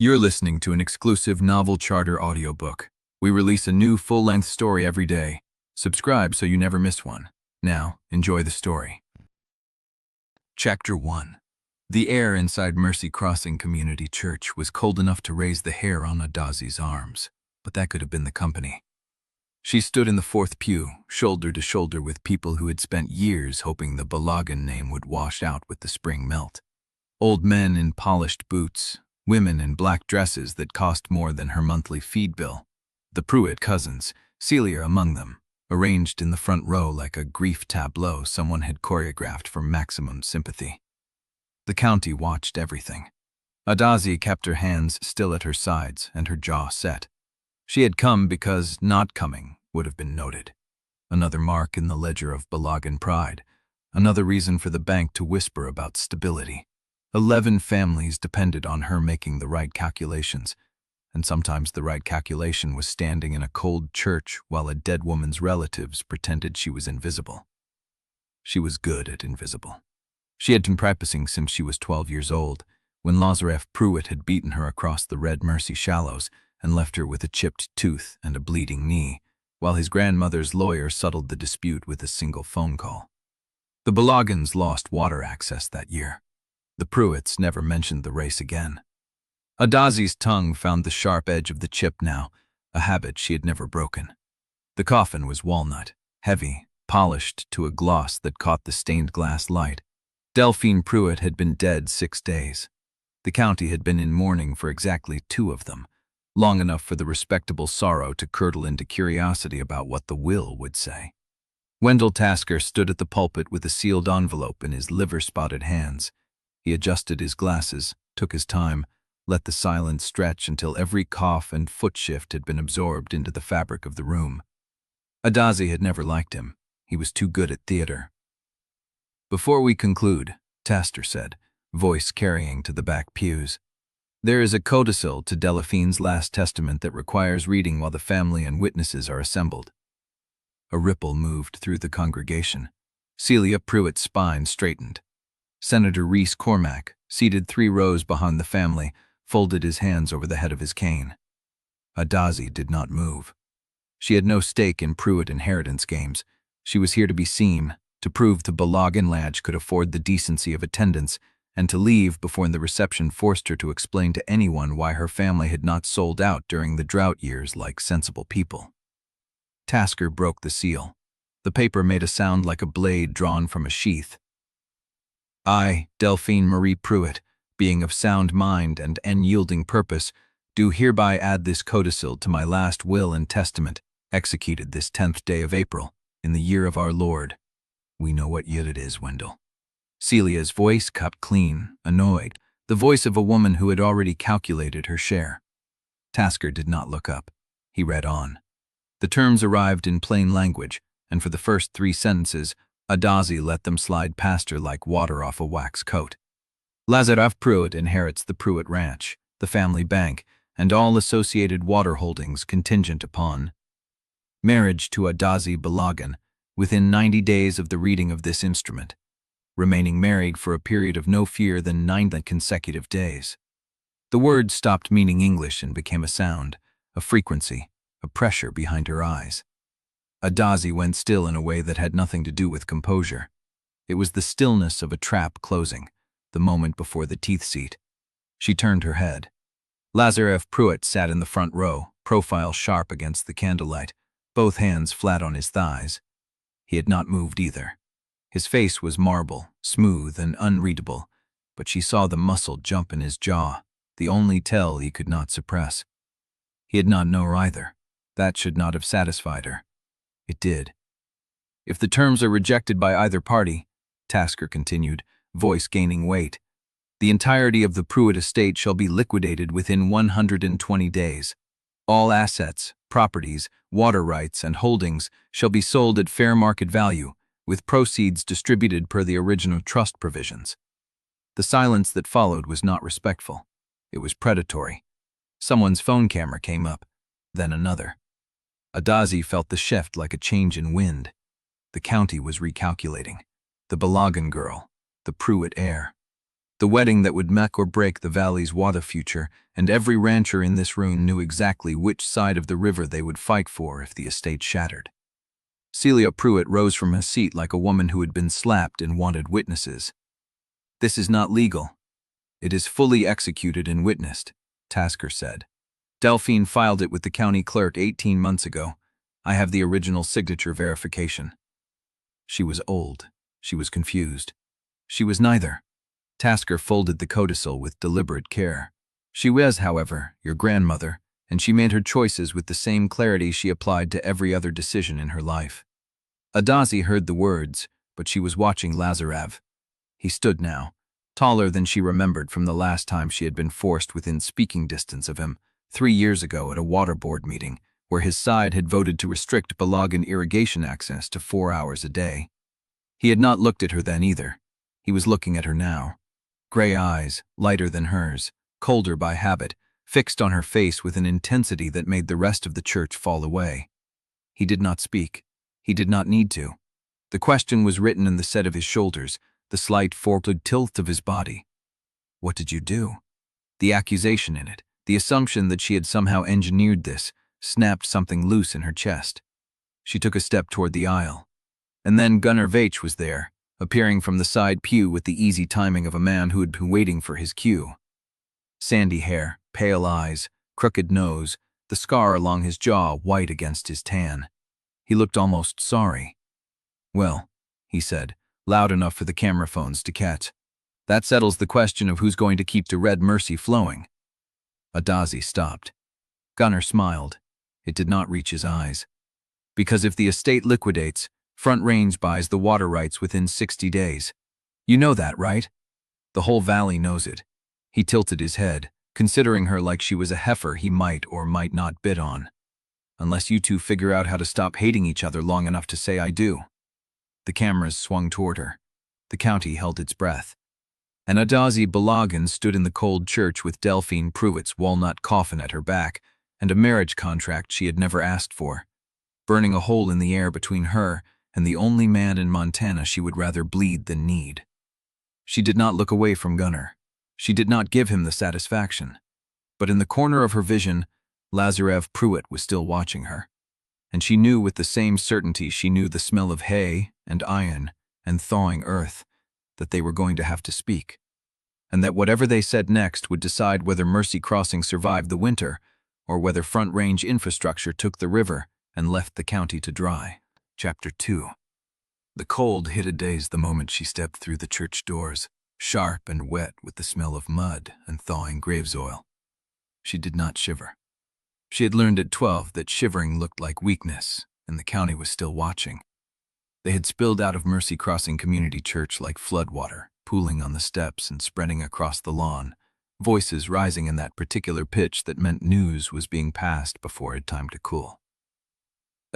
You're listening to an exclusive Novel Charter audiobook. We release a new full-length story every day. Subscribe so you never miss one. Now, enjoy the story. Chapter 1. The air inside Mercy Crossing Community Church was cold enough to raise the hair on Adaeze's arms, but that could have been the company. She stood in the fourth pew, shoulder to shoulder with people who had spent years hoping the Balogun name would wash out with the spring melt. Old men in polished boots, women in black dresses that cost more than her monthly feed bill. The Pruitt cousins, Celia among them, arranged in the front row like a grief tableau someone had choreographed for maximum sympathy. The county watched everything. Adaeze kept her hands still at her sides and her jaw set. She had come because not coming would have been noted. Another mark in the ledger of Balogun pride. Another reason for the bank to whisper about stability. 11 families depended on her making the right calculations, and sometimes the right calculation was standing in a cold church while a dead woman's relatives pretended she was invisible. She was good at invisible. She had been practicing since she was 12 years old, when Lazarev Pruitt had beaten her across the Red Mercy shallows and left her with a chipped tooth and a bleeding knee, while his grandmother's lawyer settled the dispute with a single phone call. The Baloguns lost water access that year. The Pruitts never mentioned the race again. Adaeze's tongue found the sharp edge of the chip now, a habit she had never broken. The coffin was walnut, heavy, polished to a gloss that caught the stained glass light. Delphine Pruitt had been dead 6 days. The county had been in mourning for exactly 2 of them, long enough for the respectable sorrow to curdle into curiosity about what the will would say. Wendell Tasker stood at the pulpit with a sealed envelope in his liver-spotted hands. He adjusted his glasses, took his time, let the silence stretch until every cough and foot shift had been absorbed into the fabric of the room. Adaeze had never liked him. He was too good at theater. "Before we conclude," Tasker said, voice carrying to the back pews, "there is a codicil to Delphine's last testament that requires reading while the family and witnesses are assembled." A ripple moved through the congregation. Celia Pruitt's spine straightened. Senator Reese Cormack, seated 3 rows behind the family, folded his hands over the head of his cane. Adaeze did not move. She had no stake in Pruitt inheritance games. She was here to be seen, to prove the Balogun lad could afford the decency of attendance, and to leave before the reception forced her to explain to anyone why her family had not sold out during the drought years like sensible people. Tasker broke the seal. The paper made a sound like a blade drawn from a sheath. "I, Delphine Marie Pruitt, being of sound mind and unyielding purpose, do hereby add this codicil to my last will and testament, executed this 10th day of April, in the year of our Lord." "We know what year it is, Wendell." Celia's voice cut clean, annoyed, the voice of a woman who had already calculated her share. Tasker did not look up. He read on. The terms arrived in plain language, and for the first 3 sentences, Adaeze let them slide past her like water off a wax coat. Lazarev Pruitt inherits the Pruitt Ranch, the family bank, and all associated water holdings contingent upon marriage to Adaeze Balogun within 90 days of the reading of this instrument, remaining married for a period of no fewer than 9 consecutive days. The word stopped meaning English and became a sound, a frequency, a pressure behind her eyes. Adaeze went still in a way that had nothing to do with composure. It was the stillness of a trap closing, the moment before the teeth seat. She turned her head. Lazarev Pruitt sat in the front row, profile sharp against the candlelight, both hands flat on his thighs. He had not moved either. His face was marble, smooth and unreadable, but she saw the muscle jump in his jaw, the only tell he could not suppress. He had not known either. That should not have satisfied her. It did. "If the terms are rejected by either party," Tasker continued, voice gaining weight, "the entirety of the Pruitt estate shall be liquidated within 120 days. All assets, properties, water rights, and holdings shall be sold at fair market value, with proceeds distributed per the original trust provisions." The silence that followed was not respectful. It was predatory. Someone's phone camera came up, then another. Adaeze felt the shift like a change in wind. The county was recalculating. The Balogun girl, the Pruitt heir. The wedding that would make or break the valley's water future, and every rancher in this room knew exactly which side of the river they would fight for if the estate shattered. Celia Pruitt rose from her seat like a woman who had been slapped and wanted witnesses. "This is not legal. It is fully executed and witnessed," Tasker said. "Delphine filed it with the county clerk 18 months ago. I have the original signature verification." She was old. She was confused. She was neither. Tasker folded the codicil with deliberate care. She was, however, your grandmother, and she made her choices with the same clarity she applied to every other decision in her life. Adaeze heard the words, but she was watching Lazarev. He stood now, taller than she remembered from the last time she had been forced within speaking distance of him, 3 years ago at a water board meeting, where his side had voted to restrict Balogun irrigation access to 4 hours a day. He had not looked at her then either. He was looking at her now. Gray eyes, lighter than hers, colder by habit, fixed on her face with an intensity that made the rest of the church fall away. He did not speak. He did not need to. The question was written in the set of his shoulders, the slight forward tilt of his body. What did you do? The accusation in it, the assumption that she had somehow engineered this, snapped something loose in her chest. She took a step toward the aisle. And then Gunnar Veitch was there, appearing from the side pew with the easy timing of a man who had been waiting for his cue. Sandy hair, pale eyes, crooked nose, the scar along his jaw white against his tan. He looked almost sorry. "Well," he said, loud enough for the camera phones to catch, "that settles the question of who's going to keep the red mercy flowing." Adaeze stopped. Gunnar smiled. It did not reach his eyes. "Because if the estate liquidates, Front Range buys the water rights within 60 days. You know that, right? The whole valley knows it." He tilted his head, considering her like she was a heifer he might or might not bid on. "Unless you two figure out how to stop hating each other long enough to say I do." The cameras swung toward her. The county held its breath. And Adaeze Balogun stood in the cold church with Delphine Pruitt's walnut coffin at her back and a marriage contract she had never asked for, burning a hole in the air between her and the only man in Montana she would rather bleed than need. She did not look away from Gunnar. She did not give him the satisfaction. But in the corner of her vision, Lazarev Pruitt was still watching her. And she knew with the same certainty she knew the smell of hay and iron and thawing earth, that they were going to have to speak. And that whatever they said next would decide whether Mercy Crossing survived the winter or whether Front Range infrastructure took the river and left the county to dry. Chapter 2. The cold hit Adaeze the moment she stepped through the church doors, sharp and wet with the smell of mud and thawing graves oil. She did not shiver. She had learned at 12 that shivering looked like weakness, and the county was still watching. They had spilled out of Mercy Crossing Community Church like floodwater, pooling on the steps and spreading across the lawn, voices rising in that particular pitch that meant news was being passed before it had time to cool.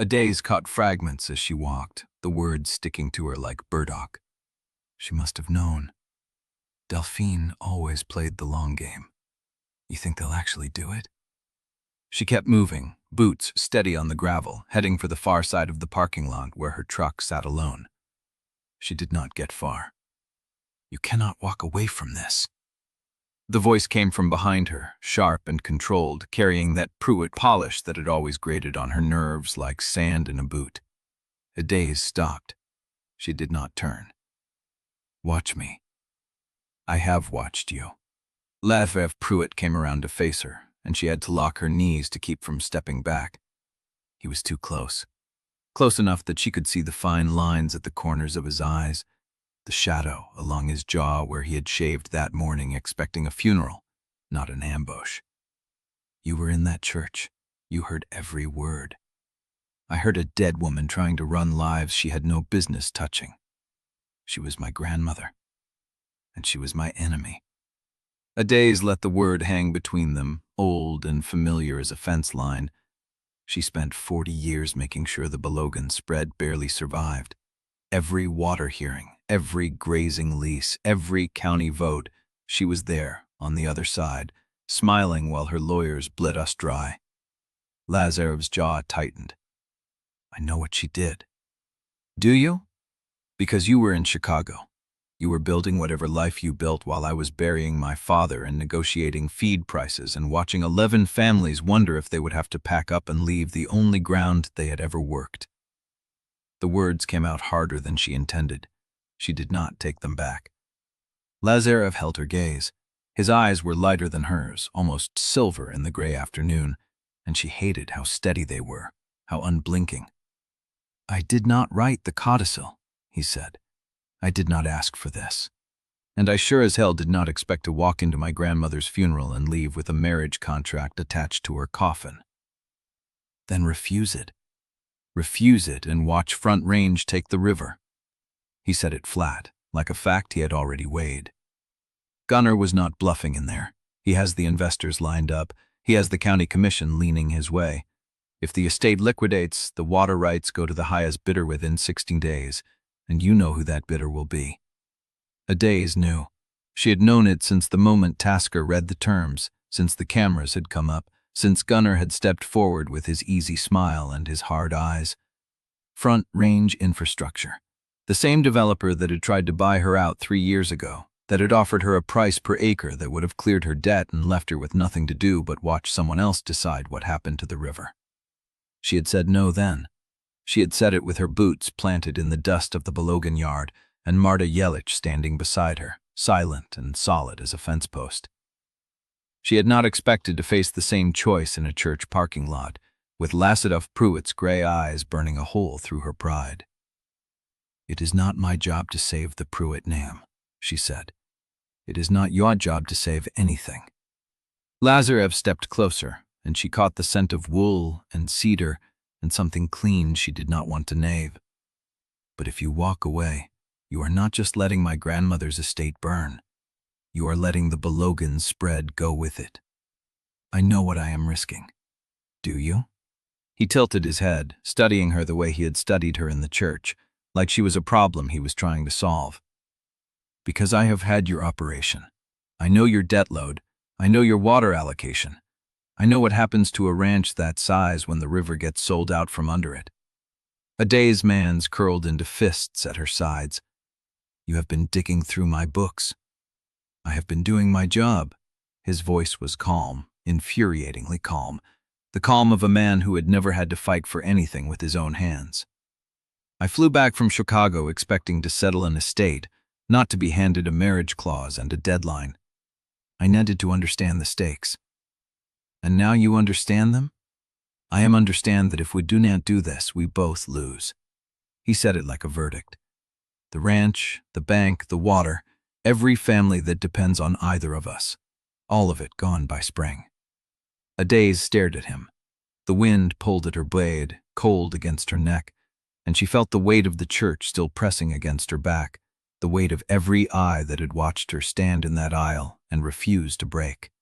Adaeze caught fragments as she walked, the words sticking to her like burdock. She must have known. Delphine always played the long game. You think they'll actually do it? She kept moving, boots steady on the gravel, heading for the far side of the parking lot where her truck sat alone. She did not get far. You cannot walk away from this. The voice came from behind her, sharp and controlled, carrying that Pruitt polish that had always grated on her nerves like sand in a boot. Adaeze stopped. She did not turn. Watch me. I have watched you. Lazarev Pruitt came around to face her, and she had to lock her knees to keep from stepping back. He was too close. Close enough that she could see the fine lines at the corners of his eyes, the shadow along his jaw where he had shaved that morning expecting a funeral, not an ambush. You were in that church. You heard every word. I heard a dead woman trying to run lives she had no business touching. She was my grandmother, and she was my enemy. Adaeze let the word hang between them, old and familiar as a fence line. She spent 40 years making sure the Balogun spread barely survived. Every water hearing, every grazing lease, every county vote, she was there, on the other side, smiling while her lawyers bled us dry. Lazarev's jaw tightened. I know what she did. Do you? Because you were in Chicago. You were building whatever life you built while I was burying my father and negotiating feed prices and watching 11 families wonder if they would have to pack up and leave the only ground they had ever worked. The words came out harder than she intended. She did not take them back. Lazarev held her gaze. His eyes were lighter than hers, almost silver in the gray afternoon, and she hated how steady they were, how unblinking. "I did not write the codicil," he said. "I did not ask for this. And I sure as hell did not expect to walk into my grandmother's funeral and leave with a marriage contract attached to her coffin." "Then refuse it. Refuse it and watch Front Range take the river." He said it flat, like a fact he had already weighed. Gunnar was not bluffing in there. He has the investors lined up. He has the county commission leaning his way. If the estate liquidates, the water rights go to the highest bidder within 16 days, and you know who that bidder will be. Adaeze knew. She had known it since the moment Tasker read the terms, since the cameras had come up, since Gunnar had stepped forward with his easy smile and his hard eyes. Front Range Infrastructure. The same developer that had tried to buy her out 3 years ago, that had offered her a price per acre that would have cleared her debt and left her with nothing to do but watch someone else decide what happened to the river. She had said no then. She had said it with her boots planted in the dust of the Balogun yard and Marta Yelich standing beside her, silent and solid as a fence post. She had not expected to face the same choice in a church parking lot, with Lazarev Pruitt's gray eyes burning a hole through her pride. "It is not my job to save the Pruitt name," she said. "It is not your job to save anything." Lazarev stepped closer, and she caught the scent of wool and cedar and something clean she did not want to name. "But if you walk away, you are not just letting my grandmother's estate burn. You are letting the Balogun spread go with it. I know what I am risking. Do you?" He tilted his head, studying her the way he had studied her in the church, like she was a problem he was trying to solve. "Because I have had your operation. I know your debt load. I know your water allocation. I know what happens to a ranch that size when the river gets sold out from under it." Adaeze's hands curled into fists at her sides. "You have been digging through my books." "I have been doing my job." His voice was calm, infuriatingly calm, the calm of a man who had never had to fight for anything with his own hands. "I flew back from Chicago expecting to settle an estate, not to be handed a marriage clause and a deadline. I needed to understand the stakes. And now you understand them? I understand that if we do not do this, we both lose." He said it like a verdict. "The ranch, the bank, the water, every family that depends on either of us. All of it gone by spring." Adaeze stared at him. The wind pulled at her blade, cold against her neck, and she felt the weight of the church still pressing against her back, the weight of every eye that had watched her stand in that aisle and refuse to break.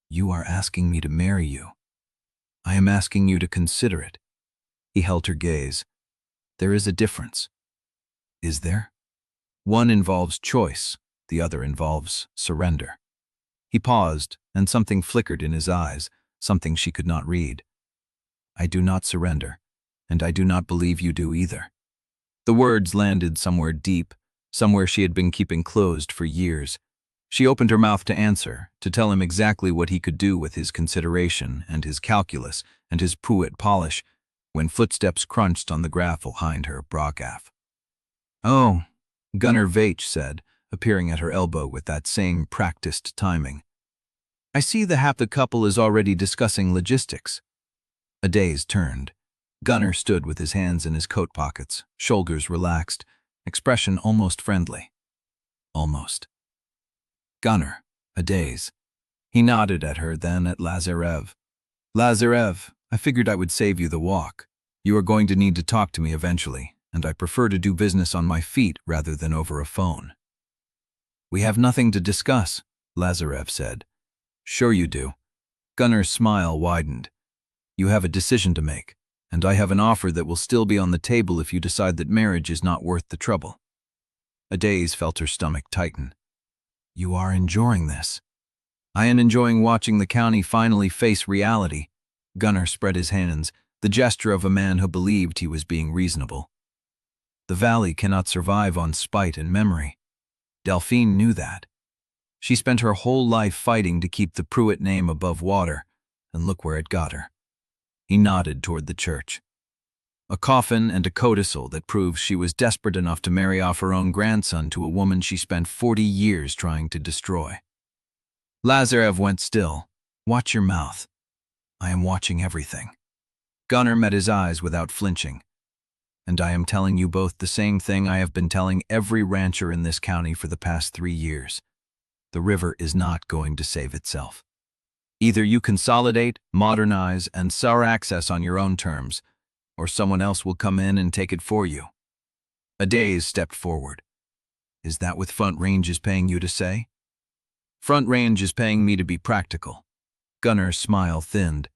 "You are asking me to marry you. I am asking you to consider it." He held her gaze. "There is a difference." "Is there?" "One involves choice, the other involves surrender." He paused, and something flickered in his eyes, something she could not read. "I do not surrender, and I do not believe you do either." The words landed somewhere deep, somewhere she had been keeping closed for years. She opened her mouth to answer, to tell him exactly what he could do with his consideration and his calculus and his Pruitt polish, when footsteps crunched on the gravel behind her brogaff. "Oh," Gunnar Veitch said, appearing at her elbow with that same practiced timing. "I see the half the couple is already discussing logistics." Adaeze turned. Gunnar stood with his hands in his coat pockets, shoulders relaxed, expression almost friendly. Almost. "Gunnar, Adaeze." He nodded at her, then at Lazarev. "Lazarev, I figured I would save you the walk. You are going to need to talk to me eventually, and I prefer to do business on my feet rather than over a phone." "We have nothing to discuss," Lazarev said. "Sure you do." Gunnar's smile widened. "You have a decision to make, and I have an offer that will still be on the table if you decide that marriage is not worth the trouble." Adaeze felt her stomach tighten. "You are enjoying this." "I am enjoying watching the county finally face reality." Gunnar spread his hands, the gesture of a man who believed he was being reasonable. "The valley cannot survive on spite and memory." Delphine knew that. She spent her whole life fighting to keep the Pruitt name above water, and look where it got her. He nodded toward the church. A coffin and a codicil that proves she was desperate enough to marry off her own grandson to a woman she spent 40 years trying to destroy. Lazarev went still. Watch your mouth. I am watching everything. Gunnar met his eyes without flinching. And I am telling you both the same thing I have been telling every rancher in this county for the past 3 years. The river is not going to save itself. Either you consolidate, modernize, and sell access on your own terms, or someone else will come in and take it for you. Adaeze stepped forward. Is that what Front Range is paying you to say? Front Range is paying me to be practical. Gunnar's smile thinned.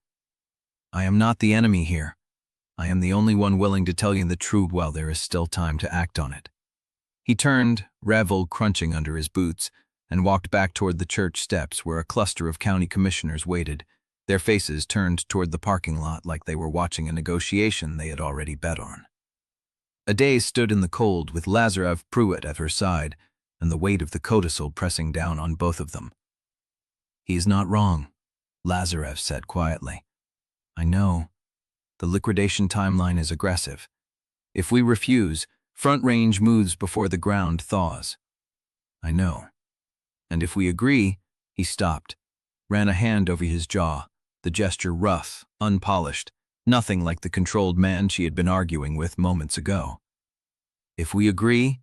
I am not the enemy here. I am the only one willing to tell you the truth while there is still time to act on it. He turned, revel crunching under his boots, and walked back toward the church steps where a cluster of county commissioners waited, their faces turned toward the parking lot like they were watching a negotiation they had already bet on. Adaeze stood in the cold with Lazarev Pruitt at her side and the weight of the codicil pressing down on both of them. He is not wrong, Lazarev said quietly. I know. The liquidation timeline is aggressive. If we refuse, Front Range moves before the ground thaws. I know. And if we agree, he stopped, ran a hand over his jaw, the gesture rough, unpolished, nothing like the controlled man she had been arguing with moments ago. If we agree,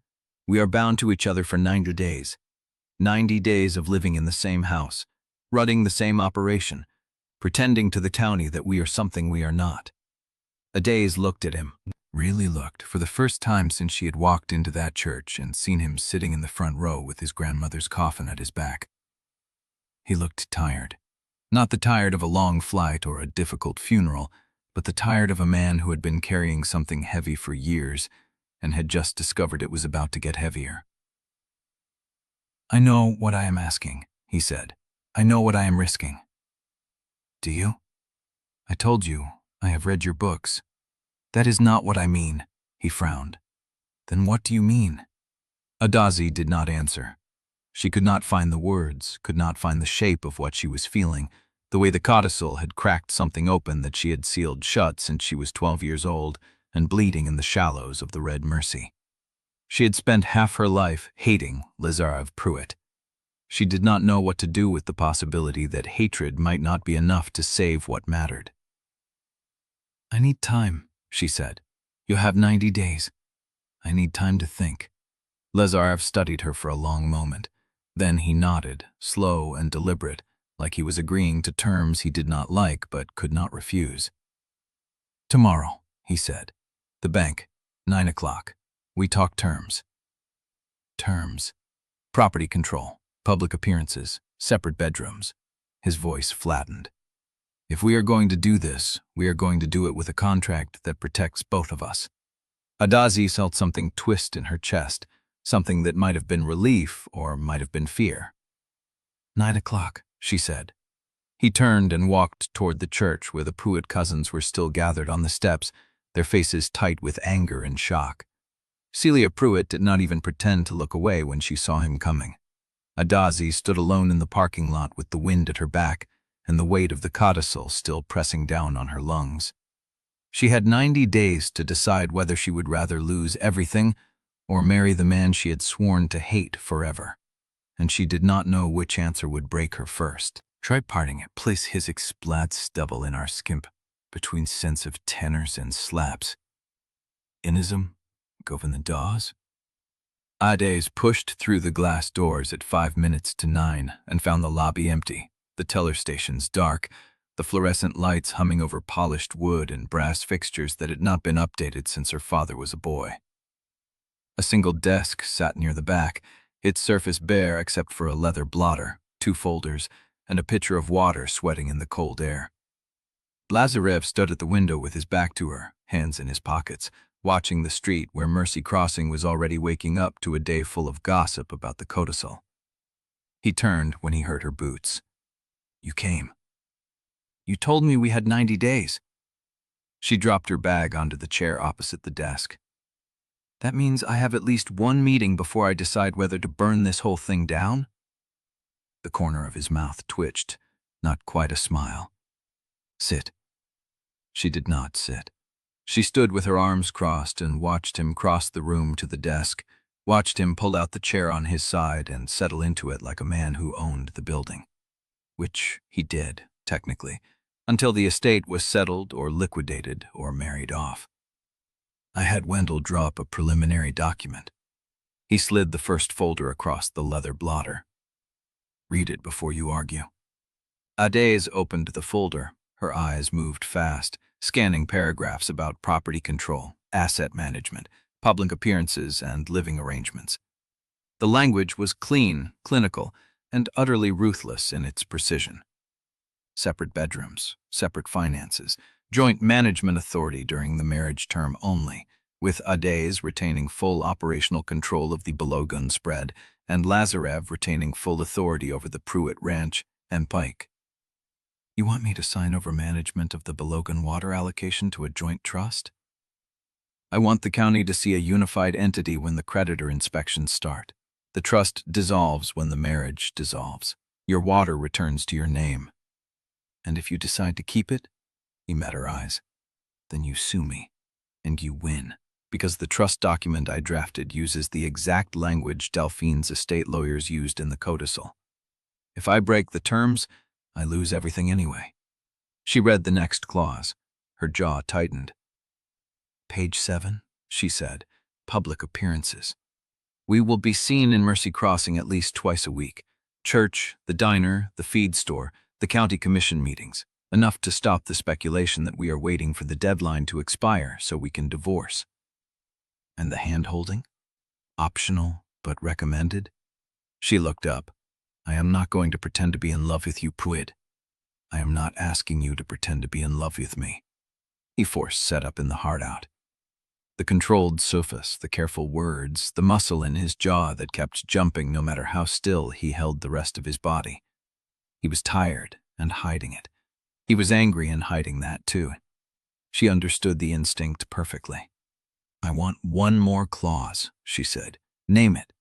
we are bound to each other for 90 days. 90 days of living in the same house, running the same operation, pretending to the townie that we are something we are not. Adaeze looked at him, really looked, for the first time since she had walked into that church and seen him sitting in the front row with his grandmother's coffin at his back. He looked tired. Not the tired of a long flight or a difficult funeral, but the tired of a man who had been carrying something heavy for years and had just discovered it was about to get heavier. I know what I am asking, he said. I know what I am risking. Do you? I told you, I have read your books. That is not what I mean, he frowned. Then what do you mean? Adaeze did not answer. She could not find the words, could not find the shape of what she was feeling, the way the codicil had cracked something open that she had sealed shut since she was 12 years old and bleeding in the shallows of the Red Mercy. She had spent half her life hating Lazarev Pruitt. She did not know what to do with the possibility that hatred might not be enough to save what mattered. I need time, she said. You have 90 days. I need time to think. Lazarev studied her for a long moment. Then he nodded, slow and deliberate, like he was agreeing to terms he did not like but could not refuse. Tomorrow, he said. The bank, 9 o'clock. We talk terms. Terms. Property control, public appearances, separate bedrooms. His voice flattened. If we are going to do this, we are going to do it with a contract that protects both of us. Adaeze felt something twist in her chest, something that might have been relief or might have been fear. 9 o'clock, she said. He turned and walked toward the church where the Pruitt cousins were still gathered on the steps, their faces tight with anger and shock. Celia Pruitt did not even pretend to look away when she saw him coming. Adaeze stood alone in the parking lot with the wind at her back and the weight of the codicil still pressing down on her lungs. She had 90 days to decide whether she would rather lose everything or marry the man she had sworn to hate forever. And she did not know which answer would break her first. Try parting it, place his explad stubble in our skimp, between sense of tenors and slaps. Inism, govern the daws? Adaeze pushed through the glass doors at 5 minutes to 9 and found the lobby empty, the teller stations dark, the fluorescent lights humming over polished wood and brass fixtures that had not been updated since her father was a boy. A single desk sat near the back, its surface bare except for a leather blotter, 2 folders, and a pitcher of water sweating in the cold air. Lazarev stood at the window with his back to her, hands in his pockets, watching the street where Mercy Crossing was already waking up to a day full of gossip about the Codicil. He turned when he heard her boots. You came. You told me we had 90 days. She dropped her bag onto the chair opposite the desk. That means I have at least one meeting before I decide whether to burn this whole thing down? The corner of his mouth twitched, not quite a smile. Sit. She did not sit. She stood with her arms crossed and watched him cross the room to the desk, watched him pull out the chair on his side and settle into it like a man who owned the building. Which he did, technically, until the estate was settled or liquidated or married off. I had Wendell draw up a preliminary document. He slid the first folder across the leather blotter. Read it before you argue. Adaeze opened the folder. Her eyes moved fast, scanning paragraphs about property control, asset management, public appearances, and living arrangements. The language was clean, clinical, and utterly ruthless in its precision. Separate bedrooms, separate finances, joint management authority during the marriage term only, with Adaeze retaining full operational control of the Balogun spread and Lazarev retaining full authority over the Pruitt ranch and pike. You want me to sign over management of the Balogun water allocation to a joint trust? I want the county to see a unified entity when the creditor inspections start. The trust dissolves when the marriage dissolves. Your water returns to your name. And if you decide to keep it, he met her eyes, then you sue me, and you win, because the trust document I drafted uses the exact language Delphine's estate lawyers used in the Codicil. If I break the terms, I lose everything anyway. She read the next clause. Her jaw tightened. Page 7, she said, public appearances. We will be seen in Mercy Crossing at least twice a week. Church, the diner, the feed store, the county commission meetings. Enough to stop the speculation that we are waiting for the deadline to expire so we can divorce. And the hand-holding? Optional, but recommended? She looked up. I am not going to pretend to be in love with you, Pruitt. I am not asking you to pretend to be in love with me. He forced set up in the heart out. The controlled sophist, the careful words, the muscle in his jaw that kept jumping no matter how still he held the rest of his body. He was tired and hiding it. He was angry and hiding that too. She understood the instinct perfectly. I want one more clause, she said. Name it.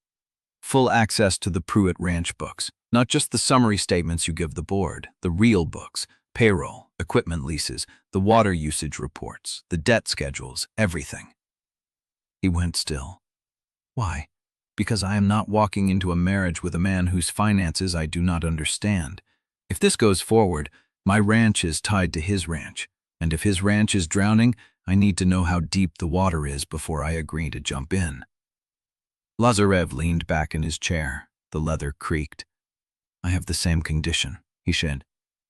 Full access to the Pruitt ranch books, not just the summary statements you give the board, the real books, payroll, equipment leases, the water usage reports, the debt schedules, everything. He went still. Why? Because I am not walking into a marriage with a man whose finances I do not understand. If this goes forward, my ranch is tied to his ranch, and if his ranch is drowning, I need to know how deep the water is before I agree to jump in. Lazarev leaned back in his chair. The leather creaked. I have the same condition, he said.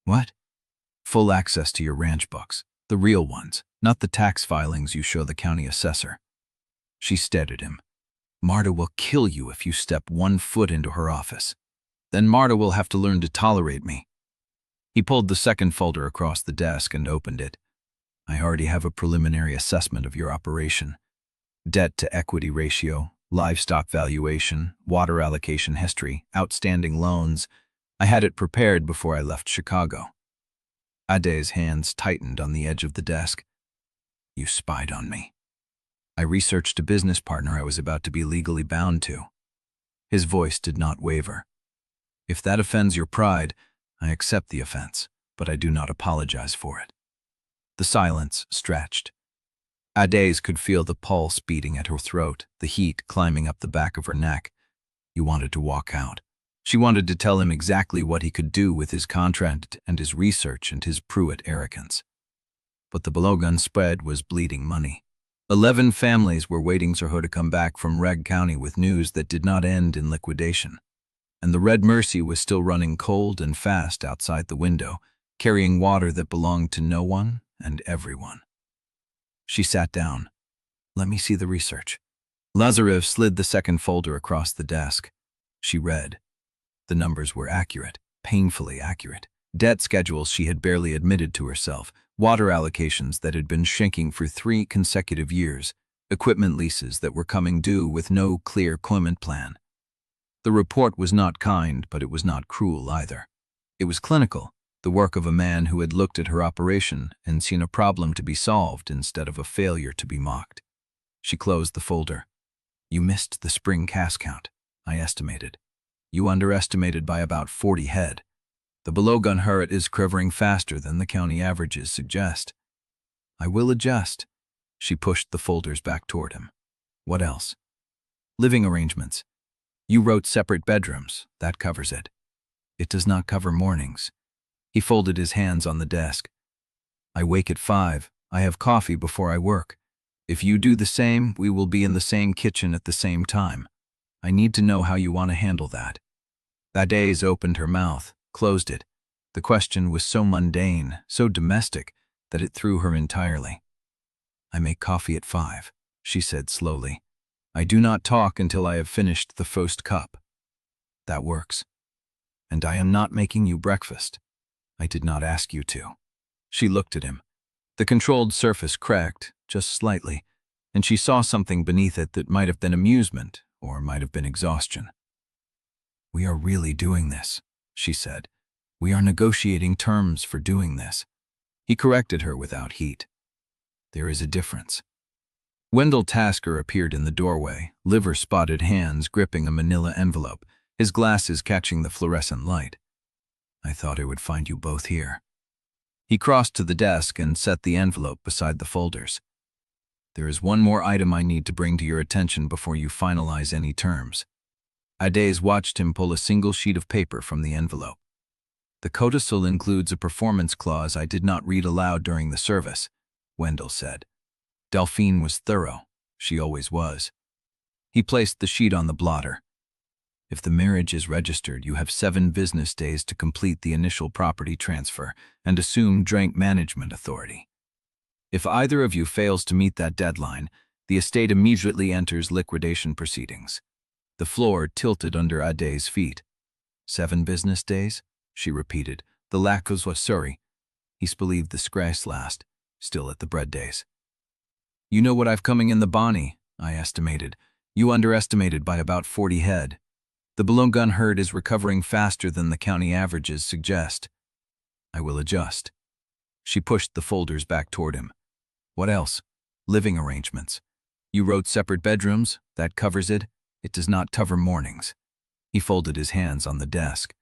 What? Full access to your ranch books, the real ones, not the tax filings you show the county assessor. She stared at him. Marta will kill you if you step 1 foot into her office. Then Marta will have to learn to tolerate me. He pulled the second folder across the desk and opened it. I already have a preliminary assessment of your operation. Debt to equity ratio, livestock valuation, water allocation history, outstanding loans. I had it prepared before I left Chicago. Adaeze's hands tightened on the edge of the desk. You spied on me. I researched a business partner I was about to be legally bound to. His voice did not waver. If that offends your pride, I accept the offense, but I do not apologize for it. The silence stretched. Adaeze could feel the pulse beating at her throat, the heat climbing up the back of her neck. You wanted to walk out. She wanted to tell him exactly what he could do with his contract and his research and his Pruitt arrogance. But the Balogun spread was bleeding money. 11 families were waiting for her to come back from Reg County with news that did not end in liquidation. And the Red Mercy was still running cold and fast outside the window, carrying water that belonged to no one and everyone. She sat down. Let me see the research. Lazarev slid the second folder across the desk. She read. The numbers were accurate, painfully accurate. Debt schedules she had barely admitted to herself, water allocations that had been shrinking for 3 consecutive years, equipment leases that were coming due with no clear payment plan. The report was not kind, but it was not cruel either. It was clinical, the work of a man who had looked at her operation and seen a problem to be solved instead of a failure to be mocked. She closed the folder. You missed the spring cast count, I estimated. You underestimated by about 40 head. The Balogun hurt is quivering faster than the county averages suggest. I will adjust. She pushed the folders back toward him. What else? Living arrangements. You wrote separate bedrooms. That covers it. It does not cover mornings. He folded his hands on the desk. I wake at 5. I have coffee before I work. If you do the same, we will be in the same kitchen at the same time. I need to know how you want to handle that. Adaeze opened her mouth, closed it. The question was so mundane, so domestic, that it threw her entirely. I make coffee at 5, she said slowly. I do not talk until I have finished the first cup. That works. And I am not making you breakfast. I did not ask you to. She looked at him. The controlled surface cracked, just slightly, and she saw something beneath it that might have been amusement, or might have been exhaustion. We are really doing this, she said. We are negotiating terms for doing this. He corrected her without heat. There is a difference. Wendell Tasker appeared in the doorway, liver-spotted hands gripping a manila envelope, his glasses catching the fluorescent light. I thought I would find you both here. He crossed to the desk and set the envelope beside the folders. There is one more item I need to bring to your attention before you finalize any terms. Adaeze watched him pull a single sheet of paper from the envelope. The Codicil includes a performance clause I did not read aloud during the service, Wendell said. Delphine was thorough. She always was. He placed the sheet on the blotter. If the marriage is registered, you have 7 business days to complete the initial property transfer and assume joint management authority. If either of you fails to meet that deadline, the estate immediately enters liquidation proceedings. The floor tilted under Adaeze's feet. 7 business days? She repeated. The lacos was Zuri. He believed the scratch last, still at the bread days. You know what I've coming in the Bonnie, I estimated. You underestimated by about 40 head. The Balogun herd is recovering faster than the county averages suggest. I will adjust. She pushed the folders back toward him. What else? Living arrangements. You wrote separate bedrooms. That covers it. It does not cover mornings. He folded his hands on the desk.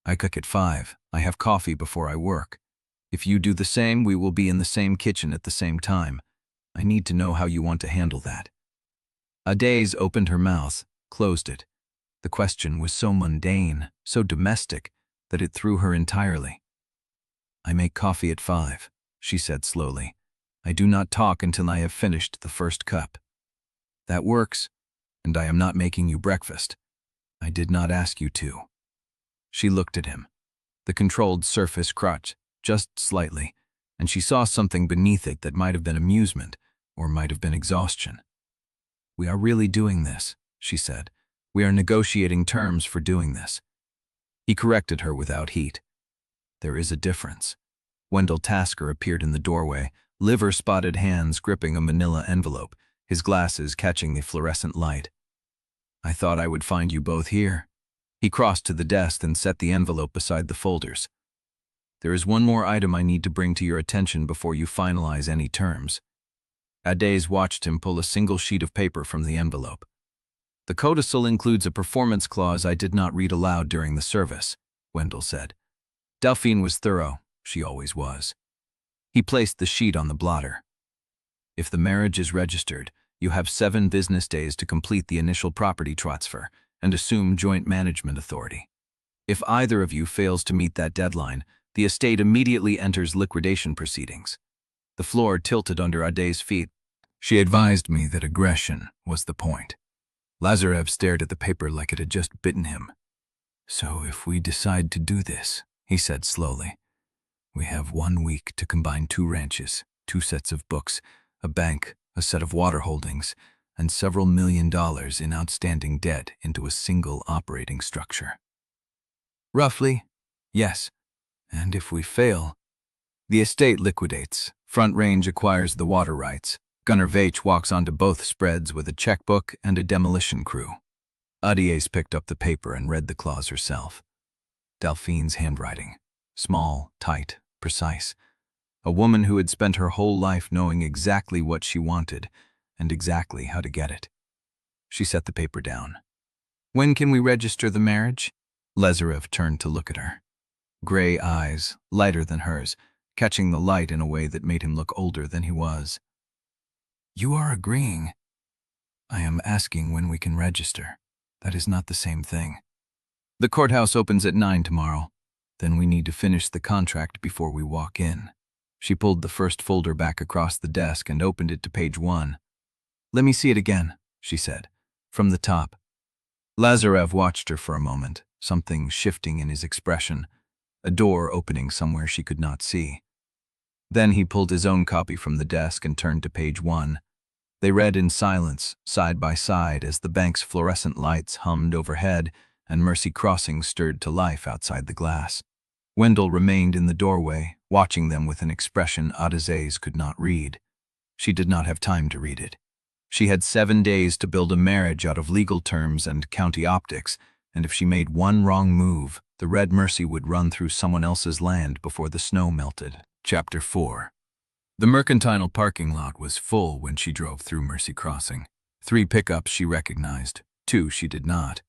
I cook at 5. I have coffee before I work. If you do the same, we will be in the same kitchen at the same time. I need to know how you want to handle that. Adaeze opened her mouth, closed it. The question was so mundane, so domestic, that it threw her entirely. I make coffee at 5, she said slowly. I do not talk until I have finished the first cup. That works, and I am not making you breakfast. I did not ask you to. She looked at him. The controlled surface cracked, just slightly, and she saw something beneath it that might have been amusement, or might have been exhaustion. We are really doing this, she said. We are negotiating terms for doing this. He corrected her without heat. There is a difference. Wendell Tasker appeared in the doorway, liver-spotted hands gripping a manila envelope, his glasses catching the fluorescent light. I thought I would find you both here. He crossed to the desk and set the envelope beside the folders. There is one more item I need to bring to your attention before you finalize any terms. Adaeze watched him pull a single sheet of paper from the envelope. The Codicil includes a performance clause I did not read aloud during the service, Wendell said. Delphine was thorough. She always was. He placed the sheet on the blotter. If the marriage is registered, you have 7 business days to complete the initial property transfer and assume joint management authority. If either of you fails to meet that deadline, the estate immediately enters liquidation proceedings. The floor tilted under Adaeze's feet. She advised me that aggression was the point. Lazarev stared at the paper like it had just bitten him. So if we decide to do this, he said slowly, we have 1 week to combine 2 ranches, 2 sets of books, a bank, a set of water holdings, and several $1 million in outstanding debt into a single operating structure. Roughly, yes. And if we fail, the estate liquidates. Front Range acquires the water rights. Gunner Vaich walks onto both spreads with a checkbook and a demolition crew. Adaeze picked up the paper and read the clause herself. Delphine's handwriting. Small, tight, precise. A woman who had spent her whole life knowing exactly what she wanted and exactly how to get it. She set the paper down. When can we register the marriage? Lazarev turned to look at her. Gray eyes, lighter than hers, catching the light in a way that made him look older than he was. You are agreeing. I am asking when we can register. That is not the same thing. The courthouse opens at 9 tomorrow. Then we need to finish the contract before we walk in. She pulled the first folder back across the desk and opened it to page 1. Let me see it again, she said, from the top. Lazarev watched her for a moment, something shifting in his expression, a door opening somewhere she could not see. Then he pulled his own copy from the desk and turned to page 1. They read in silence, side by side, as the bank's fluorescent lights hummed overhead and Mercy Crossing stirred to life outside the glass. Wendell remained in the doorway, watching them with an expression Adaeze could not read. She did not have time to read it. She had 7 days to build a marriage out of legal terms and county optics, and if she made one wrong move, the Red Mercy would run through someone else's land before the snow melted. Chapter 4. The mercantile parking lot was full when she drove through Mercy Crossing. 3 pickups she recognized, 2 she did not.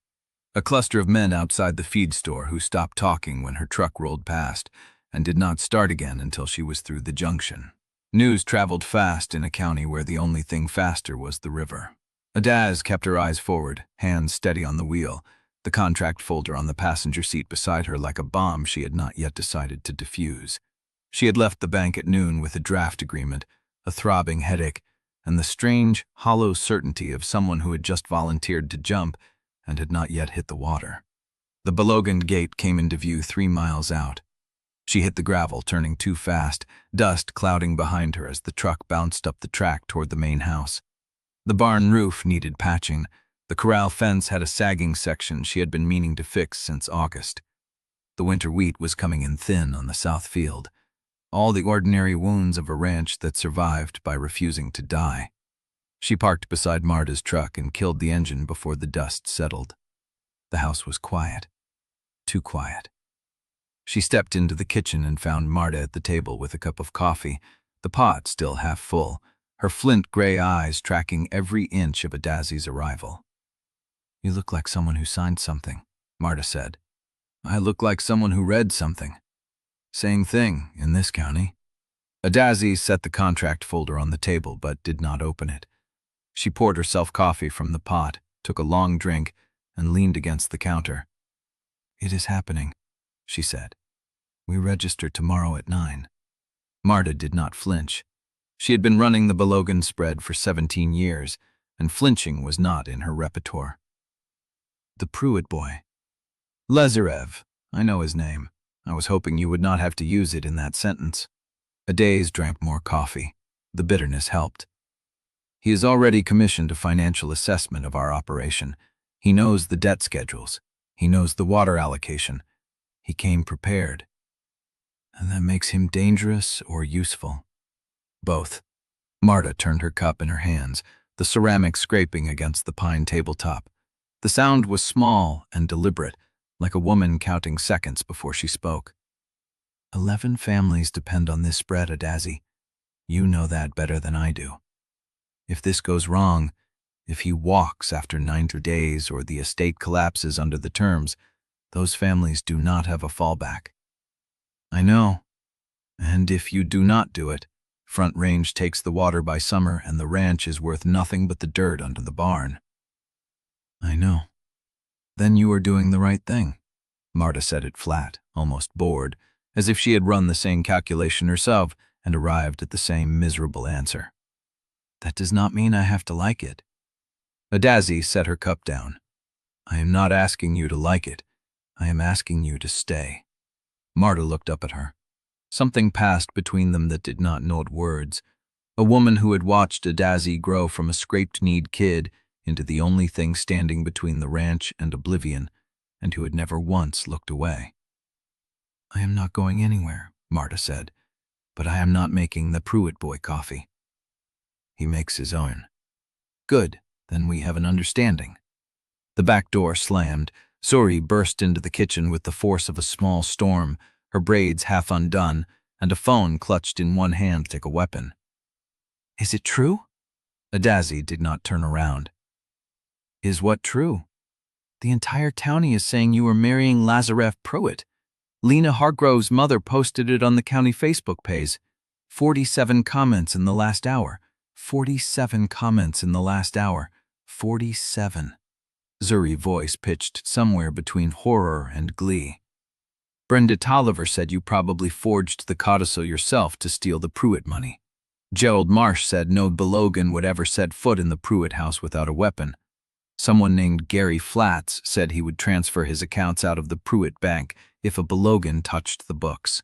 A cluster of men outside the feed store who stopped talking when her truck rolled past and did not start again until she was through the junction. News traveled fast in a county where the only thing faster was the river. Adaeze kept her eyes forward, hands steady on the wheel, the contract folder on the passenger seat beside her like a bomb she had not yet decided to defuse. She had left the bank at noon with a draft agreement, a throbbing headache, and the strange, hollow certainty of someone who had just volunteered to jump and had not yet hit the water. The Balogun gate came into view 3 miles out. She hit the gravel, turning too fast, dust clouding behind her as the truck bounced up the track toward the main house. The barn roof needed patching. The corral fence had a sagging section she had been meaning to fix since August. The winter wheat was coming in thin on the south field. All the ordinary wounds of a ranch that survived by refusing to die. She parked beside Marta's truck and killed the engine before the dust settled. The house was quiet. Too quiet. She stepped into the kitchen and found Marta at the table with a cup of coffee, the pot still half full, her flint gray eyes tracking every inch of Adaeze's arrival. You look like someone who signed something, Marta said. I look like someone who read something. Same thing in this county. Adaeze set the contract folder on the table but did not open it. She poured herself coffee from the pot, took a long drink, and leaned against the counter. It is happening, she said. We register tomorrow at 9. Marta did not flinch. She had been running the Balogun spread for 17 years, and flinching was not in her repertoire. The Pruitt boy. Lazarev, I know his name. I was hoping you would not have to use it in that sentence. Adaeze drank more coffee. The bitterness helped. He has already commissioned a financial assessment of our operation. He knows the debt schedules. He knows the water allocation. He came prepared. And that makes him dangerous or useful? Both. Marta turned her cup in her hands, the ceramic scraping against the pine tabletop. The sound was small and deliberate, like a woman counting seconds before she spoke. 11 families depend on this spread, Adaeze. You know that better than I do. If this goes wrong, if he walks after 90 days or the estate collapses under the terms, those families do not have a fallback. I know. And if you do not do it, Front Range takes the water by summer and the ranch is worth nothing but the dirt under the barn. I know. Then you are doing the right thing. Marta said it flat, almost bored, as if she had run the same calculation herself and arrived at the same miserable answer. That does not mean I have to like it. Adaeze set her cup down. I am not asking you to like it. I am asking you to stay. Marta looked up at her. Something passed between them that did not know words. A woman who had watched Adaeze grow from a scraped-kneed kid into the only thing standing between the ranch and oblivion, and who had never once looked away. I am not going anywhere, Marta said, but I am not making the Pruitt boy coffee. He makes his own. Good, then we have an understanding. The back door slammed. Zuri burst into the kitchen with the force of a small storm, her braids half undone, and a phone clutched in one hand like a weapon. Is it true? Adaeze did not turn around. Is what true? The entire county is saying you are marrying Lazarev Pruitt. Lena Hargrove's mother posted it on the county Facebook page. 47 comments in the last hour. 47 comments in the last hour. 47. Zuri's voice pitched somewhere between horror and glee. Brenda Tolliver said you probably forged the codicil yourself to steal the Pruitt money. Gerald Marsh said no Balogun would ever set foot in the Pruitt house without a weapon. Someone named Gary Flats said he would transfer his accounts out of the Pruitt bank if a Balogun touched the books.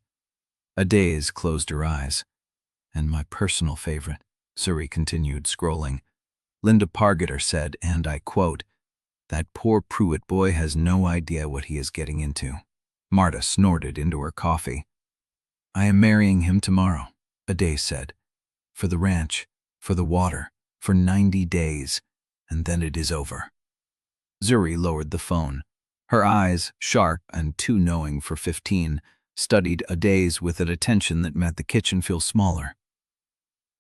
Adaeze closed her eyes. And my personal favorite, Zuri continued, scrolling. Linda Pargeter said, and I quote, "That poor Pruitt boy has no idea what he is getting into." Marta snorted into her coffee. I am marrying him tomorrow, Adaeze said. For the ranch, for the water, for 90 days, and then it is over. Zuri lowered the phone. Her eyes, sharp and too knowing for 15, studied Adaeze with an attention that made the kitchen feel smaller.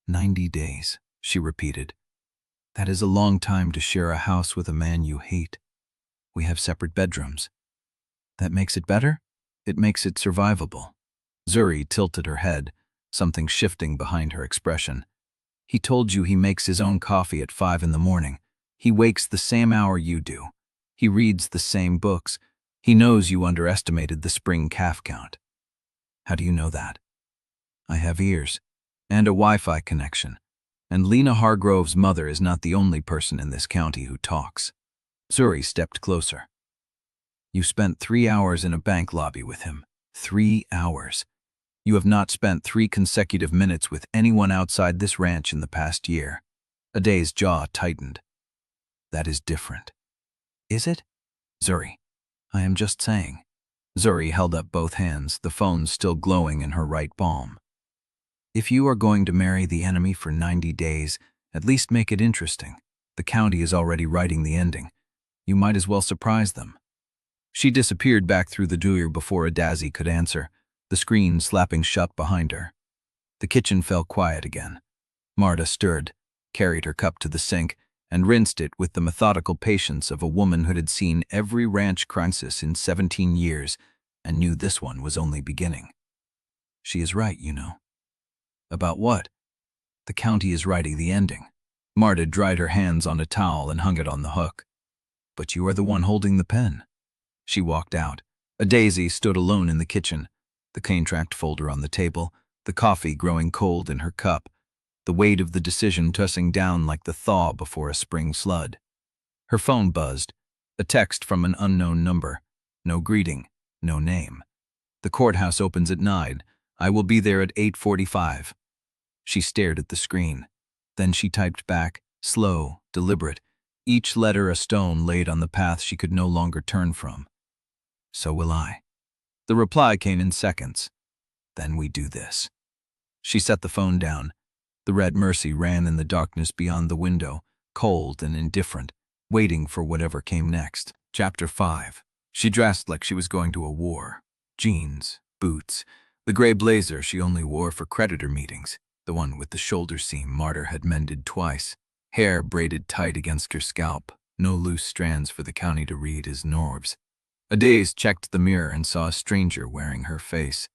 90 days, she repeated. That is a long time to share a house with a man you hate. We have separate bedrooms. That makes it better? It makes it survivable. Zuri tilted her head, something shifting behind her expression. He told you he makes his own coffee at 5 in the morning. He wakes the same hour you do. He reads the same books. He knows you underestimated the spring calf count. How do you know that? I have ears, and a Wi-Fi connection. And Lena Hargrove's mother is not the only person in this county who talks. Zuri stepped closer. You spent 3 hours in a bank lobby with him. 3 hours. You have not spent 3 consecutive minutes with anyone outside this ranch in the past year. Adaze's jaw tightened. That is different. Is it? Zuri, I am just saying. Zuri held up both hands, the phone still glowing in her right palm. If you are going to marry the enemy for 90 days, at least make it interesting. The county is already writing the ending. You might as well surprise them. She disappeared back through the door before Adaeze could answer, the screen slapping shut behind her. The kitchen fell quiet again. Marta stirred, carried her cup to the sink, and rinsed it with the methodical patience of a woman who had seen every ranch crisis in 17 years and knew this one was only beginning. She is right, you know. About what? The county is writing the ending. Marta dried her hands on a towel and hung it on the hook. But you are the one holding the pen. She walked out. Adaeze stood alone in the kitchen, the contract folder on the table, the coffee growing cold in her cup, the weight of the decision tossing down like the thaw before a spring flood. Her phone buzzed, a text from an unknown number. No greeting, no name. The courthouse opens at 9. I will be there at 8:45. She stared at the screen. Then she typed back, slow, deliberate, each letter a stone laid on the path she could no longer turn from. So will I. The reply came in seconds. Then we do this. She set the phone down. The red Mercy ran in the darkness beyond the window, cold and indifferent, waiting for whatever came next. Chapter 5. She dressed like she was going to a war. Jeans, boots, the gray blazer she only wore for creditor meetings, the one with the shoulder seam Marta had mended twice, hair braided tight against her scalp, no loose strands for the county to read as Norbs. Adaeze checked the mirror and saw a stranger wearing her face.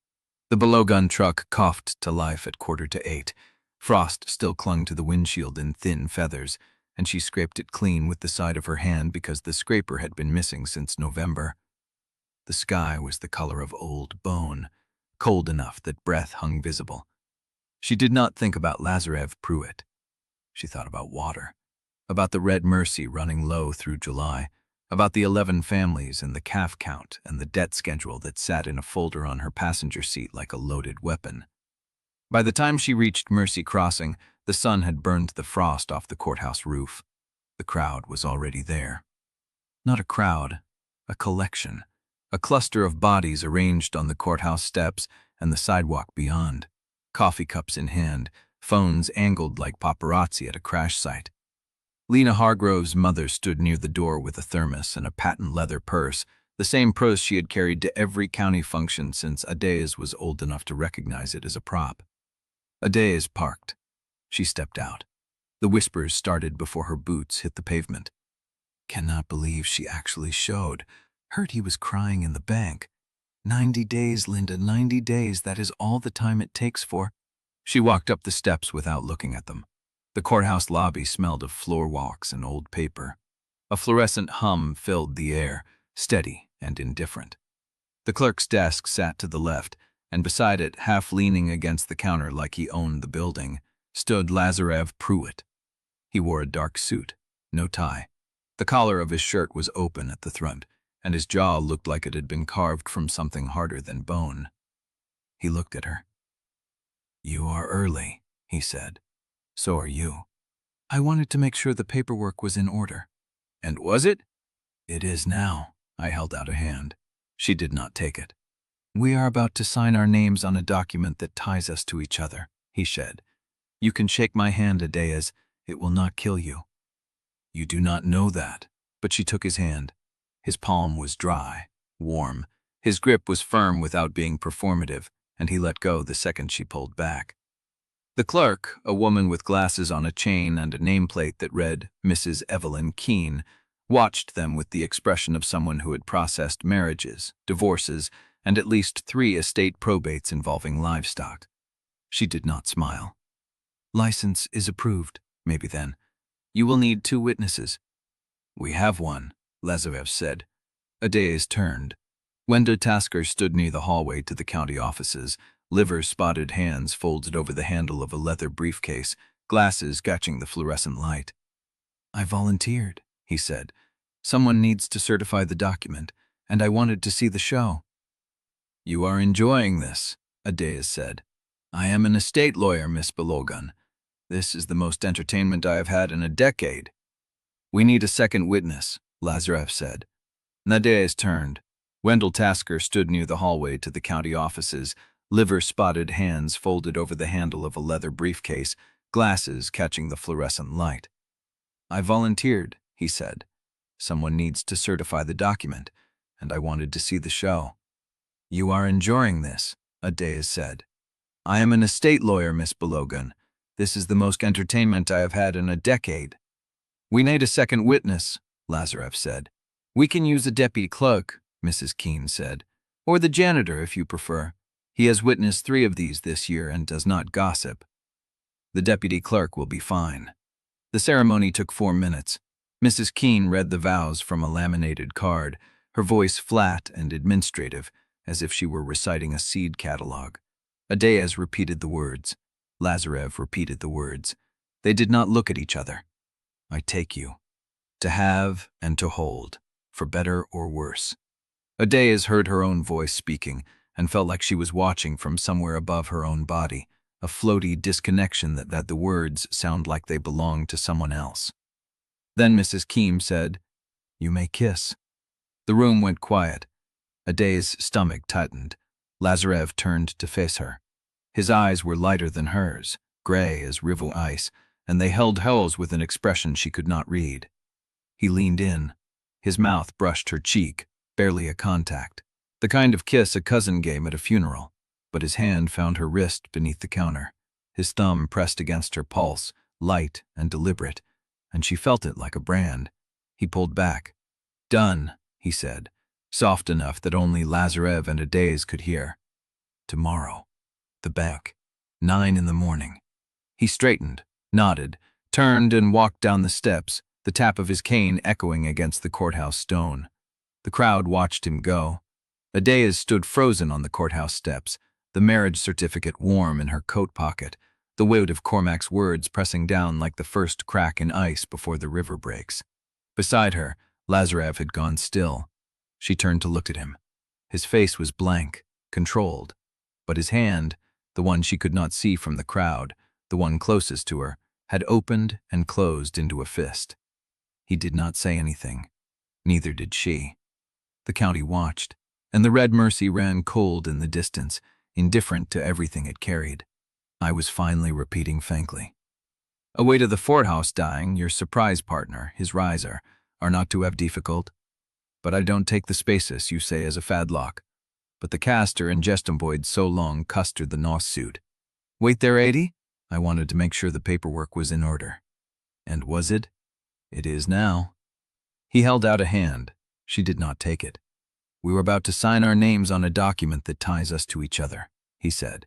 The Balogun truck coughed to life at 7:45. Frost still clung to the windshield in thin feathers, and she scraped it clean with the side of her hand because the scraper had been missing since November. The sky was the color of old bone, cold enough that breath hung visible. She did not think about Lazarev Pruitt. She thought about water, about the red Mercy running low through July, about the 11 families and the calf count and the debt schedule that sat in a folder on her passenger seat like a loaded weapon. By the time she reached Mercy Crossing, the sun had burned the frost off the courthouse roof. The crowd was already there. Not a crowd, a collection, a cluster of bodies arranged on the courthouse steps and the sidewalk beyond, coffee cups in hand, phones angled like paparazzi at a crash site. Lena Hargrove's mother stood near the door with a thermos and a patent leather purse, the same purse she had carried to every county function since Adaeze was old enough to recognize it as a prop. Adaeze parked. She stepped out. The whispers started before her boots hit the pavement. Cannot believe she actually showed. Heard he was crying in the bank. 90 days, Linda, 90 days, that is all the time it takes for. She walked up the steps without looking at them. The courthouse lobby smelled of floor walks and old paper. A fluorescent hum filled the air, steady and indifferent. The clerk's desk sat to the left, and beside it, half leaning against the counter like he owned the building, stood Lazarev Pruitt. He wore a dark suit, no tie. The collar of his shirt was open at the front, and his jaw looked like it had been carved from something harder than bone. He looked at her. "You are early," he said. "So are you. I wanted to make sure the paperwork was in order." "And was it?" "It is now." I held out a hand. She did not take it. "We are about to sign our names on a document that ties us to each other," he said. "You can shake my hand, Adaeze. It will not kill you." "You do not know that." But she took his hand. His palm was dry, warm. His grip was firm without being performative, and he let go the second she pulled back. The clerk, a woman with glasses on a chain and a nameplate that read Mrs. Evelyn Keene, watched them with the expression of someone who had processed marriages, divorces, and at least 3 estate probates involving livestock. She did not smile. "License is approved, maybe then. You will need 2 witnesses." "We have one," Lazarev said. Adaeze turned. Wendell Tasker stood near the hallway to the county offices, liver-spotted hands folded over the handle of a leather briefcase, glasses catching the fluorescent light. "I volunteered," he said. "Someone needs to certify the document, and I wanted to see the show." "You are enjoying this," Adaeze said. "I am an estate lawyer, Miss Balogun. This is the most entertainment I have had in a decade." "We need a second witness," Lazarev said. Adaeze turned. Wendell Tasker stood near the hallway to the county offices, liver-spotted hands folded over the handle of a leather briefcase, glasses catching the fluorescent light. "I volunteered," he said. "Someone needs to certify the document, and I wanted to see the show." "You are enjoying this," Adaeze said. "I am an estate lawyer, Miss Balogun. This is the most entertainment I have had in a decade." "We need a second witness," Lazarev said. "We can use a deputy clerk," Mrs. Keene said, "or the janitor if you prefer. He has witnessed 3 of these this year and does not gossip." "The deputy clerk will be fine." The ceremony took 4 minutes. Mrs. Keene read the vows from a laminated card, her voice flat and administrative, as if she were reciting a seed catalog. Adaeze repeated the words. Lazarev repeated the words. They did not look at each other. "I take you. To have and to hold, for better or worse." Adaeze heard her own voice speaking and felt like she was watching from somewhere above her own body, a floaty disconnection that made the words sound like they belonged to someone else. Then Mrs. Keene said, "You may kiss." The room went quiet. Adaeze's stomach tightened. Lazarev turned to face her. His eyes were lighter than hers, gray as river ice, and they held hers with an expression she could not read. He leaned in. His mouth brushed her cheek, barely a contact, the kind of kiss a cousin gave at a funeral, but his hand found her wrist beneath the counter. His thumb pressed against her pulse, light and deliberate, and she felt it like a brand. He pulled back. "Done," he said, soft enough that only Lazarev and Adaeze could hear. "Tomorrow. The bank. 9 in the morning." He straightened, nodded, turned and walked down the steps, the tap of his cane echoing against the courthouse stone. The crowd watched him go. Adaeze stood frozen on the courthouse steps, the marriage certificate warm in her coat pocket, the weight of Cormack's words pressing down like the first crack in ice before the river breaks. Beside her, Lazarev had gone still. She turned to look at him. His face was blank, controlled, but his hand, the one she could not see from the crowd, the one closest to her, had opened and closed into a fist. He did not say anything. Neither did she. The county watched, and the red mercy ran cold in the distance, indifferent to everything it carried. I was finally repeating faintly. "Away to the Courthouse dying, your surprise partner, his riser, are not to have difficult. But I don't take the spaces you say as a fadlock. But the caster and gestumboid so long custered the North suit. Wait there, 80? I wanted to make sure the paperwork was in order." "And was it?" "It is now." He held out a hand. She did not take it. "We were about to sign our names on a document that ties us to each other," he said.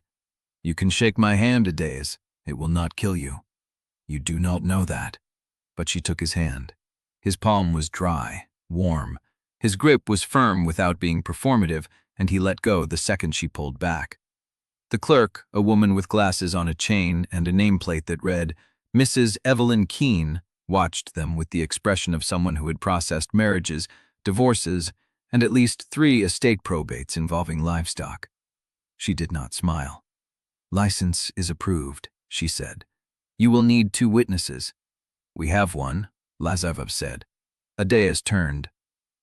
"You can shake my hand, Adaeze. It will not kill you. You do not know that." But she took his hand. His palm was dry, warm. His grip was firm without being performative, and he let go the second she pulled back. The clerk, a woman with glasses on a chain and a nameplate that read, Mrs. Evelyn Keene, watched them with the expression of someone who had processed marriages, divorces, and at least 3 estate probates involving livestock. She did not smile. "License is approved," she said. "You will need 2 witnesses." "We have one," Lazarev said. Adaeze turned.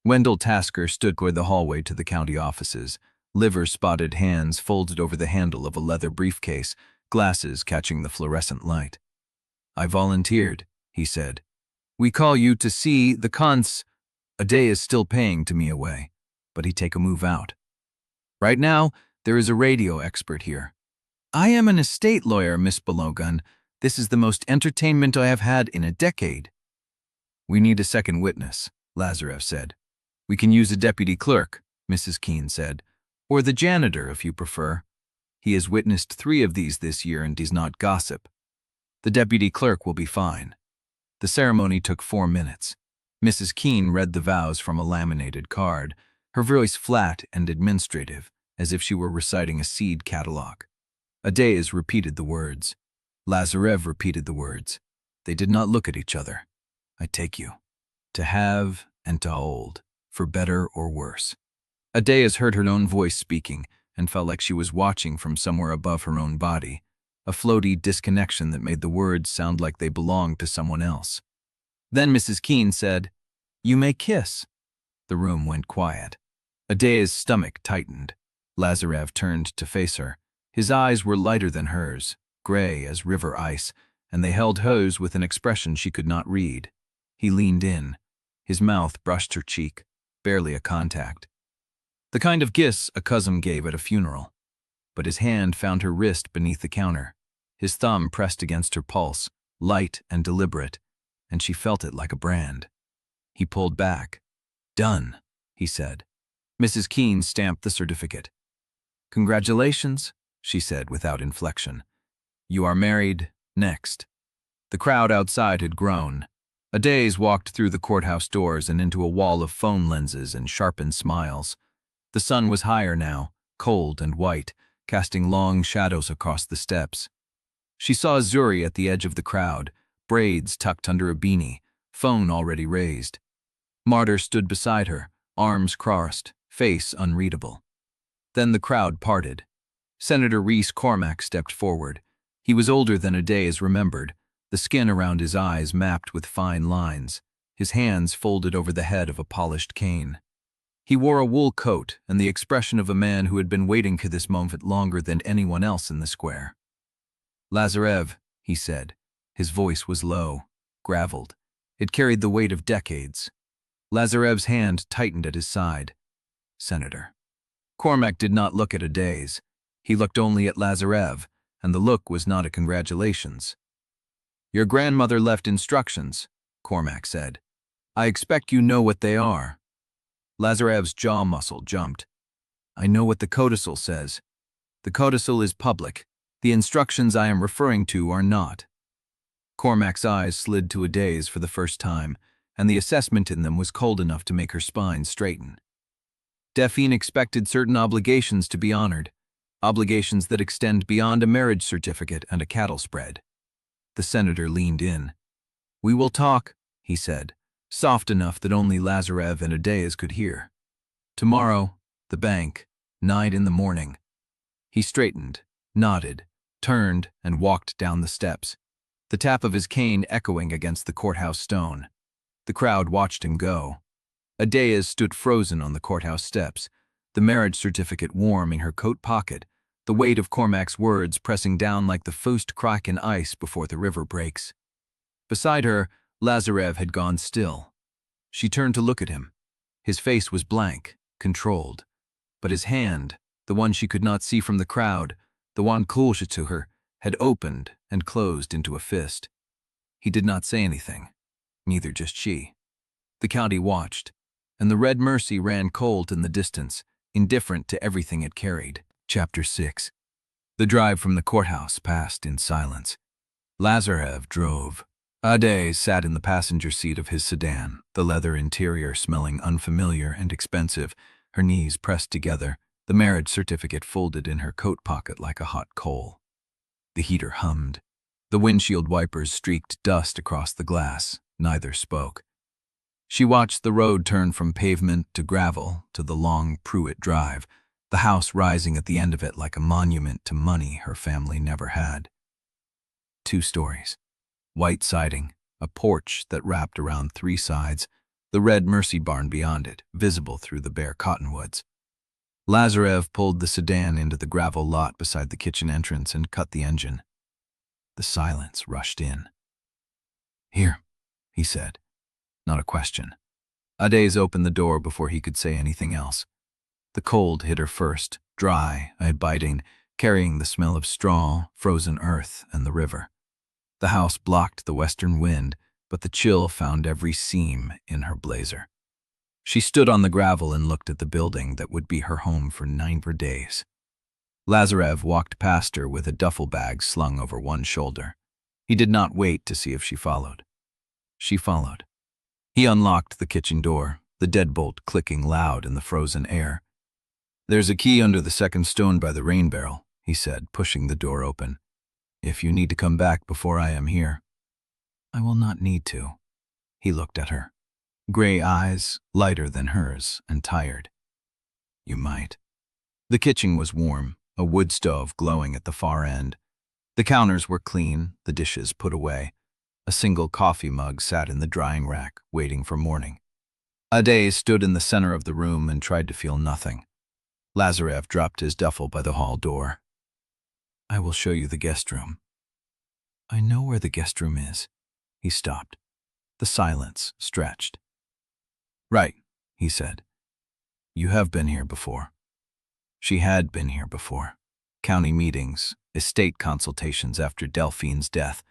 Wendell Tasker stood toward the hallway to the county offices, liver-spotted hands folded over the handle of a leather briefcase, glasses catching the fluorescent light. "I volunteered," he said. "We call you to see the cons. A day is still paying to me away, but he take a move out. Right now, there is a radio expert here. I am an estate lawyer, Miss Balogun. This is the most entertainment I have had in a decade." "We need a second witness," Lazarev said. "We can use a deputy clerk," Mrs. Keene said, "or the janitor if you prefer. He has witnessed 3 of these this year and does not gossip. The deputy clerk will be fine." The ceremony took 4 minutes. Mrs. Keene read the vows from a laminated card, her voice flat and administrative, as if she were reciting a seed catalog. Adaeze repeated the words. Lazarev repeated the words. They did not look at each other. "I take you. To have and to hold, for better or worse." Adaeze heard her own voice speaking and felt like she was watching from somewhere above her own body, a floaty disconnection that made the words sound like they belonged to someone else. Then Mrs. Keene said, "You may kiss." The room went quiet. Adaeze's stomach tightened. Lazarev turned to face her. His eyes were lighter than hers, gray as river ice, and they held hers with an expression she could not read. He leaned in. His mouth brushed her cheek, barely a contact. The kind of kiss a cousin gave at a funeral. But his hand found her wrist beneath the counter. His thumb pressed against her pulse, light and deliberate, and she felt it like a brand. He pulled back. "Done," he said. Mrs. Keene stamped the certificate. "Congratulations," she said without inflection. "You are married next." The crowd outside had grown. Adaeze walked through the courthouse doors and into a wall of phone lenses and sharpened smiles. The sun was higher now, cold and white, casting long shadows across the steps. She saw Zuri at the edge of the crowd, braids tucked under a beanie, phone already raised. Marta stood beside her, arms crossed, face unreadable. Then the crowd parted. Senator Reese Cormack stepped forward. He was older than Adaeze remembered, the skin around his eyes mapped with fine lines, his hands folded over the head of a polished cane. He wore a wool coat and the expression of a man who had been waiting for this moment longer than anyone else in the square. "Lazarev," he said. His voice was low, graveled. It carried the weight of decades. Lazarev's hand tightened at his side. "Senator." Cormack did not look at Adaeze. He looked only at Lazarev, and the look was not a congratulations. "Your grandmother left instructions," Cormack said. "I expect you know what they are." Lazarev's jaw muscle jumped. "I know what the Codicil says. The Codicil is public. The instructions I am referring to are not." Cormack's eyes slid to Adaeze for the first time, and the assessment in them was cold enough to make her spine straighten. Delphine expected certain obligations to be honored, obligations that extend beyond a marriage certificate and a cattle spread. The senator leaned in. "We will talk," he said, soft enough that only Lazarev and Adaeze could hear. "Tomorrow, the bank, 9 in the morning." He straightened, nodded, turned, and walked down the steps, the tap of his cane echoing against the courthouse stone. The crowd watched him go. Adaeze stood frozen on the courthouse steps, the marriage certificate warm in her coat pocket, the weight of Cormack's words pressing down like the first crack in ice before the river breaks. Beside her, Lazarev had gone still. She turned to look at him. His face was blank, controlled. But his hand, the one she could not see from the crowd, the one close to her, had opened and closed into a fist. He did not say anything. Neither just she. The county watched, and the red mercy ran cold in the distance, indifferent to everything it carried. Chapter 6. The drive from the courthouse passed in silence. Lazarev drove. Adaeze sat in the passenger seat of his sedan, the leather interior smelling unfamiliar and expensive, her knees pressed together, the marriage certificate folded in her coat pocket like a hot coal. The heater hummed. The windshield wipers streaked dust across the glass. Neither spoke. She watched the road turn from pavement to gravel to the long Pruitt drive, the house rising at the end of it like a monument to money her family never had. 2 stories. White siding, a porch that wrapped around 3 sides, the red Mercy barn beyond it, visible through the bare cottonwoods. Lazarev pulled the sedan into the gravel lot beside the kitchen entrance and cut the engine. The silence rushed in. "Here," he said. Not a question. Adaeze opened the door before he could say anything else. The cold hit her first, dry, biting, carrying the smell of straw, frozen earth, and the river. The house blocked the western wind, but the chill found every seam in her blazer. She stood on the gravel and looked at the building that would be her home for 9 days. Lazarev walked past her with a duffel bag slung over one shoulder. He did not wait to see if she followed. She followed. He unlocked the kitchen door, the deadbolt clicking loud in the frozen air. "There's a key under the second stone by the rain barrel," he said, pushing the door open. "If you need to come back before I am here." "I will not need to." He looked at her. Gray eyes, lighter than hers, and tired. "You might." The kitchen was warm, a wood stove glowing at the far end. The counters were clean, the dishes put away. A single coffee mug sat in the drying rack, waiting for morning. Adaeze stood in the center of the room and tried to feel nothing. Lazarev dropped his duffel by the hall door. "I will show you the guest room." "I know where the guest room is." He stopped. The silence stretched. "Right," he said. "You have been here before." She had been here before. County meetings, estate consultations after Delphine's death,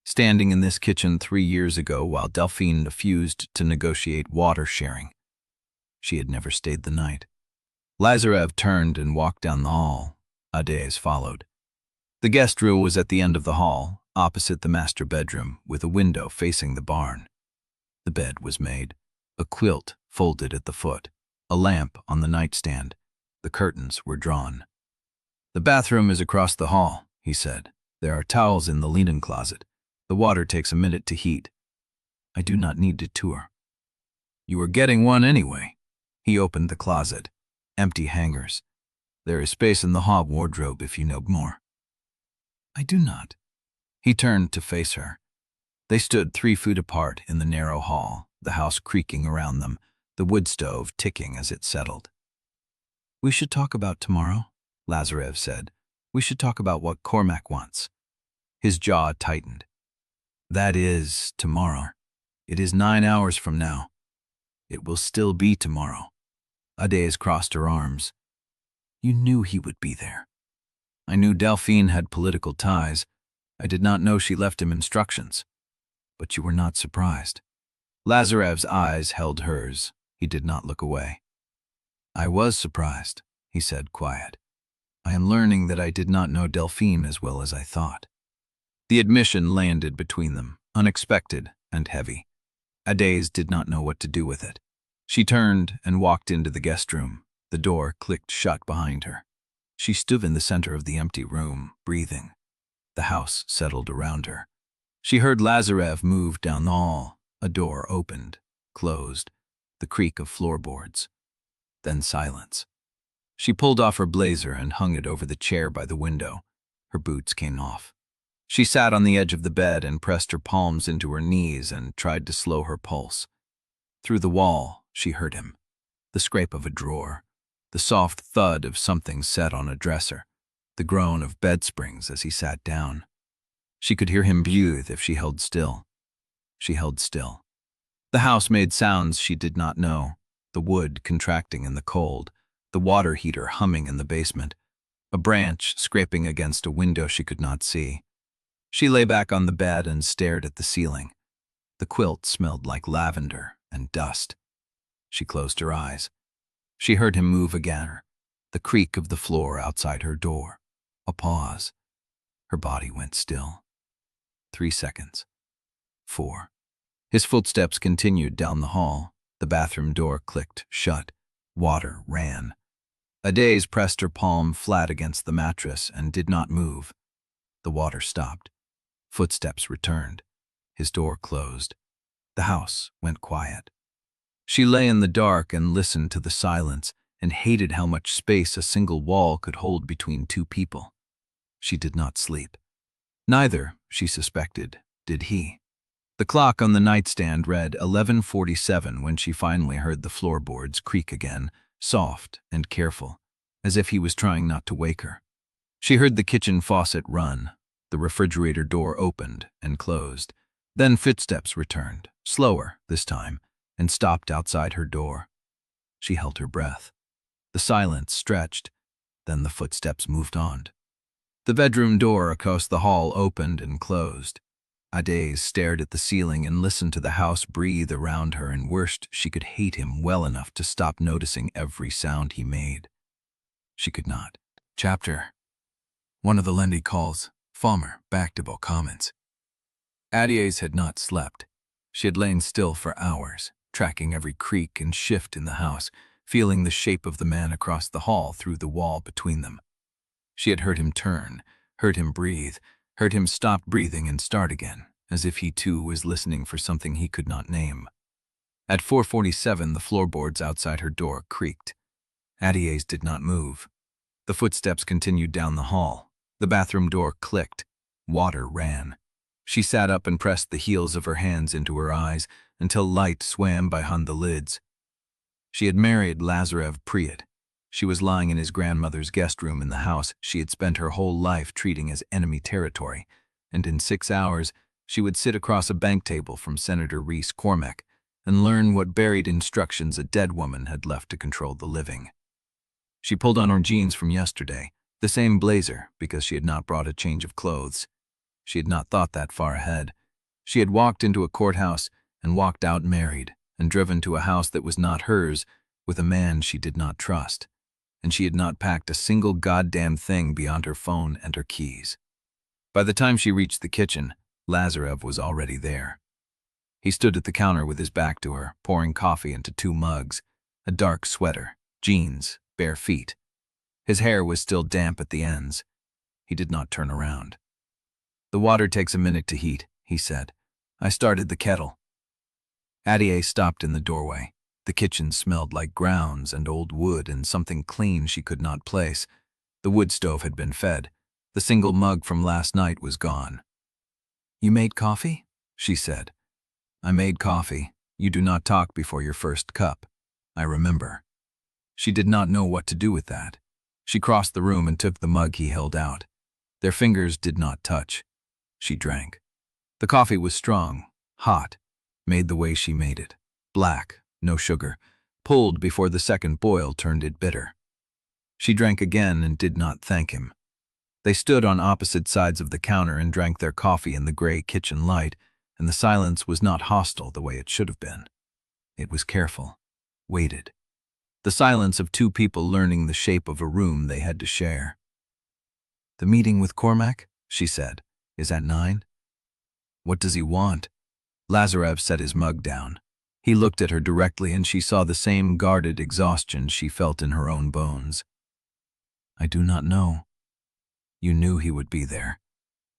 standing in this kitchen 3 years ago while Delphine refused to negotiate water sharing. She had never stayed the night. Lazarev turned and walked down the hall. Adaeze followed. The guest room was at the end of the hall, opposite the master bedroom, with a window facing the barn. The bed was made, a quilt folded at the foot, a lamp on the nightstand. The curtains were drawn. "The bathroom is across the hall," he said. "There are towels in the linen closet. The water takes a minute to heat." "I do not need to tour." "You are getting one anyway." He opened the closet. Empty hangers. "There is space in the hall wardrobe if you know more." "I do not." He turned to face her. They stood 3 feet apart in the narrow hall, the house creaking around them, the wood stove ticking as it settled. "We should talk about tomorrow," Lazarev said. "We should talk about what Cormack wants." His jaw tightened. "That is tomorrow. It is 9 hours from now. It will still be tomorrow." Adaeze crossed her arms. "You knew he would be there." "I knew Delphine had political ties. I did not know she left him instructions." "But you were not surprised." Lazarev's eyes held hers. He did not look away. "I was surprised," he said, quiet. "I am learning that I did not know Delphine as well as I thought." The admission landed between them, unexpected and heavy. Adaeze did not know what to do with it. She turned and walked into the guest room. The door clicked shut behind her. She stood in the center of the empty room, breathing. The house settled around her. She heard Lazarev move down the hall. A door opened, closed, the creak of floorboards. Then silence. She pulled off her blazer and hung it over the chair by the window. Her boots came off. She sat on the edge of the bed and pressed her palms into her knees and tried to slow her pulse. Through the wall, she heard him. The scrape of a drawer, the soft thud of something set on a dresser, the groan of bed springs as he sat down. She could hear him breathe if she held still. She held still. The house made sounds she did not know, the wood contracting in the cold, the water heater humming in the basement, a branch scraping against a window she could not see. She lay back on the bed and stared at the ceiling. The quilt smelled like lavender, and dust. She closed her eyes. She heard him move again, the creak of the floor outside her door. A pause. Her body went still. 3 seconds. 4. His footsteps continued down the hall. The bathroom door clicked shut. Water ran. Adaeze pressed her palm flat against the mattress and did not move. The water stopped. Footsteps returned. His door closed. The house went quiet. She lay in the dark and listened to the silence and hated how much space a single wall could hold between two people. She did not sleep. Neither, she suspected, did he. The clock on the nightstand read 11:47 when she finally heard the floorboards creak again, soft and careful, as if he was trying not to wake her. She heard the kitchen faucet run. The refrigerator door opened and closed. Then footsteps returned, slower this time, and stopped outside her door. She held her breath. The silence stretched, then the footsteps moved on. The bedroom door across the hall opened and closed. Adaeze stared at the ceiling and listened to the house breathe around her and wished she could hate him well enough to stop noticing every sound he made. She could not. Chapter. One of the Lendy calls, Farmer, back to Bo comments. Adaeze had not slept. She had lain still for hours, tracking every creak and shift in the house, feeling the shape of the man across the hall through the wall between them. She had heard him turn, heard him breathe, heard him stop breathing and start again, as if he too was listening for something he could not name. At 4:47, the floorboards outside her door creaked. Adaeze did not move. The footsteps continued down the hall. The bathroom door clicked. Water ran. She sat up and pressed the heels of her hands into her eyes until light swam behind the lids. She had married Lazarev Pruitt. She was lying in his grandmother's guest room in the house she had spent her whole life treating as enemy territory, and in 6 hours she would sit across a bank table from Senator Reese Cormack and learn what buried instructions a dead woman had left to control the living. She pulled on her jeans from yesterday, the same blazer, because she had not brought a change of clothes. She had not thought that far ahead. She had walked into a courthouse and walked out married, and driven to a house that was not hers with a man she did not trust. And she had not packed a single goddamn thing beyond her phone and her keys. By the time she reached the kitchen, Lazarev was already there. He stood at the counter with his back to her, pouring coffee into 2 mugs, a dark sweater, jeans, bare feet. His hair was still damp at the ends. He did not turn around. "The water takes a minute to heat," he said. "I started the kettle." Adaeze stopped in the doorway. The kitchen smelled like grounds and old wood and something clean she could not place. The wood stove had been fed. The single mug from last night was gone. "You made coffee?" she said. "I made coffee. You do not talk before your first cup. I remember." She did not know what to do with that. She crossed the room and took the mug he held out. Their fingers did not touch. She drank. The coffee was strong, hot, made the way she made it. Black, no sugar, pulled before the second boil turned it bitter. She drank again and did not thank him. They stood on opposite sides of the counter and drank their coffee in the gray kitchen light, and the silence was not hostile the way it should have been. It was careful, weighted. The silence of 2 people learning the shape of a room they had to share. "The meeting with Cormack," she said, "is at 9? What does he want?" Lazarev set his mug down. He looked at her directly and she saw the same guarded exhaustion she felt in her own bones. "I do not know. You knew he would be there.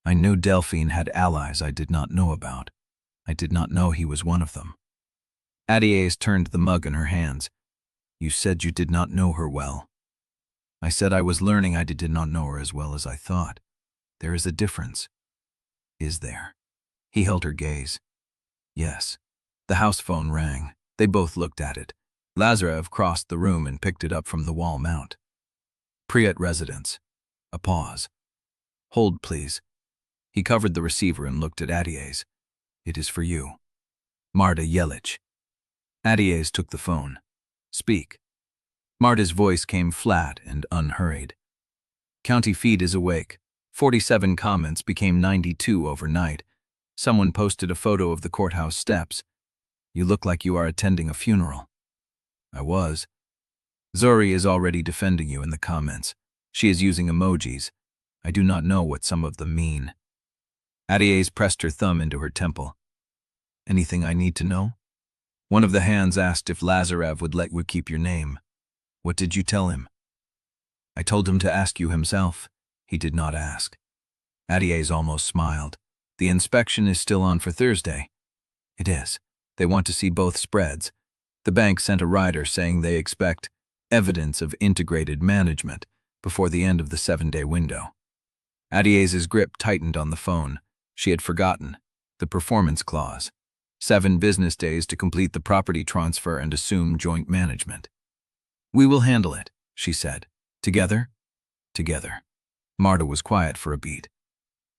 I knew Delphine had allies I did not know about. I did not know he was one of them." Adaeze turned the mug in her hands. "You said you did not know her well." "I said I was learning I did not know her as well as I thought. There is a difference." "Is there?" He held her gaze. "Yes." The house phone rang. They both looked at it. Lazarev crossed the room and picked it up from the wall mount. "Pruitt residence." A pause. "Hold, please." He covered the receiver and looked at Adaeze. "It is for you. Marta Yelich." Adaeze took the phone. "Speak." Marta's voice came flat and unhurried. "County feed is awake. 47 comments became 92 overnight. Someone posted a photo of the courthouse steps. You look like you are attending a funeral. I was. Zuri is already defending you in the comments. She is using emojis. I do not know what some of them mean. Adaeze pressed her thumb into her temple. Anything I need to know? One of the hands asked if Lazarev would let you keep your name. What did you tell him? I told him to ask you himself. He did not ask. Adaeze almost smiled. The inspection is still on for Thursday. It is. They want to see both spreads. The bank sent a rider saying they expect evidence of integrated management before the end of the 7-day window. Adaeze's grip tightened on the phone. She had forgotten. The performance clause. 7 business days to complete the property transfer and assume joint management. We will handle it, she said. Together? Together. Marta was quiet for a beat.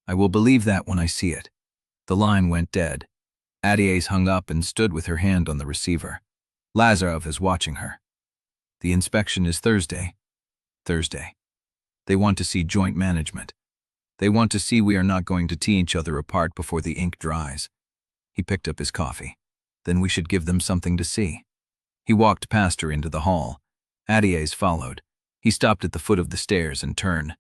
I will believe that when I see it. The line went dead. Adaeze hung up and stood with her hand on the receiver. Lazarev is watching her. The inspection is Thursday. Thursday. They want to see joint management. They want to see we are not going to tear each other apart before the ink dries. He picked up his coffee. Then we should give them something to see. He walked past her into the hall. Adaeze followed. He stopped at the foot of the stairs and turned.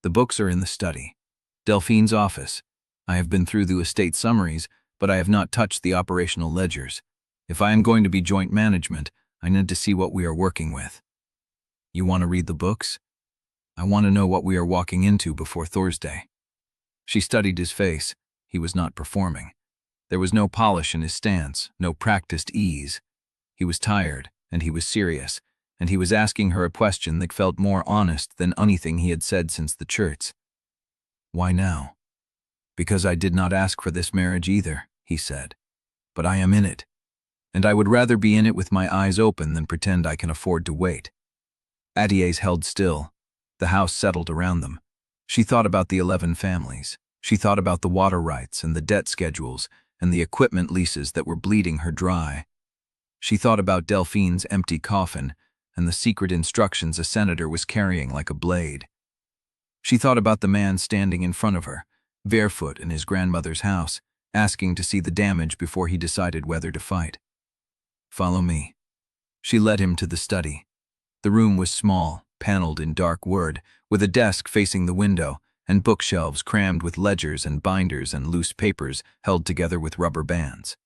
The books are in the study. Delphine's office. I have been through the estate summaries, but I have not touched the operational ledgers. If I am going to be joint management, I need to see what we are working with. You want to read the books? I want to know what we are walking into before Thursday. She studied his face. He was not performing. There was no polish in his stance, no practiced ease. He was tired, and he was serious, and he was asking her a question that felt more honest than anything he had said since the church. Why now? Because I did not ask for this marriage either, he said. But I am in it, and I would rather be in it with my eyes open than pretend I can afford to wait. Adaeze held still. The house settled around them. She thought about the 11 families. She thought about the water rights and the debt schedules and the equipment leases that were bleeding her dry. She thought about Delphine's empty coffin and the secret instructions a senator was carrying like a blade. She thought about the man standing in front of her, barefoot in his grandmother's house, asking to see the damage before he decided whether to fight. Follow me. She led him to the study. The room was small, paneled in dark wood, with a desk facing the window, and bookshelves crammed with ledgers and binders and loose papers held together with rubber bands.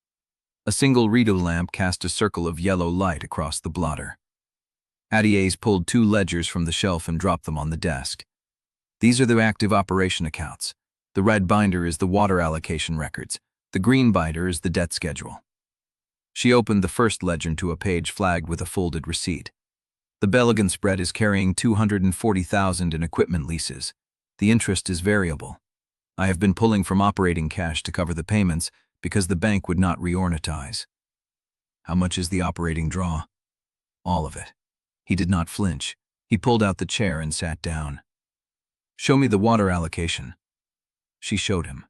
A single readout lamp cast a circle of yellow light across the blotter. Adaeze pulled 2 ledgers from the shelf and dropped them on the desk. These are the active operation accounts. The red binder is the water allocation records. The green binder is the debt schedule. She opened the first ledger to a page flagged with a folded receipt. The Balogun spread is carrying $240,000 in equipment leases. The interest is variable. I have been pulling from operating cash to cover the payments because the bank would not reornitize. How much is the operating draw? All of it. He did not flinch. He pulled out the chair and sat down. Show me the water allocation. She showed him.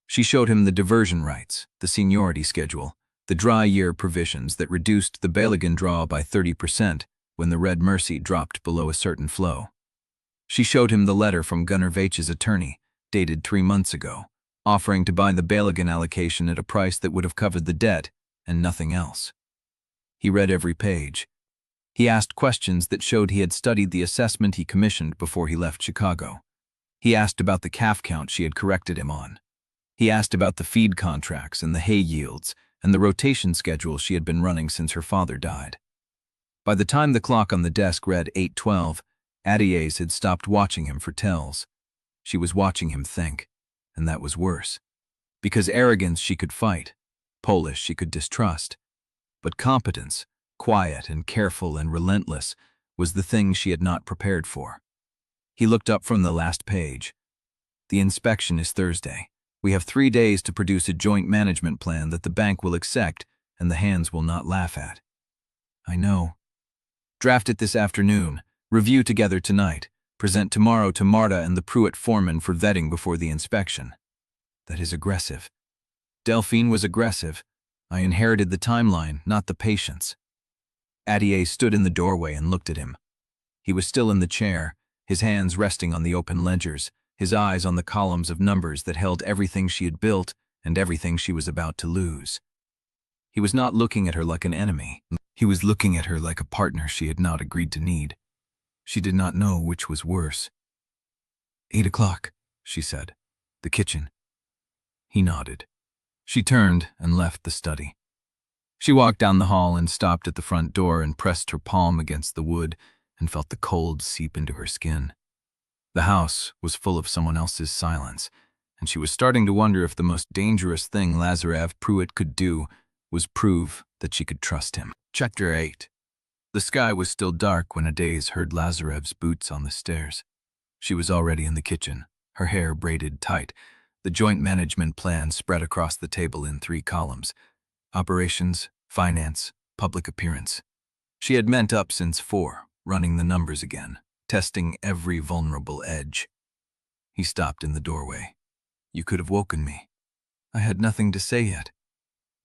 She showed him the diversion rights, the seniority schedule, the dry year provisions that reduced the Balogun draw by 30% when the Red Mercy dropped below a certain flow. She showed him the letter from Gunnar Vache's attorney, dated 3 months ago, offering to buy the Balogun allocation at a price that would have covered the debt and nothing else. He read every page. He asked questions that showed he had studied the assessment he commissioned before he left Chicago. He asked about the calf count she had corrected him on. He asked about the feed contracts and the hay yields and the rotation schedule she had been running since her father died. By the time the clock on the desk read 8:12, Adaeze had stopped watching him for tells. She was watching him think, and that was worse. Because arrogance she could fight, Polish she could distrust, but competence, quiet and careful and relentless, was the thing she had not prepared for. He looked up from the last page. The inspection is Thursday. We have 3 days to produce a joint management plan that the bank will accept and the hands will not laugh at. I know. Draft it this afternoon, review together tonight, present tomorrow to Marta and the Pruitt foreman for vetting before the inspection. That is aggressive. Delphine was aggressive. I inherited the timeline, not the patience. Adaeze stood in the doorway and looked at him. He was still in the chair, his hands resting on the open ledgers, his eyes on the columns of numbers that held everything she had built and everything she was about to lose. He was not looking at her like an enemy. He was looking at her like a partner she had not agreed to need. She did not know which was worse. 8 o'clock, she said. The kitchen. He nodded. She turned and left the study. She walked down the hall and stopped at the front door and pressed her palm against the wood and felt the cold seep into her skin. The house was full of someone else's silence, and she was starting to wonder if the most dangerous thing Lazarev Pruitt could do was prove that she could trust him. Chapter 8. The sky was still dark when Adaeze heard Lazarev's boots on the stairs. She was already in the kitchen, her hair braided tight, the joint management plan spread across the table in 3 columns: operations, finance, public appearance. She had meant up since 4, running the numbers again, testing every vulnerable edge. He stopped in the doorway. You could have woken me. I had nothing to say yet.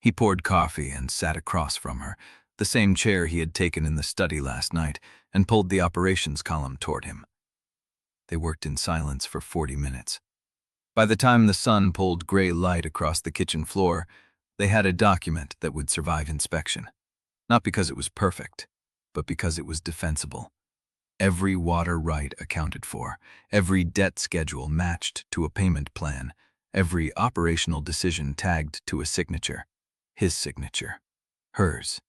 He poured coffee and sat across from her, the same chair he had taken in the study last night, and pulled the operations column toward him. They worked in silence for 40 minutes. By the time the sun pulled gray light across the kitchen floor, they had a document that would survive inspection. Not because it was perfect, but because it was defensible. Every water right accounted for, every debt schedule matched to a payment plan, every operational decision tagged to a signature. His signature. Hers.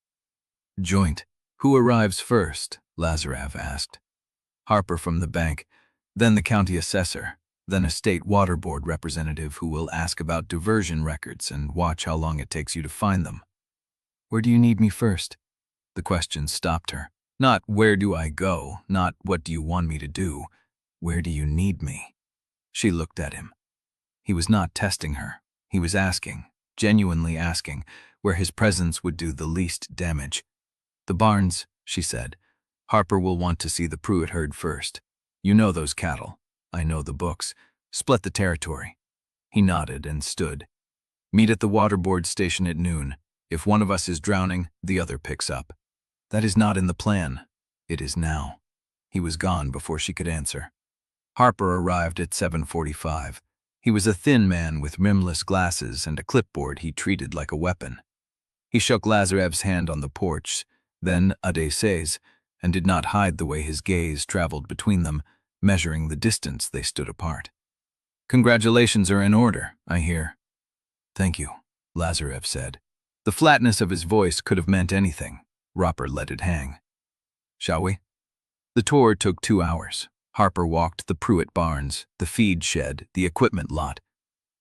Joint. Who arrives first? Lazarev asked. Harper from the bank, then the county assessor, then a state water board representative who will ask about diversion records and watch how long it takes you to find them. Where do you need me first? The question stopped her. Not where do I go, not what do you want me to do. Where do you need me? She looked at him. He was not testing her. He was asking, genuinely asking, where his presence would do the least damage. The barns, she said. Harper will want to see the Pruitt herd first. You know those cattle. I know the books. Split the territory. He nodded and stood. Meet at the water board station at noon. If one of us is drowning, the other picks up. That is not in the plan. It is now. He was gone before she could answer. Harper arrived at 7:45. He was a thin man with rimless glasses and a clipboard he treated like a weapon. He shook Lazarev's hand on the porch, then Adaeze's, and did not hide the way his gaze traveled between them, measuring the distance they stood apart. Congratulations are in order, I hear. Thank you, Lazarev said. The flatness of his voice could have meant anything. Harper let it hang. Shall we? The tour took 2 hours. Harper walked the Pruitt barns, the feed shed, the equipment lot.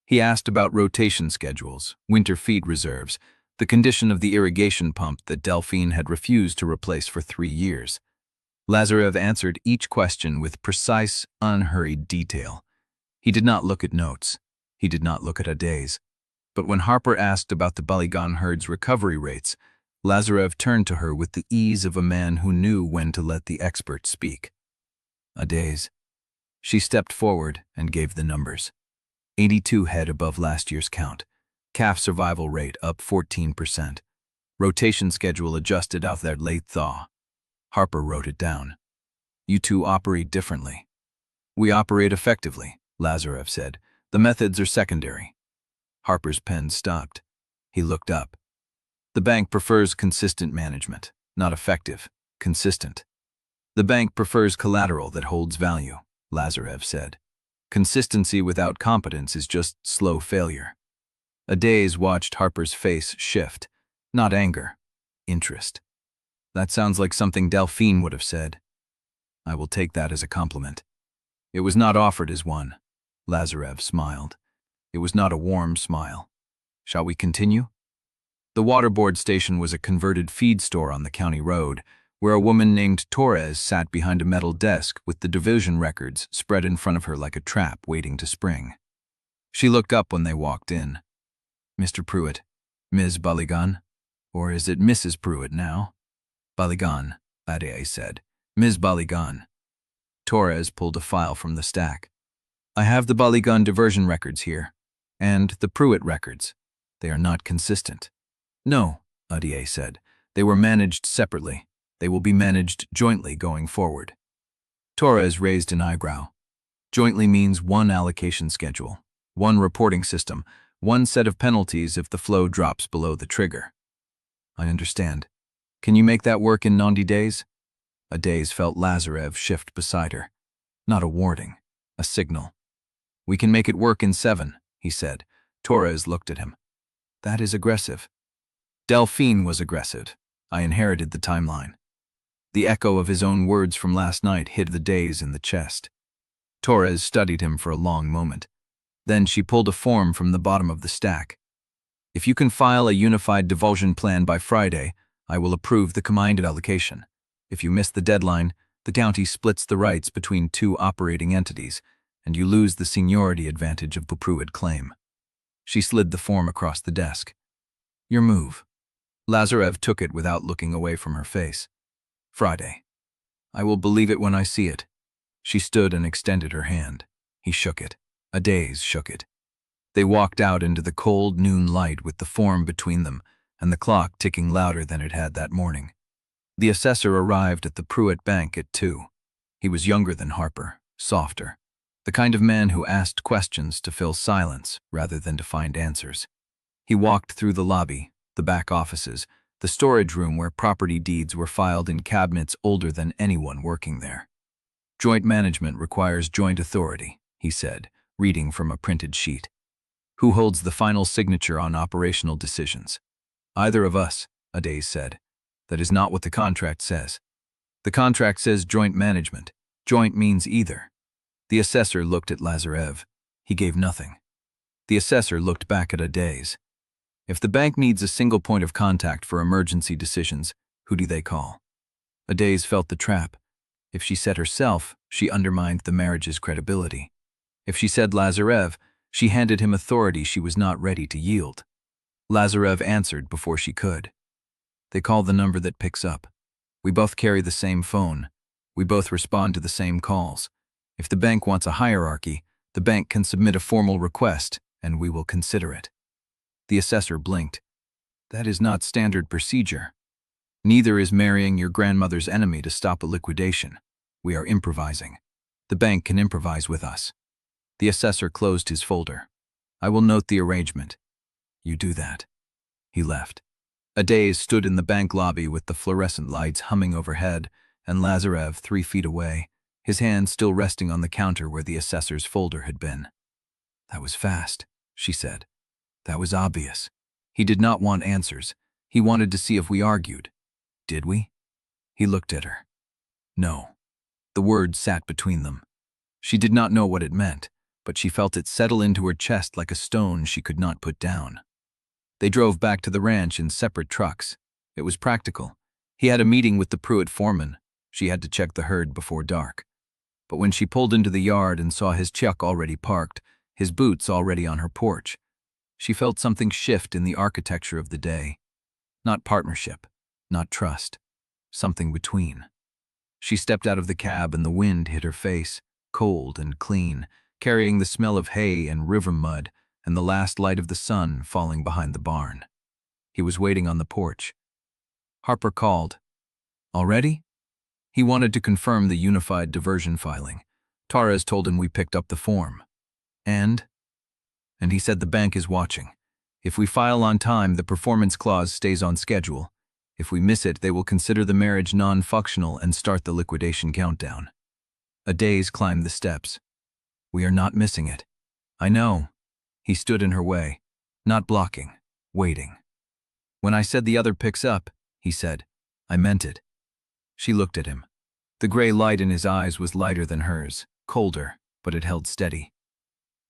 He asked about rotation schedules, winter feed reserves, the condition of the irrigation pump that Delphine had refused to replace for 3 years. Lazarev answered each question with precise, unhurried detail. He did not look at notes. He did not look at Adaeze. But when Harper asked about the Balogun herd's recovery rates, Lazarev turned to her with the ease of a man who knew when to let the expert speak. Adaeze. She stepped forward and gave the numbers. 82 head above last year's count. Calf survival rate up 14%. Rotation schedule adjusted out their late thaw. Harper wrote it down. You two operate differently. We operate effectively, Lazarev said. The methods are secondary. Harper's pen stopped. He looked up. The bank prefers consistent management, not effective, consistent. The bank prefers collateral that holds value, Lazarev said. Consistency without competence is just slow failure. Adaeze watched Harper's face shift. Not anger, interest. That sounds like something Delphine would have said. I will take that as a compliment. It was not offered as one. Lazarev smiled. It was not a warm smile. Shall we continue? The waterboard station was a converted feed store on the county road, where a woman named Torres sat behind a metal desk with the division records spread in front of her like a trap waiting to spring. She looked up when they walked in. Mr. Pruitt, Ms. Balogun, or is it Mrs. Pruitt now? Balogun, Adaeze said. Ms. Balogun. Torres pulled a file from the stack. I have the Balogun diversion records here, and the Pruitt records. They are not consistent. No, Adaeze said. They were managed separately. They will be managed jointly going forward. Torres raised an eyebrow. Jointly means one allocation schedule, one reporting system, one set of penalties if the flow drops below the trigger. I understand. Can you make that work in 90 days? Adaeze felt Lazarev shift beside her. Not a warning, a signal. We can make it work in 7, he said. Torres looked at him. That is aggressive. Delphine was aggressive. I inherited the timeline. The echo of his own words from last night hit Adaeze in the chest. Torres studied him for a long moment. Then she pulled a form from the bottom of the stack. If you can file a unified divulsion plan by Friday, I will approve the combined allocation. If you miss the deadline, the county splits the rights between 2 operating entities, and you lose the seniority advantage of the Pruitt claim. She slid the form across the desk. Your move. Lazarev took it without looking away from her face. Friday. I will believe it when I see it. She stood and extended her hand. He shook it. Adaeze shook it. They walked out into the cold noon light with the form between them and the clock ticking louder than it had that morning. The assessor arrived at the Pruitt bank at 2. He was younger than Harper, softer, the kind of man who asked questions to fill silence rather than to find answers. He walked through the lobby, the back offices, the storage room where property deeds were filed in cabinets older than anyone working there. Joint management requires joint authority, he said, reading from a printed sheet. Who holds the final signature on operational decisions? Either of us, Adaeze said. That is not what the contract says. The contract says joint management. Joint means either. The assessor looked at Lazarev. He gave nothing. The assessor looked back at Adaeze. If the bank needs a single point of contact for emergency decisions, who do they call? Adaeze felt the trap. If she said herself, she undermined the marriage's credibility. If she said Lazarev, she handed him authority she was not ready to yield. Lazarev answered before she could. They call the number that picks up. We both carry the same phone. We both respond to the same calls. If the bank wants a hierarchy, the bank can submit a formal request, and we will consider it. The assessor blinked. That is not standard procedure. Neither is marrying your grandmother's enemy to stop a liquidation. We are improvising. The bank can improvise with us. The assessor closed his folder. I will note the arrangement. You do that. He left. Adaeze stood in the bank lobby with the fluorescent lights humming overhead, and Lazarev 3 feet away, his hand still resting on the counter where the assessor's folder had been. That was fast, she said. That was obvious. He did not want answers. He wanted to see if we argued. Did we? He looked at her. No. The word sat between them. She did not know what it meant, but she felt it settle into her chest like a stone she could not put down. They drove back to the ranch in separate trucks. It was practical. He had a meeting with the Pruitt foreman. She had to check the herd before dark. But when she pulled into the yard and saw his truck already parked, his boots already on her porch, she felt something shift in the architecture of the day. Not partnership, not trust, something between. She stepped out of the cab and the wind hit her face, cold and clean, carrying the smell of hay and river mud and the last light of the sun falling behind the barn. He was waiting on the porch. Harper called. Already? He wanted to confirm the unified diversion filing. Torres told him we picked up the form. And he said the bank is watching. If we file on time, the performance clause stays on schedule. If we miss it, they will consider the marriage non-functional and start the liquidation countdown. Adaeze climbed the steps. We are not missing it. I know. He stood in her way, not blocking, waiting. When I said the other picks up, he said, I meant it. She looked at him. The gray light in his eyes was lighter than hers, colder, but it held steady.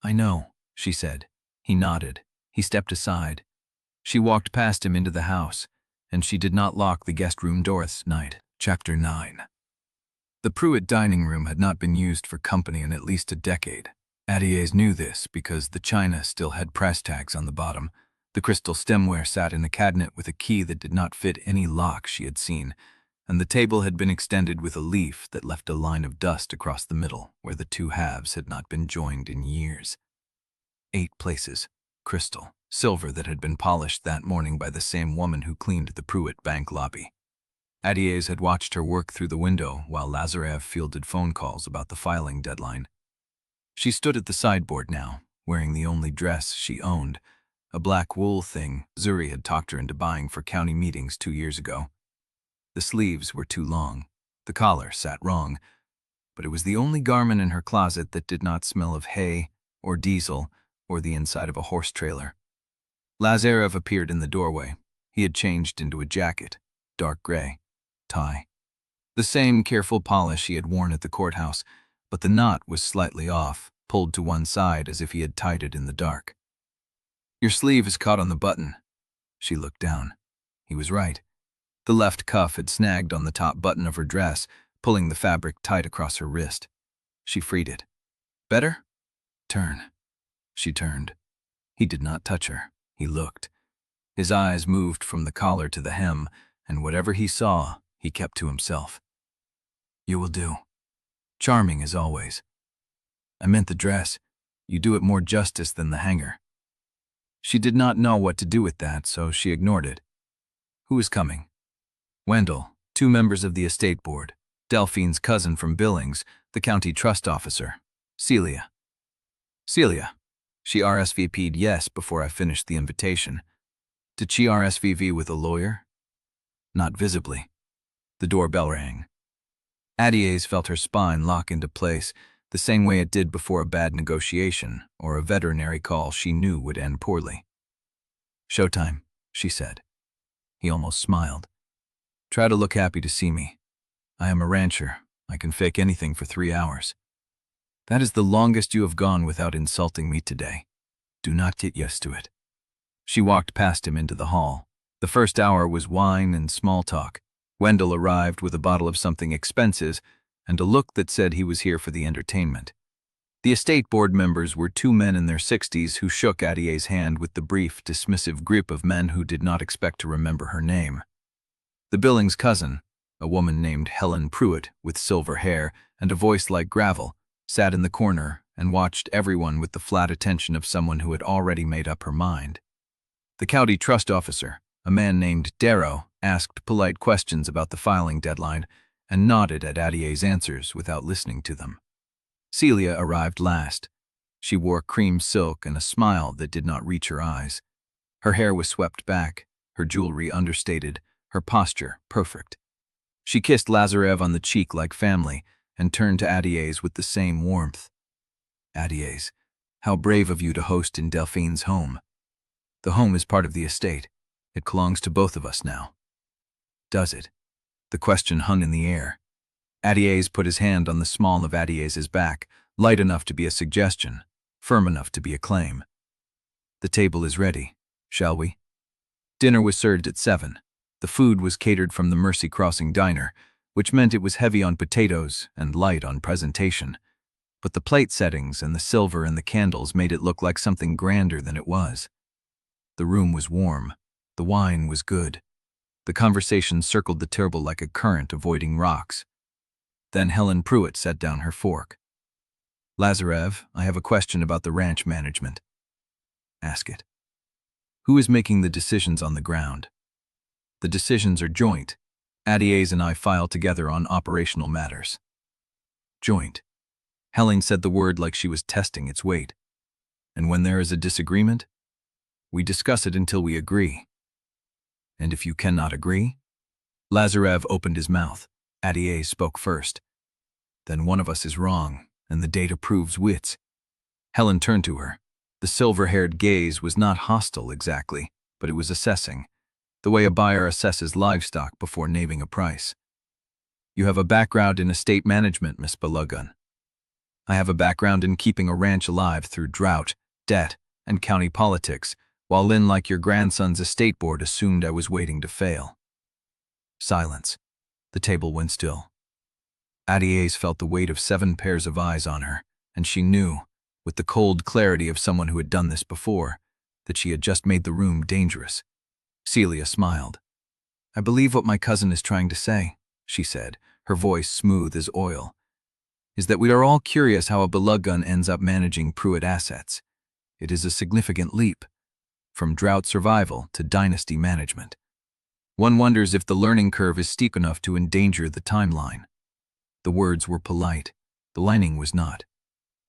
I know, she said. He nodded. He stepped aside. She walked past him into the house, and she did not lock the guest room door that night. Chapter 9. The Pruitt dining room had not been used for company in at least a decade. Adaeze knew this because the china still had price tags on the bottom. The crystal stemware sat in a cabinet with a key that did not fit any lock she had seen, and the table had been extended with a leaf that left a line of dust across the middle where the two halves had not been joined in years. 8 places, crystal, silver that had been polished that morning by the same woman who cleaned the Pruitt bank lobby. Adaeze had watched her work through the window while Lazarev fielded phone calls about the filing deadline. She stood at the sideboard now, wearing the only dress she owned, a black wool thing Zuri had talked her into buying for county meetings 2 years ago. The sleeves were too long, the collar sat wrong, but it was the only garment in her closet that did not smell of hay or diesel or the inside of a horse trailer. Lazarev appeared in the doorway. He had changed into a jacket, dark gray, tie. The same careful polish he had worn at the courthouse, but the knot was slightly off, pulled to one side as if he had tied it in the dark. "Your sleeve is caught on the button." She looked down. He was right. The left cuff had snagged on the top button of her dress, pulling the fabric tight across her wrist. She freed it. "Better? Turn." She turned. He did not touch her. He looked. His eyes moved from the collar to the hem, and whatever he saw, he kept to himself. "You will do. Charming as always." "I meant the dress. You do it more justice than the hanger." She did not know what to do with that, so she ignored it. "Who is coming?" "Wendell, 2 members of the estate board, Delphine's cousin from Billings, the county trust officer, Celia." "Celia." She RSVP'd yes before I finished the invitation. "Did she RSVP with a lawyer?" "Not visibly." The doorbell rang. Adaeze felt her spine lock into place, the same way it did before a bad negotiation or a veterinary call she knew would end poorly. "Showtime," she said. He almost smiled. "Try to look happy to see me. I am a rancher. I can fake anything for 3 hours. That is the longest you have gone without insulting me today. Do not get used to it." She walked past him into the hall. The first hour was wine and small talk. Wendell arrived with a bottle of something expensive and a look that said he was here for the entertainment. The estate board members were 2 men in their 60s who shook Adaeze's hand with the brief, dismissive grip of men who did not expect to remember her name. The Billings cousin, a woman named Helena Pruitt with silver hair and a voice like gravel, sat in the corner and watched everyone with the flat attention of someone who had already made up her mind. The county trust officer, a man named Darrow, asked polite questions about the filing deadline and nodded at Adaeze's answers without listening to them. Celia arrived last. She wore cream silk and a smile that did not reach her eyes. Her hair was swept back, her jewelry understated, her posture perfect. She kissed Lazarev on the cheek like family and turned to Adaeze with the same warmth. "Adaeze, how brave of you to host in Delphine's home. The home is part of the estate. It belongs to both of us now." "Does it?" The question hung in the air. Adaeze put his hand on the small of Adaeze's back, light enough to be a suggestion, firm enough to be a claim. "The table is ready. Shall we?" Dinner was served at 7. The food was catered from the Mercy Crossing diner, which meant it was heavy on potatoes and light on presentation. But the plate settings and the silver and the candles made it look like something grander than it was. The room was warm. The wine was good. The conversation circled the table like a current avoiding rocks. Then Helena Pruitt set down her fork. "Lazarev, I have a question about the ranch management." "Ask it." "Who is making the decisions on the ground?" "The decisions are joint. Adaeze and I file together on operational matters." "Joint." Helene said the word like she was testing its weight. "And when there is a disagreement?" "We discuss it until we agree." "And if you cannot agree?" Lazarev opened his mouth. Adaeze spoke first. "Then one of us is wrong, and the data proves wits." Helen turned to her. The silver-haired gaze was not hostile exactly, but it was assessing, the way a buyer assesses livestock before naming a price. "You have a background in estate management, Miss Balogun." "I have a background in keeping a ranch alive through drought, debt, and county politics, while Lynn, like your grandson's estate board, assumed I was waiting to fail." Silence. The table went still. Adaeze felt the weight of 7 pairs of eyes on her, and she knew, with the cold clarity of someone who had done this before, that she had just made the room dangerous. Celia smiled. "I believe what my cousin is trying to say," she said, her voice smooth as oil, "is that we are all curious how a Balogun ends up managing Pruitt assets. It is a significant leap, from drought survival to dynasty management. One wonders if the learning curve is steep enough to endanger the timeline." The words were polite. The lining was not.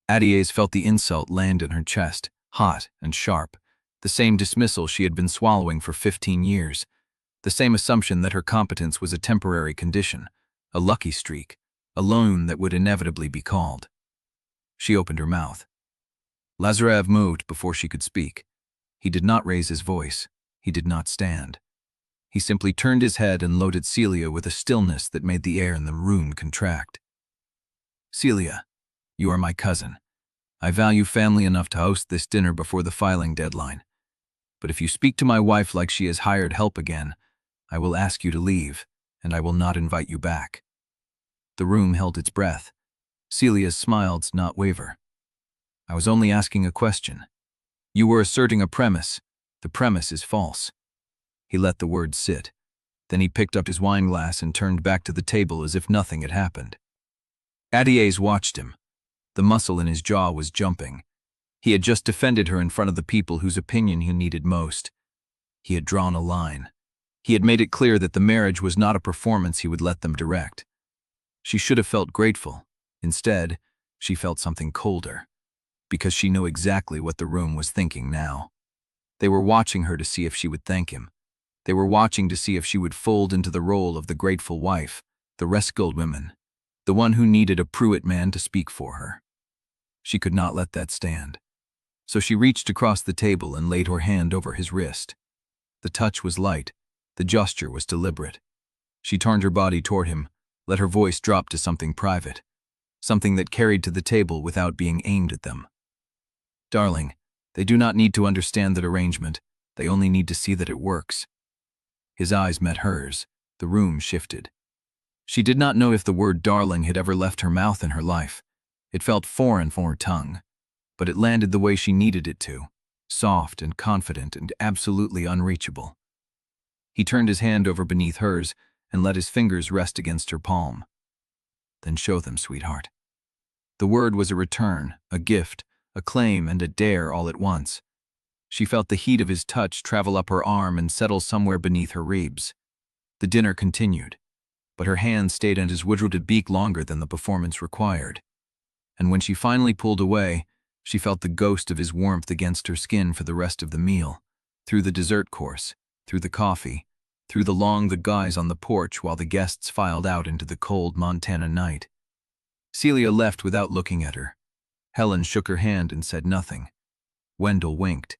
Adaeze felt the insult land in her chest, hot and sharp, The same dismissal she had been swallowing for 15 years. The same assumption that her competence was a temporary condition, a lucky streak, a loan that would inevitably be called. She opened her mouth. Lazarev moved before she could speak. He did not raise his voice. He did not stand. He simply turned his head and looked at Celia with a stillness that made the air in the room contract. "Celia, you are my cousin. I value family enough to host this dinner before the filing deadline. But if you speak to my wife like she has hired help again, I will ask you to leave, and I will not invite you back." The room held its breath. Celia's smile did not waver. "I was only asking a question. You were asserting a premise. The premise is false." He let the words sit. Then he picked up his wineglass and turned back to the table as if nothing had happened. Adaeze watched him. The muscle in his jaw was jumping. He had just defended her in front of the people whose opinion he needed most. He had drawn a line. He had made it clear that the marriage was not a performance he would let them direct. She should have felt grateful. Instead, she felt something colder, because she knew exactly what the room was thinking now. They were watching her to see if she would thank him. They were watching to see if she would fold into the role of the grateful wife, the rescued woman, the one who needed a Pruitt man to speak for her. She could not let that stand. So she reached across the table and laid her hand over his wrist. The touch was light. The gesture was deliberate. She turned her body toward him, let her voice drop to something private, something that carried to the table without being aimed at them. "Darling, they do not need to understand that arrangement. They only need to see that it works." His eyes met hers. The room shifted. She did not know if the word darling had ever left her mouth in her life. It felt foreign from her tongue, but it landed the way she needed it to, soft and confident and absolutely unreachable. He turned his hand over beneath hers and let his fingers rest against her palm. "Then show them, sweetheart." The word was a return, a gift, a claim, and a dare all at once. She felt the heat of his touch travel up her arm and settle somewhere beneath her ribs. The dinner continued, but her hand stayed on his woodrooted beak longer than the performance required. And when she finally pulled away, she felt the ghost of his warmth against her skin for the rest of the meal, through the dessert course, through the coffee, through the guys on the porch while the guests filed out into the cold Montana night. Celia left without looking at her. Helen shook her hand and said nothing. Wendell winked.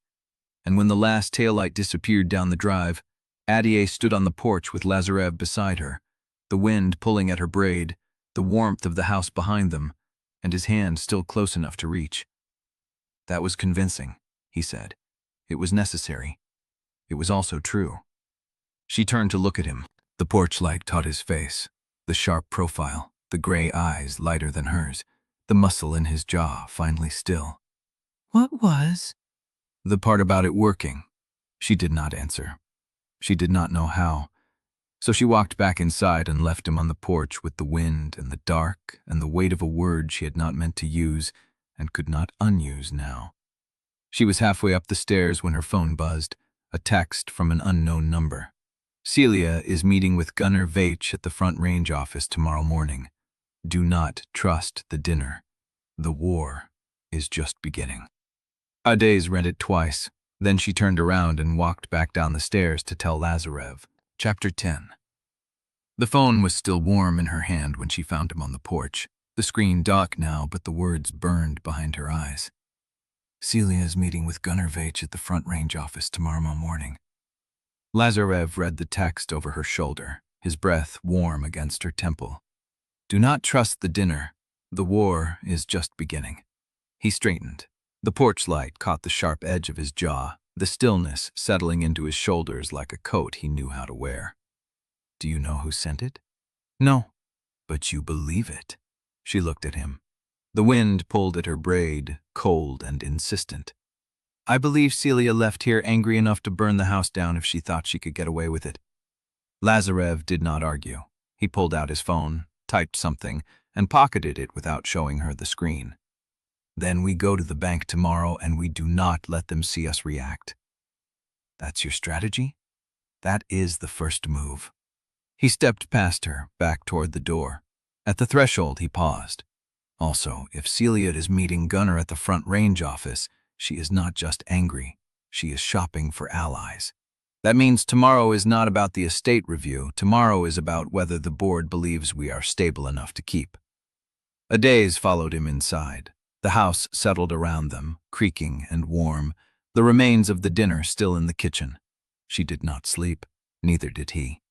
And when the last taillight disappeared down the drive, Adaeze stood on the porch with Lazarev beside her, the wind pulling at her braid, the warmth of the house behind them, and his hand still close enough to reach. "That was convincing," he said. "It was necessary. It was also true." She turned to look at him. The porch light caught his face, the sharp profile, the gray eyes lighter than hers, the muscle in his jaw finally still. "What was?" "The part about it working." She did not answer. She did not know how. So she walked back inside and left him on the porch with the wind and the dark and the weight of a word she had not meant to use and could not unuse now. She was halfway up the stairs when her phone buzzed, a text from an unknown number. "Celia is meeting with Gunner Veitch at the Front Range office tomorrow morning. Do not trust the dinner. The war is just beginning." Adaeze read it twice. Then she turned around and walked back down the stairs to tell Lazarev. Chapter 10. The phone was still warm in her hand when she found him on the porch. The screen dark now, but the words burned behind her eyes. "Celia is meeting with Gunner Veitch at the Front Range office tomorrow morning." Lazarev read the text over her shoulder, his breath warm against her temple. "Do not trust the dinner. The war is just beginning." He straightened. The porch light caught the sharp edge of his jaw, the stillness settling into his shoulders like a coat he knew how to wear. "Do you know who sent it?" "No." "But you believe it." She looked at him. The wind pulled at her braid, cold and insistent. "I believe Celia left here angry enough to burn the house down if she thought she could get away with it." Lazarev did not argue. He pulled out his phone, typed something, and pocketed it without showing her the screen. "Then we go to the bank tomorrow and we do not let them see us react." "That's your strategy?" "That is the first move." He stepped past her, back toward the door. At the threshold, he paused. "Also, if Celia is meeting Gunner at the Front Range office, she is not just angry. She is shopping for allies. That means tomorrow is not about the estate review. Tomorrow is about whether the board believes we are stable enough to keep. Adaeze followed him inside. The house settled around them, creaking and warm, the remains of the dinner still in the kitchen. She did not sleep. Neither did he.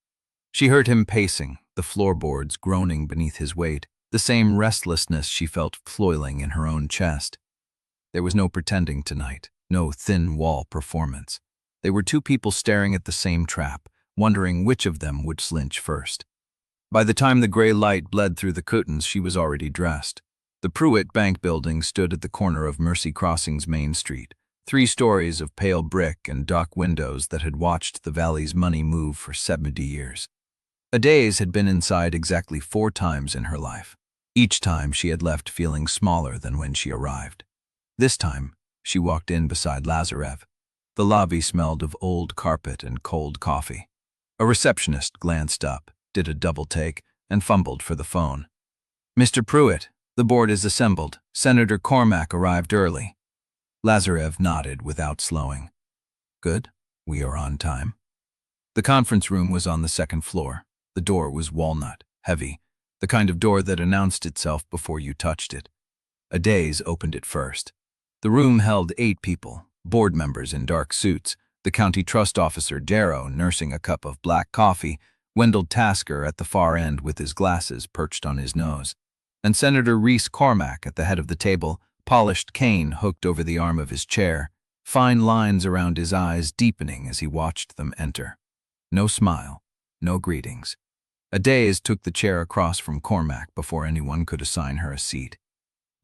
She heard him pacing, the floorboards groaning beneath his weight, the same restlessness she felt flailing in her own chest. There was no pretending tonight, no thin-wall performance. They were two people staring at the same trap, wondering which of them would flinch first. By the time the gray light bled through the curtains, she was already dressed. The Pruitt Bank building stood at the corner of Mercy Crossing's Main Street, 3 stories of pale brick and dock windows that had watched the valley's money move for 70 years. Adaeze had been inside exactly 4 times in her life. Each time she had left feeling smaller than when she arrived. This time, she walked in beside Lazarev. The lobby smelled of old carpet and cold coffee. A receptionist glanced up, did a double take, and fumbled for the phone. "Mr. Pruitt, the board is assembled. Senator Cormack arrived early." Lazarev nodded without slowing. "Good, we are on time." The conference room was on the 2nd floor. The door was walnut, heavy, the kind of door that announced itself before you touched it. Adaeze opened it first. The room held 8 people, board members in dark suits, the county trust officer Darrow nursing a cup of black coffee, Wendell Tasker at the far end with his glasses perched on his nose, and Senator Reese Cormack at the head of the table, polished cane hooked over the arm of his chair, fine lines around his eyes deepening as he watched them enter. No smile, no greetings. Adaeze took the chair across from Cormack before anyone could assign her a seat.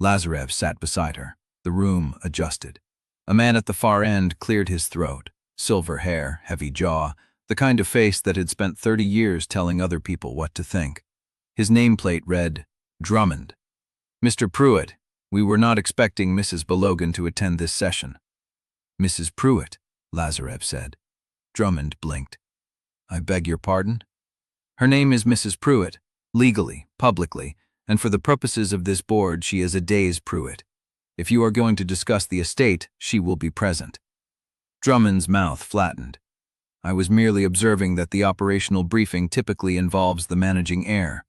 Lazarev sat beside her. The room adjusted. A man at the far end cleared his throat. Silver hair, heavy jaw, the kind of face that had spent 30 years telling other people what to think. His nameplate read, Drummond. "Mr. Pruitt, we were not expecting Mrs. Balogun to attend this session." "Mrs. Pruitt," Lazarev said. Drummond blinked. "I beg your pardon?" "Her name is Mrs. Pruitt, legally, publicly, and for the purposes of this board she is Adaeze Pruitt. If you are going to discuss the estate, she will be present." Drummond's mouth flattened. "I was merely observing that the operational briefing typically involves the managing heir."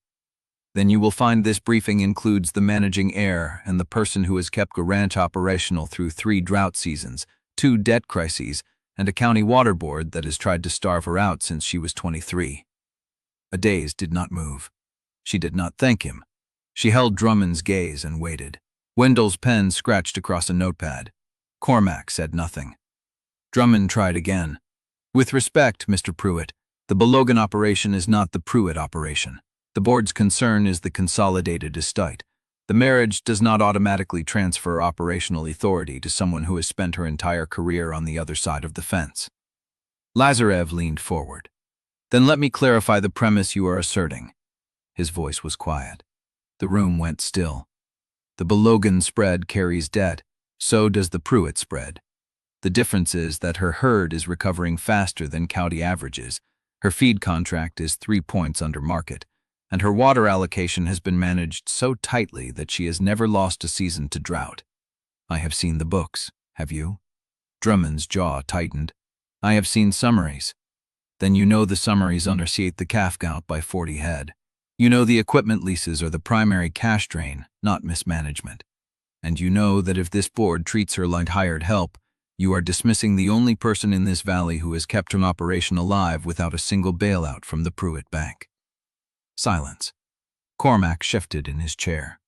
"Then you will find this briefing includes the managing heir and the person who has kept a ranch operational through 3 drought seasons, 2 debt crises, and a county water board that has tried to starve her out since she was 23. Adaeze did not move. She did not thank him. She held Drummond's gaze and waited. Wendell's pen scratched across a notepad. Cormack said nothing. Drummond tried again. "With respect, Mr. Pruitt, the Balogun operation is not the Pruitt operation. The board's concern is the consolidated estate. The marriage does not automatically transfer operational authority to someone who has spent her entire career on the other side of the fence." Lazarev leaned forward. "Then let me clarify the premise you are asserting." His voice was quiet. The room went still. The Balogun spread carries debt, so does the Pruitt spread. The difference is that her herd is recovering faster than county averages, her feed contract is 3 points under market, and her water allocation has been managed so tightly that she has never lost a season to drought. I have seen the books, have you? Drummond's jaw tightened. I have seen summaries. Then you know the summaries understate the calf count by 40 head. You know the equipment leases are the primary cash drain, not mismanagement. And you know that if this board treats her like hired help, you are dismissing the only person in this valley who has kept an operation alive without a single bailout from the Pruitt Bank. Silence. Cormack shifted in his chair.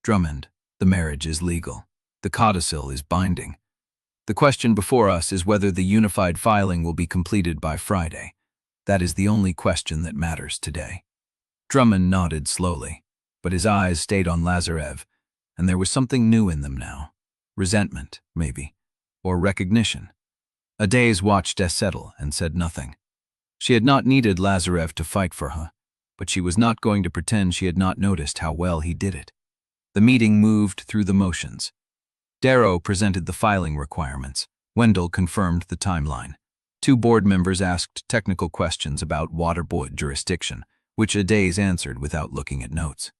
Drummond, the marriage is legal. The codicil is binding. The question before us is whether the unified filing will be completed by Friday. That is the only question that matters today. Drummond nodded slowly, but his eyes stayed on Lazarev, and there was something new in them now. Resentment, maybe, or recognition. Adaeze watched us settle and said nothing. She had not needed Lazarev to fight for her, but she was not going to pretend she had not noticed how well he did it. The meeting moved through the motions. Darrow presented the filing requirements. Wendell confirmed the timeline. 2 board members asked technical questions about water board jurisdiction, which Adaeze answered without looking at notes.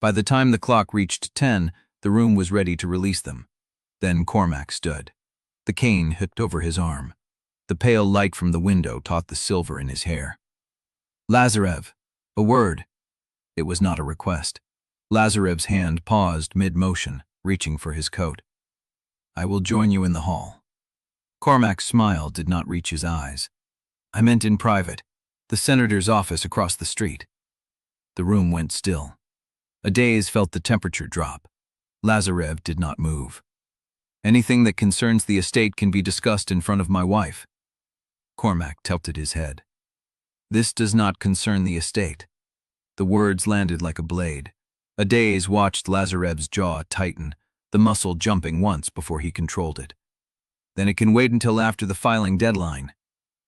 By the time the clock reached 10, the room was ready to release them. Then Cormack stood. The cane hipped over his arm. The pale light from the window taught the silver in his hair. Lazarev, a word. It was not a request. Lazarev's hand paused mid-motion, reaching for his coat. I will join you in the hall. Cormack's smile did not reach his eyes. I meant in private, the senator's office across the street. The room went still. Adaeze felt the temperature drop. Lazarev did not move. Anything that concerns the estate can be discussed in front of my wife. Cormack tilted his head. This does not concern the estate. The words landed like a blade. Adaeze watched Lazarev's jaw tighten, the muscle jumping once before he controlled it. Then it can wait until after the filing deadline.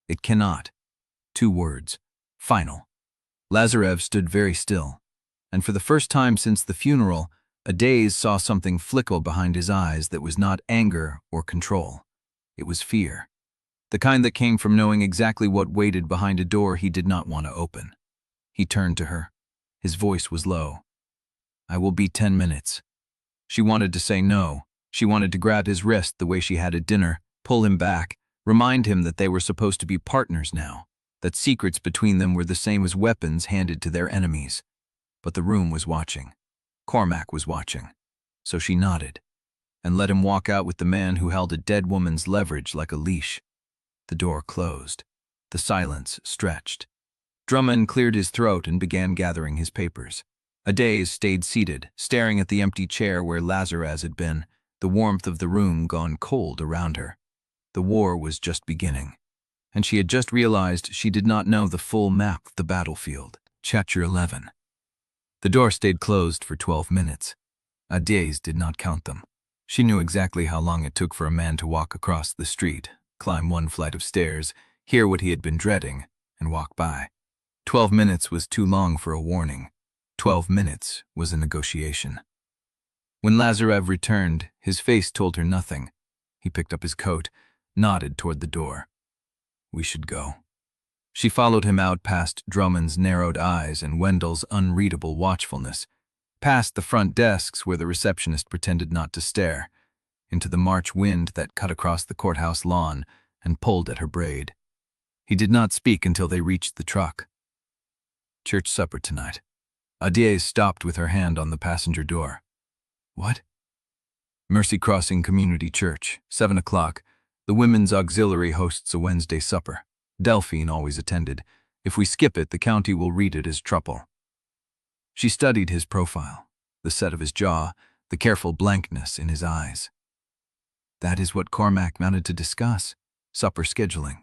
It cannot. 2 words. Final. Lazarev stood very still, and for the first time since the funeral, Adaeze saw something flicker behind his eyes that was not anger or control. It was fear. The kind that came from knowing exactly what waited behind a door he did not want to open. He turned to her. His voice was low. I will be 10 minutes. She wanted to say no. She wanted to grab his wrist the way she had at dinner, pull him back, remind him that they were supposed to be partners now, that secrets between them were the same as weapons handed to their enemies. But the room was watching. Cormack was watching. So she nodded, and let him walk out with the man who held a dead woman's leverage like a leash. The door closed. The silence stretched. Drummond cleared his throat and began gathering his papers. Adaeze stayed seated, staring at the empty chair where Lazarev had been, the warmth of the room gone cold around her. The war was just beginning, and she had just realized she did not know the full map of the battlefield. Chapter 11. The door stayed closed for 12 minutes. Adaeze did not count them. She knew exactly how long it took for a man to walk across the street, climb 1 flight of stairs, hear what he had been dreading, and walk by. 12 minutes was too long for a warning. 12 minutes was a negotiation. When Lazarev returned, his face told her nothing. He picked up his coat, nodded toward the door. We should go. She followed him out past Drummond's narrowed eyes and Wendell's unreadable watchfulness, past the front desks where the receptionist pretended not to stare, into the March wind that cut across the courthouse lawn and pulled at her braid. He did not speak until they reached the truck. Church supper tonight. Adaeze stopped with her hand on the passenger door. What? Mercy Crossing Community Church, 7 o'clock. The Women's Auxiliary hosts a Wednesday supper. Delphine always attended. If we skip it, the county will read it as trouble. She studied his profile, the set of his jaw, the careful blankness in his eyes. That is what Cormack wanted to discuss, supper scheduling.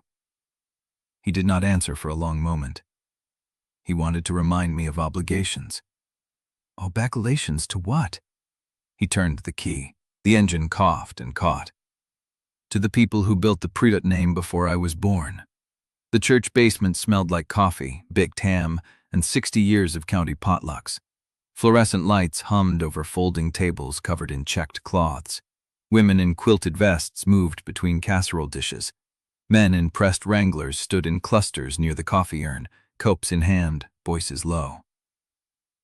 He did not answer for a long moment. He wanted to remind me of obligations. Obligations to what? He turned the key. The engine coughed and caught. To the people who built the Pruitt name before I was born. The church basement smelled like coffee, baked ham, and 60 years of county potlucks. Fluorescent lights hummed over folding tables covered in checked cloths. Women in quilted vests moved between casserole dishes. Men in pressed Wranglers stood in clusters near the coffee urn, copes in hand, voices low.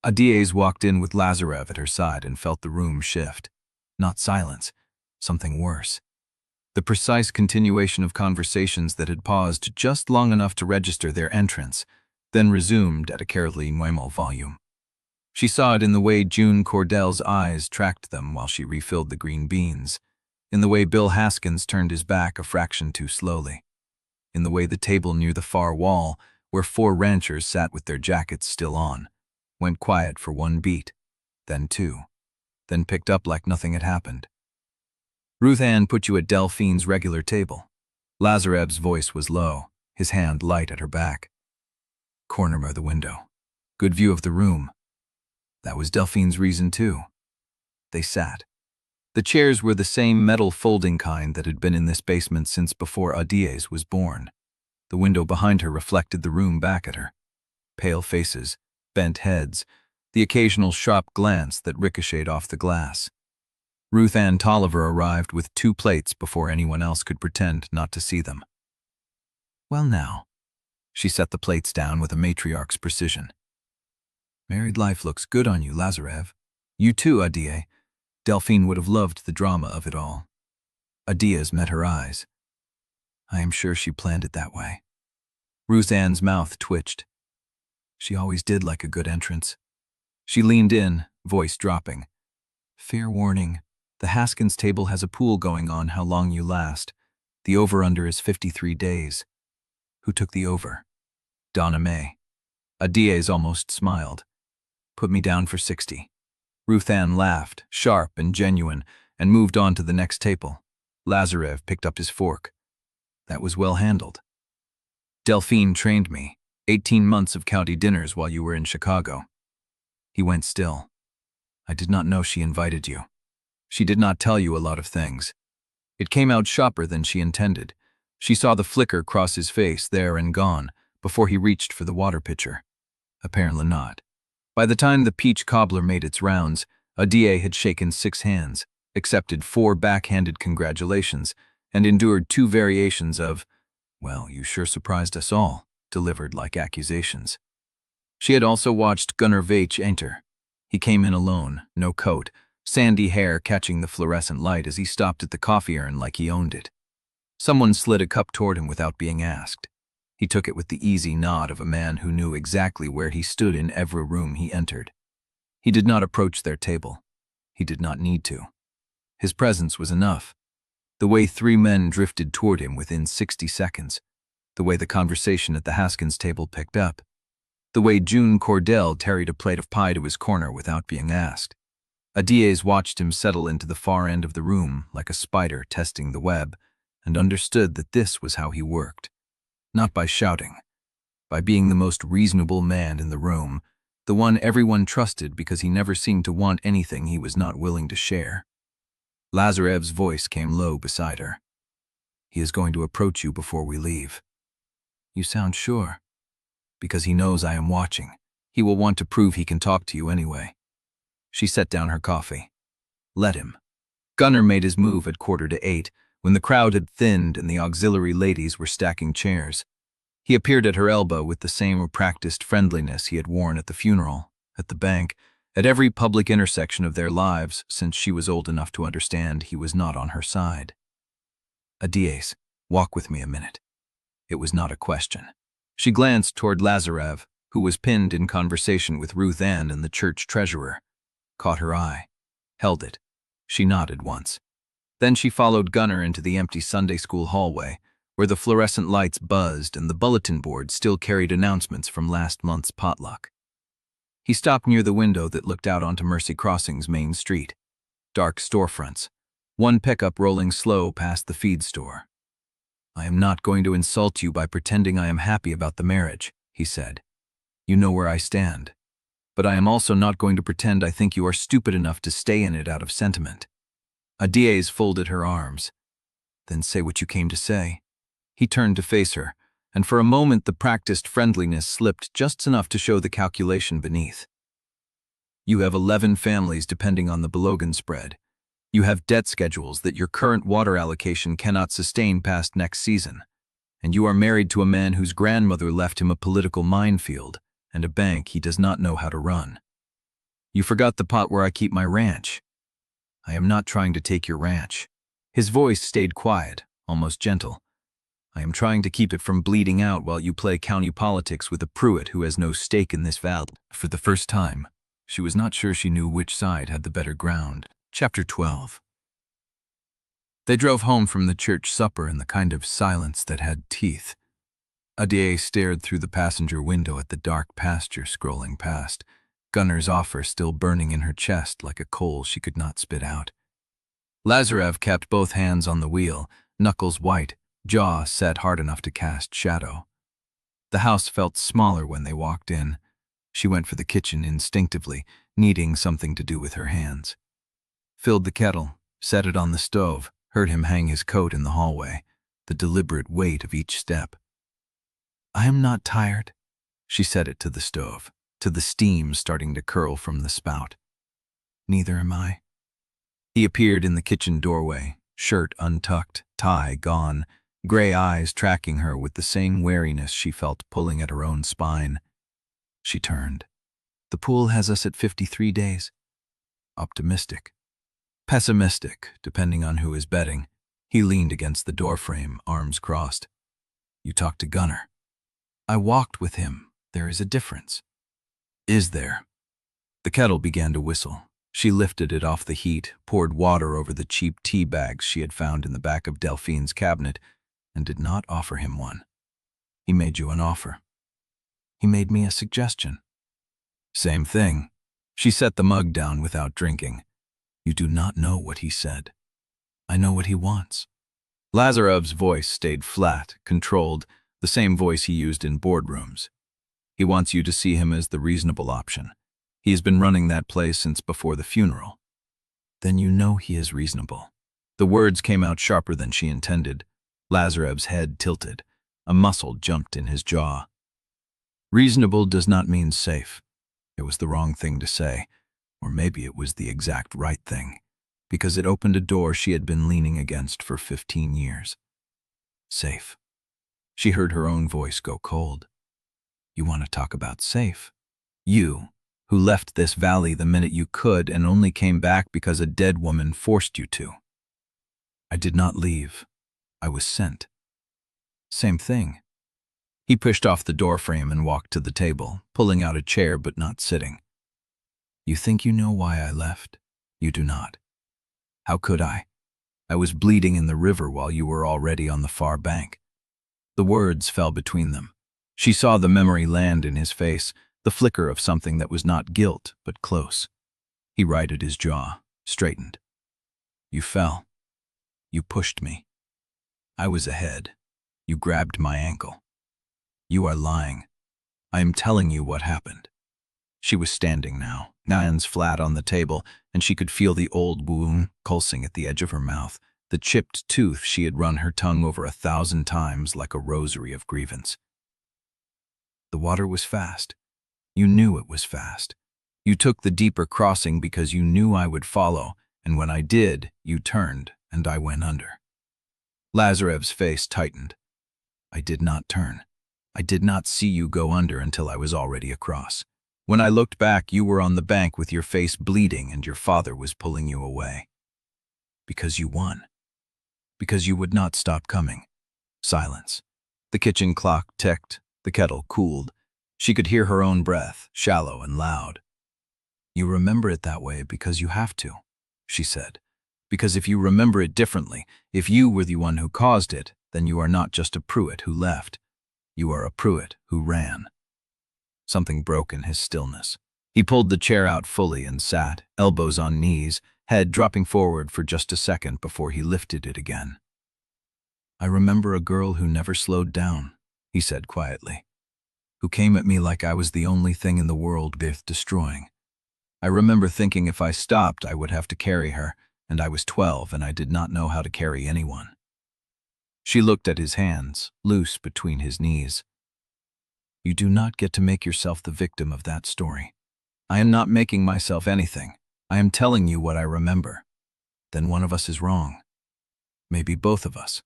Adaeze walked in with Lazarev at her side and felt the room shift. Not silence, something worse. The precise continuation of conversations that had paused just long enough to register their entrance, then resumed at a carefully normal volume. She saw it in the way June Cordell's eyes tracked them while she refilled the green beans, in the way Bill Haskins turned his back a fraction too slowly, in the way the table near the far wall, where 4 ranchers sat with their jackets still on, went quiet for 1 beat, then 2, then picked up like nothing had happened. Ruth Ann put you at Delphine's regular table. Lazarev's voice was low, his hand light at her back. Corner of the window. Good view of the room. That was Delphine's reason too. They sat. The chairs were the same metal folding kind that had been in this basement since before Adaeze was born. The window behind her reflected the room back at her. Pale faces, bent heads, the occasional sharp glance that ricocheted off the glass. Ruth Ann Tolliver arrived with 2 plates before anyone else could pretend not to see them. Well now, she set the plates down with a matriarch's precision. Married life looks good on you, Lazarev. You too, Adaeze. Delphine would have loved the drama of it all. Adaeze met her eyes. I am sure she planned it that way. Ruth Ann's mouth twitched. She always did like a good entrance. She leaned in, voice dropping. Fair warning, the Haskins table has a pool going on how long you last. The over-under is 53 days. Who took the over? Donna May. Adaeze almost smiled. Put me down for 60. Ruth Ann laughed, sharp and genuine, and moved on to the next table. Lazarev picked up his fork. That was well handled. Delphine trained me. 18 months of county dinners while you were in Chicago. He went still. I did not know she invited you. She did not tell you a lot of things. It came out sharper than she intended. She saw the flicker cross his face there and gone before he reached for the water pitcher. Apparently not. By the time the peach cobbler made its rounds, Adaeze had shaken 6 hands, accepted 4 backhanded congratulations, and endured 2 variations of, "Well, you sure surprised us all," delivered like accusations. She had also watched Gunnar Veitch enter. He came in alone, no coat, sandy hair catching the fluorescent light as he stopped at the coffee urn like he owned it. Someone slid a cup toward him without being asked. He took it with the easy nod of a man who knew exactly where he stood in every room he entered. He did not approach their table. He did not need to. His presence was enough. The way 3 men drifted toward him within 60 seconds. The way the conversation at the Haskins table picked up. The way June Cordell carried a plate of pie to his corner without being asked. Adaeze watched him settle into the far end of the room like a spider testing the web, and understood that this was how he worked. Not by shouting, by being the most reasonable man in the room, the one everyone trusted because he never seemed to want anything he was not willing to share. Lazarev's voice came low beside her. He is going to approach you before we leave. You sound sure. Because he knows I am watching. He will want to prove he can talk to you anyway. She set down her coffee. Let him. Gunnar made his move at 7:45, when the crowd had thinned and the auxiliary ladies were stacking chairs. He appeared at her elbow with the same practiced friendliness he had worn at the funeral, at the bank, at every public intersection of their lives since she was old enough to understand he was not on her side. Adaeze, walk with me a minute. It was not a question. She glanced toward Lazarev, who was pinned in conversation with Ruth Ann and the church treasurer. Caught her eye. Held it. She nodded once. Then she followed Gunnar into the empty Sunday school hallway, where the fluorescent lights buzzed and the bulletin board still carried announcements from last month's potluck. He stopped near the window that looked out onto Mercy Crossing's main street. Dark storefronts. One pickup rolling slow past the feed store. I am not going to insult you by pretending I am happy about the marriage, he said. You know where I stand. But I am also not going to pretend I think you are stupid enough to stay in it out of sentiment. Adaeze folded her arms. Then say what you came to say. He turned to face her, and for a moment the practiced friendliness slipped just enough to show the calculation beneath. You have 11 families depending on the Balogun spread. You have debt schedules that your current water allocation cannot sustain past next season. And you are married to a man whose grandmother left him a political minefield and a bank he does not know how to run. You forgot the pot where I keep my ranch. I am not trying to take your ranch. His voice stayed quiet, almost gentle. I am trying to keep it from bleeding out while you play county politics with a Pruitt who has no stake in this valley. For the first time, she was not sure she knew which side had the better ground. Chapter 12. They drove home from the church supper in the kind of silence that had teeth. Adaeze stared through the passenger window at the dark pasture scrolling past, Gunnar's offer still burning in her chest like a coal she could not spit out. Lazarev kept both hands on the wheel, knuckles white, jaw set hard enough to cast shadow. The house felt smaller when they walked in. She went for the kitchen instinctively, needing something to do with her hands. Filled the kettle, set it on the stove, heard him hang his coat in the hallway, the deliberate weight of each step. I am not tired, she said it to the stove, to the steam starting to curl from the spout. Neither am I. He appeared in the kitchen doorway, shirt untucked, tie gone, gray eyes tracking her with the same wariness she felt pulling at her own spine. She turned. The pool has us at 53 days. Optimistic. Pessimistic, depending on who is betting. He leaned against the doorframe, arms crossed. You talked to Gunnar. I walked with him. There is a difference. Is there? The kettle began to whistle. She lifted it off the heat, poured water over the cheap tea bags she had found in the back of Delphine's cabinet, and did not offer him one. He made you an offer. He made me a suggestion. Same thing. She set the mug down without drinking. You do not know what he said. I know what he wants. Lazarev's voice stayed flat, controlled, the same voice he used in boardrooms. He wants you to see him as the reasonable option. He has been running that place since before the funeral. Then you know he is reasonable. The words came out sharper than she intended. Lazarev's head tilted. A muscle jumped in his jaw. Reasonable does not mean safe. It was the wrong thing to say, or maybe it was the exact right thing, because it opened a door she had been leaning against for 15 years. Safe. She heard her own voice go cold. You want to talk about safe? You, who left this valley the minute you could and only came back because a dead woman forced you to. I did not leave. I was sent. Same thing. He pushed off the doorframe and walked to the table, pulling out a chair but not sitting. You think you know why I left? You do not. How could I? I was bleeding in the river while you were already on the far bank. The words fell between them. She saw the memory land in his face, the flicker of something that was not guilt, but close. He righted his jaw, straightened. You fell. You pushed me. I was ahead. You grabbed my ankle. You are lying. I am telling you what happened. She was standing now, hands flat on the table, and she could feel the old wound pulsing at the edge of her mouth, the chipped tooth she had run her tongue over 1,000 times like a rosary of grievance. The water was fast. You knew it was fast. You took the deeper crossing because you knew I would follow, and when I did, you turned, and I went under. Lazarev's face tightened. I did not turn. I did not see you go under until I was already across. When I looked back, you were on the bank with your face bleeding and your father was pulling you away. Because you won. Because you would not stop coming. Silence. The kitchen clock ticked. The kettle cooled. She could hear her own breath, shallow and loud. You remember it that way because you have to, she said. Because if you remember it differently, if you were the one who caused it, then you are not just a Pruitt who left. You are a Pruitt who ran. Something broke in his stillness. He pulled the chair out fully and sat, elbows on knees, head dropping forward for just a second before he lifted it again. I remember a girl who never slowed down, he said quietly, who came at me like I was the only thing in the world worth destroying. I remember thinking if I stopped, I would have to carry her, and I was 12 and I did not know how to carry anyone. She looked at his hands, loose between his knees. You do not get to make yourself the victim of that story. I am not making myself anything. I am telling you what I remember. Then one of us is wrong. Maybe both of us.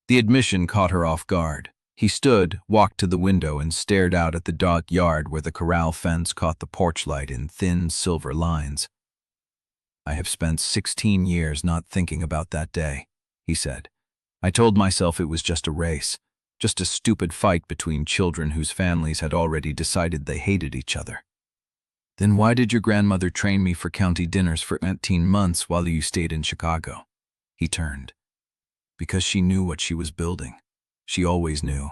The admission caught her off guard. He stood, walked to the window, and stared out at the dark yard where the corral fence caught the porch light in thin silver lines. I have spent 16 years not thinking about that day, he said. I told myself it was just a race, just a stupid fight between children whose families had already decided they hated each other. Then why did your grandmother train me for county dinners for 18 months while you stayed in Chicago? He turned. Because she knew what she was building. She always knew.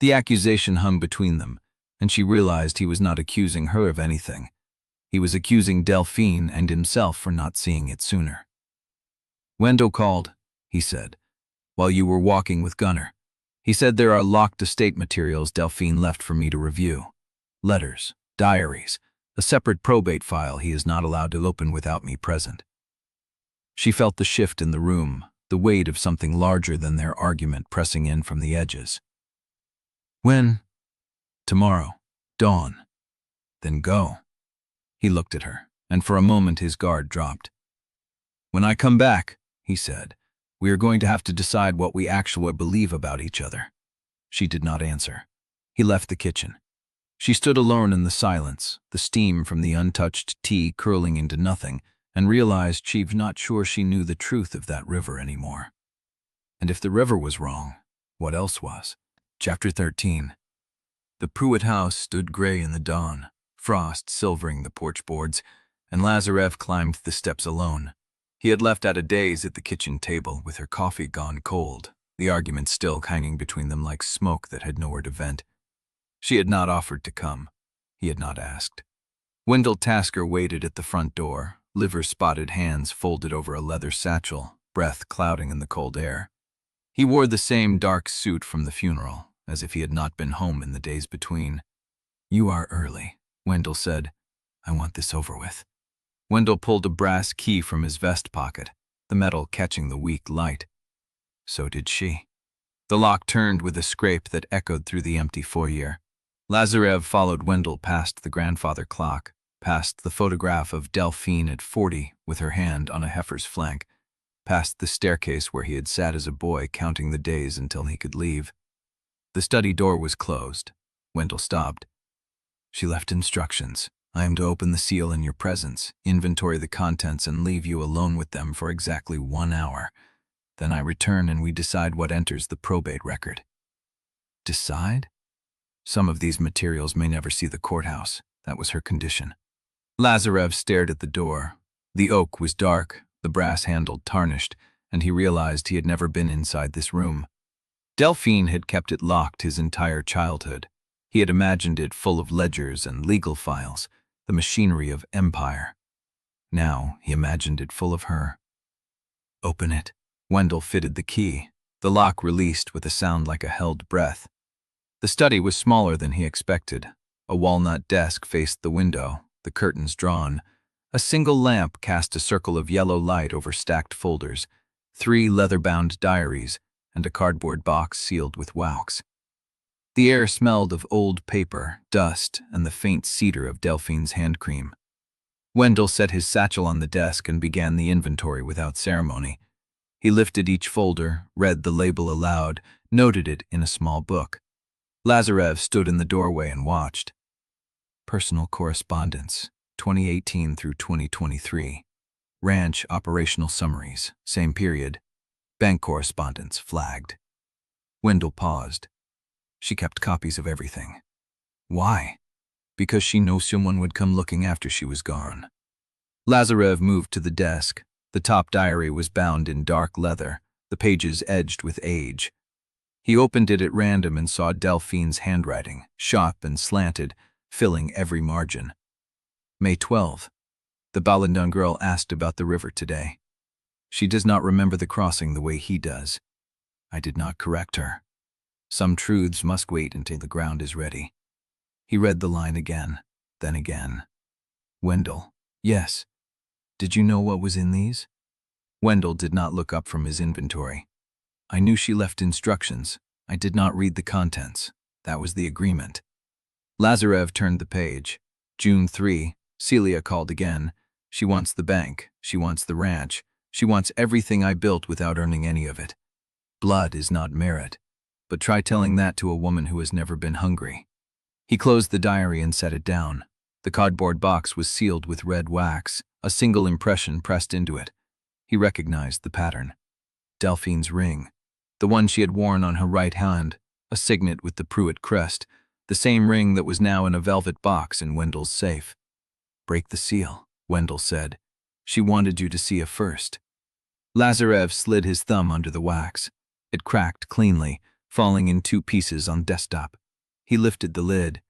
The accusation hung between them, and she realized he was not accusing her of anything. He was accusing Delphine and himself for not seeing it sooner. Wendell called, he said, while you were walking with Gunnar. He said there are locked estate materials Delphine left for me to review. Letters, diaries, a separate probate file he is not allowed to open without me present. She felt the shift in the room, the weight of something larger than their argument pressing in from the edges. When? Tomorrow. Dawn. Then go. He looked at her, and for a moment his guard dropped. When I come back, he said, we are going to have to decide what we actually believe about each other. She did not answer. He left the kitchen. She stood alone in the silence, the steam from the untouched tea curling into nothing, and realized she was not sure she knew the truth of that river anymore. And if the river was wrong, what else was? Chapter 13. The Pruitt house stood gray in the dawn, frost silvering the porch boards, and Lazarev climbed the steps alone. He had left Adaeze at the kitchen table with her coffee gone cold, the argument still hanging between them like smoke that had nowhere to vent. She had not offered to come. He had not asked. Wendell Tasker waited at the front door, liver-spotted hands folded over a leather satchel, breath clouding in the cold air. He wore the same dark suit from the funeral, as if he had not been home in the days between. "You are early," Wendell said. "I want this over with." Wendell pulled a brass key from his vest pocket, the metal catching the weak light. So did she. The lock turned with a scrape that echoed through the empty foyer. Lazarev followed Wendell past the grandfather clock, past the photograph of Delphine at 40 with her hand on a heifer's flank, past the staircase where he had sat as a boy counting the days until he could leave. The study door was closed. Wendell stopped. "She left instructions. I am to open the seal in your presence, inventory the contents, and leave you alone with them for exactly 1 hour. Then I return and we decide what enters the probate record." Decide? Some of these materials may never see the courthouse. That was her condition. Lazarev stared at the door. The oak was dark, the brass handle tarnished, and he realized he had never been inside this room. Delphine had kept it locked his entire childhood. He had imagined it full of ledgers and legal files, the machinery of empire. Now he imagined it full of her. "Open it." Wendell fitted the key. The lock released with a sound like a held breath. The study was smaller than he expected. A walnut desk faced the window, the curtains drawn. A single lamp cast a circle of yellow light over stacked folders, 3 leather-bound diaries, and a cardboard box sealed with wax. The air smelled of old paper, dust, and the faint cedar of Delphine's hand cream. Wendell set his satchel on the desk and began the inventory without ceremony. He lifted each folder, read the label aloud, noted it in a small book. Lazarev stood in the doorway and watched. Personal correspondence, 2018 through 2023. Ranch operational summaries, same period. Bank correspondence, flagged. Wendell paused. She kept copies of everything. Why? Because she knew someone would come looking after she was gone. Lazarev moved to the desk. The top diary was bound in dark leather, the pages edged with age. He opened it at random and saw Delphine's handwriting, sharp and slanted, filling every margin. May 12. The Balogun girl asked about the river today. She does not remember the crossing the way he does. I did not correct her. Some truths must wait until the ground is ready. He read the line again, then again. Wendell. Yes. Did you know what was in these? Wendell did not look up from his inventory. I knew she left instructions. I did not read the contents. That was the agreement. Lazarev turned the page. June 3, Celia called again. She wants the bank. She wants the ranch. She wants everything I built without earning any of it. Blood is not merit. But try telling that to a woman who has never been hungry. He closed the diary and set it down. The cardboard box was sealed with red wax, a single impression pressed into it. He recognized the pattern. Delphine's ring. The one she had worn on her right hand, a signet with the Pruitt crest, the same ring that was now in a velvet box in Wendell's safe. Break the seal, Wendell said. She wanted you to see it first. Lazarev slid his thumb under the wax. It cracked cleanly, falling in 2 pieces on desktop. He lifted the lid.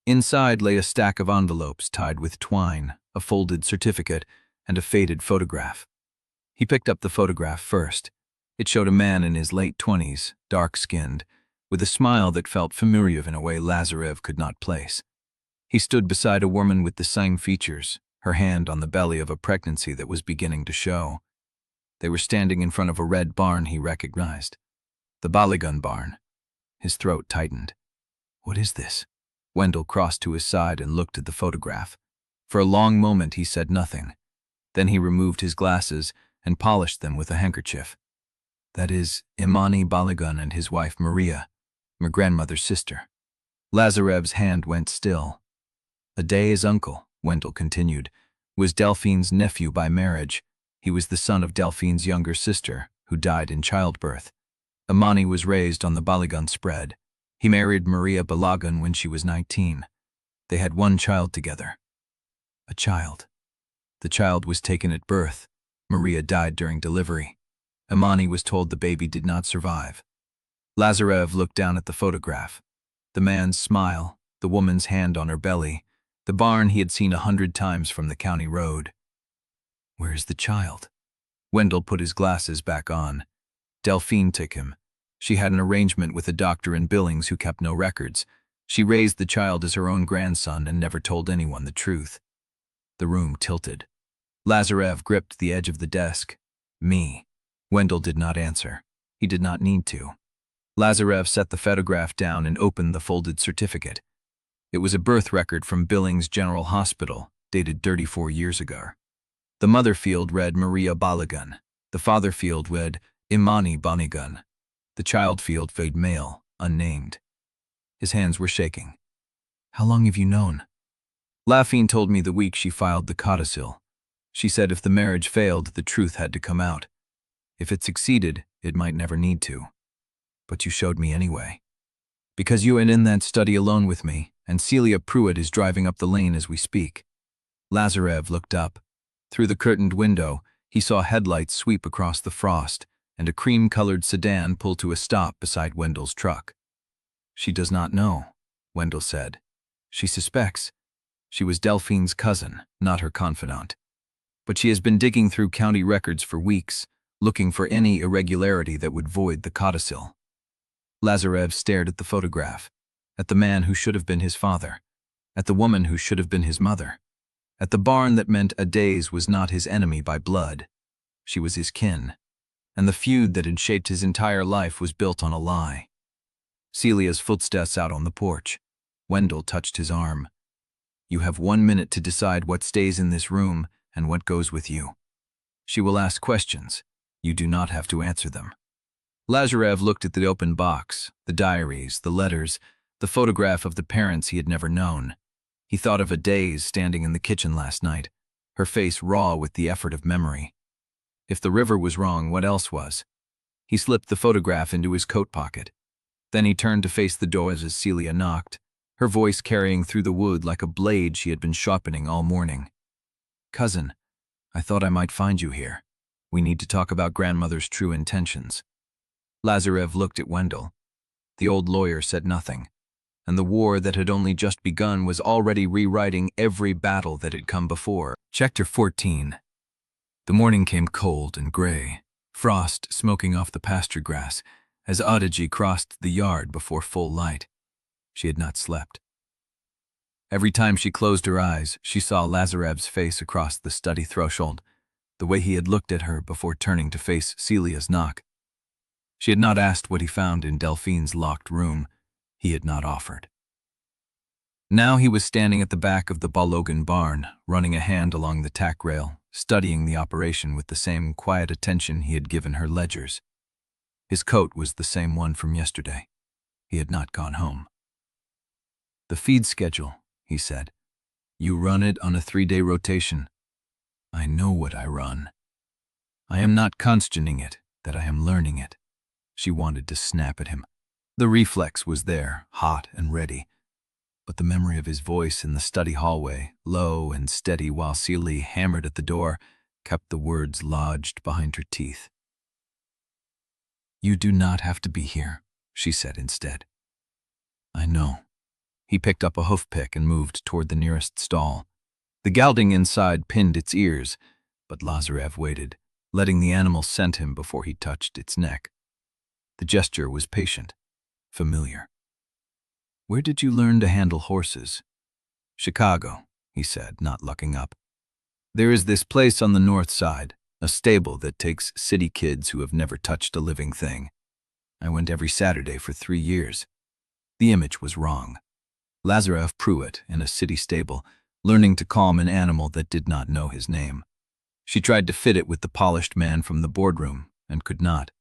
Inside lay a stack of envelopes tied with twine, a folded certificate, and a faded photograph. He picked up the photograph first. It showed a man in his late 20s, dark-skinned, with a smile that felt familiar in a way Lazarev could not place. He stood beside a woman with the same features, her hand on the belly of a pregnancy that was beginning to show. They were standing in front of a red barn he recognized. The Balogun barn. His throat tightened. What is this? Wendell crossed to his side and looked at the photograph. For a long moment he said nothing. Then he removed his glasses and polished them with a handkerchief. That is Imani Balogun and his wife Maria, my grandmother's sister. Lazarev's hand went still. Adaeze's uncle, Wendell continued, was Delphine's nephew by marriage. He was the son of Delphine's younger sister, who died in childbirth. Imani was raised on the Balogun spread. He married Maria Balogun when she was 19. They had one child together. A child. The child was taken at birth. Maria died during delivery. Imani was told the baby did not survive. Lazarev looked down at the photograph. The man's smile, the woman's hand on her belly, the barn he had seen 100 times from the county road. Where is the child? Wendell put his glasses back on. Delphine took him. She had an arrangement with a doctor in Billings who kept no records. She raised the child as her own grandson and never told anyone the truth. The room tilted. Lazarev gripped the edge of the desk. Me. Wendell did not answer. He did not need to. Lazarev set the photograph down and opened the folded certificate. It was a birth record from Billings General Hospital, dated 34 years ago. The mother field read Maria Balogun. The father field read Imani Balogun. The child field read male, unnamed. His hands were shaking. How long have you known? Delphine told me the week she filed the Codicil. She said if the marriage failed, the truth had to come out. If it succeeded, it might never need to. But you showed me anyway. Because you are in that study alone with me, and Celia Pruitt is driving up the lane as we speak. Lazarev looked up. Through the curtained window, he saw headlights sweep across the frost, and a cream-colored sedan pull to a stop beside Wendell's truck. She does not know, Wendell said. She suspects. She was Delphine's cousin, not her confidant. But she has been digging through county records for weeks, looking for any irregularity that would void the codicil. Lazarev stared at the photograph, at the man who should have been his father, at the woman who should have been his mother, at the barn that meant Adaeze was not his enemy by blood. She was his kin, and the feud that had shaped his entire life was built on a lie. Celia's footsteps out on the porch. Wendell touched his arm. You have 1 minute to decide what stays in this room and what goes with you. She will ask questions. You do not have to answer them. Lazarev looked at the open box, the diaries, the letters, the photograph of the parents he had never known. He thought of Adaeze standing in the kitchen last night, her face raw with the effort of memory. If the river was wrong, what else was? He slipped the photograph into his coat pocket. Then he turned to face the door as Celia knocked, her voice carrying through the wood like a blade she had been sharpening all morning. Cousin, I thought I might find you here. We need to talk about grandmother's true intentions. Lazarev looked at Wendell. The old lawyer said nothing, and the war that had only just begun was already rewriting every battle that had come before. Chapter 14. The morning came cold and gray, frost smoking off the pasture grass, as Adaeze crossed the yard before full light. She had not slept. Every time she closed her eyes, she saw Lazarev's face across the study threshold, the way he had looked at her before turning to face Celia's knock. She had not asked what he found in Delphine's locked room. He had not offered. Now he was standing at the back of the Balogun barn, running a hand along the tack rail, studying the operation with the same quiet attention he had given her ledgers. His coat was the same one from yesterday. He had not gone home. The feed schedule, he said. You run it on a 3-day rotation. I know what I run. I am not questioning it, that I am learning it. She wanted to snap at him. The reflex was there, hot and ready. But the memory of his voice in the study hallway, low and steady while Celia hammered at the door, kept the words lodged behind her teeth. You do not have to be here, she said instead. I know. He picked up a hoof pick and moved toward the nearest stall. The gelding inside pinned its ears, but Lazarev waited, letting the animal scent him before he touched its neck. The gesture was patient, familiar. Where did you learn to handle horses? Chicago, he said, not looking up. There is this place on the north side, a stable that takes city kids who have never touched a living thing. I went every Saturday for 3 years. The image was wrong. Lazarev Pruitt in a city stable, learning to calm an animal that did not know his name. She tried to fit it with the polished man from the boardroom, and could not.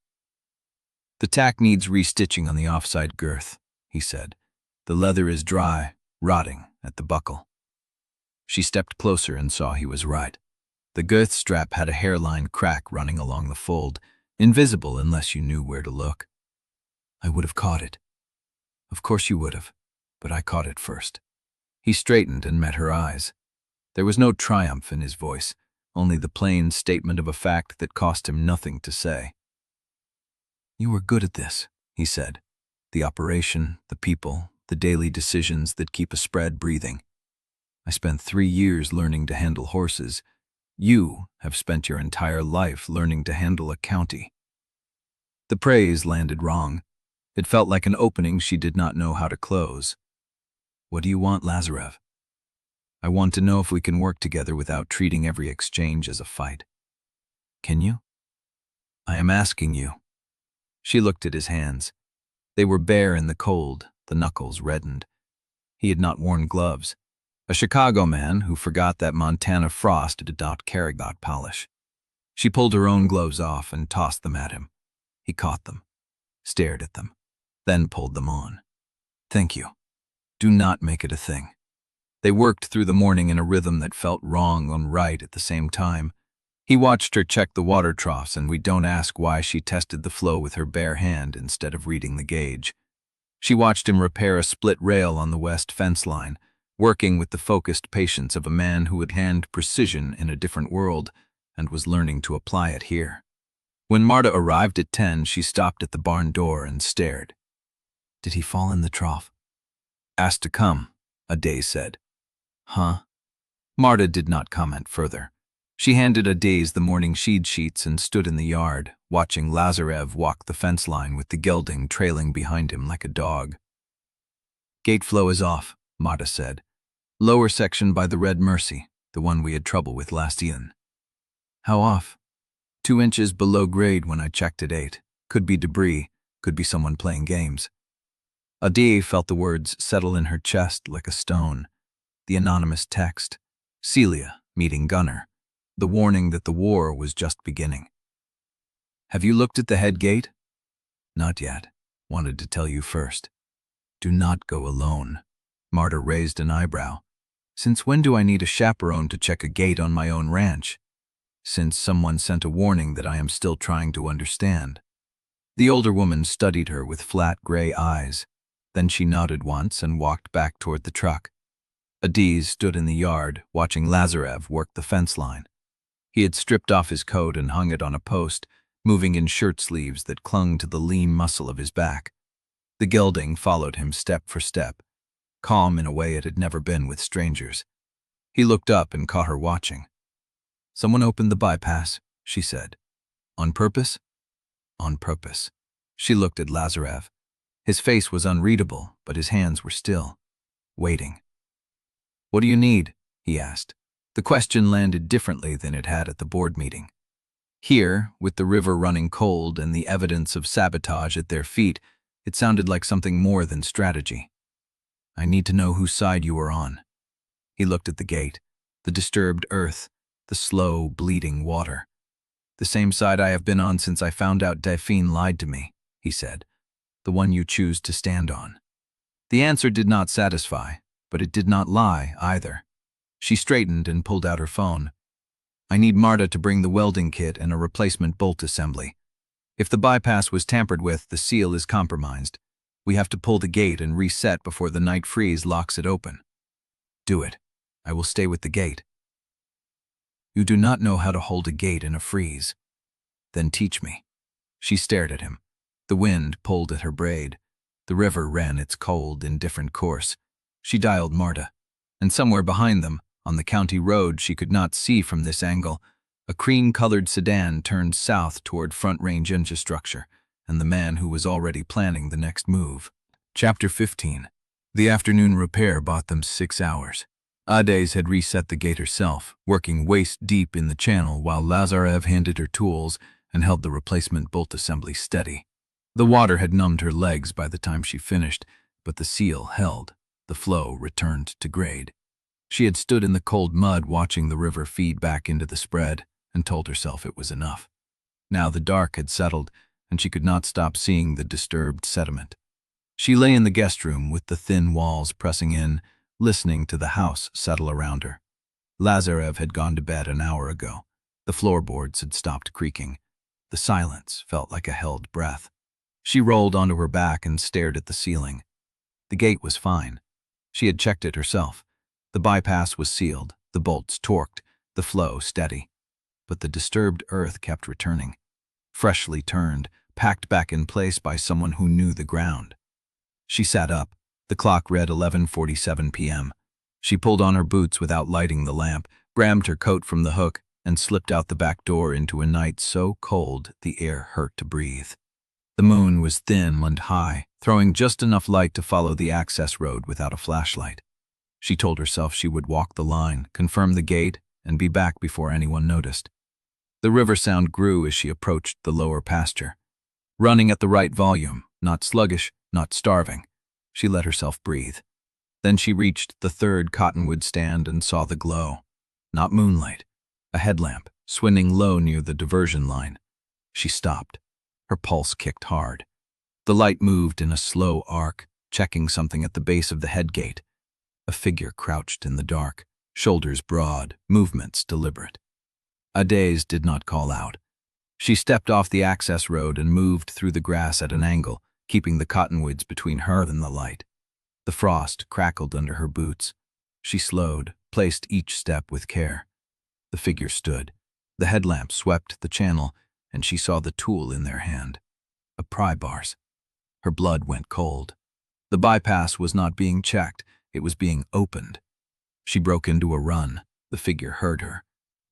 The tack needs restitching on the offside girth, he said. The leather is dry, rotting at the buckle. She stepped closer and saw he was right. The girth strap had a hairline crack running along the fold, invisible unless you knew where to look. I would have caught it. Of course you would have, but I caught it first. He straightened and met her eyes. There was no triumph in his voice, only the plain statement of a fact that cost him nothing to say. You were good at this, he said. The operation, the people, the daily decisions that keep a spread breathing. I spent 3 years learning to handle horses. You have spent your entire life learning to handle a county. The praise landed wrong. It felt like an opening she did not know how to close. What do you want, Lazarev? I want to know if we can work together without treating every exchange as a fight. Can you? I am asking you. She looked at his hands. They were bare in the cold, the knuckles reddened. He had not worn gloves. A Chicago man who forgot that Montana frost did not carry that polish. She pulled her own gloves off and tossed them at him. He caught them, stared at them, then pulled them on. Thank you. Do not make it a thing. They worked through the morning in a rhythm that felt wrong and right at the same time. He watched her check the water troughs, and we don't ask why she tested the flow with her bare hand instead of reading the gauge. She watched him repair a split rail on the west fence line, working with the focused patience of a man who had handled precision in a different world and was learning to apply it here. When Marta arrived at 10, she stopped at the barn door and stared. Did he fall in the trough? Asked to come, Adaeze said. Huh? Marta did not comment further. She handed Adaeze the morning sheets and stood in the yard, watching Lazarev walk the fence line with the gelding trailing behind him like a dog. Gate flow is off, Marta said. Lower section by the Red Mercy, the one we had trouble with last season. How off? 2 inches below grade when I checked at 8. Could be debris, could be someone playing games. Adaeze felt the words settle in her chest like a stone. The anonymous text. Celia, meeting Gunner. The warning that the war was just beginning. Have you looked at the head gate? Not yet. Wanted to tell you first. Do not go alone. Marta raised an eyebrow. Since when do I need a chaperone to check a gate on my own ranch? Since someone sent a warning that I am still trying to understand. The older woman studied her with flat gray eyes. Then she nodded once and walked back toward the truck. Adaeze stood in the yard, watching Lazarev work the fence line. He had stripped off his coat and hung it on a post, moving in shirt sleeves that clung to the lean muscle of his back. The gelding followed him step for step, calm in a way it had never been with strangers. He looked up and caught her watching. Someone opened the bypass, she said. On purpose? On purpose. She looked at Lazarev. His face was unreadable, but his hands were still, waiting. What do you need? He asked. The question landed differently than it had at the board meeting. Here, with the river running cold and the evidence of sabotage at their feet, it sounded like something more than strategy. I need to know whose side you are on. He looked at the gate, the disturbed earth, the slow, bleeding water. The same side I have been on since I found out Delphine lied to me, he said. The one you choose to stand on. The answer did not satisfy, but it did not lie either. She straightened and pulled out her phone. I need Marta to bring the welding kit and a replacement bolt assembly. If the bypass was tampered with, the seal is compromised. We have to pull the gate and reset before the night freeze locks it open. Do it. I will stay with the gate. You do not know how to hold a gate in a freeze. Then teach me. She stared at him. The wind pulled at her braid. The river ran its cold, indifferent course. She dialed Marta, and somewhere behind them, on the county road she could not see from this angle, a cream-colored sedan turned south toward Front Range infrastructure, and the man who was already planning the next move. Chapter 15. The afternoon repair bought them 6 hours. Adaeze had reset the gate herself, working waist-deep in the channel while Lazarev handed her tools and held the replacement bolt assembly steady. The water had numbed her legs by the time she finished, but the seal held. The flow returned to grade. She had stood in the cold mud watching the river feed back into the spread and told herself it was enough. Now the dark had settled, and she could not stop seeing the disturbed sediment. She lay in the guest room with the thin walls pressing in, listening to the house settle around her. Lazarev had gone to bed an hour ago. The floorboards had stopped creaking. The silence felt like a held breath. She rolled onto her back and stared at the ceiling. The gate was fine. She had checked it herself. The bypass was sealed, the bolts torqued, the flow steady. But the disturbed earth kept returning. Freshly turned, packed back in place by someone who knew the ground. She sat up. The clock read 11:47 p.m. She pulled on her boots without lighting the lamp, grabbed her coat from the hook, and slipped out the back door into a night so cold the air hurt to breathe. The moon was thin and high, throwing just enough light to follow the access road without a flashlight. She told herself she would walk the line, confirm the gate, and be back before anyone noticed. The river sound grew as she approached the lower pasture. Running at the right volume, not sluggish, not starving. She let herself breathe. Then she reached the third cottonwood stand and saw the glow. Not moonlight. A headlamp, swinging low near the diversion line. She stopped. Her pulse kicked hard. The light moved in a slow arc, checking something at the base of the headgate. A figure crouched in the dark, shoulders broad, movements deliberate. Adaeze did not call out. She stepped off the access road and moved through the grass at an angle, keeping the cottonwoods between her and the light. The frost crackled under her boots. She slowed, placed each step with care. The figure stood. The headlamp swept the channel, and she saw the tool in their hand. A pry bars. Her blood went cold. The bypass was not being checked, it was being opened. She broke into a run. The figure heard her.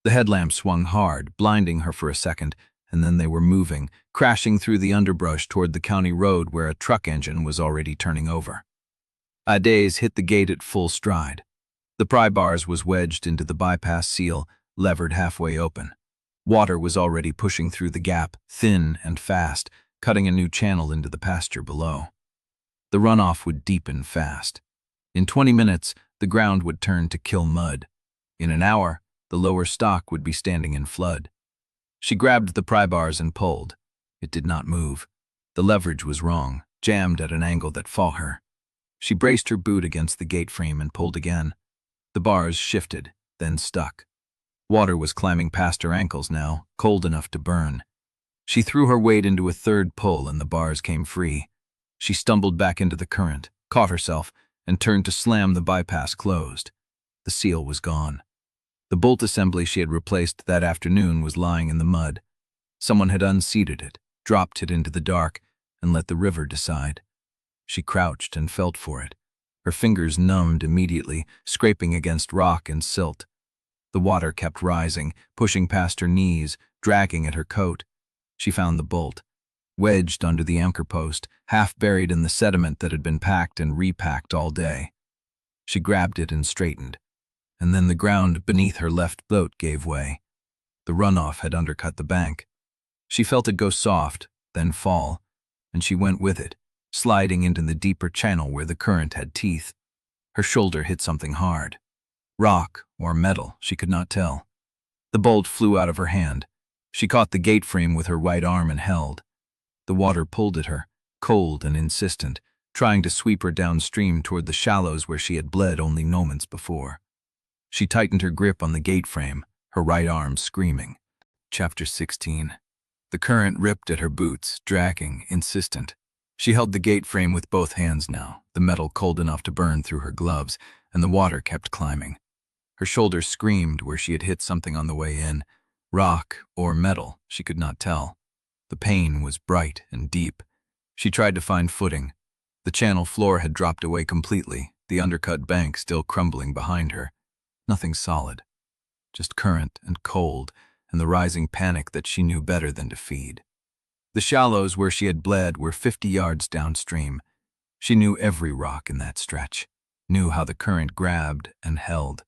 The headlamp swung hard, blinding her for a second, and then they were moving, crashing through the underbrush toward the county road where a truck engine was already turning over. Adaeze hit the gate at full stride. The pry bars was wedged into the bypass seal, levered halfway open. Water was already pushing through the gap, thin and fast, cutting a new channel into the pasture below. The runoff would deepen fast. In 20 minutes, the ground would turn to kill mud. In an hour, the lower stock would be standing in flood. She grabbed the pry bars and pulled. It did not move. The leverage was wrong, jammed at an angle that fought her. She braced her boot against the gate frame and pulled again. The bars shifted, then stuck. Water was climbing past her ankles now, cold enough to burn. She threw her weight into a third pull and the bars came free. She stumbled back into the current, caught herself, and turned to slam the bypass closed. The seal was gone. The bolt assembly she had replaced that afternoon was lying in the mud. Someone had unseated it, dropped it into the dark, and let the river decide. She crouched and felt for it. Her fingers numbed immediately, scraping against rock and silt. The water kept rising, pushing past her knees, dragging at her coat. She found the bolt, wedged under the anchor post, half buried in the sediment that had been packed and repacked all day. She grabbed it and straightened, and then the ground beneath her left boat gave way. The runoff had undercut the bank. She felt it go soft, then fall, and she went with it, sliding into the deeper channel where the current had teeth. Her shoulder hit something hard. Rock or metal, she could not tell. The bolt flew out of her hand. She caught the gate frame with her right arm and held. The water pulled at her, cold and insistent, trying to sweep her downstream toward the shallows where she had bled only moments before. She tightened her grip on the gate frame, her right arm screaming. Chapter 16. The current ripped at her boots, dragging, insistent. She held the gate frame with both hands now, the metal cold enough to burn through her gloves, and the water kept climbing. Her shoulder screamed where she had hit something on the way in. Rock or metal, she could not tell. The pain was bright and deep. She tried to find footing. The channel floor had dropped away completely, the undercut bank still crumbling behind her. Nothing solid. Just current and cold, and the rising panic that she knew better than to feed. The shallows where she had bled were 50 yards downstream. She knew every rock in that stretch, knew how the current grabbed and held.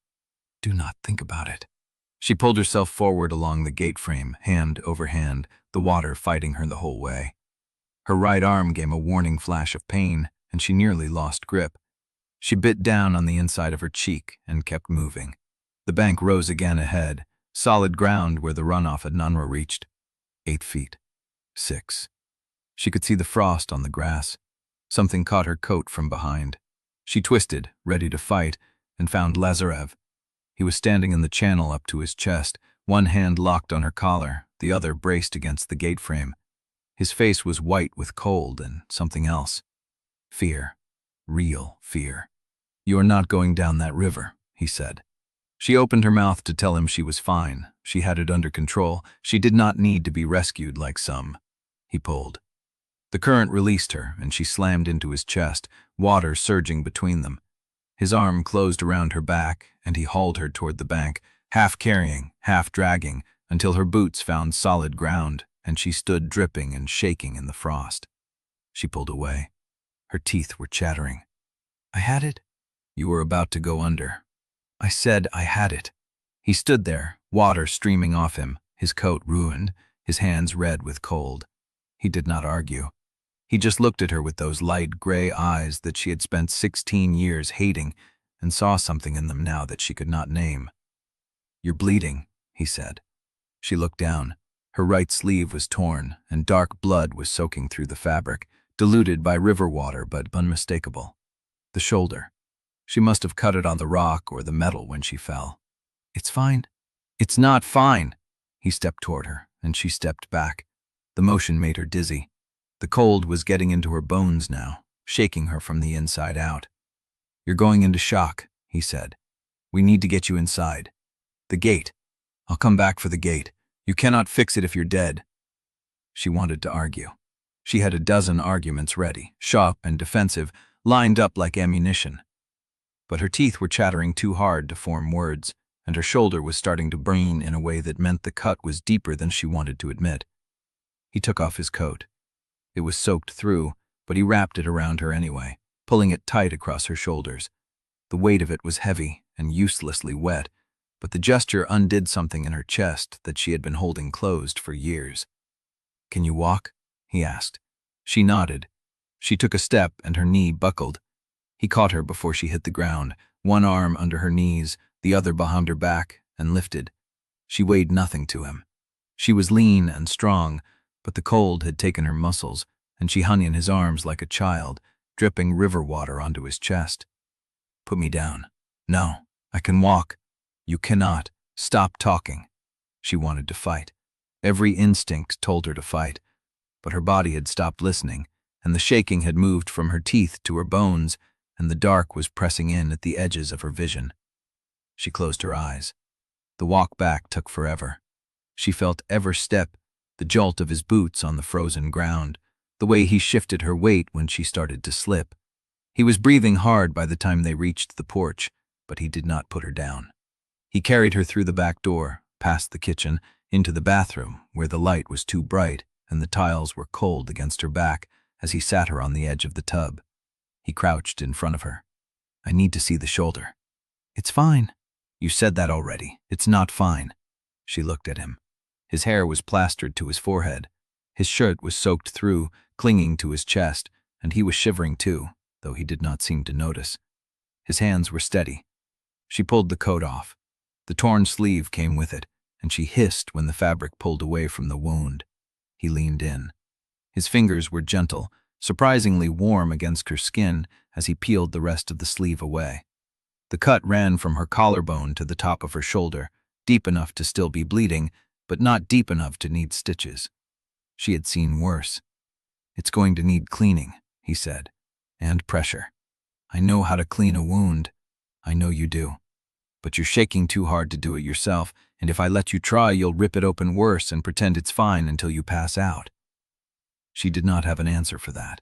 Do not think about it. She pulled herself forward along the gate frame, hand over hand, the water fighting her the whole way. Her right arm gave a warning flash of pain, and she nearly lost grip. She bit down on the inside of her cheek and kept moving. The bank rose again ahead, solid ground where the runoff had none were reached. 8 feet. 6. She could see the frost on the grass. Something caught her coat from behind. She twisted, ready to fight, and found Lazarev. He was standing in the channel up to his chest, one hand locked on her collar, the other braced against the gate frame. His face was white with cold and something else. Fear. Real fear. "You are not going down that river," he said. She opened her mouth to tell him she was fine. She had it under control. She did not need to be rescued like some. He pulled. The current released her, and she slammed into his chest, water surging between them. His arm closed around her back, and he hauled her toward the bank, half carrying, half dragging, until her boots found solid ground, and she stood dripping and shaking in the frost. She pulled away. Her teeth were chattering. "I had it." "You were about to go under." "I said I had it." He stood there, water streaming off him, his coat ruined, his hands red with cold. He did not argue. He just looked at her with those light gray eyes that she had spent 16 years hating, and saw something in them now that she could not name. "You're bleeding," he said. She looked down. Her right sleeve was torn, and dark blood was soaking through the fabric, diluted by river water but unmistakable. The shoulder. She must have cut it on the rock or the metal when she fell. "It's fine." "It's not fine." He stepped toward her, and she stepped back. The motion made her dizzy. The cold was getting into her bones now, shaking her from the inside out. "You're going into shock," he said. "We need to get you inside. The gate. I'll come back for the gate. You cannot fix it if you're dead." She wanted to argue. She had a dozen arguments ready, sharp and defensive, lined up like ammunition. But her teeth were chattering too hard to form words, and her shoulder was starting to burn in a way that meant the cut was deeper than she wanted to admit. He took off his coat. It was soaked through, but he wrapped it around her anyway, pulling it tight across her shoulders. The weight of it was heavy and uselessly wet, but the gesture undid something in her chest that she had been holding closed for years. "Can you walk?" he asked. She nodded. She took a step and her knee buckled. He caught her before she hit the ground, one arm under her knees, the other behind her back, and lifted. She weighed nothing to him. She was lean and strong, but the cold had taken her muscles, and she hung in his arms like a child, dripping river water onto his chest. "Put me down." "No, I can walk." "You cannot. Stop talking." She wanted to fight. Every instinct told her to fight, but her body had stopped listening, and the shaking had moved from her teeth to her bones, and the dark was pressing in at the edges of her vision. She closed her eyes. The walk back took forever. She felt every step, the jolt of his boots on the frozen ground, the way he shifted her weight when she started to slip. He was breathing hard by the time they reached the porch, but he did not put her down. He carried her through the back door, past the kitchen, into the bathroom, where the light was too bright and the tiles were cold against her back as he sat her on the edge of the tub. He crouched in front of her. "I need to see the shoulder." "It's fine." "You said that already. It's not fine." She looked at him. His hair was plastered to his forehead. His shirt was soaked through, clinging to his chest, and he was shivering too, though he did not seem to notice. His hands were steady. She pulled the coat off. The torn sleeve came with it, and she hissed when the fabric pulled away from the wound. He leaned in. His fingers were gentle, surprisingly warm against her skin as he peeled the rest of the sleeve away. The cut ran from her collarbone to the top of her shoulder, deep enough to still be bleeding, but not deep enough to need stitches. She had seen worse. "It's going to need cleaning," he said, "and pressure. I know how to clean a wound. I know you do. But you're shaking too hard to do it yourself, and if I let you try, you'll rip it open worse and pretend it's fine until you pass out." She did not have an answer for that.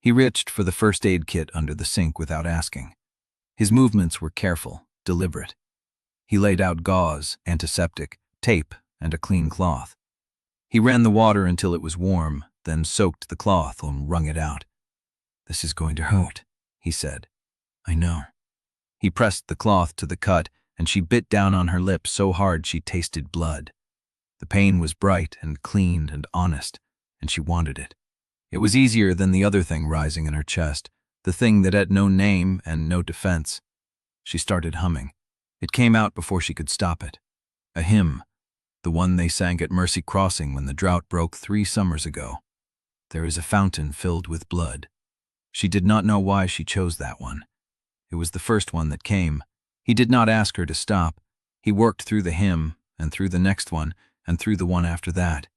He reached for the first aid kit under the sink without asking. His movements were careful, deliberate. He laid out gauze, antiseptic, tape, and a clean cloth. He ran the water until it was warm, then soaked the cloth and wrung it out. "This is going to hurt," he said. "I know." He pressed the cloth to the cut, and she bit down on her lip so hard she tasted blood. The pain was bright and clean and honest, and she wanted it. It was easier than the other thing rising in her chest, the thing that had no name and no defense. She started humming. It came out before she could stop it. A hymn, the one they sang at Mercy Crossing when the drought broke 3 summers ago. "There is a fountain filled with blood." She did not know why she chose that one. It was the first one that came. He did not ask her to stop. He worked through the hymn, and through the next one, and through the one after that.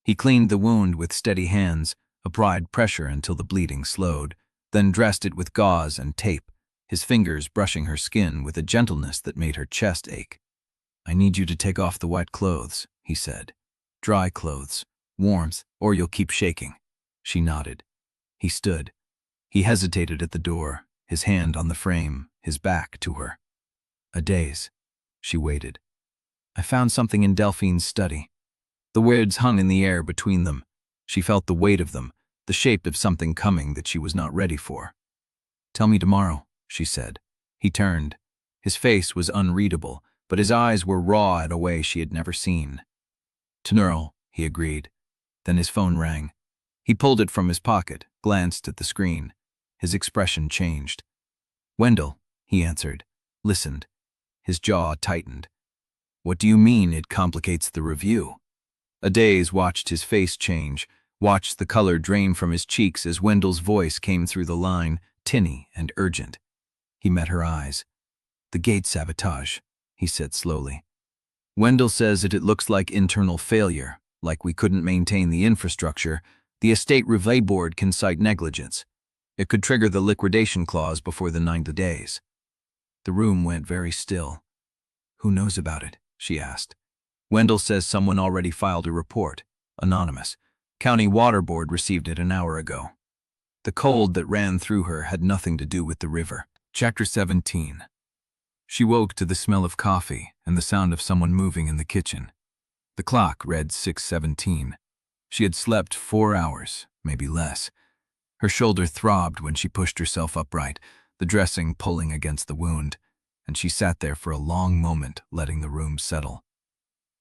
He cleaned the wound with steady hands, applied pressure until the bleeding slowed, then dressed it with gauze and tape, his fingers brushing her skin with a gentleness that made her chest ache. "I need you to take off the wet clothes," he said. "Dry clothes, warmth, or you'll keep shaking." She nodded. He stood. He hesitated at the door, his hand on the frame, his back to her. "Adaeze." She waited. "I found something in Delphine's study." The words hung in the air between them. She felt the weight of them, the shape of something coming that she was not ready for. "Tell me tomorrow," she said. He turned. His face was unreadable, but his eyes were raw in a way she had never seen. "Tomorrow," he agreed. Then his phone rang. He pulled it from his pocket, glanced at the screen. His expression changed. "Wendell," he answered, listened. His jaw tightened. "What do you mean it complicates the review?" Adaeze watched his face change, watched the color drain from his cheeks as Wendell's voice came through the line, tinny and urgent. He met her eyes. "The gate sabotage," he said slowly. "Wendell says that it looks like internal failure, like we couldn't maintain the infrastructure. The estate review board can cite negligence. It could trigger the liquidation clause before the 90 days. The room went very still. "Who knows about it?" she asked. "Wendell says someone already filed a report. Anonymous. County Water Board received it an hour ago." The cold that ran through her had nothing to do with the river. Chapter 17. She woke to the smell of coffee and the sound of someone moving in the kitchen. The clock read 6:17. She had slept 4 hours, maybe less. Her shoulder throbbed when she pushed herself upright, the dressing pulling against the wound, and she sat there for a long moment, letting the room settle.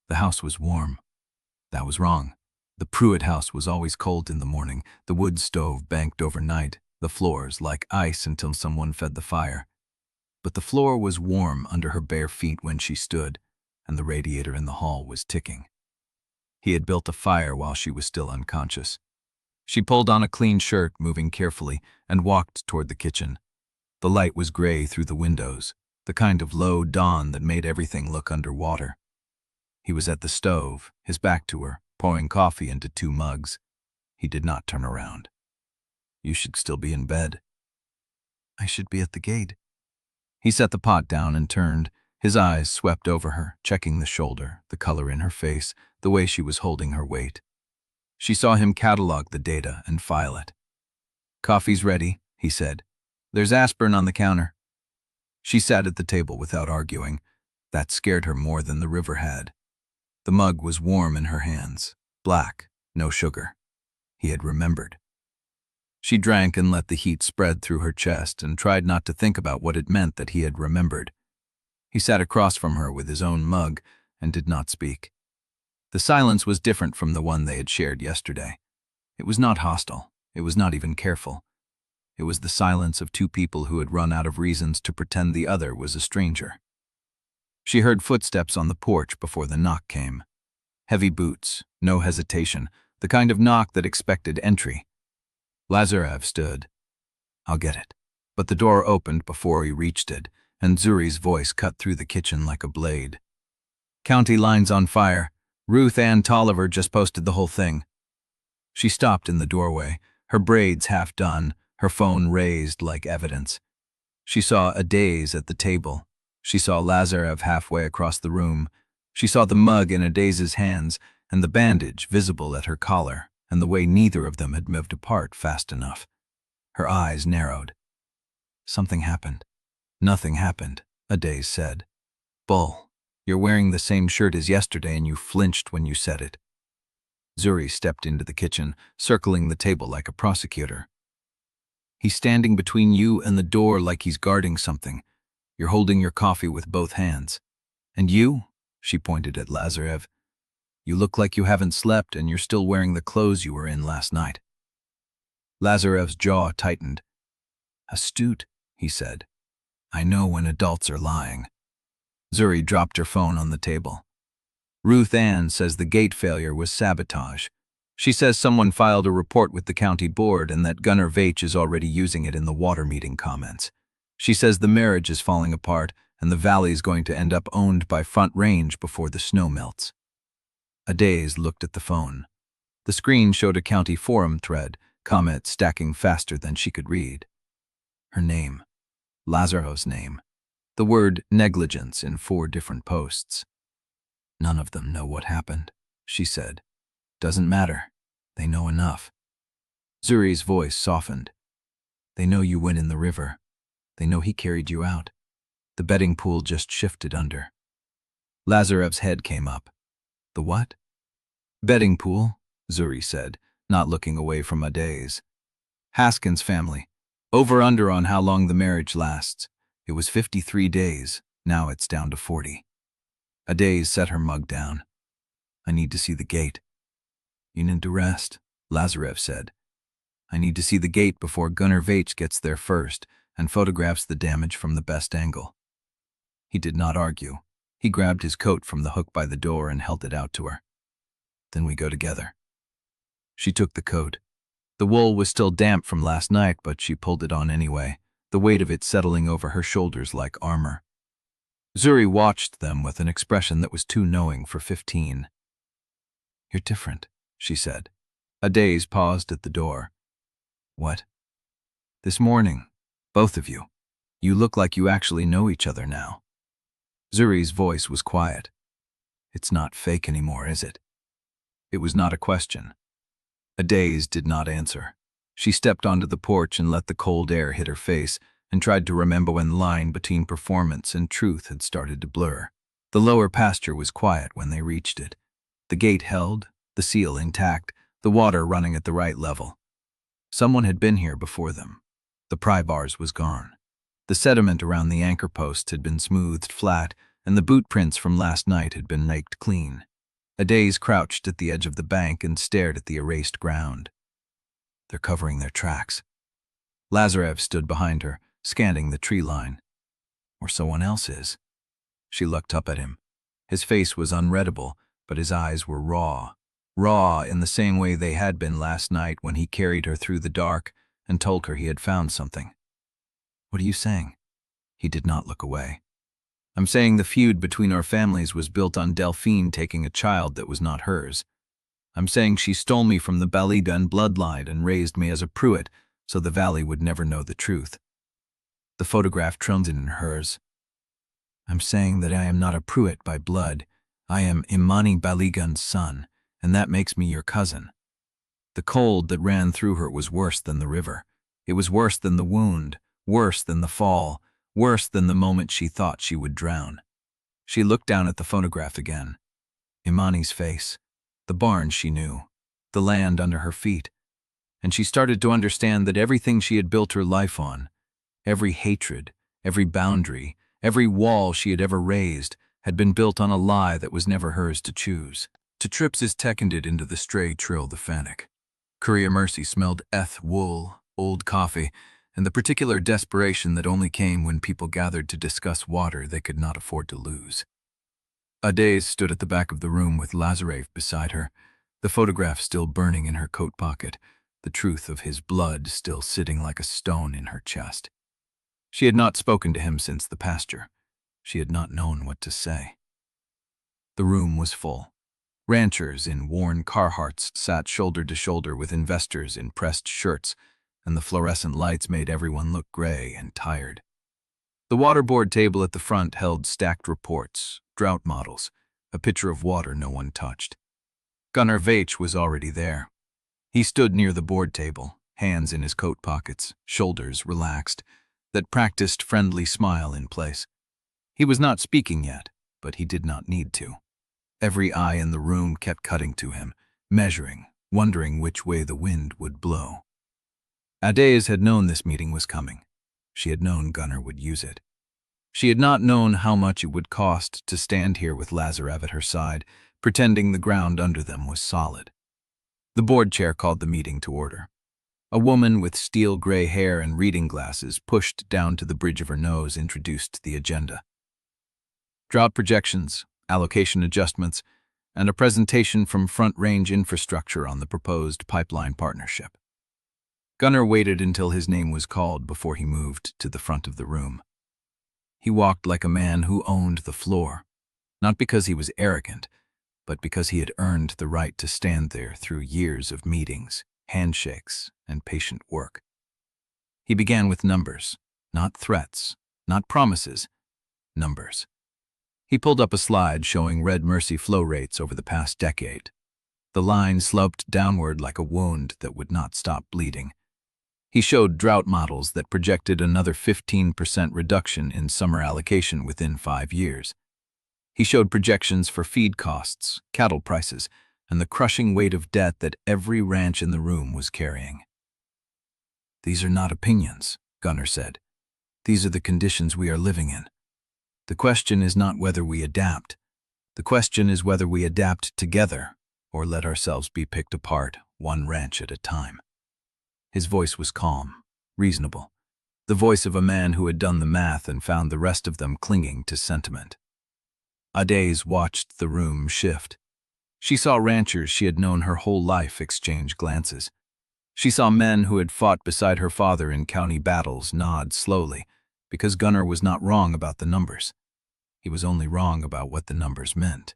The house was warm. That was wrong. The Pruitt house was always cold in the morning, the wood stove banked overnight, the floors like ice until someone fed the fire. But the floor was warm under her bare feet when she stood, and the radiator in the hall was ticking. He had built a fire while she was still unconscious. She pulled on a clean shirt, moving carefully, and walked toward the kitchen. The light was gray through the windows, the kind of low dawn that made everything look underwater. He was at the stove, his back to her, pouring coffee into 2 mugs. He did not turn around. "You should still be in bed." "I should be at the gate." He set the pot down and turned. His eyes swept over her, checking the shoulder, the color in her face, the way she was holding her weight. She saw him catalog the data and file it. "Coffee's ready," he said. "There's aspirin on the counter." She sat at the table without arguing. That scared her more than the river had. The mug was warm in her hands, black, no sugar. He had remembered. She drank and let the heat spread through her chest and tried not to think about what it meant that he had remembered. He sat across from her with his own mug and did not speak. The silence was different from the one they had shared yesterday. It was not hostile. It was not even careful. It was the silence of 2 people who had run out of reasons to pretend the other was a stranger. She heard footsteps on the porch before the knock came. Heavy boots, no hesitation, the kind of knock that expected entry. Lazarev stood. "I'll get it." But the door opened before he reached it, and Zuri's voice cut through the kitchen like a blade. "County line's on fire. Ruth Ann Tolliver just posted the whole thing." She stopped in the doorway, her braids half done, her phone raised like evidence. She saw Adaeze at the table. She saw Lazarev halfway across the room. She saw the mug in Adaze's hands and the bandage visible at her collar and the way neither of them had moved apart fast enough. Her eyes narrowed. "Something happened." "Nothing happened," Adaeze said. "Bull, you're wearing the same shirt as yesterday and you flinched when you said it." Zuri stepped into the kitchen, circling the table like a prosecutor. "He's standing between you and the door like he's guarding something. You're holding your coffee with both hands. And you," she pointed at Lazarev, "you look like you haven't slept and you're still wearing the clothes you were in last night." Lazarev's jaw tightened. "Astute," he said. "I know when adults are lying." Zuri dropped her phone on the table. "Ruth Ann says the gate failure was sabotage. She says someone filed a report with the county board and that Gunnar Veitch is already using it in the water meeting comments. She says the marriage is falling apart and the valley's going to end up owned by Front Range before the snow melts." Adaeze looked at the phone. The screen showed a county forum thread, comments stacking faster than she could read. Her name. Lazarev's name. The word negligence in 4 different posts. None of them know what happened, she said. Doesn't matter. They know enough. Zuri's voice softened. They know you went in the river. They know he carried you out. The betting pool just shifted under. Lazarev's head came up. The what? Betting pool, Zuri said, not looking away from Adaeze. Haskins family. Over-under on how long the marriage lasts. It was 53 days. Now it's down to 40. Adaeze set her mug down. I need to see the gate. You need to rest, Lazarev said. I need to see the gate before Gunnar Vaich gets there first and photographs the damage from the best angle. He did not argue. He grabbed his coat from the hook by the door and held it out to her. Then we go together. She took the coat. The wool was still damp from last night, but she pulled it on anyway, the weight of it settling over her shoulders like armor. Zuri watched them with an expression that was too knowing for 15. You're different, she said. Adaeze paused at the door. What? This morning, both of you. You look like you actually know each other now. Zuri's voice was quiet. It's not fake anymore, is it? It was not a question. Adaeze did not answer. She stepped onto the porch and let the cold air hit her face and tried to remember when the line between performance and truth had started to blur. The lower pasture was quiet when they reached it. The gate held, the seal intact, the water running at the right level. Someone had been here before them. The pry bars was gone. The sediment around the anchor posts had been smoothed flat, and the boot prints from last night had been raked clean. Adaeze crouched at the edge of the bank and stared at the erased ground. They're covering their tracks. Lazarev stood behind her, scanning the tree line. Or someone else is. She looked up at him. His face was unreadable, but his eyes were raw. Raw in the same way they had been last night when he carried her through the dark and told her he had found something. What are you saying? He did not look away. I'm saying the feud between our families was built on Delphine taking a child that was not hers. I'm saying she stole me from the Balogun bloodline and raised me as a Pruitt so the valley would never know the truth. The photograph trimmed in hers. I'm saying that I am not a Pruitt by blood. I am Imani Balogun's son, and that makes me your cousin. The cold that ran through her was worse than the river. It was worse than the wound, worse than the fall, worse than the moment she thought she would drown. She looked down at the photograph again. Imani's face, the barn she knew, the land under her feet, and she started to understand that everything she had built her life on, every hatred, every boundary, every wall she had ever raised, had been built on a lie that was never hers to choose. To trips is techended into the stray trill the fanic. Courier Mercy smelled wool, old coffee, and the particular desperation that only came when people gathered to discuss water they could not afford to lose. Adaeze stood at the back of the room with Lazarev beside her, the photograph still burning in her coat pocket, the truth of his blood still sitting like a stone in her chest. She had not spoken to him since the pasture. She had not known what to say. The room was full. Ranchers in worn Carhartts sat shoulder to shoulder with investors in pressed shirts, and the fluorescent lights made everyone look gray and tired. The waterboard table at the front held stacked reports, drought models, a pitcher of water no one touched. Gunnar Vaich was already there. He stood near the board table, hands in his coat pockets, shoulders relaxed, that practiced friendly smile in place. He was not speaking yet, but he did not need to. Every eye in the room kept cutting to him, measuring, wondering which way the wind would blow. Adaeze had known this meeting was coming. She had known Gunnar would use it. She had not known how much it would cost to stand here with Lazarev at her side, pretending the ground under them was solid. The board chair called the meeting to order. A woman with steel gray hair and reading glasses pushed down to the bridge of her nose introduced the agenda. Drought projections, allocation adjustments, and a presentation from Front Range Infrastructure on the proposed pipeline partnership. Gunnar waited until his name was called before he moved to the front of the room. He walked like a man who owned the floor, not because he was arrogant, but because he had earned the right to stand there through years of meetings, handshakes, and patient work. He began with numbers, not threats, not promises, numbers. He pulled up a slide showing Red Mercy flow rates over the past decade. The line sloped downward like a wound that would not stop bleeding. He showed drought models that projected another 15% reduction in summer allocation within 5 years. He showed projections for feed costs, cattle prices, and the crushing weight of debt that every ranch in the room was carrying. "These are not opinions," Gunnar said. "These are the conditions we are living in. The question is not whether we adapt. The question is whether we adapt together or let ourselves be picked apart, one ranch at a time." His voice was calm, reasonable, the voice of a man who had done the math and found the rest of them clinging to sentiment. Adaeze watched the room shift. She saw ranchers she had known her whole life exchange glances. She saw men who had fought beside her father in county battles nod slowly, because Gunnar was not wrong about the numbers. He was only wrong about what the numbers meant.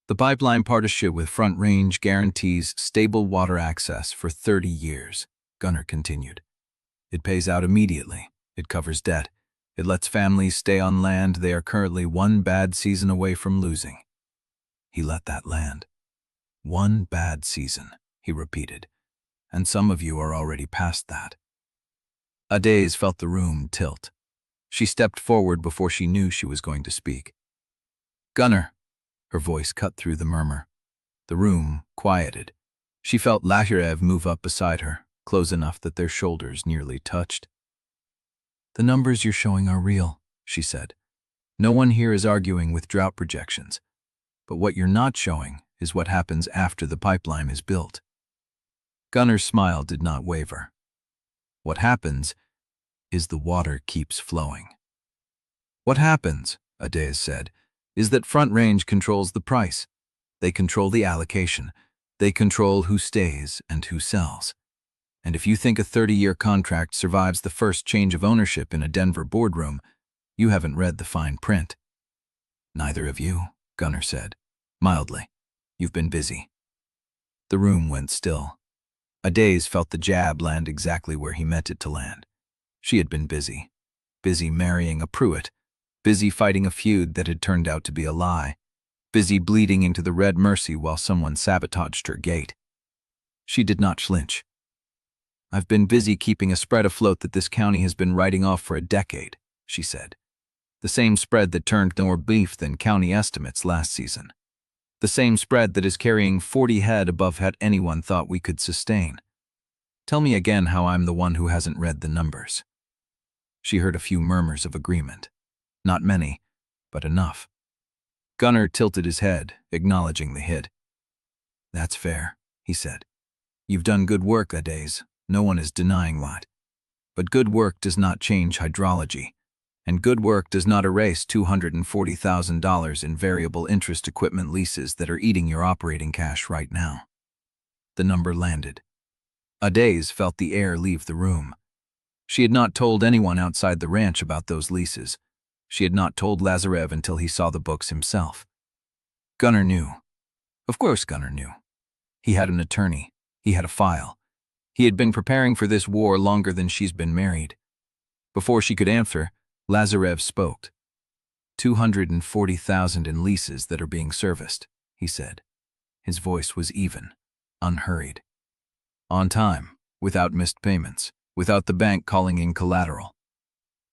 "The pipeline partnership with Front Range guarantees stable water access for 30 years, Gunnar continued. "It pays out immediately. It covers debt. It lets families stay on land they are currently one bad season away from losing." He let that land. "One bad season," he repeated. "And some of you are already past that." Adaeze felt the room tilt. She stepped forward before she knew she was going to speak. "Gunnar," her voice cut through the murmur. The room quieted. She felt Lazarev move up beside her, close enough that their shoulders nearly touched. "The numbers you're showing are real," she said. "No one here is arguing with drought projections. But what you're not showing is what happens after the pipeline is built." Gunnar's smile did not waver. "What happens is the water keeps flowing." "What happens," Adaeze said, "is that Front Range controls the price. They control the allocation. They control who stays and who sells. And if you think a 30-year contract survives the first change of ownership in a Denver boardroom, you haven't read the fine print." "Neither of you," Gunnar said, mildly. "You've been busy." The room went still. Adaeze felt the jab land exactly where he meant it to land. She had been busy. Busy marrying a Pruitt. Busy fighting a feud that had turned out to be a lie. Busy bleeding into the Red Mercy while someone sabotaged her gate. She did not flinch. "I've been busy keeping a spread afloat that this county has been writing off for a decade," she said. "The same spread that turned more beef than county estimates last season. The same spread that is carrying 40 head above what anyone thought we could sustain. Tell me again how I'm the one who hasn't read the numbers." She heard a few murmurs of agreement. Not many, but enough. Gunnar tilted his head, acknowledging the hit. "That's fair," he said. "You've done good work, Adaeze. No one is denying that. But good work does not change hydrology, and good work does not erase $240,000 in variable interest equipment leases that are eating your operating cash right now." The number landed. Adaeze felt the air leave the room. She had not told anyone outside the ranch about those leases. She had not told Lazarev until he saw the books himself. Gunnar knew. Of course Gunnar knew. He had an attorney. He had a file. He had been preparing for this war longer than she's been married. Before she could answer, Lazarev spoke. "240,000 in leases that are being serviced," he said. His voice was even, unhurried. "On time, without missed payments, without the bank calling in collateral."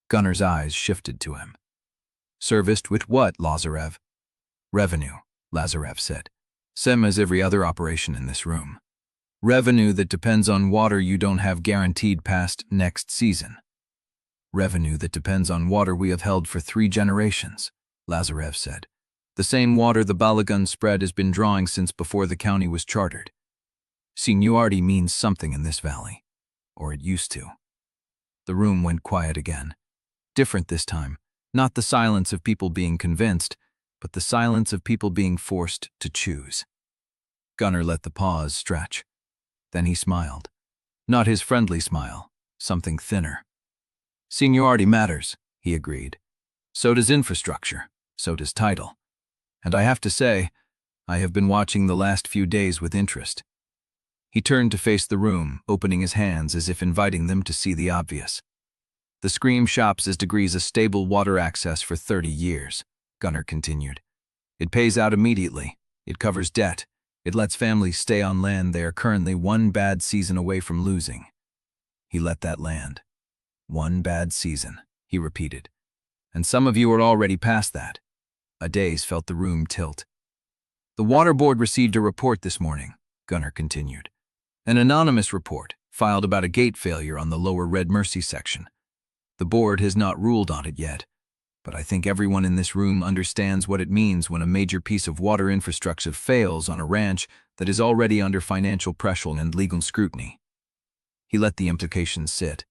Gunnar's eyes shifted to him. "Serviced with what, Lazarev?" "Revenue," Lazarev said. "Same as every other operation in this room. Revenue that depends on water you don't have guaranteed past next season. Revenue that depends on water we have held for 3 generations, Lazarev said. The same water the Balogun spread has been drawing since before the county was chartered. Seniority means something in this valley. Or it used to." The room went quiet again. Different this time. Not the silence of people being convinced, but the silence of people being forced to choose. Gunnar let the pause stretch. Then he smiled. Not his friendly smile, something thinner. "Seniority matters," he agreed. "So does infrastructure. So does title. And I have to say, I have been watching the last few days with interest." He turned to face the room, opening his hands as if inviting them to see the obvious. "The Scream shops as degrees a stable water access for 30 years, Gunnar continued. "It pays out immediately. It covers debt. It lets families stay on land they are currently one bad season away from losing." He let that land. "One bad season," he repeated. "And some of you are already past that." Adaeze felt the room tilt. "The water board received a report this morning," Gunnar continued. "An anonymous report, filed about a gate failure on the lower Red Mercy section. The board has not ruled on it yet, but I think everyone in this room understands what it means when a major piece of water infrastructure fails on a ranch that is already under financial pressure and legal scrutiny." He let the implications sit.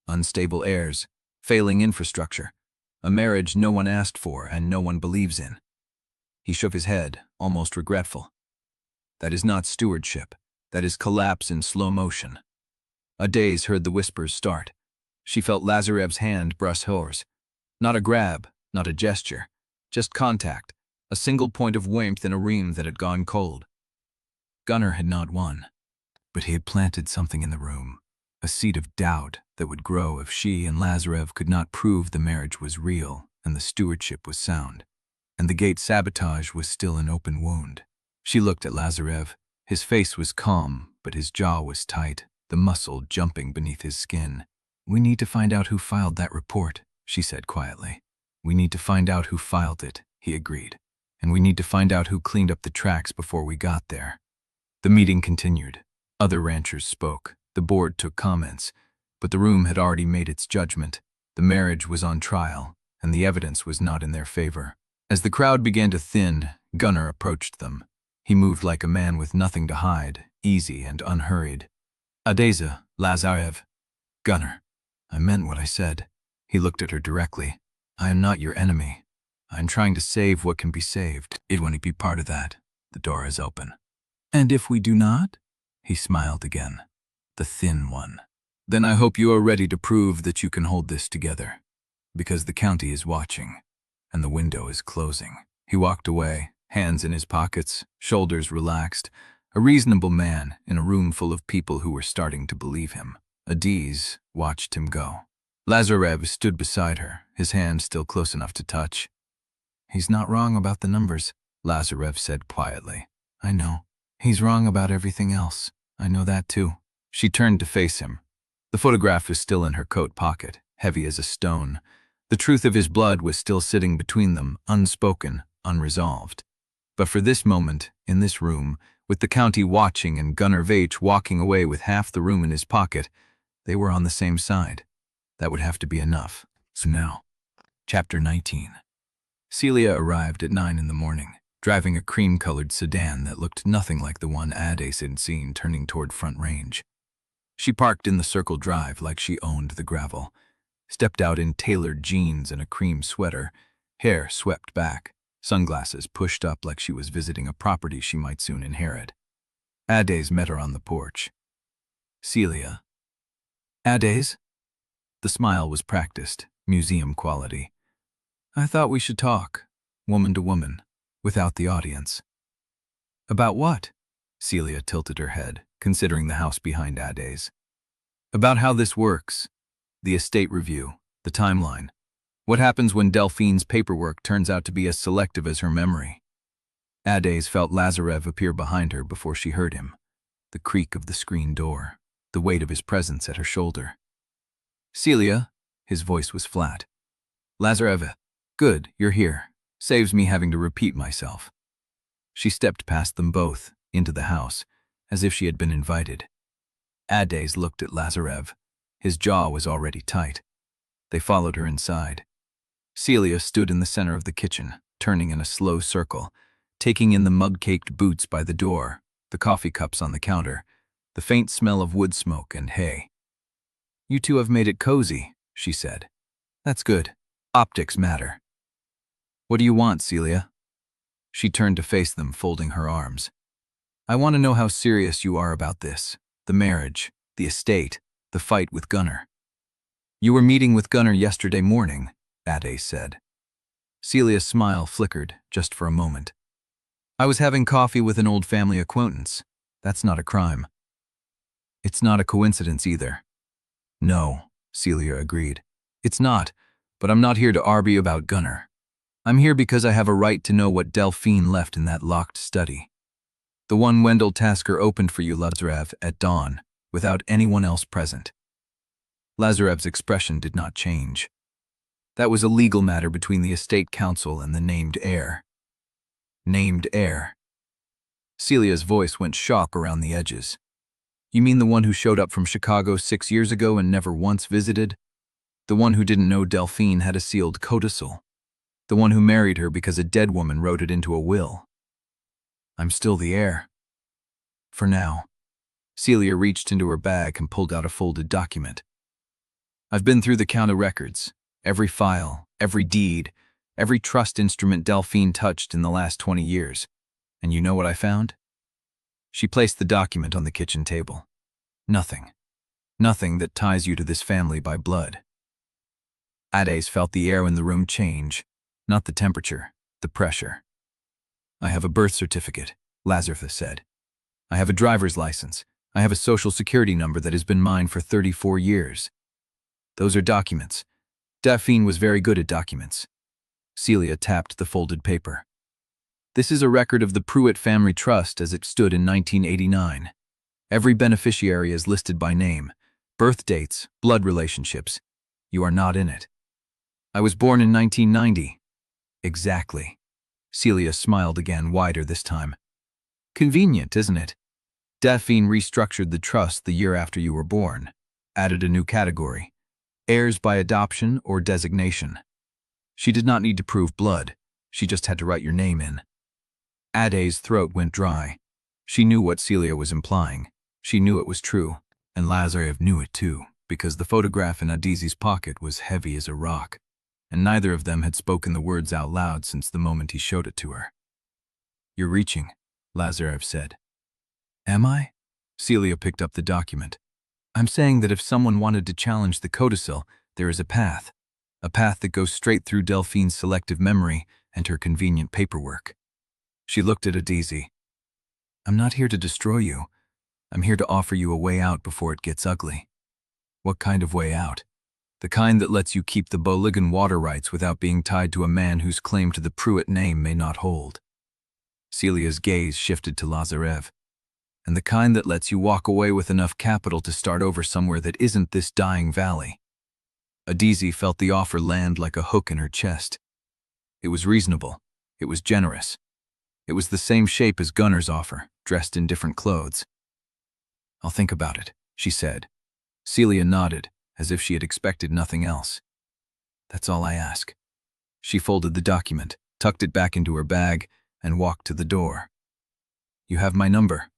Unstable heirs, failing infrastructure, a marriage no one asked for and no one believes in. He shook his head, almost regretful. "That is not stewardship. That is collapse in slow motion." Adaeze heard the whispers start. She felt Lazarev's hand brush hers. Not a grab, not a gesture, just contact, a single point of warmth in a room that had gone cold. Gunnar had not won, but he had planted something in the room, a seed of doubt that would grow if she and Lazarev could not prove the marriage was real and the stewardship was sound, and the gate sabotage was still an open wound. She looked at Lazarev. His face was calm, but his jaw was tight, the muscle jumping beneath his skin. "We need to find out who filed that report," she said quietly. "We need to find out who filed it," he agreed. "And we need to find out who cleaned up the tracks before we got there." The meeting continued. Other ranchers spoke. The board took comments. But the room had already made its judgment. The marriage was on trial, and the evidence was not in their favor. As the crowd began to thin, Gunnar approached them. He moved like a man with nothing to hide, easy and unhurried. "Adaeze, Lazarev." "Gunnar, I meant what I said." He looked at her directly. "I am not your enemy. I am trying to save what can be saved. It won't be part of that. The door is open." "And if we do not?" He smiled again. The thin one. "Then I hope you are ready to prove that you can hold this together. Because the county is watching, and the window is closing." He walked away, hands in his pockets, shoulders relaxed, a reasonable man in a room full of people who were starting to believe him. Adaeze watched him go. Lazarev stood beside her, his hand still close enough to touch. "He's not wrong about the numbers," Lazarev said quietly. "I know. He's wrong about everything else. I know that too." She turned to face him. The photograph was still in her coat pocket, heavy as a stone. The truth of his blood was still sitting between them, unspoken, unresolved. But for this moment, in this room, with the county watching and Gunnar Vaich walking away with half the room in his pocket, they were on the same side. That would have to be enough. So now, Chapter 19. Celia arrived at 9 in the morning, driving a cream-colored sedan that looked nothing like the one Adaeze had seen turning toward Front Range. She parked in the circle drive like she owned the gravel, stepped out in tailored jeans and a cream sweater, hair swept back, sunglasses pushed up like she was visiting a property she might soon inherit. Adaeze met her on the porch. "Celia." "Adaeze?" The smile was practiced, museum quality. "I thought we should talk, woman to woman, without the audience." "About what?" Celia tilted her head, considering the house behind Adaeze. "About how this works. The estate review, the timeline. What happens when Delphine's paperwork turns out to be as selective as her memory?" Adaeze felt Lazarev appear behind her before she heard him. The creak of the screen door, the weight of his presence at her shoulder. "Celia," his voice was flat. "Lazarev, good, you're here. Saves me having to repeat myself." She stepped past them both, into the house, as if she had been invited. Adaeze looked at Lazarev. His jaw was already tight. They followed her inside. Celia stood in the center of the kitchen, turning in a slow circle, taking in the mud-caked boots by the door, the coffee cups on the counter, the faint smell of wood smoke and hay. "You two have made it cozy," she said. "That's good. Optics matter." "What do you want, Celia?" She turned to face them, folding her arms. "I want to know how serious you are about this. The marriage, the estate, the fight with Gunnar." "You were meeting with Gunnar yesterday morning," Adaeze said. Celia's smile flickered, just for a moment. I was having coffee with an old family acquaintance. That's not a crime. It's not a coincidence either. No, Celia agreed. It's not, but I'm not here to argue about Gunnar. I'm here because I have a right to know what Delphine left in that locked study. The one Wendell Tasker opened for you, Lazarev, at dawn, without anyone else present. Lazarev's expression did not change. That was a legal matter between the estate council and the named heir. Named heir. Celia's voice went sharp around the edges. You mean the one who showed up from Chicago 6 years ago and never once visited? The one who didn't know Delphine had a sealed codicil? The one who married her because a dead woman wrote it into a will? I'm still the heir. For now. Celia reached into her bag and pulled out a folded document. I've been through the counter records, every file, every deed, every trust instrument Delphine touched in the last 20 years. And you know what I found? She placed the document on the kitchen table. Nothing. Nothing that ties you to this family by blood. Adaeze felt the air in the room change, not the temperature, the pressure. I have a birth certificate, Lazarev said. I have a driver's license. I have a social security number that has been mine for 34 years. Those are documents. Delphine was very good at documents. Celia tapped the folded paper. This is a record of the Pruitt family trust as it stood in 1989. Every beneficiary is listed by name, birth dates, blood relationships. You are not in it. I was born in 1990. Exactly. Celia smiled again, wider this time. Convenient, isn't it? Delphine restructured the trust the year after you were born, added a new category, heirs by adoption or designation. She did not need to prove blood, she just had to write your name in. Adaeze's throat went dry. She knew what Celia was implying. She knew it was true, and Lazarev knew it too, because the photograph in Adaeze's pocket was heavy as a rock, and neither of them had spoken the words out loud since the moment he showed it to her. You're reaching, Lazarev said. Am I? Celia picked up the document. I'm saying that if someone wanted to challenge the codicil, there is a path that goes straight through Delphine's selective memory and her convenient paperwork. She looked at Adaeze. I'm not here to destroy you. I'm here to offer you a way out before it gets ugly. What kind of way out? The kind that lets you keep the Balogun water rights without being tied to a man whose claim to the Pruitt name may not hold. Celia's gaze shifted to Lazarev. And the kind that lets you walk away with enough capital to start over somewhere that isn't this dying valley. Adaeze felt the offer land like a hook in her chest. It was reasonable. It was generous. It was the same shape as Gunnar's offer, dressed in different clothes. I'll think about it, she said. Celia nodded, as if she had expected nothing else. That's all I ask. She folded the document, tucked it back into her bag, and walked to the door. You have my number.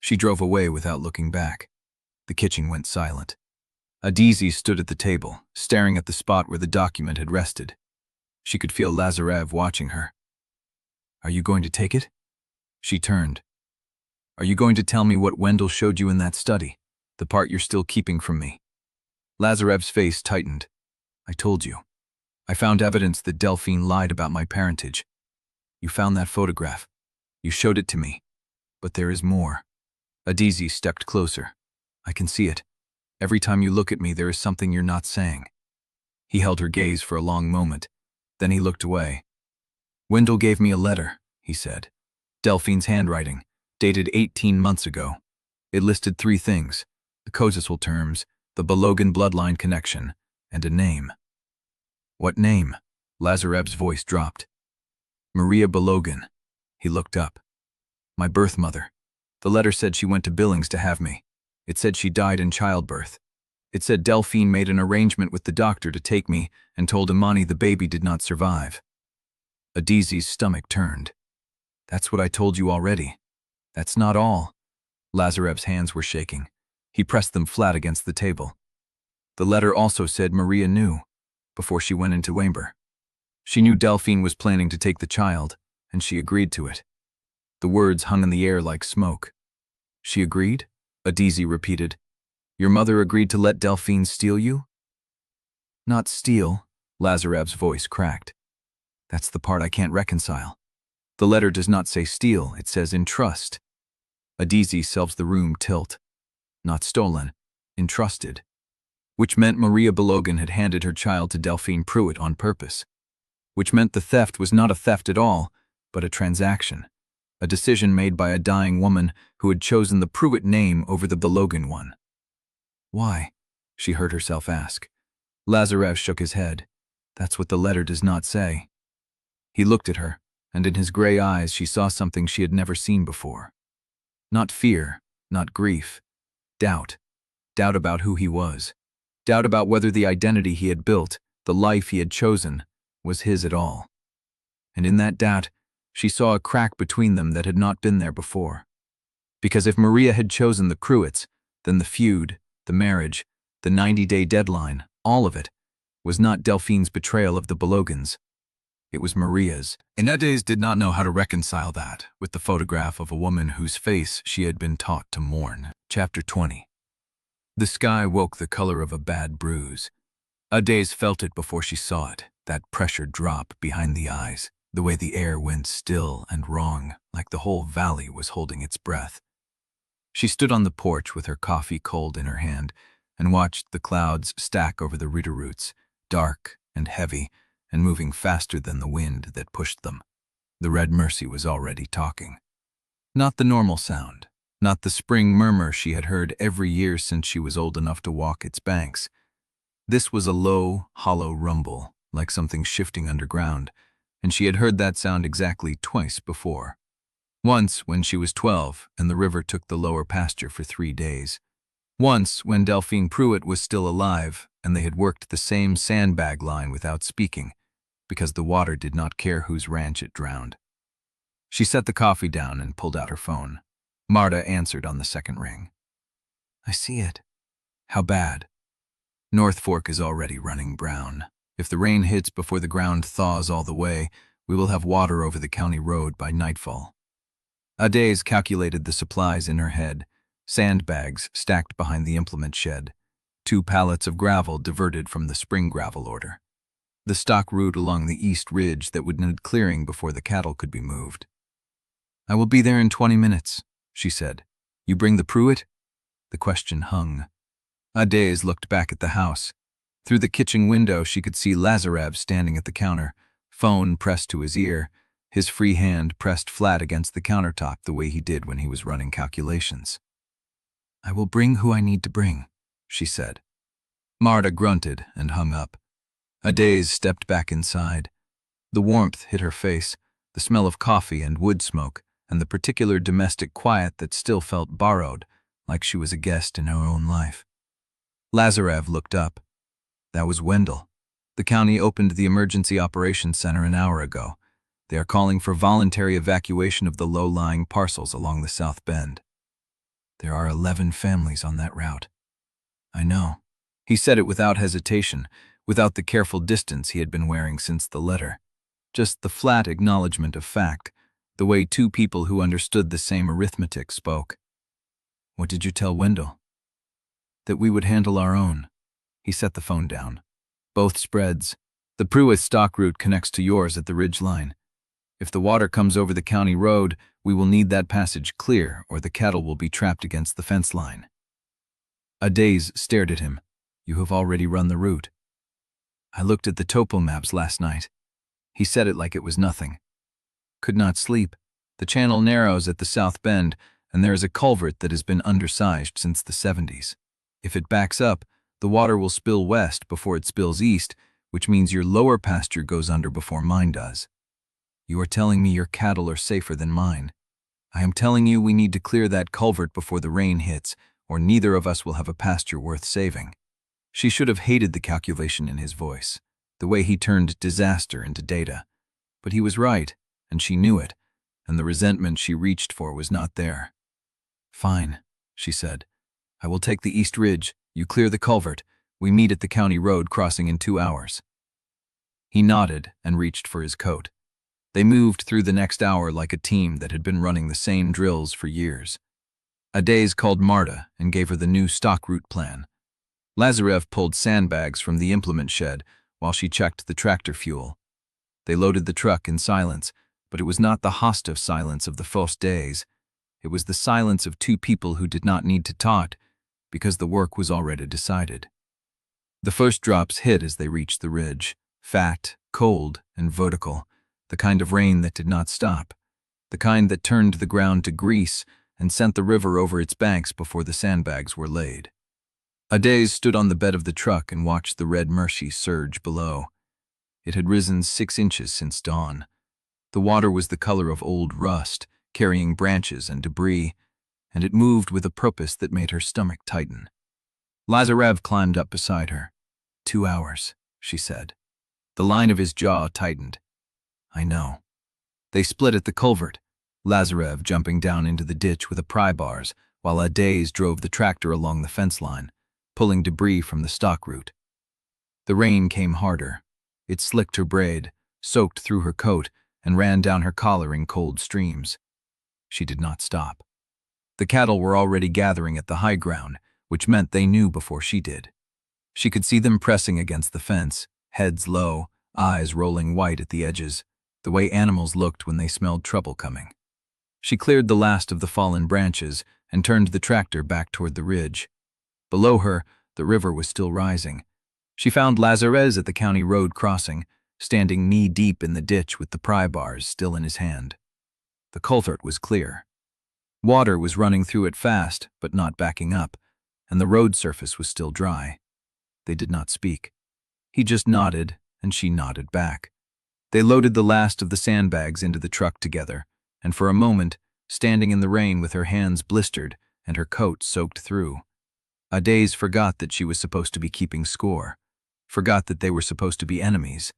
She drove away without looking back. The kitchen went silent. Adaeze stood at the table, staring at the spot where the document had rested. She could feel Lazarev watching her. Are you going to take it? She turned. Are you going to tell me what Wendell showed you in that study, the part you're still keeping from me? Lazarev's face tightened. I told you. I found evidence that Delphine lied about my parentage. You found that photograph. You showed it to me. But there is more. Adaeze stepped closer. I can see it. Every time you look at me, there is something you're not saying. He held her gaze for a long moment. Then he looked away. Wendell gave me a letter, he said. Delphine's handwriting, dated 18 months ago. It listed 3 things: the Codicil terms, the Balogun bloodline connection, and a name. What name? Lazarev's voice dropped. Maria Balogun. He looked up. My birth mother. The letter said she went to Billings to have me. It said she died in childbirth. It said Delphine made an arrangement with the doctor to take me and told Imani the baby did not survive. Adaeze's stomach turned. That's what I told you already. That's not all. Lazarev's hands were shaking. He pressed them flat against the table. The letter also said Maria knew, before she went into labor. She knew Delphine was planning to take the child, and she agreed to it. The words hung in the air like smoke. She agreed? Adaeze repeated. Your mother agreed to let Delphine steal you? Not steal, Lazarev's voice cracked. That's the part I can't reconcile. The letter does not say steal, it says entrust. Adaeze sells the room tilt. Not stolen, entrusted. Which meant Maria Balogun had handed her child to Delphine Pruitt on purpose. Which meant the theft was not a theft at all, but a transaction. A decision made by a dying woman who had chosen the Pruitt name over the Balogun one. Why? She heard herself ask. Lazarev shook his head. That's what the letter does not say. He looked at her, and in his gray eyes she saw something she had never seen before. Not fear, not grief. Doubt. Doubt about who he was. Doubt about whether the identity he had built, the life he had chosen, was his at all. And in that doubt, she saw a crack between them that had not been there before. Because if Maria had chosen the Pruitts, then the feud, the marriage, the 90-day deadline, all of it, was not Delphine's betrayal of the Baloguns. It was Maria's. And Adaeze did not know how to reconcile that with the photograph of a woman whose face she had been taught to mourn. Chapter 20. The sky woke the color of a bad bruise. Adaeze felt it before she saw it, that pressure drop behind the eyes, the way the air went still and wrong, like the whole valley was holding its breath. She stood on the porch with her coffee cold in her hand and watched the clouds stack over the reader roots, dark and heavy and moving faster than the wind that pushed them. The Red Mercy was already talking. Not the normal sound, not the spring murmur she had heard every year since she was old enough to walk its banks. This was a low, hollow rumble, like something shifting underground, and she had heard that sound exactly twice before. Once when she was 12 and the river took the lower pasture for 3 days. Once when Delphine Pruitt was still alive and they had worked the same sandbag line without speaking, because the water did not care whose ranch it drowned. She set the coffee down and pulled out her phone. Marta answered on the second ring. I see it. How bad? North Fork is already running brown. If the rain hits before the ground thaws all the way, we will have water over the county road by nightfall. Adaeze calculated the supplies in her head, sandbags stacked behind the implement shed, 2 pallets of gravel diverted from the spring gravel order, the stock route along the east ridge that would need clearing before the cattle could be moved. I will be there in 20 minutes, she said. You bring the Pruitt? The question hung. Adaeze looked back at the house. Through the kitchen window she could see Lazarev standing at the counter, phone pressed to his ear, his free hand pressed flat against the countertop the way he did when he was running calculations. I will bring who I need to bring, she said. Marta grunted and hung up. Adaeze stepped back inside. The warmth hit her face, the smell of coffee and wood smoke, and the particular domestic quiet that still felt borrowed, like she was a guest in her own life. Lazarev looked up. That was Wendell. The county opened the Emergency Operations Center an hour ago. They are calling for voluntary evacuation of the low-lying parcels along the South Bend. There are 11 families on that route. I know. He said it without hesitation, without the careful distance he had been wearing since the letter. Just the flat acknowledgement of fact, the way 2 people who understood the same arithmetic spoke. What did you tell Wendell? That we would handle our own. He set the phone down. Both spreads. The Pruitt stock route connects to yours at the ridge line. If the water comes over the county road, we will need that passage clear or the cattle will be trapped against the fence line. Adaeze stared at him. You have already run the route. I looked at the topo maps last night. He said it like it was nothing. Could not sleep. The channel narrows at the South Bend, and there is a culvert that has been undersized since the 70s. If it backs up, the water will spill west before it spills east, which means your lower pasture goes under before mine does. You are telling me your cattle are safer than mine. I am telling you we need to clear that culvert before the rain hits, or neither of us will have a pasture worth saving. She should have hated the calculation in his voice, the way he turned disaster into data. But he was right, and she knew it, and the resentment she reached for was not there. Fine, she said. I will take the East Ridge, you clear the culvert, we meet at the county road crossing in 2 hours. He nodded and reached for his coat. They moved through the next hour like a team that had been running the same drills for years. Adaeze called Marta and gave her the new stock route plan. Lazarev pulled sandbags from the implement shed while she checked the tractor fuel. They loaded the truck in silence, But it was not the hostile silence of the first days. It was the silence of two people who did not need to talk, because the work was already decided. The first drops hit as they reached the ridge, fat, cold, and vertical, the kind of rain that did not stop, the kind that turned the ground to grease and sent the river over its banks before the sandbags were laid. Adaeze stood on the bed of the truck and watched the red Mersey surge below. It had risen 6 inches since dawn. The water was the color of old rust, carrying branches and debris, and it moved with a purpose that made her stomach tighten. Lazarev climbed up beside her. 2 hours, she said. The line of his jaw tightened. I know. They split at the culvert, Lazarev jumping down into the ditch with the pry bars, while Adaeze drove the tractor along the fence line, pulling debris from the stock route. The rain came harder. It slicked her braid, soaked through her coat, and ran down her collar in cold streams. She did not stop. The cattle were already gathering at the high ground, which meant they knew before she did. She could see them pressing against the fence, heads low, eyes rolling white at the edges, the way animals looked when they smelled trouble coming. She cleared the last of the fallen branches and turned the tractor back toward the ridge. Below her, the river was still rising. She found Lazarev at the county road crossing, standing knee-deep in the ditch with the pry bars still in his hand. The culvert was clear. Water was running through it fast, but not backing up, and the road surface was still dry. They did not speak. He just nodded, and she nodded back. They loaded the last of the sandbags into the truck together, and for a moment, standing in the rain with her hands blistered and her coat soaked through, Adaeze forgot that she was supposed to be keeping score, forgot that they were supposed to be enemies,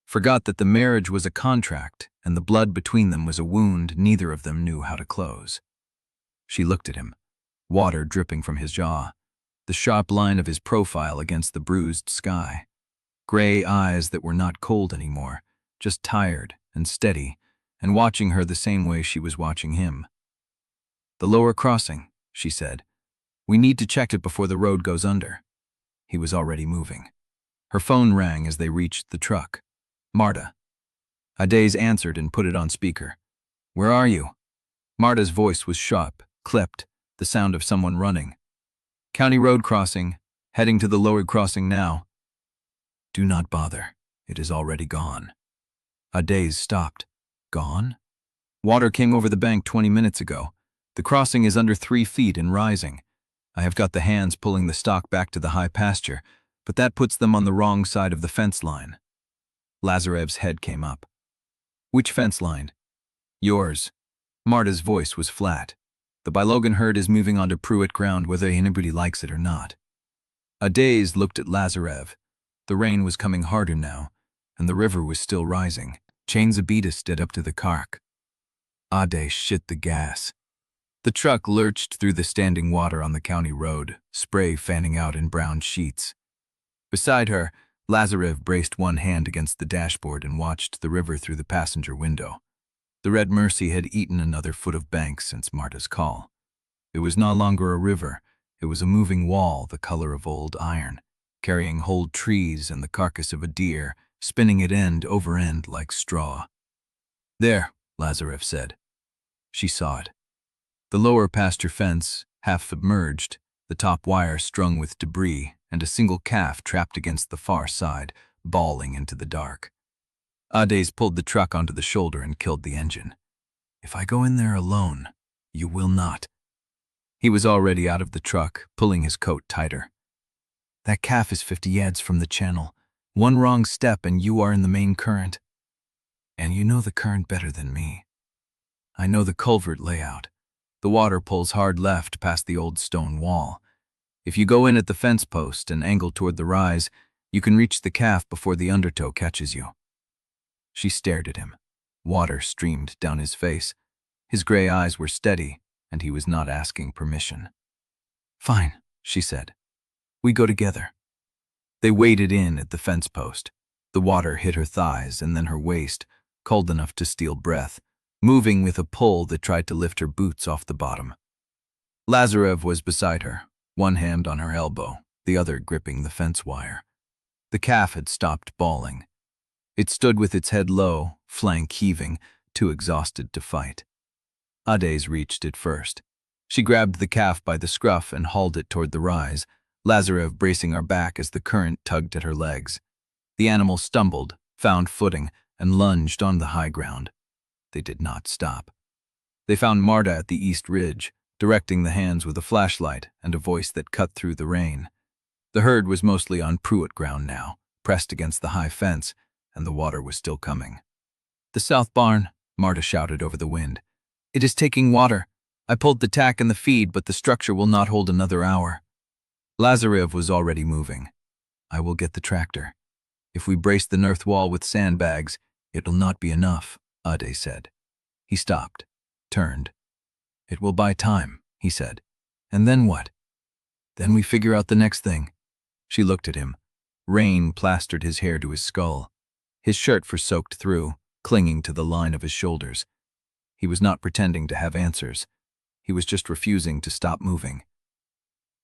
forgot that the marriage was a contract and the blood between them was a wound neither of them knew how to close. She looked at him, water dripping from his jaw, the sharp line of his profile against the bruised sky, gray eyes that were not cold anymore, just tired and steady, and watching her the same way she was watching him. The lower crossing, she said. We need to check it before the road goes under. He was already moving. Her phone rang as they reached the truck. Marta. Adaeze answered and put it on speaker. Where are you? Marta's voice was sharp, clipped, the sound of someone running. County road crossing, heading to the lower crossing now. Do not bother. It is already gone. Adaeze stopped. Gone? Water came over the bank 20 minutes ago. The crossing is under 3 feet and rising. I have got the hands pulling the stock back to the high pasture, but that puts them on the wrong side of the fence line. Lazarev's head came up. Which fence line? Yours. Marta's voice was flat. The Balogun herd is moving onto Pruitt ground whether anybody likes it or not. Adaeze looked at Lazarev. The rain was coming harder now, and the river was still rising. Chains of beat stood up to the cark. Adaeze shit the gas. The truck lurched through the standing water on the county road, spray fanning out in brown sheets. Beside her, Lazarev braced one hand against the dashboard and watched the river through the passenger window. The Red Mersey had eaten another foot of bank since Marta's call. It was no longer a river. It was a moving wall the color of old iron, carrying whole trees and the carcass of a deer, spinning it end over end like straw. There, Lazarev said. She saw it. The lower pasture fence, half submerged, the top wire strung with debris, and a single calf trapped against the far side, bawling into the dark. Adaeze pulled the truck onto the shoulder and killed the engine. If I go in there alone, you will not. He was already out of the truck, pulling his coat tighter. That calf is 50 yards from the channel. One wrong step and you are in the main current. And you know the current better than me. I know the culvert layout. The water pulls hard left past the old stone wall. If you go in at the fence post and angle toward the rise, you can reach the calf before the undertow catches you. She stared at him. Water streamed down his face. His gray eyes were steady, and he was not asking permission. Fine, she said. We go together. They waded in at the fence post. The water hit her thighs and then her waist, cold enough to steal breath, moving with a pull that tried to lift her boots off the bottom. Lazarev was beside her, one hand on her elbow, the other gripping the fence wire. The calf had stopped bawling. It stood with its head low, flank heaving, too exhausted to fight. Adaeze reached it first. She grabbed the calf by the scruff and hauled it toward the rise, Lazarev bracing her back as the current tugged at her legs. The animal stumbled, found footing, and lunged on the high ground. They did not stop. They found Marta at the east ridge, directing the hands with a flashlight and a voice that cut through the rain. The herd was mostly on Pruitt ground now, pressed against the high fence, and the water was still coming. "The south barn," Marta shouted over the wind. "It is taking water. I pulled the tack and the feed, but the structure will not hold another hour." Lazarev was already moving. "I will get the tractor. If we brace the north wall with sandbags, it'll not be enough," Adaeze said. He stopped, turned. "It will buy time," he said. "And then what?" "Then we figure out the next thing." She looked at him. Rain plastered his hair to his skull. His shirt was soaked through, clinging to the line of his shoulders. He was not pretending to have answers. He was just refusing to stop moving.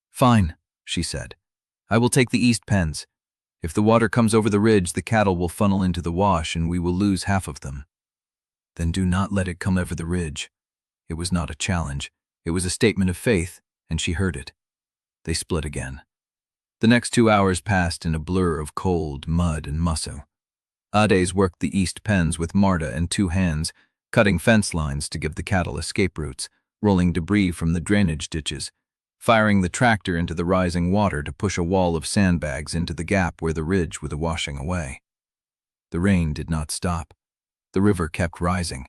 "Fine," she said. "I will take the east pens. If the water comes over the ridge, the cattle will funnel into the wash and we will lose half of them." "Then do not let it come over the ridge." It was not a challenge. It was a statement of faith, and she heard it. They split again. The next 2 hours passed in a blur of cold, mud, and mussel. Adaeze worked the east pens with Marta and 2 hands, cutting fence lines to give the cattle escape routes, rolling debris from the drainage ditches, firing the tractor into the rising water to push a wall of sandbags into the gap where the ridge was washing away. The rain did not stop. The river kept rising.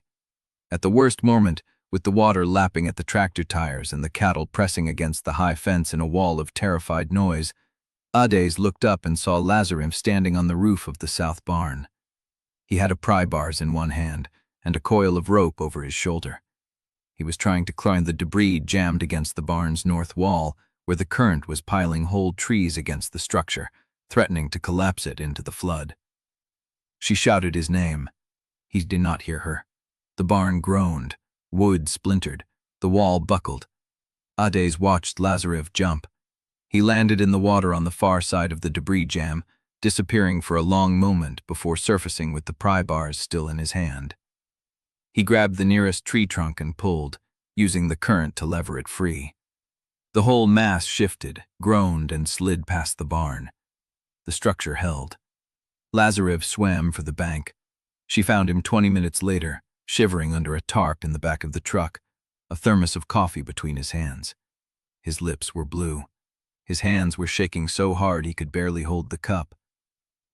At the worst moment, with the water lapping at the tractor tires and the cattle pressing against the high fence in a wall of terrified noise, Adaeze looked up and saw Lazarev standing on the roof of the south barn. He had a pry bars in one hand and a coil of rope over his shoulder. He was trying to climb the debris jammed against the barn's north wall, where the current was piling whole trees against the structure, threatening to collapse it into the flood. She shouted his name. He did not hear her. The barn groaned. Wood splintered. The wall buckled. Adaeze watched Lazarev jump. He landed in the water on the far side of the debris jam, disappearing for a long moment before surfacing with the pry bars still in his hand. He grabbed the nearest tree trunk and pulled, using the current to lever it free. The whole mass shifted, groaned, and slid past the barn. The structure held. Lazarev swam for the bank. She found him 20 minutes later, shivering under a tarp in the back of the truck, a thermos of coffee between his hands. His lips were blue. His hands were shaking so hard he could barely hold the cup.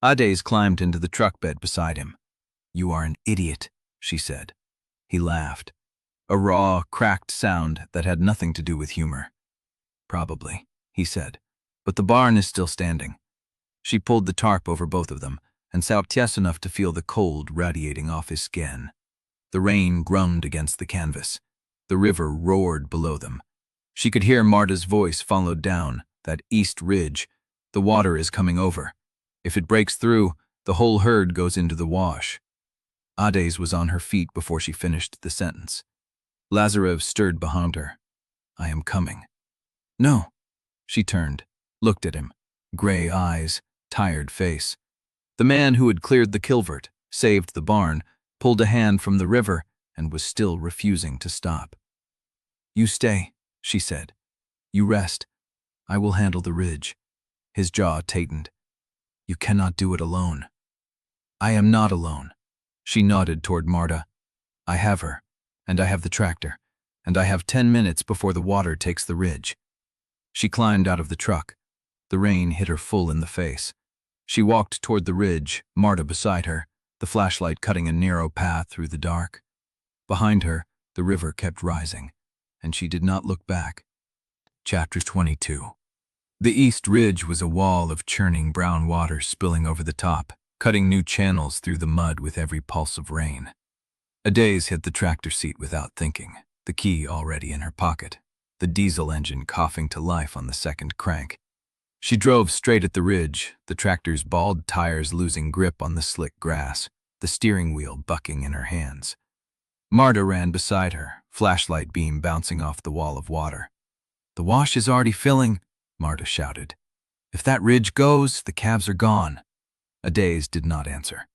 Adaeze climbed into the truck bed beside him. "You are an idiot," she said. He laughed. A raw, cracked sound that had nothing to do with humor. "Probably," he said, "but the barn is still standing." She pulled the tarp over both of them and sat just enough to feel the cold radiating off his skin. The rain grummed against the canvas. The river roared below them. She could hear Marta's voice followed down that east ridge. "The water is coming over. If it breaks through, the whole herd goes into the wash." Adaeze was on her feet before she finished the sentence. Lazarev stirred behind her. "I am coming." "No." She turned, looked at him. Gray eyes, tired face. The man who had cleared the culvert, saved the barn, pulled a hand from the river, and was still refusing to stop. "You stay," she said. "You rest. I will handle the ridge." His jaw tightened. "You cannot do it alone." "I am not alone." She nodded toward Marta. "I have her, and I have the tractor, and I have 10 minutes before the water takes the ridge." She climbed out of the truck. The rain hit her full in the face. She walked toward the ridge, Marta beside her, the flashlight cutting a narrow path through the dark. Behind her, the river kept rising, and she did not look back. Chapter 22. The east ridge was a wall of churning brown water spilling over the top, cutting new channels through the mud with every pulse of rain. Adaeze hit the tractor seat without thinking, the key already in her pocket, the diesel engine coughing to life on the second crank. She drove straight at the ridge, the tractor's bald tires losing grip on the slick grass, the steering wheel bucking in her hands. Marta ran beside her, flashlight beam bouncing off the wall of water. "The wash is already filling," Marta shouted. "If that ridge goes, the calves are gone." Adaeze did not answer.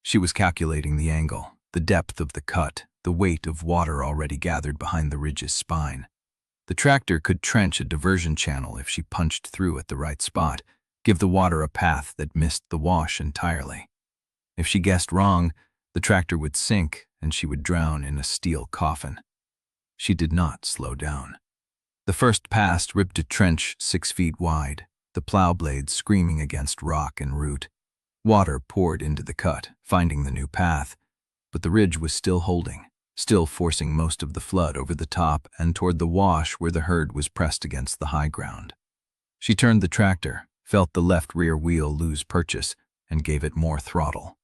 She was calculating the angle, the depth of the cut, the weight of water already gathered behind the ridge's spine. The tractor could trench a diversion channel if she punched through at the right spot, give the water a path that missed the wash entirely. If she guessed wrong, the tractor would sink and she would drown in a steel coffin. She did not slow down. The first pass ripped a trench 6 feet wide, the plow blades screaming against rock and root. Water poured into the cut, finding the new path, but the ridge was still holding, still forcing most of the flood over the top and toward the wash where the herd was pressed against the high ground. She turned the tractor, felt the left rear wheel lose purchase, and gave it more throttle.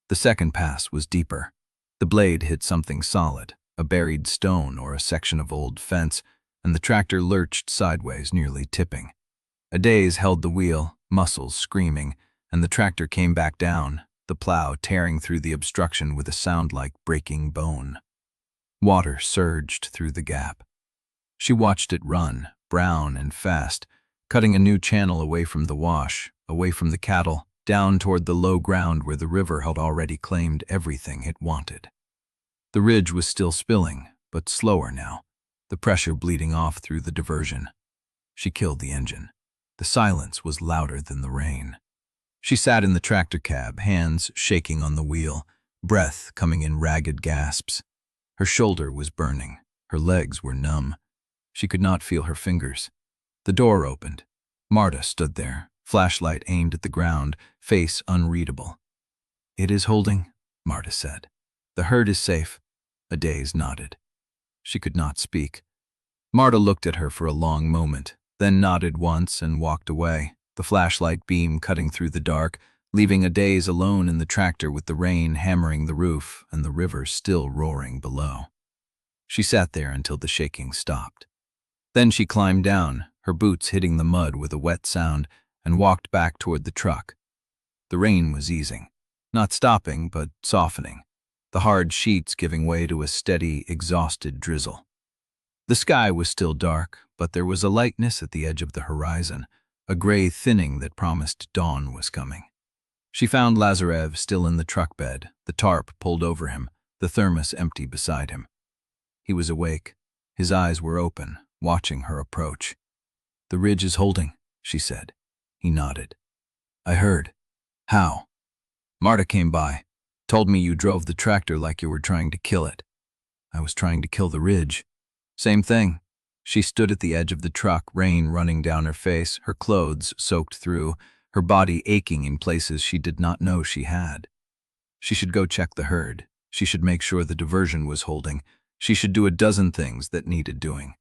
The second pass was deeper. The blade hit something solid, a buried stone or a section of old fence, and the tractor lurched sideways, nearly tipping. Adaeze held the wheel, muscles screaming, and the tractor came back down, the plow tearing through the obstruction with a sound like breaking bone. Water surged through the gap. She watched it run, brown and fast, cutting a new channel away from the wash, away from the cattle, down toward the low ground where the river had already claimed everything it wanted. The ridge was still spilling, but slower now, the pressure bleeding off through the diversion. She killed the engine. The silence was louder than the rain. She sat in the tractor cab, hands shaking on the wheel, breath coming in ragged gasps. Her shoulder was burning. Her legs were numb. She could not feel her fingers. The door opened. Marta stood there, flashlight aimed at the ground, face unreadable. "It is holding," Marta said. "The herd is safe." Adaeze nodded. She could not speak. Marta looked at her for a long moment, then nodded once and walked away, the flashlight beam cutting through the dark, leaving Adaeze alone in the tractor with the rain hammering the roof and the river still roaring below. She sat there until the shaking stopped. Then she climbed down, her boots hitting the mud with a wet sound, and walked back toward the truck. The rain was easing, not stopping but softening, the hard sheets giving way to a steady, exhausted drizzle. The sky was still dark, but there was a lightness at the edge of the horizon, a gray thinning that promised dawn was coming. She found Lazarev still in the truck bed, the tarp pulled over him, the thermos empty beside him. He was awake. His eyes were open, watching her approach. "The ridge is holding," she said. He nodded. "I heard." "How?" "Marta came by. Told me you drove the tractor like you were trying to kill it." "I was trying to kill the ridge." "Same thing." She stood at the edge of the truck, rain running down her face, her clothes soaked through, her body aching in places she did not know she had. She should go check the herd. She should make sure the diversion was holding. She should do a dozen things that needed doing.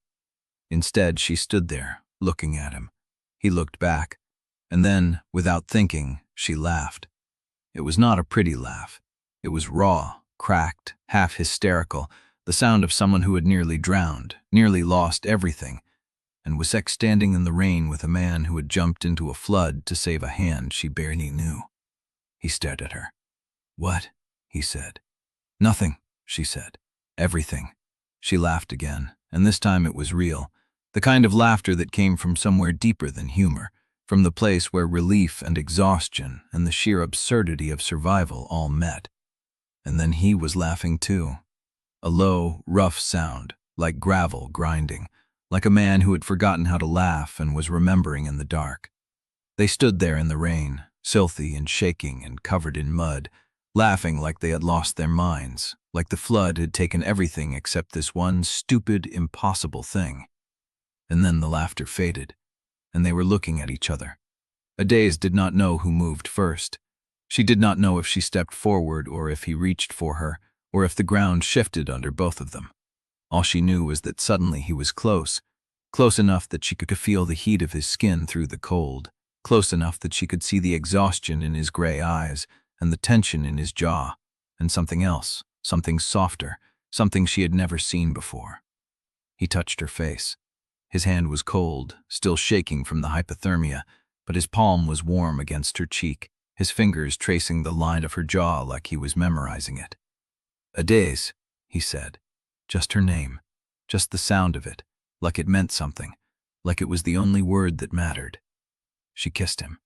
Instead, she stood there, looking at him. He looked back, and then, without thinking, she laughed. It was not a pretty laugh. It was raw, cracked, half hysterical, the sound of someone who had nearly drowned, nearly lost everything, and was standing in the rain with a man who had jumped into a flood to save a hand she barely knew. He stared at her. "What?" he said. "Nothing," she said. "Everything." She laughed again, and this time it was real, the kind of laughter that came from somewhere deeper than humor, from the place where relief and exhaustion and the sheer absurdity of survival all met. And then he was laughing too. A low, rough sound, like gravel grinding, like a man who had forgotten how to laugh and was remembering in the dark. They stood there in the rain, filthy and shaking and covered in mud, laughing like they had lost their minds, like the flood had taken everything except this one stupid, impossible thing. And then the laughter faded, and they were looking at each other. Adaeze did not know who moved first. She did not know if she stepped forward or if he reached for her, or if the ground shifted under both of them. All she knew was that suddenly he was close enough that she could feel the heat of his skin through the cold, close enough that she could see the exhaustion in his gray eyes and the tension in his jaw, and something else, something softer, something she had never seen before. He touched her face. His hand was cold, still shaking from the hypothermia, but his palm was warm against her cheek, his fingers tracing the line of her jaw like he was memorizing it. "Adaeze," he said. Just her name, just the sound of it, like it meant something, like it was the only word that mattered. She kissed him.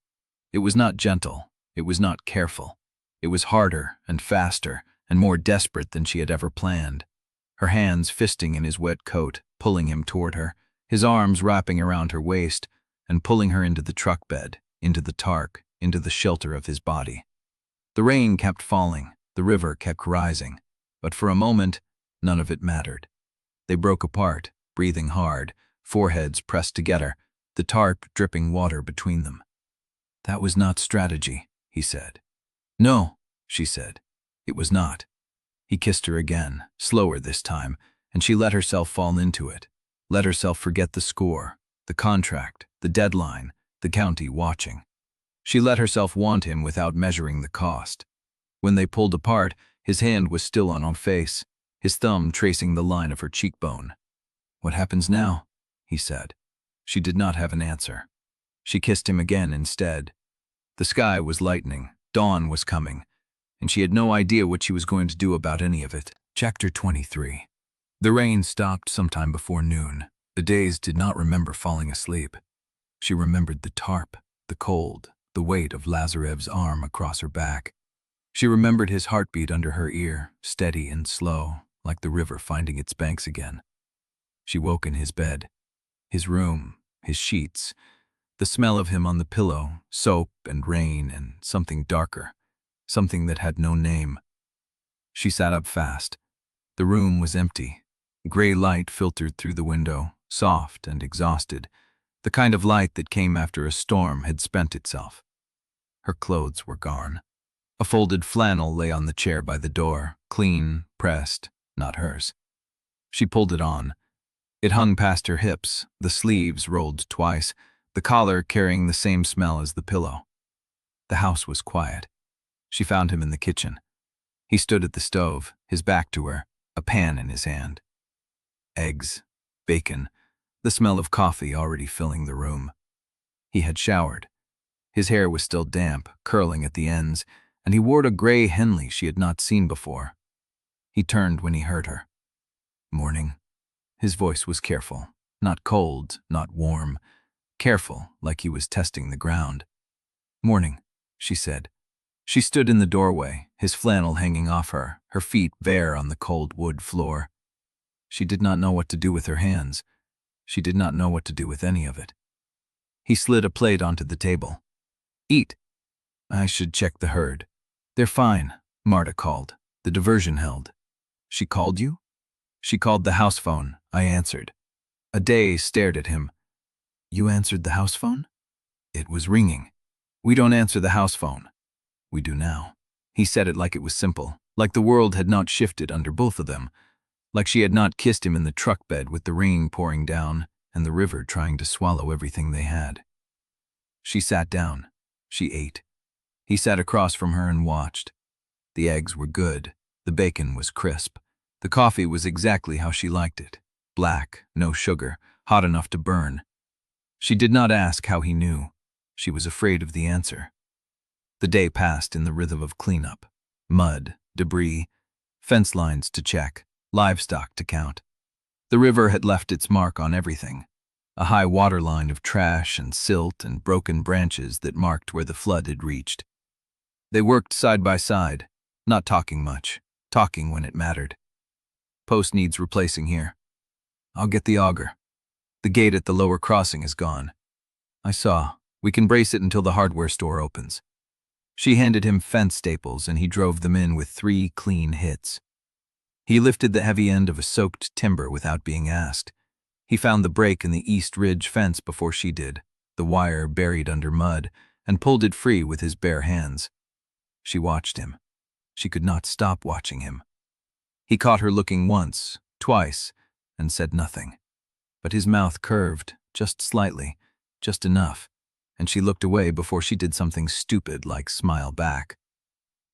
It was not gentle, it was not careful. It was harder and faster, and more desperate than she had ever planned. Her hands fisting in his wet coat, pulling him toward her, his arms wrapping around her waist and pulling her into the truck bed, into the tark, into the shelter of his body. The rain kept falling, the river kept rising, but for a moment, none of it mattered. They broke apart, breathing hard, foreheads pressed together, the tarp dripping water between them. "That was not strategy," he said. "No," she said. "It was not." He kissed her again, slower this time, and she let herself fall into it, let herself forget the score, the contract, the deadline, the county watching. She let herself want him without measuring the cost. When they pulled apart, his hand was still on her face, his thumb tracing the line of her cheekbone. "What happens now?" he said. She did not have an answer. She kissed him again instead. The sky was lightening, dawn was coming, and she had no idea what she was going to do about any of it. Chapter 23. The rain stopped sometime before noon. Adaeze did not remember falling asleep. She remembered the tarp, the cold, the weight of Lazarev's arm across her back. She remembered his heartbeat under her ear, steady and slow, like the river finding its banks again. She woke in his bed, his room, his sheets, the smell of him on the pillow, soap and rain and something darker, something that had no name. She sat up fast. The room was empty. Gray light filtered through the window, soft and exhausted, the kind of light that came after a storm had spent itself. Her clothes were gone. A folded flannel lay on the chair by the door, clean, pressed, not hers. She pulled it on. It hung past her hips, the sleeves rolled twice, the collar carrying the same smell as the pillow. The house was quiet. She found him in the kitchen. He stood at the stove, his back to her, a pan in his hand. Eggs, bacon, the smell of coffee already filling the room. He had showered. His hair was still damp, curling at the ends, and he wore a gray Henley she had not seen before. He turned when he heard her. "Morning." His voice was careful, not cold, not warm, careful, like he was testing the ground. "Morning," she said. She stood in the doorway, his flannel hanging off her, her feet bare on the cold wood floor. She did not know what to do with her hands. She did not know what to do with any of it. He slid a plate onto the table. "Eat." "I should check the herd." "They're fine," Marta called. The diversion held. "She called you?" "She called the house phone," I answered. Adaeze stared at him. "You answered the house phone?" "It was ringing." "We don't answer the house phone." "We do now." He said it like it was simple, like the world had not shifted under both of them, like she had not kissed him in the truck bed with the rain pouring down and the river trying to swallow everything they had. She sat down. She ate. He sat across from her and watched. The eggs were good. The bacon was crisp. The coffee was exactly how she liked it. Black, no sugar, hot enough to burn. She did not ask how he knew. She was afraid of the answer. The day passed in the rhythm of cleanup. Mud, debris, fence lines to check, livestock to count. The river had left its mark on everything. A high water line of trash and silt and broken branches that marked where the flood had reached. They worked side by side, not talking much, talking when it mattered. "Post needs replacing here." "I'll get the auger." "The gate at the lower crossing is gone." "I saw. We can brace it until the hardware store opens." She handed him fence staples and he drove them in with 3 clean hits. He lifted the heavy end of a soaked timber without being asked. He found the break in the East Ridge fence before she did, the wire buried under mud, and pulled it free with his bare hands. She watched him. She could not stop watching him. He caught her looking once, twice, and said nothing. But his mouth curved, just slightly, just enough, and she looked away before she did something stupid like smile back.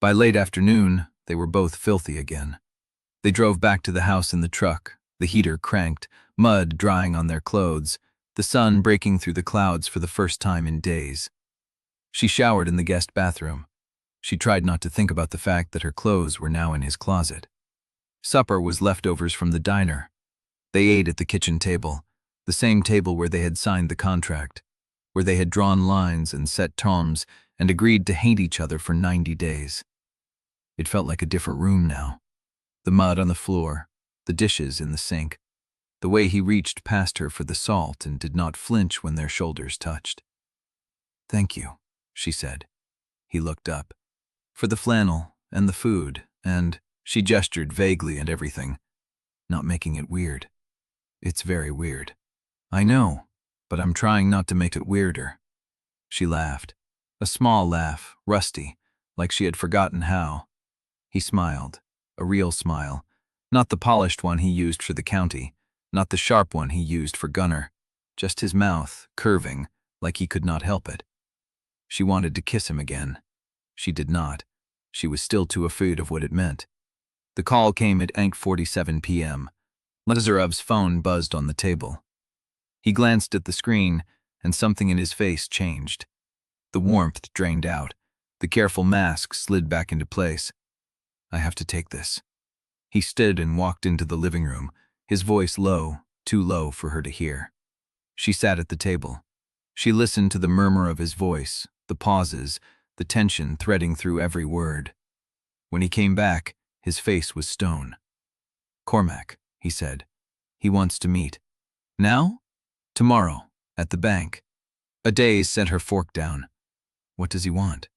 By late afternoon, they were both filthy again. They drove back to the house in the truck, the heater cranked, mud drying on their clothes, the sun breaking through the clouds for the first time in days. She showered in the guest bathroom. She tried not to think about the fact that her clothes were now in his closet. Supper was leftovers from the diner. They ate at the kitchen table, the same table where they had signed the contract, where they had drawn lines and set terms and agreed to hate each other for 90 days. It felt like a different room now. The mud on the floor, the dishes in the sink, the way he reached past her for the salt and did not flinch when their shoulders touched. "Thank you," she said. He looked up. "For the flannel, and the food, and—" she gestured vaguely at everything, not making it weird. "It's very weird." "I know, but I'm trying not to make it weirder." She laughed. A small laugh, rusty, like she had forgotten how. He smiled, a real smile, not the polished one he used for the county, not the sharp one he used for Gunner, just his mouth, curving, like he could not help it. She wanted to kiss him again. She did not. She was still too afraid of what it meant. The call came at 8:47 p.m. Lazarev's phone buzzed on the table. He glanced at the screen, and something in his face changed. The warmth drained out. The careful mask slid back into place. "I have to take this." He stood and walked into the living room, his voice low, too low for her to hear. She sat at the table. She listened to the murmur of his voice, the pauses, the tension threading through every word. When he came back, his face was stone. "Cormack," he said. "He wants to meet." "Now?" "Tomorrow, at the bank." Adaeze set her fork down. "What does he want?"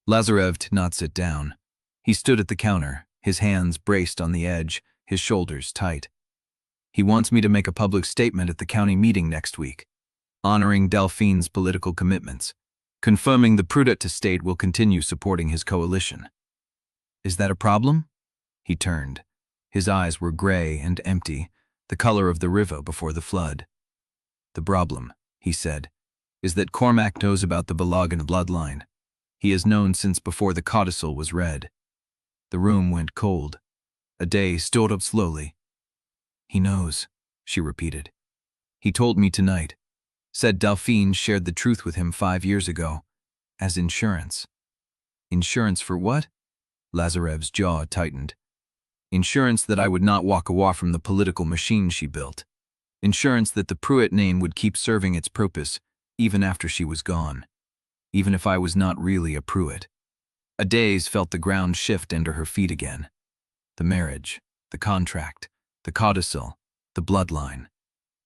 Lazarev did not sit down. He stood at the counter, his hands braced on the edge, his shoulders tight. "He wants me to make a public statement at the county meeting next week, honoring Delphine's political commitments, confirming the Pruitt estate will continue supporting his coalition." "Is that a problem?" He turned. His eyes were gray and empty, the color of the river before the flood. "The problem," he said, "is that Cormack knows about the Balogun bloodline. He has known since before the Codicil was read." The room went cold. Adaeze stood up slowly. "He knows," she repeated. "He told me tonight. Said Delphine shared the truth with him 5 years ago. As insurance." "Insurance for what?" Lazarev's jaw tightened. "Insurance that I would not walk away from the political machine she built. Insurance that the Pruitt name would keep serving its purpose, even after she was gone. Even if I was not really a Pruitt." Adaeze felt the ground shift under her feet again. The marriage, the contract, the codicil, the bloodline.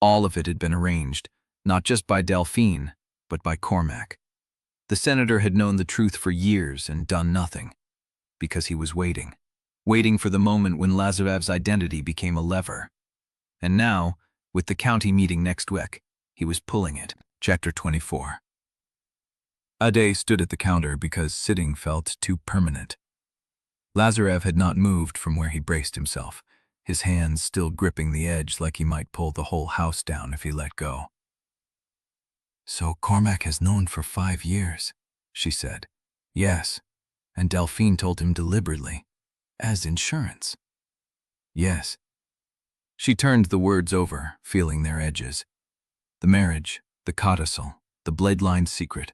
All of it had been arranged, not just by Delphine, but by Cormack. The senator had known the truth for years and done nothing, because he was waiting for the moment when Lazarev's identity became a lever. And now, with the county meeting next week, he was pulling it. Chapter 24. Adaeze stood at the counter because sitting felt too permanent. Lazarev had not moved from where he braced himself, his hands still gripping the edge like he might pull the whole house down if he let go. "So Cormack has known for 5 years," she said. "Yes, and Delphine told him deliberately, as insurance." "Yes." She turned the words over, feeling their edges. The marriage, the codicil, the bloodline secret,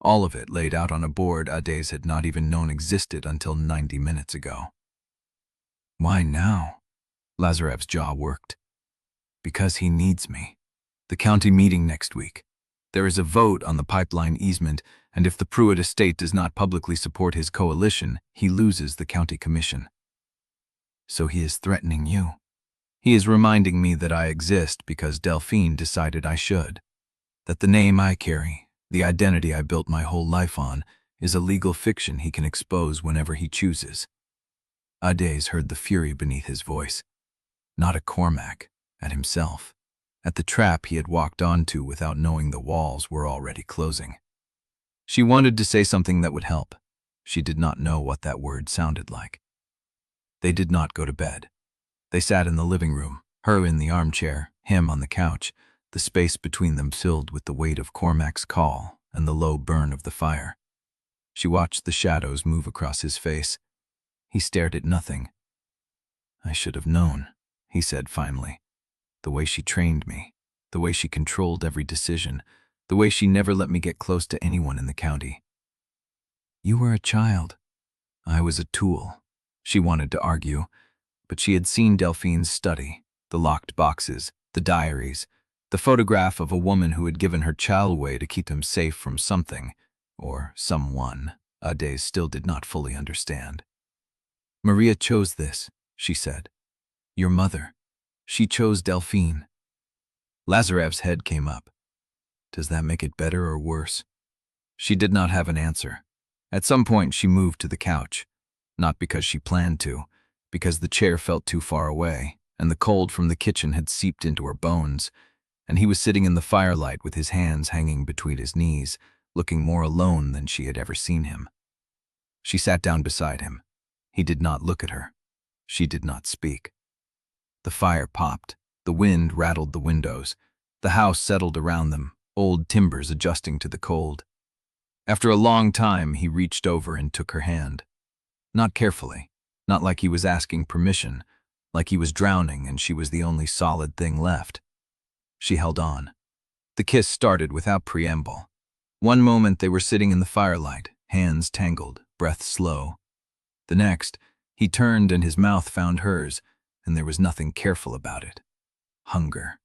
all of it laid out on a board Adaeze had not even known existed until 90 minutes ago. "Why now?" Lazarev's jaw worked. "Because he needs me. The county meeting next week. There is a vote on the pipeline easement, and if the Pruitt estate does not publicly support his coalition, he loses the county commission." "So he is threatening you?" "He is reminding me that I exist because Delphine decided I should. That the name I carry, the identity I built my whole life on, is a legal fiction he can expose whenever he chooses." Adaeze heard the fury beneath his voice. Not at Cormack, at himself, at the trap he had walked onto without knowing the walls were already closing. She wanted to say something that would help. She did not know what that word sounded like. They did not go to bed. They sat in the living room, her in the armchair, him on the couch, the space between them filled with the weight of Cormack's call and the low burn of the fire. She watched the shadows move across his face. He stared at nothing. "I should have known," he said finally. "The way she trained me, the way she controlled every decision, the way she never let me get close to anyone in the county." "You were a child." "I was a tool," she wanted to argue, but she had seen Delphine's study, the locked boxes, the diaries, the photograph of a woman who had given her child away to keep him safe from something, or someone, Adaeze still did not fully understand. Maria chose this, she said. Your mother. She chose Delphine. Lazarev's head came up. Does that make it better or worse? She did not have an answer. At some point she moved to the couch. Not because she planned to, because the chair felt too far away, and the cold from the kitchen had seeped into her bones, and he was sitting in the firelight with his hands hanging between his knees, looking more alone than she had ever seen him. She sat down beside him. He did not look at her. She did not speak. The fire popped. The wind rattled the windows. The house settled around them, old timbers adjusting to the cold. After a long time, he reached over and took her hand. Not carefully, not like he was asking permission, like he was drowning and she was the only solid thing left. She held on. The kiss started without preamble. One moment they were sitting in the firelight, hands tangled, breath slow. The next, he turned and his mouth found hers, and there was nothing careful about it. Hunger.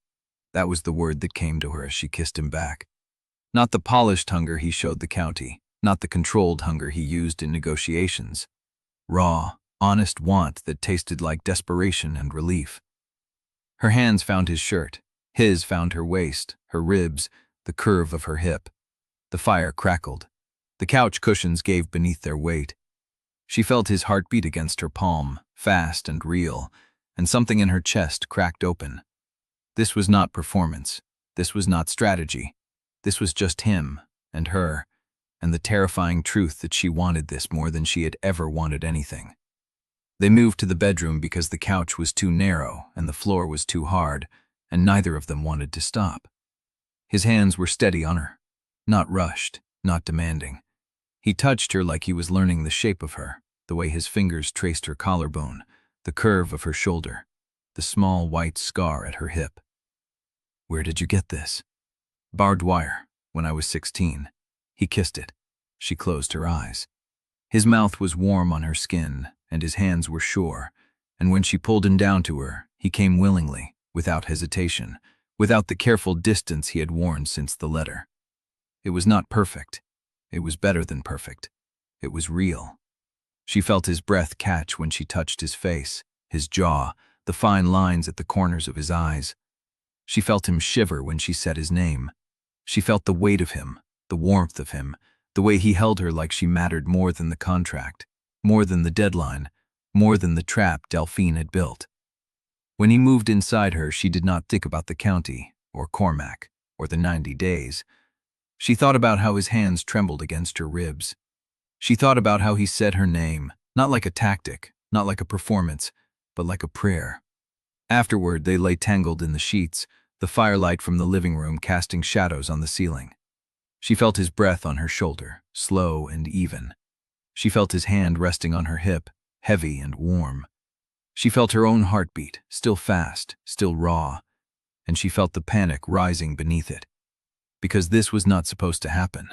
That was the word that came to her as she kissed him back. Not the polished hunger he showed the county, not the controlled hunger he used in negotiations. Raw, honest want that tasted like desperation and relief. Her hands found his shirt. His found her waist, her ribs, the curve of her hip. The fire crackled. The couch cushions gave beneath their weight. She felt his heartbeat against her palm, fast and real, and something in her chest cracked open. This was not performance. This was not strategy. This was just him and her, and the terrifying truth that she wanted this more than she had ever wanted anything. They moved to the bedroom because the couch was too narrow and the floor was too hard, and neither of them wanted to stop. His hands were steady on her, not rushed, not demanding. He touched her like he was learning the shape of her, the way his fingers traced her collarbone, the curve of her shoulder, the small white scar at her hip. Where did you get this? Barbed wire, when I was 16. He kissed it. She closed her eyes. His mouth was warm on her skin, and his hands were sure, and when she pulled him down to her, he came willingly, without hesitation, without the careful distance he had worn since the letter. It was not perfect. It was better than perfect. It was real. She felt his breath catch when she touched his face, his jaw, the fine lines at the corners of his eyes. She felt him shiver when she said his name. She felt the weight of him, the warmth of him, the way he held her like she mattered more than the contract, more than the deadline, more than the trap Delphine had built. When he moved inside her, she did not think about the county, or Cormack, or the 90 days. She thought about how his hands trembled against her ribs. She thought about how he said her name, not like a tactic, not like a performance, but like a prayer. Afterward, they lay tangled in the sheets, the firelight from the living room casting shadows on the ceiling. She felt his breath on her shoulder, slow and even. She felt his hand resting on her hip, heavy and warm. She felt her own heartbeat, still fast, still raw, and she felt the panic rising beneath it. Because this was not supposed to happen.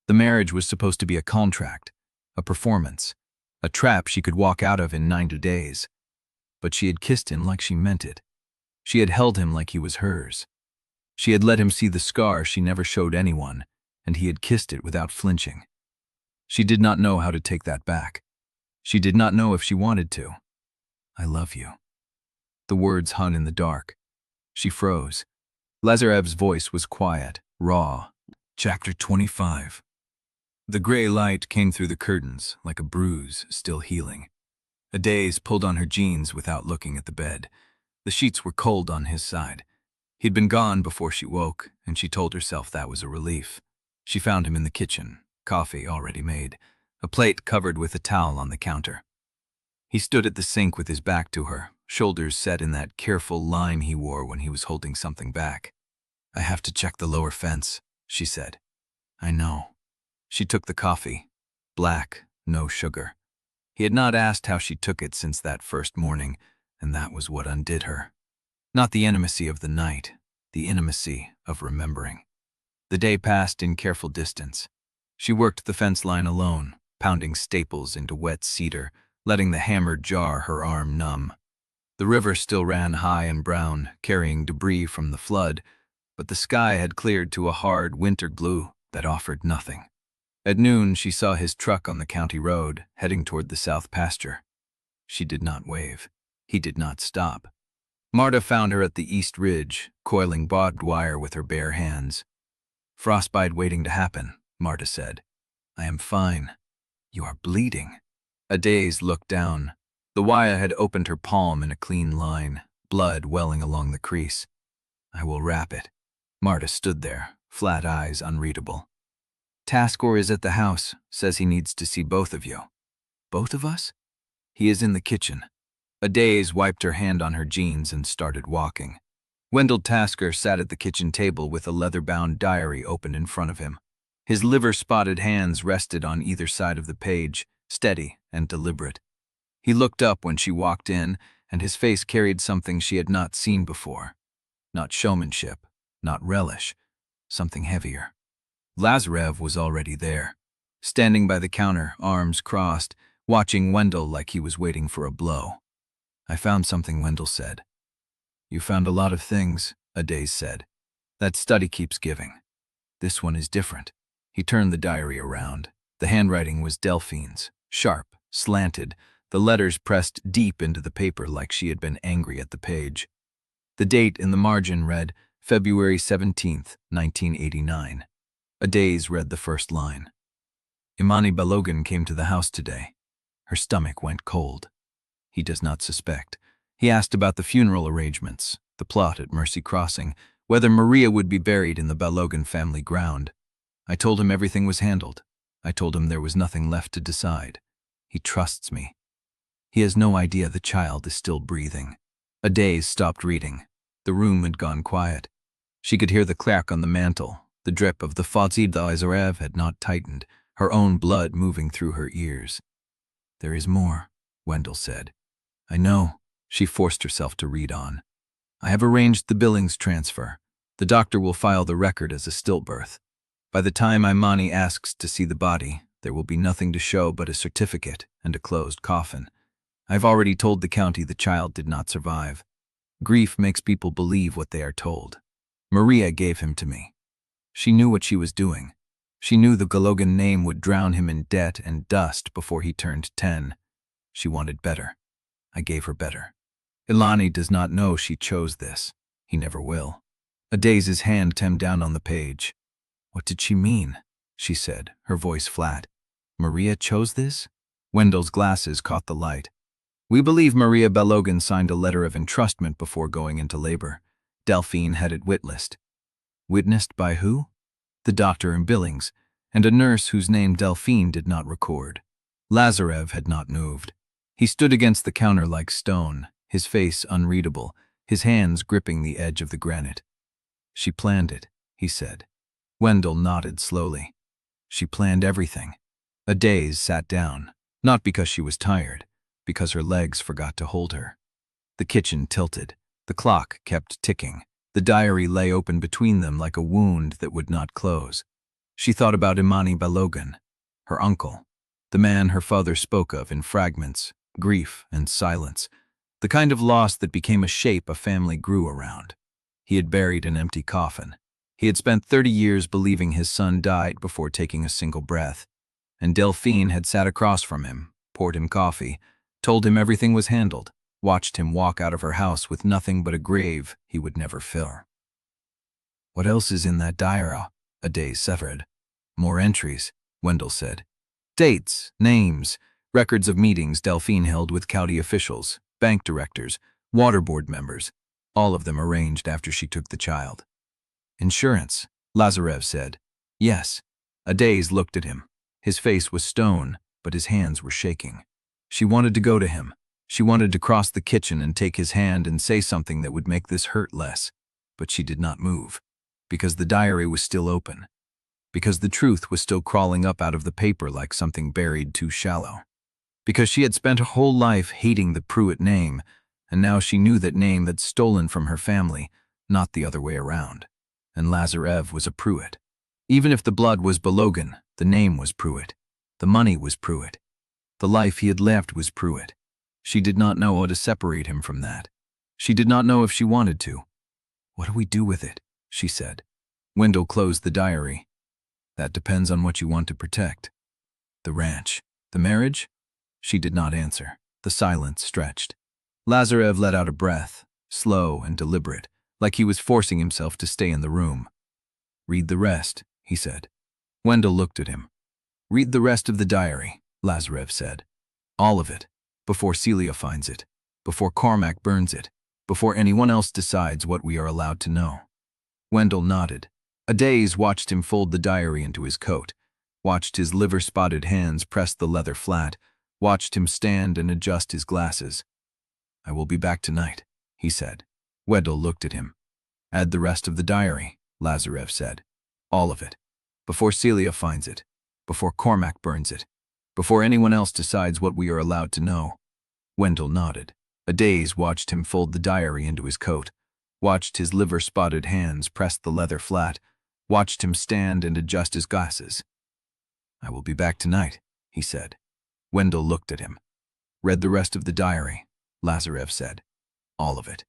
The marriage was supposed to be a contract, a performance, a trap she could walk out of in 90 days. But she had kissed him like she meant it. She had held him like he was hers. She had let him see the scar she never showed anyone, and he had kissed it without flinching. She did not know how to take that back. She did not know if she wanted to. I love you. The words hung in the dark. She froze. Lazarev's voice was quiet, raw. Chapter 25. The gray light came through the curtains like a bruise still healing. Adaeze pulled on her jeans without looking at the bed. The sheets were cold on his side. He'd been gone before she woke, and she told herself that was a relief. She found him in the kitchen, coffee already made, a plate covered with a towel on the counter. He stood at the sink with his back to her, shoulders set in that careful line he wore when he was holding something back. I have to check the lower fence, she said. I know. She took the coffee. Black, no sugar. He had not asked how she took it since that first morning, and that was what undid her. Not the intimacy of the night, the intimacy of remembering. The day passed in careful distance. She worked the fence line alone, pounding staples into wet cedar, letting the hammer jar her arm numb. The river still ran high and brown, carrying debris from the flood, but the sky had cleared to a hard winter blue that offered nothing. At noon, she saw his truck on the county road, heading toward the south pasture. She did not wave. He did not stop. Marta found her at the East Ridge, coiling barbed wire with her bare hands. "Frostbite waiting to happen," Marta said. "I am fine." "You are bleeding." Adaeze looked down. The wire had opened her palm in a clean line, blood welling along the crease. "I will wrap it." Marta stood there, flat eyes unreadable. "Taskor is at the house, says he needs to see both of you." "Both of us?" "He is in the kitchen." Adaeze wiped her hand on her jeans and started walking. Wendell Tasker sat at the kitchen table with a leather-bound diary open in front of him. His liver-spotted hands rested on either side of the page, steady and deliberate. He looked up when she walked in, and his face carried something she had not seen before. Not showmanship, not relish, something heavier. Lazarev was already there, standing by the counter, arms crossed, watching Wendell like he was waiting for a blow. "I found something," Wendell said. "You found a lot of things," Adaeze said. "That study keeps giving. This one is different." He turned the diary around. The handwriting was Delphine's, sharp, slanted, the letters pressed deep into the paper like she had been angry at the page. The date in the margin read February 17th, 1989. Adaeze read the first line. "Imani Balogun came to the house today." Her stomach went cold. He does not suspect. He asked about the funeral arrangements, the plot at Mercy Crossing, whether Maria would be buried in the Balogun family ground. I told him everything was handled. I told him there was nothing left to decide. He trusts me. He has no idea the child is still breathing. Adaeze stopped reading. The room had gone quiet. She could hear the crack on the mantel. The drip of the faucet Lazarev had not tightened, her own blood moving through her ears. "There is more," Wendell said. "I know." She forced herself to read on. "I have arranged the Billings transfer. The doctor will file the record as a stillbirth. By the time Imani asks to see the body, there will be nothing to show but a certificate and a closed coffin. I've already told the county the child did not survive. Grief makes people believe what they are told. Maria gave him to me. She knew what she was doing. She knew the Balogun name would drown him in debt and dust before he turned 10. She wanted better. I gave her better. Imani does not know she chose this. He never will." Adaze's hand tapped down on the page. "What did she mean?" she said, her voice flat. "Maria chose this?" Wendell's glasses caught the light. "We believe Maria Balogun signed a letter of entrustment before going into labor. Delphine had it witnessed." "Witnessed by who?" "The doctor in Billings, and a nurse whose name Delphine did not record." Lazarev had not moved. He stood against the counter like stone, his face unreadable, his hands gripping the edge of the granite. "She planned it," he said. Wendell nodded slowly. "She planned everything." Adaeze sat down, not because she was tired, because her legs forgot to hold her. The kitchen tilted. The clock kept ticking. The diary lay open between them like a wound that would not close. She thought about Imani Balogun, her uncle, the man her father spoke of in fragments, grief and silence, the kind of loss that became a shape a family grew around. He had buried an empty coffin. He had spent 30 years believing his son died before taking a single breath. And Delphine had sat across from him, poured him coffee, told him everything was handled, watched him walk out of her house with nothing but a grave he would never fill. "What else is in that diary?" Adaeze severed. "More entries," Wendell said. "Dates, names, records of meetings Delphine held with county officials, bank directors, water board members, all of them arranged after she took the child." "Insurance," Lazarev said. "Yes." Adaeze looked at him. His face was stone, but his hands were shaking. She wanted to go to him. She wanted to cross the kitchen and take his hand and say something that would make this hurt less. But she did not move, because the diary was still open, because the truth was still crawling up out of the paper like something buried too shallow, because she had spent her whole life hating the Pruitt name, and now she knew that name that's stolen from her family, not the other way around. And Lazarev was a Pruitt. Even if the blood was Balogun, the name was Pruitt. The money was Pruitt. The life he had left was Pruitt. She did not know how to separate him from that. She did not know if she wanted to. "What do we do with it?" she said. Wendell closed the diary. "That depends on what you want to protect." "The ranch. The marriage?" She did not answer. The silence stretched. Lazarev let out a breath, slow and deliberate, like he was forcing himself to stay in the room. "Read the rest," he said. Wendell looked at him. "Read the rest of the diary," Lazarev said. "All of it, before Celia finds it, before Cormack burns it, before anyone else decides what we are allowed to know." Wendell nodded. Adaeze watched him fold the diary into his coat, watched his liver-spotted hands press the leather flat, watched him stand and adjust his glasses. "I will be back tonight," he said. Wendell looked at him. "Add the rest of the diary," Lazarev said. "All of it. Before Celia finds it, before Cormack burns it, before anyone else decides what we are allowed to know." Wendell nodded. Adaeze watched him fold the diary into his coat, watched his liver-spotted hands press the leather flat, watched him stand and adjust his glasses. "I will be back tonight," he said. Wendell looked at him. "Read the rest of the diary," Lazarev said. "All of it.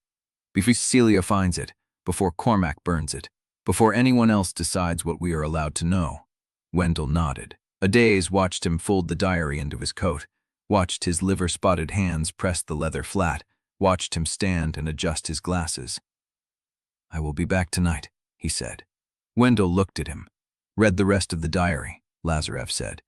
Before Celia finds it, before Cormack burns it, before anyone else decides what we are allowed to know." Wendell nodded. Adaeze watched him fold the diary into his coat, watched his liver-spotted hands press the leather flat, watched him stand and adjust his glasses. "I will be back tonight," he said. Wendell looked at him. "Read the rest of the diary," Lazarev said.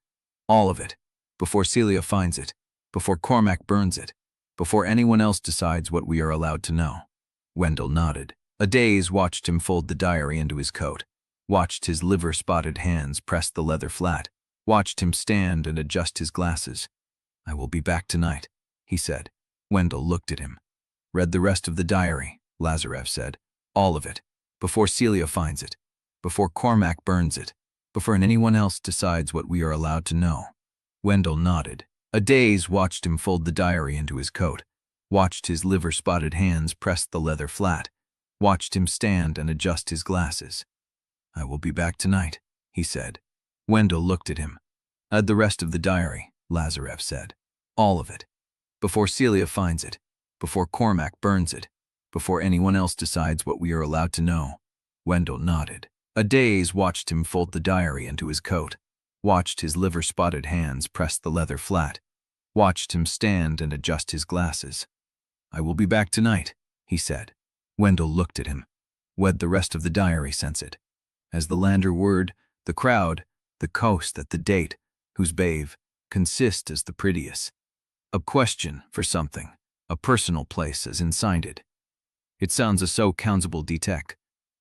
"All of it. Before Celia finds it, before Cormack burns it, before anyone else decides what we are allowed to know." Wendell nodded. Adaeze watched him fold the diary into his coat, watched his liver-spotted hands press the leather flat, watched him stand and adjust his glasses. "I will be back tonight," he said. Wendell looked at him. "Read the rest of the diary," Lazarev said. "All of it. Before Celia finds it, before Cormack burns it, before anyone else decides what we are allowed to know." Wendell nodded. Adaeze watched him fold the diary into his coat, watched his liver-spotted hands press the leather flat, watched him stand and adjust his glasses. "I will be back tonight," he said. Wendell looked at him. "Add the rest of the diary," Lazarev said. "All of it. Before Celia finds it, before Cormack burns it, before anyone else decides what we are allowed to know." Wendell nodded. Adaeze watched him fold the diary into his coat, watched his liver-spotted hands press the leather flat, watched him stand and adjust his glasses. "I will be back tonight," he said. Wendell looked at him. "Read the rest of the diary," since it. As the lander word, the crowd, the coast that the date, whose bave, consist as the prettiest. A question for something, a personal place as insigned it. It sounds a so counsable detect,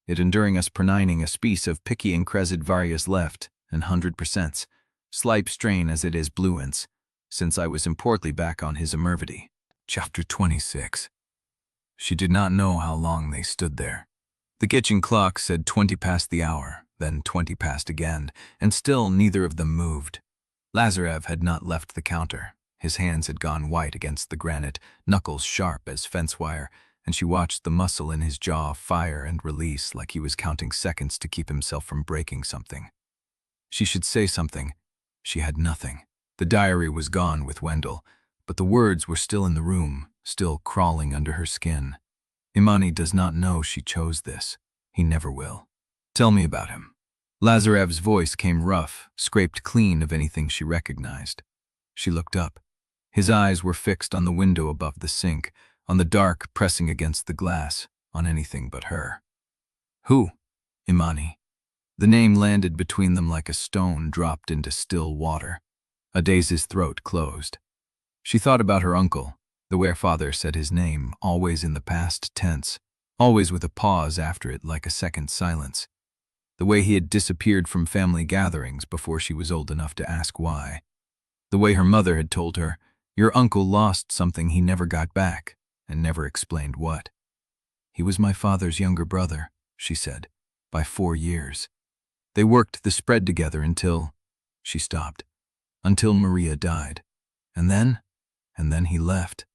it enduring us pernining a species of picky incresid various left, and 100%, slipe strain as it is bluence, since I was importly back on his emervity. Chapter 26. She did not know how long they stood there. The kitchen clock said 20 past the hour, then 20 past again, and still neither of them moved. Lazarev had not left the counter. His hands had gone white against the granite, knuckles sharp as fence wire, and she watched the muscle in his jaw fire and release like he was counting seconds to keep himself from breaking something. She should say something. She had nothing. The diary was gone with Wendell, but the words were still in the room, still crawling under her skin. "Imani does not know she chose this. He never will. Tell me about him." Lazarev's voice came rough, scraped clean of anything she recognized. She looked up. His eyes were fixed on the window above the sink, on the dark pressing against the glass, on anything but her. "Who?" "Imani." The name landed between them like a stone dropped into still water. Adaeze's throat closed. She thought about her uncle, the where-father said his name, always in the past tense, always with a pause after it like a second silence. The way he had disappeared from family gatherings before she was old enough to ask why. The way her mother had told her, "Your uncle lost something he never got back," and never explained what. "He was my father's younger brother," she said, "by 4 years. They worked the spread together until—" She stopped. "Until Maria died. And then he left."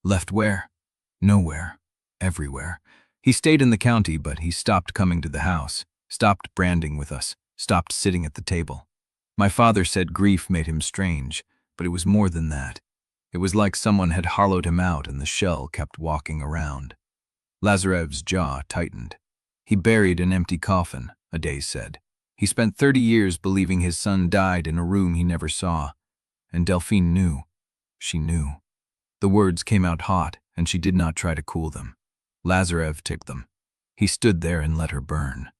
"Left where?" "Nowhere. Everywhere. He stayed in the county, but he stopped coming to the house, stopped branding with us, stopped sitting at the table. My father said grief made him strange, but it was more than that. It was like someone had hollowed him out and the shell kept walking around." Lazarev's jaw tightened. "He buried an empty coffin," Adaeze said. "He spent 30 years believing his son died in a room he never saw. And Delphine knew. She knew." The words came out hot, and she did not try to cool them. Lazarev took them. He stood there and let her burn.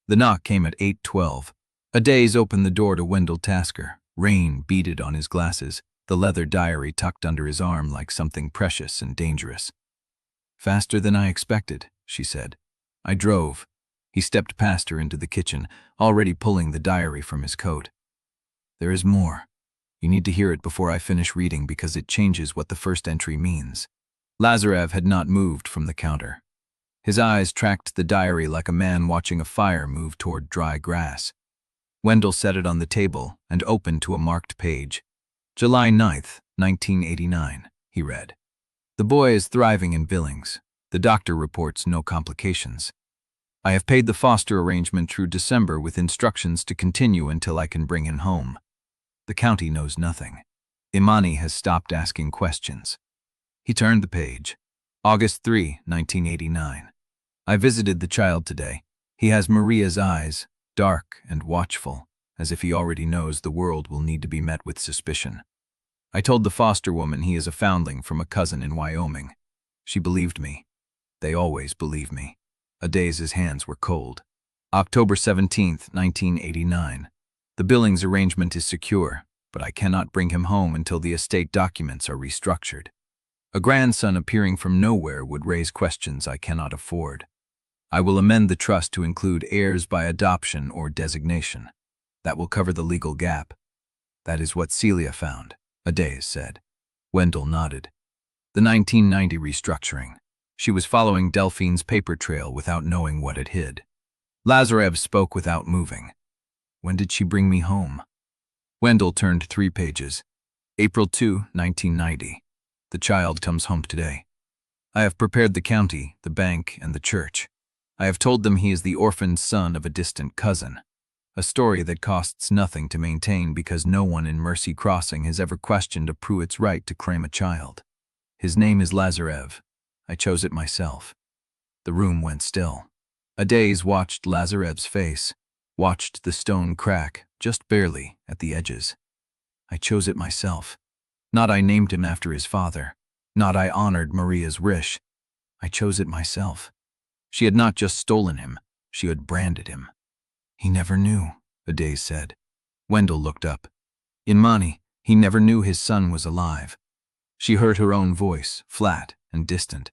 The knock came at 8:12. Adaeze opened the door to Wendell Tasker. Rain beaded on his glasses, the leather diary tucked under his arm like something precious and dangerous. "Faster than I expected," she said. "I drove." He stepped past her into the kitchen, already pulling the diary from his coat. "There is more. You need to hear it before I finish reading because it changes what the first entry means." Lazarev had not moved from the counter. His eyes tracked the diary like a man watching a fire move toward dry grass. Wendell set it on the table and opened to a marked page. "July 9th, 1989, he read. "The boy is thriving in Billings. The doctor reports no complications. I have paid the foster arrangement through December with instructions to continue until I can bring him home. The county knows nothing. Imani has stopped asking questions." He turned the page. "August 3, 1989. I visited the child today. He has Maria's eyes, dark and watchful, as if he already knows the world will need to be met with suspicion. I told the foster woman he is a foundling from a cousin in Wyoming. She believed me. They always believe me." Adaeze's hands were cold. "October 17th, 1989. The Billings arrangement is secure, but I cannot bring him home until the estate documents are restructured. A grandson appearing from nowhere would raise questions I cannot afford. I will amend the trust to include heirs by adoption or designation. That will cover the legal gap." "That is what Celia found," Adaeze said. Wendell nodded. "The 1990 restructuring. She was following Delphine's paper trail without knowing what it hid." Lazarev spoke without moving. "When did she bring me home?" Wendell turned 3 pages. "April 2, 1990. The child comes home today. I have prepared the county, the bank, and the church. I have told them he is the orphaned son of a distant cousin. A story that costs nothing to maintain because no one in Mercy Crossing has ever questioned a Pruitt's right to claim a child. His name is Lazarev. I chose it myself." The room went still. Adaeze watched Lazarev's face, watched the stone crack, just barely, at the edges. "I chose it myself. Not I named him after his father. Not I honored Maria's wish. I chose it myself. She had not just stolen him, she had branded him." "He never knew," Adaeze said. Wendell looked up. "Imani, he never knew his son was alive." She heard her own voice, flat and distant.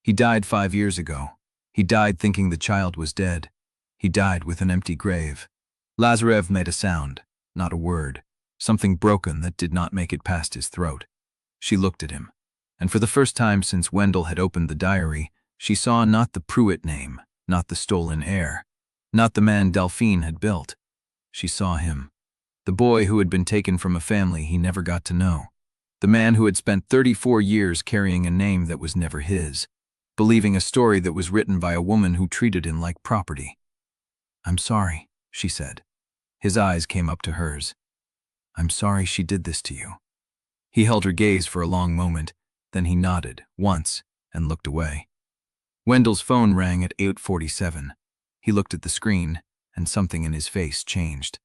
"He died 5 years ago. He died thinking the child was dead. He died with an empty grave." Lazarev made a sound, not a word, something broken that did not make it past his throat. She looked at him, and for the first time since Wendell had opened the diary, she saw not the Pruitt name, not the stolen heir, not the man Delphine had built. She saw him, the boy who had been taken from a family he never got to know, the man who had spent 34 years carrying a name that was never his, believing a story that was written by a woman who treated him like property. "I'm sorry," she said. His eyes came up to hers. "I'm sorry she did this to you." He held her gaze for a long moment, then he nodded, once, and looked away. Wendell's phone rang at 8:47. He looked at the screen, and something in his face changed.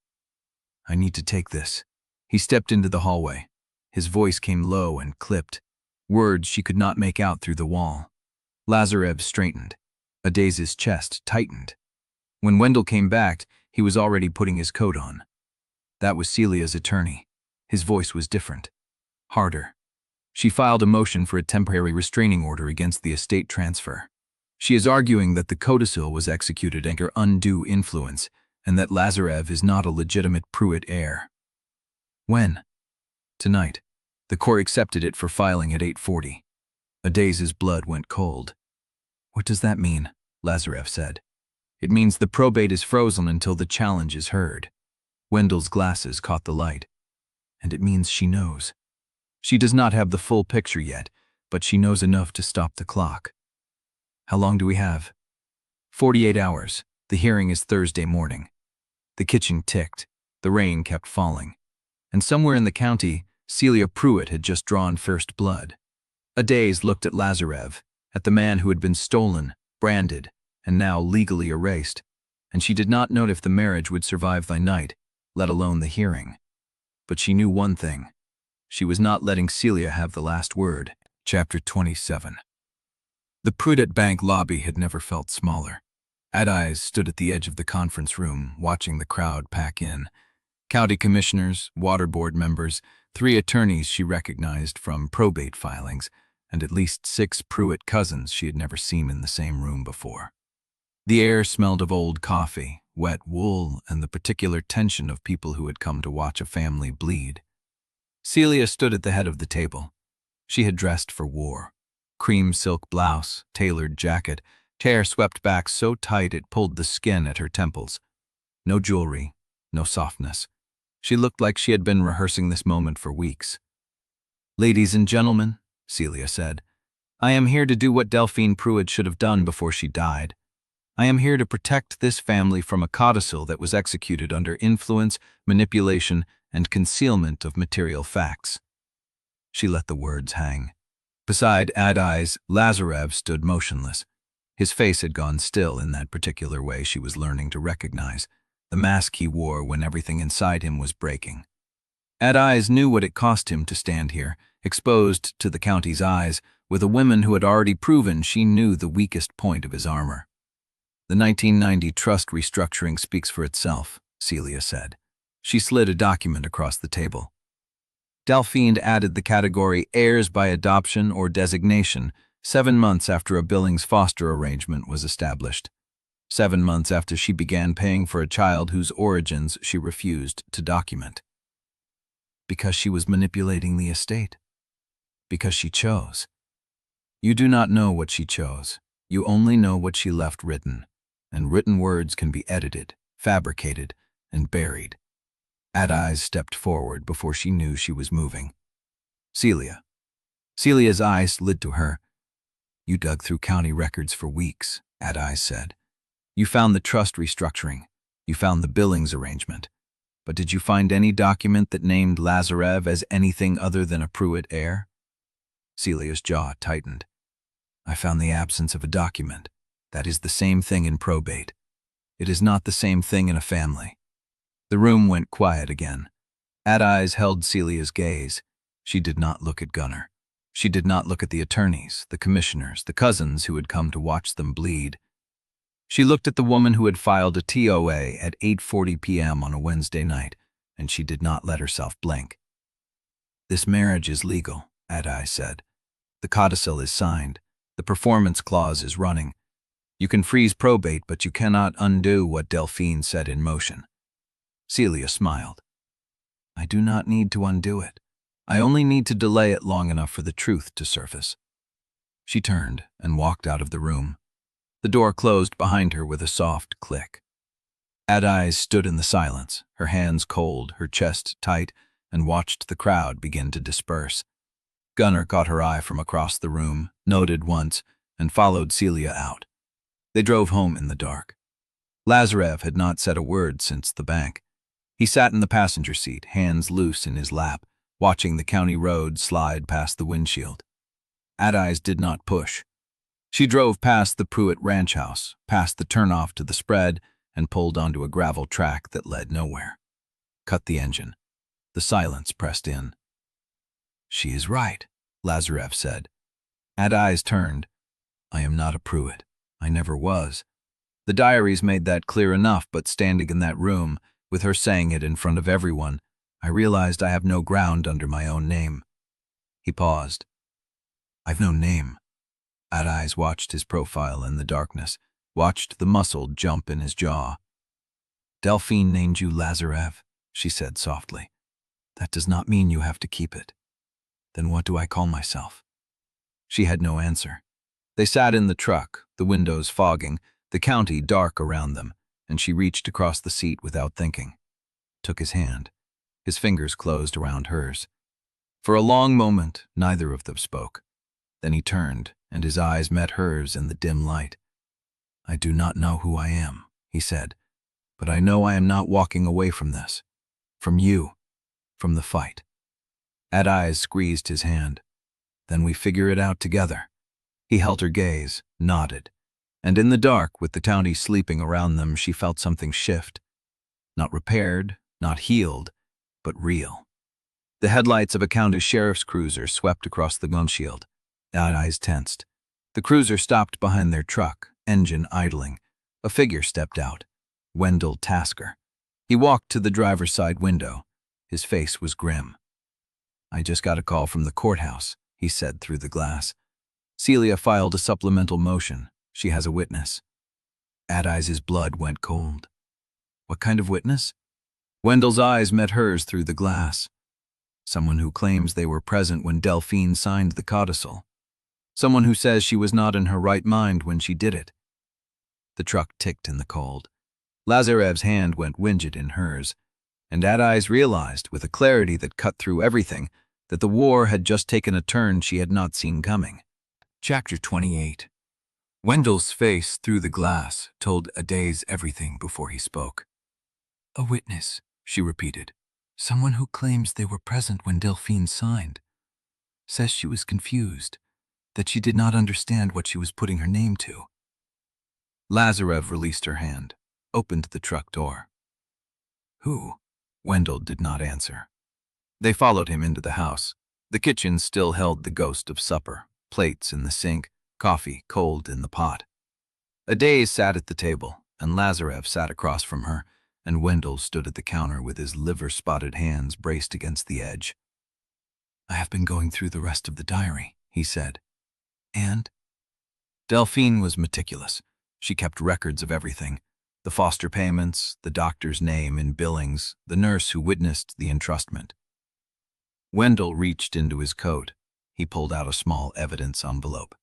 "I need to take this." He stepped into the hallway. His voice came low and clipped, words she could not make out through the wall. Lazarev straightened. Adaeze's chest tightened. When Wendell came back, he was already putting his coat on. That was Celia's attorney. His voice was different, harder. She filed a motion for a temporary restraining order against the estate transfer. She is arguing that the Codicil was executed under undue influence and that Lazarev is not a legitimate Pruitt heir. "When?" "Tonight. The court accepted it for filing at 8:40. Adaeze's blood went cold. "What does that mean?" Lazarev said. "It means the probate is frozen until the challenge is heard." Wendell's glasses caught the light. "And it means she knows. She does not have the full picture yet, but she knows enough to stop the clock." "How long do we have?" 48 hours. The hearing is Thursday morning." The kitchen ticked. The rain kept falling. And somewhere in the county, Celia Pruitt had just drawn first blood. Adaeze looked at Lazarev, at the man who had been stolen, branded, and now legally erased, and she did not know if the marriage would survive the night, let alone the hearing. But she knew one thing. She was not letting Celia have the last word. Chapter 27. The Pruitt bank lobby had never felt smaller. Adaeze stood at the edge of the conference room, watching the crowd pack in. County commissioners, water board members, 3 attorneys she recognized from probate filings, and at least 6 Pruitt cousins she had never seen in the same room before. The air smelled of old coffee, wet wool, and the particular tension of people who had come to watch a family bleed. Celia stood at the head of the table. She had dressed for war. Cream silk blouse, tailored jacket, hair swept back so tight it pulled the skin at her temples. No jewelry, no softness. She looked like she had been rehearsing this moment for weeks. "Ladies and gentlemen," Celia said, "I am here to do what Delphine Pruitt should have done before she died. I am here to protect this family from a codicil that was executed under influence, manipulation, and concealment of material facts." She let the words hang. Beside Adaeze, Lazarev stood motionless. His face had gone still in that particular way she was learning to recognize, the mask he wore when everything inside him was breaking. Adaeze knew what it cost him to stand here, exposed to the county's eyes, with a woman who had already proven she knew the weakest point of his armor. "The 1990 trust restructuring speaks for itself," Celia said. She slid a document across the table. Delphine added the category heirs by adoption or designation 7 months after a Billings foster arrangement was established. 7 months after she began paying for a child whose origins she refused to document. Because she was manipulating the estate. Because she chose. You do not know what she chose. You only know what she left written. And written words can be edited, fabricated, and buried. Adaeze stepped forward before she knew she was moving. "Celia." Celia's eyes slid to her. "You dug through county records for weeks," Adaeze said. "You found the trust restructuring. You found the Billings arrangement. But did you find any document that named Lazarev as anything other than a Pruitt heir?" Celia's jaw tightened. "I found the absence of a document. That is the same thing in probate. It is not the same thing in a family." The room went quiet again. Adaeze held Celia's gaze. She did not look at Gunnar. She did not look at the attorneys, the commissioners, the cousins who had come to watch them bleed. She looked at the woman who had filed a TOA at 8:40 p.m. on a Wednesday night, and she did not let herself blink. "This marriage is legal," Adaeze said. "The codicil is signed. The performance clause is running. You can freeze probate, but you cannot undo what Delphine set in motion." Celia smiled. "I do not need to undo it. I only need to delay it long enough for the truth to surface." She turned and walked out of the room. The door closed behind her with a soft click. Adaeze stood in the silence, her hands cold, her chest tight, and watched the crowd begin to disperse. Gunnar caught her eye from across the room, noted once, and followed Celia out. They drove home in the dark. Lazarev had not said a word since the bank. He sat in the passenger seat, hands loose in his lap, watching the county road slide past the windshield. Adaeze did not push. She drove past the Pruitt ranch house, past the turnoff to the spread, and pulled onto a gravel track that led nowhere. Cut the engine. The silence pressed in. "She is right," Lazarev said. Adaeze turned. "I am not a Pruitt. I never was. The diaries made that clear enough, but standing in that room, with her saying it in front of everyone, I realized I have no ground under my own name." He paused. "I've no name." Adaeze watched his profile in the darkness, watched the muscle jump in his jaw. "Delphine named you Lazarev," she said softly. "That does not mean you have to keep it. Then what do I call myself?" She had no answer. They sat in the truck, the windows fogging, the county dark around them, and she reached across the seat without thinking. Took his hand. His fingers closed around hers. For a long moment, neither of them spoke. Then he turned, and his eyes met hers in the dim light. "I do not know who I am," he said, "but I know I am not walking away from this. From you. From the fight." Adaeze squeezed his hand. "Then we figure it out together." He held her gaze, nodded. And in the dark, with the county sleeping around them, she felt something shift. Not repaired, not healed, but real. The headlights of a county sheriff's cruiser swept across the windshield. Adaeze tensed. The cruiser stopped behind their truck, engine idling. A figure stepped out. Wendell Tasker. He walked to the driver's side window. His face was grim. "I just got a call from the courthouse," he said through the glass. "Celia filed a supplemental motion. She has a witness." Adaeze's blood went cold. "What kind of witness?" Wendell's eyes met hers through the glass. "Someone who claims they were present when Delphine signed the codicil. Someone who says she was not in her right mind when she did it." The truck ticked in the cold. Lazarev's hand went rigid in hers, and Adaeze realized, with a clarity that cut through everything, that the war had just taken a turn she had not seen coming. Chapter 28. Wendell's face through the glass told Adaeze everything before he spoke. "A witness," she repeated. "Someone who claims they were present when Delphine signed. Says she was confused, that she did not understand what she was putting her name to." Lazarev released her hand, opened the truck door. "Who?" Wendell did not answer. They followed him into the house. The kitchen still held the ghost of supper, plates in the sink, coffee cold in the pot. Adaeze sat at the table, and Lazarev sat across from her, and Wendell stood at the counter with his liver-spotted hands braced against the edge. "I have been going through the rest of the diary," he said. "And?" Delphine was meticulous. She kept records of everything. The foster payments, the doctor's name in billings, the nurse who witnessed the entrustment. Wendell reached into his coat. He pulled out a small evidence envelope.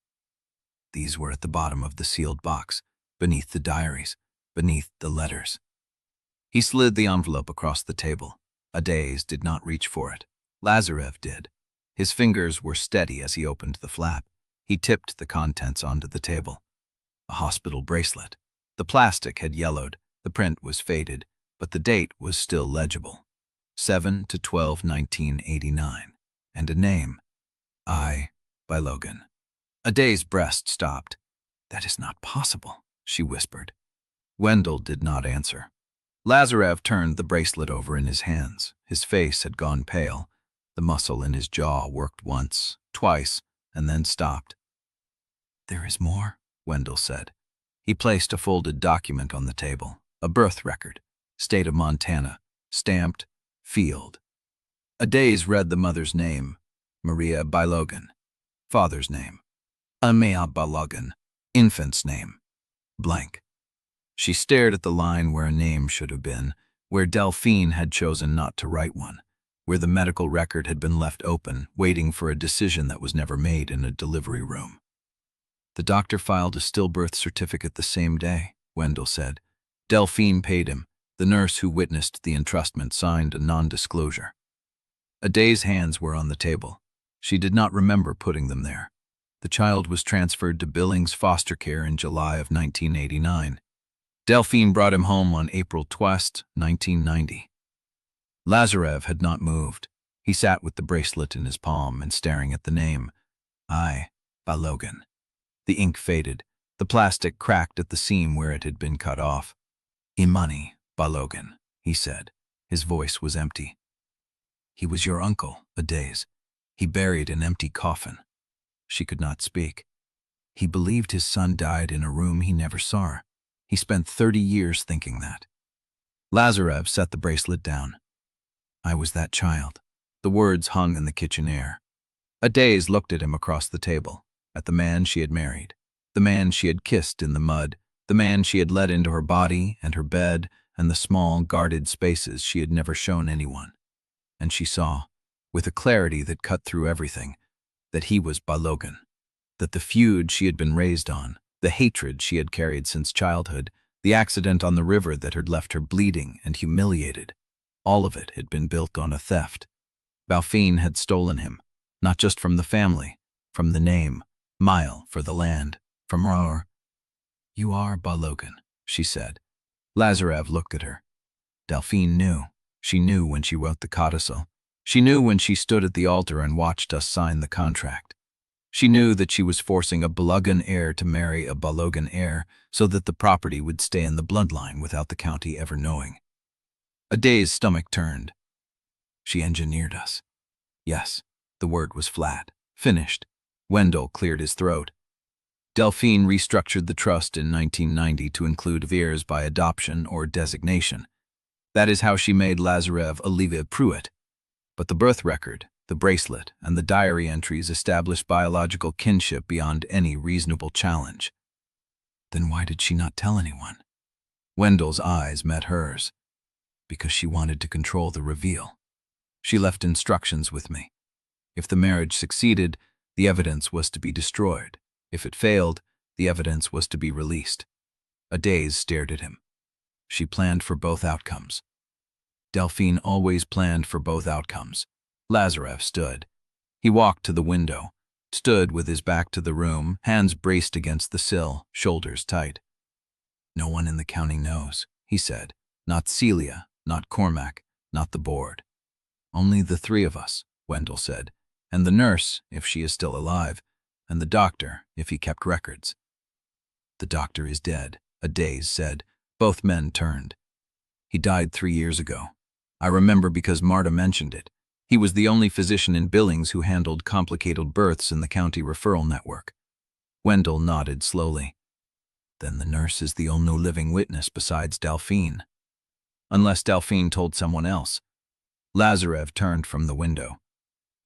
These were at the bottom of the sealed box, beneath the diaries, beneath the letters. He slid the envelope across the table. Adaeze did not reach for it. Lazarev did. His fingers were steady as he opened the flap. He tipped the contents onto the table. A hospital bracelet. The plastic had yellowed, the print was faded, but the date was still legible. 7/12/1989. And a name. Adaeze Balogun. Adaeze's breast stopped. "That is not possible," she whispered. Wendell did not answer. Lazarev turned the bracelet over in his hands. His face had gone pale. The muscle in his jaw worked once, twice, and then stopped. "There is more," Wendell said. He placed a folded document on the table, a birth record, State of Montana, stamped, field. Adaeze read the mother's name, Maria Balogun. Father's name, Adaeze Balogun. Infant's name, blank. She stared at the line where a name should have been, where Delphine had chosen not to write one, where the medical record had been left open, waiting for a decision that was never made in a delivery room. "The doctor filed a stillbirth certificate the same day," Wendell said. "Delphine paid him. The nurse who witnessed the entrustment signed a non-disclosure." Adaeze's hands were on the table. She did not remember putting them there. The child was transferred to Billings foster care in July of 1989. Delphine brought him home on April 12, 1990. Lazarev had not moved. He sat with the bracelet in his palm and staring at the name, Adaeze Balogun. The ink faded. The plastic cracked at the seam where it had been cut off. "Imani Balogun," he said. His voice was empty. "He was your uncle, Adaeze. He buried an empty coffin." She could not speak. "He believed his son died in a room he never saw. He spent 30 years thinking that." Lazarev set the bracelet down. "I was that child." The words hung in the kitchen air. Adaeze looked at him across the table, at the man she had married, the man she had kissed in the mud, the man she had let into her body and her bed and the small, guarded spaces she had never shown anyone. And she saw, with a clarity that cut through everything, that he was Balogun, that the feud she had been raised on, the hatred she had carried since childhood, the accident on the river that had left her bleeding and humiliated, all of it had been built on a theft. Delphine had stolen him, not just from the family, from the name, mile for the land, from her. "You are Balogun," she said. Lazarev looked at her. Delphine knew. She knew when she wrote the codicil. She knew when she stood at the altar and watched us sign the contract. She knew that she was forcing a Balogun heir to marry a Balogun heir so that the property would stay in the bloodline without the county ever knowing. Adaeze's stomach turned. "She engineered us." Yes, the word was flat, finished. Wendell cleared his throat. Delphine restructured the trust in 1990 to include heirs by adoption or designation. That is how she made Lazarev Pruitt. But the birth record, the bracelet, and the diary entries established biological kinship beyond any reasonable challenge. Then why did she not tell anyone? Wendell's eyes met hers. Because she wanted to control the reveal. She left instructions with me. If the marriage succeeded, the evidence was to be destroyed. If it failed, the evidence was to be released. Adaeze stared at him. She planned for both outcomes. Delphine always planned for both outcomes. Lazarev stood. He walked to the window, stood with his back to the room, hands braced against the sill, shoulders tight. "No one in the county knows," he said. "Not Celia, not Cormack, not the board. Only the three of us," Wendell said, "and the nurse, if she is still alive, and the doctor, if he kept records." "The doctor is dead," Adaeze said. Both men turned. "He died 3 years ago. I remember because Marta mentioned it. He was the only physician in Billings who handled complicated births in the county referral network." Wendell nodded slowly. "Then the nurse is the only living witness besides Delphine." "Unless Delphine told someone else." Lazarev turned from the window.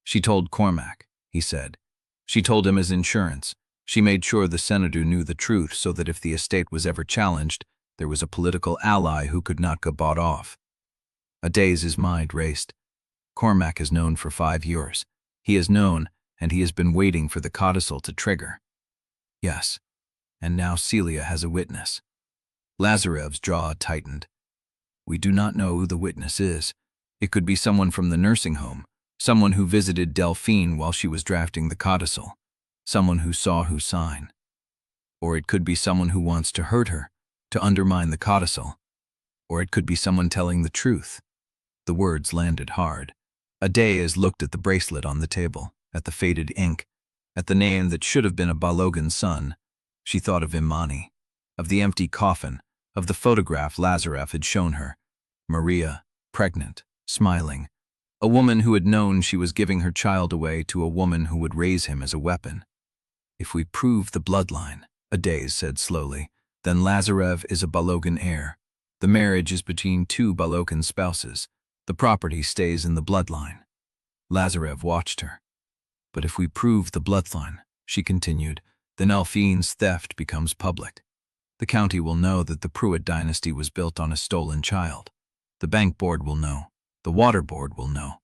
"She told Cormack," he said. "She told him as insurance. She made sure the senator knew the truth so that if the estate was ever challenged, there was a political ally who could not get bought off." Adaeze's mind raced. "Cormack has known for 5 years. He has known, and he has been waiting for the codicil to trigger." "Yes, and now Celia has a witness." Lazarev's jaw tightened. "We do not know who the witness is. It could be someone from the nursing home, someone who visited Delphine while she was drafting the codicil, someone who saw who sign. Or it could be someone who wants to hurt her, to undermine the codicil. Or it could be someone telling the truth." The words landed hard. Adaeze looked at the bracelet on the table, at the faded ink, at the name that should have been a Balogun son. She thought of Imani, of the empty coffin, of the photograph Lazarev had shown her. Maria, pregnant, smiling. A woman who had known she was giving her child away to a woman who would raise him as a weapon. "If we prove the bloodline," Adaeze said slowly, "then Lazarev is a Balogun heir. The marriage is between 2 Balogun spouses. The property stays in the bloodline." Lazarev watched her. "But if we prove the bloodline," she continued, "then Delphine's theft becomes public. The county will know that the Pruitt dynasty was built on a stolen child. The bank board will know. The water board will know.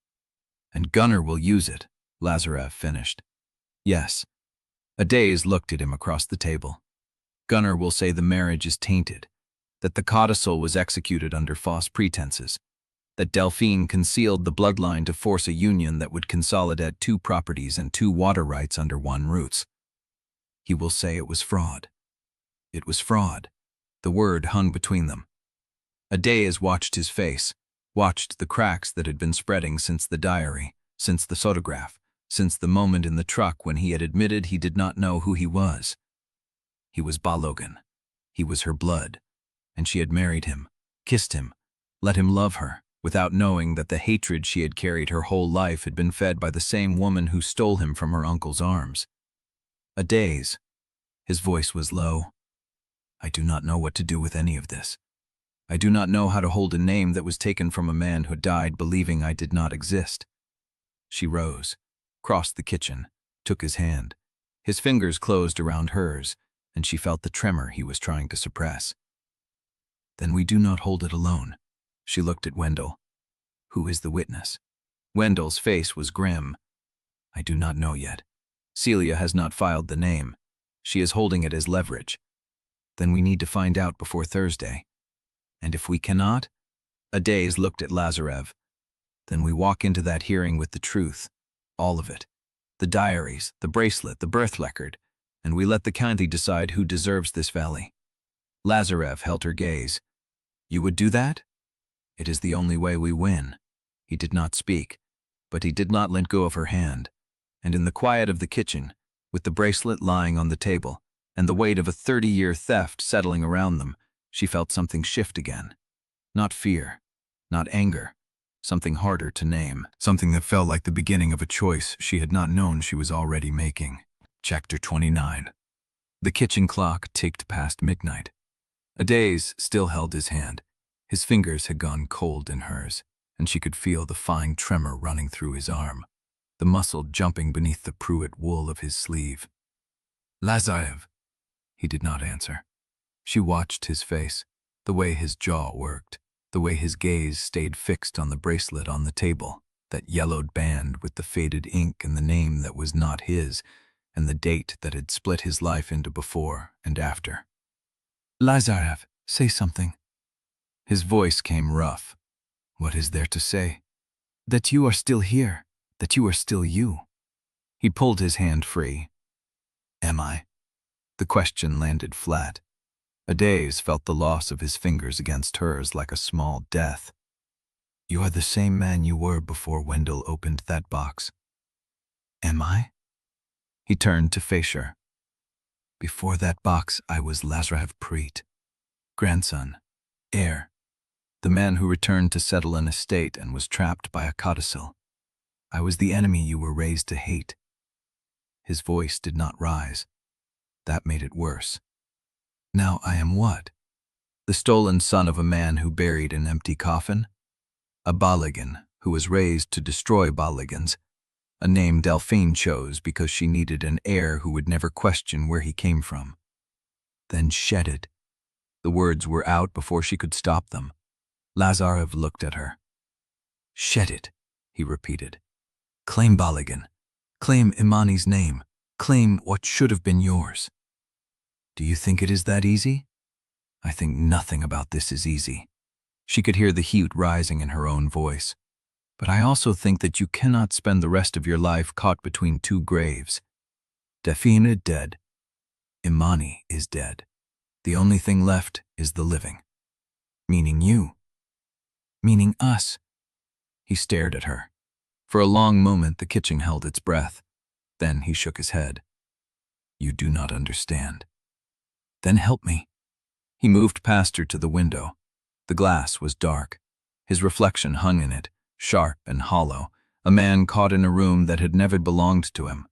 And Gunnar will use it," Lazarev finished. "Yes." Adaeze looked at him across the table. "Gunnar will say the marriage is tainted, that the codicil was executed under false pretenses, that Delphine concealed the bloodline to force a union that would consolidate 2 properties and 2 water rights under one roots. He will say it was fraud. It was fraud." The word hung between them. Adaeze watched his face, watched the cracks that had been spreading since the diary, since the photograph, since the moment in the truck when he had admitted he did not know who he was. He was Balogun. He was her blood. And she had married him, kissed him, let him love her, without knowing that the hatred she had carried her whole life had been fed by the same woman who stole him from her uncle's arms. "Adaeze," his voice was low, "I do not know what to do with any of this. I do not know how to hold a name that was taken from a man who died believing I did not exist." She rose, crossed the kitchen, took his hand. His fingers closed around hers, and she felt the tremor he was trying to suppress. "Then we do not hold it alone." She looked at Wendell. "Who is the witness?" Wendell's face was grim. "I do not know yet. Celia has not filed the name. She is holding it as leverage. Then we need to find out before Thursday. And if we cannot," Adaeze looked at Lazarev, "then we walk into that hearing with the truth, all of it. The diaries, the bracelet, the birth record, and we let the county decide who deserves this valley." Lazarev held her gaze. "You would do that?" "It is the only way we win." He did not speak, but he did not let go of her hand. And in the quiet of the kitchen, with the bracelet lying on the table, and the weight of a 30-year theft settling around them, she felt something shift again. Not fear, not anger, something harder to name, something that felt like the beginning of a choice she had not known she was already making. Chapter 29. The kitchen clock ticked past midnight. Adaeze still held his hand. His fingers had gone cold in hers, and she could feel the fine tremor running through his arm, the muscle jumping beneath the Pruitt wool of his sleeve. Lazarev. He did not answer. She watched his face, the way his jaw worked, the way his gaze stayed fixed on the bracelet on the table, that yellowed band with the faded ink and the name that was not his, and the date that had split his life into before and after. Lazarev, say something. His voice came rough. What is there to say? That you are still here, that you are still you. He pulled his hand free. Am I? The question landed flat. Adaeze felt the loss of his fingers against hers like a small death. You are the same man you were before Wendell opened that box. Am I? He turned to face her. Before that box, I was Lazarev Pruitt, grandson, heir, the man who returned to settle an estate and was trapped by a codicil. I was the enemy you were raised to hate. His voice did not rise. That made it worse. Now I am what? The stolen son of a man who buried an empty coffin? A Balogun who was raised to destroy Balogans, a name Delphine chose because she needed an heir who would never question where he came from. Then shed it. The words were out before she could stop them. Lazarev looked at her. Shed it, he repeated. Claim Balogun. Claim Imani's name. Claim what should have been yours. Do you think it is that easy? I think nothing about this is easy. She could hear the heat rising in her own voice. But I also think that you cannot spend the rest of your life caught between two graves. Delphine is dead. Imani is dead. The only thing left is the living. Meaning you. Meaning us. He stared at her. For a long moment the kitchen held its breath. Then he shook his head. You do not understand. Then help me. He moved past her to the window. The glass was dark. His reflection hung in it, sharp and hollow, a man caught in a room that had never belonged to him.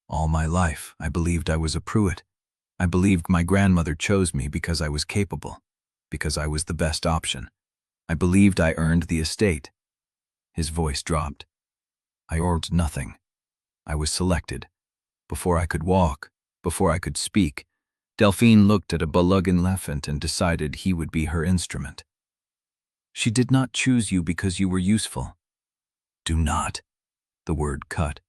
All my life, I believed I was a Pruitt. I believed my grandmother chose me because I was capable, because I was the best option. I believed I earned the estate. His voice dropped. I earned nothing. I was selected. Before I could walk, before I could speak, Delphine looked at a Balogun elephant and decided he would be her instrument. She did not choose you because you were useful. Do not. The word cut.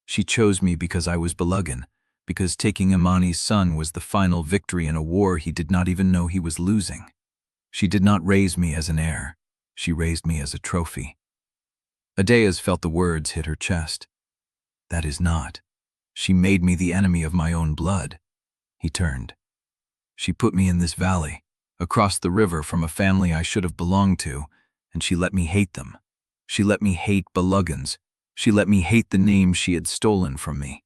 She chose me because I was Balogun, because taking Imani's son was the final victory in a war he did not even know he was losing. She did not raise me as an heir. She raised me as a trophy. Adaeze felt the words hit her chest. That is not. She made me the enemy of my own blood. He turned. She put me in this valley, across the river from a family I should have belonged to, and she let me hate them. She let me hate Baloguns. She let me hate the name she had stolen from me.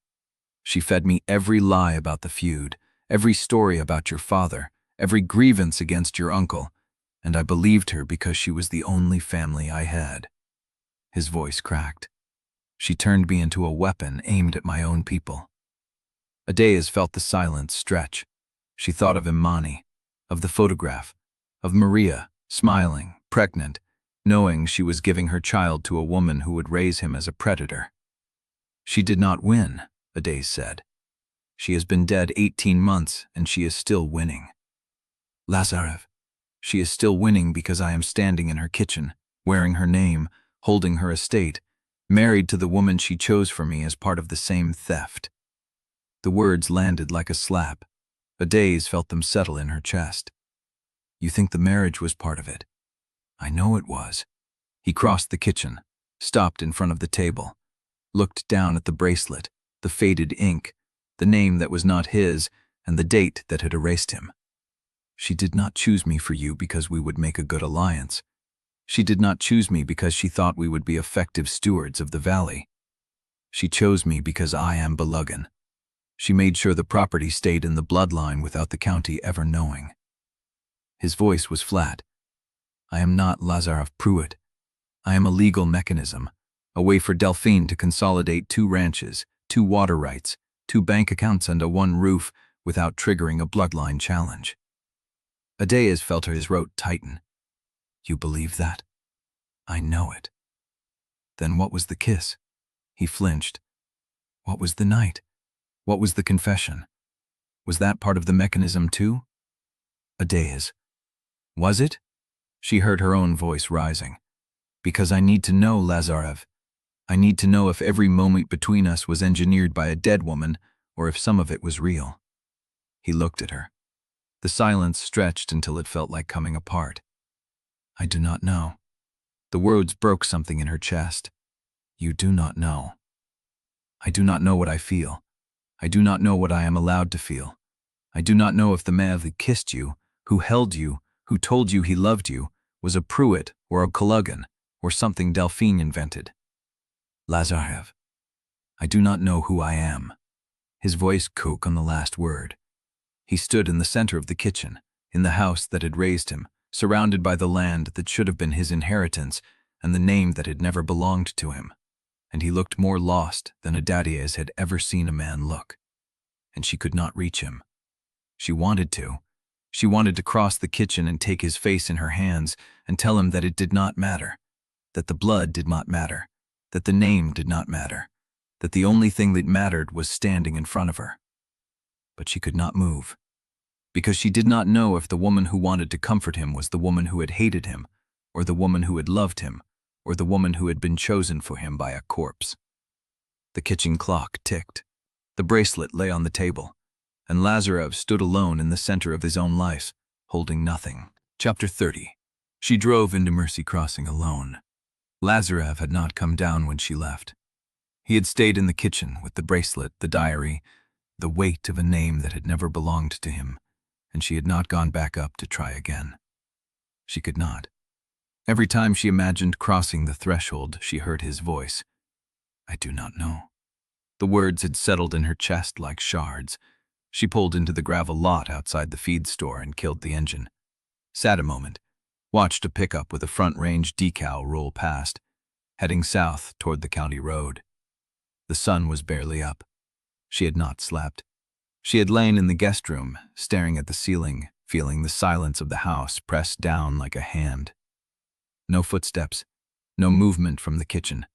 She fed me every lie about the feud, every story about your father, every grievance against your uncle, and I believed her because she was the only family I had. His voice cracked. She turned me into a weapon aimed at my own people. Adaeze felt the silence stretch. She thought of Imani, of the photograph, of Maria, smiling, pregnant, knowing she was giving her child to a woman who would raise him as a predator. She did not win, Adaeze said. She has been dead 18 months and she is still winning. Lazarev, she is still winning because I am standing in her kitchen, wearing her name, holding her estate, married to the woman she chose for me as part of the same theft. The words landed like a slap. Adaeze felt them settle in her chest. You think the marriage was part of it? I know it was. He crossed the kitchen, stopped in front of the table, looked down at the bracelet, the faded ink, the name that was not his, and the date that had erased him. She did not choose me for you because we would make a good alliance. She did not choose me because she thought we would be effective stewards of the valley. She chose me because I am Balogun. She made sure the property stayed in the bloodline without the county ever knowing. His voice was flat. I am not Lazarev Pruitt. I am a legal mechanism, a way for Delphine to consolidate 2 ranches, 2 water rights, 2 bank accounts and a 1 roof without triggering a bloodline challenge. Adaeze felt his throat tighten. You believe that? I know it. Then what was the kiss? He flinched. What was the night? What was the confession? Was that part of the mechanism too? Adaeze. Was it? She heard her own voice rising. Because I need to know, Lazarev. I need to know if every moment between us was engineered by a dead woman or if some of it was real. He looked at her. The silence stretched until it felt like coming apart. I do not know. The words broke something in her chest. You do not know. I do not know what I feel. I do not know what I am allowed to feel. I do not know if the man who kissed you, who held you, who told you he loved you, was a Pruitt or a Balogun or something Delphine invented. Lazarev. I do not know who I am. His voice cooked on the last word. He stood in the center of the kitchen, in the house that had raised him, surrounded by the land that should have been his inheritance and the name that had never belonged to him. And he looked more lost than Adaeze had ever seen a man look. And she could not reach him. She wanted to. She wanted to cross the kitchen and take his face in her hands and tell him that it did not matter, that the blood did not matter, that the name did not matter, that the only thing that mattered was standing in front of her. But she could not move, because she did not know if the woman who wanted to comfort him was the woman who had hated him, or the woman who had loved him, or the woman who had been chosen for him by a corpse. The kitchen clock ticked. The bracelet lay on the table, and Lazarev stood alone in the center of his own life, holding nothing. Chapter 30. She drove into Mercy Crossing alone. Lazarev had not come down when she left. He had stayed in the kitchen with the bracelet, the diary, the weight of a name that had never belonged to him, and she had not gone back up to try again. She could not. Every time she imagined crossing the threshold, she heard his voice. I do not know. The words had settled in her chest like shards. She pulled into the gravel lot outside the feed store and killed the engine. Sat a moment, watched a pickup with a front-range decal roll past, heading south toward the county road. The sun was barely up. She had not slept. She had lain in the guest room, staring at the ceiling, feeling the silence of the house pressed down like a hand. No footsteps, no movement from the kitchen,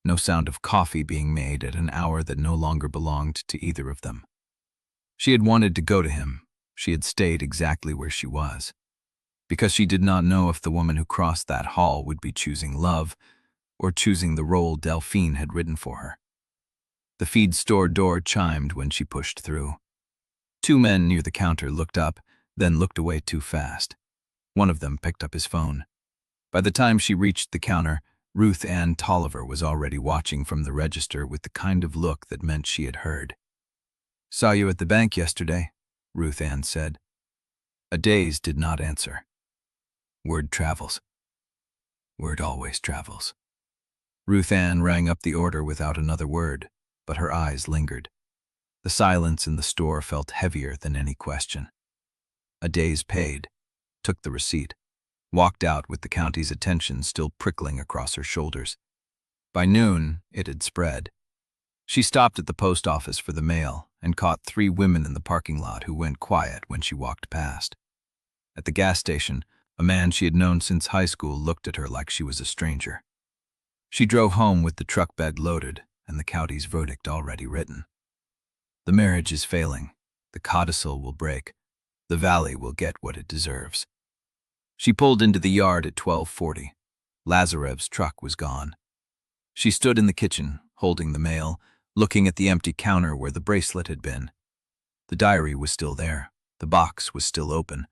no sound of coffee being made at an hour that no longer belonged to either of them. She had wanted to go to him. She had stayed exactly where she was, because she did not know if the woman who crossed that hall would be choosing love or choosing the role Delphine had written for her. The feed store door chimed when she pushed through. 2 men near the counter looked up, then looked away too fast. One of them picked up his phone. By the time she reached the counter, Ruth Ann Tolliver was already watching from the register with the kind of look that meant she had heard. Saw you at the bank yesterday, Ruth Ann said. Adaeze did not answer. Word travels. Word always travels. Ruth Ann rang up the order without another word, but her eyes lingered. The silence in the store felt heavier than any question. Adaeze paid, took the receipt, walked out with the county's attention still prickling across her shoulders. By noon, it had spread. She stopped at the post office for the mail and caught 3 women in the parking lot who went quiet when she walked past. At the gas station, a man she had known since high school looked at her like she was a stranger. She drove home with the truck bed loaded and the county's verdict already written. The marriage is failing. The codicil will break. The valley will get what it deserves. She pulled into the yard at 12:40. Lazarev's truck was gone. She stood in the kitchen, holding the mail, looking at the empty counter where the bracelet had been. The diary was still there. The box was still open.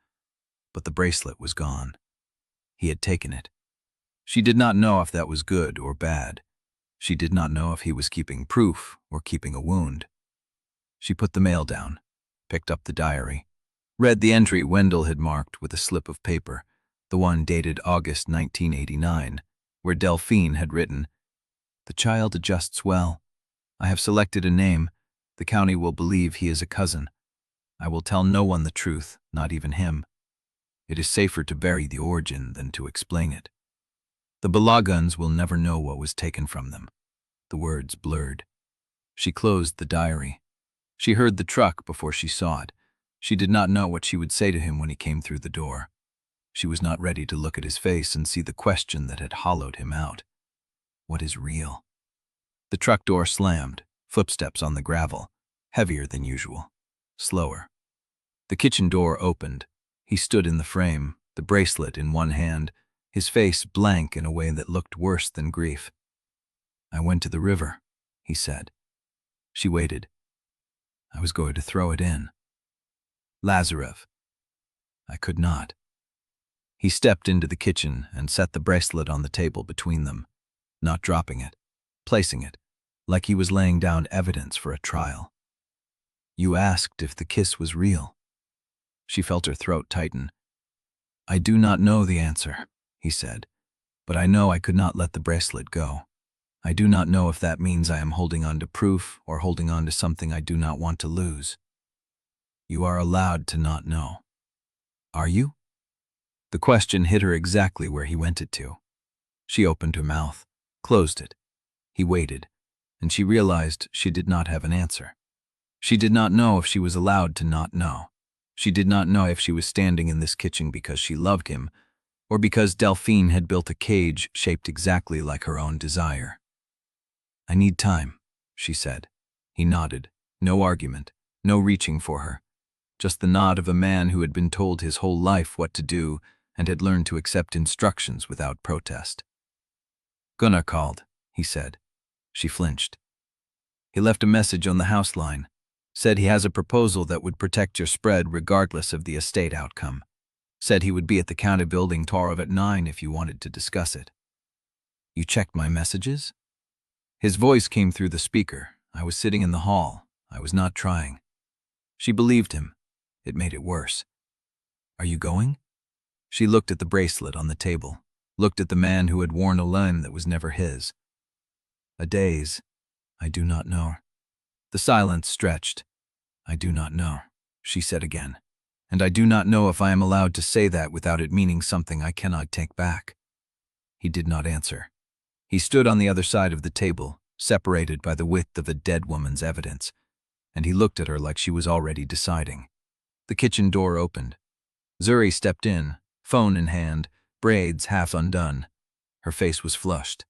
But the bracelet was gone. He had taken it. She did not know if that was good or bad. She did not know if he was keeping proof or keeping a wound. She put the mail down, picked up the diary, read the entry Wendell had marked with a slip of paper, the one dated August 1989, where Delphine had written, "The child adjusts well. I have selected a name. The county will believe he is a cousin. I will tell no one the truth, not even him. It is safer to bury the origin than to explain it. The Baloguns will never know what was taken from them." The words blurred. She closed the diary. She heard the truck before she saw it. She did not know what she would say to him when he came through the door. She was not ready to look at his face and see the question that had hollowed him out. What is real? The truck door slammed, footsteps on the gravel, heavier than usual, slower. The kitchen door opened. He stood in the frame, the bracelet in one hand, his face blank in a way that looked worse than grief. I went to the river, he said. She waited. I was going to throw it in. Lazarev. I could not. He stepped into the kitchen and set the bracelet on the table between them, not dropping it, placing it, like he was laying down evidence for a trial. You asked if the kiss was real. She felt her throat tighten. I do not know the answer, he said, but I know I could not let the bracelet go. I do not know if that means I am holding on to proof or holding on to something I do not want to lose. You are allowed to not know. Are you? The question hit her exactly where he went it to. She opened her mouth, closed it. He waited, and she realized she did not have an answer. She did not know if she was allowed to not know. She did not know if she was standing in this kitchen because she loved him, or because Delphine had built a cage shaped exactly like her own desire. I need time, she said. He nodded. No argument, no reaching for her. Just the nod of a man who had been told his whole life what to do and had learned to accept instructions without protest. Gunnar called, he said. She flinched. He left a message on the house line. Said he has a proposal that would protect your spread regardless of the estate outcome. Said he would be at the county building tomorrow at 9 if you wanted to discuss it. You checked my messages? His voice came through the speaker. I was sitting in the hall. I was not trying. She believed him. It made it worse. Are you going? She looked at the bracelet on the table, looked at the man who had worn a limb that was never his. Adaeze, I do not know. The silence stretched. I do not know, she said again. And I do not know if I am allowed to say that without it meaning something I cannot take back. He did not answer. He stood on the other side of the table, separated by the width of a dead woman's evidence, and he looked at her like she was already deciding. The kitchen door opened. Zuri stepped in, phone in hand, braids half undone. Her face was flushed.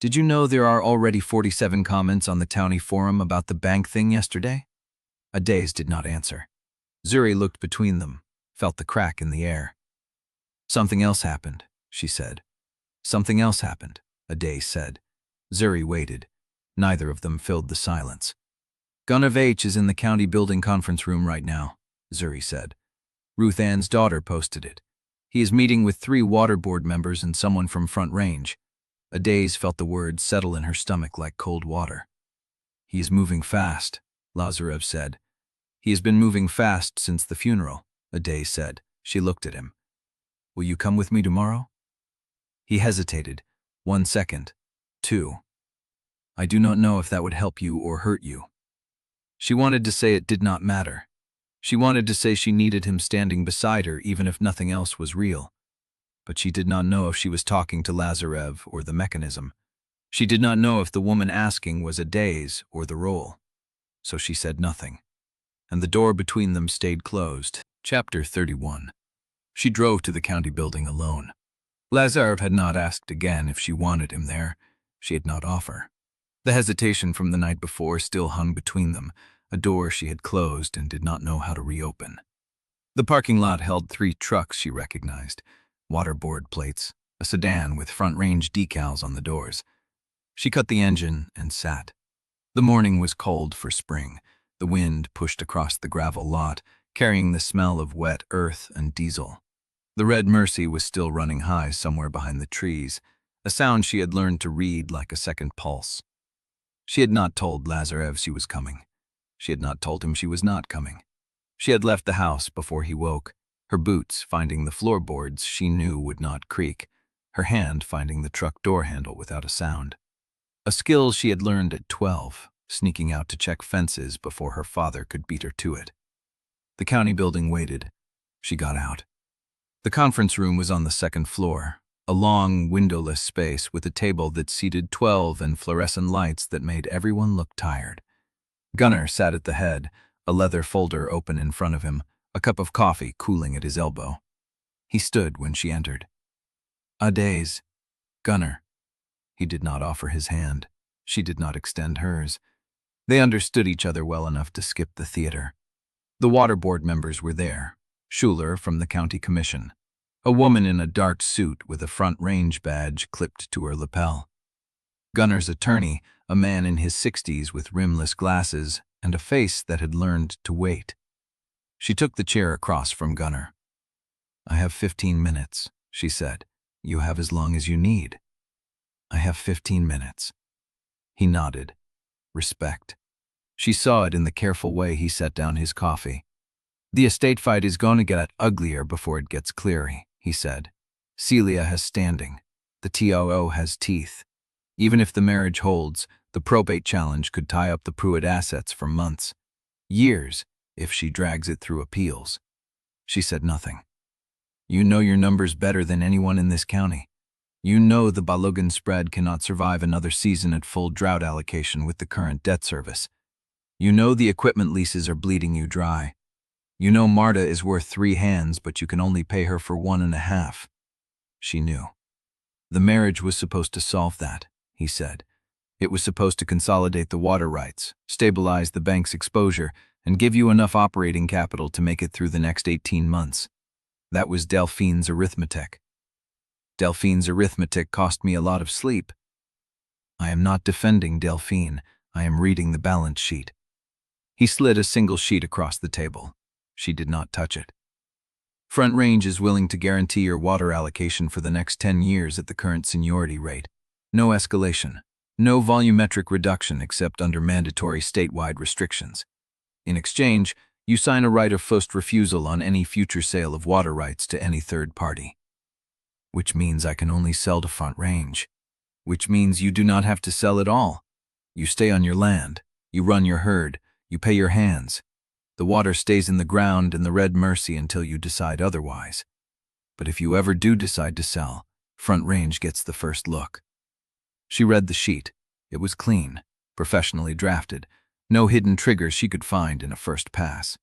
Did you know there are already 47 comments on the Townie forum about the bank thing yesterday? Adaeze did not answer. Zuri looked between them, felt the crack in the air. Something else happened, she said. Something else happened, Adaeze said. Zuri waited. Neither of them filled the silence. Gunnar H is in the county building conference room right now, Zuri said. Ruth Ann's daughter posted it. He is meeting with 3 water board members and someone from Front Range. Adaeze felt the words settle in her stomach like cold water. He is moving fast, Lazarev said. He has been moving fast since the funeral, Adaeze said. She looked at him. Will you come with me tomorrow? He hesitated. 1 second. 2. I do not know if that would help you or hurt you. She wanted to say it did not matter. She wanted to say she needed him standing beside her even if nothing else was real. But she did not know if she was talking to Lazarev or the mechanism. She did not know if the woman asking was Adaeze or the role. So she said nothing. And the door between them stayed closed. Chapter 31. She drove to the county building alone. Lazarev had not asked again if she wanted him there. She had not offered. The hesitation from the night before still hung between them, a door she had closed and did not know how to reopen. The parking lot held 3 trucks she recognized, waterboard plates, a sedan with Front Range decals on the doors. She cut the engine and sat. The morning was cold for spring. The wind pushed across the gravel lot, carrying the smell of wet earth and diesel. The red Mercy was still running high somewhere behind the trees, a sound she had learned to read like a second pulse. She had not told Lazarev she was coming. She had not told him she was not coming. She had left the house before he woke, her boots finding the floorboards she knew would not creak, her hand finding the truck door handle without a sound. A skill she had learned at 12, sneaking out to check fences before her father could beat her to it. The county building waited. She got out. The conference room was on the 2nd floor, a long, windowless space with a table that seated 12 and fluorescent lights that made everyone look tired. Gunnar sat at the head, a leather folder open in front of him, a cup of coffee cooling at his elbow. He stood when she entered. Adaeze. Gunnar. He did not offer his hand. She did not extend hers. They understood each other well enough to skip the theater. The water board members were there. Schuler from the county commission. A woman in a dark suit with a front range badge clipped to her lapel. Gunnar's attorney, a man in his 60s with rimless glasses and a face that had learned to wait. She took the chair across from Gunnar. "I have 15 minutes, she said. "You have as long as you need." "I have 15 minutes. He nodded. Respect. She saw it in the careful way he set down his coffee. "The estate fight is going to get uglier before it gets cleary," he said. "Celia has standing. The TOO has teeth. Even if the marriage holds, the probate challenge could tie up the Pruitt assets for months. Years, if she drags it through appeals." She said nothing. "You know your numbers better than anyone in this county. You know the Balogun spread cannot survive another season at full drought allocation with the current debt service. You know the equipment leases are bleeding you dry. You know Marta is worth 3 hands, but you can only pay her for 1.5. She knew. "The marriage was supposed to solve that," he said. "It was supposed to consolidate the water rights, stabilize the bank's exposure, and give you enough operating capital to make it through the next 18 months. That was Delphine's arithmetic. Delphine's arithmetic cost me a lot of sleep. I am not defending Delphine. I am reading the balance sheet." He slid a single sheet across the table. She did not touch it. "Front Range is willing to guarantee your water allocation for the next 10 years at the current seniority rate. No escalation. No volumetric reduction except under mandatory statewide restrictions. In exchange, you sign a right of first refusal on any future sale of water rights to any third party." "Which means I can only sell to Front Range. Which means you do not have to sell at all. You stay on your land. You run your herd. You pay your hands. The water stays in the ground in the Red Mercy until you decide otherwise. But if you ever do decide to sell, Front Range gets the first look." She read the sheet. It was clean, professionally drafted. No hidden triggers she could find in a first pass.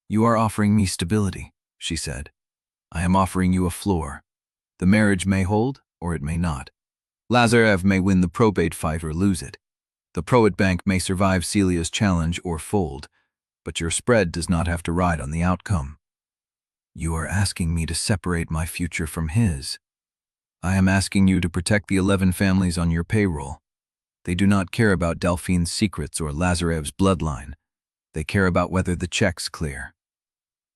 "You are offering me stability," she said. "I am offering you a floor. The marriage may hold, or it may not. Lazarev may win the probate fight or lose it. The Pruitt Bank may survive Celia's challenge or fold, but your spread does not have to ride on the outcome. You are asking me to separate my future from his. I am asking you to protect the 11 families on your payroll. They do not care about Delphine's secrets or Lazarev's bloodline. They care about whether the checks clear."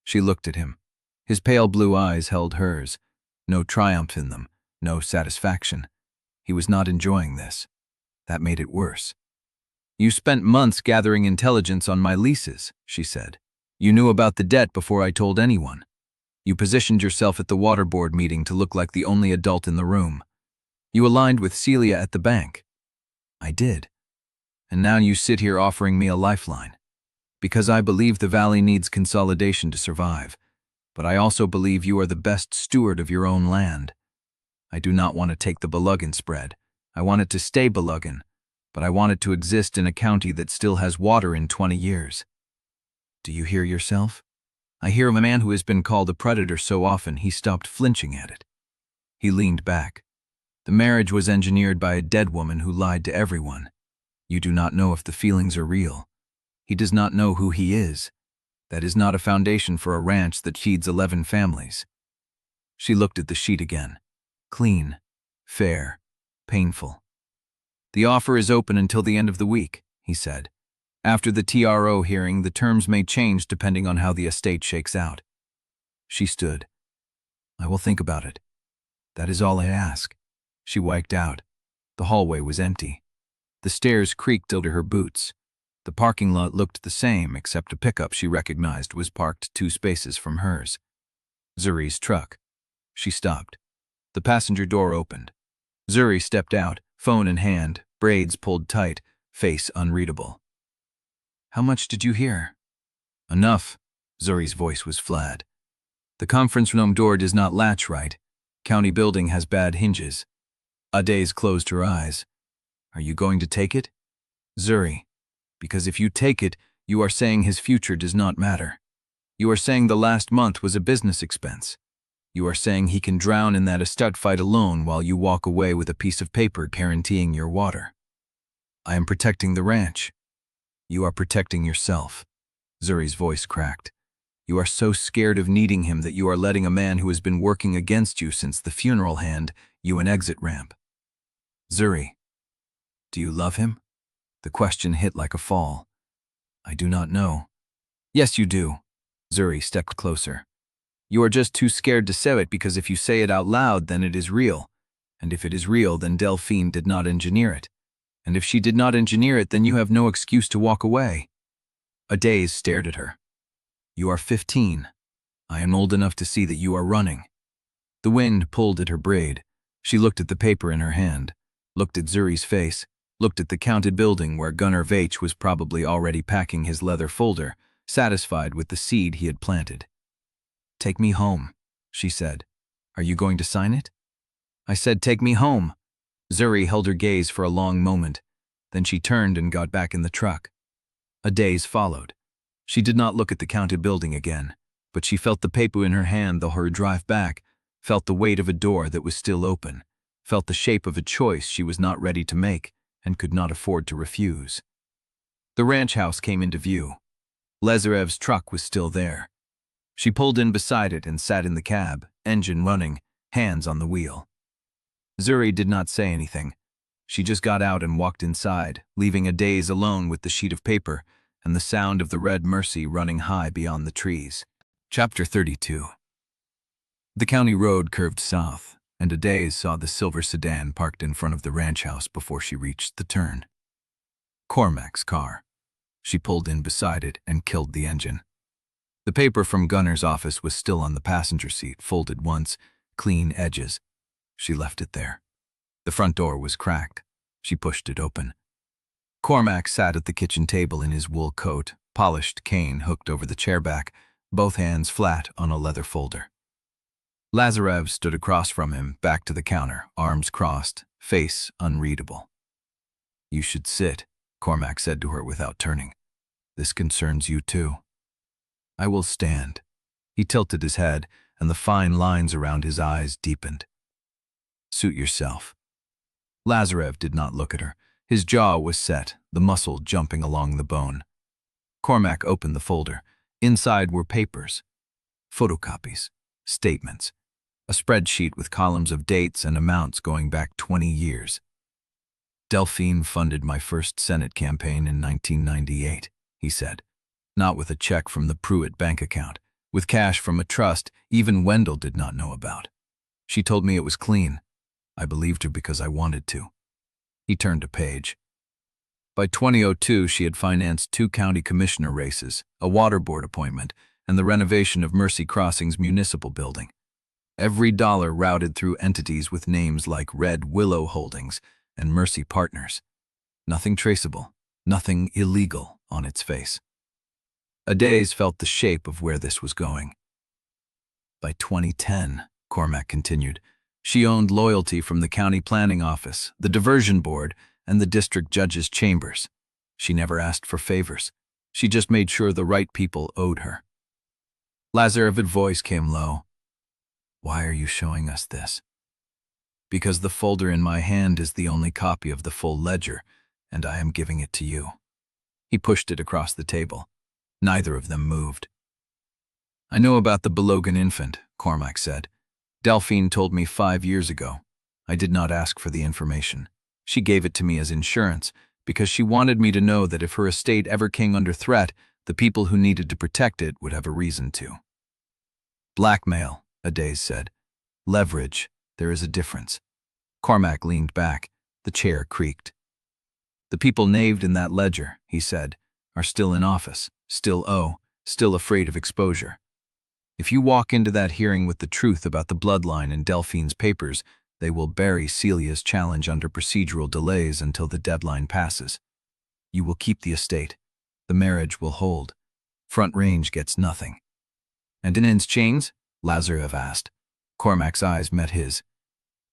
She looked at him. His pale blue eyes held hers. No triumph in them, no satisfaction. He was not enjoying this. That made it worse. "You spent months gathering intelligence on my leases," she said. "You knew about the debt before I told anyone. You positioned yourself at the water board meeting to look like the only adult in the room. You aligned with Celia at the bank." "I did. And now you sit here offering me a lifeline. Because I believe the valley needs consolidation to survive. But I also believe you are the best steward of your own land. I do not want to take the Balogun spread. I want it to stay Balogun. But I want it to exist in a county that still has water in 20 years. Do you hear yourself? I hear of a man who has been called a predator so often he stopped flinching at it." He leaned back. "The marriage was engineered by a dead woman who lied to everyone. You do not know if the feelings are real. He does not know who he is. That is not a foundation for a ranch that feeds 11 families." She looked at the sheet again. Clean, fair, painful. "The offer is open until the end of the week," he said. "After the TRO hearing, the terms may change depending on how the estate shakes out." She stood. "I will think about it. That is all I ask." She wiped out. The hallway was empty. The stairs creaked under her boots. The parking lot looked the same, except a pickup she recognized was parked 2 spaces from hers. Zuri's truck. She stopped. The passenger door opened. Zuri stepped out, phone in hand, braids pulled tight, face unreadable. "How much did you hear?" "Enough." Zuri's voice was flat. "The conference room door does not latch right. County building has bad hinges." Adaeze closed her eyes. "Are you going to take it?" "Zuri." Because if you take it, you are saying his future does not matter. You are saying the last month was a business expense. You are saying he can drown in that estate fight alone while you walk away with a piece of paper guaranteeing your water. I am protecting the ranch. You are protecting yourself. Zuri's voice cracked. You are so scared of needing him that you are letting a man who has been working against you since the funeral hand you an exit ramp. Zuri, do you love him? The question hit like a fall. I do not know. Yes, you do. Zuri stepped closer. You are just too scared to say it because if you say it out loud, then it is real. And if it is real, then Delphine did not engineer it. And if she did not engineer it, then you have no excuse to walk away. Adaeze stared at her. You are 15. I am old enough to see that you are running. The wind pulled at her braid. She looked at the paper in her hand, looked at Zuri's face, looked at the counted building where Gunnar Vaich was probably already packing his leather folder, satisfied with the seed he had planted. Take me home, she said. Are you going to sign it? I said, take me home. Zuri held her gaze for a long moment. Then she turned and got back in the truck. Adaeze followed. She did not look at the counted building again, but she felt the paper in her hand the whole drive back, felt the weight of a door that was still open, felt the shape of a choice she was not ready to make and could not afford to refuse. The ranch house came into view. Lazarev's truck was still there. She pulled in beside it and sat in the cab, engine running, hands on the wheel. Zuri did not say anything. She just got out and walked inside, leaving Adaeze alone with the sheet of paper and the sound of the red Mercy running high beyond the trees. Chapter 32. The county road curved south, and Adaeze saw the silver sedan parked in front of the ranch house before she reached the turn. Cormack's car. She pulled in beside it and killed the engine. The paper from Gunnar's office was still on the passenger seat, folded once, clean edges. She left it there. The front door was cracked. She pushed it open. Cormack sat at the kitchen table in his wool coat, polished cane hooked over the chair back, both hands flat on a leather folder. Lazarev stood across from him, back to the counter, arms crossed, face unreadable. You should sit, Cormack said to her without turning. This concerns you too. I will stand. He tilted his head, and the fine lines around his eyes deepened. Suit yourself. Lazarev did not look at her. His jaw was set, the muscle jumping along the bone. Cormack opened the folder. Inside were papers, photocopies, statements, a spreadsheet with columns of dates and amounts going back 20 years. Delphine funded my first Senate campaign in 1998, he said. Not with a check from the Pruitt bank account, with cash from a trust even Wendell did not know about. She told me it was clean. I believed her because I wanted to. He turned a page. By 2002, she had financed 2 county commissioner races, a water board appointment, and the renovation of Mercy Crossing's municipal building. Every dollar routed through entities with names like Red Willow Holdings and Mercy Partners. Nothing traceable, nothing illegal on its face. Adaeze felt the shape of where this was going. By 2010, Cormack continued, she owned loyalty from the county planning office, the diversion board, and the district judge's chambers. She never asked for favors. She just made sure the right people owed her. Lazarev's voice came low. Why are you showing us this? Because the folder in my hand is the only copy of the full ledger, and I am giving it to you. He pushed it across the table. Neither of them moved. I know about the Balogun infant, Cormack said. Delphine told me 5 years ago. I did not ask for the information. She gave it to me as insurance because she wanted me to know that if her estate ever came under threat, the people who needed to protect it would have a reason to. Blackmail, Adaeze said. Leverage, there is a difference. Cormack leaned back. The chair creaked. The people named in that ledger, he said, are still in office, still still afraid of exposure. If you walk into that hearing with the truth about the bloodline in Delphine's papers, they will bury Celia's challenge under procedural delays until the deadline passes. You will keep the estate. The marriage will hold. Front Range gets nothing. And in exchange? Lazarev asked. Cormack's eyes met his.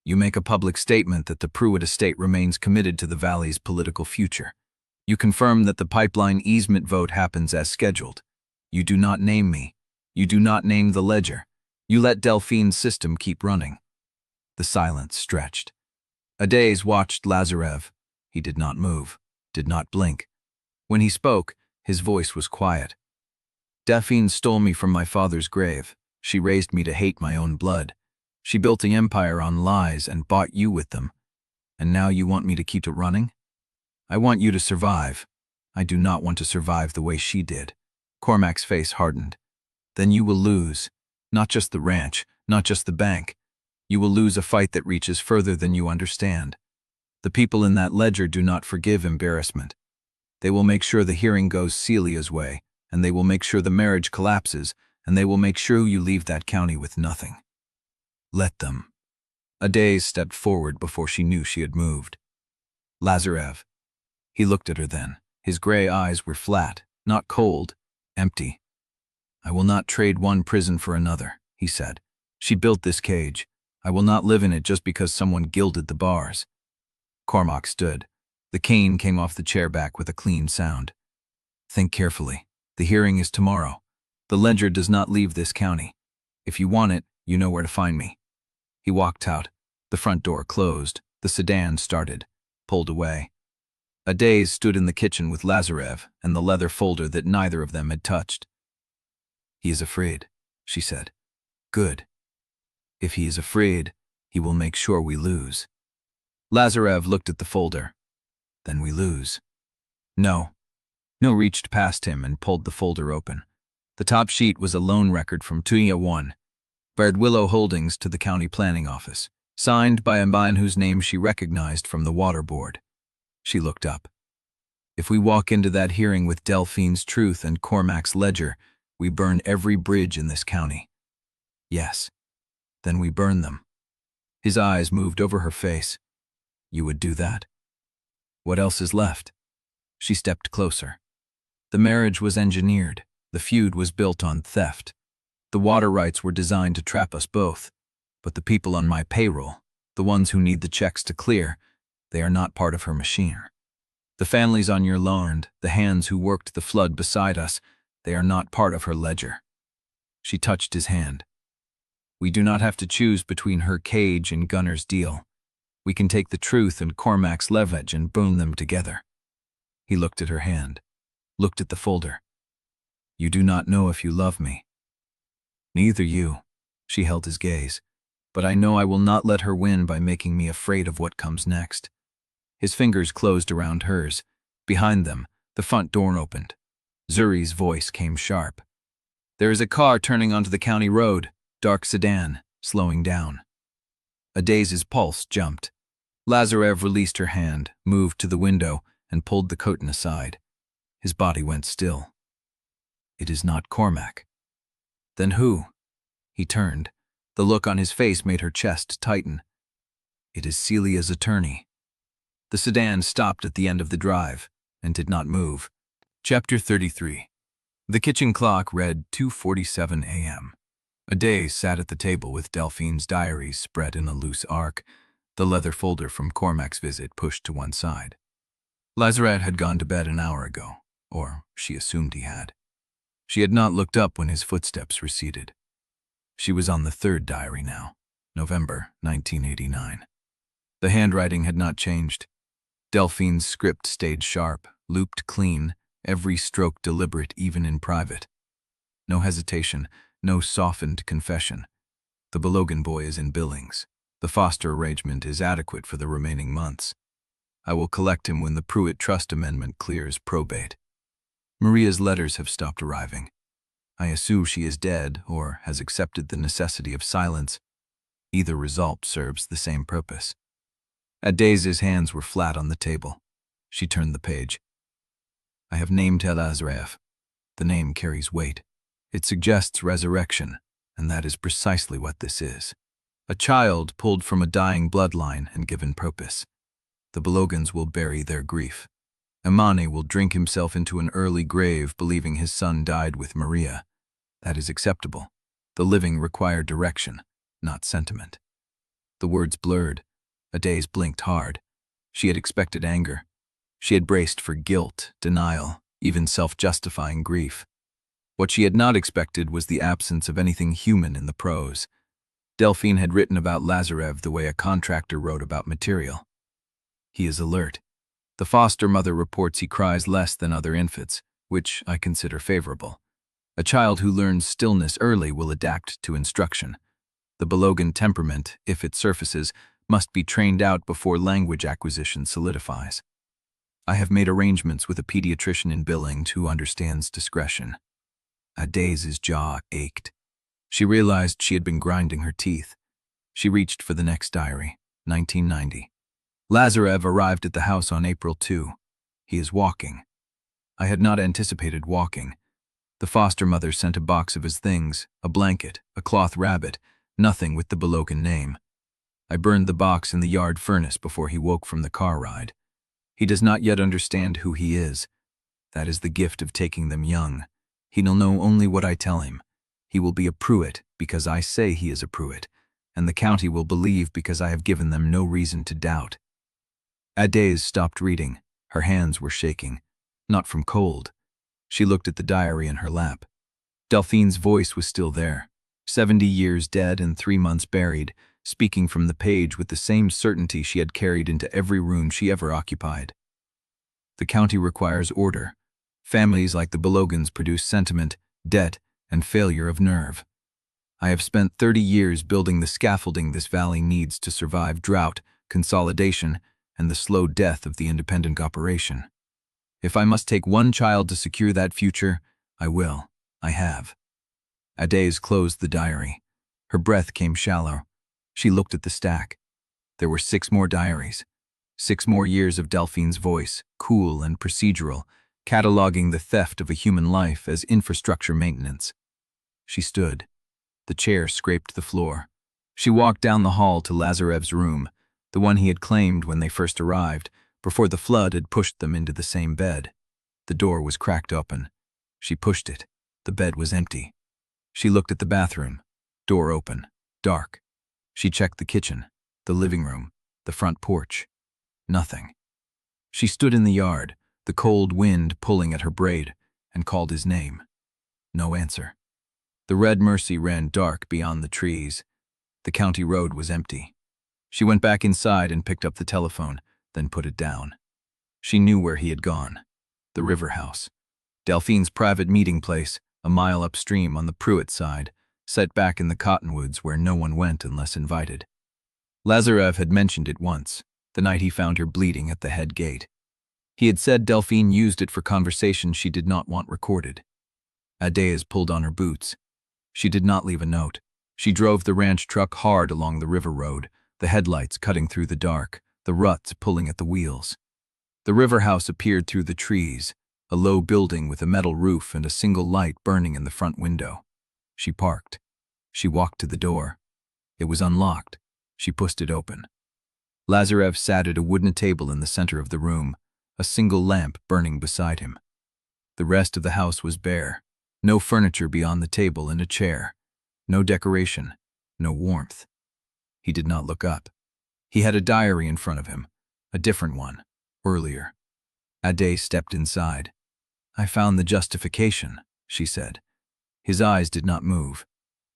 You make a public statement that the Pruitt estate remains committed to the Valley's political future. You confirm that the pipeline easement vote happens as scheduled. You do not name me. You do not name the ledger. You let Delphine's system keep running. The silence stretched. Adaeze watched Lazarev. He did not move, did not blink. When he spoke, his voice was quiet. Delphine stole me from my father's grave. She raised me to hate my own blood. She built an empire on lies and bought you with them. And now you want me to keep it running? I want you to survive. I do not want to survive the way she did. Cormack's face hardened. Then you will lose. Not just the ranch, not just the bank. You will lose a fight that reaches further than you understand. The people in that ledger do not forgive embarrassment. They will make sure the hearing goes Celia's way, and they will make sure the marriage collapses, and they will make sure you leave that county with nothing. Let them. Adaeze stepped forward before she knew she had moved. Lazarev. He looked at her then. His gray eyes were flat, not cold, empty. I will not trade one prison for another, he said. She built this cage. I will not live in it just because someone gilded the bars. Cormack stood. The cane came off the chair back with a clean sound. Think carefully. The hearing is tomorrow. The ledger does not leave this county. If you want it, you know where to find me. He walked out. The front door closed. The sedan started, pulled away. Adaeze stood in the kitchen with Lazarev and the leather folder that neither of them had touched. He is afraid, she said. Good. If he is afraid, he will make sure we lose. Lazarev looked at the folder. Then we lose. No. No reached past him and pulled the folder open. The top sheet was a loan record from Tuya 1, Willow Holdings to the county planning office, signed by a man whose name she recognized from the water board. She looked up. If we walk into that hearing with Delphine's truth and Cormack's ledger, we burn every bridge in this county. Yes. Then we burn them. His eyes moved over her face. You would do that? What else is left? She stepped closer. The marriage was engineered. The feud was built on theft. The water rights were designed to trap us both. But the people on my payroll, the ones who need the checks to clear, they are not part of her machine. The families on your land, the hands who worked the flood beside us, they are not part of her ledger. She touched his hand. We do not have to choose between her cage and Gunner's deal. We can take the truth and Cormack's leverage and burn them together. He looked at her hand, looked at the folder. You do not know if you love me. Neither you. She held his gaze. But I know I will not let her win by making me afraid of what comes next. His fingers closed around hers. Behind them, the front door opened. Zuri's voice came sharp. There is a car turning onto the county road, dark sedan, slowing down. Adaeze's pulse jumped. Lazarev released her hand, moved to the window, and pulled the curtain aside. His body went still. It is not Cormack. Then who? He turned. The look on his face made her chest tighten. It is Celia's attorney. The sedan stopped at the end of the drive and did not move. Chapter 33. The kitchen clock read 2:47 a.m. Adaeze sat at the table with Delphine's diaries spread in a loose arc, the leather folder from Cormack's visit pushed to one side. Lazarev had gone to bed an hour ago, or she assumed he had. She had not looked up when his footsteps receded. She was on the third diary now, November 1989. The handwriting had not changed. Delphine's script stayed sharp, looped clean, every stroke deliberate even in private. No hesitation, no softened confession. The Balogun boy is in Billings. The foster arrangement is adequate for the remaining months. I will collect him when the Pruitt Trust Amendment clears probate. Maria's letters have stopped arriving. I assume she is dead or has accepted the necessity of silence. Either result serves the same purpose. Adaeze's hands were flat on the table. She turned the page. I have named Lazarev. The name carries weight. It suggests resurrection, and that is precisely what this is. A child pulled from a dying bloodline and given purpose. The Baloguns will bury their grief. Imani will drink himself into an early grave believing his son died with Maria. That is acceptable. The living require direction, not sentiment. The words blurred. Adaeze blinked hard. She had expected anger. She had braced for guilt, denial, even self-justifying grief. What she had not expected was the absence of anything human in the prose. Delphine had written about Lazarev the way a contractor wrote about material. He is alert. The foster mother reports he cries less than other infants, which I consider favorable. A child who learns stillness early will adapt to instruction. The Balogun temperament, if it surfaces, must be trained out before language acquisition solidifies. I have made arrangements with a pediatrician in Billings who understands discretion. Adaeze's jaw ached. She realized she had been grinding her teeth. She reached for the next diary, 1990. Lazarev arrived at the house on April 2. He is walking. I had not anticipated walking. The foster mother sent a box of his things, a blanket, a cloth rabbit, nothing with the Balogun name. I burned the box in the yard furnace before he woke from the car ride. He does not yet understand who he is. That is the gift of taking them young. He'll know only what I tell him. He will be a Pruitt because I say he is a Pruitt, and the county will believe because I have given them no reason to doubt. Adaeze stopped reading. Her hands were shaking. Not from cold. She looked at the diary in her lap. Delphine's voice was still there. 70 years dead and 3 months buried, speaking from the page with the same certainty she had carried into every room she ever occupied. The county requires order. Families like the Baloguns produce sentiment, debt, and failure of nerve. I have spent 30 years building the scaffolding this valley needs to survive drought, consolidation, and the slow death of the independent operation. If I must take one child to secure that future, I will. I have. Adaeze closed the diary. Her breath came shallow. She looked at the stack. There were 6 more diaries. 6 more years of Delphine's voice, cool and procedural, cataloging the theft of a human life as infrastructure maintenance. She stood. The chair scraped the floor. She walked down the hall to Lazarev's room, the one he had claimed when they first arrived, before the flood had pushed them into the same bed. The door was cracked open. She pushed it. The bed was empty. She looked at the bathroom. Door open. Dark. She checked the kitchen, the living room, the front porch. Nothing. She stood in the yard, the cold wind pulling at her braid, and called his name. No answer. The red Mercy ran dark beyond the trees. The county road was empty. She went back inside and picked up the telephone, then put it down. She knew where he had gone. The river house. Delphine's private meeting place, a mile upstream on the Pruitt side, set back in the cottonwoods where no one went unless invited. Lazarev had mentioned it once, the night he found her bleeding at the head gate. He had said Delphine used it for conversation she did not want recorded. Adaeze pulled on her boots. She did not leave a note. She drove the ranch truck hard along the river road, the headlights cutting through the dark, the ruts pulling at the wheels. The river house appeared through the trees, a low building with a metal roof and a single light burning in the front window. She parked. She walked to the door. It was unlocked. She pushed it open. Lazarev sat at a wooden table in the center of the room, a single lamp burning beside him. The rest of the house was bare. No furniture beyond the table and a chair. No decoration. No warmth. He did not look up. He had a diary in front of him, a different one, earlier. Adaeze stepped inside. "I found the justification," she said. His eyes did not move.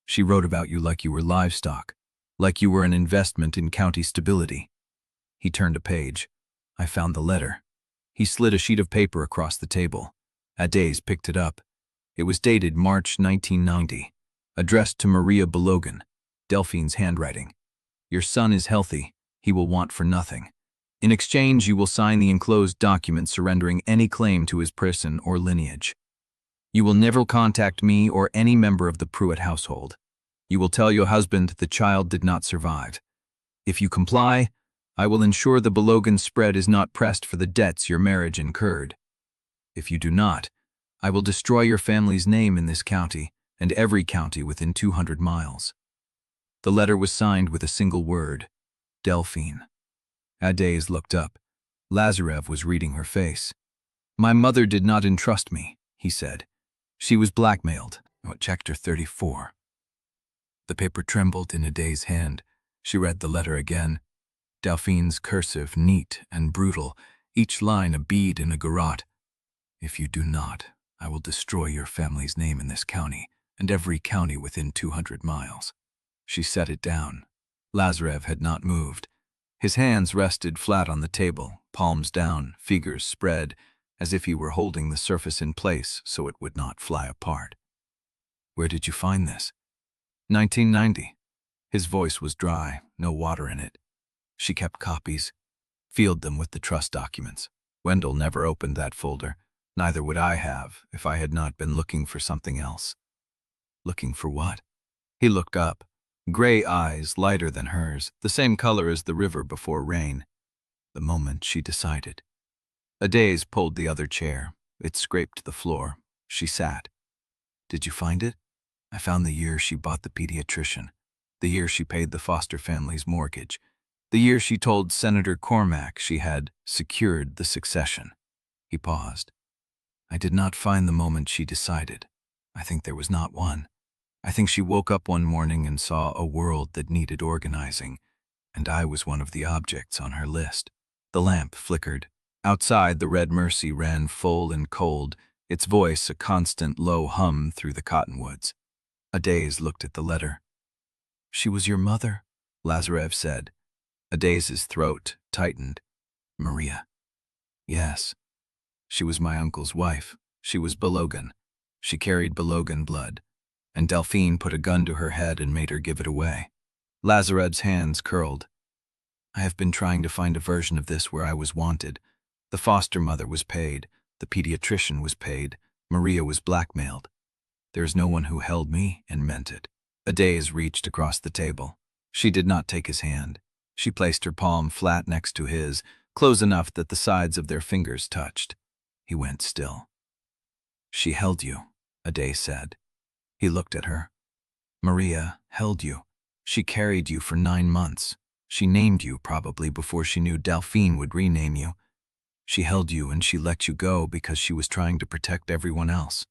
"She wrote about you like you were livestock, like you were an investment in county stability." He turned a page. "I found the letter." He slid a sheet of paper across the table. Adaeze picked it up. It was dated March 1990, addressed to Maria Balogun, Delphine's handwriting. "Your son is healthy. He will want for nothing. In exchange, you will sign the enclosed document surrendering any claim to his person or lineage. You will never contact me or any member of the Pruitt household. You will tell your husband the child did not survive. If you comply, I will ensure the Balogun spread is not pressed for the debts your marriage incurred. If you do not, I will destroy your family's name in this county and every county within 200 miles. The letter was signed with a single word, Delphine. Adaeze looked up. Lazarev was reading her face. "My mother did not entrust me," he said. "She was blackmailed." Chapter 34. The paper trembled in Adaeze's hand. She read the letter again. Delphine's cursive, neat and brutal, each line a bead in a garrote. If you do not, I will destroy your family's name in this county and every county within 200 miles. She set it down. Lazarev had not moved. His hands rested flat on the table, palms down, fingers spread, as if he were holding the surface in place so it would not fly apart. Where did you find this? 1990. His voice was dry, no water in it. She kept copies, filled them with the trust documents. Wendell never opened that folder. Neither would I have if I had not been looking for something else. Looking for what? He looked up. Gray eyes, lighter than hers, the same color as the river before rain. The moment she decided. Adaeze pulled the other chair. It scraped the floor. She sat. Did you find it? I found the year she bought the pediatrician, the year she paid the foster family's mortgage, the year she told Senator Cormack she had secured the succession. He paused. I did not find the moment she decided. I think there was not one. I think she woke up one morning and saw a world that needed organizing, and I was one of the objects on her list. The lamp flickered. Outside, the red Mercy ran full and cold, its voice a constant low hum through the cottonwoods. Adaeze looked at the letter. She was your mother, Lazarev said. Adaeze's throat tightened. Maria. Yes. She was my uncle's wife. She was Balogun. She carried Balogun blood. And Delphine put a gun to her head and made her give it away. Lazarev's hands curled. I have been trying to find a version of this where I was wanted. The foster mother was paid. The pediatrician was paid. Maria was blackmailed. There is no one who held me and meant it. Adaeze reached across the table. She did not take his hand. She placed her palm flat next to his, close enough that the sides of their fingers touched. He went still. She held you, Adaeze said. He looked at her. Maria held you. She carried you for 9 months. She named you probably before she knew Delphine would rename you. She held you and she let you go because she was trying to protect everyone else.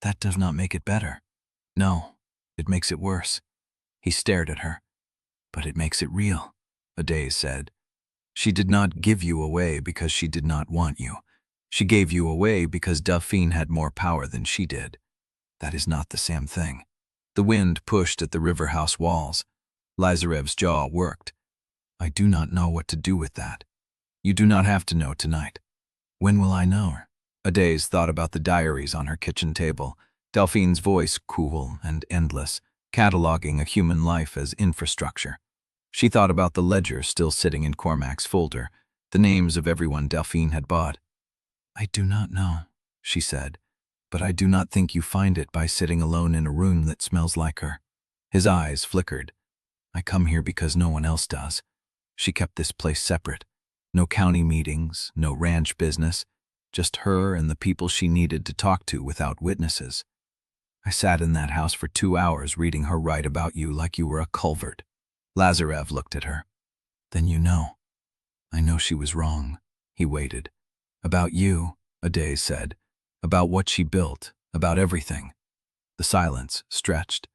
That does not make it better. No, it makes it worse. He stared at her. But it makes it real, Adaeze said. She did not give you away because she did not want you. She gave you away because Delphine had more power than she did. That is not the same thing. The wind pushed at the river house walls. Lazarev's jaw worked. I do not know what to do with that. You do not have to know tonight. When will I know? Adaeze thought about the diaries on her kitchen table, Delphine's voice cool and endless, cataloging a human life as infrastructure. She thought about the ledger still sitting in Cormack's folder, the names of everyone Delphine had bought. I do not know, she said, but I do not think you find it by sitting alone in a room that smells like her. His eyes flickered. I come here because no one else does. She kept this place separate. No county meetings, no ranch business, just her and the people she needed to talk to without witnesses. I sat in that house for 2 hours reading her write about you like you were a culvert. Lazarev looked at her. Then you know. I know she was wrong. He waited. About you, Adaeze said. About what she built, about everything. The silence stretched.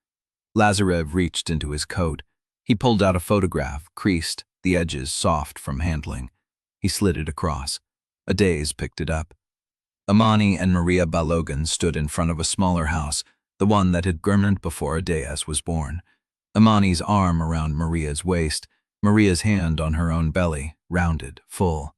Lazarev reached into his coat. He pulled out a photograph, creased, the edges soft from handling. He slid it across. Adaeze picked it up. Imani and Maria Balogun stood in front of a smaller house, the one that had groaned before Adaeze was born. Imani's arm around Maria's waist, Maria's hand on her own belly, rounded, full.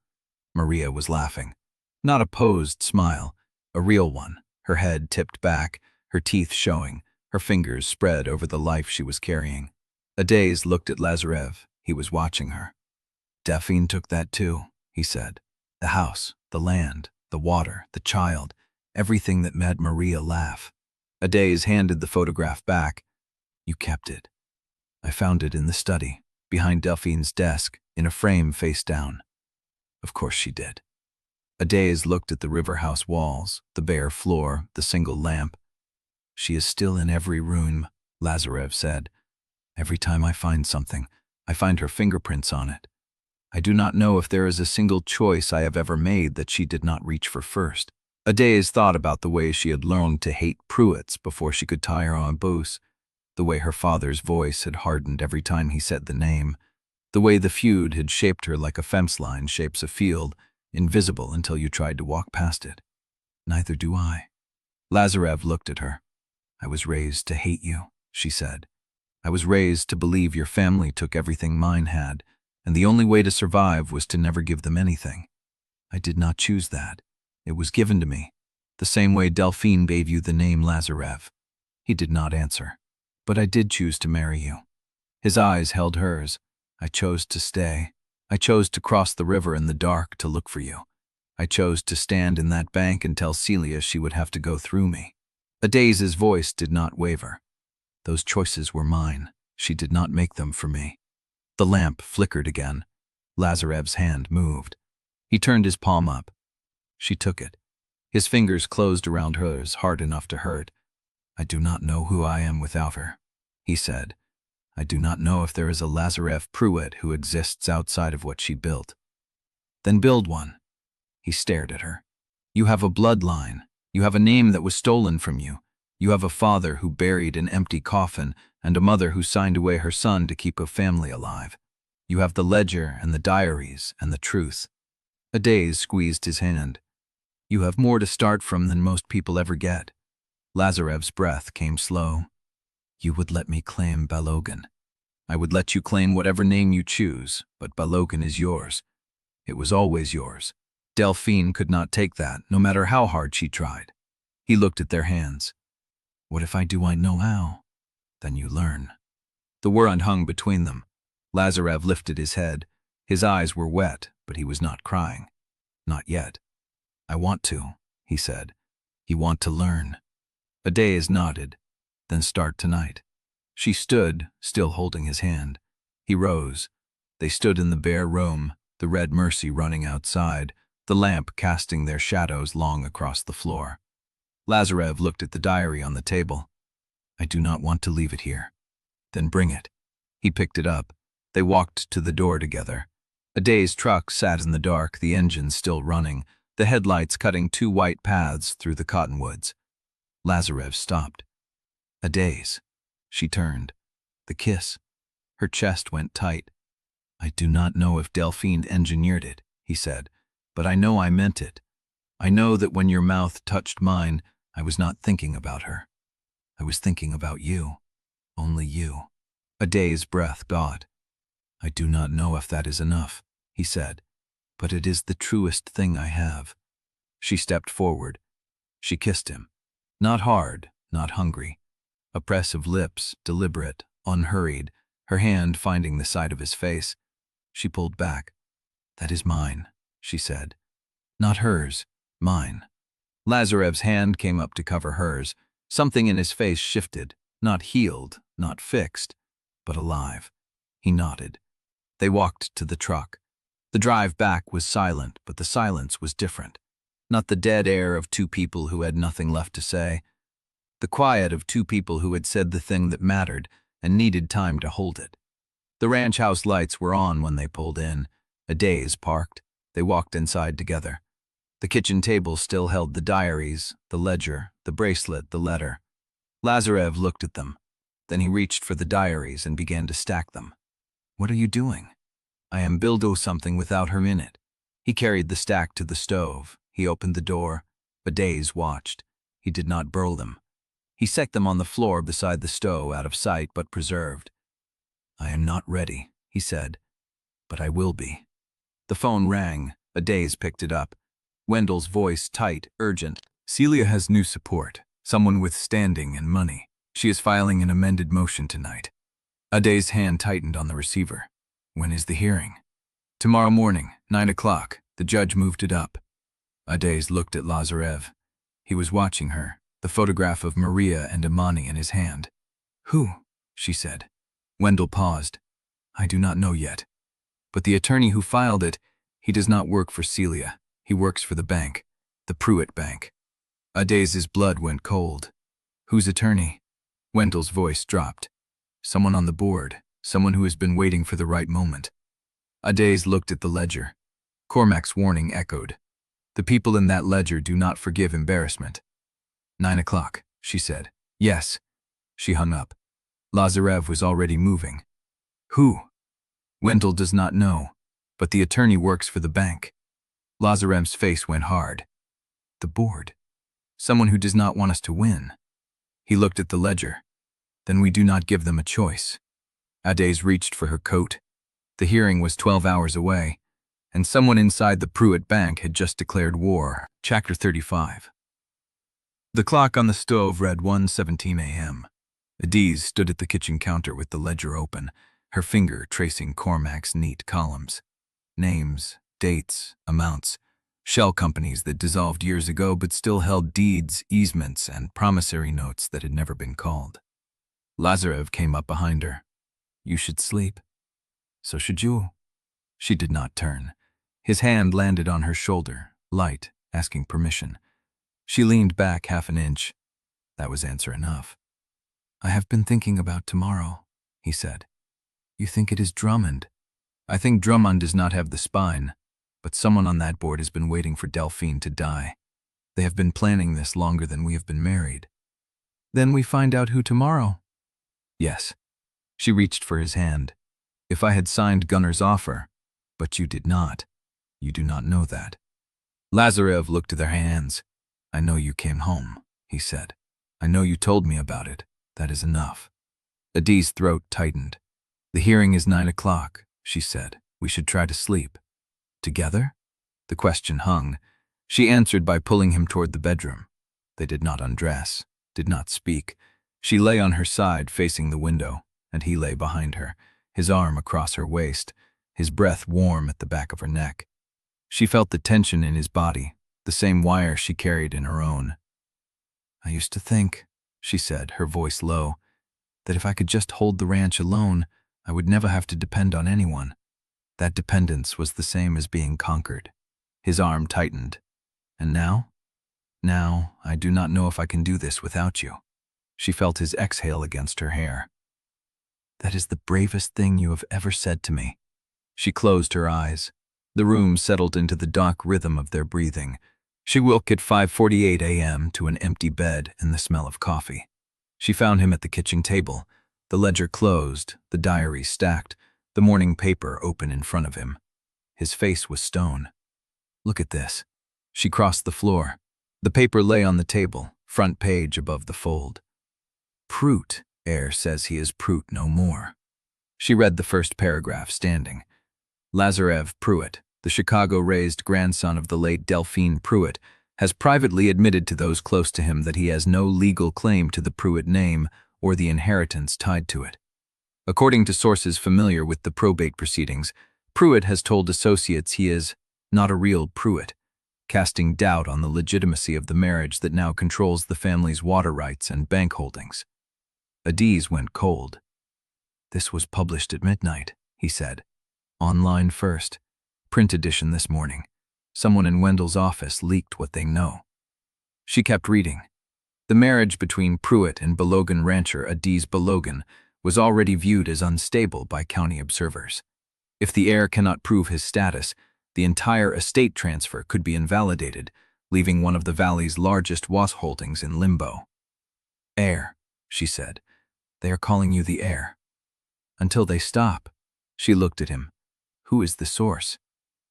Maria was laughing. Not a posed smile, a real one, her head tipped back, her teeth showing, her fingers spread over the life she was carrying. Adaeze looked at Lazarev. He was watching her. Delphine took that too, he said. The house, the land, the water, the child, everything that made Maria laugh. Adaeze handed the photograph back. You kept it. I found it in the study, behind Delphine's desk, in a frame face down. Of course she did. Adaeze looked at the river house walls, the bare floor, the single lamp. She is still in every room, Lazarev said. Every time I find something, I find her fingerprints on it. I do not know if there is a single choice I have ever made that she did not reach for first. Adaeze thought about the way she had learned to hate Pruitts before she could tie her on Boos, the way her father's voice had hardened every time he said the name, the way the feud had shaped her like a fence line shapes a field, invisible until you tried to walk past it. Neither do I. Lazarev looked at her. I was raised to hate you, she said. I was raised to believe your family took everything mine had, and the only way to survive was to never give them anything. I did not choose that. It was given to me, the same way Delphine gave you the name Lazarev. He did not answer. But I did choose to marry you. His eyes held hers. I chose to stay. I chose to cross the river in the dark to look for you. I chose to stand in that bank and tell Celia she would have to go through me. Adaeze's voice did not waver. Those choices were mine. She did not make them for me. The lamp flickered again. Lazarev's hand moved. He turned his palm up. She took it. His fingers closed around hers, hard enough to hurt. I do not know who I am without her, he said. I do not know if there is a Lazarev Pruitt who exists outside of what she built. Then build one. He stared at her. You have a bloodline. You have a name that was stolen from you. You have a father who buried an empty coffin and a mother who signed away her son to keep a family alive. You have the ledger and the diaries and the truth. Adaeze squeezed his hand. You have more to start from than most people ever get. Lazarev's breath came slow. You would let me claim Balogun. I would let you claim whatever name you choose, but Balogun is yours. It was always yours. Delphine could not take that, no matter how hard she tried. He looked at their hands. What if I do I know how? Then you learn. The word hung between them. Lazarev lifted his head. His eyes were wet, but he was not crying. Not yet. I want to, he said. You want to learn. Adaeze nodded. Then start tonight. She stood, still holding his hand. He rose. They stood in the bare room, the red mercy running outside, the lamp casting their shadows long across the floor. Lazarev looked at the diary on the table. I do not want to leave it here. Then bring it. He picked it up. They walked to the door together. Adaeze's truck sat in the dark, the engine still running, the headlights cutting two white paths through the cottonwoods. Lazarev stopped. Adaeze. She turned. The kiss. Her chest went tight. I do not know if Delphine engineered it, he said, but I know I meant it. I know that when your mouth touched mine, I was not thinking about her. I was thinking about you. Only you. Adaeze's breath caught. I do not know if that is enough, he said, but it is the truest thing I have. She stepped forward. She kissed him. Not hard, not hungry. A press of lips, deliberate, unhurried, her hand finding the side of his face. She pulled back. That is mine, she said. Not hers, mine. Lazarev's hand came up to cover hers. Something in his face shifted, not healed, not fixed, but alive. He nodded. They walked to the truck. The drive back was silent, but the silence was different. Not the dead air of two people who had nothing left to say. The quiet of two people who had said the thing that mattered and needed time to hold it. The ranch house lights were on when they pulled in. Adaeze parked. They walked inside together. The kitchen table still held the diaries, the ledger, the bracelet, the letter. Lazarev looked at them. Then he reached for the diaries and began to stack them. What are you doing? I am building something without her in it. He carried the stack to the stove. He opened the door. Adaeze watched. He did not burl them. He set them on the floor beside the stove, out of sight but preserved. I am not ready, he said, but I will be. The phone rang. Adaeze picked it up. Wendell's voice tight, urgent. Celia has new support, someone with standing and money. She is filing an amended motion tonight. Adaeze's hand tightened on the receiver. When is the hearing? Tomorrow morning, 9 o'clock. The judge moved it up. Adaeze looked at Lazarev. He was watching her, the photograph of Maria and Imani in his hand. Who? She said. Wendell paused. I do not know yet. But the attorney who filed it, he does not work for Celia. He works for the bank, the Pruitt bank. Adaeze's blood went cold. Whose attorney? Wendell's voice dropped. Someone on the board, someone who has been waiting for the right moment. Adaeze looked at the ledger. Cormack's warning echoed. The people in that ledger do not forgive embarrassment. 9 o'clock, she said. Yes. She hung up. Lazarev was already moving. Who? Wendell does not know, but the attorney works for the bank. Lazarev's face went hard. The board. Someone who does not want us to win. He looked at the ledger. Then we do not give them a choice. Adaeze reached for her coat. The hearing was 12 hours away, and someone inside the Pruitt bank had just declared war. Chapter 35. The clock on the stove read 1:17 a.m. Adaeze stood at the kitchen counter with the ledger open, her finger tracing Cormack's neat columns. Names, dates, amounts, shell companies that dissolved years ago but still held deeds, easements, and promissory notes that had never been called. Lazarev came up behind her. You should sleep. So should you. She did not turn. His hand landed on her shoulder, light, asking permission. She leaned back half an inch. That was answer enough. I have been thinking about tomorrow, he said. You think it is Drummond? I think Drummond does not have the spine, but someone on that board has been waiting for Delphine to die. They have been planning this longer than we have been married. Then we find out who tomorrow? Yes. She reached for his hand. If I had signed Gunner's offer, but you did not. You do not know that. Lazarev looked at their hands. I know you came home, he said. I know you told me about it. That is enough. Adaeze's throat tightened. The hearing is 9 o'clock, she said. We should try to sleep. Together? The question hung. She answered by pulling him toward the bedroom. They did not undress, did not speak. She lay on her side facing the window, and he lay behind her, his arm across her waist, his breath warm at the back of her neck. She felt the tension in his body, the same wire she carried in her own. I used to think, she said, her voice low, that if I could just hold the ranch alone, I would never have to depend on anyone. That dependence was the same as being conquered. His arm tightened. And now? Now, I do not know if I can do this without you. She felt his exhale against her hair. That is the bravest thing you have ever said to me. She closed her eyes. The room settled into the dark rhythm of their breathing. She woke at 5:48 a.m. to an empty bed and the smell of coffee. She found him at the kitchen table, the ledger closed, the diary stacked, the morning paper open in front of him. His face was stone. Look at this. She crossed the floor. The paper lay on the table, front page above the fold. Pruitt, heir says he is Pruitt no more. She read the first paragraph standing. Lazarev Pruitt, the Chicago-raised grandson of the late Delphine Pruitt, has privately admitted to those close to him that he has no legal claim to the Pruitt name or the inheritance tied to it. According to sources familiar with the probate proceedings, Pruitt has told associates he is not a real Pruitt, casting doubt on the legitimacy of the marriage that now controls the family's water rights and bank holdings. Adaeze went cold. This was published at midnight, he said. Online first. Print edition this morning. Someone in Wendell's office leaked what they know. She kept reading. The marriage between Pruitt and Balogun rancher Adaeze Balogun was already viewed as unstable by county observers. If the heir cannot prove his status, the entire estate transfer could be invalidated, leaving one of the valley's largest was holdings in limbo. Heir, she said. They are calling you the heir. Until they stop. She looked at him. Who is the source?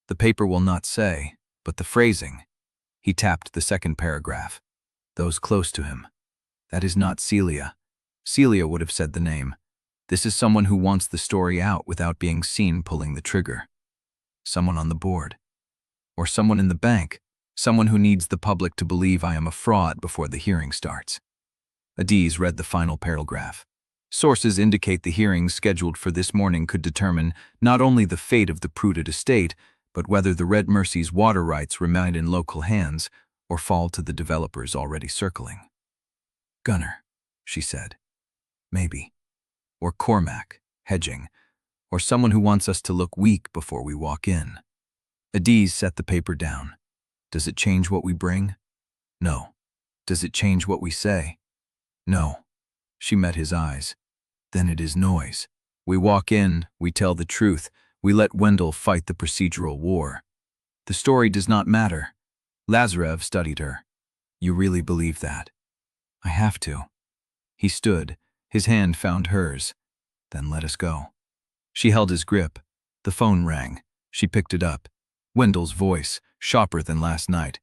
The paper will not say, but the phrasing. He tapped the second paragraph. Those close to him. That is not Celia. Celia would have said the name. This is someone who wants the story out without being seen pulling the trigger. Someone on the board. Or someone in the bank. Someone who needs the public to believe I am a fraud before the hearing starts. Adaeze read the final paragraph. Sources indicate the hearings scheduled for this morning could determine not only the fate of the Pruitt estate, but whether the Red Mercy's water rights remain in local hands or fall to the developers already circling. Gunner, she said. Maybe. Or Cormack, hedging. Or someone who wants us to look weak before we walk in. Adaeze set the paper down. Does it change what we bring? No. Does it change what we say? No. She met his eyes. Then it is noise. We walk in, we tell the truth, we let Wendell fight the procedural war. The story does not matter. Lazarev studied her. You really believe that? I have to. He stood. His hand found hers. Then let us go. She held his grip. The phone rang. She picked it up. Wendell's voice, sharper than last night.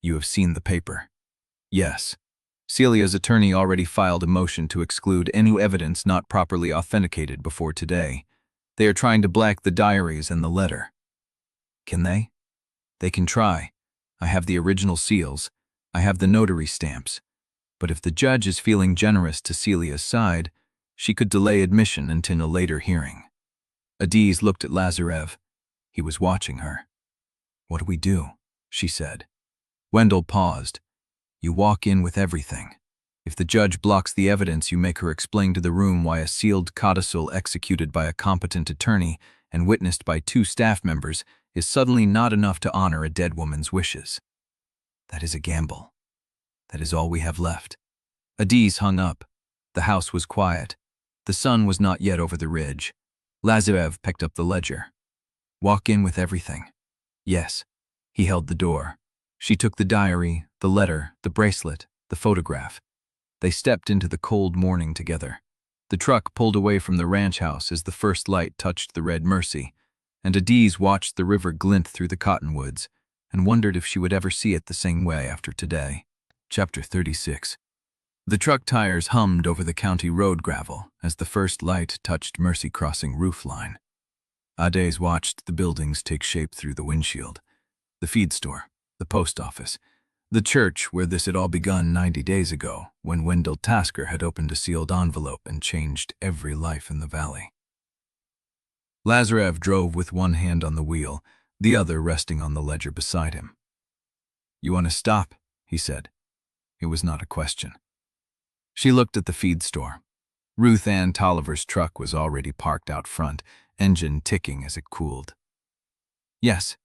You have seen the paper. Yes. Celia's attorney already filed a motion to exclude any evidence not properly authenticated before today. They are trying to black the diaries and the letter. Can they? They can try. I have the original seals. I have the notary stamps. But if the judge is feeling generous to Celia's side, she could delay admission until a later hearing. Adaeze looked at Lazarev. He was watching her. What do we do? She said. Wendell paused. You walk in with everything. If the judge blocks the evidence, you make her explain to the room why a sealed codicil executed by a competent attorney and witnessed by 2 staff members is suddenly not enough to honor a dead woman's wishes. That is a gamble. That is all we have left. Adaeze hung up. The house was quiet. The sun was not yet over the ridge. Lazarev picked up the ledger. Walk in with everything. Yes. He held the door. She took the diary, the letter, the bracelet, the photograph. They stepped into the cold morning together. The truck pulled away from the ranch house as the first light touched the red Mercy, and Adaeze watched the river glint through the cottonwoods and wondered if she would ever see it the same way after today. Chapter 36. The truck tires hummed over the county road gravel as the first light touched Mercy Crossing roofline. Adaeze watched the buildings take shape through the windshield. The feed store, the post office, the church where this had all begun 90 days ago, when Wendell Tasker had opened a sealed envelope and changed every life in the valley. Lazarev drove with one hand on the wheel, the other resting on the ledger beside him. You want to stop? He said. It was not a question. She looked at the feed store. Ruth Ann Tolliver's truck was already parked out front, engine ticking as it cooled. Yes.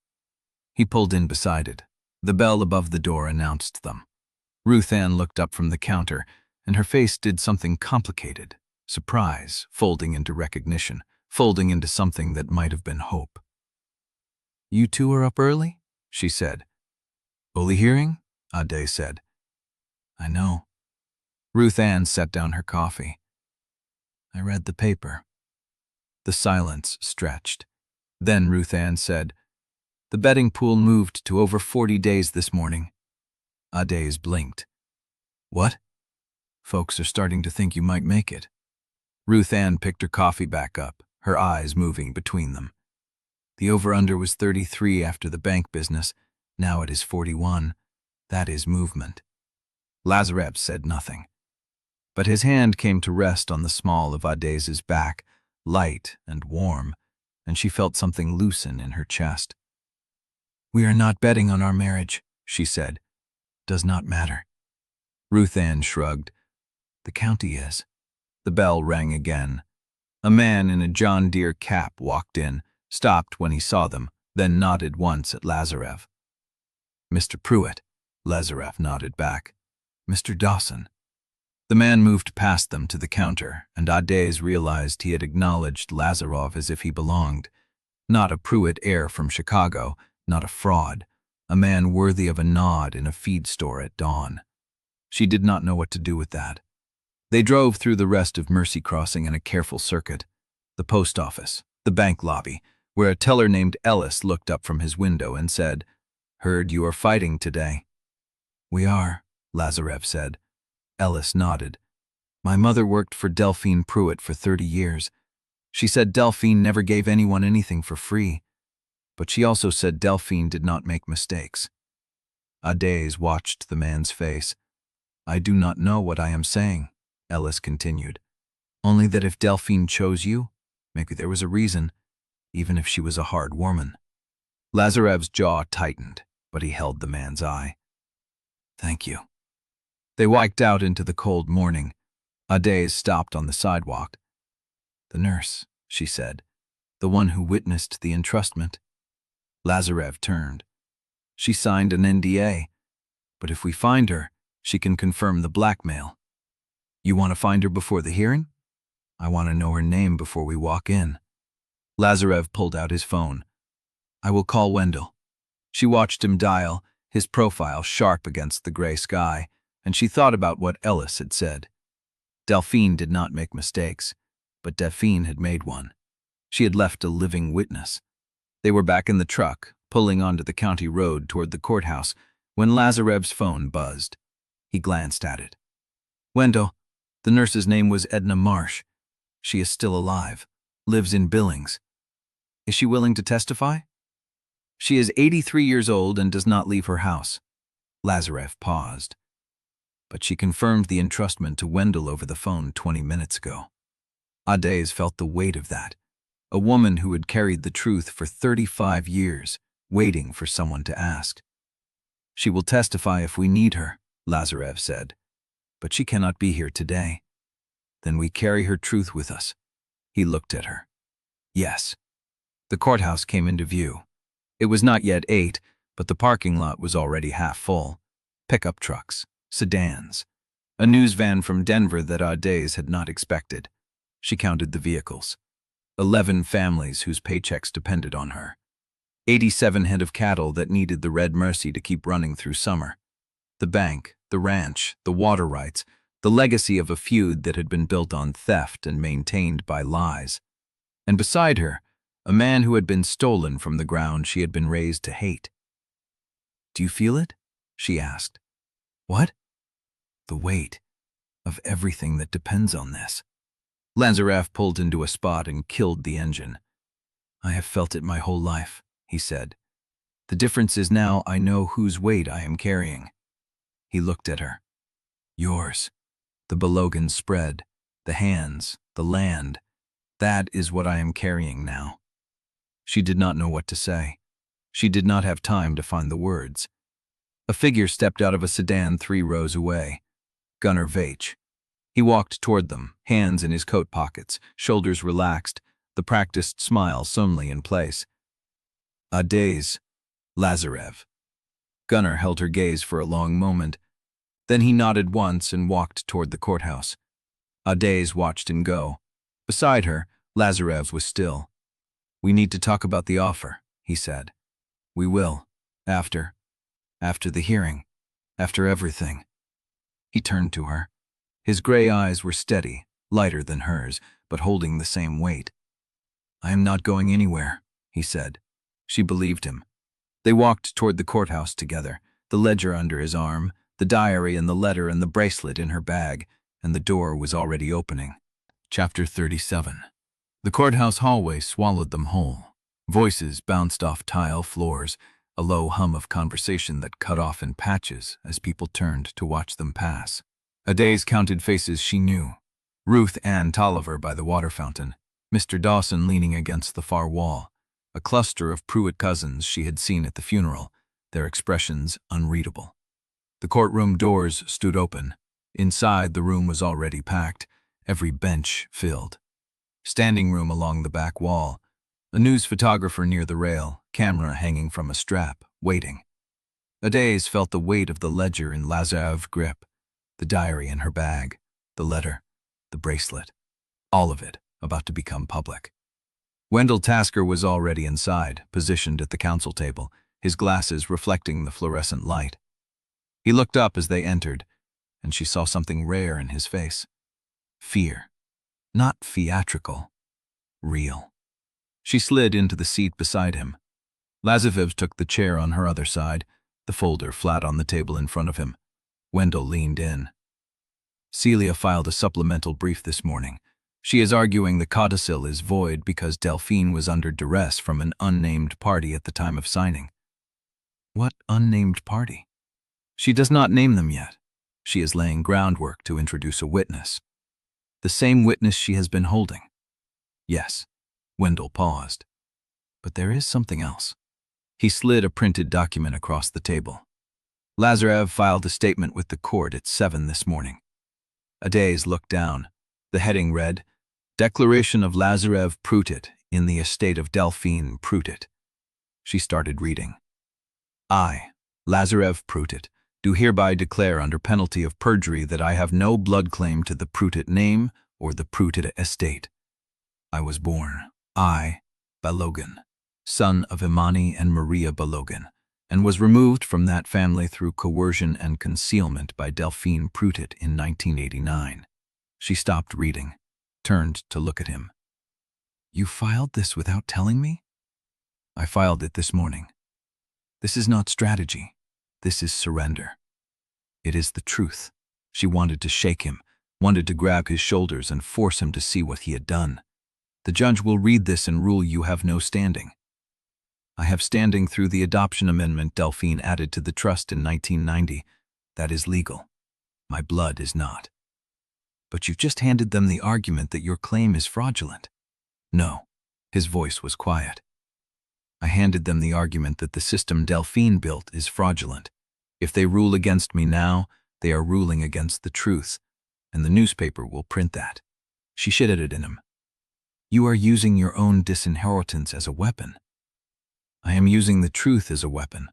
He pulled in beside it. The bell above the door announced them. Ruth Ann looked up from the counter, and her face did something complicated. Surprise, folding into recognition, folding into something that might have been hope. You 2 are up early? She said. Early hearing? Adaeze said. I know. Ruth Ann set down her coffee. I read the paper. The silence stretched. Then Ruth Ann said, The betting pool moved to over 40 days this morning. Adaeze blinked. What? Folks are starting to think you might make it. Ruth Ann picked her coffee back up, her eyes moving between them. The over-under was 33 after the bank business. Now it is 41. That is movement. Lazarev said nothing. But his hand came to rest on the small of Adaeze's back, light and warm, and she felt something loosen in her chest. We are not betting on our marriage, she said. Does not matter. Ruth Ann shrugged. The county is. The bell rang again. A man in a John Deere cap walked in, stopped when he saw them, then nodded once at Lazarev. Mr. Pruitt. Lazarev nodded back. Mr. Dawson. The man moved past them to the counter, and Adaeze realized he had acknowledged Lazarev as if he belonged. Not a Pruitt heir from Chicago, not a fraud, a man worthy of a nod in a feed store at dawn. She did not know what to do with that. They drove through the rest of Mercy Crossing in a careful circuit. The post office, the bank lobby, where a teller named Ellis looked up from his window and said, Heard you are fighting today. We are, Lazarev said. Ellis nodded. My mother worked for Delphine Pruitt for 30 years. She said Delphine never gave anyone anything for free. But she also said Delphine did not make mistakes. Adaeze watched the man's face. I do not know what I am saying, Ellis continued. Only that if Delphine chose you, maybe there was a reason, even if she was a hard woman. Lazarev's jaw tightened, but he held the man's eye. Thank you. They walked out into the cold morning. Adaeze stopped on the sidewalk. The nurse, she said, the one who witnessed the entrustment. Lazarev turned. She signed an NDA, but if we find her, she can confirm the blackmail. You want to find her before the hearing? I want to know her name before we walk in. Lazarev pulled out his phone. I will call Wendell. She watched him dial, his profile sharp against the gray sky, and she thought about what Ellis had said. Delphine did not make mistakes, but Delphine had made one. She had left a living witness. They were back in the truck, pulling onto the county road toward the courthouse when Lazarev's phone buzzed. He glanced at it. Wendell, the nurse's name was Edna Marsh. She is still alive, lives in Billings. Is she willing to testify? She is 83 years old and does not leave her house. Lazarev paused. But she confirmed the entrustment to Wendell over the phone 20 minutes ago. Adaeze felt the weight of that. A woman who had carried the truth for 35 years, waiting for someone to ask. She will testify if we need her, Lazarev said. But she cannot be here today. Then we carry her truth with us. He looked at her. Yes. The courthouse came into view. It was not yet 8, but the parking lot was already half full. Pickup trucks, sedans, a news van from Denver that Adaeze had not expected. She counted the vehicles. 11 families whose paychecks depended on her. 87 head of cattle that needed the Red Mercy to keep running through summer. The bank, the ranch, the water rights, the legacy of a feud that had been built on theft and maintained by lies. And beside her, a man who had been stolen from the ground she had been raised to hate. "Do you feel it?" she asked. "What?" "The weight of everything that depends on this." Lazarev pulled into a spot and killed the engine. "I have felt it my whole life," he said. "The difference is now I know whose weight I am carrying." He looked at her. "Yours. The Balogun spread, the hands, the land. That is what I am carrying now." She did not know what to say. She did not have time to find the words. A figure stepped out of a sedan 3 rows away. Gunnar Veitch. He walked toward them, hands in his coat pockets, shoulders relaxed, the practiced smile sumly in place. "Adaeze, Lazarev." Gunnar held her gaze for a long moment. Then he nodded once and walked toward the courthouse. Adaeze watched him go. Beside her, Lazarev was still. "We need to talk about the offer," he said. "We will. After the hearing. After everything." He turned to her. His gray eyes were steady, lighter than hers, but holding the same weight. "I am not going anywhere," he said. She believed him. They walked toward the courthouse together, the ledger under his arm, the diary and the letter and the bracelet in her bag, and the door was already opening. Chapter 37. The courthouse hallway swallowed them whole. Voices bounced off tile floors, a low hum of conversation that cut off in patches as people turned to watch them pass. Adaeze counted faces she knew. Ruth Ann Tolliver by the water fountain, Mr. Dawson leaning against the far wall, a cluster of Pruitt cousins she had seen at the funeral, their expressions unreadable. The courtroom doors stood open. Inside, the room was already packed, every bench filled. Standing room along the back wall, a news photographer near the rail, camera hanging from a strap, waiting. Adaeze felt the weight of the ledger in Lazarev's grip, the diary in her bag, the letter, the bracelet, all of it about to become public. Wendell Tasker was already inside, positioned at the council table, his glasses reflecting the fluorescent light. He looked up as they entered, and she saw something rare in his face. Fear. Not theatrical. Real. She slid into the seat beside him. Lazarev took the chair on her other side, the folder flat on the table in front of him. Wendell leaned in. "Celia filed a supplemental brief this morning. She is arguing the Codicil is void because Delphine was under duress from an unnamed party at the time of signing." "What unnamed party?" "She does not name them yet. She is laying groundwork to introduce a witness." "The same witness she has been holding?" "Yes." Wendell paused. "But there is something else." He slid a printed document across the table. "Lazarev filed a statement with the court at 7 this morning." Adaeze looked down. The heading read, "Declaration of Lazarev Pruitt in the estate of Delphine Pruitt." She started reading. "I, Lazarev Pruitt, do hereby declare under penalty of perjury that I have no blood claim to the Pruitt name or the Pruitt estate. I was born, I, Balogun, son of Imani and Maria Balogun, and was removed from that family through coercion and concealment by Delphine Pruitt in 1989. She stopped reading, turned to look at him. "You filed this without telling me?" "I filed it this morning." This is not strategy. This is surrender. It is the truth. She wanted to shake him, wanted to grab his shoulders and force him to see what he had done. The judge will read this and rule you have no standing. I have standing through the adoption amendment Delphine added to the trust in 1990. That is legal. My blood is not. But you've just handed them the argument that your claim is fraudulent. No. His voice was quiet. I handed them the argument that the system Delphine built is fraudulent. If they rule against me now, they are ruling against the truth, and the newspaper will print that. She shitted it in him. You are using your own disinheritance as a weapon. I am using the truth as a weapon.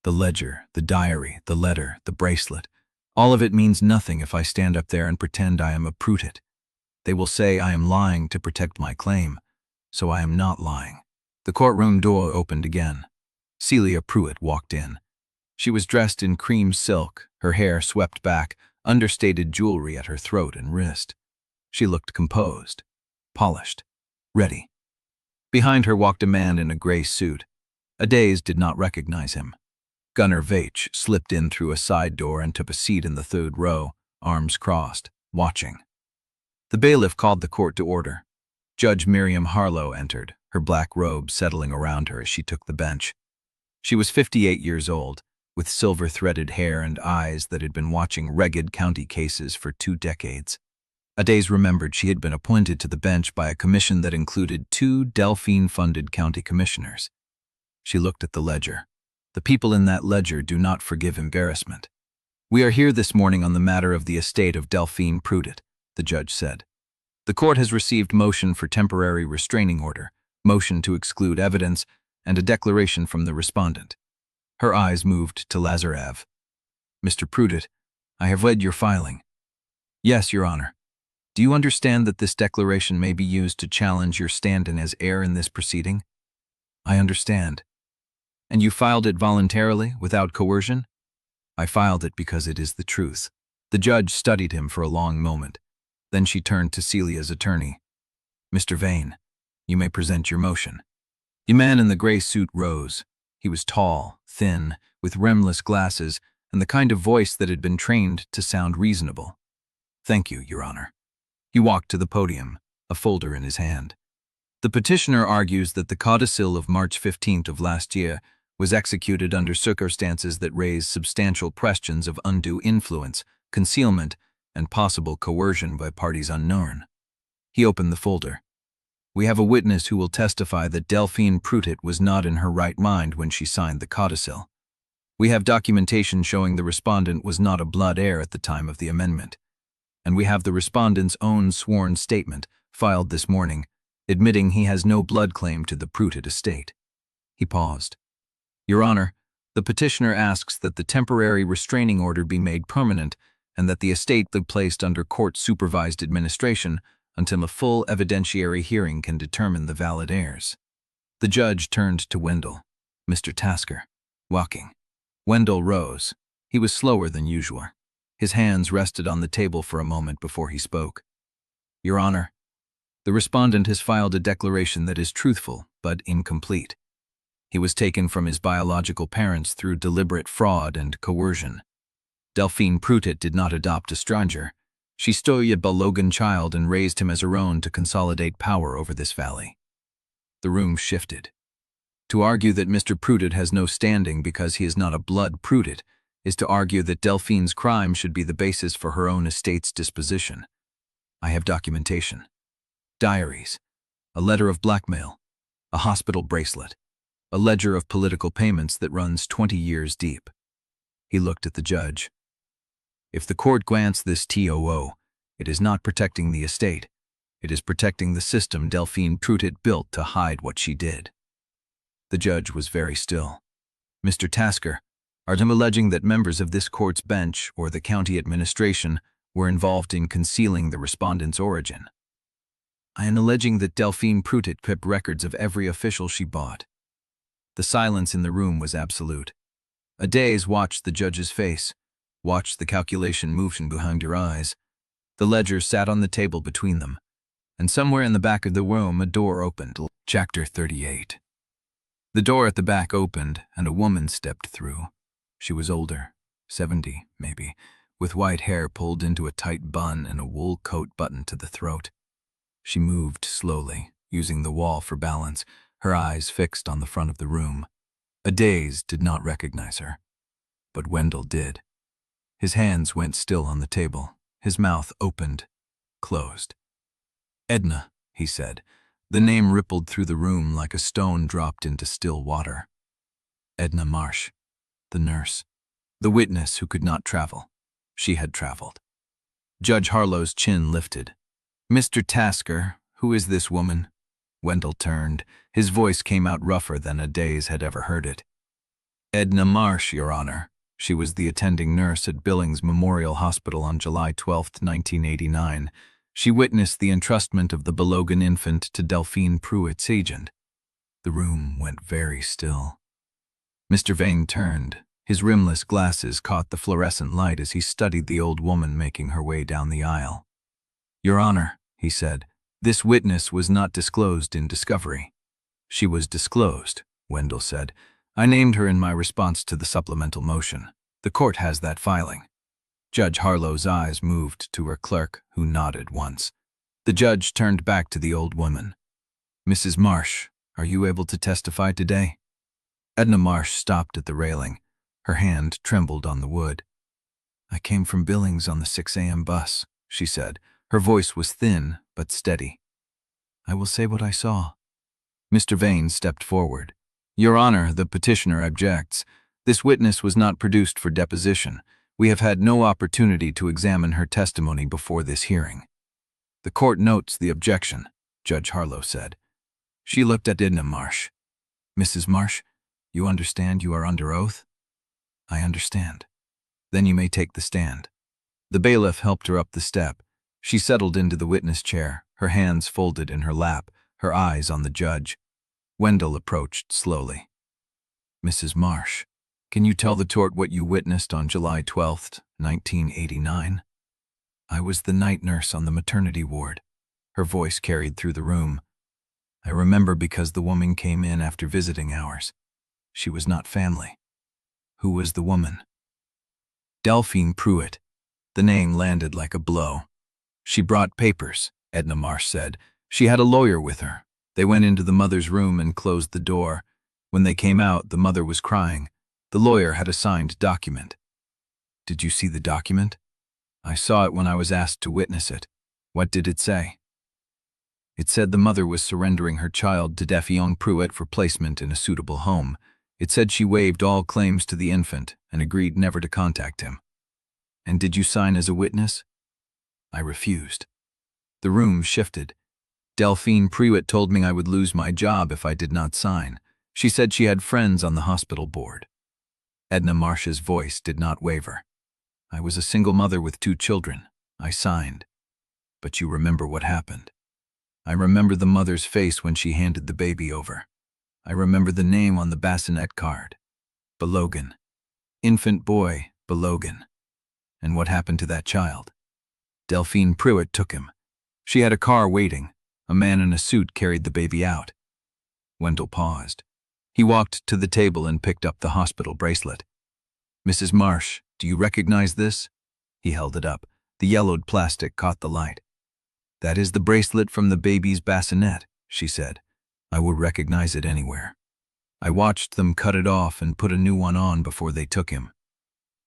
The ledger, the diary, the letter, the bracelet, all of it means nothing if I stand up there and pretend I am a Pruitt. They will say I am lying to protect my claim, so I am not lying. The courtroom door opened again. Celia Pruitt walked in. She was dressed in cream silk, her hair swept back, understated jewelry at her throat and wrist. She looked composed, polished, ready. Behind her walked a man in a gray suit. Adaeze did not recognize him. Gunnar Veitch slipped in through a side door and took a seat in the third row, arms crossed, watching. The bailiff called the court to order. Judge Miriam Harlow entered, her black robe settling around her as she took the bench. She was 58 years old, with silver-threaded hair and eyes that had been watching rugged county cases for 2 decades. Adaeze remembered she had been appointed to the bench by a commission that included 2 Delphine-funded county commissioners. She looked at the ledger. The people in that ledger do not forgive embarrassment. We are here this morning on the matter of the estate of Delphine Pruitt, the judge said. The court has received motion for temporary restraining order, motion to exclude evidence, and a declaration from the respondent. Her eyes moved to Lazarev. Mr. Pruitt, I have read your filing. Yes, Your Honor. Do you understand that this declaration may be used to challenge your stand-in as heir in this proceeding? I understand. And you filed it voluntarily, without coercion? I filed it because it is the truth. The judge studied him for a long moment. Then she turned to Celia's attorney. Mr. Vane, you may present your motion. The man in the gray suit rose. He was tall, thin, with rimless glasses, and the kind of voice that had been trained to sound reasonable. Thank you, Your Honor. He walked to the podium, a folder in his hand. The petitioner argues that the Codicil of March 15th of last year was executed under circumstances that raise substantial questions of undue influence, concealment, and possible coercion by parties unknown. He opened the folder. We have a witness who will testify that Delphine Pruitt was not in her right mind when she signed the Codicil. We have documentation showing the respondent was not a blood heir at the time of the amendment. And we have the respondent's own sworn statement, filed this morning, admitting he has no blood claim to the Pruitt estate. He paused. Your Honor, the petitioner asks that the temporary restraining order be made permanent and that the estate be placed under court-supervised administration until a full evidentiary hearing can determine the valid heirs. The judge turned to Wendell, Mr. Tasker, walking. Wendell rose. He was slower than usual. His hands rested on the table for a moment before he spoke. Your Honor, the respondent has filed a declaration that is truthful but incomplete. He was taken from his biological parents through deliberate fraud and coercion. Delphine Pruitt did not adopt a stranger. She stole a Balogun child and raised him as her own to consolidate power over this valley. The room shifted. To argue that Mr. Pruitt has no standing because he is not a blood Pruitt is to argue that Delphine's crime should be the basis for her own estate's disposition. I have documentation. Diaries, a letter of blackmail, a hospital bracelet, a ledger of political payments that runs 20 years deep. He looked at the judge. If the court grants this TOO, it is not protecting the estate. It is protecting the system Delphine Pruitt built to hide what she did. The judge was very still. Mr. Tasker, are you alleging that members of this court's bench or the county administration were involved in concealing the respondent's origin? I am alleging that Delphine Pruitt kept records of every official she bought. The silence in the room was absolute. Adaeze watched the judge's face, watched the calculation motion behind her eyes. The ledger sat on the table between them, and somewhere in the back of the room a door opened. Chapter 38. The door at the back opened, and a woman stepped through. She was older, 70, maybe, with white hair pulled into a tight bun and a wool coat buttoned to the throat. She moved slowly, using the wall for balance, her eyes fixed on the front of the room. Adaeze did not recognize her, but Wendell did. His hands went still on the table, his mouth opened, closed. "Edna," he said. The name rippled through the room like a stone dropped into still water. Edna Marsh, the nurse, the witness who could not travel. She had traveled. Judge Harlow's chin lifted. "Mr. Tasker, who is this woman?" Wendell turned. His voice came out rougher than Adaeze had ever heard it. "Edna Marsh, Your Honor." She was the attending nurse at Billings Memorial Hospital on July 12, 1989. She witnessed the entrustment of the Balogun infant to Delphine Pruitt's agent. The room went very still. Mr. Vane turned. His rimless glasses caught the fluorescent light as he studied the old woman making her way down the aisle. "Your Honor," he said, "this witness was not disclosed in discovery." "She was disclosed," Wendell said. "I named her in my response to the supplemental motion. The court has that filing." Judge Harlow's eyes moved to her clerk, who nodded once. The judge turned back to the old woman. "Mrs. Marsh, are you able to testify today?" Edna Marsh stopped at the railing. Her hand trembled on the wood. "I came from Billings on the 6 a.m. bus," she said. Her voice was thin but steady. "I will say what I saw." Mr. Vane stepped forward. "Your Honor, the petitioner objects. This witness was not produced for deposition. We have had no opportunity to examine her testimony before this hearing." "The court notes the objection," Judge Harlow said. She looked at Edna Marsh. "Mrs. Marsh, you understand you are under oath?" "I understand." "Then you may take the stand." The bailiff helped her up the step. She settled into the witness chair, her hands folded in her lap, her eyes on the judge. Wendell approached slowly. "Mrs. Marsh, can you tell the court what you witnessed on July 12, 1989? "I was the night nurse on the maternity ward." Her voice carried through the room. "I remember because the woman came in after visiting hours. She was not family." "Who was the woman?" "Delphine Pruitt." The name landed like a blow. "She brought papers," Edna Marsh said. "She had a lawyer with her. They went into the mother's room and closed the door. When they came out, the mother was crying. The lawyer had a signed document." "Did you see the document?" "I saw it when I was asked to witness it." "What did it say?" "It said the mother was surrendering her child to Delphine Pruitt for placement in a suitable home. It said she waived all claims to the infant and agreed never to contact him." "And did you sign as a witness?" "I refused." The room shifted. "Delphine Pruitt told me I would lose my job if I did not sign. She said she had friends on the hospital board." Edna Marsh's voice did not waver. "I was a single mother with 2 children. I signed." "But you remember what happened." "I remember the mother's face when she handed the baby over. I remember the name on the bassinet card. Balogun. Infant boy, Balogun. And what happened to that child?" "Delphine Pruitt took him. She had a car waiting. A man in a suit carried the baby out." Wendell paused. He walked to the table and picked up the hospital bracelet. "Mrs. Marsh, do you recognize this?" He held it up. The yellowed plastic caught the light. "That is the bracelet from the baby's bassinet," she said. "I would recognize it anywhere. I watched them cut it off and put a new one on before they took him."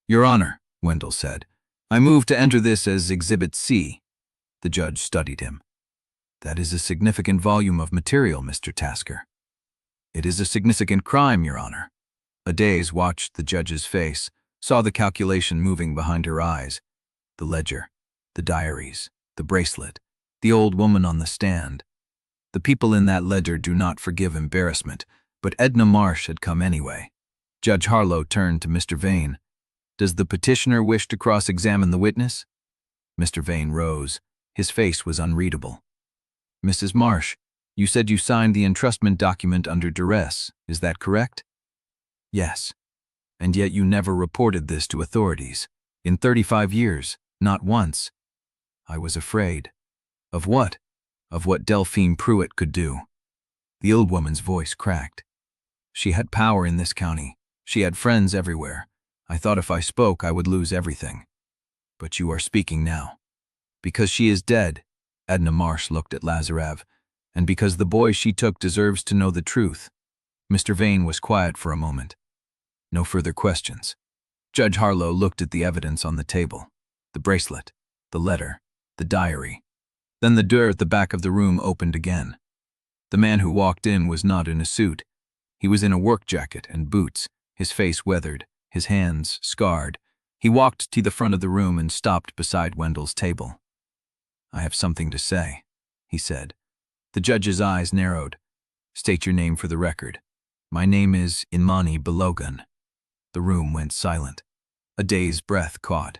"Your Honor," Wendell said, "I move to enter this as Exhibit C." The judge studied him. "That is a significant volume of material, Mr. Tasker." "It is a significant crime, Your Honor." Adaeze watched the judge's face, saw the calculation moving behind her eyes. The ledger, the diaries, the bracelet, the old woman on the stand. The people in that ledger do not forgive embarrassment, but Edna Marsh had come anyway. Judge Harlow turned to Mr. Vane. "Does the petitioner wish to cross-examine the witness?" Mr. Vane rose. His face was unreadable. "Mrs. Marsh, you said you signed the entrustment document under duress. Is that correct?" "Yes." "And yet you never reported this to authorities. In 35 years, not once." "I was afraid." "Of what?" "Of what Delphine Pruitt could do." The old woman's voice cracked. She had power in this county. She had friends everywhere. I thought if I spoke, I would lose everything. But you are speaking now. Because she is dead, Edna Marsh looked at Lazarev, and because the boy she took deserves to know the truth. Mr. Vane was quiet for a moment. No further questions. Judge Harlow looked at the evidence on the table. The bracelet, the letter, the diary. Then the door at the back of the room opened again. The man who walked in was not in a suit. He was in a work jacket and boots, his face weathered, his hands scarred. He walked to the front of the room and stopped beside Wendell's table. "I have something to say," he said. The judge's eyes narrowed. "State your name for the record." "My name is Imani Balogun." The room went silent. Adaeze's breath caught.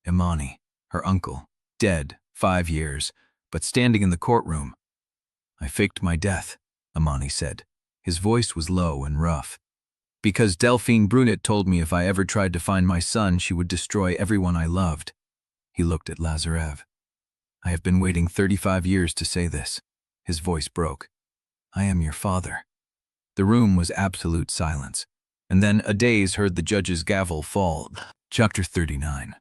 Imani, her uncle, dead 5 years, but standing in the courtroom. "I faked my death," Imani said. His voice was low and rough. "Because Delphine Pruitt told me if I ever tried to find my son, she would destroy everyone I loved." He looked at Lazarev. "I have been waiting 35 years to say this." His voice broke. "I am your father." The room was absolute silence, and then Adaeze heard the judge's gavel fall. Chapter 39.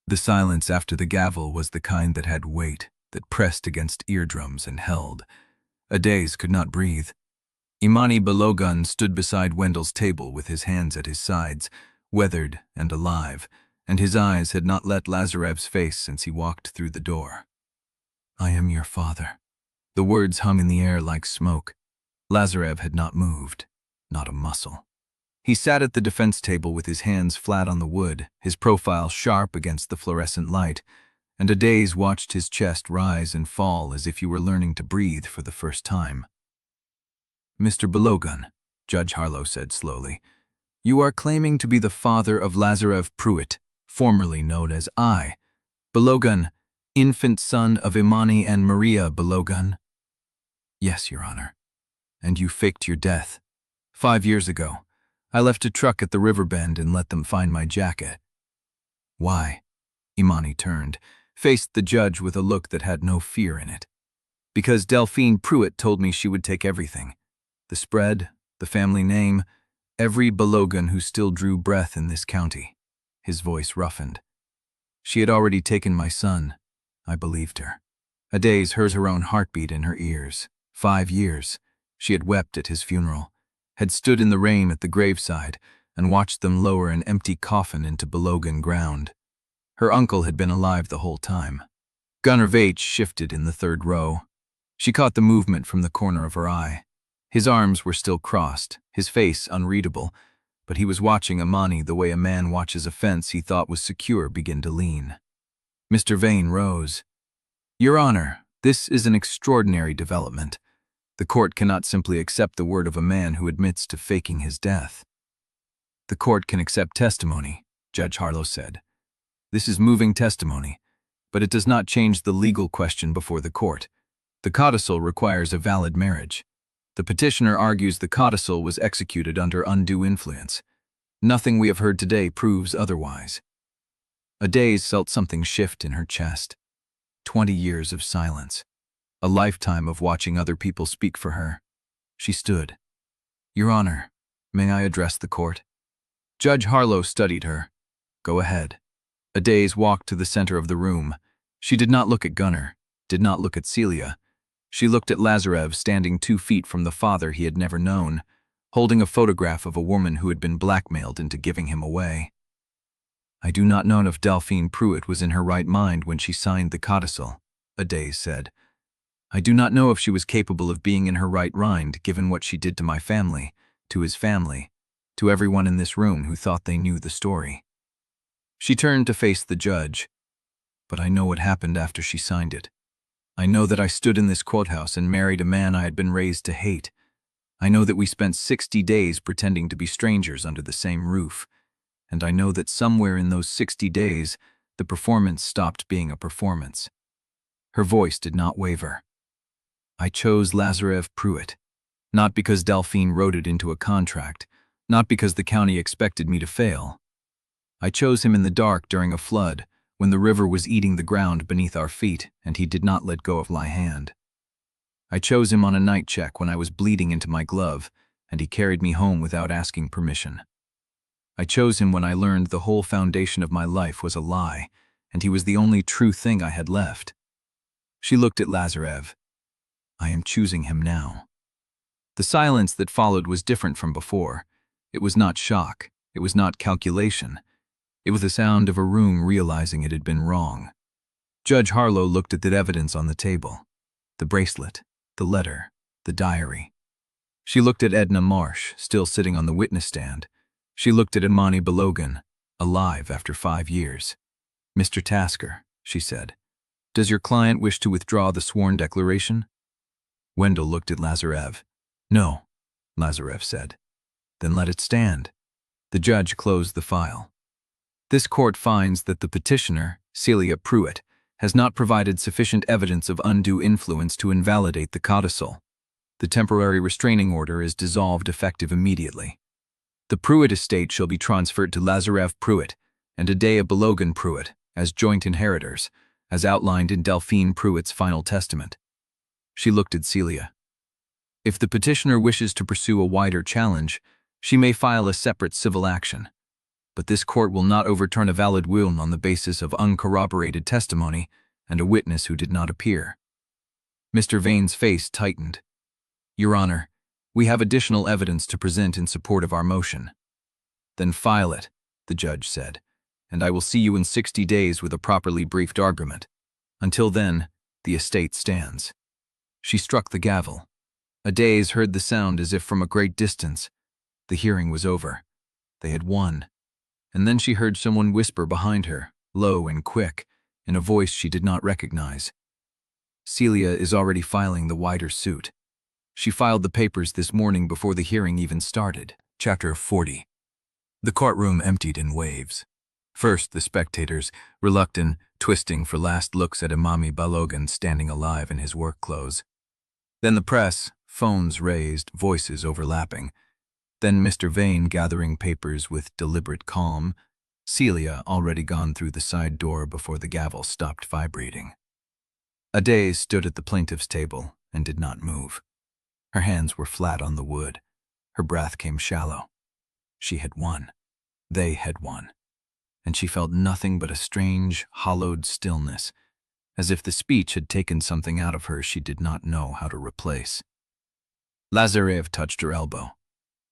The silence after the gavel was the kind that had weight, that pressed against eardrums and held. Adaeze could not breathe. Imani Balogun stood beside Wendell's table with his hands at his sides, weathered and alive, and his eyes had not left Lazarev's face since he walked through the door. "I am your father." The words hung in the air like smoke. Lazarev had not moved, not a muscle. He sat at the defense table with his hands flat on the wood, his profile sharp against the fluorescent light, and Adaeze watched his chest rise and fall as if he were learning to breathe for the first time. "Mr. Balogun," Judge Harlow said slowly, "you are claiming to be the father of Lazarev Pruitt, formerly known as I. Balogun, infant son of Imani and Maria Balogun." "Yes, Your Honor." "And you faked your death. 5 years ago, I left a truck at the river bend and let them find my jacket." "Why?" Imani turned, faced the judge with a look that had no fear in it. "Because Delphine Pruitt told me she would take everything. The spread, the family name, every Balogun who still drew breath in this county." His voice roughened. "She had already taken my son. I believed her." Adaeze heard her own heartbeat in her ears. 5 years. She had wept at his funeral, had stood in the rain at the graveside, and watched them lower an empty coffin into Balogun ground. Her uncle had been alive the whole time. Gunnar Vaich shifted in the third row. She caught the movement from the corner of her eye. His arms were still crossed, his face unreadable, but he was watching Imani the way a man watches a fence he thought was secure begin to lean. Mr. Vane rose. "Your Honor, this is an extraordinary development. The court cannot simply accept the word of a man who admits to faking his death." "The court can accept testimony," Judge Harlow said. "This is moving testimony, but it does not change the legal question before the court. The codicil requires a valid marriage. The petitioner argues the codicil was executed under undue influence. Nothing we have heard today proves otherwise." Adaeze felt something shift in her chest. 20 years of silence. A lifetime of watching other people speak for her. She stood. "Your Honor, may I address the court?" Judge Harlow studied her. "Go ahead." Adaeze walked to the center of the room. She did not look at Gunnar, did not look at Celia. She looked at Lazarev standing 2 feet from the father he had never known, holding a photograph of a woman who had been blackmailed into giving him away. "I do not know if Delphine Pruitt was in her right mind when she signed the codicil," Adaeze said. "I do not know if she was capable of being in her right mind given what she did to my family, to his family, to everyone in this room who thought they knew the story." She turned to face the judge. "But I know what happened after she signed it. I know that I stood in this courthouse and married a man I had been raised to hate. I know that we spent 60 days pretending to be strangers under the same roof. And I know that somewhere in those 60 days, the performance stopped being a performance." Her voice did not waver. "I chose Lazarev Pruitt, not because Delphine wrote it into a contract, not because the county expected me to fail. I chose him in the dark during a flood, when the river was eating the ground beneath our feet and he did not let go of my hand. I chose him on a night check when I was bleeding into my glove, and he carried me home without asking permission. I chose him when I learned the whole foundation of my life was a lie, and he was the only true thing I had left. She looked at Lazarev. I am choosing him now. The silence that followed was different from before. It was not shock. It was not calculation. It was the sound of a room realizing it had been wrong. Judge Harlow looked at the evidence on the table. The bracelet, the letter, the diary. She looked at Edna Marsh, still sitting on the witness stand. She looked at Aadaeze Balogun, alive after 5 years. Mr. Tasker, she said, does your client wish to withdraw the sworn declaration? Wendell looked at Lazarev. No, Lazarev said. Then let it stand. The judge closed the file. This court finds that the petitioner, Celia Pruitt, has not provided sufficient evidence of undue influence to invalidate the codicil. The temporary restraining order is dissolved effective immediately. The Pruitt estate shall be transferred to Lazarev Pruitt and Adaeze Balogun Pruitt as joint inheritors, as outlined in Delphine Pruitt's final testament. She looked at Celia. If the petitioner wishes to pursue a wider challenge, she may file a separate civil action. But this court will not overturn a valid will on the basis of uncorroborated testimony and a witness who did not appear. Mr. Vane's face tightened. Your Honor, we have additional evidence to present in support of our motion. Then file it, the judge said, and I will see you in 60 days with a properly briefed argument. Until then, the estate stands. She struck the gavel. Adaeze heard the sound as if from a great distance. The hearing was over. They had won. And then she heard someone whisper behind her, low and quick, in a voice she did not recognize. Celia is already filing the wider suit. She filed the papers this morning before the hearing even started. Chapter 40. The courtroom emptied in waves. First, the spectators, reluctant, twisting for last looks at Aadaeze Balogun standing alive in his work clothes. Then the press, phones raised, voices overlapping. Then Mr. Vane gathering papers with deliberate calm, Celia already gone through the side door before the gavel stopped vibrating. Adaeze stood at the plaintiff's table and did not move. Her hands were flat on the wood. Her breath came shallow. She had won. They had won. And she felt nothing but a strange, hollowed stillness, as if the speech had taken something out of her she did not know how to replace. Lazarev touched her elbow.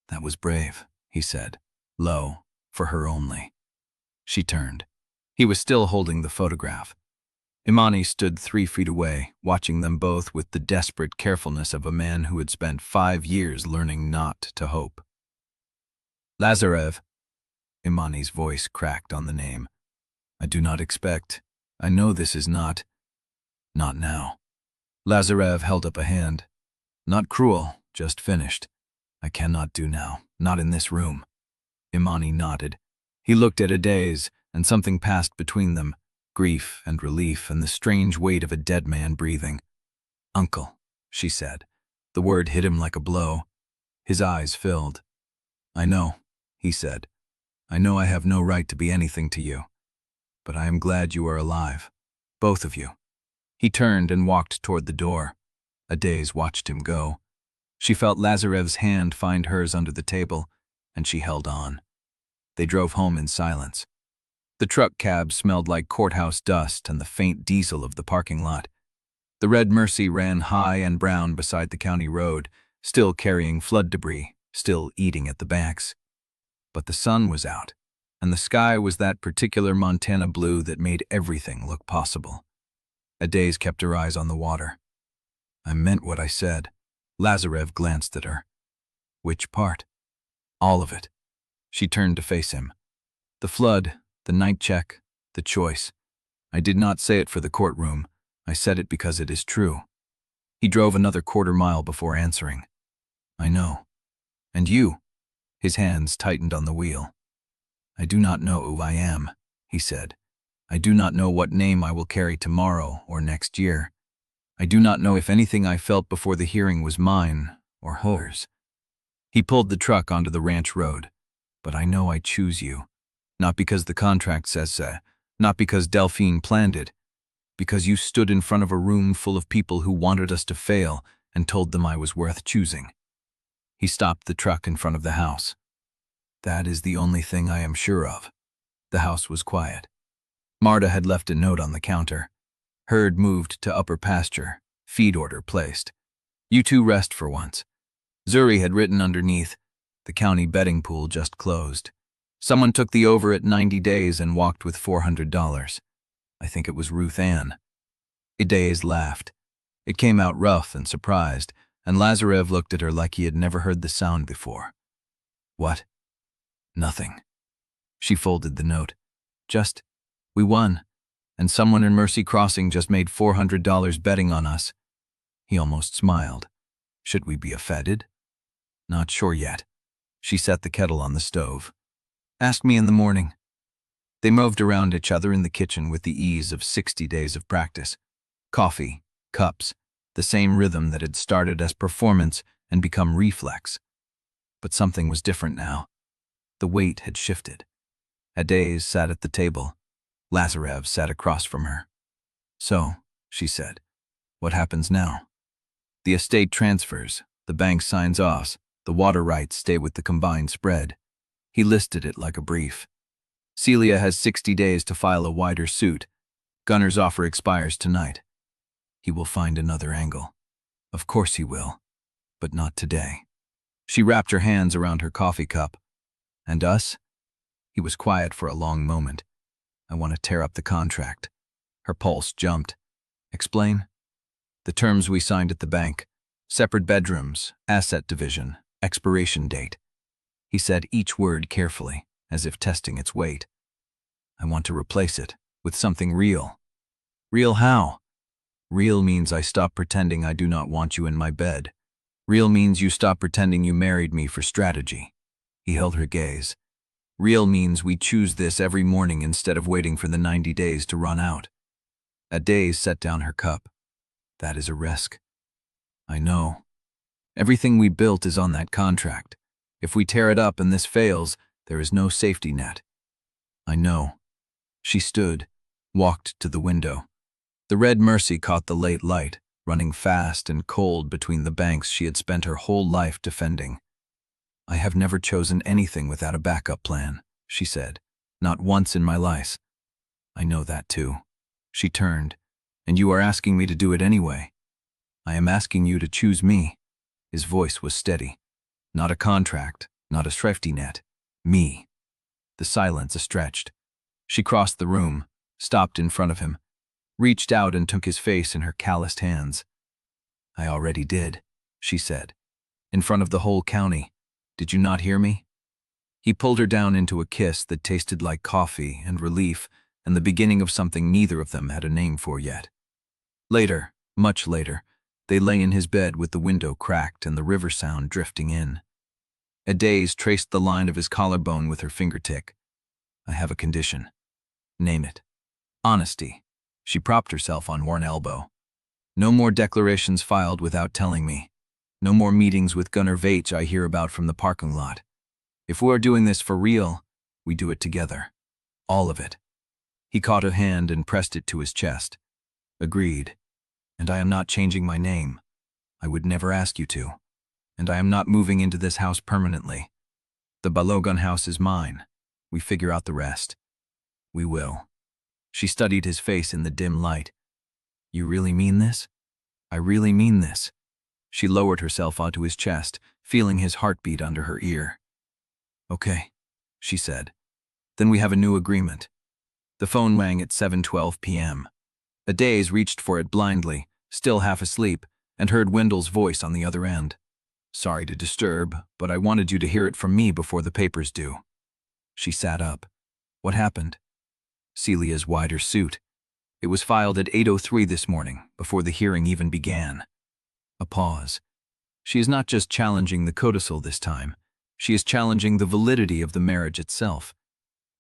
That was brave, he said, low, for her only. She turned. He was still holding the photograph. Imani stood 3 feet away, watching them both with the desperate carefulness of a man who had spent 5 years learning not to hope. Lazarev. Imani's voice cracked on the name. I do not expect. I know this is not now. Lazarev held up a hand. Not cruel, just finished. I cannot do now, not in this room. Imani nodded. He looked at Adaeze, and something passed between them, grief and relief and the strange weight of a dead man breathing. Uncle, she said. The word hit him like a blow. His eyes filled. I know, he said. I know I have no right to be anything to you. But I am glad you are alive. Both of you. He turned and walked toward the door. Adaeze watched him go. She felt Lazarev's hand find hers under the table, and she held on. They drove home in silence. The truck cab smelled like courthouse dust and the faint diesel of the parking lot. The red Mercy ran high and brown beside the county road, still carrying flood debris, still eating at the banks. But the sun was out, and the sky was that particular Montana blue that made everything look possible. Adaeze kept her eyes on the water. I meant what I said. Lazarev glanced at her. Which part? All of it. She turned to face him. The flood, the night check, the choice. I did not say it for the courtroom. I said it because it is true. He drove another quarter-mile before answering. I know. And you? His hands tightened on the wheel. I do not know who I am, he said. I do not know what name I will carry tomorrow or next year. I do not know if anything I felt before the hearing was mine or hers. He pulled the truck onto the ranch road. But I know I choose you. Not because the contract says so, not because Delphine planned it, because you stood in front of a room full of people who wanted us to fail and told them I was worth choosing. He stopped the truck in front of the house. That is the only thing I am sure of. The house was quiet. Marta had left a note on the counter. Herd moved to upper pasture. Feed order placed. You two rest for once. Zuri had written underneath, the county betting pool just closed. Someone took the over at 90 days and walked with $400. I think it was Ruth Ann. Adaeze laughed. It came out rough and surprised, and Lazarev looked at her like he had never heard the sound before. What? Nothing. She folded the note. Just, we won, and someone in Mercy Crossing just made $400 betting on us. He almost smiled. Should we be offended? Not sure yet. She set the kettle on the stove. Ask me in the morning. They moved around each other in the kitchen with the ease of 60 days of practice. Coffee, cups, the same rhythm that had started as performance and become reflex. But something was different now. The weight had shifted. Adaeze sat at the table. Lazarev sat across from her. So, she said, what happens now? The estate transfers, the bank signs off, the water rights stay with the combined spread. He listed it like a brief. Celia has 60 days to file a wider suit. Gunner's offer expires tonight. He will find another angle. Of course he will, but not today. She wrapped her hands around her coffee cup. And us? He was quiet for a long moment. I want to tear up the contract. Her pulse jumped. Explain? The terms we signed at the bank. Separate bedrooms, asset division, expiration date. He said each word carefully, as if testing its weight. I want to replace it with something real. Real how? Real means I stop pretending I do not want you in my bed. Real means you stop pretending you married me for strategy. He held her gaze. Real means we choose this every morning instead of waiting for the 90 days to run out. Adaeze set down her cup. That is a risk. I know. Everything we built is on that contract. If we tear it up and this fails, there is no safety net. I know. She stood, walked to the window. The red Mercy caught the late light, running fast and cold between the banks she had spent her whole life defending. I have never chosen anything without a backup plan, she said. Not once in my life. I know that too. She turned. And you are asking me to do it anyway. I am asking you to choose me. His voice was steady. Not a contract, not a safety net. Me. The silence stretched. She crossed the room, stopped in front of him, reached out and took his face in her calloused hands. I already did, she said. In front of the whole county. Did you not hear me? He pulled her down into a kiss that tasted like coffee and relief and the beginning of something neither of them had a name for yet. Later, much later, they lay in his bed with the window cracked and the river sound drifting in. Adaeze traced the line of his collarbone with her fingertip. I have a condition. Name it. Honesty. She propped herself on one elbow. No more declarations filed without telling me. No more meetings with Gunner Vaich I hear about from the parking lot. If we're doing this for real, we do it together. All of it. He caught her hand and pressed it to his chest. Agreed. And I am not changing my name. I would never ask you to. And I am not moving into this house permanently. The Balogun house is mine. We figure out the rest. We will. She studied his face in the dim light. You really mean this? I really mean this. She lowered herself onto his chest, feeling his heartbeat under her ear. Okay, she said. Then we have a new agreement. The phone rang at 7:12 p.m. Adaeze reached for it blindly, still half asleep, and heard Wendell's voice on the other end. Sorry to disturb, but I wanted you to hear it from me before the papers do. She sat up. What happened? Celia's wider suit. It was filed at 8:03 this morning, before the hearing even began. A pause. She is not just challenging the Codicil this time. She is challenging the validity of the marriage itself.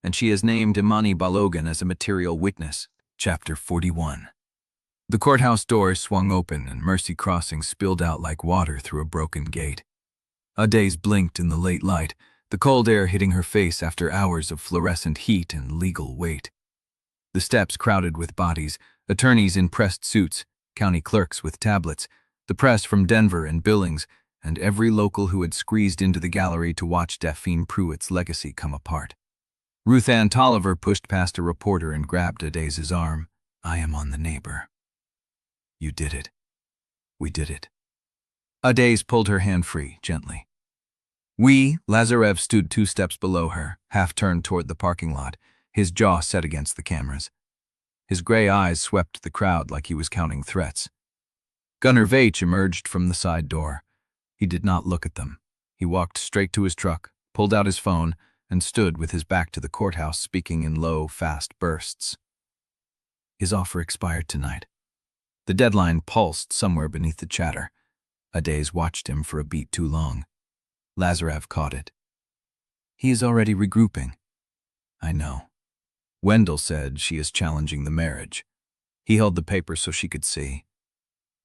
And she has named Imani Balogun as a material witness. Chapter 41. The courthouse doors swung open and Mercy Crossing spilled out like water through a broken gate. Adaeze blinked in the late light, the cold air hitting her face after hours of fluorescent heat and legal wait. The steps crowded with bodies, attorneys in pressed suits, county clerks with tablets, the press from Denver and Billings, and every local who had squeezed into the gallery to watch Delphine Pruitt's legacy come apart. Ruth Ann Tolliver pushed past a reporter and grabbed Adaeze's arm. "I am on the neighbor." "You did it. We did it." Adaeze pulled her hand free, gently. Lazarev stood 2 steps below her, half-turned toward the parking lot, his jaw set against the cameras. His gray eyes swept the crowd like he was counting threats. Gunnar Veitch emerged from the side door. He did not look at them. He walked straight to his truck, pulled out his phone, and stood with his back to the courthouse, speaking in low, fast bursts. His offer expired tonight. The deadline pulsed somewhere beneath the chatter. Adaeze watched him for a beat too long. Lazarev caught it. "He is already regrouping." "I know." Wendell said she is challenging the marriage. He held the paper so she could see.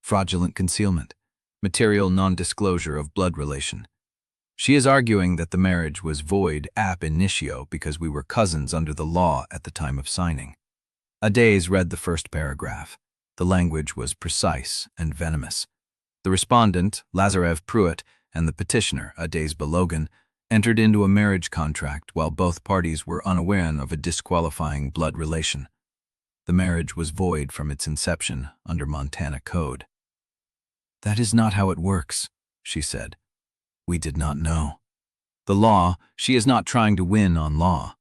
Fraudulent concealment. Material non-disclosure of blood relation. She is arguing that the marriage was void ab initio because we were cousins under the law at the time of signing. Adaeze read the first paragraph. The language was precise and venomous. The respondent, Lazarev Pruitt, and the petitioner, Adaeze Balogun, entered into a marriage contract while both parties were unaware of a disqualifying blood relation. The marriage was void from its inception under Montana code. "That is not how it works," she said. "We did not know. The law, she is not trying to win on law."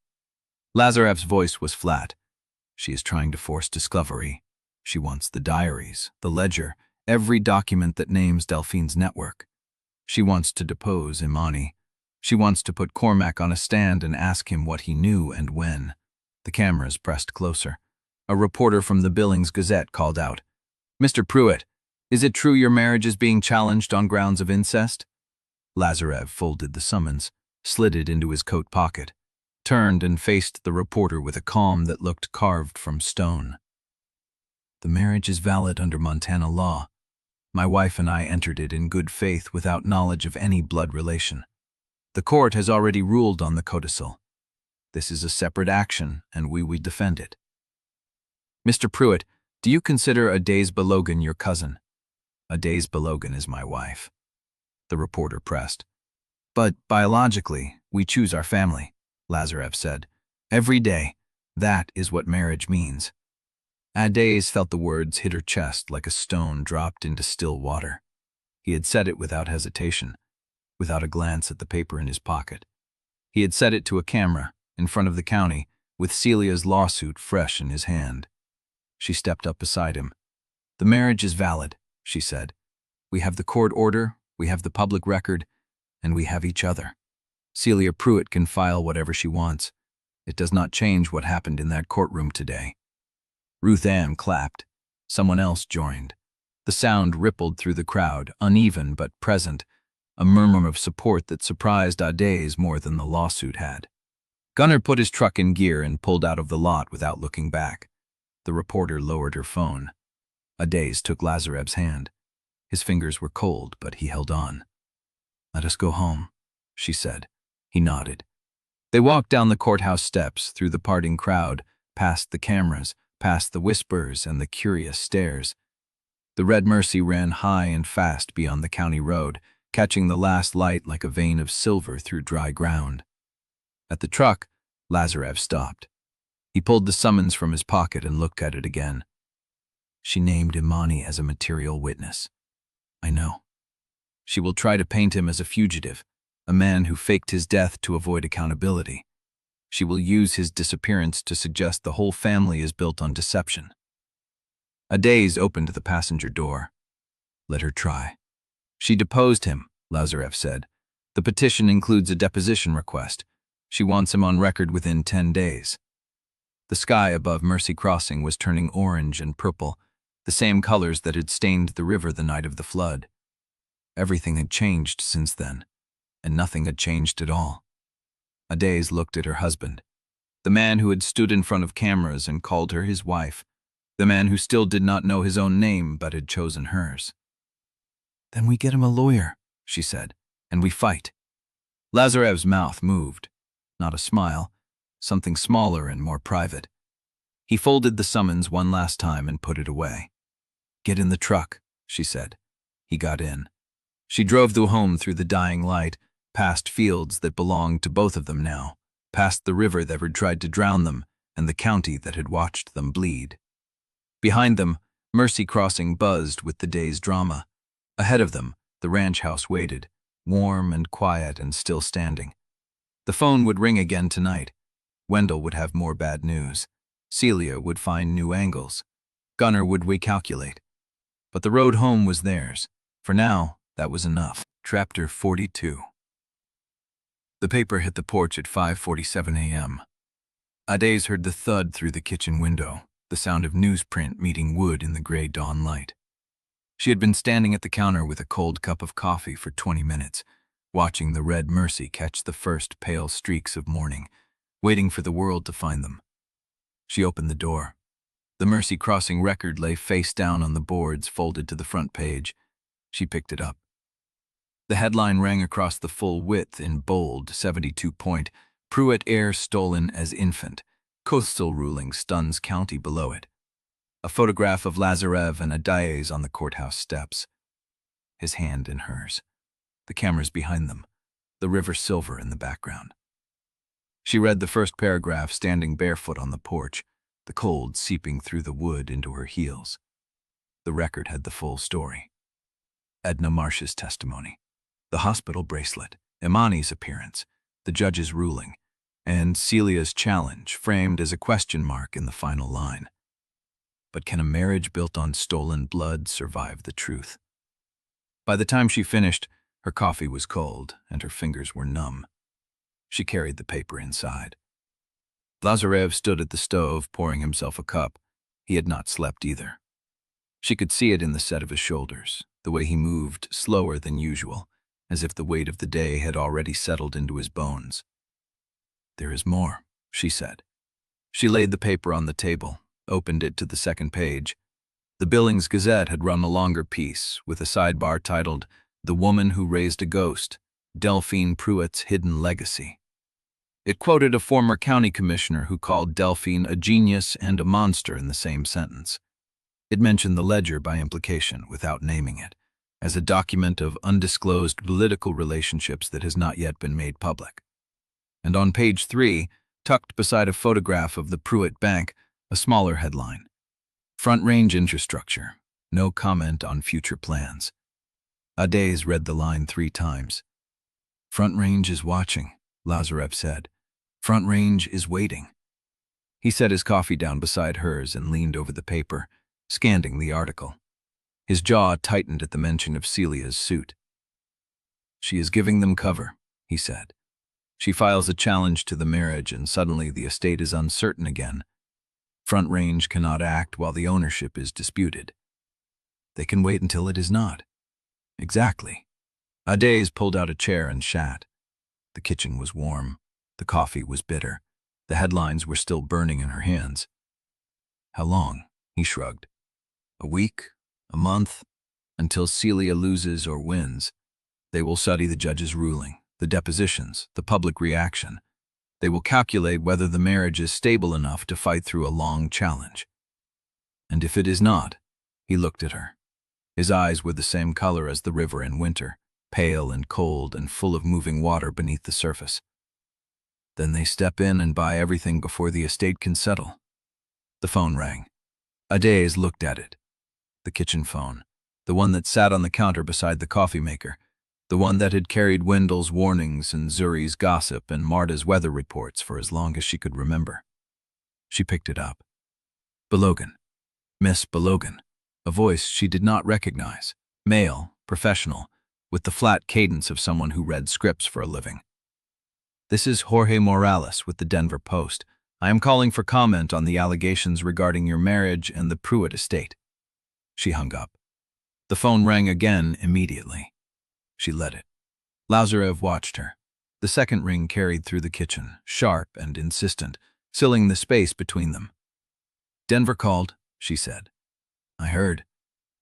Lazarev's voice was flat. "She is trying to force discovery. She wants the diaries, the ledger, every document that names Delphine's network. She wants to depose Imani. She wants to put Cormack on a stand and ask him what he knew and when." The cameras pressed closer. A reporter from the Billings Gazette called out, "Mr. Pruitt, is it true your marriage is being challenged on grounds of incest?" Lazarev folded the summons, slid it into his coat pocket, turned and faced the reporter with a calm that looked carved from stone. "The marriage is valid under Montana law. My wife and I entered it in good faith without knowledge of any blood relation. The court has already ruled on the Codicil. This is a separate action, and we defend it." "Mr. Pruitt, do you consider Adaeze Balogun your cousin?" "Adaeze Balogun is my wife," the reporter pressed. "But biologically, we choose our family," Lazarev said. "Every day, that is what marriage means." Adaeze felt the words hit her chest like a stone dropped into still water. He had said it without hesitation, without a glance at the paper in his pocket. He had said it to a camera, in front of the county, with Celia's lawsuit fresh in his hand. She stepped up beside him. "The marriage is valid," she said. "We have the court order, we have the public record, and we have each other. Celia Pruitt can file whatever she wants. It does not change what happened in that courtroom today." Ruth Ann clapped. Someone else joined. The sound rippled through the crowd, uneven but present, a murmur of support that surprised Adaeze more than the lawsuit had. Gunnar put his truck in gear and pulled out of the lot without looking back. The reporter lowered her phone. Adaeze took Lazarev's hand. His fingers were cold, but he held on. "Let us go home," she said. He nodded. They walked down the courthouse steps, through the parting crowd, past the cameras, past the whispers and the curious stares. The Red Mercy ran high and fast beyond the county road, catching the last light like a vein of silver through dry ground. At the truck, Lazarev stopped. He pulled the summons from his pocket and looked at it again. "She named Imani as a material witness. I know. She will try to paint him as a fugitive, a man who faked his death to avoid accountability. She will use his disappearance to suggest the whole family is built on deception." Adaeze opened the passenger door. "Let her try." "She deposed him," Lazarev said. "The petition includes a deposition request. She wants him on record within 10 days. The sky above Mercy Crossing was turning orange and purple, the same colors that had stained the river the night of the flood. Everything had changed since then, and nothing had changed at all. Adaeze looked at her husband, the man who had stood in front of cameras and called her his wife, the man who still did not know his own name but had chosen hers. "Then we get him a lawyer," she said, "and we fight." Lazarev's mouth moved. Not a smile, something smaller and more private. He folded the summons one last time and put it away. "Get in the truck," she said. He got in. She drove home through the dying light, past fields that belonged to both of them now, past the river that had tried to drown them, and the county that had watched them bleed. Behind them, Mercy Crossing buzzed with the day's drama. Ahead of them, the ranch house waited, warm and quiet and still standing. The phone would ring again tonight. Wendell would have more bad news. Celia would find new angles. Gunnar would recalculate. But the road home was theirs. For now, that was enough. Chapter 42. The paper hit the porch at 5:47 a.m. Adaeze heard the thud through the kitchen window, the sound of newsprint meeting wood in the gray dawn light. She had been standing at the counter with a cold cup of coffee for 20 minutes, watching the red Mercy catch the first pale streaks of morning, waiting for the world to find them. She opened the door. The Mercy Crossing record lay face down on the boards folded to the front page. She picked it up. The headline rang across the full width in bold 72-point, Pruitt heir stolen as infant. Codicil ruling stuns county below it. A photograph of Lazarev and Adaeze on the courthouse steps. His hand in hers. The cameras behind them. The river silver in the background. She read the first paragraph standing barefoot on the porch, the cold seeping through the wood into her heels. The record had the full story. Edna Marsh's testimony. The hospital bracelet. Imani's appearance. The judge's ruling. And Celia's challenge, framed as a question mark in the final line. But can a marriage built on stolen blood survive the truth? By the time she finished, her coffee was cold and her fingers were numb. She carried the paper inside. Lazarev stood at the stove, pouring himself a cup. He had not slept either. She could see it in the set of his shoulders, the way he moved slower than usual, as if the weight of the day had already settled into his bones. "There is more," she said. She laid the paper on the table, opened it to the second page. The Billings Gazette had run a longer piece, with a sidebar titled, "The Woman Who Raised a Ghost, Delphine Pruitt's Hidden Legacy." It quoted a former county commissioner who called Delphine a genius and a monster in the same sentence. It mentioned the ledger by implication, without naming it, as a document of undisclosed political relationships that has not yet been made public. And on page 3, tucked beside a photograph of the Pruitt Bank, a smaller headline. Front Range Infrastructure. No comment on future plans. Adaeze read the line 3 times. "Front Range is watching," Lazarev said. "Front Range is waiting." He set his coffee down beside hers and leaned over the paper, scanning the article. His jaw tightened at the mention of Celia's suit. "She is giving them cover," he said. "She files a challenge to the marriage and suddenly the estate is uncertain again. Front Range cannot act while the ownership is disputed. They can wait until it is not." "Exactly." Adaeze pulled out a chair and sat. The kitchen was warm. The coffee was bitter. The headlines were still burning in her hands. "How long?" he shrugged. "A week? A month? Until Celia loses or wins. They will study the judge's ruling, the depositions, the public reaction. They will calculate whether the marriage is stable enough to fight through a long challenge. And if it is not," he looked at her. His eyes were the same color as the river in winter, pale and cold and full of moving water beneath the surface. "Then they step in and buy everything before the estate can settle." The phone rang. Adaeze looked at it. The kitchen phone, the one that sat on the counter beside the coffee maker, the one that had carried Wendell's warnings and Zuri's gossip and Marta's weather reports for as long as she could remember. She picked it up. Balogun. Miss Balogun. A voice she did not recognize. Male, professional, with the flat cadence of someone who read scripts for a living. "This is Jorge Morales with the Denver Post. I am calling for comment on the allegations regarding your marriage and the Pruitt estate." She hung up. The phone rang again immediately. She let it. Lazarev watched her. The second ring carried through the kitchen, sharp and insistent, filling the space between them. "Denver called," she said. "I heard.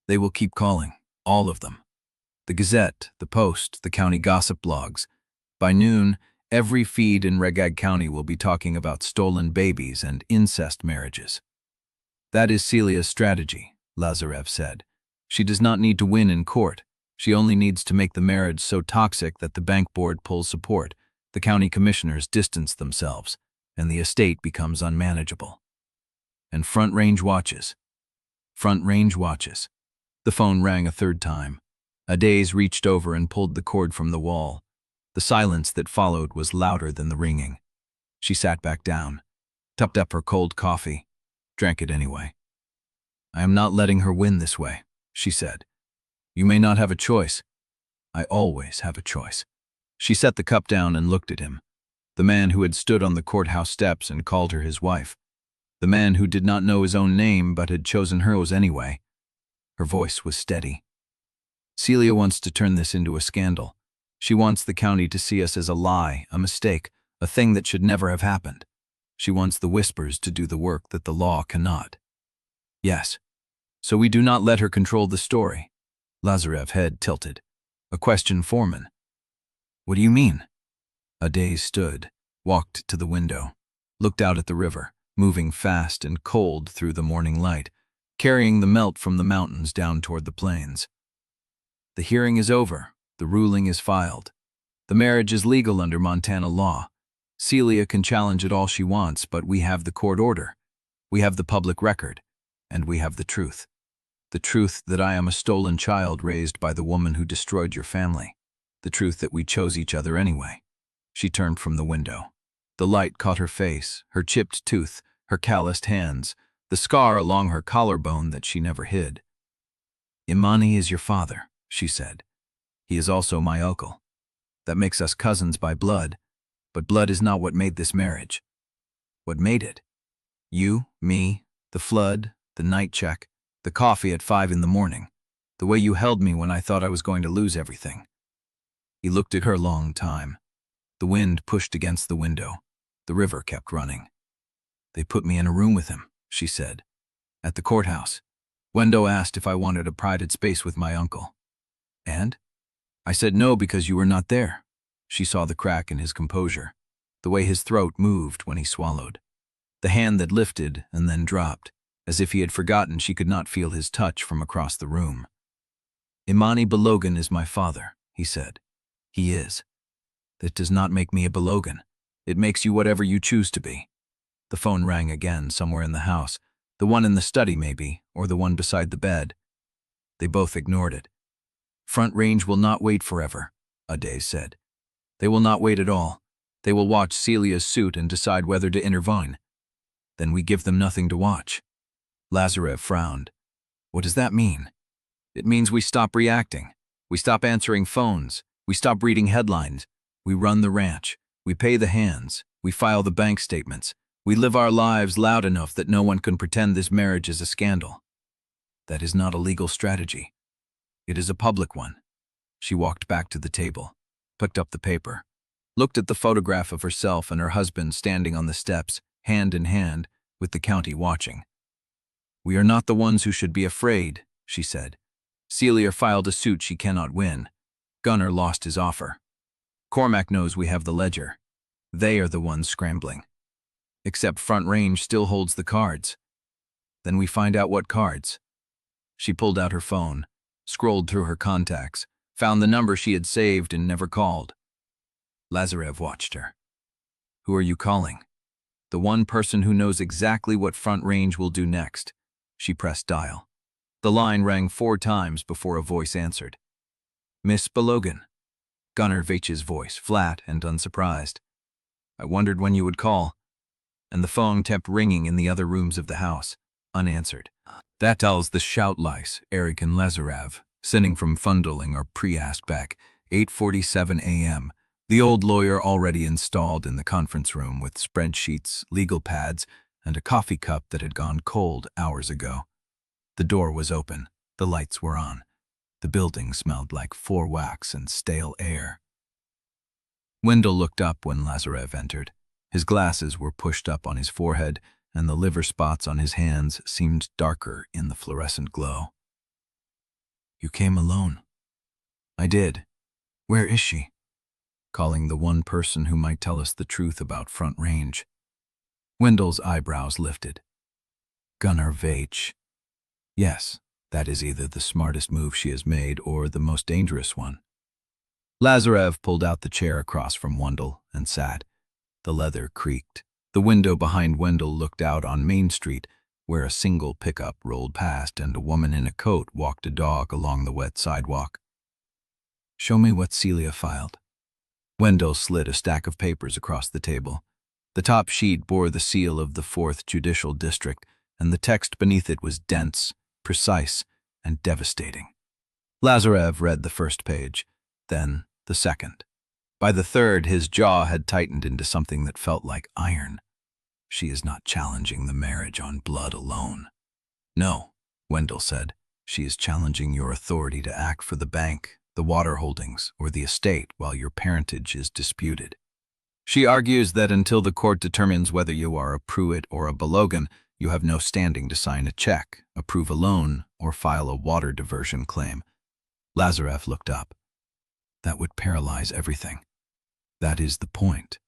They will keep calling, all of them. The Gazette, the Post, the county gossip blogs. By noon, every feed in Regag County will be talking about stolen babies and incest marriages." "That is Celia's strategy," Lazarev said. "She does not need to win in court. She only needs to make the marriage so toxic that the bank board pulls support, the county commissioners distance themselves, and the estate becomes unmanageable. And Front Range watches. Front Range watches. The phone rang a third time. Adaeze reached over and pulled the cord from the wall. The silence that followed was louder than the ringing. She sat back down, topped up her cold coffee, drank it anyway. "I am not letting her win this way," she said. "You may not have a choice. I always have a choice." She set the cup down and looked at him, the man who had stood on the courthouse steps and called her his wife, the man who did not know his own name but had chosen hers anyway. Her voice was steady. "Celia wants to turn this into a scandal. She wants the county to see us as a lie, a mistake, a thing that should never have happened. She wants the whispers to do the work that the law cannot." "Yes. So we do not let her control the story." Lazarev head tilted. A question foreman. "What do you mean?" Adaeze stood, walked to the window, looked out at the river, moving fast and cold through the morning light, carrying the melt from the mountains down toward the plains. "The hearing is over. The ruling is filed. The marriage is legal under Montana law. Celia can challenge it all she wants, but we have the court order. We have the public record. And we have the truth. The truth that I am a stolen child raised by the woman who destroyed your family. The truth that we chose each other anyway." She turned from the window. The light caught her face, her chipped tooth, her calloused hands, the scar along her collarbone that she never hid. "Imani is your father," she said. "He is also my uncle. That makes us cousins by blood, but blood is not what made this marriage. What made it? You, me, the flood, the night check, the coffee at 5 in the morning, the way you held me when I thought I was going to lose everything." He looked at her a long time. The wind pushed against the window. The river kept running. "They put me in a room with him," she said. "At the courthouse. Wendo asked if I wanted a private space with my uncle. And? I said no because you were not there." She saw the crack in his composure, the way his throat moved when he swallowed, the hand that lifted and then dropped, as if he had forgotten she could not feel his touch from across the room. "Adaeze Balogun is my father," he said. "He is. That does not make me a Balogun. It makes you whatever you choose to be." The phone rang again somewhere in the house, the one in the study maybe, or the one beside the bed. They both ignored it. "Front Range will not wait forever," Adaeze said. "They will not wait at all. They will watch Celia's suit and decide whether to intervene. Then we give them nothing to watch." Lazarev frowned. "What does that mean?" "It means we stop reacting. We stop answering phones. We stop reading headlines. We run the ranch. We pay the hands. We file the bank statements. We live our lives loud enough that no one can pretend this marriage is a scandal. That is not a legal strategy. It is a public one." She walked back to the table, picked up the paper, looked at the photograph of herself and her husband standing on the steps, hand in hand, with the county watching. "We are not the ones who should be afraid," she said. "Celia filed a suit she cannot win. Gunnar lost his offer. Cormack knows we have the ledger. They are the ones scrambling. Except Front Range still holds the cards. Then we find out what cards." She pulled out her phone, scrolled through her contacts, found the number she had saved and never called. Lazarev watched her. "Who are you calling?" "The one person who knows exactly what Front Range will do next." She pressed dial. The line rang 4 times before a voice answered. "Miss Balogun." Gunnar Vach's voice, flat and unsurprised. "I wondered when you would call." And the phone kept ringing in the other rooms of the house, unanswered. "That tells the shout lice, Eric and Lazarev, sending from Fundeling or pre-asked back, 8:47 a.m., the old lawyer already installed in the conference room with spreadsheets, legal pads, and a coffee cup that had gone cold hours ago. The door was open, the lights were on. The building smelled like floor wax and stale air. Wendell looked up when Lazarev entered. His glasses were pushed up on his forehead, and the liver spots on his hands seemed darker in the fluorescent glow. "You came alone." "I did. Where is she?" Calling the one person who might tell us the truth about Front Range. Wendell's eyebrows lifted. "Gunnar Vach. Yes, That is either the smartest move she has made or the most dangerous one. Lazarev pulled out the chair across from Wendell and sat. The leather creaked. The window behind Wendell looked out on Main Street, where a single pickup rolled past and a woman in a coat walked a dog along the wet sidewalk. "Show me what Celia filed." Wendell slid a stack of papers across the table. The top sheet bore the seal of the 4th Judicial District, and the text beneath it was dense, precise, and devastating. Lazarev read the first page, then the second. By the third, his jaw had tightened into something that felt like iron. She is not challenging the marriage on blood alone. "No," Wendell said. "She is challenging your authority to act for the bank, the water holdings, or the estate while your parentage is disputed. She argues that until the court determines whether you are a Pruitt or a Balogun, you have no standing to sign a check, approve a loan, or file a water diversion claim." Lazarev looked up. "That would paralyze everything." "That is the point."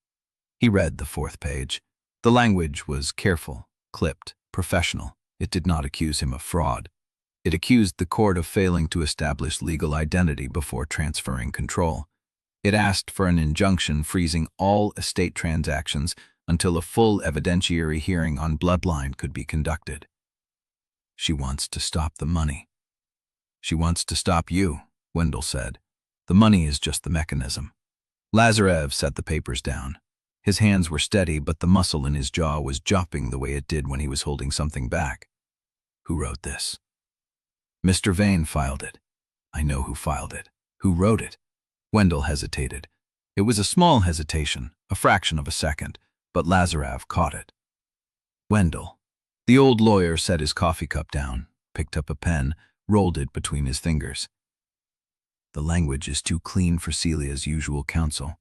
He read the 4th page. The language was careful, clipped, professional. It did not accuse him of fraud. It accused the court of failing to establish legal identity before transferring control. It asked for an injunction freezing all estate transactions until a full evidentiary hearing on bloodline could be conducted. "She wants to stop the money." "She wants to stop you," Wendell said. "The money is just the mechanism." Lazarev set the papers down. His hands were steady, but the muscle in his jaw was dropping the way it did when he was holding something back. "Who wrote this?" "Mr. Vane filed it." "I know who filed it. Who wrote it?" Wendell hesitated. It was a small hesitation, a fraction of a second, but Lazarev caught it. "Wendell." The old lawyer set his coffee cup down, picked up a pen, rolled it between his fingers. "The language is too clean for Celia's usual counsel.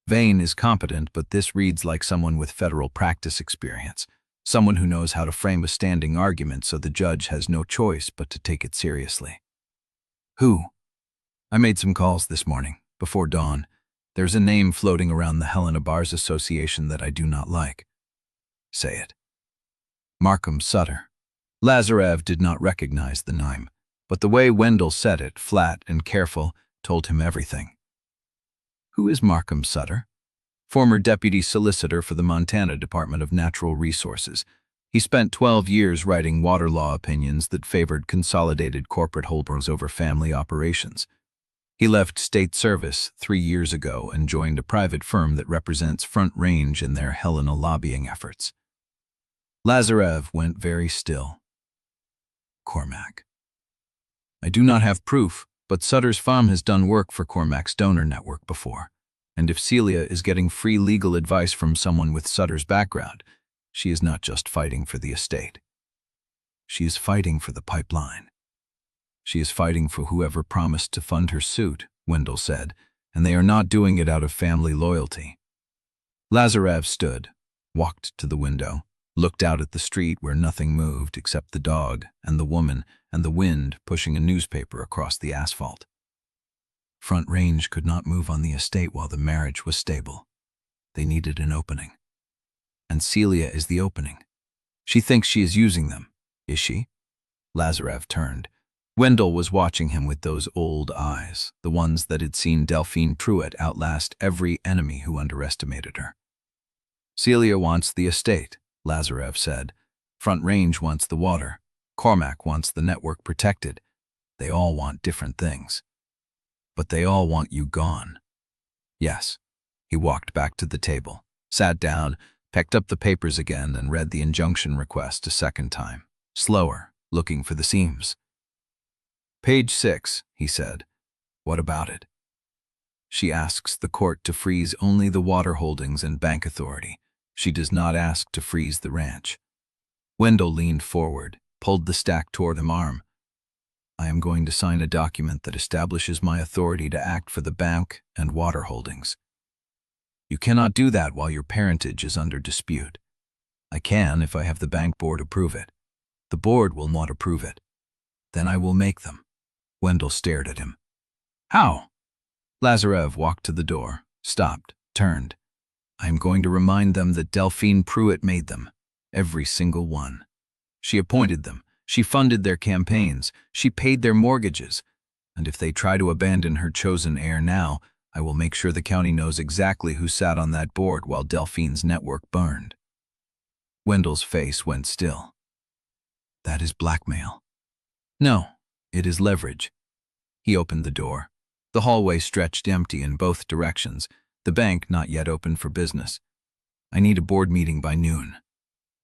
Vane is competent, but this reads like someone with federal practice experience, someone who knows how to frame a standing argument so the judge has no choice but to take it seriously." "Who?" "I made some calls this morning, before dawn. There's a name floating around the Helena Bars Association that I do not like." "Say it." "Markham Sutter." Lazarev did not recognize the name, but the way Wendell said it, flat and careful, told him everything. "Who is Markham Sutter?" "Former deputy solicitor for the Montana Department of Natural Resources. He spent 12 years writing water law opinions that favored consolidated corporate holdings over family operations. He left state service 3 years ago and joined a private firm that represents Front Range in their Helena lobbying efforts." Lazarev went very still. "Cormack." "I do not have proof, but Sutter's farm has done work for Cormack's donor network before. And if Celia is getting free legal advice from someone with Sutter's background, she is not just fighting for the estate. She is fighting for the pipeline. She is fighting for whoever promised to fund her suit," Wendell said, "and they are not doing it out of family loyalty." Lazarev stood, walked to the window, looked out at the street where nothing moved except the dog and the woman and the wind pushing a newspaper across the asphalt. Front Range could not move on the estate while the marriage was stable. They needed an opening. And Celia is the opening. She thinks she is using them. Is she? Lazarev turned. Wendell was watching him with those old eyes, the ones that had seen Delphine Pruitt outlast every enemy who underestimated her. "Celia wants the estate," Lazarev said. "Front Range wants the water. Cormack wants the network protected. They all want different things. But they all want you gone." "Yes." He walked back to the table, sat down, picked up the papers again, and read the injunction request a second time, slower, looking for the seams. "Page 6, he said. "What about it?" "She asks the court to freeze only the water holdings and bank authority. She does not ask to freeze the ranch." Wendell leaned forward, pulled the stack toward him arm. "I am going to sign a document that establishes my authority to act for the bank and water holdings." "You cannot do that while your parentage is under dispute." "I can if I have the bank board approve it." "The board will not approve it." "Then I will make them." Wendell stared at him. "How?" Lazarev walked to the door, stopped, turned. "I am going to remind them that Delphine Pruitt made them. Every single one. She appointed them. She funded their campaigns, she paid their mortgages, and if they try to abandon her chosen heir now, I will make sure the county knows exactly who sat on that board while Delphine's network burned. Wendell's face went still. That is blackmail. No, it is leverage. He opened the door. The hallway stretched empty in both directions, the bank not yet open for business. I need a board meeting by noon.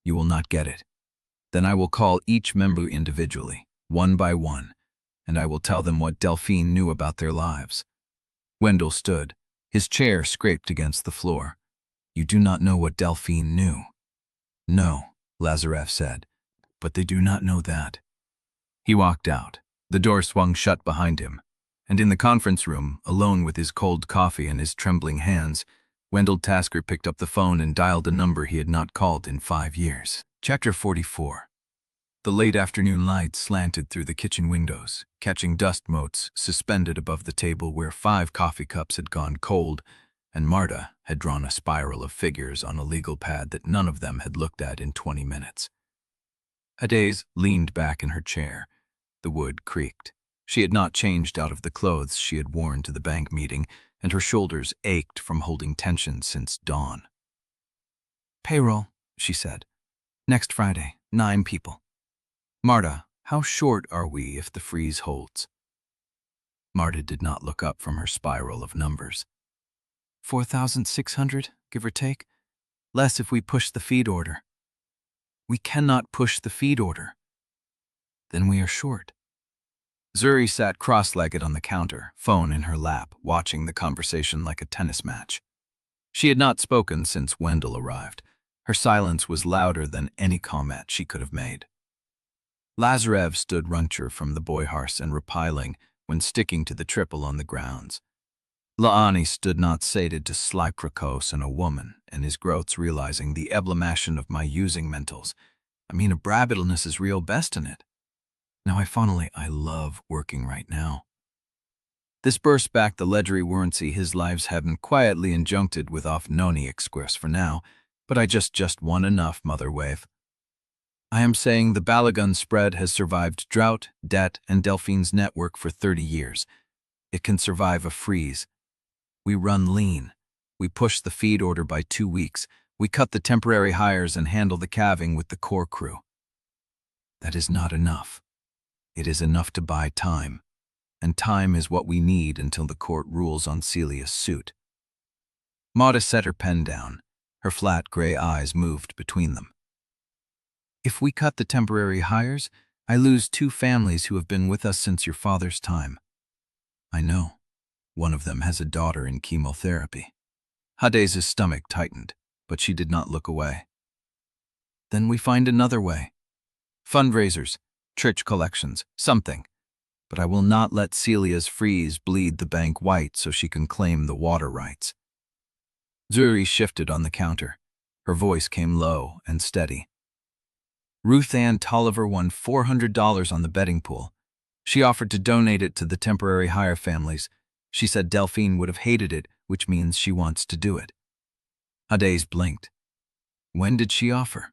You will not get it. Then I will call each member individually, one by one, and I will tell them what Delphine knew about their lives. Wendell stood. His chair scraped against the floor. You do not know what Delphine knew. No, Lazarev said, but they do not know that. He walked out. The door swung shut behind him, and in the conference room, alone with his cold coffee in his trembling hands, Wendell Tasker picked up the phone and dialed a number he had not called in 5 years. Chapter 44. The late afternoon light slanted through the kitchen windows, catching dust motes suspended above the table where 5 coffee cups had gone cold, and Marta had drawn a spiral of figures on a legal pad that none of them had looked at in 20 minutes. Adaeze leaned back in her chair. The wood creaked. She had not changed out of the clothes she had worn to the bank meeting, and her shoulders ached from holding tension since dawn. Payroll, she said. Next Friday, 9 people. Marta, how short are we if the freeze holds? Marta did not look up from her spiral of numbers. 4,600, give or take. Less if we push the feed order. We cannot push the feed order. Then we are short. Zuri sat cross-legged on the counter, phone in her lap, watching the conversation like a tennis match. She had not spoken since Wendell arrived. Her silence was louder than any comment she could have made. Lazarev stood runcher from the boyhorse and repiling when sticking to the triple on the grounds. Laani stood not sated to Slykrokos and a woman, and his groats realizing the eblimation of my using mentals. I mean, a brabbitleness is real best in it. Now I love working right now. This burst back the ledgery warranty his lives hadn't quietly injuncted with off noni exquirse for now, but I just won enough, mother wave. I am saying the Balogun spread has survived drought, debt, and Delphine's network for 30 years. It can survive a freeze. We run lean. We push the feed order by 2 weeks. We cut the temporary hires and handle the calving with the core crew. That is not enough. It is enough to buy time, and time is what we need until the court rules on Celia's suit. Marta set her pen down. Her flat gray eyes moved between them. If we cut the temporary hires, I lose 2 families who have been with us since your father's time. I know. One of them has a daughter in chemotherapy. Adaeze's stomach tightened, but she did not look away. Then we find another way. Fundraisers, church collections, something. But I will not let Celia's freeze bleed the bank white so she can claim the water rights. Zuri shifted on the counter. Her voice came low and steady. Ruth Ann Tolliver won $400 on the betting pool. She offered to donate it to the temporary hire families. She said Delphine would have hated it, which means she wants to do it. Adaeze blinked. When did she offer?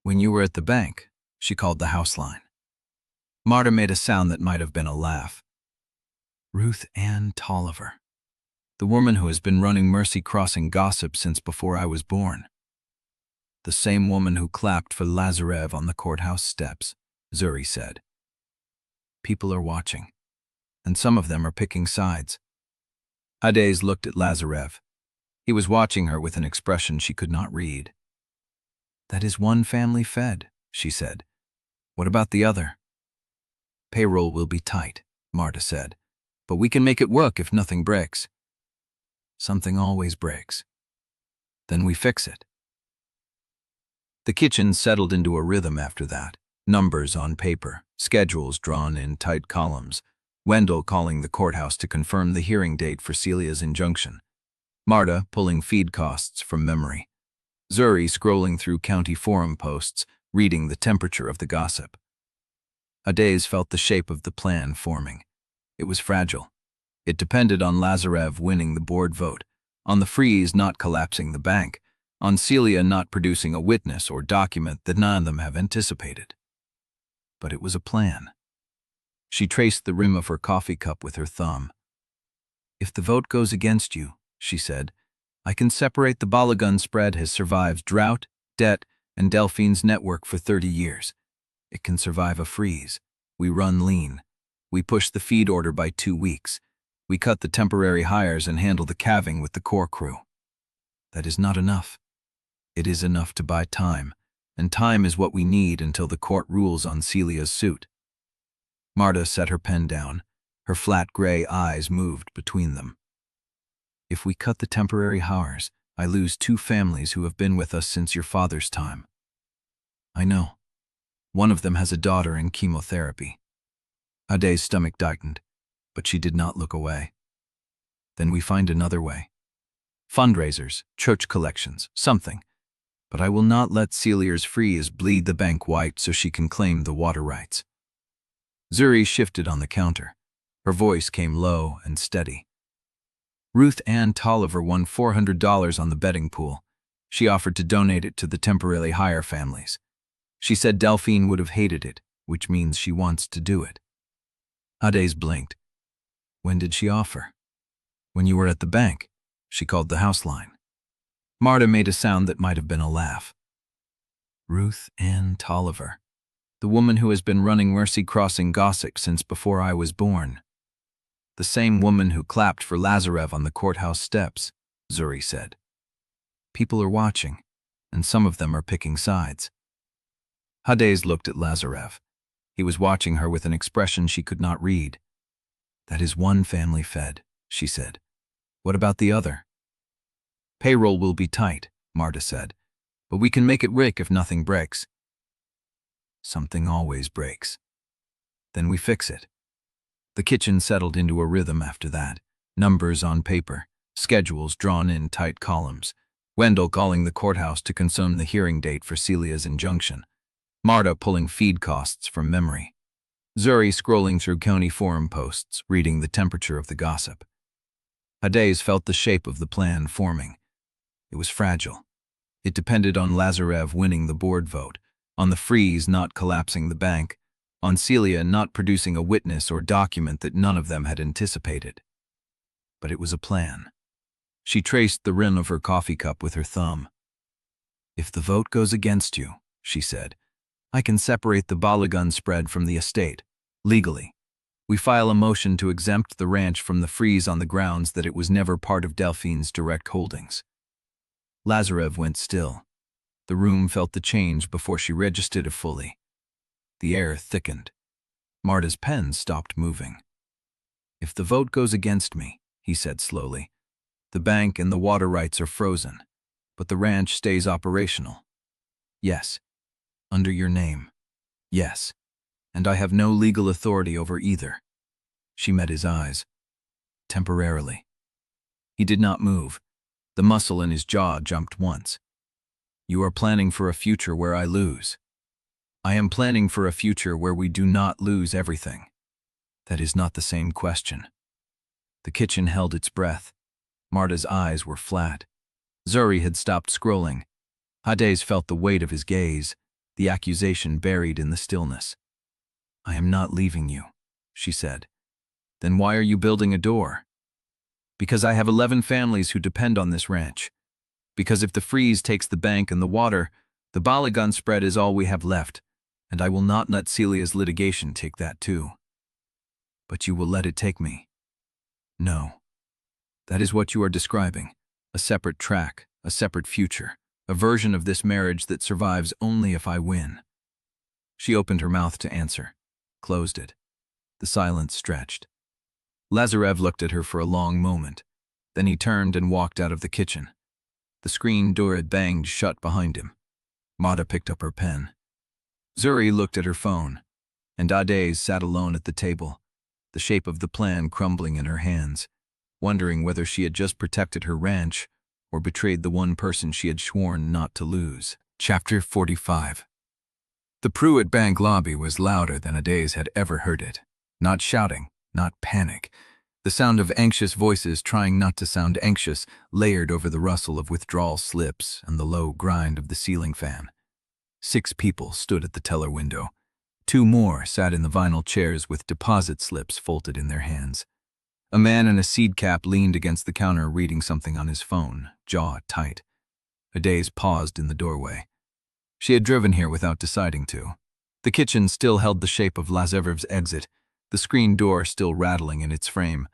When you were at the bank, she called the house line. Marta made a sound that might have been a laugh. Ruth Ann Tolliver. The woman who has been running Mercy Crossing gossip since before I was born. The same woman who clapped for Lazarev on the courthouse steps, Zuri said. People are watching, and some of them are picking sides. Adaeze looked at Lazarev. He was watching her with an expression she could not read. That is one family fed, she said. What about the other? Payroll will be tight, Marta said, but we can make it work if nothing breaks. Something always breaks. Then we fix it. The kitchen settled into a rhythm after that. Numbers on paper, schedules drawn in tight columns, Wendell calling the courthouse to confirm the hearing date for Celia's injunction, Marta pulling feed costs from memory, Zuri scrolling through county forum posts, reading the temperature of the gossip. Adaeze felt the shape of the plan forming. It was fragile. It depended on Lazarev winning the board vote, on the freeze not collapsing the bank, on Celia not producing a witness or document that none of them have anticipated. but it was a plan. She traced the rim of her coffee cup with her thumb. "If the vote goes against you," she said, "I can separate the Balogun spread has survived drought, debt, and Delphine's network for 30 years. It can survive a freeze. We run lean. We push the feed order by 2 weeks. We cut the temporary hires and handle the calving with the core crew. That is not enough. It is enough to buy time, and time is what we need until the court rules on Celia's suit." Marta set her pen down. Her flat gray eyes moved between them. "If we cut the temporary hires, I lose 2 families who have been with us since your father's time. I know. One of them has a daughter in chemotherapy." Adae's stomach tightened, but she did not look away. "Then we find another way. Fundraisers, church collections, something. But I will not let Celia's freeze bleed the bank white so she can claim the water rights." Zuri shifted on the counter. Her voice came low and steady. "Ruth Ann Tolliver won $400 on the betting pool. She offered to donate it to the temporarily hire families. She said Delphine would have hated it, which means she wants to do it." Adaeze blinked. "When did she offer?" "When you were at the bank. She called the house line." Marta made a sound that might have been a laugh. "Ruth Ann Tolliver. The woman who has been running Mercy Crossing gossip since before I was born. The same woman who clapped for Lazarev on the courthouse steps," Zuri said. "People are watching, and some of them are picking sides." Adaeze looked at Lazarev. He was watching her with an expression she could not read. "That is one family fed," she said. "What about the other?" "Payroll will be tight," Marta said, "but we can make it work if nothing breaks." "Something always breaks. Then we fix it." The kitchen settled into a rhythm after that. Numbers on paper, schedules drawn in tight columns. Wendell calling the courthouse to confirm the hearing date for Celia's injunction. Marta pulling feed costs from memory. Zuri scrolling through county forum posts, reading the temperature of the gossip. Adaeze felt the shape of the plan forming. It was fragile. It depended on Lazarev winning the board vote, on the freeze not collapsing the bank, on Celia not producing a witness or document that none of them had anticipated. But it was a plan. She traced the rim of her coffee cup with her thumb. "If the vote goes against you," she said, "I can separate the Balogun spread from the estate, legally. We file a motion to exempt the ranch from the freeze on the grounds that it was never part of Delphine's direct holdings." Lazarev went still. The room felt the change before she registered it fully. The air thickened. Marta's pen stopped moving. "If the vote goes against me," he said slowly, "the bank and the water rights are frozen, but the ranch stays operational. Yes. Under your name. Yes. And I have no legal authority over either." She met his eyes. "Temporarily." He did not move. The muscle in his jaw jumped once. "You are planning for a future where I lose." "I am planning for a future where we do not lose everything." "That is not the same question." The kitchen held its breath. Marta's eyes were flat. Zuri had stopped scrolling. Adaeze felt the weight of his gaze, the accusation buried in the stillness. "I am not leaving you," she said. "Then why are you building a door?" "Because I have 11 families who depend on this ranch. Because if the freeze takes the bank and the water, the Balogun spread is all we have left, and I will not let Celia's litigation take that too." "But you will let it take me." "No. That is what you are describing. A separate track, a separate future, a version of this marriage that survives only if I win." She opened her mouth to answer, closed it. The silence stretched. Lazarev looked at her for a long moment. Then he turned and walked out of the kitchen. The screen door had banged shut behind him. Marta picked up her pen. Zuri looked at her phone, and Adaeze sat alone at the table, the shape of the plan crumbling in her hands, wondering whether she had just protected her ranch or betrayed the one person she had sworn not to lose. Chapter 45. The Pruitt Bank lobby was louder than Adaeze had ever heard it. Not shouting, not panic. The sound of anxious voices trying not to sound anxious layered over the rustle of withdrawal slips and the low grind of the ceiling fan. 6 people stood at the teller window. Two more sat in the vinyl chairs with deposit slips folded in their hands. A man in a seed cap leaned against the counter reading something on his phone, jaw tight. Adaeze paused in the doorway. She had driven here without deciding to. The kitchen still held the shape of Lazarev's exit, the screen door still rattling in its frame.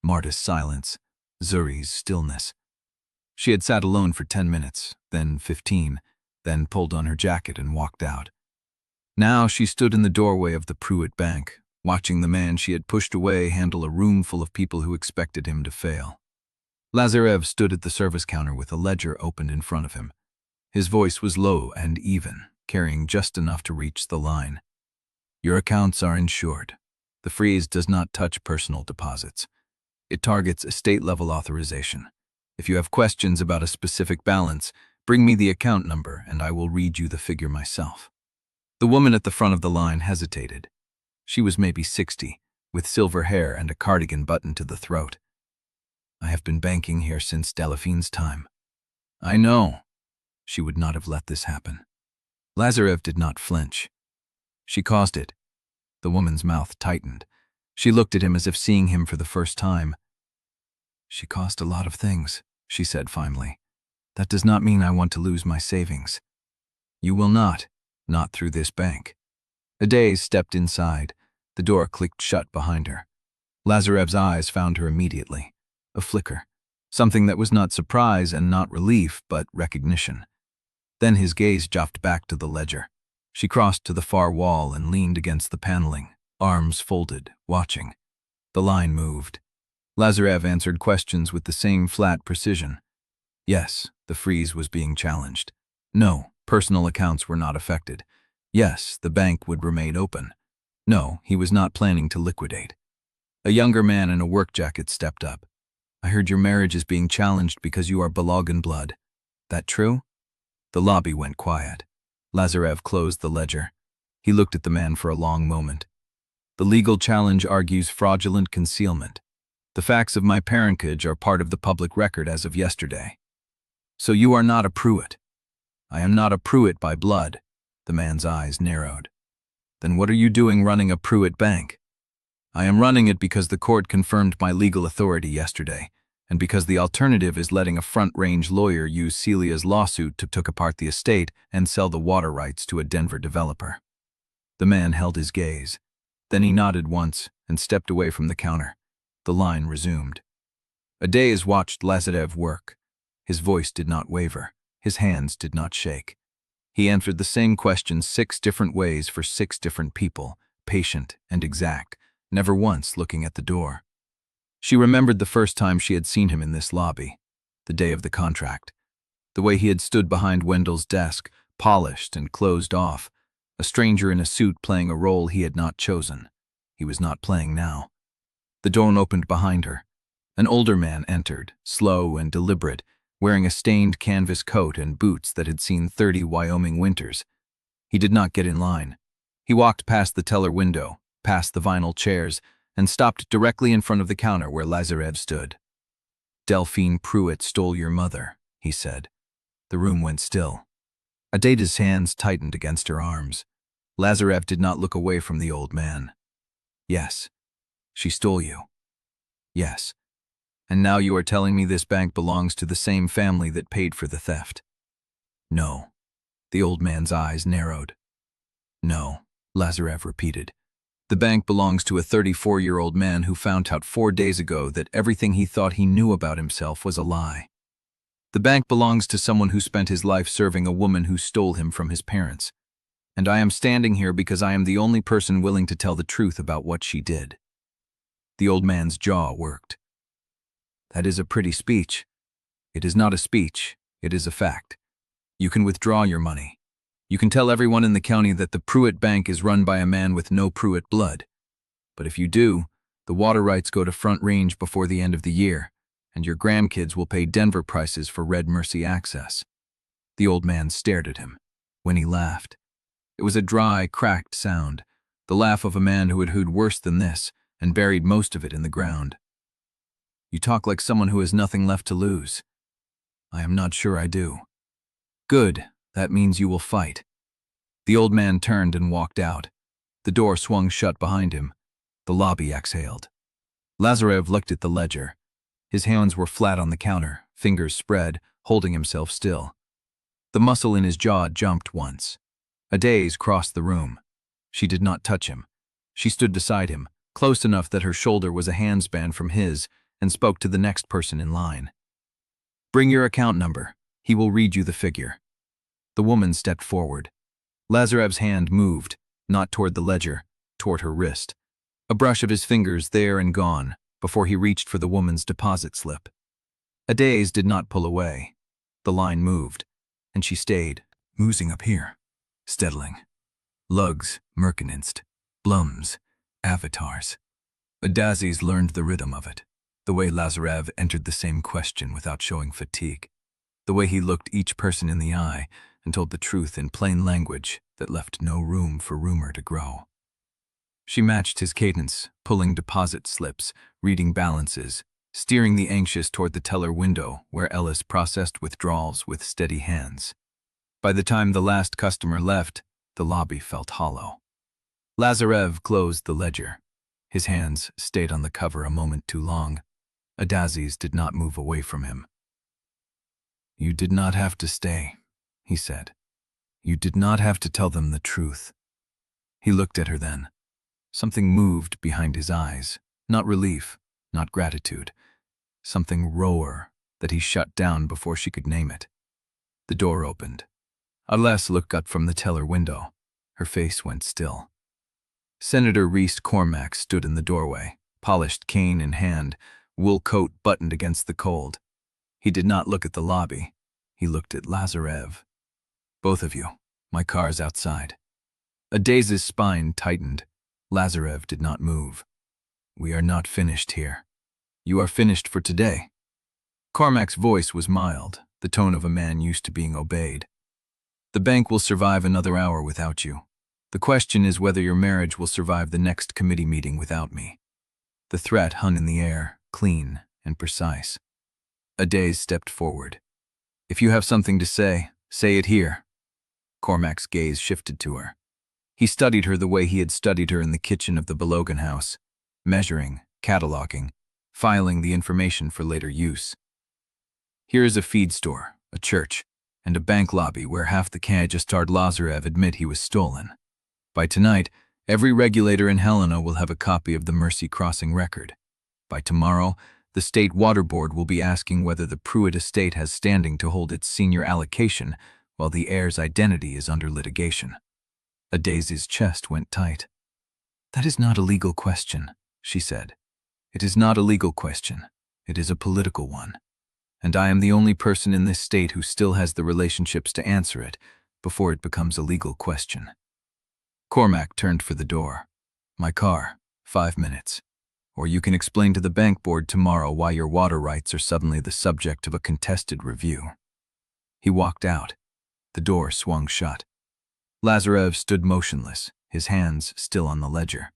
Marta's silence, Zuri's stillness. She had sat alone for 10 minutes, then 15, then pulled on her jacket and walked out. Now she stood in the doorway of the Pruitt bank, watching the man she had pushed away handle a room full of people who expected him to fail. Lazarev stood at the service counter with a ledger opened in front of him. His voice was low and even, carrying just enough to reach the line. Your accounts are insured. The freeze does not touch personal deposits. It targets estate-level authorization. If you have questions about a specific balance, bring me the account number and I will read you the figure myself. The woman at the front of the line hesitated. She was maybe 60, with silver hair and a cardigan buttoned to the throat. I have been banking here since Delphine's time. I know. She would not have let this happen. Lazarev did not flinch. She caused it. The woman's mouth tightened. She looked at him as if seeing him for the first time. She caused a lot of things, she said finally. That does not mean I want to lose my savings. You will not through this bank. Adaeze stepped inside. The door clicked shut behind her. Lazarev's eyes found her immediately. A flicker. Something that was not surprise and not relief, but recognition. Then his gaze dropped back to the ledger. She crossed to the far wall and leaned against the paneling, arms folded, watching. The line moved. Lazarev answered questions with the same flat precision. Yes, the freeze was being challenged. No, personal accounts were not affected. Yes, the bank would remain open. No, he was not planning to liquidate. A younger man in a work jacket stepped up. I heard your marriage is being challenged because you are Balogun blood. That true? The lobby went quiet. Lazarev closed the ledger. He looked at the man for a long moment. The legal challenge argues fraudulent concealment. The facts of my parentage are part of the public record as of yesterday. So you are not a Pruitt. I am not a Pruitt by blood. The man's eyes narrowed. Then what are you doing running a Pruitt bank? I am running it because the court confirmed my legal authority yesterday, and because the alternative is letting a front-range lawyer use Celia's lawsuit to take apart the estate and sell the water rights to a Denver developer. The man held his gaze. Then he nodded once and stepped away from the counter. The line resumed. Adaeze watched Lazarev work. His voice did not waver. His hands did not shake. He answered the same questions 6 different ways for 6 different people, patient and exact, never once looking at the door. She remembered the first time she had seen him in this lobby, the day of the contract. The way he had stood behind Wendell's desk, polished and closed off, a stranger in a suit playing a role he had not chosen. He was not playing now. The door opened behind her. An older man entered, slow and deliberate, wearing a stained canvas coat and boots that had seen 30 Wyoming winters. He did not get in line. He walked past the teller window, past the vinyl chairs, and stopped directly in front of the counter where Lazarev stood. Delphine Pruitt stole your mother, he said. The room went still. Adaeze's hands tightened against her arms. Lazarev did not look away from the old man. Yes, she stole you. Yes. And now you are telling me this bank belongs to the same family that paid for the theft. No. The old man's eyes narrowed. No, Lazarev repeated. The bank belongs to a 34-year-old man who found out 4 days ago that everything he thought he knew about himself was a lie. The bank belongs to someone who spent his life serving a woman who stole him from his parents. And I am standing here because I am the only person willing to tell the truth about what she did. The old man's jaw worked. That is a pretty speech. It is not a speech, it is a fact. You can withdraw your money. You can tell everyone in the county that the Pruitt Bank is run by a man with no Pruitt blood. But if you do, the water rights go to Front Range before the end of the year, and your grandkids will pay Denver prices for Red Mercy access. The old man stared at him. When he laughed, it was a dry, cracked sound, the laugh of a man who had heard worse than this and buried most of it in the ground. You talk like someone who has nothing left to lose. I am not sure I do. Good, that means you will fight. The old man turned and walked out. The door swung shut behind him. The lobby exhaled. Lazarev looked at the ledger. His hands were flat on the counter, fingers spread, holding himself still. The muscle in his jaw jumped once. Adaeze crossed the room. She did not touch him. She stood beside him, close enough that her shoulder was a handspan from his, and spoke to the next person in line. "Bring your account number. He will read you the figure." The woman stepped forward. Lazarev's hand moved, not toward the ledger, toward her wrist. A brush of his fingers there and gone, before he reached for the woman's deposit slip. Adaeze did not pull away. The line moved, and she stayed, moozing up here, steadling. Lugs, Mercanist, Blums, avatars. Adaeze learned the rhythm of it, the way Lazarev entered the same question without showing fatigue, the way he looked each person in the eye and told the truth in plain language that left no room for rumor to grow. She matched his cadence, pulling deposit slips, reading balances, steering the anxious toward the teller window where Ellis processed withdrawals with steady hands. By the time the last customer left, the lobby felt hollow. Lazarev closed the ledger. His hands stayed on the cover a moment too long. Adaeze did not move away from him. "You did not have to stay," he said. "You did not have to tell them the truth." He looked at her then. Something moved behind his eyes, not relief, not gratitude. Something roar that he shut down before she could name it. The door opened. Adaeze looked up from the teller window. Her face went still. Senator Reese Cormack stood in the doorway, polished cane in hand, wool coat buttoned against the cold. He did not look at the lobby. He looked at Lazarev. "Both of you, my car's outside." Adaze's spine tightened. Lazarev did not move. "We are not finished here. You are finished for today." Cormack's voice was mild, the tone of a man used to being obeyed. "The bank will survive another hour without you. The question is whether your marriage will survive the next committee meeting without me." The threat hung in the air, clean and precise. Adaeze stepped forward. "If you have something to say it here." Cormack's gaze shifted to her. He studied her the way he had studied her in the kitchen of the Balogun house, measuring, cataloging, filing the information for later use. "Here is a feed store, a church, and a bank lobby where half the cash just started Lazarev admit he was stolen. By tonight, every regulator in Helena will have a copy of the Mercy Crossing record. By tomorrow, the State Water Board will be asking whether the Pruitt estate has standing to hold its senior allocation while the heir's identity is under litigation." Adaze's chest went tight. "That is not a legal question," she said. "It is not a legal question. It is a political one. And I am the only person in this state who still has the relationships to answer it before it becomes a legal question." Cormack turned for the door. "My car, 5 minutes. Or you can explain to the bank board tomorrow why your water rights are suddenly the subject of a contested review." He walked out. The door swung shut. Lazarev stood motionless, his hands still on the ledger.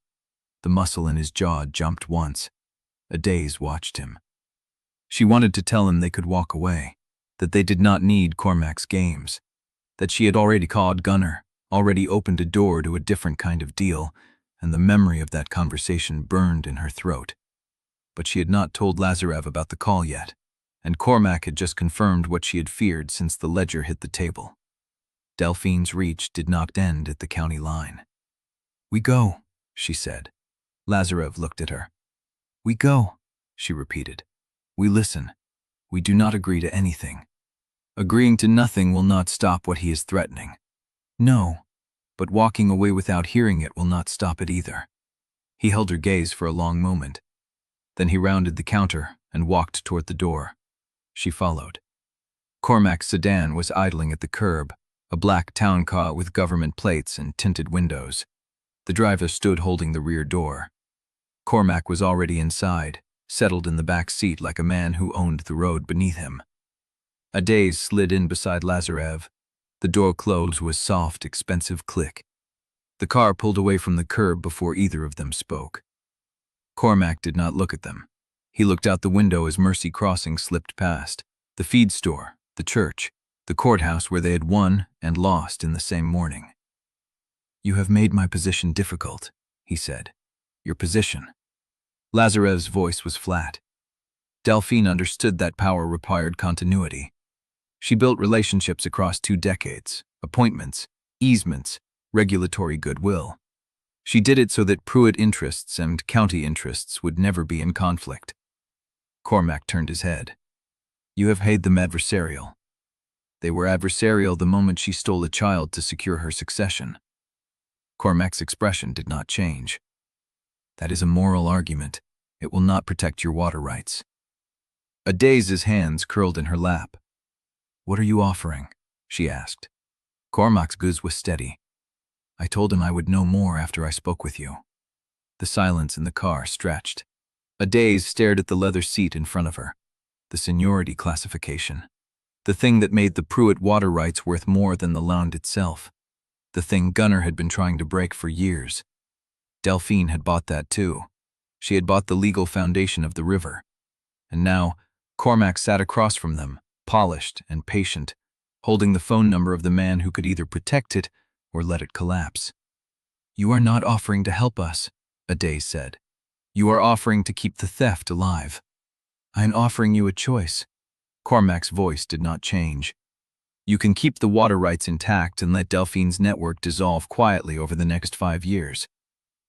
The muscle in his jaw jumped once. Adaeze watched him. She wanted to tell him they could walk away, that they did not need Cormack's games, that she had already called Gunner, already opened a door to a different kind of deal, and the memory of that conversation burned in her throat. But she had not told Lazarev about the call yet, and Cormack had just confirmed what she had feared since the ledger hit the table. Delphine's reach did not end at the county line. "We go," she said. Lazarev looked at her. "We go," she repeated. "We listen. We do not agree to anything. Agreeing to nothing will not stop what he is threatening. No, but walking away without hearing it will not stop it either." He held her gaze for a long moment. Then he rounded the counter and walked toward the door. She followed. Cormack's sedan was idling at the curb, a black town car with government plates and tinted windows. The driver stood holding the rear door. Cormack was already inside, settled in the back seat like a man who owned the road beneath him. Adaeze slid in beside Lazarev. The door closed with soft, expensive click. The car pulled away from the curb before either of them spoke. Cormack did not look at them. He looked out the window as Mercy Crossing slipped past, the feed store, the church, the courthouse where they had won and lost in the same morning. You have made my position difficult, he said. Your position. Lazarev's voice was flat. Delphine understood that power required continuity. She built relationships across 2 decades, appointments, easements, regulatory goodwill. She did it so that Pruitt interests and county interests would never be in conflict. Cormack turned his head. You have made them adversarial. They were adversarial the moment she stole a child to secure her succession. Cormac's expression did not change. That is a moral argument. It will not protect your water rights. Adaeze's hands curled in her lap. What are you offering? She asked. Cormac's gaze was steady. I told him I would know more after I spoke with you. The silence in the car stretched. Adaeze stared at the leather seat in front of her. The seniority classification. The thing that made the Pruitt water rights worth more than the land itself. The thing Gunnar had been trying to break for years. Delphine had bought that too. She had bought the legal foundation of the river. And now, Cormack sat across from them, polished and patient, holding the phone number of the man who could either protect it or let it collapse. You are not offering to help us, Adaeze said. You are offering to keep the theft alive. I am offering you a choice. Cormac's voice did not change. You can keep the water rights intact and let Delphine's network dissolve quietly over the next 5 years.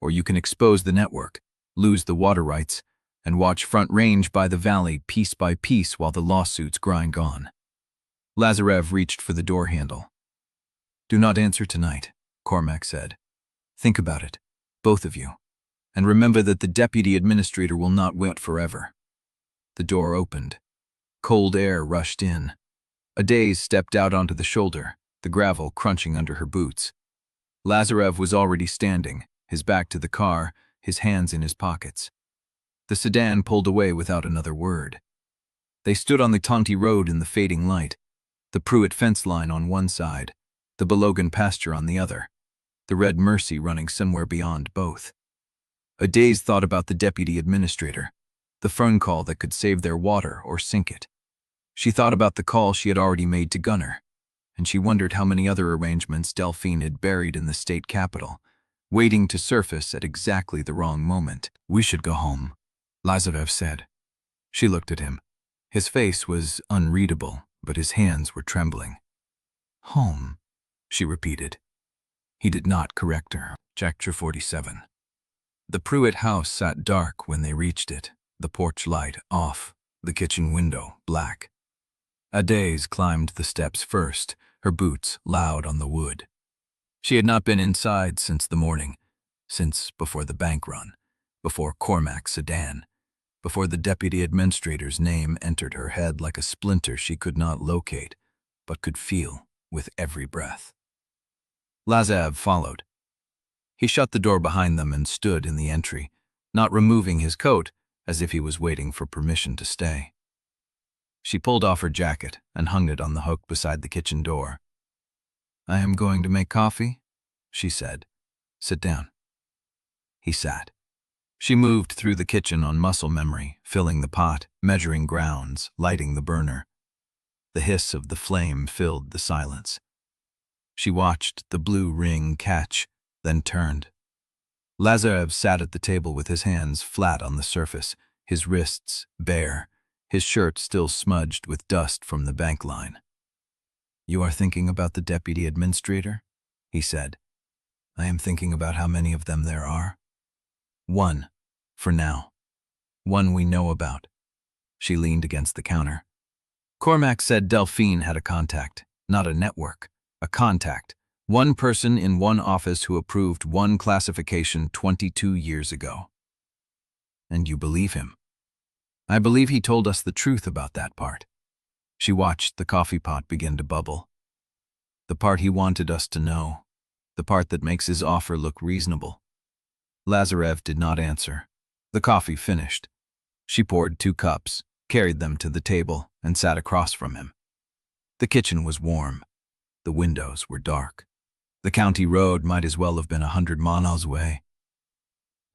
Or you can expose the network, lose the water rights, and watch Front Range by the valley piece by piece while the lawsuits grind on. Lazarev reached for the door handle. Do not answer tonight, Cormack said. Think about it, both of you, and remember that the deputy administrator will not wait forever. The door opened. Cold air rushed in. Adaeze stepped out onto the shoulder, the gravel crunching under her boots. Lazarev was already standing, his back to the car, his hands in his pockets. The sedan pulled away without another word. They stood on the Tonti road in the fading light, the Pruitt fence line on one side, the Balogun pasture on the other, the Red Mercy running somewhere beyond both. Adaeze thought about the deputy administrator, the phone call that could save their water or sink it. She thought about the call she had already made to Gunnar, and she wondered how many other arrangements Delphine had buried in the state capital, waiting to surface at exactly the wrong moment. We should go home, Lazarev said. She looked at him. His face was unreadable, but his hands were trembling. Home, she repeated. He did not correct her. Chapter 47. The Pruitt house sat dark when they reached it, the porch light off, the kitchen window black. Adaeze climbed the steps first, her boots loud on the wood. She had not been inside since the morning, since before the bank run, before Cormac's sedan, before the deputy administrator's name entered her head like a splinter she could not locate, but could feel with every breath. Lazarev followed. He shut the door behind them and stood in the entry, not removing his coat, as if he was waiting for permission to stay. She pulled off her jacket and hung it on the hook beside the kitchen door. I am going to make coffee, she said. Sit down. He sat. She moved through the kitchen on muscle memory, filling the pot, measuring grounds, lighting the burner. The hiss of the flame filled the silence. She watched the blue ring catch, then turned. Lazarev sat at the table with his hands flat on the surface, his wrists bare, his shirt still smudged with dust from the bank line. You are thinking about the deputy administrator? He said. I am thinking about how many of them there are. One, for now. One we know about. She leaned against the counter. Cormack said Delphine had a contact, not a network, a contact. One person in one office who approved one classification 22 years ago. And you believe him? I believe he told us the truth about that part. She watched the coffee pot begin to bubble. The part he wanted us to know. The part that makes his offer look reasonable. Lazarev did not answer. The coffee finished. She poured 2 cups, carried them to the table, and sat across from him. The kitchen was warm. The windows were dark. The county road might as well have been 100 miles away.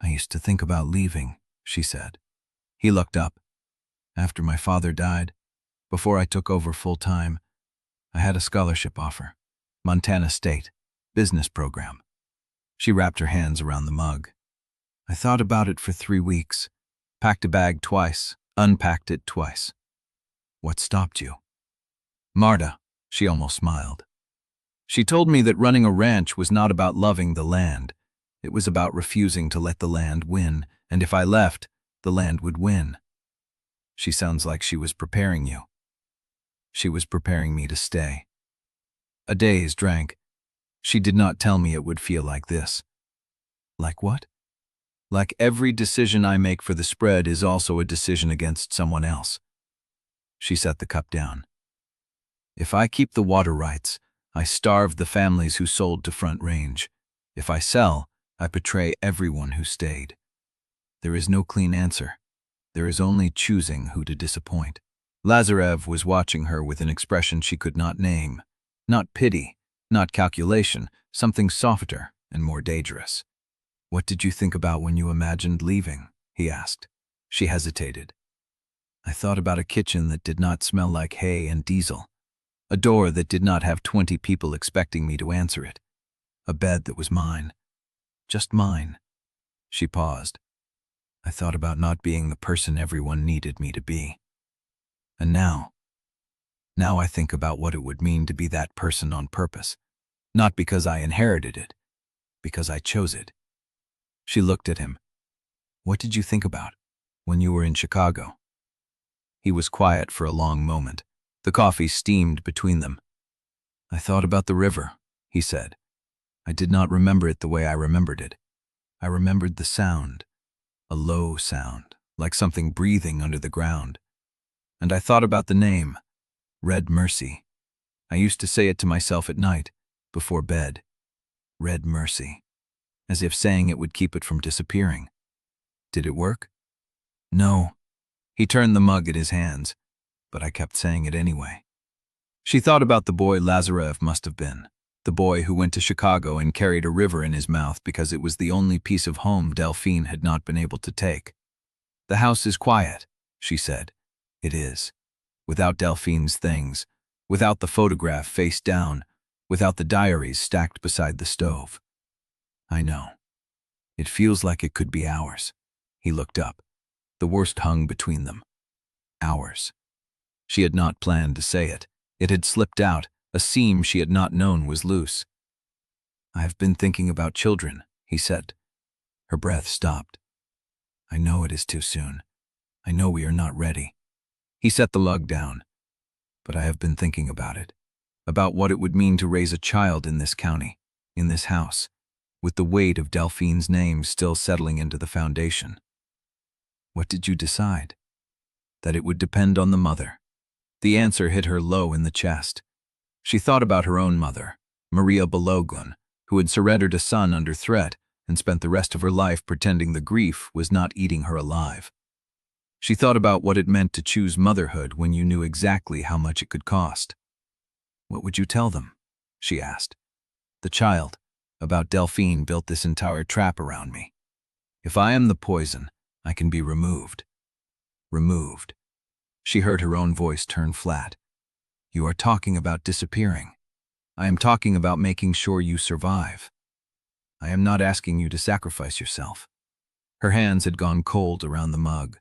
I used to think about leaving, she said. He looked up. After my father died, before I took over full-time, I had a scholarship offer. Montana State, business program. She wrapped her hands around the mug. I thought about it for 3 weeks. Packed a bag twice, unpacked it twice. What stopped you? Marta, she almost smiled. She told me that running a ranch was not about loving the land. It was about refusing to let the land win, and if I left, the land would win. She sounds like she was preparing you. She was preparing me to stay. Adaeze drank. She did not tell me it would feel like this. Like what? Like every decision I make for the spread is also a decision against someone else. She set the cup down. If I keep the water rights, I starve the families who sold to Front Range. If I sell, I betray everyone who stayed. There is no clean answer. There is only choosing who to disappoint. Lazarev was watching her with an expression she could not name. Not pity, not calculation, something softer and more dangerous. What did you think about when you imagined leaving? He asked. She hesitated. I thought about a kitchen that did not smell like hay and diesel. A door that did not have 20 people expecting me to answer it. A bed that was mine. Just mine. She paused. I thought about not being the person everyone needed me to be. And now I think about what it would mean to be that person on purpose. Not because I inherited it, because I chose it. She looked at him. What did you think about when you were in Chicago? He was quiet for a long moment. The coffee steamed between them. I thought about the river, he said. I did not remember it the way I remembered it. I remembered the sound, a low sound, like something breathing under the ground. And I thought about the name, Red Mercy. I used to say it to myself at night, before bed. Red Mercy. As if saying it would keep it from disappearing. Did it work? No. He turned the mug at his hands, but I kept saying it anyway. She thought about the boy Lazarev must have been, the boy who went to Chicago and carried a river in his mouth because it was the only piece of home Delphine had not been able to take. The house is quiet, she said. It is. Without Delphine's things, without the photograph face down, without the diaries stacked beside the stove. I know. It feels like it could be ours. He looked up. The worst hung between them. Ours. She had not planned to say it. It had slipped out. A seam she had not known was loose. I have been thinking about children, he said. Her breath stopped. I know it is too soon. I know we are not ready. He set the lug down. But I have been thinking about it. About what it would mean to raise a child in this county, in this house, with the weight of Delphine's name still settling into the foundation. What did you decide? That it would depend on the mother. The answer hit her low in the chest. She thought about her own mother, Audieeze Balogun, who had surrendered a son under threat and spent the rest of her life pretending the grief was not eating her alive. She thought about what it meant to choose motherhood when you knew exactly how much it could cost. What would you tell them? She asked. The child, about Delphine, built this entire trap around me. If I am the poison, I can be removed. Removed. She heard her own voice turn flat. You are talking about disappearing. I am talking about making sure you survive. I am not asking you to sacrifice yourself. Her hands had gone cold around the mug.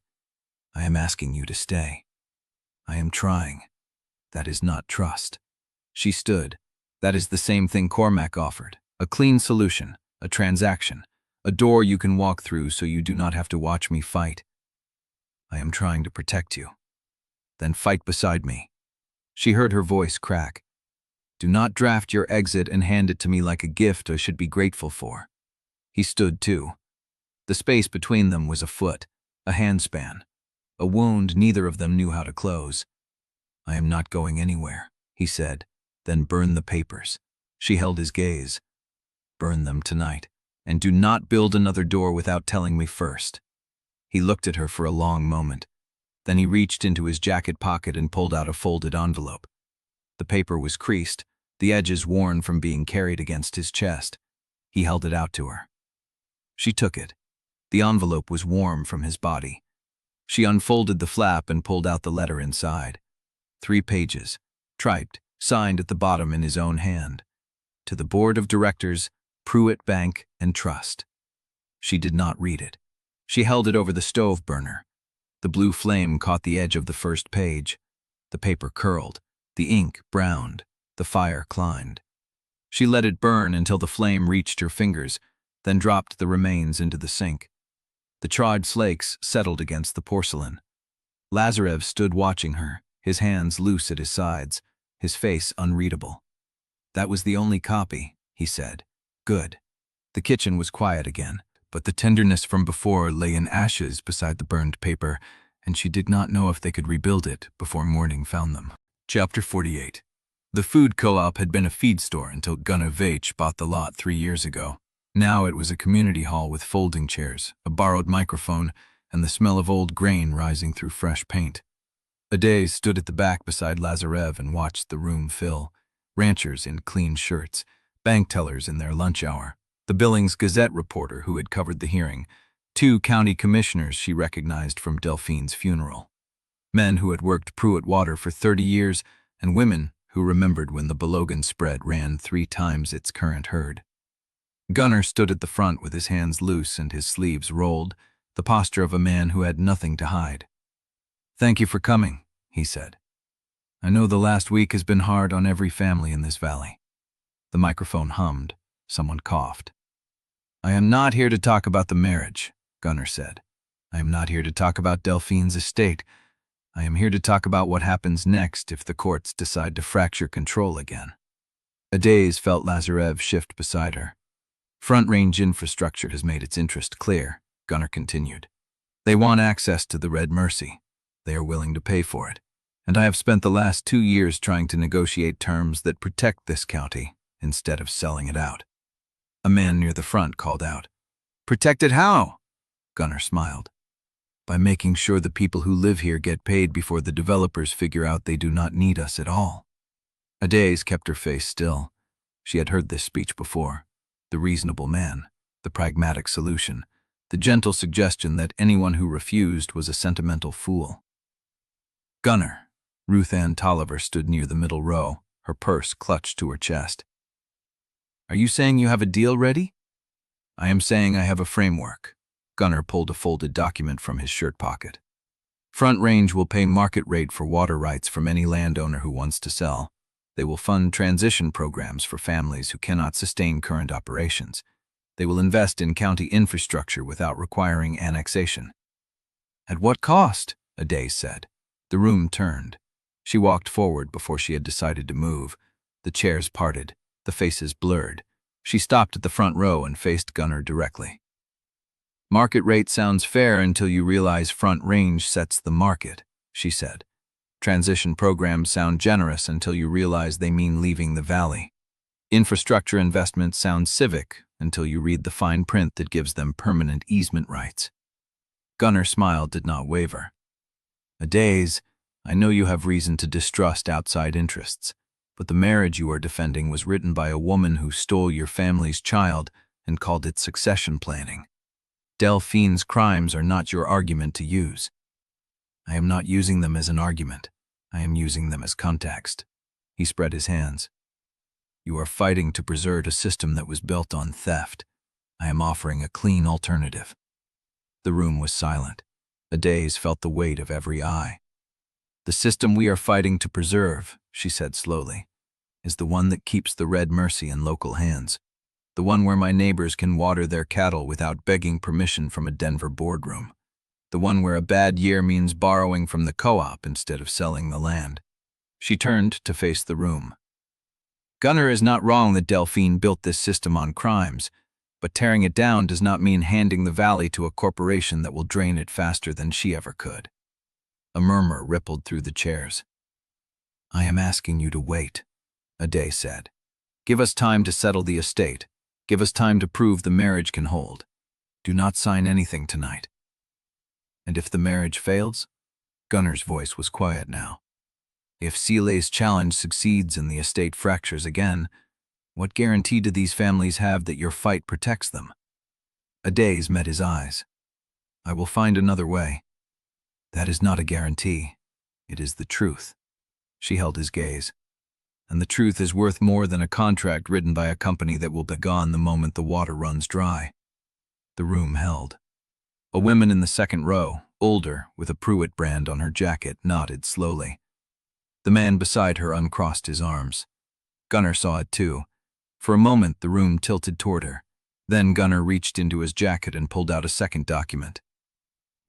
I am asking you to stay. I am trying. That is not trust. She stood. That is the same thing Cormack offered. A clean solution, a transaction, a door you can walk through so you do not have to watch me fight. I am trying to protect you. Then fight beside me. She heard her voice crack. Do not draft your exit and hand it to me like a gift I should be grateful for. He stood too. The space between them was a foot, a handspan, a wound neither of them knew how to close. I am not going anywhere, he said, then burn the papers. She held his gaze. Burn them tonight, and do not build another door without telling me first. He looked at her for a long moment. Then he reached into his jacket pocket and pulled out a folded envelope. The paper was creased, the edges worn from being carried against his chest. He held it out to her. She took it. The envelope was warm from his body. She unfolded the flap and pulled out the letter inside. 3 pages, typed, signed at the bottom in his own hand. To the Board of Directors, Pruitt Bank and Trust. She did not read it. She held it over the stove burner. The blue flame caught the edge of the first page. The paper curled. The ink browned. The fire climbed. She let it burn until the flame reached her fingers, then dropped the remains into the sink. The charred flakes settled against the porcelain. Lazarev stood watching her, his hands loose at his sides, his face unreadable. "That was the only copy," he said. "Good." The kitchen was quiet again, but the tenderness from before lay in ashes beside the burned paper, and she did not know if they could rebuild it before morning found them. Chapter 48. The food co-op had been a feed store until Gunnar Veitch bought the lot 3 years ago. Now it was a community hall with folding chairs, a borrowed microphone, and the smell of old grain rising through fresh paint. Adaeze stood at the back beside Lazarev and watched the room fill. Ranchers in clean shirts, bank tellers in their lunch hour, the Billings Gazette reporter who had covered the hearing, 2 county commissioners she recognized from Delphine's funeral. Men who had worked Pruitt water for 30 years, and women who remembered when the Balogun spread ran 3 times its current herd. Gunnar stood at the front with his hands loose and his sleeves rolled, the posture of a man who had nothing to hide. "Thank you for coming," he said. "I know the last week has been hard on every family in this valley." The microphone hummed. Someone coughed. "I am not here to talk about the marriage," Gunnar said. "I am not here to talk about Delphine's estate. I am here to talk about what happens next if the courts decide to fracture control again." Adaeze felt Lazarev shift beside her. "Front Range infrastructure has made its interest clear," Gunnar continued. "They want access to the Red Mercy. They are willing to pay for it. And I have spent the last 2 years trying to negotiate terms that protect this county instead of selling it out." A man near the front called out. "Protect it how?" Gunnar smiled. "By making sure the people who live here get paid before the developers figure out they do not need us at all." Adaeze kept her face still. She had heard this speech before. The reasonable man, the pragmatic solution, the gentle suggestion that anyone who refused was a sentimental fool. "Gunnar." Ruth Ann Tolliver stood near the middle row, her purse clutched to her chest. "Are you saying you have a deal ready?" "I am saying I have a framework." Gunnar pulled a folded document from his shirt pocket. "Front Range will pay market rate for water rights from any landowner who wants to sell. They will fund transition programs for families who cannot sustain current operations. They will invest in county infrastructure without requiring annexation." "At what cost?" Adaeze said. The room turned. She walked forward before she had decided to move. The chairs parted, the faces blurred. She stopped at the front row and faced Gunnar directly. "Market rate sounds fair until you realize Front Range sets the market," she said. "Transition programs sound generous until you realize they mean leaving the valley. Infrastructure investments sound civic until you read the fine print that gives them permanent easement rights." Gunnar's smile did not waver. "Adaeze, I know you have reason to distrust outside interests, but the marriage you are defending was written by a woman who stole your family's child and called it succession planning. Delphine's crimes are not your argument to use." "I am not using them as an argument. I am using them as context." He spread his hands. "You are fighting to preserve a system that was built on theft. I am offering a clean alternative." The room was silent. Adaeze felt the weight of every eye. "The system we are fighting to preserve," she said slowly, "is the one that keeps the Red Mercy in local hands. The one where my neighbors can water their cattle without begging permission from a Denver boardroom. The one where a bad year means borrowing from the co-op instead of selling the land." She turned to face the room. "Gunnar is not wrong that Delphine built this system on crimes, but tearing it down does not mean handing the valley to a corporation that will drain it faster than she ever could." A murmur rippled through the chairs. "I am asking you to wait," Adaeze said. "Give us time to settle the estate. Give us time to prove the marriage can hold. Do not sign anything tonight." "And if the marriage fails?" Gunnar's voice was quiet now. "If Celia's challenge succeeds and the estate fractures again, what guarantee do these families have that your fight protects them?" Adaeze met his eyes. "I will find another way." "That is not a guarantee. It is the truth." She held his gaze. and the truth is worth more than a contract written by a company that will be gone the moment the water runs dry. The room held. A woman in the second row, older, with a Pruitt brand on her jacket, nodded slowly. The man beside her uncrossed his arms. Gunnar saw it too. For a moment, the room tilted toward her. Then Gunnar reached into his jacket and pulled out a second document.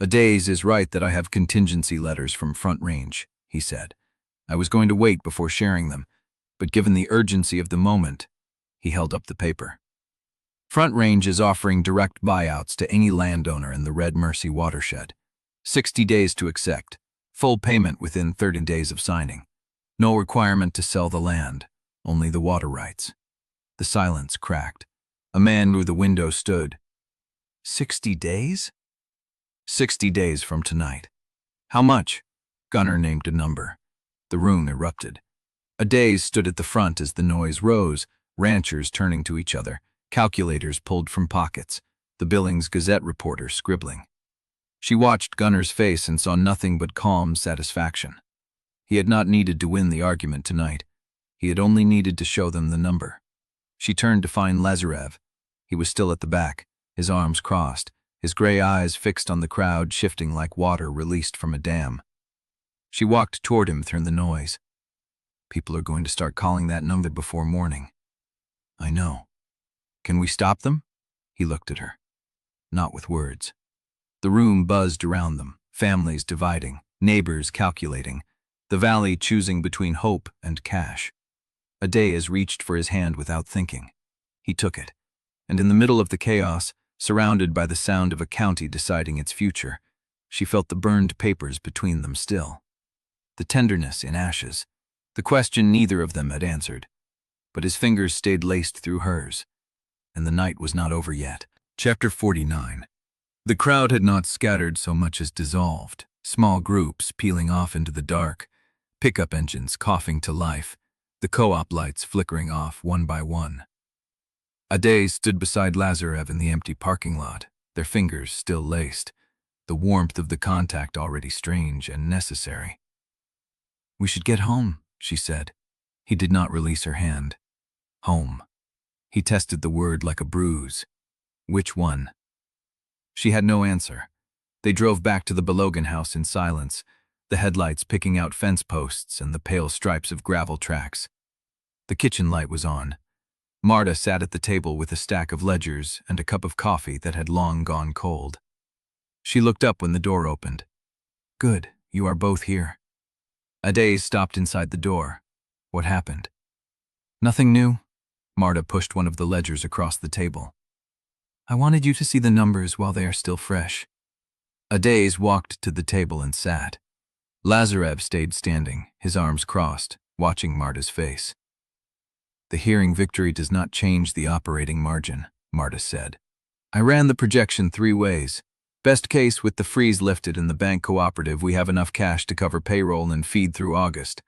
"Adaeze is right that I have contingency letters from Front Range," he said. "I was going to wait before sharing them, but given the urgency of the moment," he held up the paper. "Front Range is offering direct buyouts to any landowner in the Red Mercy watershed. 60 days to accept, full payment within 30 days of signing. No requirement to sell the land, only the water rights." The silence cracked. A man near the window stood. 60 days? 60 days from tonight. How much? Gunnar named a number. The room erupted. Adaeze stood at the front as the noise rose, ranchers turning to each other, calculators pulled from pockets, the Billings Gazette reporter scribbling. She watched Gunnar's face and saw nothing but calm satisfaction. He had not needed to win the argument tonight. He had only needed to show them the number. She turned to find Lazarev. He was still at the back, his arms crossed, his gray eyes fixed on the crowd, shifting like water released from a dam. She walked toward him through the noise. "People are going to start calling that number before morning." "I know. Can we stop them?" He looked at her. Not with words. The room buzzed around them, families dividing, neighbors calculating, the valley choosing between hope and cash. Adaeze reached for his hand without thinking. He took it, and in the middle of the chaos, surrounded by the sound of a county deciding its future, she felt the burned papers between them still. The tenderness in ashes, the question neither of them had answered. But his fingers stayed laced through hers, and the night was not over yet. Chapter 49. The crowd had not scattered so much as dissolved, small groups peeling off into the dark, pickup engines coughing to life, the co-op lights flickering off one by one. Adaeze stood beside Lazarev in the empty parking lot, their fingers still laced, the warmth of the contact already strange and necessary. "We should get home," she said. He did not release her hand. Home. He tested the word like a bruise. Which one? She had no answer. They drove back to the Balogun house in silence, the headlights picking out fence posts and the pale stripes of gravel tracks. The kitchen light was on. Marta sat at the table with a stack of ledgers and a cup of coffee that had long gone cold. She looked up when the door opened. "Good, you are both here." Adaeze stopped inside the door. "What happened?" "Nothing new." Marta pushed one of the ledgers across the table. "I wanted you to see the numbers while they are still fresh." Adaeze walked to the table and sat. Lazarev stayed standing, his arms crossed, watching Marta's face. "The hearing victory does not change the operating margin," Marta said. "I ran the projection 3 ways. Best case, with the freeze lifted and the bank cooperative, we have enough cash to cover payroll and feed through August.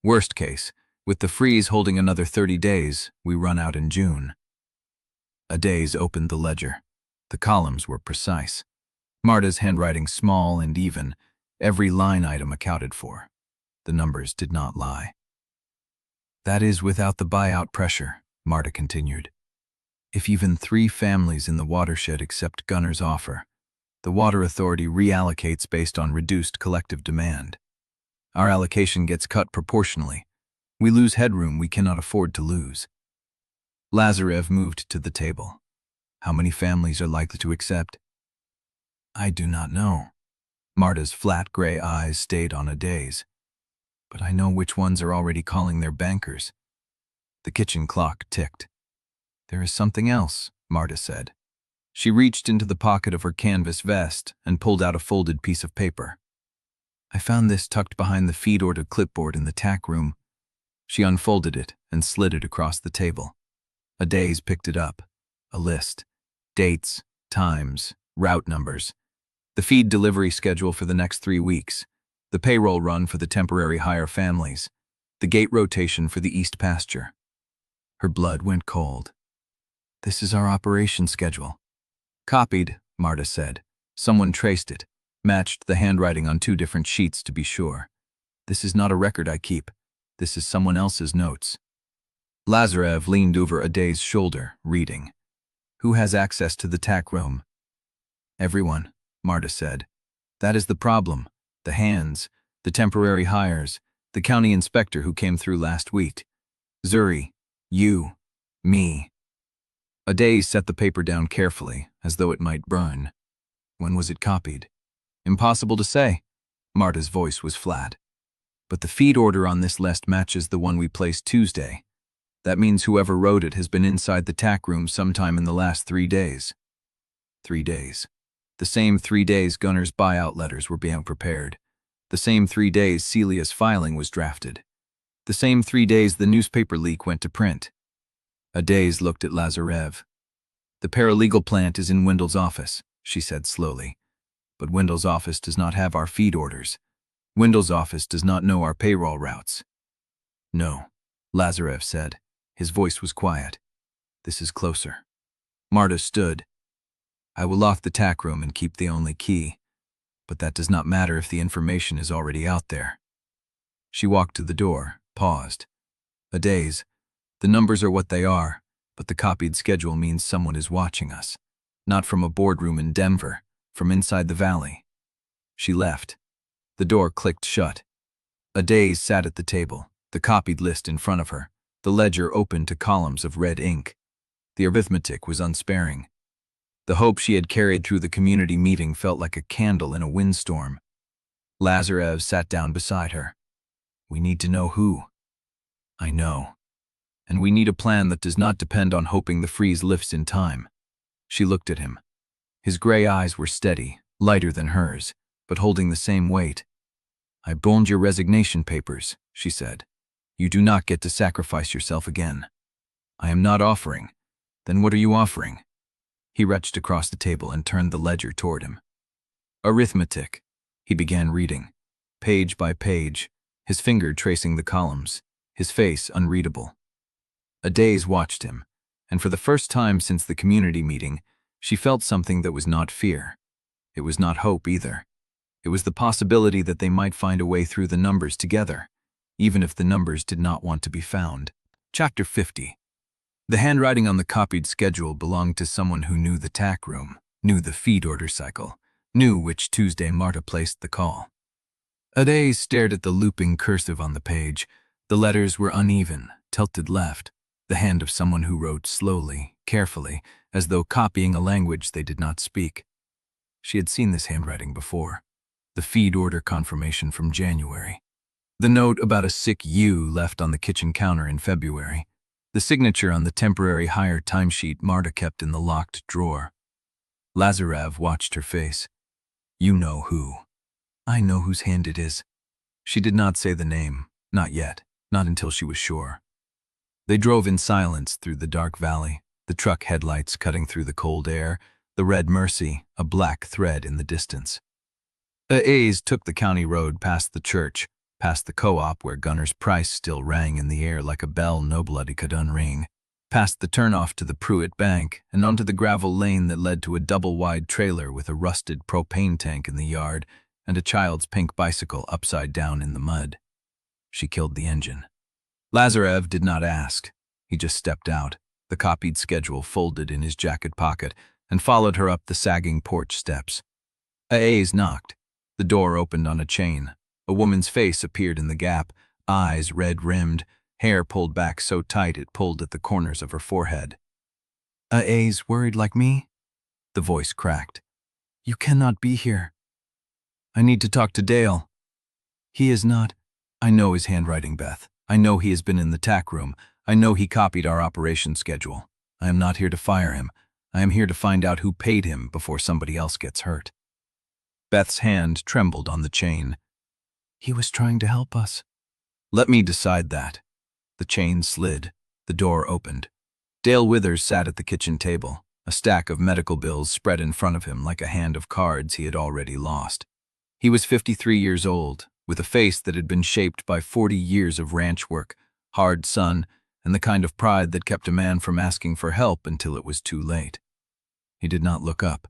Worst case, with the freeze holding another 30 days, we run out in June." Adaeze opened the ledger. The columns were precise. Marta's handwriting small and even, every line item accounted for. The numbers did not lie. "That is without the buyout pressure," Marta continued. "If even 3 families in the watershed accept Gunnar's offer, the Water Authority reallocates based on reduced collective demand. Our allocation gets cut proportionally. We lose headroom we cannot afford to lose." Lazarev moved to the table. "How many families are likely to accept?" "I do not know." Marta's flat gray eyes stayed on Adaeze. "But I know which ones are already calling their bankers." The kitchen clock ticked. "There is something else," Marta said. She reached into the pocket of her canvas vest and pulled out a folded piece of paper. "I found this tucked behind the feed-ordered clipboard in the tack room." She unfolded it and slid it across the table. Adaeze picked it up. A list. Dates, times, route numbers. The feed delivery schedule for the next 3 weeks. The payroll run for the temporary hire families. The gate rotation for the east pasture. Her blood went cold. "This is our operation schedule." "Copied," Marta said. Someone traced it, matched the handwriting on 2 different sheets to be sure. "This is not a record I keep. This is someone else's notes. Lazarev leaned over Adaeze's shoulder, reading. Who has access to the Tack room? Everyone, Marta said. That is the problem. The hands, the temporary hires, the county inspector who came through last week. Zuri, you, me. Adaeze set the paper down carefully, as though it might burn. When was it copied? Impossible to say. Marta's voice was flat. But the feed order on this list matches the one we placed Tuesday. That means whoever wrote it has been inside the Tack room sometime in the last 3 days. 3 days. The same 3 days Gunner's buyout letters were being prepared. The same 3 days Celia's filing was drafted. The same 3 days the newspaper leak went to print. Adaeze looked at Lazarev. The paralegal plant is in Wendell's office, she said slowly. But Wendell's office does not have our feed orders. Wendell's office does not know our payroll routes. No, Lazarev said. His voice was quiet. This is closer. Marta stood. I will lock the Tack room and keep the only key. But that does not matter if the information is already out there. She walked to the door, paused. Adaeze, the numbers are what they are, but the copied schedule means someone is watching us. Not from a boardroom in Denver, from inside the valley. She left. The door clicked shut. Adaeze sat at the table, the copied list in front of her, the ledger open to columns of red ink. The arithmetic was unsparing. The hope she had carried through the community meeting felt like a candle in a windstorm. Lazarev sat down beside her. We need to know who. I know. And we need a plan that does not depend on hoping the freeze lifts in time. She looked at him. His gray eyes were steady, lighter than hers, but holding the same weight. I burned your resignation papers, she said. You do not get to sacrifice yourself again. I am not offering. Then what are you offering? He reached across the table and turned the ledger toward him. Arithmetic. He began reading, page by page, his finger tracing the columns, his face unreadable. Adaeze watched him, and for the first time since the community meeting, she felt something that was not fear. It was not hope either. It was the possibility that they might find a way through the numbers together, even if the numbers did not want to be found. Chapter 50. The handwriting on the copied schedule belonged to someone who knew the Tack room, knew the feed order cycle, knew which Tuesday Marta placed the call. Adaeze stared at the looping cursive on the page. The letters were uneven, tilted left, the hand of someone who wrote slowly, carefully, as though copying a language they did not speak. She had seen this handwriting before. The feed order confirmation from January. The note about a sick ewe left on the kitchen counter in February. The signature on the temporary hire timesheet Marta kept in the locked drawer. Lazarev watched her face. You know who. I know whose hand it is. She did not say the name, not yet, not until she was sure. They drove in silence through the dark valley, the truck headlights cutting through the cold air, the red Mercy, a black thread in the distance. Adaeze took the county road past the church, past the co-op where Gunner's price still rang in the air like a bell nobody could unring, past the turnoff to the Pruitt bank, and onto the gravel lane that led to a double-wide trailer with a rusted propane tank in the yard and a child's pink bicycle upside down in the mud. She killed the engine. Lazarev did not ask. He just stepped out, the copied schedule folded in his jacket pocket, and followed her up the sagging porch steps. Adaeze knocked. The door opened on a chain. A woman's face appeared in the gap, eyes red-rimmed, hair pulled back so tight it pulled at the corners of her forehead. Adaeze worried like me? The voice cracked. You cannot be here. I need to talk to Dale. He is not. I know his handwriting, Beth. I know he has been in the Tack room. I know he copied our operation schedule. I am not here to fire him. I am here to find out who paid him before somebody else gets hurt. Beth's hand trembled on the chain. He was trying to help us. Let me decide that. The chain slid. The door opened. Dale Withers sat at the kitchen table, a stack of medical bills spread in front of him like a hand of cards he had already lost. He was 53 years old, with a face that had been shaped by 40 years of ranch work, hard sun, and the kind of pride that kept a man from asking for help until it was too late. He did not look up.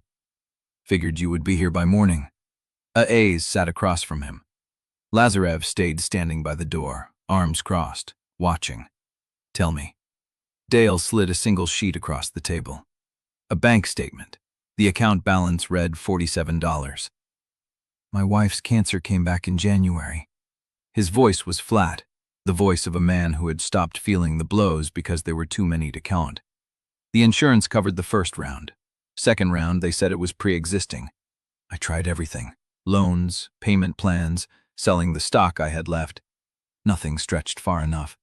Figured you would be here by morning. Adaeze sat across from him. Lazarev stayed standing by the door, arms crossed, watching. Tell me. Dale slid a single sheet across the table. A bank statement. The account balance read $47. My wife's cancer came back in January. His voice was flat, the voice of a man who had stopped feeling the blows because there were too many to count. The insurance covered the first round. Second round, they said it was pre-existing. I tried everything. Loans, payment plans, selling the stock I had left. Nothing stretched far enough.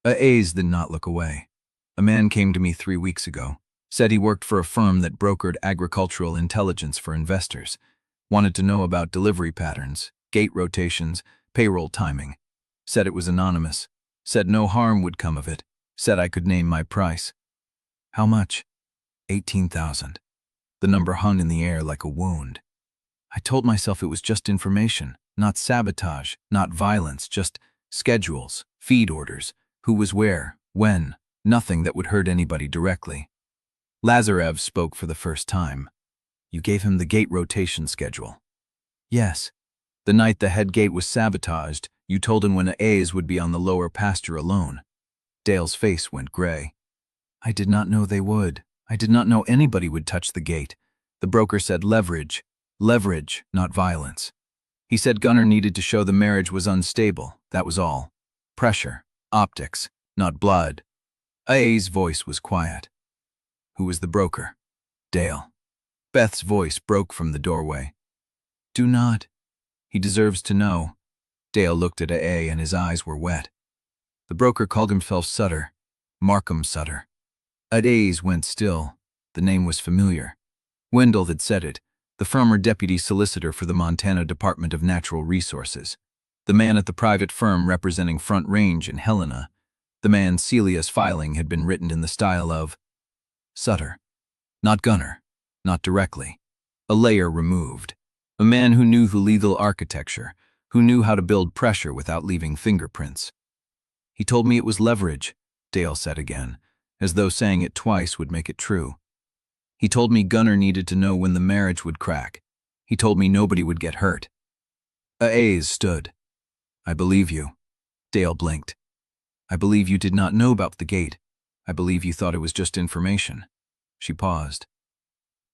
Adaeze did not look away. A man came to me 3 weeks ago, said he worked for a firm that brokered agricultural intelligence for investors, wanted to know about delivery patterns, gate rotations, payroll timing, said it was anonymous, said no harm would come of it, said I could name my price. How much? 18,000. The number hung in the air like a wound. I told myself it was just information, not sabotage, not violence, just schedules, feed orders, who was where, when, nothing that would hurt anybody directly. Lazarev spoke for the first time. You gave him the gate rotation schedule. Yes. The night the head gate was sabotaged, you told him when Adaeze would be on the lower pasture alone. Dale's face went gray. I did not know they would. I did not know anybody would touch the gate. The broker said leverage. Leverage, not violence. He said Gunnar needed to show the marriage was unstable, that was all. Pressure, optics, not blood. Adaeze's voice was quiet. Who was the broker? Dale. Beth's voice broke from the doorway. Do not. He deserves to know. Dale looked at Adaeze and his eyes were wet. The broker called himself Sutter. Markham Sutter. Adaeze went still. The name was familiar. Wendell had said it, the former deputy solicitor for the Montana Department of Natural Resources. The man at the private firm representing Front Range and Helena. The man Celia's filing had been written in the style of Sutter. Not Gunnar. Not directly. A layer removed. A man who knew the legal architecture, who knew how to build pressure without leaving fingerprints. He told me it was leverage, Dale said again, as though saying it twice would make it true. He told me Gunnar needed to know when the marriage would crack. He told me nobody would get hurt. Adaeze stood. I believe you. Dale blinked. I believe you did not know about the gate. I believe you thought it was just information. She paused.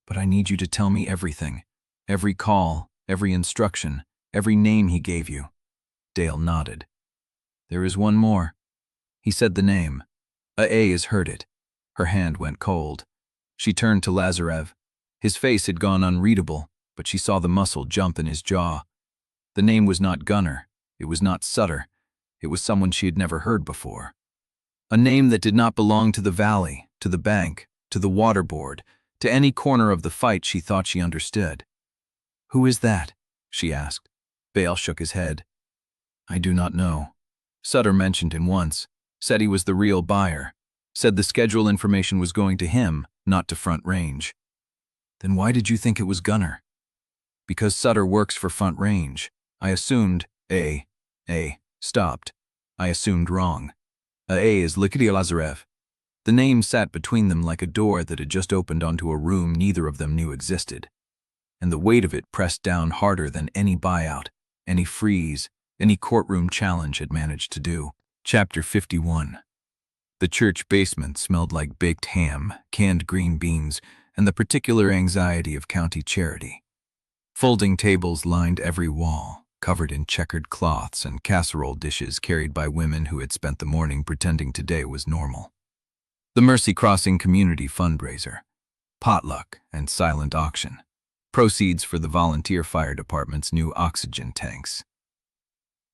But I need you to tell me everything. Every call, every instruction, every name he gave you. Dale nodded. There is one more. He said the name. Adaeze heard it. Her hand went cold. She turned to Lazarev. His face had gone unreadable, but she saw the muscle jump in his jaw. The name was not Gunnar. It was not Sutter. It was someone she had never heard before. A name that did not belong to the valley, to the bank, to the water board, to any corner of the fight she thought she understood. Who is that? She asked. Bale shook his head. I do not know. Sutter mentioned him once, said he was the real buyer, said the schedule information was going to him, not to Front Range. Then why did you think it was Gunnar? Because Sutter works for Front Range. I assumed, stopped. I assumed wrong. Is liquidation Lazarev. The name sat between them like a door that had just opened onto a room neither of them knew existed. And the weight of it pressed down harder than any buyout, any freeze, any courtroom challenge had managed to do. Chapter 51. The church basement smelled like baked ham, canned green beans, and the particular anxiety of county charity. Folding tables lined every wall, covered in checkered cloths and casserole dishes carried by women who had spent the morning pretending today was normal. The Mercy Crossing Community Fundraiser, potluck and silent auction, proceeds for the volunteer fire department's new oxygen tanks.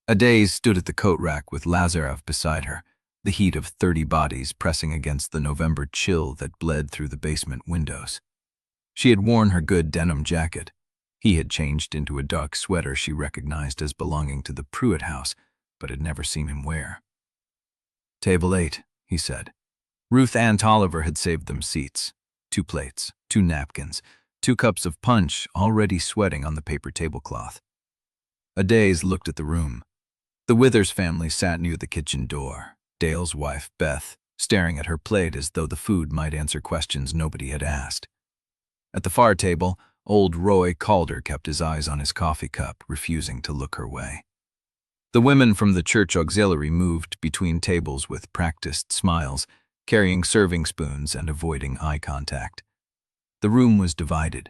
Adaeze stood at the coat rack with Lazarev beside her, the heat of 30 bodies pressing against the November chill that bled through the basement windows. She had worn her good denim jacket. He had changed into a dark sweater she recognized as belonging to the Pruitt house, but had never seen him wear. Table 8, he said. Ruth Ann Tolliver had saved them seats. 2 plates, 2 napkins, 2 cups of punch already sweating on the paper tablecloth. Adaeze looked at the room. The Withers family sat near the kitchen door, Dale's wife, Beth, staring at her plate as though the food might answer questions nobody had asked. At the far table, old Roy Calder kept his eyes on his coffee cup, refusing to look her way. The women from the church auxiliary moved between tables with practiced smiles, carrying serving spoons and avoiding eye contact. The room was divided.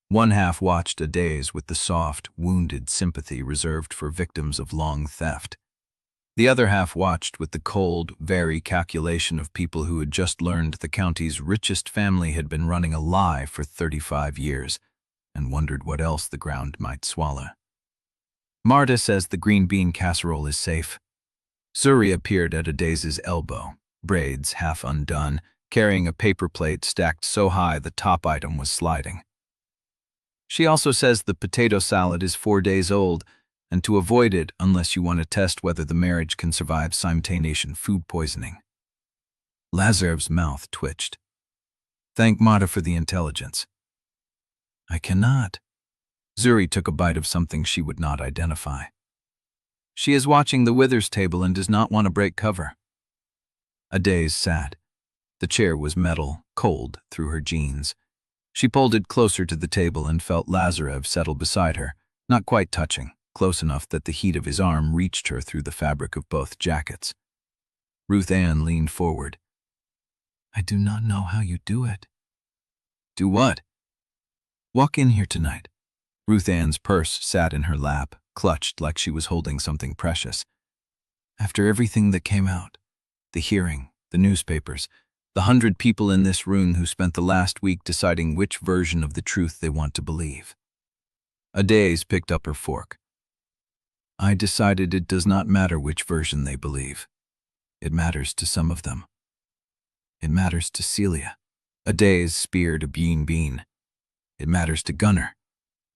One half watched Adaeze with the soft, wounded sympathy reserved for victims of long theft. The other half watched with the cold, wary calculation of people who had just learned the county's richest family had been running a lie for 35 years, and wondered what else the ground might swallow. Marta says the green bean casserole is safe. Zuri appeared at Adaeze's elbow, braids half undone, carrying a paper plate stacked so high the top item was sliding. She also says the potato salad is 4 days old, and to avoid it unless you want to test whether the marriage can survive simultaneous food poisoning. Lazarev's mouth twitched. Thank Marta for the intelligence. I cannot. Zuri took a bite of something she would not identify. She is watching the Withers table and does not want to break cover. Adaeze sat. The chair was metal, cold through her jeans. She pulled it closer to the table and felt Lazarev settle beside her, not quite touching, close enough that the heat of his arm reached her through the fabric of both jackets. Ruth Ann leaned forward. I do not know how you do it. Do what? Walk in here tonight. Ruth Ann's purse sat in her lap, clutched like she was holding something precious. After everything that came out, the hearing, the newspapers, the 100 people in this room who spent the last week deciding which version of the truth they want to believe. Adaeze picked up her fork. I decided it does not matter which version they believe. It matters to some of them. It matters to Celia. Adaeze speared a bean. It matters to Gunnar.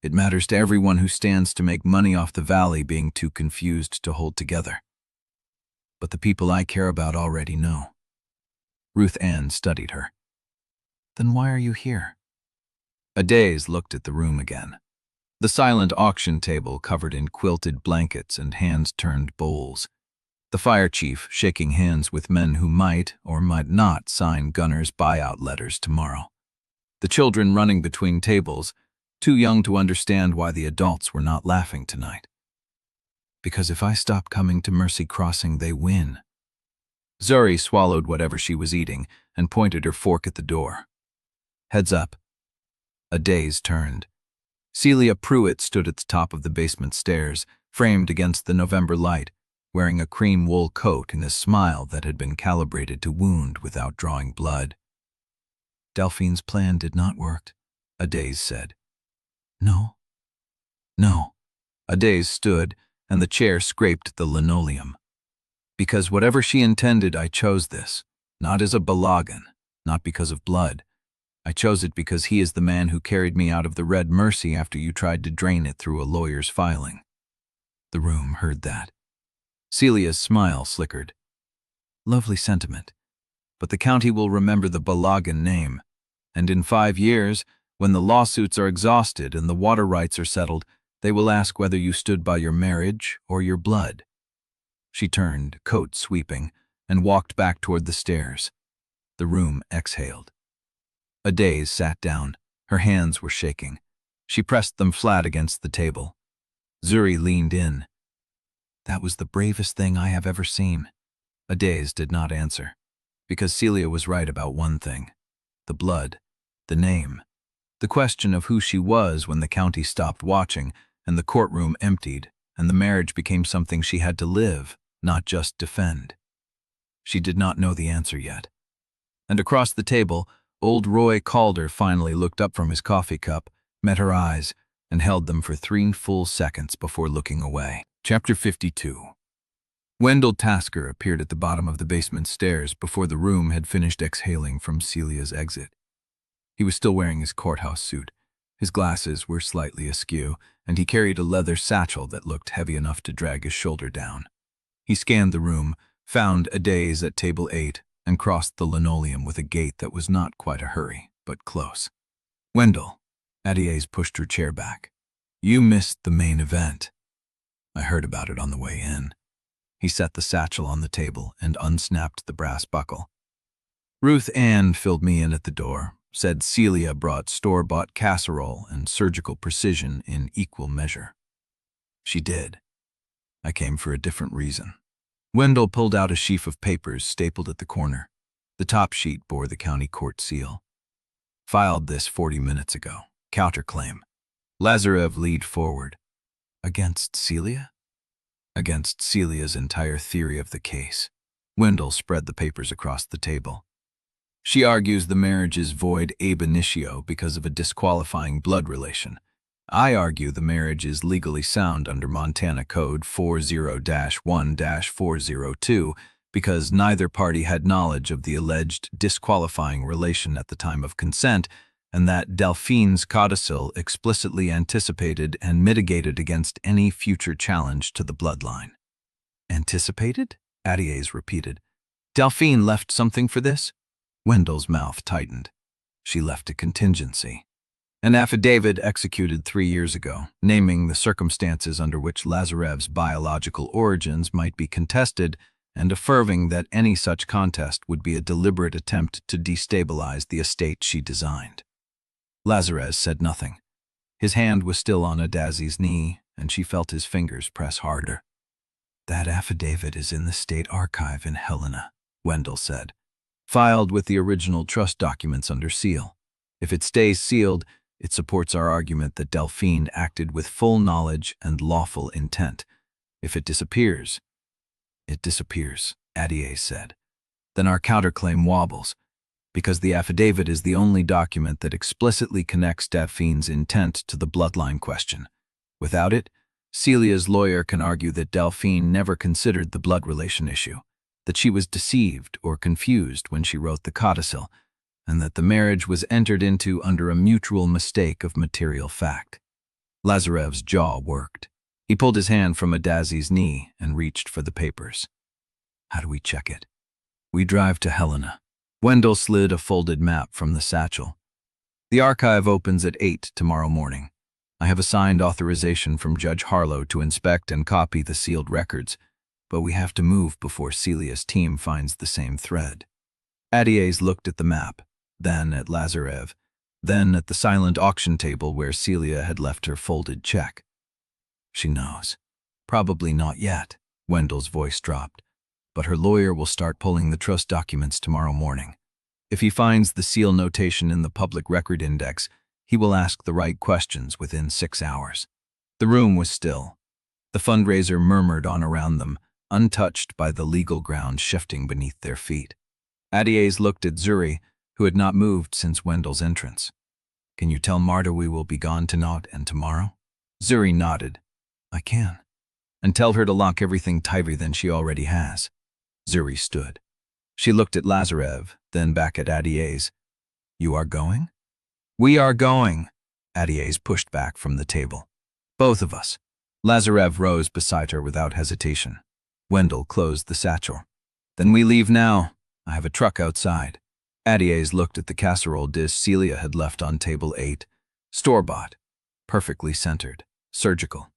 It matters to everyone who stands to make money off the valley being too confused to hold together. But the people I care about already know. Ruth Ann studied her. Then why are you here? Adaeze looked at the room again. The silent auction table covered in quilted blankets and hand-turned bowls. The fire chief shaking hands with men who might or might not sign Gunnar's buyout letters tomorrow. The children running between tables, too young to understand why the adults were not laughing tonight. Because if I stop coming to Mercy Crossing, they win. Zuri swallowed whatever she was eating and pointed her fork at the door. Heads up. Adaeze turned. Celia Pruitt stood at the top of the basement stairs, framed against the November light, wearing a cream wool coat and a smile that had been calibrated to wound without drawing blood. Delphine's plan did not work, Adaeze said. No. No. Adaeze stood, and the chair scraped the linoleum. Because whatever she intended, I chose this, not as a Balogun, not because of blood. I chose it because he is the man who carried me out of the Red Mercy after you tried to drain it through a lawyer's filing. The room heard that. Celia's smile flickered. Lovely sentiment. But the county will remember the Balogun name, and in 5 years, when the lawsuits are exhausted and the water rights are settled, they will ask whether you stood by your marriage or your blood. She turned, coat sweeping, and walked back toward the stairs. The room exhaled. Adaeze sat down. Her hands were shaking. She pressed them flat against the table. Zuri leaned in. That was the bravest thing I have ever seen. Adaeze did not answer, because Celia was right about one thing. The blood, the name, the question of who she was when the county stopped watching and the courtroom emptied and the marriage became something she had to live, not just defend. She did not know the answer yet. And across the table, old Roy Calder finally looked up from his coffee cup, met her eyes, and held them for 3 full seconds before looking away. Chapter 52. Wendell Tasker appeared at the bottom of the basement stairs before the room had finished exhaling from Celia's exit. He was still wearing his courthouse suit. His glasses were slightly askew, and he carried a leather satchel that looked heavy enough to drag his shoulder down. He scanned the room, found Adaeze at table 8, and crossed the linoleum with a gait that was not quite a hurry, but close. Wendell, Adaeze pushed her chair back. You missed the main event. I heard about it on the way in. He set the satchel on the table and unsnapped the brass buckle. Ruth Ann filled me in at the door, said Celia brought store-bought casserole and surgical precision in equal measure. She did. I came for a different reason. Wendell pulled out a sheaf of papers stapled at the corner. The top sheet bore the county court seal. Filed this 40 minutes ago. Counterclaim. Lazarev leaned forward. Against Celia? Against Celia's entire theory of the case. Wendell spread the papers across the table. She argues the marriage is void ab initio because of a disqualifying blood relation. I argue the marriage is legally sound under Montana Code 40-1-402 because neither party had knowledge of the alleged disqualifying relation at the time of consent, and that Delphine's codicil explicitly anticipated and mitigated against any future challenge to the bloodline. Anticipated? Adaeze repeated. Delphine left something for this? Wendell's mouth tightened. She left a contingency. An affidavit executed 3 years ago, naming the circumstances under which Lazarev's biological origins might be contested and affirming that any such contest would be a deliberate attempt to destabilize the estate she designed. Lazarev said nothing. His hand was still on Adaeze's knee, and she felt his fingers press harder. That affidavit is in the state archive in Helena, Wendell said, filed with the original trust documents under seal. If it stays sealed, it supports our argument that Delphine acted with full knowledge and lawful intent. If it disappears, Adaeze said. Then our counterclaim wobbles, because the affidavit is the only document that explicitly connects Delphine's intent to the bloodline question. Without it, Celia's lawyer can argue that Delphine never considered the blood relation issue, that she was deceived or confused when she wrote the codicil, and that the marriage was entered into under a mutual mistake of material fact. Lazarev's jaw worked. He pulled his hand from Adaeze's knee and reached for the papers. How do we check it? We drive to Helena. Wendell slid a folded map from the satchel. The archive opens at 8 tomorrow morning. I have a signed authorization from Judge Harlow to inspect and copy the sealed records, but we have to move before Celia's team finds the same thread. Adaeze looked at the map, then at Lazarev, then at the silent auction table where Celia had left her folded check. She knows. Probably not yet, Wendell's voice dropped, but her lawyer will start pulling the trust documents tomorrow morning. If he finds the seal notation in the public record index, he will ask the right questions within 6 hours. The room was still. The fundraiser murmured on around them, untouched by the legal ground shifting beneath their feet. Adaeze looked at Zuri, who had not moved since Wendell's entrance. Can you tell Marta we will be gone tonight and tomorrow? Zuri nodded. I can. And tell her to lock everything tighter than she already has. Zuri stood. She looked at Lazarev, then back at Adaeze. You are going? We are going. Adaeze pushed back from the table. Both of us. Lazarev rose beside her without hesitation. Wendell closed the satchel. Then we leave now. I have a truck outside. Adaeze looked at the casserole dish Celia had left on table 8. Store-bought. Perfectly centered. Surgical.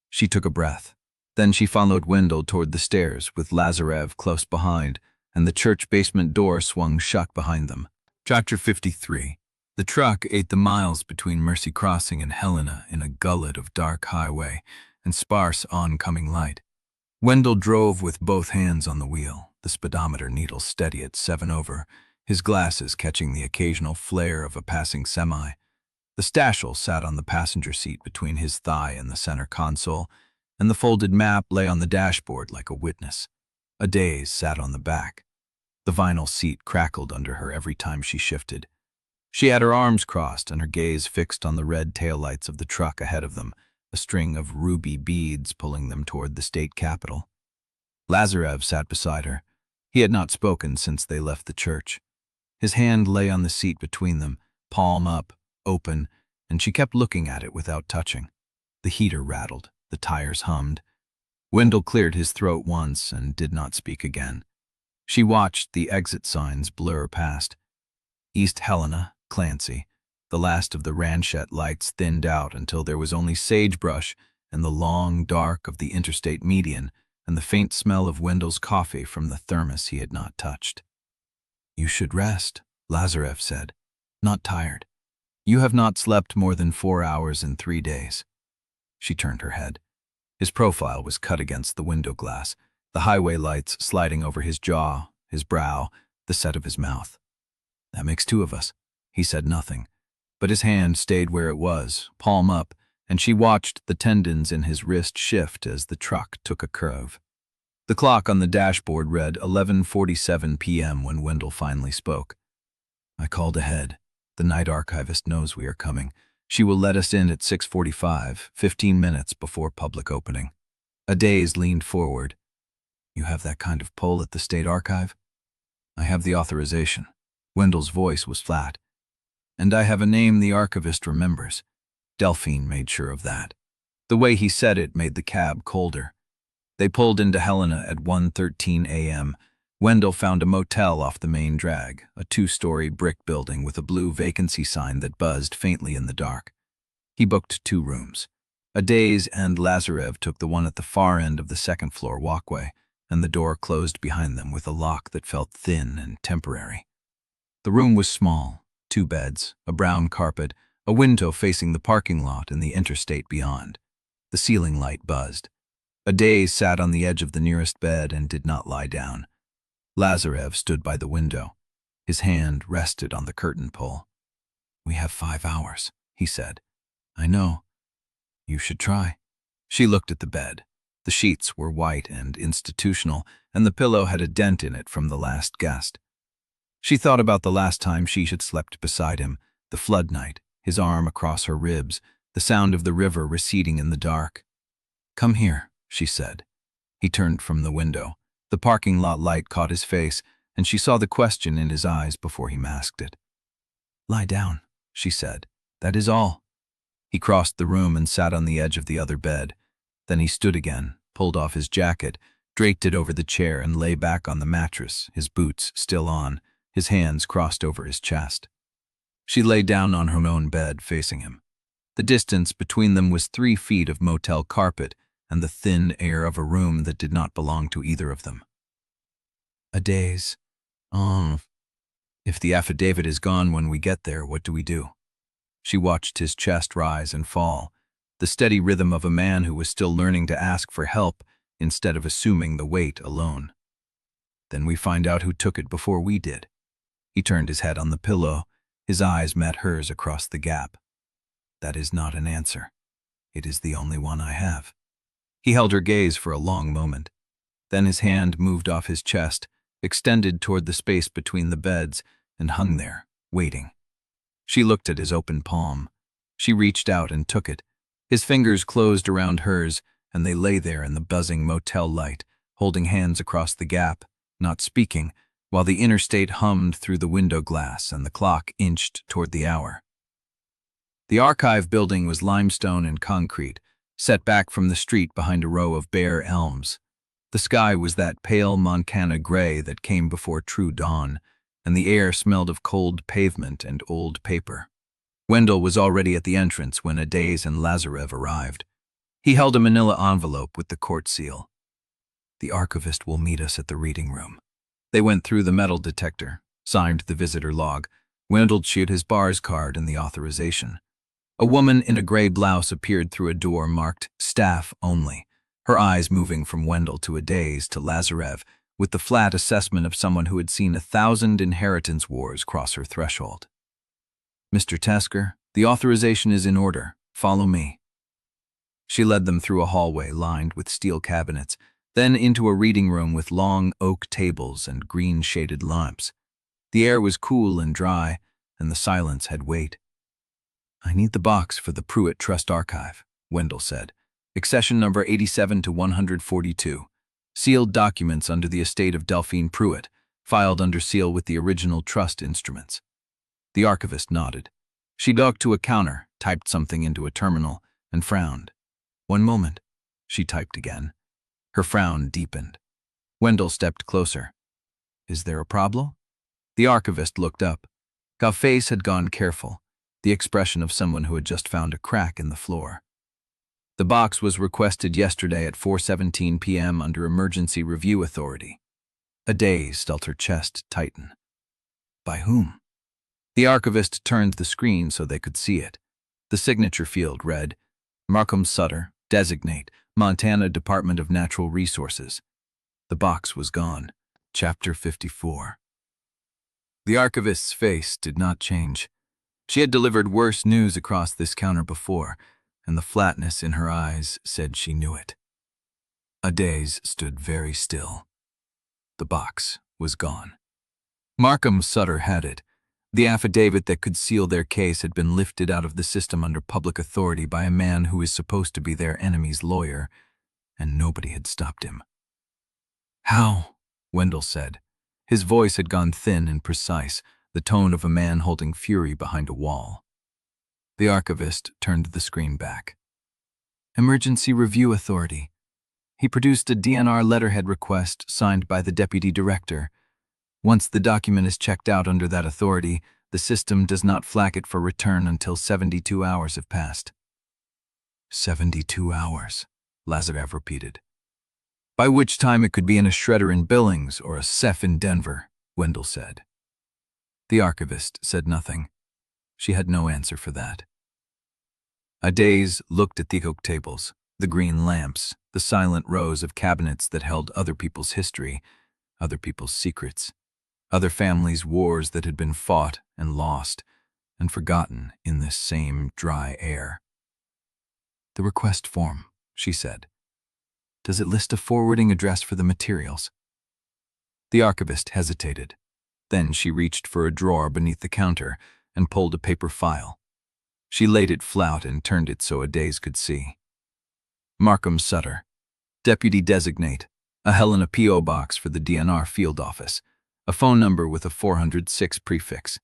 She took a breath. Then she followed Wendell toward the stairs, with Lazarev close behind, and the church basement door swung shut behind them. Chapter 53. The truck ate the miles between Mercy Crossing and Helena in a gullet of dark highway and sparse oncoming light. Wendell drove with both hands on the wheel, the speedometer needle steady at 7 over, his glasses catching the occasional flare of a passing semi. The Stachel sat on the passenger seat between his thigh and the center console, and the folded map lay on the dashboard like a witness. Adaeze sat on the back. The vinyl seat crackled under her every time she shifted. She had her arms crossed and her gaze fixed on the red taillights of the truck ahead of them, a string of ruby beads pulling them toward the state capitol. Lazarev sat beside her. He had not spoken since they left the church. His hand lay on the seat between them, palm up, open, and she kept looking at it without touching. The heater rattled, the tires hummed. Wendell cleared his throat once and did not speak again. She watched the exit signs blur past. East Helena, Clancy. The last of the ranchette lights thinned out until there was only sagebrush and the long dark of the interstate median and the faint smell of Wendell's coffee from the thermos he had not touched. You should rest, Lazarev said. Not tired. You have not slept more than 4 hours in 3 days. She turned her head. His profile was cut against the window glass, the highway lights sliding over his jaw, his brow, the set of his mouth. "That makes two of us." He said nothing, but his hand stayed where it was, palm up, and she watched the tendons in his wrist shift as the truck took a curve. The clock on the dashboard read 11:47 p.m. when Wendell finally spoke. "I called ahead. The night archivist knows we are coming. She will let us in at 6:45, 15 minutes before public opening." Adaeze leaned forward. "You have that kind of pull at the State Archive?" "I have the authorization." Wendell's voice was flat. "And I have a name the archivist remembers." Delphine made sure of that. The way he said it made the cab colder. They pulled into Helena at 1:13 a.m. Wendell found a motel off the main drag, a 2-story brick building with a blue vacancy sign that buzzed faintly in the dark. He booked 2 rooms. Adaeze and Lazarev took the one at the far end of the second-floor walkway, and the door closed behind them with a lock that felt thin and temporary. The room was small, 2 beds, a brown carpet, a window facing the parking lot and the interstate beyond. The ceiling light buzzed. Adaeze sat on the edge of the nearest bed and did not lie down. Lazarev stood by the window. His hand rested on the curtain pole. "We have 5 hours," he said. "I know. You should try." She looked at the bed. The sheets were white and institutional, and the pillow had a dent in it from the last guest. She thought about the last time she had slept beside him, the flood night, his arm across her ribs, the sound of the river receding in the dark. "Come here," she said. He turned from the window. The parking lot light caught his face, and she saw the question in his eyes before he masked it. "Lie down," she said. "That is all." He crossed the room and sat on the edge of the other bed. Then he stood again, pulled off his jacket, draped it over the chair, and lay back on the mattress, his boots still on, his hands crossed over his chest. She lay down on her own bed, facing him. The distance between them was 3 feet of motel carpet and the thin air of a room that did not belong to either of them. "Adaeze, if the affidavit is gone when we get there, what do we do?" She watched his chest rise and fall, the steady rhythm of a man who was still learning to ask for help instead of assuming the weight alone. "Then we find out who took it before we did." He turned his head on the pillow. His eyes met hers across the gap. "That is not an answer. It is the only one I have." He held her gaze for a long moment. Then his hand moved off his chest, extended toward the space between the beds, and hung there, waiting. She looked at his open palm. She reached out and took it. His fingers closed around hers, and they lay there in the buzzing motel light, holding hands across the gap, not speaking, while the interstate hummed through the window glass and the clock inched toward the hour. The archive building was limestone and concrete, set back from the street behind a row of bare elms. The sky was that pale Montana gray that came before true dawn, and the air smelled of cold pavement and old paper. Wendell was already at the entrance when Adaeze and Lazarev arrived. He held a manila envelope with the court seal. "The archivist will meet us at the reading room." They went through the metal detector, signed the visitor log. Wendell chewed his bars card and the authorization. A woman in a gray blouse appeared through a door marked "Staff Only," her eyes moving from Wendell to Adaeze to Lazarev, with the flat assessment of someone who had seen 1,000 inheritance wars cross her threshold. "Mr. Tasker, the authorization is in order. Follow me." She led them through a hallway lined with steel cabinets, then into a reading room with long oak tables and green-shaded lamps. The air was cool and dry, and the silence had weight. "I need the box for the Pruitt Trust Archive," Wendell said. "Accession number 87 to 142. Sealed documents under the estate of Delphine Pruitt, filed under seal with the original trust instruments." The archivist nodded. She walked to a counter, typed something into a terminal, and frowned. "One moment." She typed again. Her frown deepened. Wendell stepped closer. "Is there a problem?" The archivist looked up. His face had gone careful, the expression of someone who had just found a crack in the floor. "The box was requested yesterday at 4:17 p.m. under emergency review authority." Adaeze felt her chest tighten. "By whom?" The archivist turned the screen so they could see it. The signature field read, "Markham Sutter, Designate, Montana Department of Natural Resources. The box was gone. Chapter 54. The archivist's face did not change. She had delivered worse news across this counter before, and the flatness in her eyes said she knew it. Adaeze stood very still. The box was gone. Markham Sutter had it. The affidavit that could seal their case had been lifted out of the system under public authority by a man who is supposed to be their enemy's lawyer, and nobody had stopped him. "How?" Wendell said. His voice had gone thin and precise, the tone of a man holding fury behind a wall. The archivist turned the screen back. Emergency Review Authority. He produced a DNR letterhead request signed by the deputy director. Once the document is checked out under that authority, the system does not flag it for return until 72 hours have passed. 72 hours, Lazarev repeated. By which time it could be in a shredder in Billings or a Ceph in Denver, Wendell said. The archivist said nothing. She had no answer for that. Adaeze looked at the oak tables, the green lamps, the silent rows of cabinets that held other people's history, other people's secrets, other families' wars that had been fought and lost and forgotten in this same dry air. The request form, she said. Does it list a forwarding address for the materials? The archivist hesitated. Then she reached for a drawer beneath the counter and pulled a paper file. She laid it flat and turned it so Adaeze could see. Markham Sutter, Deputy Designate, a Helena P.O. box for the DNR field office, a phone number with a 406 prefix,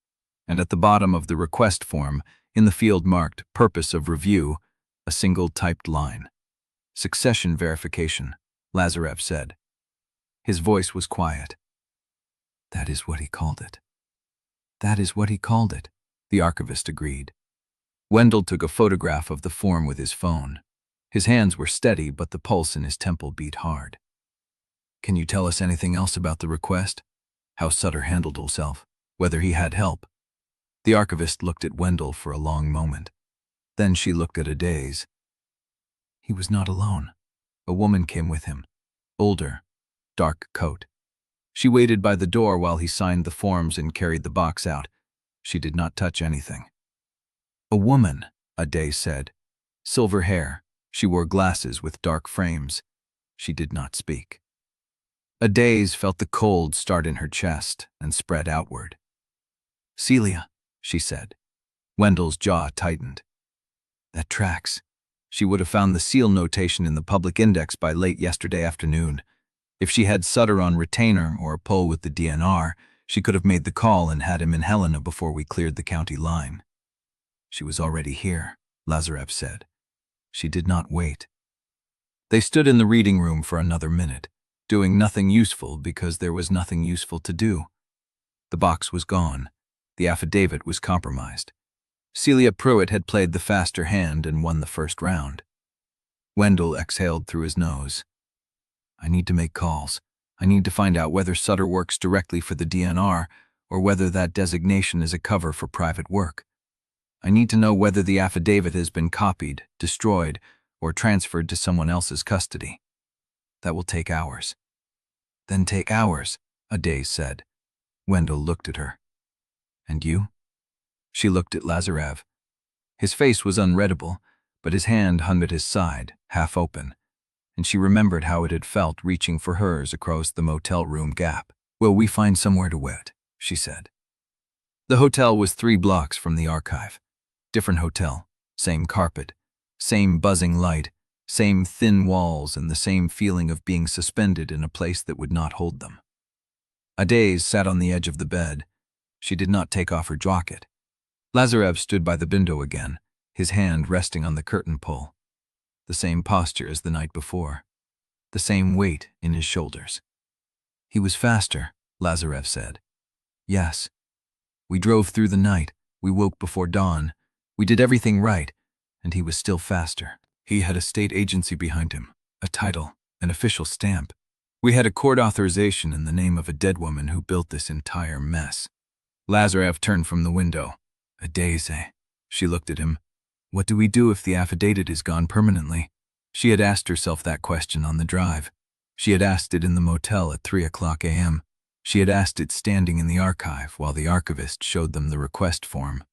and at the bottom of the request form, in the field marked Purpose of Review, a single typed line. Succession verification, Lazarev said. His voice was quiet. That is what he called it. That is what he called it, the archivist agreed. Wendell took a photograph of the form with his phone. His hands were steady, but the pulse in his temple beat hard. Can you tell us anything else about the request? How Sutter handled himself? Whether he had help? The archivist looked at Wendell for a long moment. Then she looked at Adaeze. He was not alone. A woman came with him. Older, dark coat. She waited by the door while he signed the forms and carried the box out. She did not touch anything. A woman, Adaeze said. Silver hair. She wore glasses with dark frames. She did not speak. Adaeze felt the cold start in her chest and spread outward. Celia, she said. Wendell's jaw tightened. That tracks. She would have found the seal notation in the public index by late yesterday afternoon. If she had Sutter on retainer or a pull with the DNR, she could have made the call and had him in Helena before we cleared the county line. She was already here, Lazarev said. She did not wait. They stood in the reading room for another minute, doing nothing useful because there was nothing useful to do. The box was gone. The affidavit was compromised. Celia Pruitt had played the faster hand and won the first round. Wendell exhaled through his nose. I need to make calls. I need to find out whether Sutter works directly for the DNR or whether that designation is a cover for private work. I need to know whether the affidavit has been copied, destroyed, or transferred to someone else's custody. That will take hours. Then take hours, Adaeze said. Wendell looked at her. And you? She looked at Lazarev. His face was unreadable, but his hand hung at his side, half open, and she remembered how it had felt reaching for hers across the motel room gap. Will we find somewhere to wet? She said. The hotel was 3 blocks from the archive. Different hotel, same carpet, same buzzing light, same thin walls, and the same feeling of being suspended in a place that would not hold them. Adaeze sat on the edge of the bed. She did not take off her jacket. Lazarev stood by the window again, his hand resting on the curtain pole. The same posture as the night before. The same weight in his shoulders. He was faster, Lazarev said. Yes. We drove through the night. We woke before dawn. We did everything right, and he was still faster. He had a state agency behind him, a title, an official stamp. We had a court authorization in the name of a dead woman who built this entire mess. Lazarev turned from the window. Adaeze. She looked at him. What do we do if the affidavit is gone permanently? She had asked herself that question on the drive. She had asked it in the motel at 3 a.m. She had asked it standing in the archive while the archivist showed them the request form.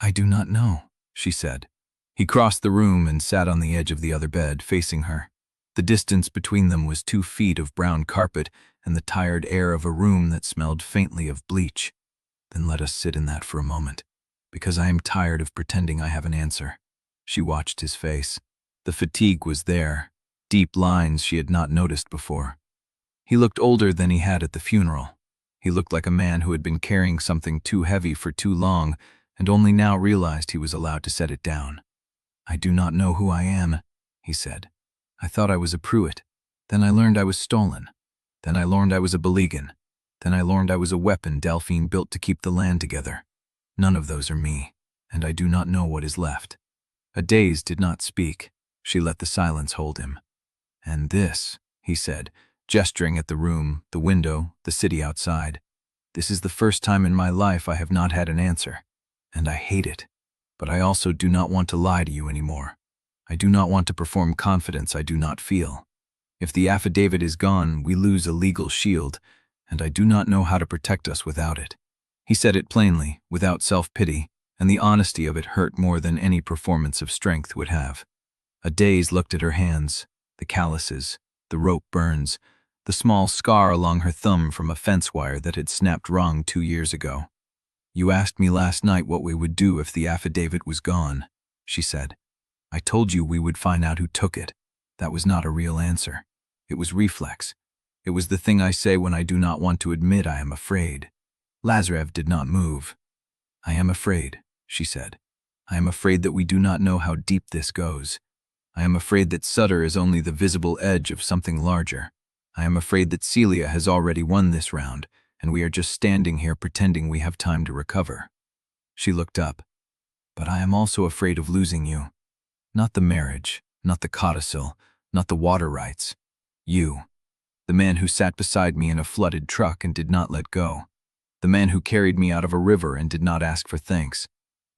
"I do not know," she said. He crossed the room and sat on the edge of the other bed, facing her. The distance between them was 2 feet of brown carpet and the tired air of a room that smelled faintly of bleach. "Then let us sit in that for a moment, because I am tired of pretending I have an answer." She watched his face. The fatigue was there, deep lines she had not noticed before. He looked older than he had at the funeral. He looked like a man who had been carrying something too heavy for too long and only now realized he was allowed to set it down. "I do not know who I am," he said. "I thought I was a Pruitt. Then I learned I was stolen. Then I learned I was a Balogun. Then I learned I was a weapon Delphine built to keep the land together. None of those are me, and I do not know what is left." Adaeze did not speak. She let the silence hold him. "And this," he said, gesturing at the room, the window, the city outside. "This is the first time in my life I have not had an answer, and I hate it. But I also do not want to lie to you anymore. I do not want to perform confidence I do not feel. If the affidavit is gone, we lose a legal shield, and I do not know how to protect us without it." He said it plainly, without self-pity, and the honesty of it hurt more than any performance of strength would have. Adaeze looked at her hands, the calluses, the rope burns, the small scar along her thumb from a fence wire that had snapped wrong 2 years ago. "You asked me last night what we would do if the affidavit was gone," she said. "I told you we would find out who took it. That was not a real answer. It was reflex. It was the thing I say when I do not want to admit I am afraid." Lazarev did not move. "I am afraid," she said. "I am afraid that we do not know how deep this goes. I am afraid that Sutter is only the visible edge of something larger. I am afraid that Celia has already won this round, and we are just standing here pretending we have time to recover." She looked up. "But I am also afraid of losing you. Not the marriage, not the codicil, not the water rights. You. The man who sat beside me in a flooded truck and did not let go. The man who carried me out of a river and did not ask for thanks.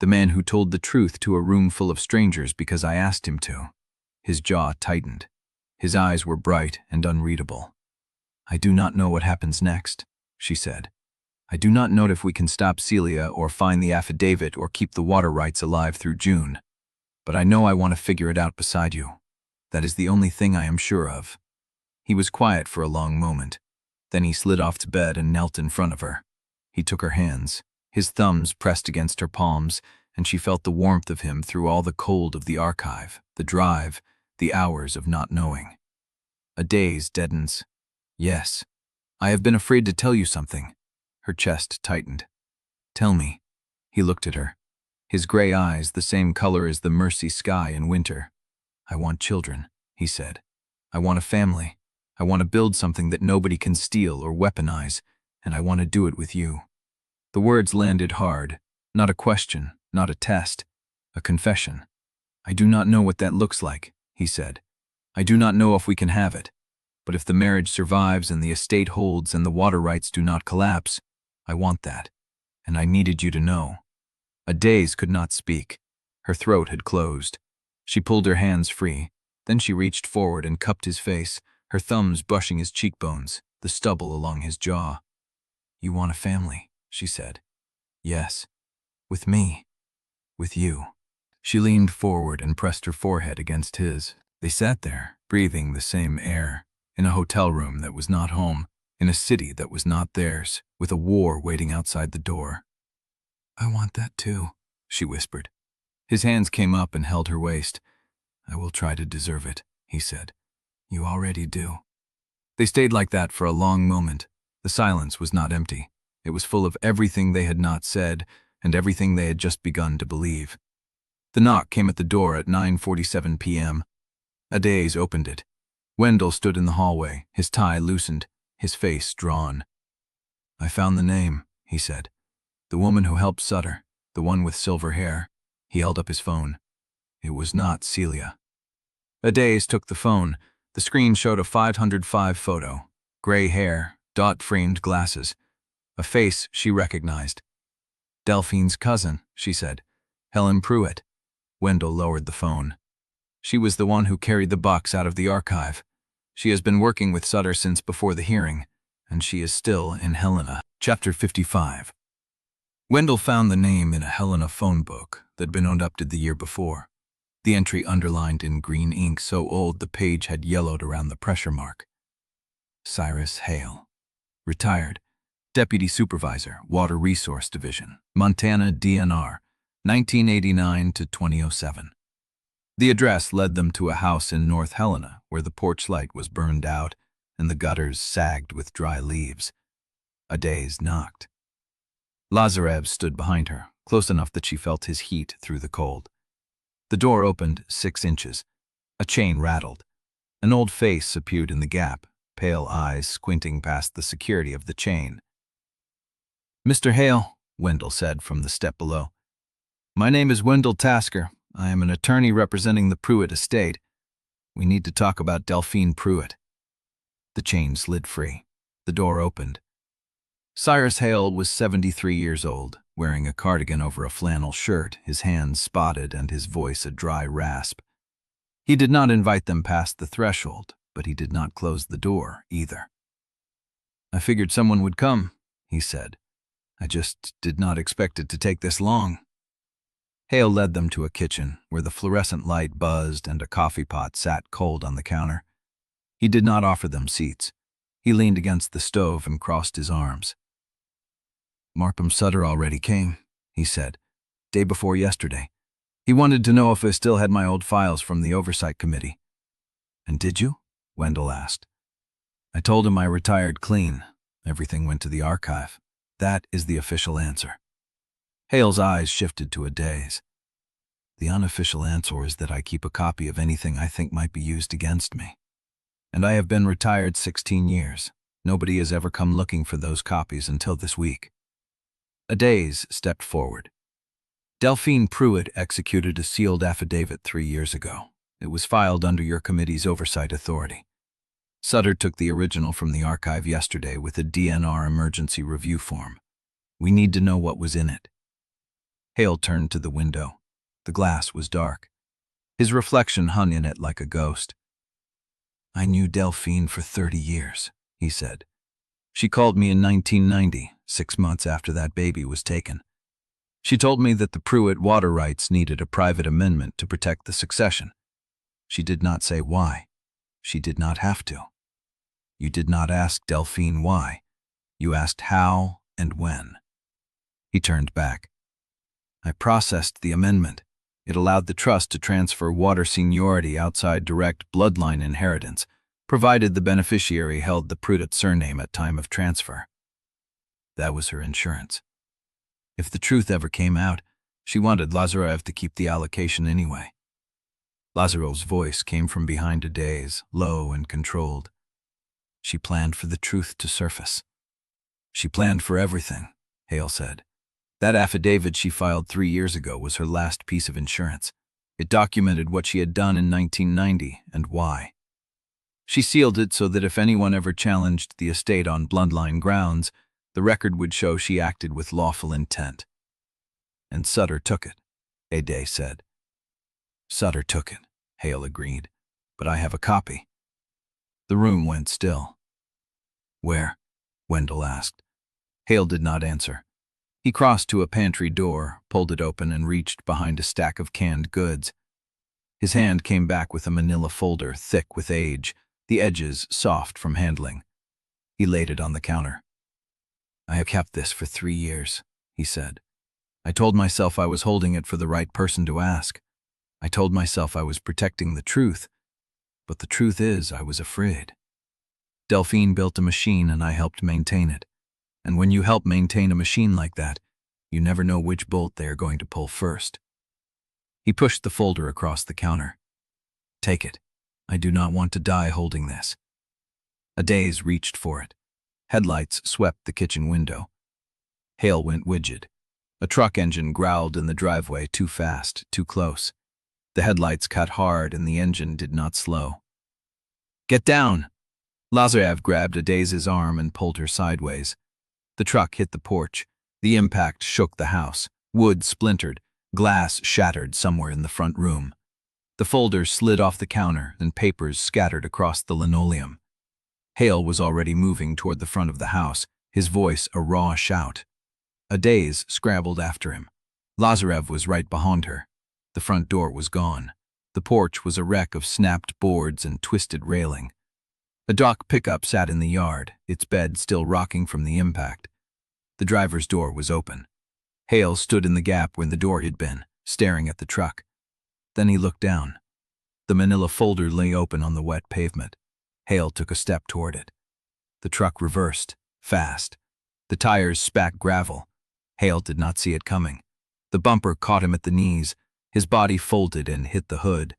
The man who told the truth to a room full of strangers because I asked him to." His jaw tightened. His eyes were bright and unreadable. "I do not know what happens next," she said. "I do not know if we can stop Celia or find the affidavit or keep the water rights alive through June. But I know I want to figure it out beside you. That is the only thing I am sure of." He was quiet for a long moment. Then he slid off to bed and knelt in front of her. He took her hands. His thumbs pressed against her palms, and she felt the warmth of him through all the cold of the archive, the drive, the hours of not knowing. Adaeze deadens. "Yes. I have been afraid to tell you something." Her chest tightened. "Tell me." He looked at her. His gray eyes the same color as the Mersey sky in winter. "I want children," he said. "I want a family. I want to build something that nobody can steal or weaponize, and I want to do it with you." The words landed hard. Not a question, not a test, a confession. "I do not know what that looks like," he said. "I do not know if we can have it. But if the marriage survives and the estate holds and the water rights do not collapse, I want that. And I needed you to know." Adaeze could not speak. Her throat had closed. She pulled her hands free. Then she reached forward and cupped his face, her thumbs brushing his cheekbones, the stubble along his jaw. "You want a family," she said. "Yes. With me. With you." She leaned forward and pressed her forehead against his. They sat there, breathing the same air, in a hotel room that was not home, in a city that was not theirs, with a war waiting outside the door. "I want that too," she whispered. His hands came up and held her waist. "I will try to deserve it," he said. "You already do." They stayed like that for a long moment. The silence was not empty. It was full of everything they had not said and everything they had just begun to believe. The knock came at the door at 9:47 p.m. Adaeze opened it. Wendell stood in the hallway, his tie loosened, his face drawn. "I found the name," he said. "The woman who helped Sutter, the one with silver hair." He held up his phone. It was not Celia. Adaeze took the phone. The screen showed a 505 photo. Gray hair, dot-framed glasses. A face she recognized. "Delphine's cousin," she said. "Helen Pruitt." Wendell lowered the phone. She was the one who carried the box out of the archive. She has been working with Sutter since before the hearing, and she is still in Helena. Chapter 55. Wendell found the name in a Helena phone book that had been adopted the year before. The entry underlined in green ink so old the page had yellowed around the pressure mark. Cyrus Hale, retired, Deputy Supervisor, Water Resource Division, Montana DNR, 1989 to 2007. The address led them to a house in North Helena where the porch light was burned out and the gutters sagged with dry leaves. Adaeze knocked. Lazarev stood behind her, close enough that she felt his heat through the cold. The door opened 6 inches. A chain rattled. An old face appeared in the gap, pale eyes squinting past the security of the chain. "Mr. Hale," Wendell said from the step below. "My name is Wendell Tasker. I am an attorney representing the Pruitt estate. We need to talk about Delphine Pruitt." The chain slid free. The door opened. Cyrus Hale was 73 years old, wearing a cardigan over a flannel shirt, his hands spotted and his voice a dry rasp. He did not invite them past the threshold, but he did not close the door either. "I figured someone would come," he said. "I just did not expect it to take this long." Hale led them to a kitchen where the fluorescent light buzzed and a coffee pot sat cold on the counter. He did not offer them seats. He leaned against the stove and crossed his arms. "Markham Sutter already came," he said, "day before yesterday. He wanted to know if I still had my old files from the Oversight Committee." "And did you?" Wendell asked. "I told him I retired clean. Everything went to the archive. That is the official answer." Hale's eyes shifted to Adaeze. "The unofficial answer is that I keep a copy of anything I think might be used against me. And I have been retired 16 years. Nobody has ever come looking for those copies until this week." Adaeze stepped forward. "Delphine Pruitt executed a sealed affidavit 3 years ago. It was filed under your committee's oversight authority. Sutter took the original from the archive yesterday with a DNR emergency review form. We need to know what was in it." Hale turned to the window. The glass was dark. His reflection hung in it like a ghost. "I knew Delphine for 30 years, he said. "She called me in 1990, 6 months after that baby was taken. She told me that the Pruitt water rights needed a private amendment to protect the succession. She did not say why. She did not have to. You did not ask Delphine why. You asked how and when." He turned back. "I processed the amendment. It allowed the trust to transfer water seniority outside direct bloodline inheritance, provided the beneficiary held the Pruitt surname at time of transfer. That was her insurance. If the truth ever came out, she wanted Lazarev to keep the allocation anyway." Lazarev's voice came from behind Adaeze, low and controlled. "She planned for the truth to surface." "She planned for everything," Hale said. "That affidavit she filed 3 years ago was her last piece of insurance. It documented what she had done in 1990 and why. She sealed it so that if anyone ever challenged the estate on bloodline grounds, the record would show she acted with lawful intent." "And Sutter took it," Adaeze said. "Sutter took it," Hale agreed. "But I have a copy." The room went still. "Where?" Wendell asked. Hale did not answer. He crossed to a pantry door, pulled it open, and reached behind a stack of canned goods. His hand came back with a manila folder, thick with age, the edges soft from handling. He laid it on the counter. "I have kept this for 3 years, he said. "I told myself I was holding it for the right person to ask. I told myself I was protecting the truth, but the truth is I was afraid. Delphine built a machine and I helped maintain it. And when you help maintain a machine like that, you never know which bolt they are going to pull first." He pushed the folder across the counter. "Take it. I do not want to die holding this." Adaeze reached for it. Headlights swept the kitchen window. Hale went rigid. A truck engine growled in the driveway, too fast, too close. The headlights cut hard and the engine did not slow. "Get down!" Lazarev grabbed Adaeze's arm and pulled her sideways. The truck hit the porch. The impact shook the house. Wood splintered. Glass shattered somewhere in the front room. The folder slid off the counter and papers scattered across the linoleum. Hale was already moving toward the front of the house, his voice a raw shout. Adaeze scrabbled after him. Lazarev was right behind her. The front door was gone. The porch was a wreck of snapped boards and twisted railing. A dock pickup sat in the yard, its bed still rocking from the impact. The driver's door was open. Hale stood in the gap where the door had been, staring at the truck. Then he looked down. The manila folder lay open on the wet pavement. Hale took a step toward it. The truck reversed, fast. The tires spat gravel. Hale did not see it coming. The bumper caught him at the knees. His body folded and hit the hood.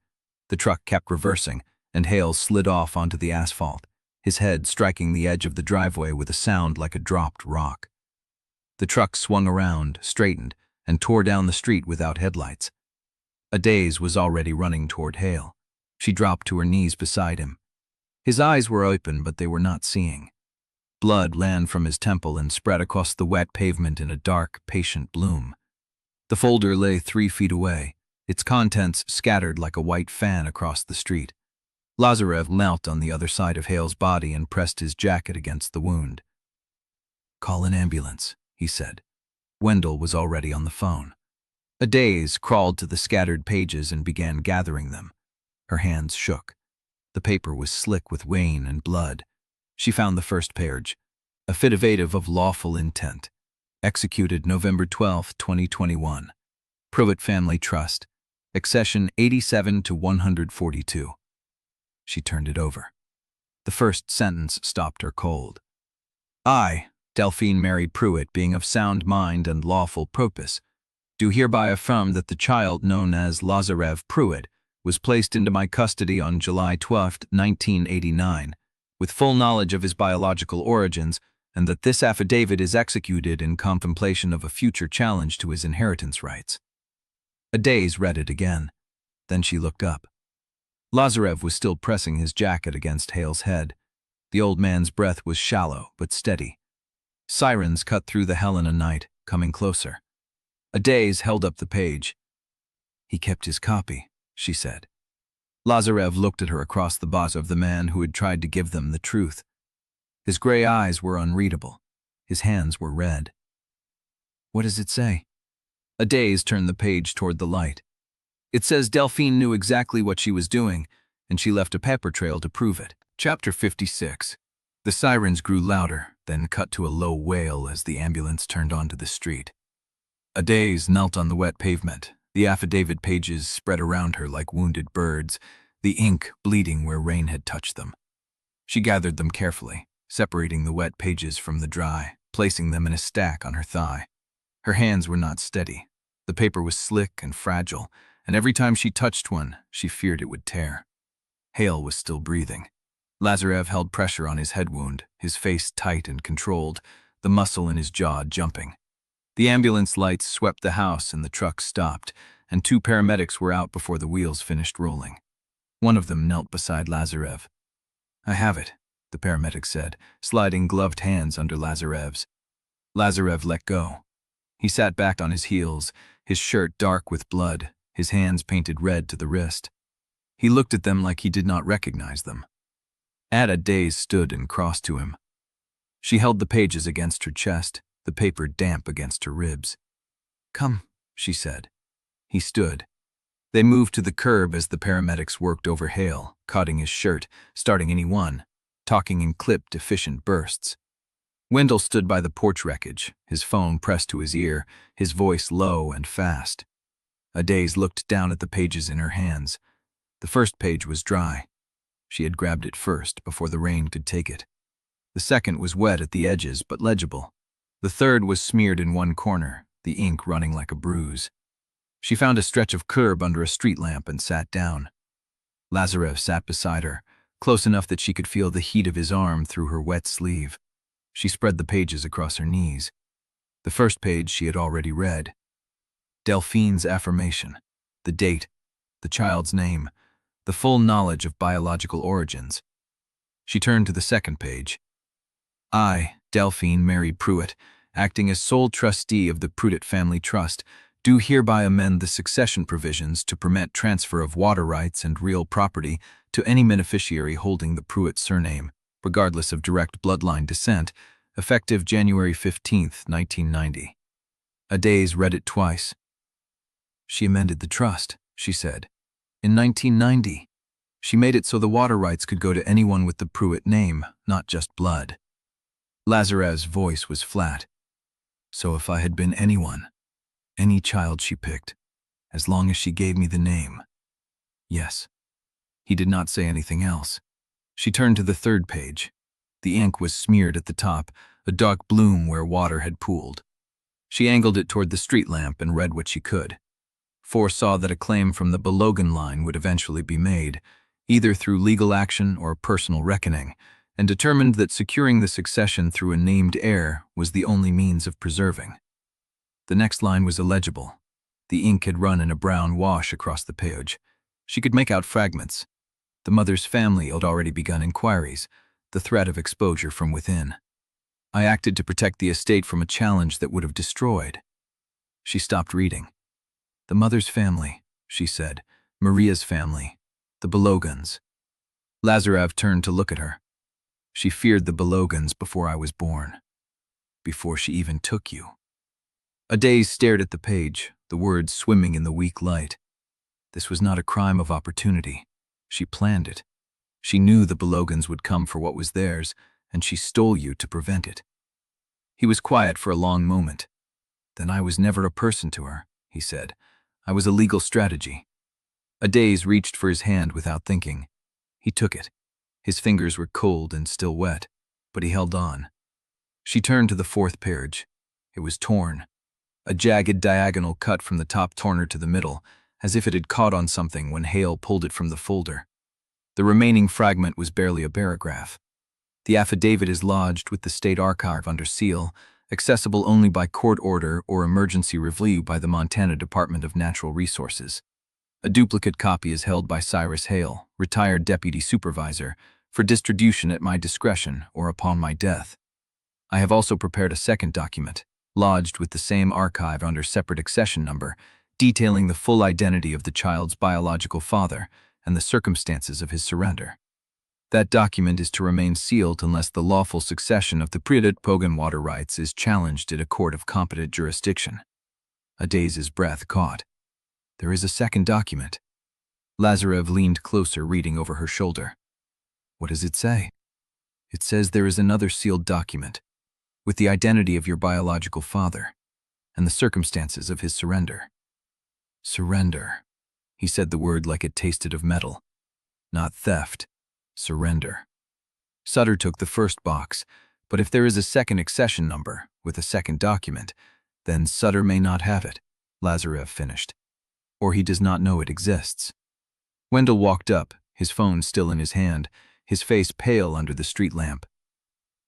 The truck kept reversing, and Hale slid off onto the asphalt, his head striking the edge of the driveway with a sound like a dropped rock. The truck swung around, straightened, and tore down the street without headlights. Adaeze was already running toward Hale. She dropped to her knees beside him. His eyes were open, but they were not seeing. Blood ran from his temple and spread across the wet pavement in a dark, patient bloom. The folder lay 3 feet away, its contents scattered like a white fan across the street. Lazarev knelt on the other side of Hale's body and pressed his jacket against the wound. "Call an ambulance," he said. Wendell was already on the phone. Adaeze crawled to the scattered pages and began gathering them. Her hands shook. The paper was slick with rain and blood. She found the first page, affidavit of lawful intent. Executed November 12, 2021. Pruitt Family Trust. Accession 87 to 142. She turned it over. The first sentence stopped her cold. I, Delphine Mary Pruitt, being of sound mind and lawful purpose, do hereby affirm that the child known as Lazarev Pruitt was placed into my custody on July 12, 1989, with full knowledge of his biological origins, and that this affidavit is executed in contemplation of a future challenge to his inheritance rights. Adaeze read it again. Then she looked up. Lazarev was still pressing his jacket against Hale's head. The old man's breath was shallow but steady. Sirens cut through the Helena night, coming closer. Adaeze held up the page. "He kept his copy," she said. Lazarev looked at her across the boss of the man who had tried to give them the truth. His gray eyes were unreadable. His hands were red. "What does it say?" Adaeze turned the page toward the light. "It says Delphine knew exactly what she was doing, and she left a paper trail to prove it." Chapter 56. The sirens grew louder, then cut to a low wail as the ambulance turned onto the street. Adaeze knelt on the wet pavement, the affidavit pages spread around her like wounded birds, the ink bleeding where rain had touched them. She gathered them carefully, separating the wet pages from the dry, placing them in a stack on her thigh. Her hands were not steady. The paper was slick and fragile, and every time she touched one, she feared it would tear. Hale was still breathing. Lazarev held pressure on his head wound, his face tight and controlled, the muscle in his jaw jumping. The ambulance lights swept the house and the truck stopped, and 2 paramedics were out before the wheels finished rolling. One of them knelt beside Lazarev. "I have it," the paramedic said, sliding gloved hands under Lazarev's. Lazarev let go. He sat back on his heels, his shirt dark with blood, his hands painted red to the wrist. He looked at them like he did not recognize them. Adaeze stood and crossed to him. She held the pages against her chest, the paper damp against her ribs. "Come," she said. He stood. They moved to the curb as the paramedics worked over Hale, cutting his shirt, starting any one, talking in clipped, efficient bursts. Wendell stood by the porch wreckage, his phone pressed to his ear, his voice low and fast. Adaeze looked down at the pages in her hands. The first page was dry. She had grabbed it first, before the rain could take it. The second was wet at the edges, but legible. The third was smeared in one corner, the ink running like a bruise. She found a stretch of curb under a street lamp and sat down. Lazarev sat beside her, close enough that she could feel the heat of his arm through her wet sleeve. She spread the pages across her knees. The first page she had already read. Delphine's affirmation, the date, the child's name, the full knowledge of biological origins. She turned to the second page. I, Delphine Mary Pruitt, acting as sole trustee of the Pruitt Family Trust, Do hereby amend the succession provisions to permit transfer of water rights and real property to any beneficiary holding the Pruitt surname, regardless of direct bloodline descent, effective January 15, 1990. Adaeze read it twice. She amended the trust, she said. In 1990. She made it so the water rights could go to anyone with the Pruitt name, not just blood. Lazarev's voice was flat. So if I had been anyone, any child she picked, as long as she gave me the name. Yes. He did not say anything else. She turned to the third page. The ink was smeared at the top, a dark bloom where water had pooled. She angled it toward the street lamp and read what she could. Foresaw that a claim from the Balogun line would eventually be made, either through legal action or personal reckoning, and determined that securing the succession through a named heir was the only means of preserving. The next line was illegible. The ink had run in a brown wash across the page. She could make out fragments. The mother's family had already begun inquiries, the threat of exposure from within. I acted to protect the estate from a challenge that would have destroyed. She stopped reading. The mother's family, she said. Maria's family. The Baloguns. Lazarev turned to look at her. She feared the Baloguns before I was born. Before she even took you. Adaeze stared at the page, the words swimming in the weak light. This was not a crime of opportunity. She planned it. She knew the Balogans would come for what was theirs, and she stole you to prevent it. He was quiet for a long moment. Then I was never a person to her, he said. I was a legal strategy. Adaeze reached for his hand without thinking. He took it. His fingers were cold and still wet, but he held on. She turned to the fourth page. It was torn. A jagged diagonal cut from the top corner to the middle, as if it had caught on something when Hale pulled it from the folder. The remaining fragment was barely a paragraph. The affidavit is lodged with the State Archive under seal, accessible only by court order or emergency review by the Montana Department of Natural Resources. A duplicate copy is held by Cyrus Hale, retired deputy supervisor, for distribution at my discretion or upon my death. I have also prepared a second document, lodged with the same archive under separate accession number, detailing the full identity of the child's biological father and the circumstances of his surrender. That document is to remain sealed unless the lawful succession of the Pruitt Pogan water rights is challenged at a court of competent jurisdiction. Adaeze's breath caught. There is a second document. Lazarev leaned closer, reading over her shoulder. What does it say? It says there is another sealed document, with the identity of your biological father, and the circumstances of his surrender. Surrender. He said the word like it tasted of metal. Not theft. Surrender. Sutter took the first box, but if there is a second accession number, with a second document, then Sutter may not have it, Lazarev finished. Or he does not know it exists. Wendell walked up, his phone still in his hand, his face pale under the street lamp.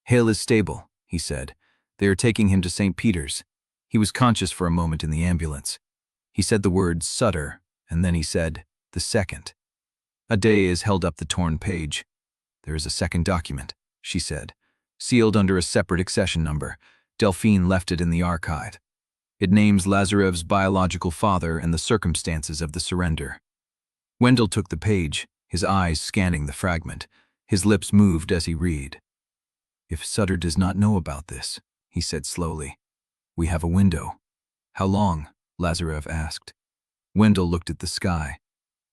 Hale is stable, he said. They are taking him to St. Peter's. He was conscious for a moment in the ambulance. He said the word Sutter, and then he said, the second. Adaeze held up the torn page. There is a second document, she said, sealed under a separate accession number. Delphine left it in the archive. It names Lazarev's biological father and the circumstances of the surrender. Wendell took the page, his eyes scanning the fragment. His lips moved as he read. If Sutter does not know about this, he said slowly, we have a window. How long? Lazarev asked. Wendell looked at the sky.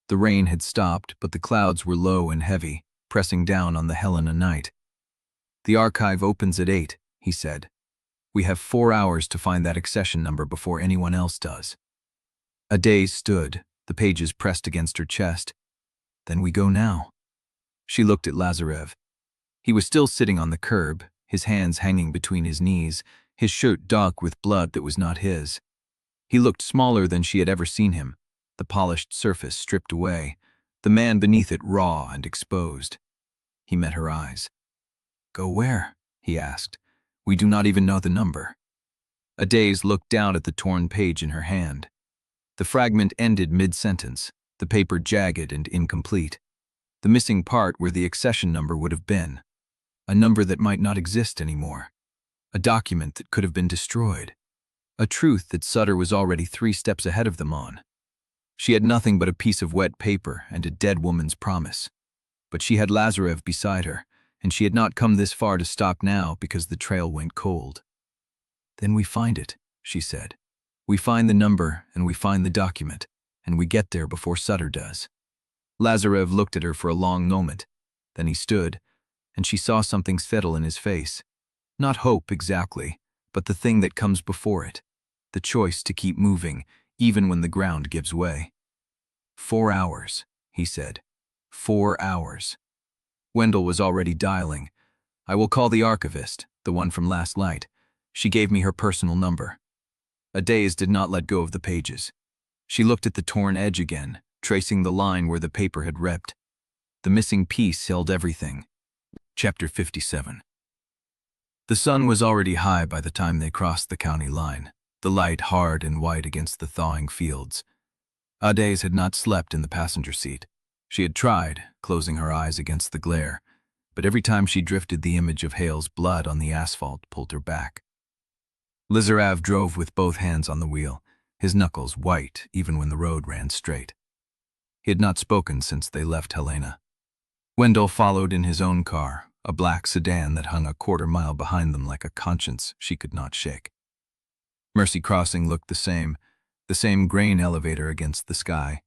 The rain had stopped, but the clouds were low and heavy, pressing down on the Helena night. The archive opens at 8, he said. We have 4 hours to find that accession number before anyone else does. Adaeze stood, the pages pressed against her chest. Then we go now. She looked at Lazarev. He was still sitting on the curb, his hands hanging between his knees, his shirt dark with blood that was not his. He looked smaller than she had ever seen him, the polished surface stripped away, the man beneath it raw and exposed. He met her eyes. Go where? He asked. We do not even know the number. Adaeze looked down at the torn page in her hand. The fragment ended mid-sentence, the paper jagged and incomplete. The missing part where the accession number would have been. A number that might not exist anymore. A document that could have been destroyed. a truth that Sutter was already 3 steps ahead of them on. She had nothing but a piece of wet paper and a dead woman's promise. But she had Lazarev beside her, and she had not come this far to stop now because the trail went cold. "Then we find it," she said. "We find the number, and we find the document, and we get there before Sutter does." Lazarev looked at her for a long moment. Then he stood, and she saw something settle in his face. Not hope exactly, but the thing that comes before it. The choice to keep moving, even when the ground gives way. 4 hours, he said. 4 hours. Wendell was already dialing. "I will call the archivist, the one from last night. She gave me her personal number." Adaeze did not let go of the pages. She looked at the torn edge again, tracing the line where the paper had ripped. The missing piece held everything. Chapter 57. The sun was already high by the time they crossed the county line, the light hard and white against the thawing fields. Adaeze had not slept in the passenger seat. She had tried, closing her eyes against the glare, but every time she drifted, the image of Hale's blood on the asphalt pulled her back. Lazarev drove with both hands on the wheel, his knuckles white even when the road ran straight. He had not spoken since they left Helena. Wendell followed in his own car, a black sedan that hung a quarter-mile behind them like a conscience she could not shake. Mercy Crossing looked the same grain elevator against the sky,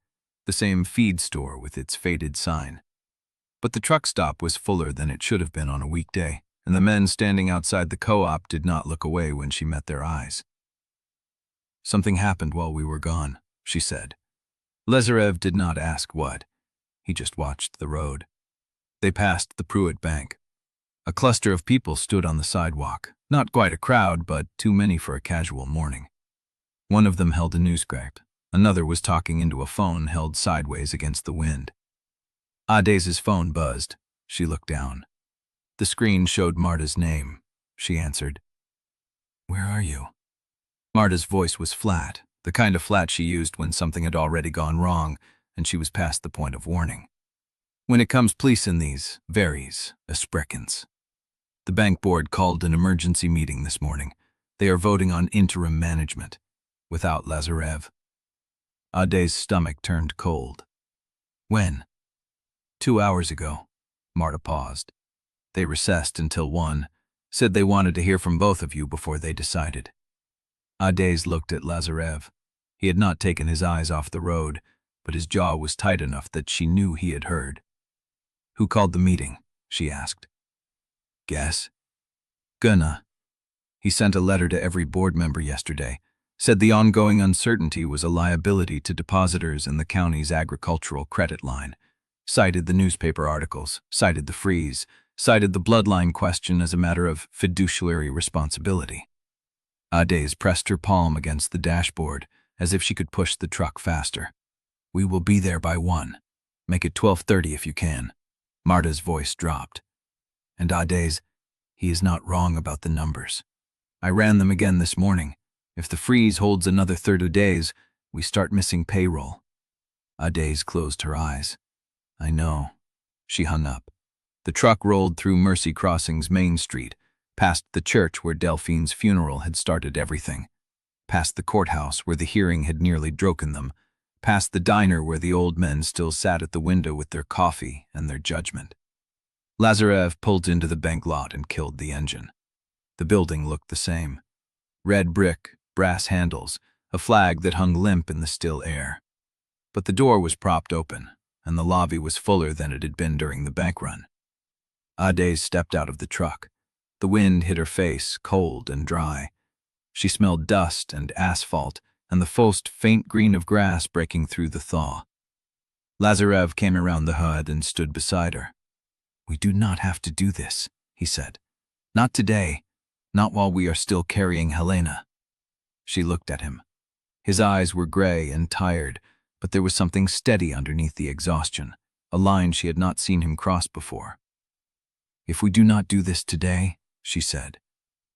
the same feed store with its faded sign. But the truck stop was fuller than it should have been on a weekday, and the men standing outside the co-op did not look away when she met their eyes. "Something happened while we were gone," she said. Lazarev did not ask what. He just watched the road. They passed the Pruitt bank. A cluster of people stood on the sidewalk, not quite a crowd, but too many for a casual morning. One of them held a newspaper. Another was talking into a phone held sideways against the wind. Adaze's phone buzzed. She looked down. The screen showed Marta's name. She answered. "Where are you?" Marta's voice was flat, the kind of flat she used when something had already gone wrong and she was past the point of warning. "When it comes police in these, varies, Espreckens. The bank board called an emergency meeting this morning. They are voting on interim management, without Lazarev." Adaze's stomach turned cold. "When?" 2 hours ago." Marta paused. "They recessed until 1, said they wanted to hear from both of you before they decided." Adaeze looked at Lazarev. He had not taken his eyes off the road, but his jaw was tight enough that she knew he had heard. "Who called the meeting?" she asked. "Guess." "Gunna. He sent a letter to every board member yesterday, said the ongoing uncertainty was a liability to depositors in the county's agricultural credit line, cited the newspaper articles, cited the freeze, cited the bloodline question as a matter of fiduciary responsibility." Adaeze pressed her palm against the dashboard as if she could push the truck faster. "We will be there by 1. Make it 12:30 if you can." Marta's voice dropped. "And Adaeze, he is not wrong about the numbers. I ran them again this morning. If the freeze holds another 30 days, we start missing payroll." Adaeze closed her eyes. "I know." She hung up. The truck rolled through Mercy Crossing's main street, past the church where Delphine's funeral had started everything, past the courthouse where the hearing had nearly broken them, past the diner where the old men still sat at the window with their coffee and their judgment. Lazarev pulled into the bank lot and killed the engine. The building looked the same. Red brick, brass handles, a flag that hung limp in the still air. But the door was propped open, and the lobby was fuller than it had been during the bank run. Adaeze stepped out of the truck. The wind hit her face, cold and dry. She smelled dust and asphalt, and the first faint green of grass breaking through the thaw. Lazarev came around the hood and stood beside her. "We do not have to do this," he said. "Not today, not while we are still carrying Helena." She looked at him. His eyes were gray and tired, but there was something steady underneath the exhaustion, a line she had not seen him cross before. "If we do not do this today," she said,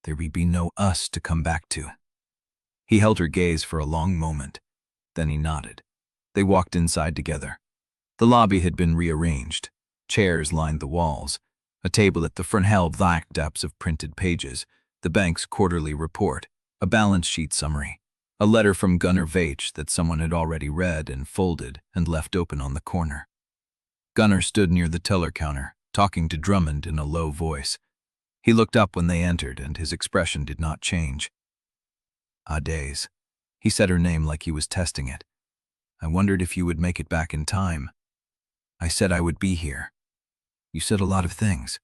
"there will be no us to come back to." He held her gaze for a long moment. Then he nodded. They walked inside together. The lobby had been rearranged. Chairs lined the walls. A table at the front held black depths of printed pages, the bank's quarterly report, A balance sheet summary. A letter from Gunnar Vaich that someone had already read and folded and left open on the corner. Gunnar stood near the teller counter, talking to Drummond in a low voice. He looked up when they entered, and his expression did not change. Adaeze. He said her name like he was testing it. I wondered if you would make it back in time. I said I would be here. You said a lot of things.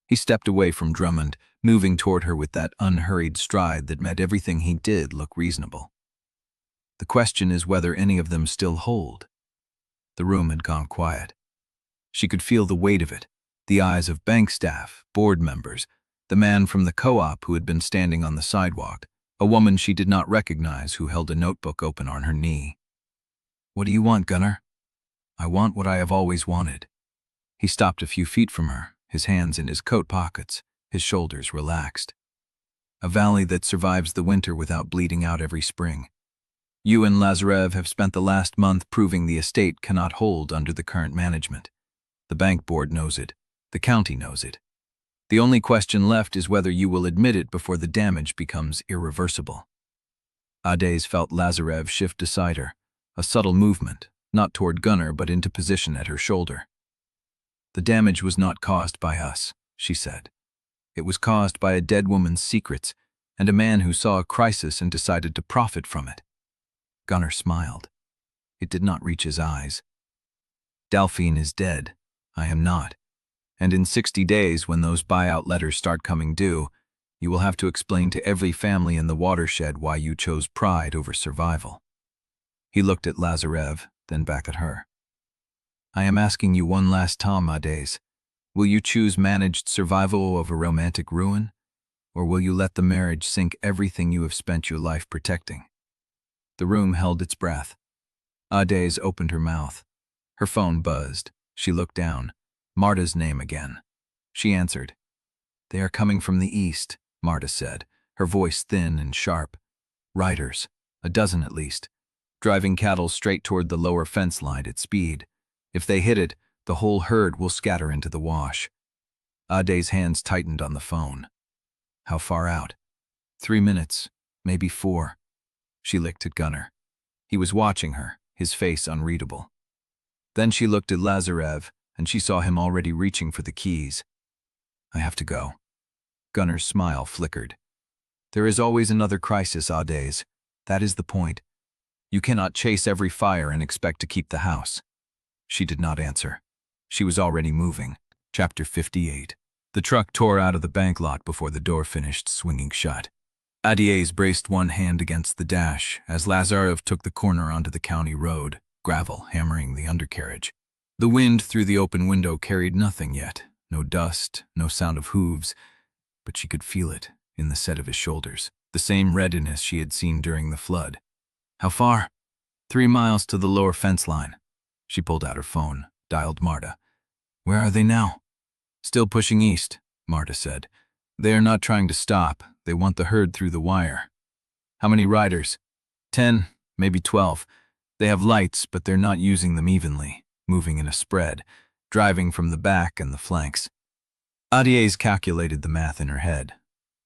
He stepped away from Drummond, moving toward her with that unhurried stride that made everything he did look reasonable. The question is whether any of them still hold. The room had gone quiet. She could feel the weight of it, the eyes of bank staff, board members, the man from the co-op who had been standing on the sidewalk, a woman she did not recognize who held a notebook open on her knee. What do you want, Gunnar? I want what I have always wanted. He stopped a few feet from her, his hands in his coat pockets, his shoulders relaxed. A valley that survives the winter without bleeding out every spring. You and Lazarev have spent the last month proving the estate cannot hold under the current management. The bank board knows it. The county knows it. The only question left is whether you will admit it before the damage becomes irreversible. Adaeze felt Lazarev shift beside her, a subtle movement, not toward Gunnar but into position at her shoulder. The damage was not caused by us, she said. It was caused by a dead woman's secrets and a man who saw a crisis and decided to profit from it. Gunnar smiled. It did not reach his eyes. Delphine is dead. I am not. And in 60 days, when those buyout letters start coming due, you will have to explain to every family in the watershed why you chose pride over survival. He looked at Lazarev, then back at her. I am asking you one last time, Adaeze. Will you choose managed survival over romantic ruin? Or will you let the marriage sink everything you have spent your life protecting? The room held its breath. Adaeze opened her mouth. Her phone buzzed. She looked down. Marta's name again. She answered. They are coming from the east, Marta said, her voice thin and sharp. Riders, a dozen at least, driving cattle straight toward the lower fence line at speed. If they hit it, the whole herd will scatter into the wash. Adaeze's hands tightened on the phone. How far out? 3 minutes, maybe 4. She licked at Gunnar. He was watching her, his face unreadable. Then she looked at Lazarev, and she saw him already reaching for the keys. I have to go. Gunnar's smile flickered. There is always another crisis, Adaeze. That is the point. You cannot chase every fire and expect to keep the house. She did not answer. She was already moving. Chapter 58. The truck tore out of the bank lot before the door finished swinging shut. Adaeze braced one hand against the dash as Lazarev took the corner onto the county road, gravel hammering the undercarriage. The wind through the open window carried nothing yet, no dust, no sound of hooves, but she could feel it in the set of his shoulders, the same readiness she had seen during the flood. How far? 3 miles to the lower fence line. She pulled out her phone, dialed Marta. Where are they now? Still pushing east, Marta said. They are not trying to stop. They want the herd through the wire. How many riders? 10, maybe 12. They have lights, but they're not using them evenly, moving in a spread, driving from the back and the flanks. Adaeze calculated the math in her head.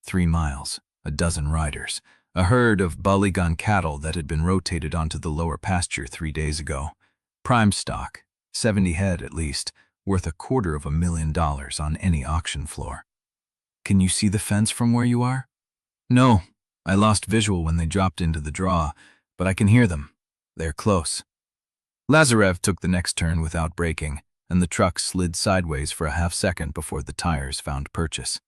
3 miles, a dozen riders, a herd of Balogun cattle that had been rotated onto the lower pasture 3 days ago. Prime stock, 70 head at least, worth $250,000 on any auction floor. Can you see the fence from where you are? No, I lost visual when they dropped into the draw, but I can hear them. They're close. Lazarev took the next turn without braking, and the truck slid sideways for a half-second before the tires found purchase.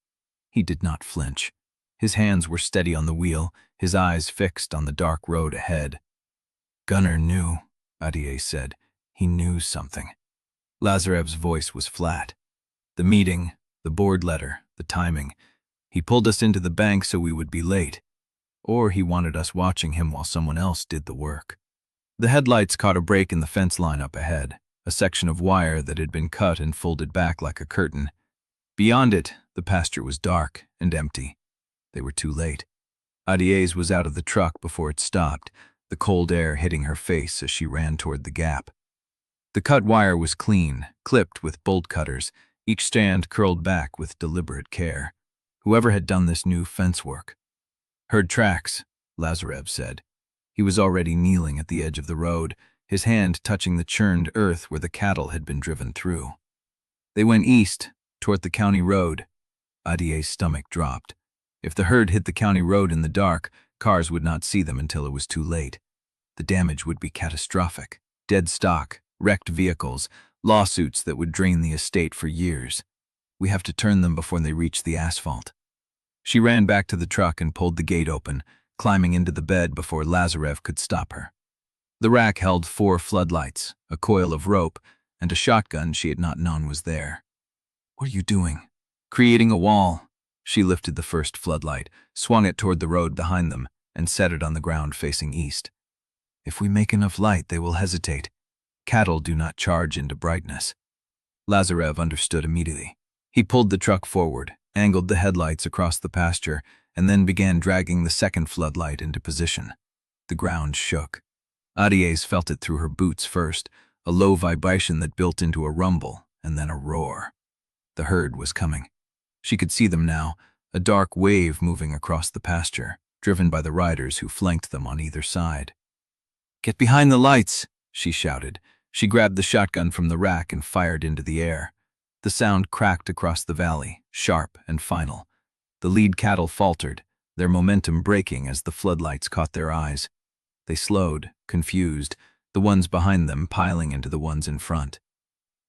He did not flinch. His hands were steady on the wheel, his eyes fixed on the dark road ahead. Gunnar knew, Adaeze said. He knew something. Lazarev's voice was flat. The meeting, the board letter, the timing. He pulled us into the bank so we would be late. Or he wanted us watching him while someone else did the work. The headlights caught a break in the fence line up ahead, a section of wire that had been cut and folded back like a curtain. Beyond it, the pasture was dark and empty. They were too late. Adaeze was out of the truck before it stopped, the cold air hitting her face as she ran toward the gap. The cut wire was clean, clipped with bolt cutters, each strand curled back with deliberate care. Whoever had done this knew fence work. Heard tracks, Lazarev said. He was already kneeling at the edge of the road, his hand touching the churned earth where the cattle had been driven through. They went east, toward the county road. Adaeze's stomach dropped. If the herd hit the county road in the dark, cars would not see them until it was too late. The damage would be catastrophic. Dead stock, wrecked vehicles, lawsuits that would drain the estate for years. We have to turn them before they reach the asphalt. She ran back to the truck and pulled the gate open, climbing into the bed before Lazarev could stop her. The rack held 4 floodlights, a coil of rope, and a shotgun she had not known was there. What are you doing? Creating a wall. She lifted the first floodlight, swung it toward the road behind them, and set it on the ground facing east. If we make enough light, they will hesitate. Cattle do not charge into brightness. Lazarev understood immediately. He pulled the truck forward, angled the headlights across the pasture, and then began dragging the second floodlight into position. The ground shook. Adaeze felt it through her boots first, a low vibration that built into a rumble, and then a roar. The herd was coming. She could see them now, a dark wave moving across the pasture, driven by the riders who flanked them on either side. "Get behind the lights," she shouted. She grabbed the shotgun from the rack and fired into the air. The sound cracked across the valley, sharp and final. The lead cattle faltered, their momentum breaking as the floodlights caught their eyes. They slowed, confused, the ones behind them piling into the ones in front.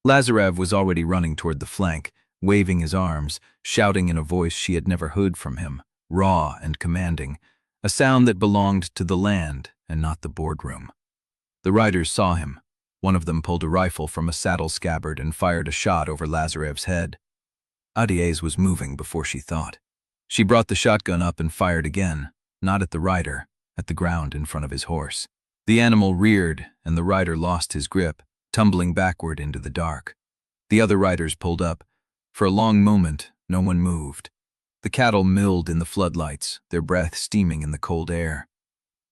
Lazarev was already running toward the flank, waving his arms, shouting in a voice she had never heard from him, raw and commanding, a sound that belonged to the land and not the boardroom. The riders saw him. One of them pulled a rifle from a saddle scabbard and fired a shot over Lazarev's head. Adaeze was moving before she thought. She brought the shotgun up and fired again, not at the rider, at the ground in front of his horse. The animal reared, and the rider lost his grip, tumbling backward into the dark. The other riders pulled up. For a long moment, no one moved. The cattle milled in the floodlights, their breath steaming in the cold air.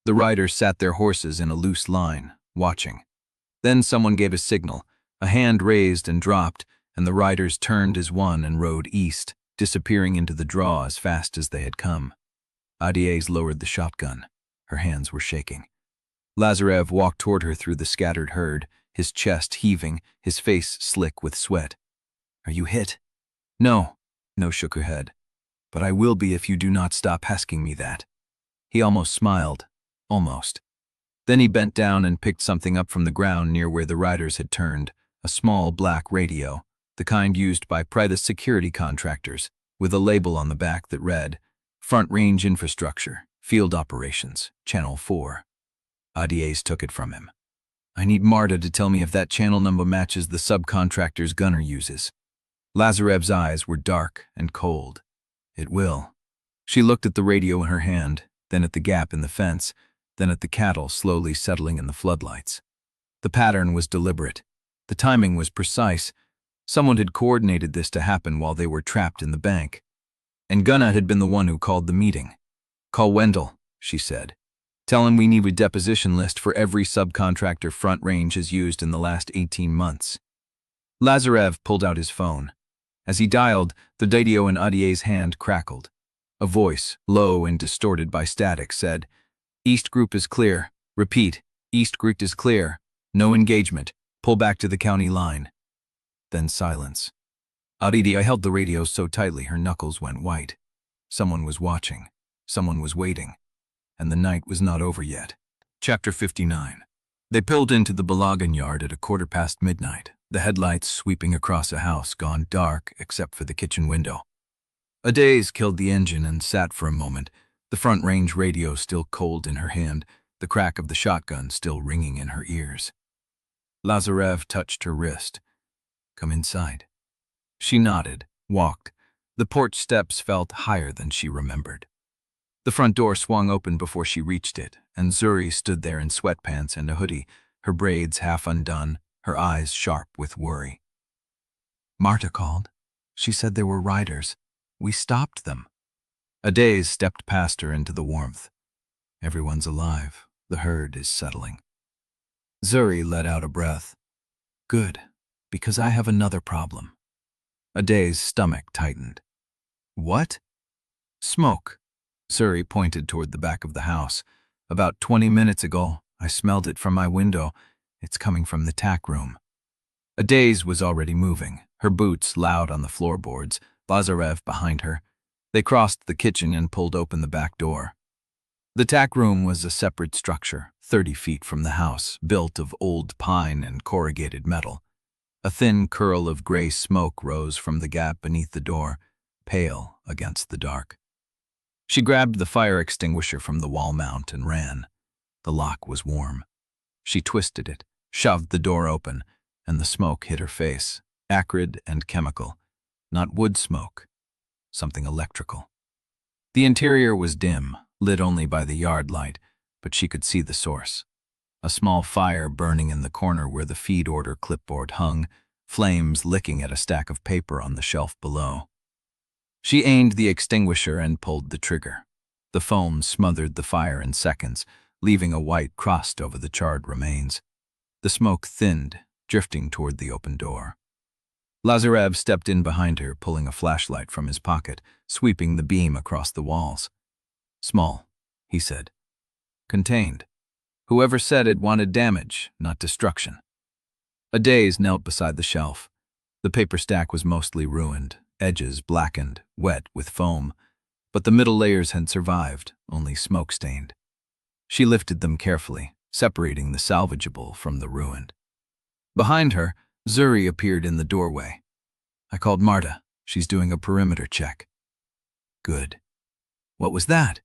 The riders sat their horses in a loose line, watching. Then someone gave a signal. A hand raised and dropped, and the riders turned as one and rode east, disappearing into the draw as fast as they had come. Adaeze lowered the shotgun. Her hands were shaking. Lazarev walked toward her through the scattered herd, his chest heaving, his face slick with sweat. "Are you hit?" "No," shook her head. "But I will be if you do not stop asking me that." He almost smiled. Almost. Then he bent down and picked something up from the ground near where the riders had turned, a small black radio, the kind used by Prairie security contractors, with a label on the back that read, "Front Range Infrastructure, Field Operations, Channel 4. Adaeze took it from him. "I need Marta to tell me if that channel number matches the subcontractor's gunner uses." Lazarev's eyes were dark and cold. "It will." She looked at the radio in her hand, then at the gap in the fence, then at the cattle slowly settling in the floodlights. The pattern was deliberate. The timing was precise. Someone had coordinated this to happen while they were trapped in the bank. And Gunna had been the one who called the meeting. "Call Wendell," she said. "Tell him we need a deposition list for every subcontractor Front Range has used in the last 18 months. Lazarev pulled out his phone. As he dialed, the radio in Adaeze's hand crackled. A voice, low and distorted by static, said, "East Group is clear. Repeat, East Group is clear. No engagement. Pull back to the county line." Then silence. Adaeze held the radio so tightly her knuckles went white. Someone was watching. Someone was waiting. And the night was not over yet. Chapter 59. They pulled into the Balogun yard at 1:15 midnight, the headlights sweeping across a house gone dark except for the kitchen window. Adaeze killed the engine and sat for a moment, the Front Range radio still cold in her hand, the crack of the shotgun still ringing in her ears. Lazarev touched her wrist. "Come inside." She nodded, walked. The porch steps felt higher than she remembered. The front door swung open before she reached it, and Zuri stood there in sweatpants and a hoodie, her braids half undone, her eyes sharp with worry. "Marta called. She said there were riders. We stopped them." Adaeze stepped past her into the warmth. "Everyone's alive. The herd is settling." Zuri let out a breath. "Good, because I have another problem." Adaeze's stomach tightened. "What?" "Smoke. Zuri pointed toward the back of the house. About 20 minutes ago, I smelled it from my window. It's coming from the tack room. Adaeze was already moving, her boots loud on the floorboards, Lazarev behind her. They crossed the kitchen and pulled open the back door. The tack room was a separate structure, 30 feet from the house, built of old pine and corrugated metal. A thin curl of gray smoke rose from the gap beneath the door, pale against the dark. She grabbed the fire extinguisher from the wall mount and ran. The lock was warm. She twisted it, shoved the door open, and the smoke hit her face, acrid and chemical. Not wood smoke, something electrical. The interior was dim, lit only by the yard light, but she could see the source. A small fire burning in the corner where the feed order clipboard hung, flames licking at a stack of paper on the shelf below. She aimed the extinguisher and pulled the trigger. The foam smothered the fire in seconds, leaving a white crust over the charred remains. The smoke thinned, drifting toward the open door. Lazarev stepped in behind her, pulling a flashlight from his pocket, sweeping the beam across the walls. "Small," he said. "Contained. Whoever said it wanted damage, not destruction." Adaeze knelt beside the shelf. The paper stack was mostly ruined, edges blackened, wet with foam, but the middle layers had survived, only smoke-stained. She lifted them carefully, separating the salvageable from the ruined. Behind her, Zuri appeared in the doorway. "I called Marta. She's doing a perimeter check." "Good. What was that?"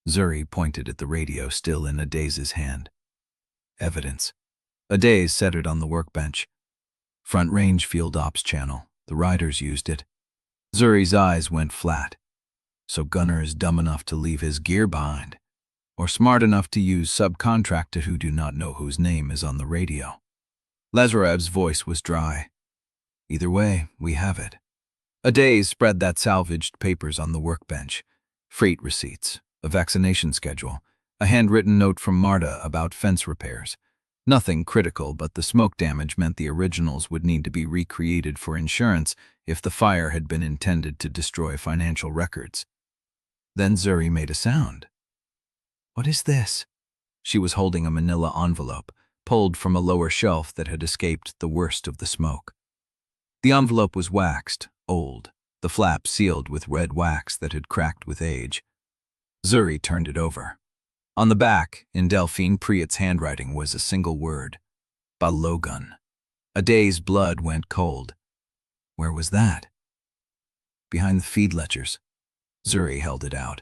Zuri pointed at the radio still in Adaze's hand. "Evidence." Adaeze set it on the workbench. "Front Range Field Ops channel. The riders used it." Zuri's eyes went flat. "So Gunner is dumb enough to leave his gear behind, or smart enough to use subcontractor who do not know whose name is on the radio." Lazarev's voice was dry. "Either way, we have it." Adaeze spread that salvaged papers on the workbench. Freight receipts, a vaccination schedule, a handwritten note from Marta about fence repairs. Nothing critical, but the smoke damage meant the originals would need to be recreated for insurance if the fire had been intended to destroy financial records. Then Zuri made a sound. "What is this?" She was holding a manila envelope, pulled from a lower shelf that had escaped the worst of the smoke. The envelope was waxed, old, the flap sealed with red wax that had cracked with age. Zuri turned it over. On the back, in Delphine Pruitt's handwriting, was a single word: Balogun. Adaze's blood went cold. Where was that? Behind the feed ledgers. Zuri held it out.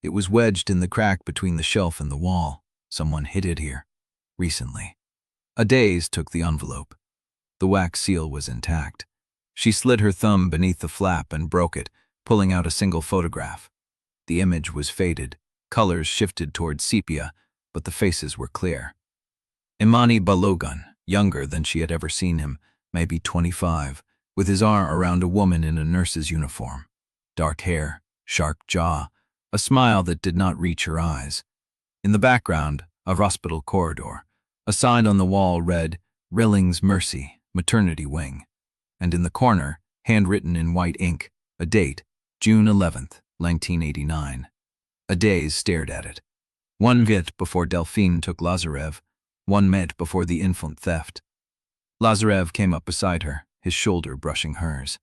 It was wedged in the crack between the shelf and the wall. Someone hid it here. Recently. Adaeze took the envelope. The wax seal was intact. She slid her thumb beneath the flap and broke it, pulling out a single photograph. The image was faded, colors shifted toward sepia, but the faces were clear. Imani Balogun, younger than she had ever seen him, maybe 25, with his arm around a woman in a nurse's uniform. Dark hair, sharp jaw, a smile that did not reach her eyes. In the background, a hospital corridor. A sign on the wall read, "Rilling's Mercy, Maternity Wing." And in the corner, handwritten in white ink, a date, June 11th, 1989. Adaeze stared at it. 1 minute before Delphine took Lazarev, 1 minute before the infant theft. Lazarev came up beside her, his shoulder brushing hers.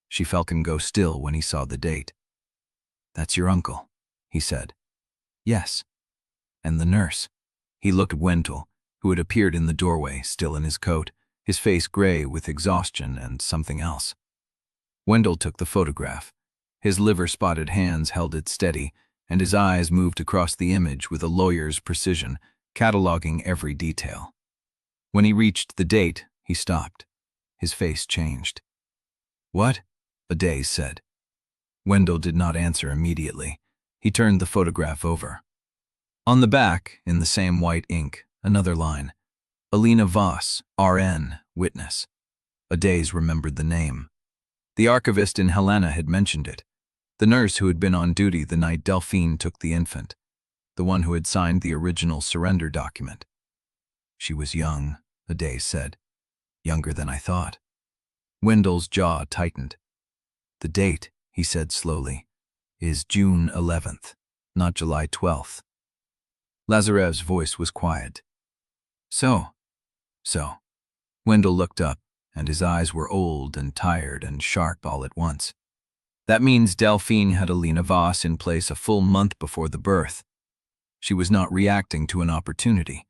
She felt him go still when he saw the date. "That's your uncle," he said. "Yes." "And the nurse." He looked at Wendell, who had appeared in the doorway, still in his coat, his face gray with exhaustion and something else. Wendell took the photograph. His liver-spotted hands held it steady, and his eyes moved across the image with a lawyer's precision, cataloging every detail. When he reached the date, he stopped. His face changed. "What?" Adaeze said. Wendell did not answer immediately. He turned the photograph over. On the back, in the same white ink, another line: Alina Voss, RN, witness. Adaeze remembered the name. The archivist in Helena had mentioned it. The nurse who had been on duty the night Delphine took the infant. The one who had signed the original surrender document. "She was young," Adaeze said. "Younger than I thought." Wendell's jaw tightened. "The date," he said slowly, "is June 11th. not July 12th. Lazarev's voice was quiet. So. Wendell looked up, and his eyes were old and tired and sharp all at once. That means Delphine had Alina Voss in place a full month before the birth. She was not reacting to an opportunity.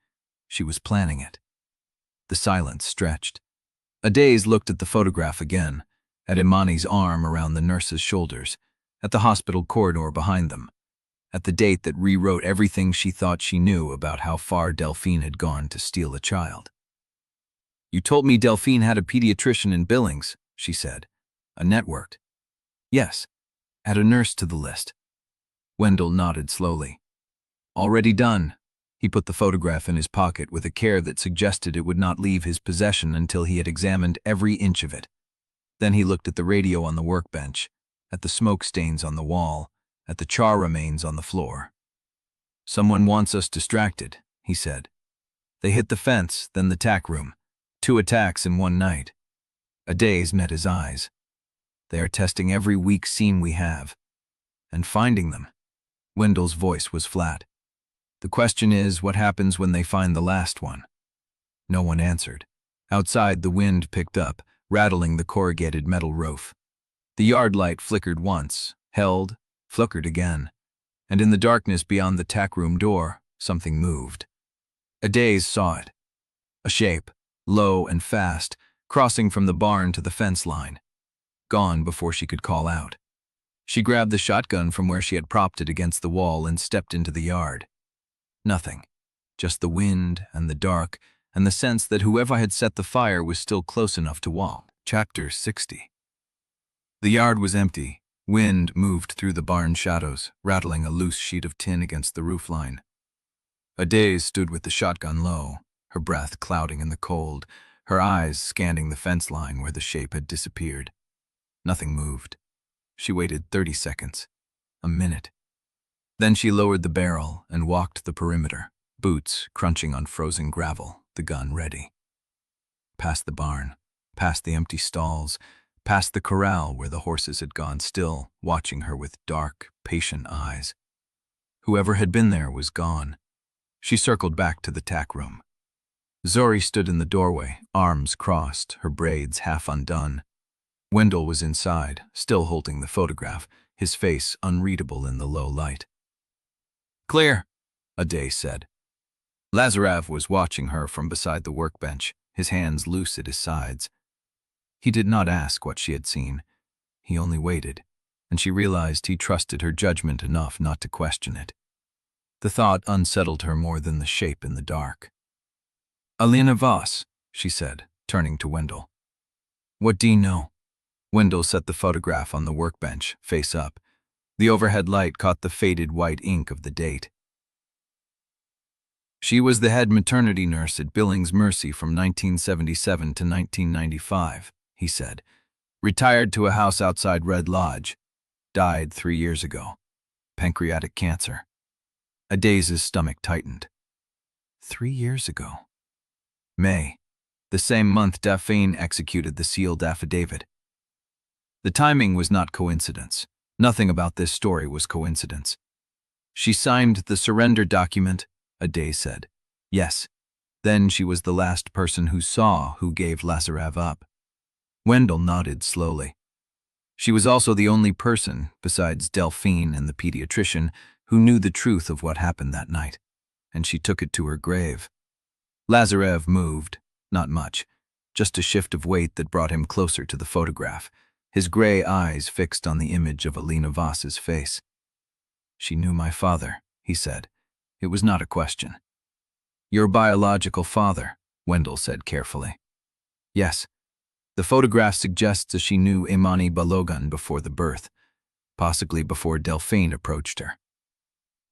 She was planning it. The silence stretched. Adaeze looked at the photograph again, at Imani's arm around the nurse's shoulders, at the hospital corridor behind them, at the date that rewrote everything she thought she knew about how far Delphine had gone to steal a child. "You told me Delphine had a pediatrician in Billings," she said. "A networked." "Yes. Add a nurse to the list." Wendell nodded slowly. "Already done." He put the photograph in his pocket with a care that suggested it would not leave his possession until he had examined every inch of it. Then he looked at the radio on the workbench, at the smoke stains on the wall, at the char remains on the floor. "Someone wants us distracted," he said. "They hit the fence, then the tack room. 2 attacks in one night." Adaeze met his eyes. "They are testing every weak scene we have. And finding them." Wendell's voice was flat. "The question is, what happens when they find the last one?" No one answered. Outside, the wind picked up, rattling the corrugated metal roof. The yard light flickered once, held, flickered again, and in the darkness beyond the tack room door, something moved. Adaeze saw it. A shape, low and fast, crossing from the barn to the fence line. Gone before she could call out. She grabbed the shotgun from where she had propped it against the wall and stepped into the yard. Nothing. Just the wind and the dark and the sense that whoever had set the fire was still close enough to walk. Chapter 60. The yard was empty. Wind moved through the barn shadows, rattling a loose sheet of tin against the roofline. Adaeze stood with the shotgun low, her breath clouding in the cold, her eyes scanning the fence line where the shape had disappeared. Nothing moved. She waited 30 seconds. A minute. Then she lowered the barrel and walked the perimeter, boots crunching on frozen gravel, the gun ready. Past the barn, past the empty stalls, past the corral where the horses had gone still, watching her with dark, patient eyes. Whoever had been there was gone. She circled back to the tack room. Zuri stood in the doorway, arms crossed, her braids half undone. Wendell was inside, still holding the photograph, his face unreadable in the low light. "Clear," Adaeze said. Lazarev was watching her from beside the workbench, his hands loose at his sides. He did not ask what she had seen. He only waited, and she realized he trusted her judgment enough not to question it. The thought unsettled her more than the shape in the dark. "Alina Voss," she said, turning to Wendell. "What do you know?" Wendell set the photograph on the workbench, face up. The overhead light caught the faded white ink of the date. "She was the head maternity nurse at Billings Mercy from 1977 to 1995, he said. "Retired to a house outside Red Lodge. Died 3 years ago. Pancreatic cancer." Adaze's stomach tightened. 3 years ago. May, the same month Delphine executed the sealed affidavit. The timing was not coincidence. Nothing about this story was coincidence. "She signed the surrender document," Adaeze said. "Yes. Then she was the last person who saw who gave Lazarev up." Wendell nodded slowly. She was also the only person, besides Delphine and the pediatrician, who knew the truth of what happened that night, and she took it to her grave. Lazarev moved, not much, just a shift of weight that brought him closer to the photograph, his gray eyes fixed on the image of Alina Voss's face. "She knew my father," he said. It was not a question. "Your biological father," Wendell said carefully. "Yes. The photograph suggests that she knew Audieeze Balogun before the birth, possibly before Delphine approached her."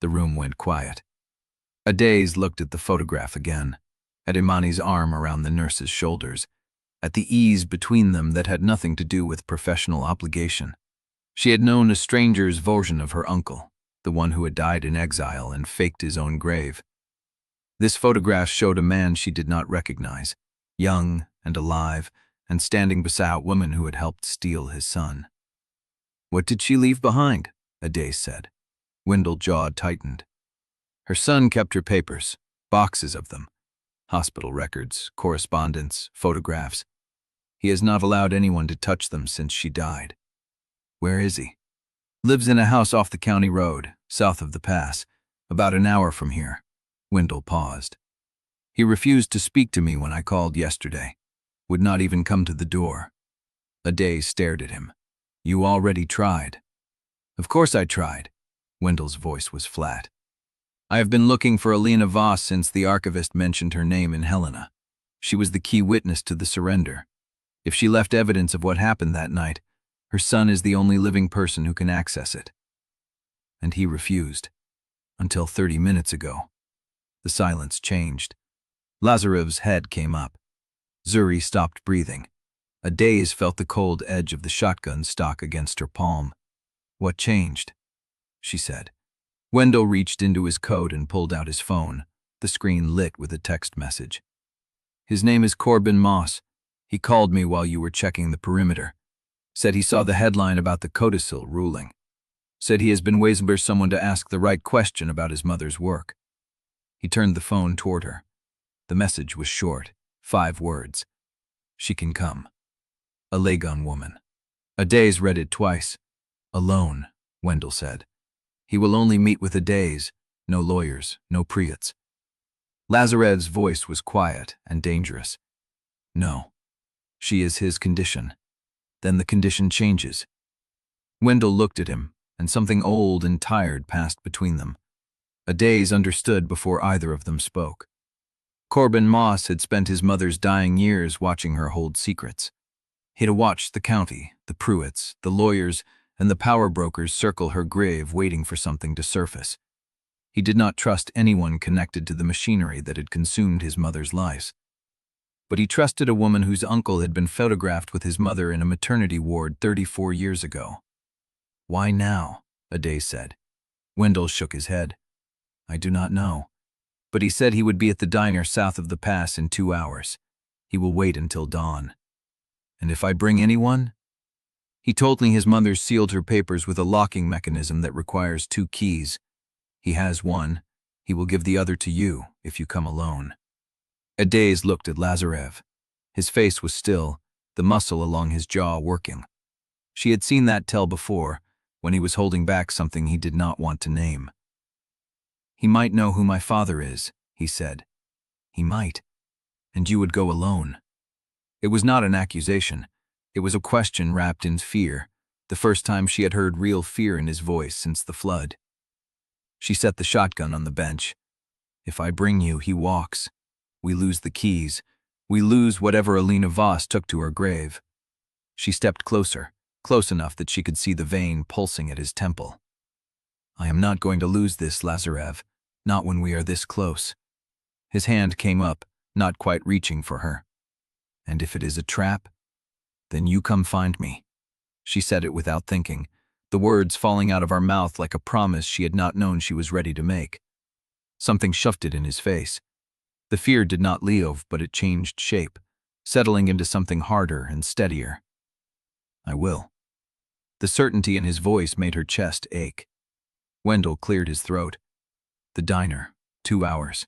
The room went quiet. Adaeze looked at the photograph again, at Imani's arm around the nurse's shoulders, at the ease between them that had nothing to do with professional obligation. She had known a stranger's version of her uncle, the one who had died in exile and faked his own grave. This photograph showed a man she did not recognize, young and alive, and standing beside a woman who had helped steal his son. "What did she leave behind?" Adaeze said. Wendell's jaw tightened. Her son kept her papers, boxes of them. Hospital records, correspondence, photographs. He has not allowed anyone to touch them since she died. Where is he? Lives in a house off the county road, south of the pass, about an hour from here. Wendell paused. He refused to speak to me when I called yesterday. Would not even come to the door. Adaeze stared at him. You already tried. Of course I tried. Wendell's voice was flat. I have been looking for Alina Voss since the archivist mentioned her name in Helena. She was the key witness to the surrender. If she left evidence of what happened that night, her son is the only living person who can access it. And he refused. Until 30 minutes ago. The silence changed. Lazarev's head came up. Zuri stopped breathing. Adaeze felt the cold edge of the shotgun stock against her palm. What changed? She said. Wendell reached into his coat and pulled out his phone, the screen lit with a text message. His name is Corbin Moss. He called me while you were checking the perimeter. Said he saw the headline about the Codicil ruling. Said he has been waiting for someone to ask the right question about his mother's work. He turned the phone toward her. The message was short, 5 words. She can come. A Lagun woman. Adaeze read it twice. Alone, Wendell said. He will only meet with Adaeze, no lawyers, no Pruitts. Lazarev's voice was quiet and dangerous. No. She is his condition. Then the condition changes. Wendell looked at him, and something old and tired passed between them. Adaeze understood before either of them spoke. Corbin Moss had spent his mother's dying years watching her hold secrets. He had watched the county, the Pruitts, the lawyers, and the power brokers circle her grave waiting for something to surface. He did not trust anyone connected to the machinery that had consumed his mother's life. But he trusted a woman whose uncle had been photographed with his mother in a maternity ward 34 years ago. Why now? Adaeze said. Wendell shook his head. I do not know. But he said he would be at the diner south of the pass in 2 hours. He will wait until dawn. And if I bring anyone? He told me his mother sealed her papers with a locking mechanism that requires 2 keys. He has one. He will give the other to you if you come alone. Adaeze looked at Lazarev. His face was still, the muscle along his jaw working. She had seen that tell before, when he was holding back something he did not want to name. He might know who my father is, he said. He might. And you would go alone. It was not an accusation. It was a question wrapped in fear, the first time she had heard real fear in his voice since the flood. She set the shotgun on the bench. If I bring you, he walks. We lose the keys. We lose whatever Alina Voss took to her grave. She stepped closer, close enough that she could see the vein pulsing at his temple. I am not going to lose this, Lazarev, not when we are this close. His hand came up, not quite reaching for her. And if it is a trap, then you come find me. She said it without thinking, the words falling out of her mouth like a promise she had not known she was ready to make. Something shifted in his face. The fear did not leave, but it changed shape, settling into something harder and steadier. I will. The certainty in his voice made her chest ache. Wendell cleared his throat. The diner, 2 hours.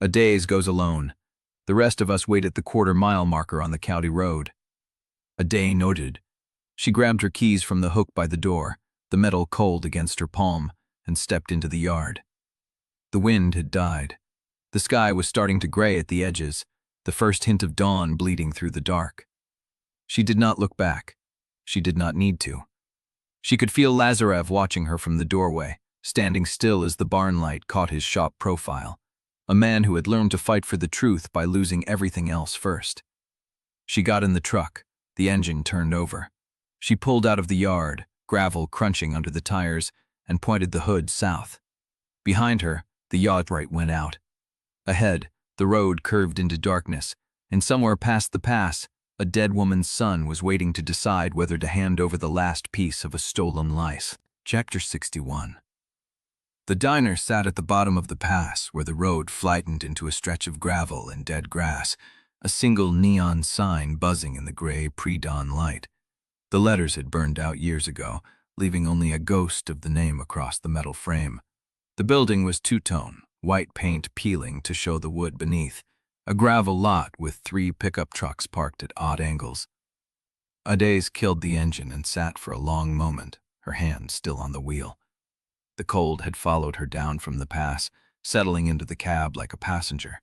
Adaeze goes alone. The rest of us wait at the quarter-mile marker on the county road. Adaeze noted. She grabbed her keys from the hook by the door, the metal cold against her palm, and stepped into the yard. The wind had died. The sky was starting to gray at the edges, the first hint of dawn bleeding through the dark. She did not look back. She did not need to. She could feel Lazarev watching her from the doorway, standing still as the barn light caught his shop profile, a man who had learned to fight for the truth by losing everything else first. She got in the truck. The engine turned over. She pulled out of the yard, gravel crunching under the tires, and pointed the hood south. Behind her, the yacht light went out. Ahead, the road curved into darkness, and somewhere past the pass, a dead woman's son was waiting to decide whether to hand over the last piece of a stolen life. Chapter 61. The diner sat at the bottom of the pass where the road flattened into a stretch of gravel and dead grass, a single neon sign buzzing in the gray pre-dawn light. The letters had burned out years ago, leaving only a ghost of the name across the metal frame. The building was two-tone, white paint peeling to show the wood beneath, a gravel lot with 3 pickup trucks parked at odd angles. Adaeze killed the engine and sat for a long moment, her hand still on the wheel. The cold had followed her down from the pass, settling into the cab like a passenger.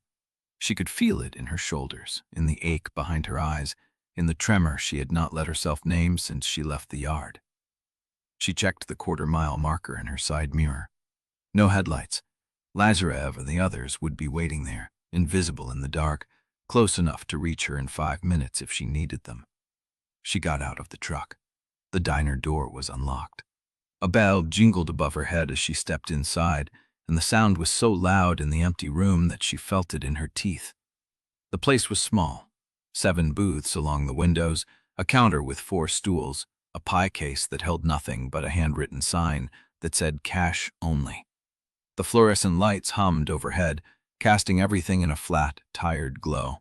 She could feel it in her shoulders, in the ache behind her eyes, in the tremor she had not let herself name since she left the yard. She checked the quarter-mile marker in her side mirror. No headlights. Lazarev and the others would be waiting there, invisible in the dark, close enough to reach her in 5 minutes if she needed them. She got out of the truck. The diner door was unlocked. A bell jingled above her head as she stepped inside, and the sound was so loud in the empty room that she felt it in her teeth. The place was small. 7 booths along the windows, a counter with 4 stools, a pie case that held nothing but a handwritten sign that said cash only. The fluorescent lights hummed overhead, casting everything in a flat, tired glow.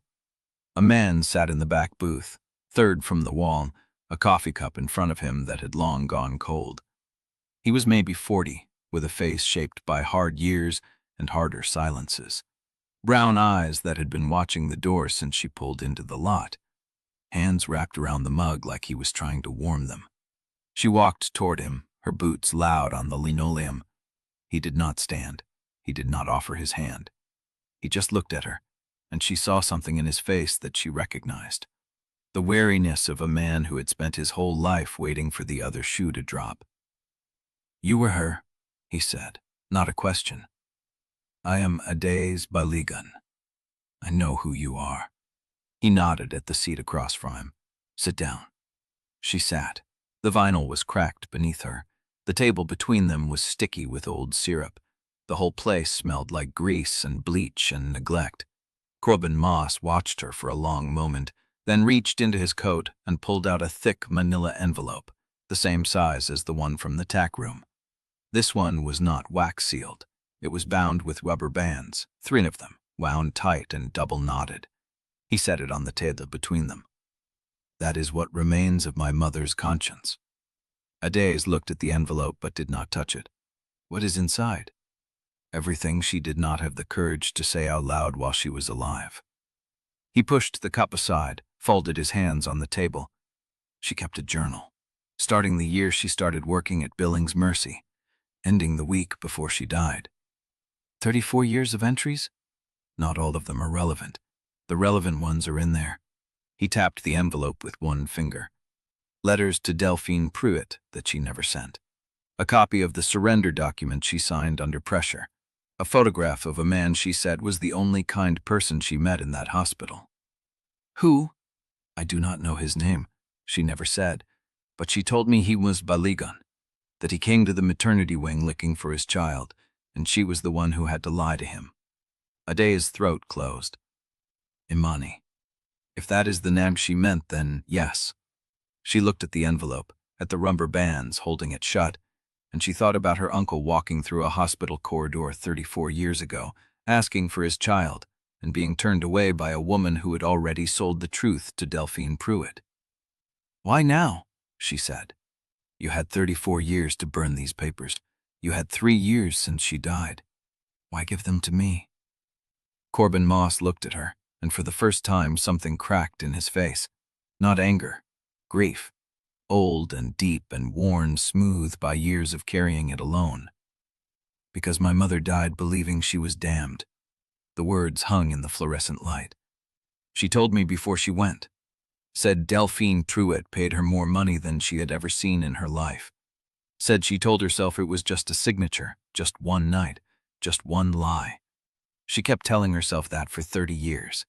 A man sat in the back booth, third from the wall, a coffee cup in front of him that had long gone cold. He was maybe 40, with a face shaped by hard years and harder silences. Brown eyes that had been watching the door since she pulled into the lot. Hands wrapped around the mug like he was trying to warm them. She walked toward him, her boots loud on the linoleum. He did not stand. He did not offer his hand. He just looked at her, and she saw something in his face that she recognized. The wariness of a man who had spent his whole life waiting for the other shoe to drop. "You were her," he said, not a question. "I am Adaeze Balogun. I know who you are." He nodded at the seat across from him. "Sit down." She sat. The vinyl was cracked beneath her. The table between them was sticky with old syrup. The whole place smelled like grease and bleach and neglect. Corbin Moss watched her for a long moment, then reached into his coat and pulled out a thick manila envelope, the same size as the one from the tack room. This one was not wax-sealed. It was bound with rubber bands, 3 of them, wound tight and double-knotted. He set it on the table between them. "That is what remains of my mother's conscience." Adaeze looked at the envelope but did not touch it. "What is inside?" Everything she did not have the courage to say out loud while she was alive. He pushed the cup aside, folded his hands on the table. She kept a journal, starting the year she started working at Billings Mercy, ending the week before she died. 34 years of entries? Not all of them are relevant. The relevant ones are in there. He tapped the envelope with one finger. Letters to Delphine Pruitt that she never sent. A copy of the surrender document she signed under pressure. A photograph of a man she said was the only kind person she met in that hospital. "Who?" "I do not know his name," she never said, but she told me he was Balogun, that he came to the maternity wing looking for his child, and she was the one who had to lie to him. Adaeze's throat closed. Imani. If that is the name she meant, then yes. She looked at the envelope, at the rubber bands holding it shut, and she thought about her uncle walking through a hospital corridor 34 years ago, asking for his child, and being turned away by a woman who had already sold the truth to Delphine Pruitt. "Why now?" she said. "You had 34 years to burn these papers. You had 3 years since she died. Why give them to me?" Corbin Moss looked at her, and for the first time something cracked in his face. Not anger, grief. Old and deep and worn smooth by years of carrying it alone. "Because my mother died believing she was damned." The words hung in the fluorescent light. "She told me before she went. Said Delphine Pruitt paid her more money than she had ever seen in her life. Said she told herself it was just a signature, just one night, just one lie. She kept telling herself that for 30 years.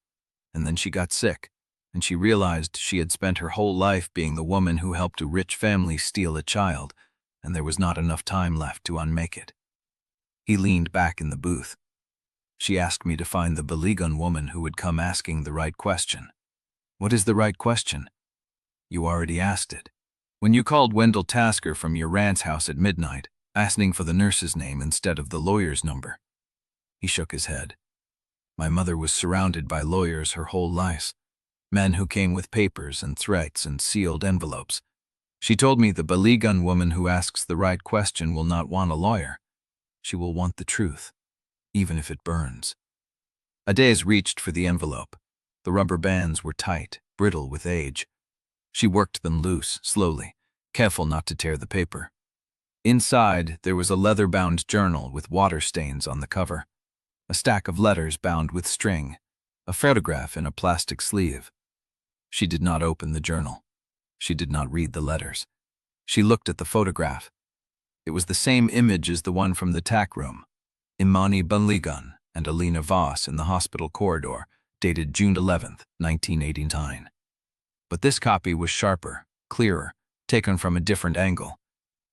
And then she got sick, and she realized she had spent her whole life being the woman who helped a rich family steal a child, and there was not enough time left to unmake it." He leaned back in the booth. "She asked me to find the Balogun woman who would come asking the right question." "What is the right question?" "You already asked it. When you called Wendell Tasker from your ranch house at midnight, asking for the nurse's name instead of the lawyer's number." He shook his head. "My mother was surrounded by lawyers her whole life, men who came with papers and threats and sealed envelopes. She told me the Balogun woman who asks the right question will not want a lawyer. She will want the truth, even if it burns. Adaeze reached for the envelope. The rubber bands were tight, brittle with age. She worked them loose, slowly, careful not to tear the paper. Inside, there was a leather-bound journal with water stains on the cover, a stack of letters bound with string, a photograph in a plastic sleeve. She did not open the journal. She did not read the letters. She looked at the photograph. It was the same image as the one from the Tack room. Imani Balogun and Alina Voss in the hospital corridor, dated June 11th, 1989. But this copy was sharper, clearer, taken from a different angle.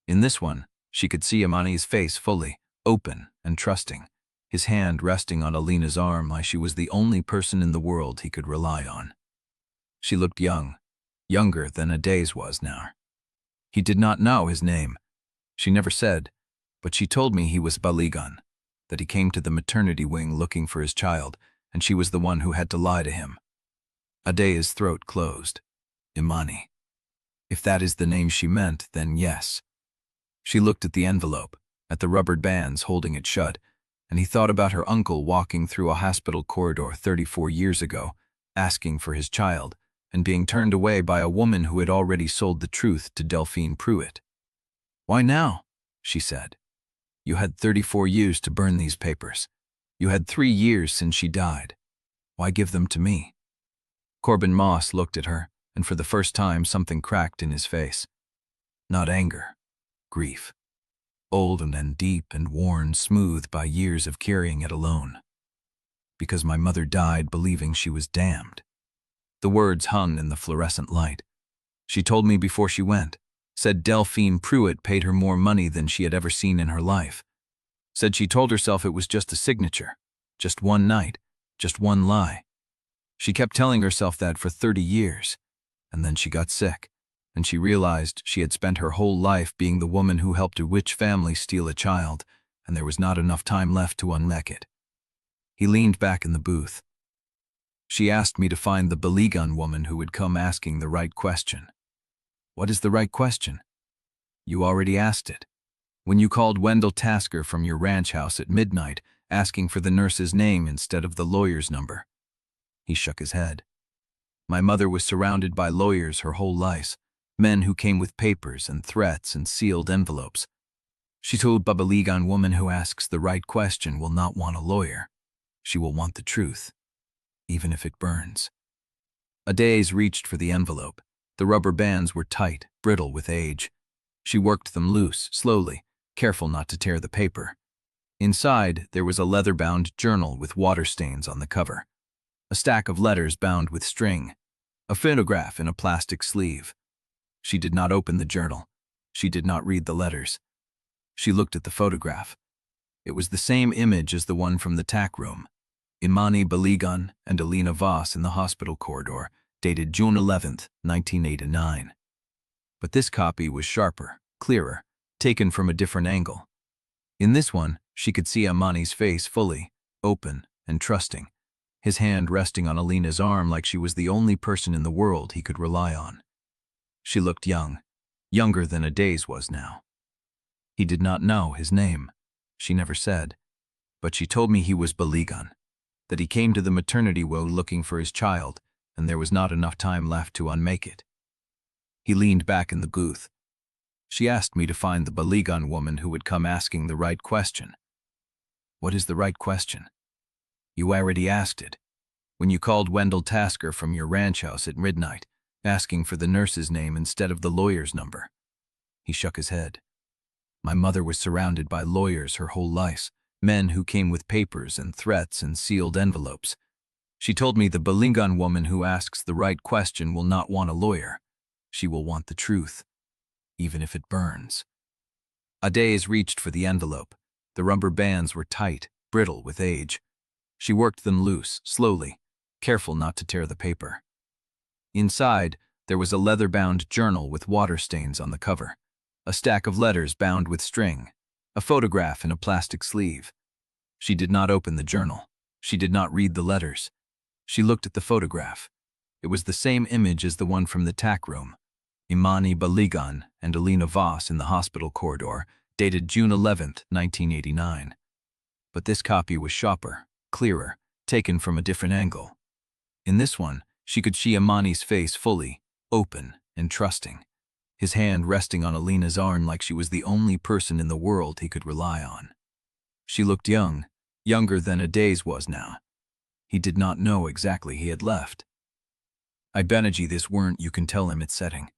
In this one, she could see Imani's face fully, open and trusting, his hand resting on Alina's arm like she was the only person in the world he could rely on. She looked young, younger than Adaeze was now. He did not know his name. She never said, but she told me he was Balogun, that he came to the maternity wing looking for his child, and she was the one who had to lie to him. Adaeze's throat closed. Imani. If that is the name she meant, then yes. She looked at the envelope, at the rubbered bands holding it shut, and he thought about her uncle walking through a hospital corridor 34 years ago, asking for his child, and being turned away by a woman who had already sold the truth to Delphine Pruitt. "Why now?" she said. "You had 34 years to burn these papers. You had 3 years since she died. Why give them to me?" Corbin Moss looked at her, and for the first time something cracked in his face. Not anger. Grief. Old and deep and worn smooth by years of carrying it alone. "Because my mother died believing she was damned." The words hung in the fluorescent light. "She told me before she went. Said Delphine Pruitt paid her more money than she had ever seen in her life. Said she told herself it was just a signature. Just one night. Just one lie. She kept telling herself that for 30 years. And then she got sick, and she realized she had spent her whole life being the woman who helped a rich family steal a child, and there was not enough time left to unmake it." He leaned back in the booth. "She asked me to find the Balogun woman who would come asking the right question." "What is the right question?" "You already asked it. When you called Wendell Tasker from your ranch house at midnight, asking for the nurse's name instead of the lawyer's number." He shook his head. "My mother was surrounded by lawyers her whole life, men who came with papers and threats and sealed envelopes. She told the Balogun woman who asks the right question will not want a lawyer. She will want the truth, even if it burns." Adaeze reached for the envelope. The rubber bands were tight, brittle with age. She worked them loose, slowly, careful not to tear the paper. Inside, there was a leather-bound journal with water stains on the cover, a stack of letters bound with string, a photograph in a plastic sleeve. She did not open the journal. She did not read the letters. She looked at the photograph. It was the same image as the one from the Tack room. Imani Balogun and Alina Voss in the hospital corridor, dated June 11th, 1989. But this copy was sharper, clearer, taken from a different angle. In this one, she could see Imani's face fully, open and trusting, his hand resting on Alina's arm like she was the only person in the world he could rely on. She looked young, younger than Adaeze was now. He did not know his name. She never said. But she told me he was Balogun, that he came to the maternity ward looking for his child, and there was not enough time left to unmake it. He leaned back in the booth. "She asked me to find the Balogun woman who would come asking the right question." "What is the right question?" "You already asked it. When you called Wendell Tasker from your ranch house at midnight, asking for the nurse's name instead of the lawyer's number." He shook his head. "My mother was surrounded by lawyers her whole life, men who came with papers and threats and sealed envelopes. She told me the Balogun woman who asks the right question will not want a lawyer. She will want the truth, even if it burns." Adaeze reached for the envelope. The rubber bands were tight, brittle with age. She worked them loose, slowly, careful not to tear the paper. Inside, there was a leather-bound journal with water stains on the cover, a stack of letters bound with string, a photograph in a plastic sleeve. She did not open the journal. She did not read the letters. She looked at the photograph. It was the same image as the one from the Tack room. Imani Balogun and Alina Voss in the hospital corridor, dated June 11, 1989. But this copy was sharper, clearer, taken from a different angle. In this one, she could see Imani's face fully, open and trusting, his hand resting on Alina's arm like she was the only person in the world he could rely on. She looked young, younger than Adaeze was now. He did not know exactly he had left. I Beneji this weren't, you can tell him it's setting.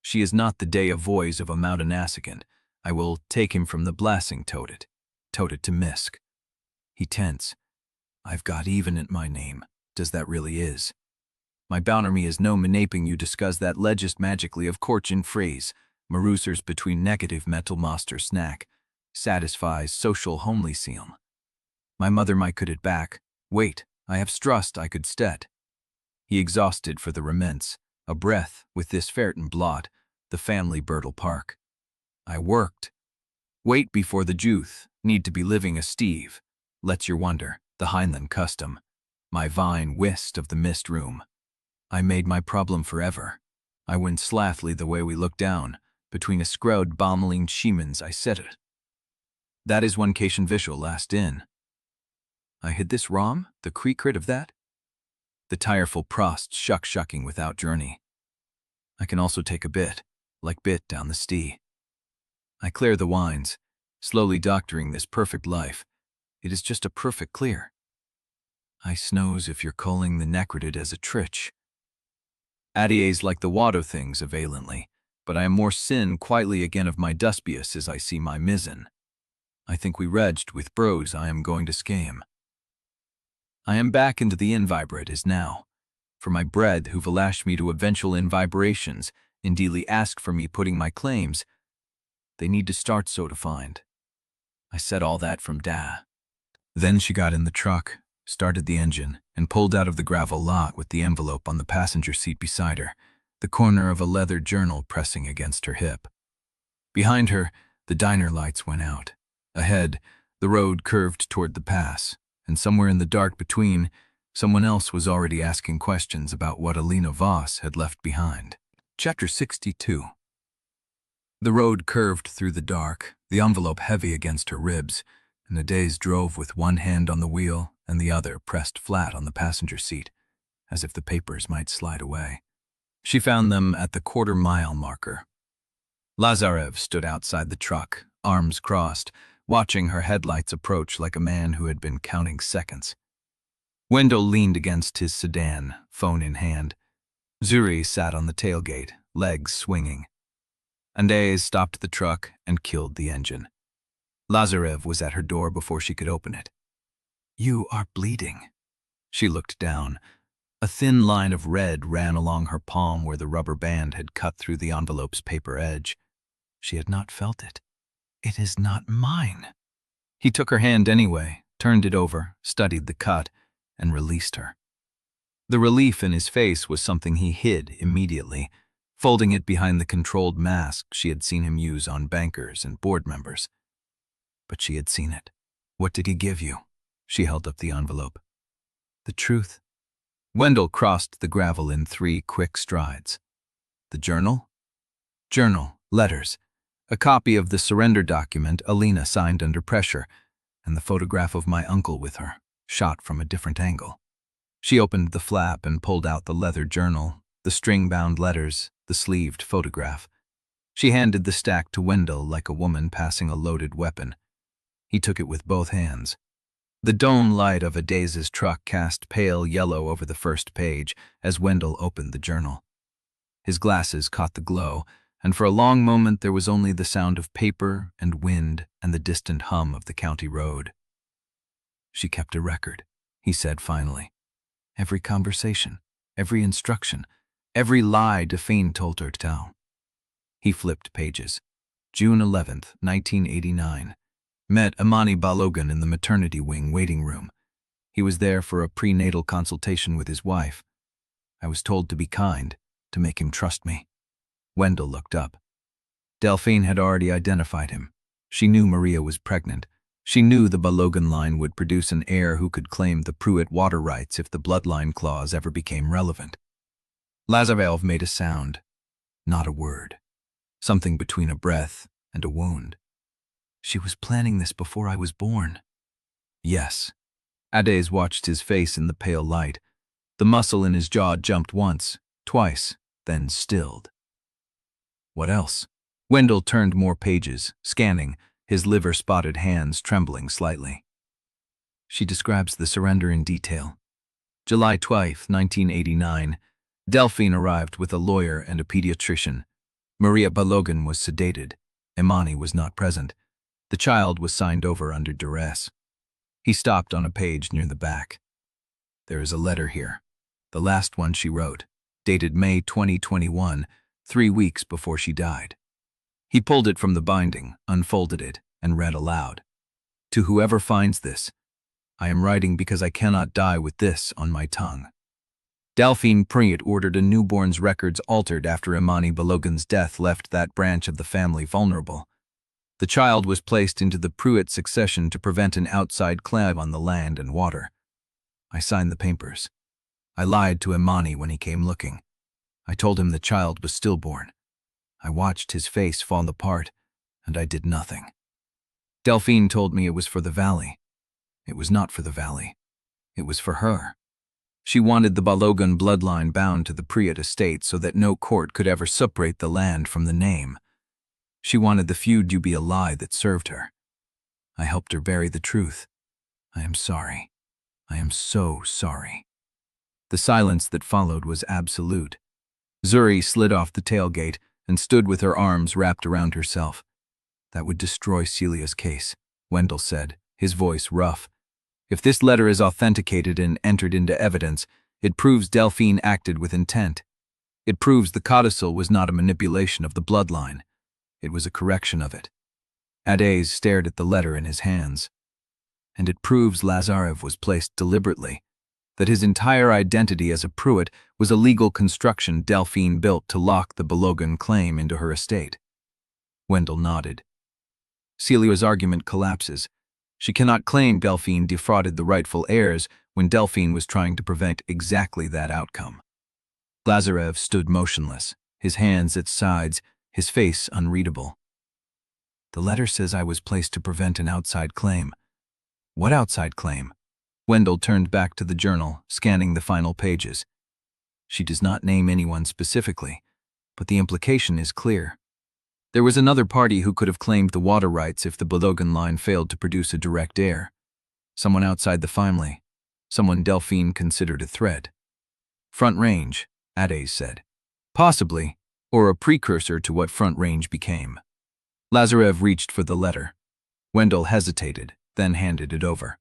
She is not the day of voice of a mountain assicant. I will take him from the blasting tote it to Misk. He tense. I've got even at my name. Does that really is? My bounarmy is no manaping you discuss that legist magically of Corchin phrase, maroosers between negative metal master snack, satisfies social homely sealm. My mother might could it back. Wait, I have strust I could stead. He exhausted for the rements, a breath with this ferretin blot, the family Birtle Park. I worked. Wait before the Juth, need to be living a Steve. Let's your wonder, the Heinlein custom. My vine whist of the mist room. I made my problem forever. I went slathly the way we looked down, between a scrowed bommeling shemans I said it. That is one cation visual last in. I hid this rom, the creekrit of that? The tireful prost shucking without journey. I can also take a bit, like bit down the stee. I clear the wines, slowly doctoring this perfect life. It is just a perfect clear. I snows if you're calling the necrodid as a trich. Adaeze like the water things availantly, but I am more sin quietly again of my duspious as I see my mizzen. I think we redged with bros I am going to scam. I am back into the invibrate as now, for my bread who valash me to eventual invibrations, indeedly ask for me putting my claims. They need to start so to find. I said all that from da. Then she got in the truck, started the engine, and pulled out of the gravel lot with the envelope on the passenger seat beside her, the corner of a leather journal pressing against her hip. Behind her, the diner lights went out. Ahead, the road curved toward the pass, and somewhere in the dark between, someone else was already asking questions about what Alina Voss had left behind. Chapter 62. The road curved through the dark, the envelope heavy against her ribs, and Adaeze drove with one hand on the wheel and the other pressed flat on the passenger seat, as if the papers might slide away. She found them at the quarter-mile marker. Lazarev stood outside the truck, arms crossed, watching her headlights approach like a man who had been counting seconds. Wendell leaned against his sedan, phone in hand. Zuri sat on the tailgate, legs swinging. Adaeze stopped the truck and killed the engine. Lazarev was at her door before she could open it. You are bleeding. She looked down. A thin line of red ran along her palm where the rubber band had cut through the envelope's paper edge. She had not felt it. It is not mine. He took her hand anyway, turned it over, studied the cut, and released her. The relief in his face was something he hid immediately, folding it behind the controlled mask she had seen him use on bankers and board members. But she had seen it. What did he give you? She held up the envelope. The truth. Wendell crossed the gravel in 3 quick strides. The journal? Journal, letters, a copy of the surrender document Alina signed under pressure, and the photograph of my uncle with her, shot from a different angle. She opened the flap and pulled out the leather journal, the string-bound letters, the sleeved photograph. She handed the stack to Wendell like a woman passing a loaded weapon. He took it with both hands. The dome light of Adaeze's truck cast pale yellow over the first page as Wendell opened the journal. His glasses caught the glow, and for a long moment there was only the sound of paper and wind and the distant hum of the county road. She kept a record, he said finally. Every conversation, every instruction, every lie Delphine told her to tell. He flipped pages. June 11th, 1989. Met Adaeze Balogun in the maternity wing waiting room. He was there for a prenatal consultation with his wife. I was told to be kind, to make him trust me. Wendell looked up. Delphine had already identified him. She knew Maria was pregnant. She knew the Balogun line would produce an heir who could claim the Pruitt water rights if the bloodline clause ever became relevant. Lazarev made a sound. Not a word. Something between a breath and a wound. She was planning this before I was born. Yes. Adaeze watched his face in the pale light. The muscle in his jaw jumped once, twice, then stilled. What else? Wendell turned more pages, scanning, his liver-spotted hands trembling slightly. She describes the surrender in detail. July 12, 1989, Delphine arrived with a lawyer and a pediatrician. Adaeze Balogun was sedated. Imani was not present. The child was signed over under duress. He stopped on a page near the back. There is a letter here. The last one she wrote, dated May 2021, 3 weeks before she died. He pulled it from the binding, unfolded it, and read aloud. To whoever finds this, I am writing because I cannot die with this on my tongue. Delphine Pruitt ordered a newborn's records altered after Imani Balogun's death left that branch of the family vulnerable. The child was placed into the Pruitt succession to prevent an outside claim on the land and water. I signed the papers. I lied to Imani when he came looking. I told him the child was stillborn. I watched his face fall apart, and I did nothing. Delphine told me it was for the valley. It was not for the valley. It was for her. She wanted the Balogun bloodline bound to the Pruitt estate so that no court could ever separate the land from the name. She wanted the feud to be a lie that served her. I helped her bury the truth. I am sorry. I am so sorry. The silence that followed was absolute. Zuri slid off the tailgate and stood with her arms wrapped around herself. That would destroy Celia's case, Wendell said, his voice rough. If this letter is authenticated and entered into evidence, it proves Delphine acted with intent. It proves the Codicil was not a manipulation of the bloodline. It was a correction of it. Adaeze stared at the letter in his hands. And it proves Lazarev was placed deliberately, that his entire identity as a Pruitt was a legal construction Delphine built to lock the Balogun claim into her estate. Wendell nodded. Celia's argument collapses. She cannot claim Delphine defrauded the rightful heirs when Delphine was trying to prevent exactly that outcome. Lazarev stood motionless, his hands at sides, his face unreadable. The letter says I was placed to prevent an outside claim. What outside claim? Wendell turned back to the journal, scanning the final pages. She does not name anyone specifically, but the implication is clear. There was another party who could have claimed the water rights if the Balogun line failed to produce a direct heir. Someone outside the family. Someone Delphine considered a threat. Front Range, Adaeze said. Possibly, or a precursor to what Front Range became. Lazarev reached for the letter. Wendell hesitated, then handed it over.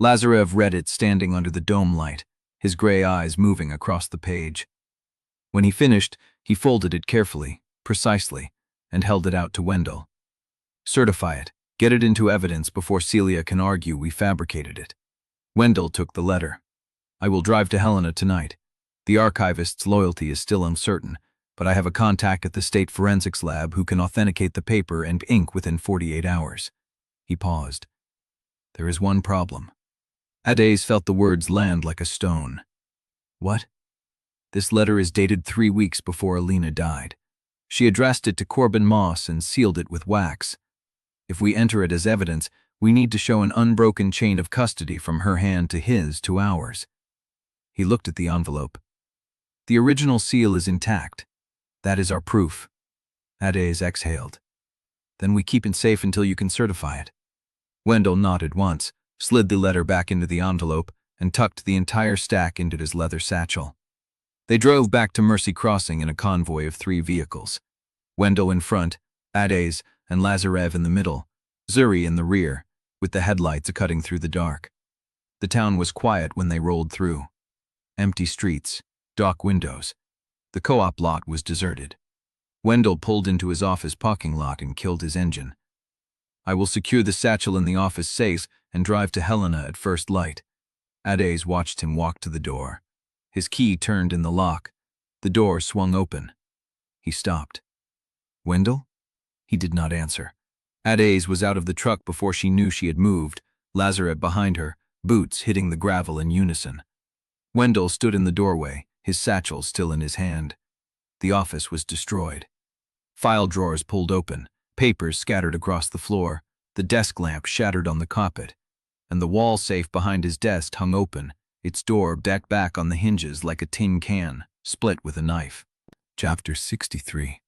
Lazarev read it standing under the dome light, his gray eyes moving across the page. When he finished, he folded it carefully, precisely, and held it out to Wendell. Certify it. Get it into evidence before Celia can argue we fabricated it. Wendell took the letter. I will drive to Helena tonight. The archivist's loyalty is still uncertain, but I have a contact at the State Forensics Lab who can authenticate the paper and ink within 48 hours. He paused. There is one problem. Adaeze felt the words land like a stone. What? This letter is dated 3 weeks before Alina died. She addressed it to Corbin Moss and sealed it with wax. If we enter it as evidence, we need to show an unbroken chain of custody from her hand to his to ours. He looked at the envelope. The original seal is intact. That is our proof. Adaeze exhaled. Then we keep it safe until you can certify it. Wendell nodded once, slid the letter back into the envelope, and tucked the entire stack into his leather satchel. They drove back to Mercy Crossing in a convoy of 3 vehicles. Wendell in front, Adaeze and Lazarev in the middle, Zuri in the rear, with the headlights cutting through the dark. The town was quiet when they rolled through. Empty streets, dark windows. The co-op lot was deserted. Wendell pulled into his office parking lot and killed his engine. I will secure the satchel in the office safe and drive to Helena at first light. Adaeze watched him walk to the door. His key turned in the lock. The door swung open. He stopped. Wendell? He did not answer. Adaeze was out of the truck before she knew she had moved, Lazarev behind her, boots hitting the gravel in unison. Wendell stood in the doorway, his satchel still in his hand. The office was destroyed. File drawers pulled open, papers scattered across the floor, the desk lamp shattered on the carpet, and the wall safe behind his desk hung open, its door backed back on the hinges like a tin can, split with a knife. Chapter 63.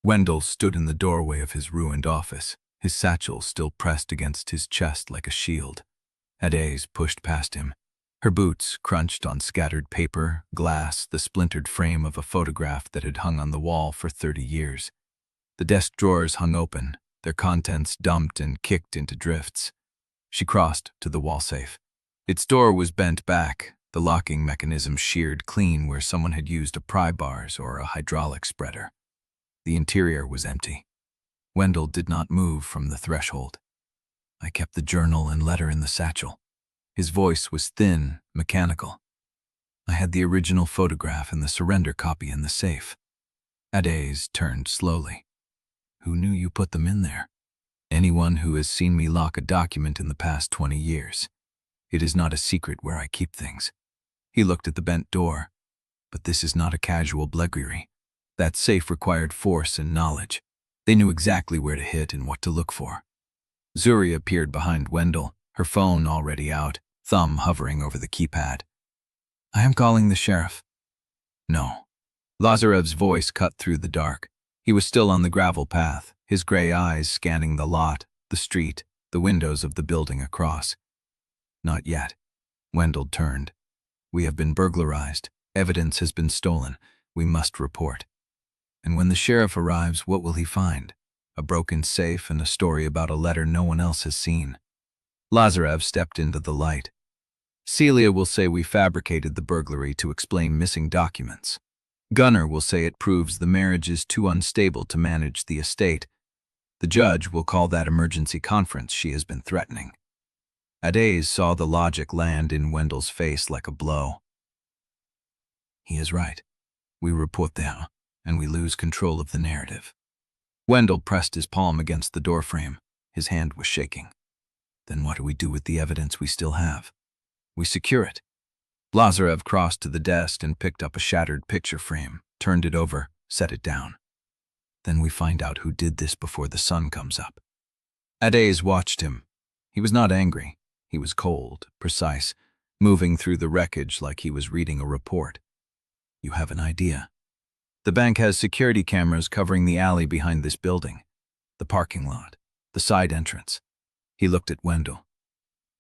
Wendell stood in the doorway of his ruined office, his satchel still pressed against his chest like a shield. Adaeze pushed past him. Her boots crunched on scattered paper, glass, the splintered frame of a photograph that had hung on the wall for 30 years. The desk drawers hung open, their contents dumped and kicked into drifts. She crossed to the wall safe. Its door was bent back, the locking mechanism sheared clean where someone had used a pry bars or a hydraulic spreader. The interior was empty. Wendell did not move from the threshold. I kept the journal and letter in the satchel. His voice was thin, mechanical. I had the original photograph and the surrender copy in the safe. Adaeze turned slowly. Who knew you put them in there? Anyone who has seen me lock a document in the past 20 years. It is not a secret where I keep things. He looked at the bent door. But this is not a casual burglary. That safe required force and knowledge. They knew exactly where to hit and what to look for. Zuri appeared behind Wendell, her phone already out, thumb hovering over the keypad. I am calling the sheriff. No. Lazarev's voice cut through the dark. He was still on the gravel path, his gray eyes scanning the lot, the street, the windows of the building across. Not yet. Wendell turned. We have been burglarized. Evidence has been stolen. We must report. And when the sheriff arrives, what will he find? A broken safe and a story about a letter no one else has seen. Lazarev stepped into the light. Celia will say we fabricated the burglary to explain missing documents. Gunnar will say it proves the marriage is too unstable to manage the estate. The judge will call that emergency conference she has been threatening. Adaeze saw the logic land in Wendell's face like a blow. He is right. We report there, and we lose control of the narrative. Wendell pressed his palm against the doorframe. His hand was shaking. Then what do we do with the evidence we still have? We secure it. Lazarev crossed to the desk and picked up a shattered picture frame, turned it over, set it down. Then we find out who did this before the sun comes up. Adaeze watched him. He was not angry. He was cold, precise, moving through the wreckage like he was reading a report. You have an idea. The bank has security cameras covering the alley behind this building, the parking lot, the side entrance. He looked at Wendell.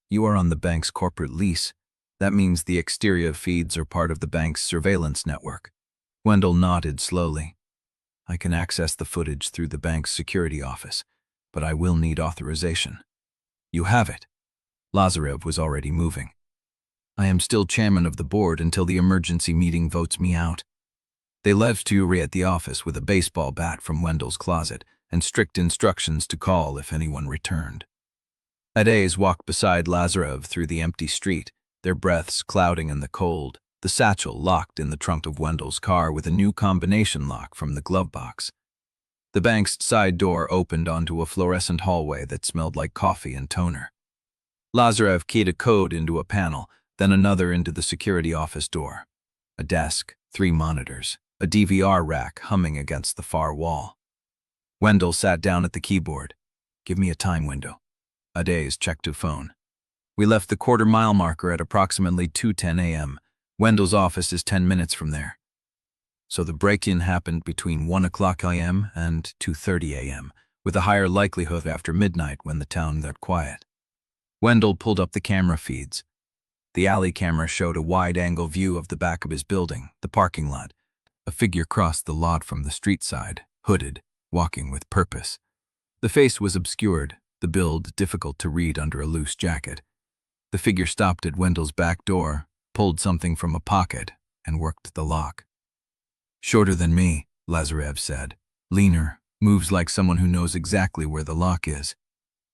You are on the bank's corporate lease. That means the exterior feeds are part of the bank's surveillance network. Wendell nodded slowly. I can access the footage through the bank's security office, but I will need authorization. You have it. Lazarev was already moving. I am still chairman of the board until the emergency meeting votes me out. They left Zuri at the office with a baseball bat from Wendell's closet and strict instructions to call if anyone returned. Adaeze walked beside Lazarev through the empty street, their breaths clouding in the cold, the satchel locked in the trunk of Wendell's car with a new combination lock from the glove box. The bank's side door opened onto a fluorescent hallway that smelled like coffee and toner. Lazarev keyed a code into a panel, then another into the security office door. A desk, 3 monitors, a DVR rack humming against the far wall. Wendell sat down at the keyboard. Give me a time window. Adaeze checked her phone. We left the quarter-mile marker at approximately 2:10 a.m. Wendell's office is 10 minutes from there. So the break-in happened between 1 o'clock a.m. and 2:30 a.m., with a higher likelihood after midnight when the town got quiet. Wendell pulled up the camera feeds. The alley camera showed a wide-angle view of the back of his building, the parking lot. A figure crossed the lot from the street side, hooded, walking with purpose. The face was obscured, the build difficult to read under a loose jacket. The figure stopped at Wendell's back door, pulled something from a pocket, and worked the lock. Shorter than me, Lazarev said. Leaner, moves like someone who knows exactly where the lock is.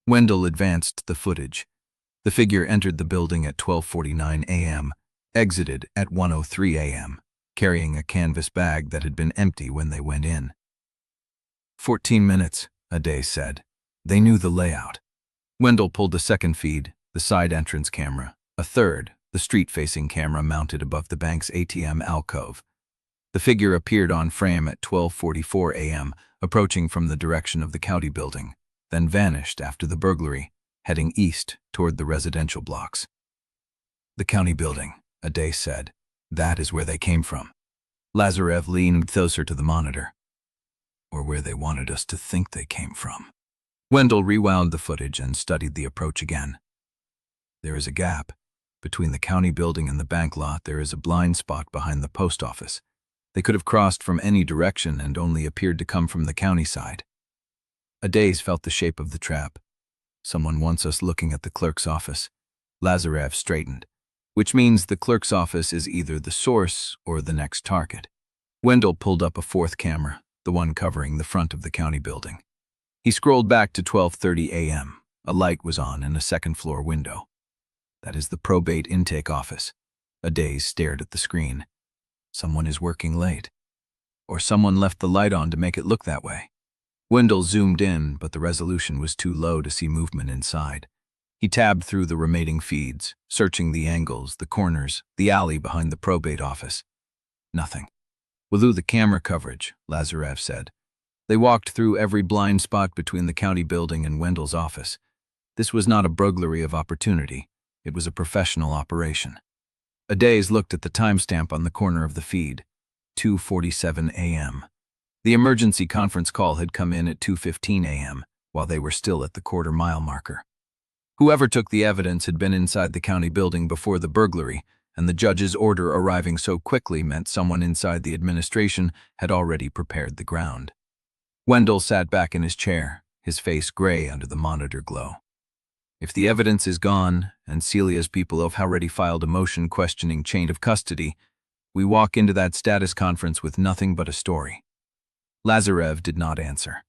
Wendell advanced the footage. The figure entered the building at 12:49 a.m., exited at 1:03 a.m., carrying a canvas bag that had been empty when they went in. 14 minutes, Adaeze said. They knew the layout. Wendell pulled the second feed, the side entrance camera, a third, the street-facing camera mounted above the bank's ATM alcove. The figure appeared on frame at 12:44 a.m., approaching from the direction of the county building, then vanished after the burglary, heading east toward the residential blocks. The county building, Adaeze said. That is where they came from. Lazarev leaned closer to the monitor. Or where they wanted us to think they came from. Wendell rewound the footage and studied the approach again. There is a gap. Between the county building and the bank lot, there is a blind spot behind the post office. They could have crossed from any direction and only appeared to come from the county side. Adaeze felt the shape of the trap. Someone wants us looking at the clerk's office. Lazarev straightened. Which means the clerk's office is either the source or the next target. Wendell pulled up a fourth camera, the one covering the front of the county building. He scrolled back to 12:30 a.m. A light was on in a second-floor window. That is the probate intake office. Adaeze stared at the screen. Someone is working late. Or someone left the light on to make it look that way. Wendell zoomed in, but the resolution was too low to see movement inside. He tabbed through the remaining feeds, searching the angles, the corners, the alley behind the probate office. Nothing. Without the camera coverage, Lazarev said. They walked through every blind spot between the county building and Wendell's office. This was not a burglary of opportunity. It was a professional operation. Adaeze looked at the timestamp on the corner of the feed, 2:47 a.m. The emergency conference call had come in at 2:15 a.m., while they were still at the quarter-mile marker. Whoever took the evidence had been inside the county building before the burglary, and the judge's order arriving so quickly meant someone inside the administration had already prepared the ground. Wendell sat back in his chair, his face gray under the monitor glow. If the evidence is gone, and Celia's people have already filed a motion questioning chain of custody, we walk into that status conference with nothing but a story. Lazarev did not answer.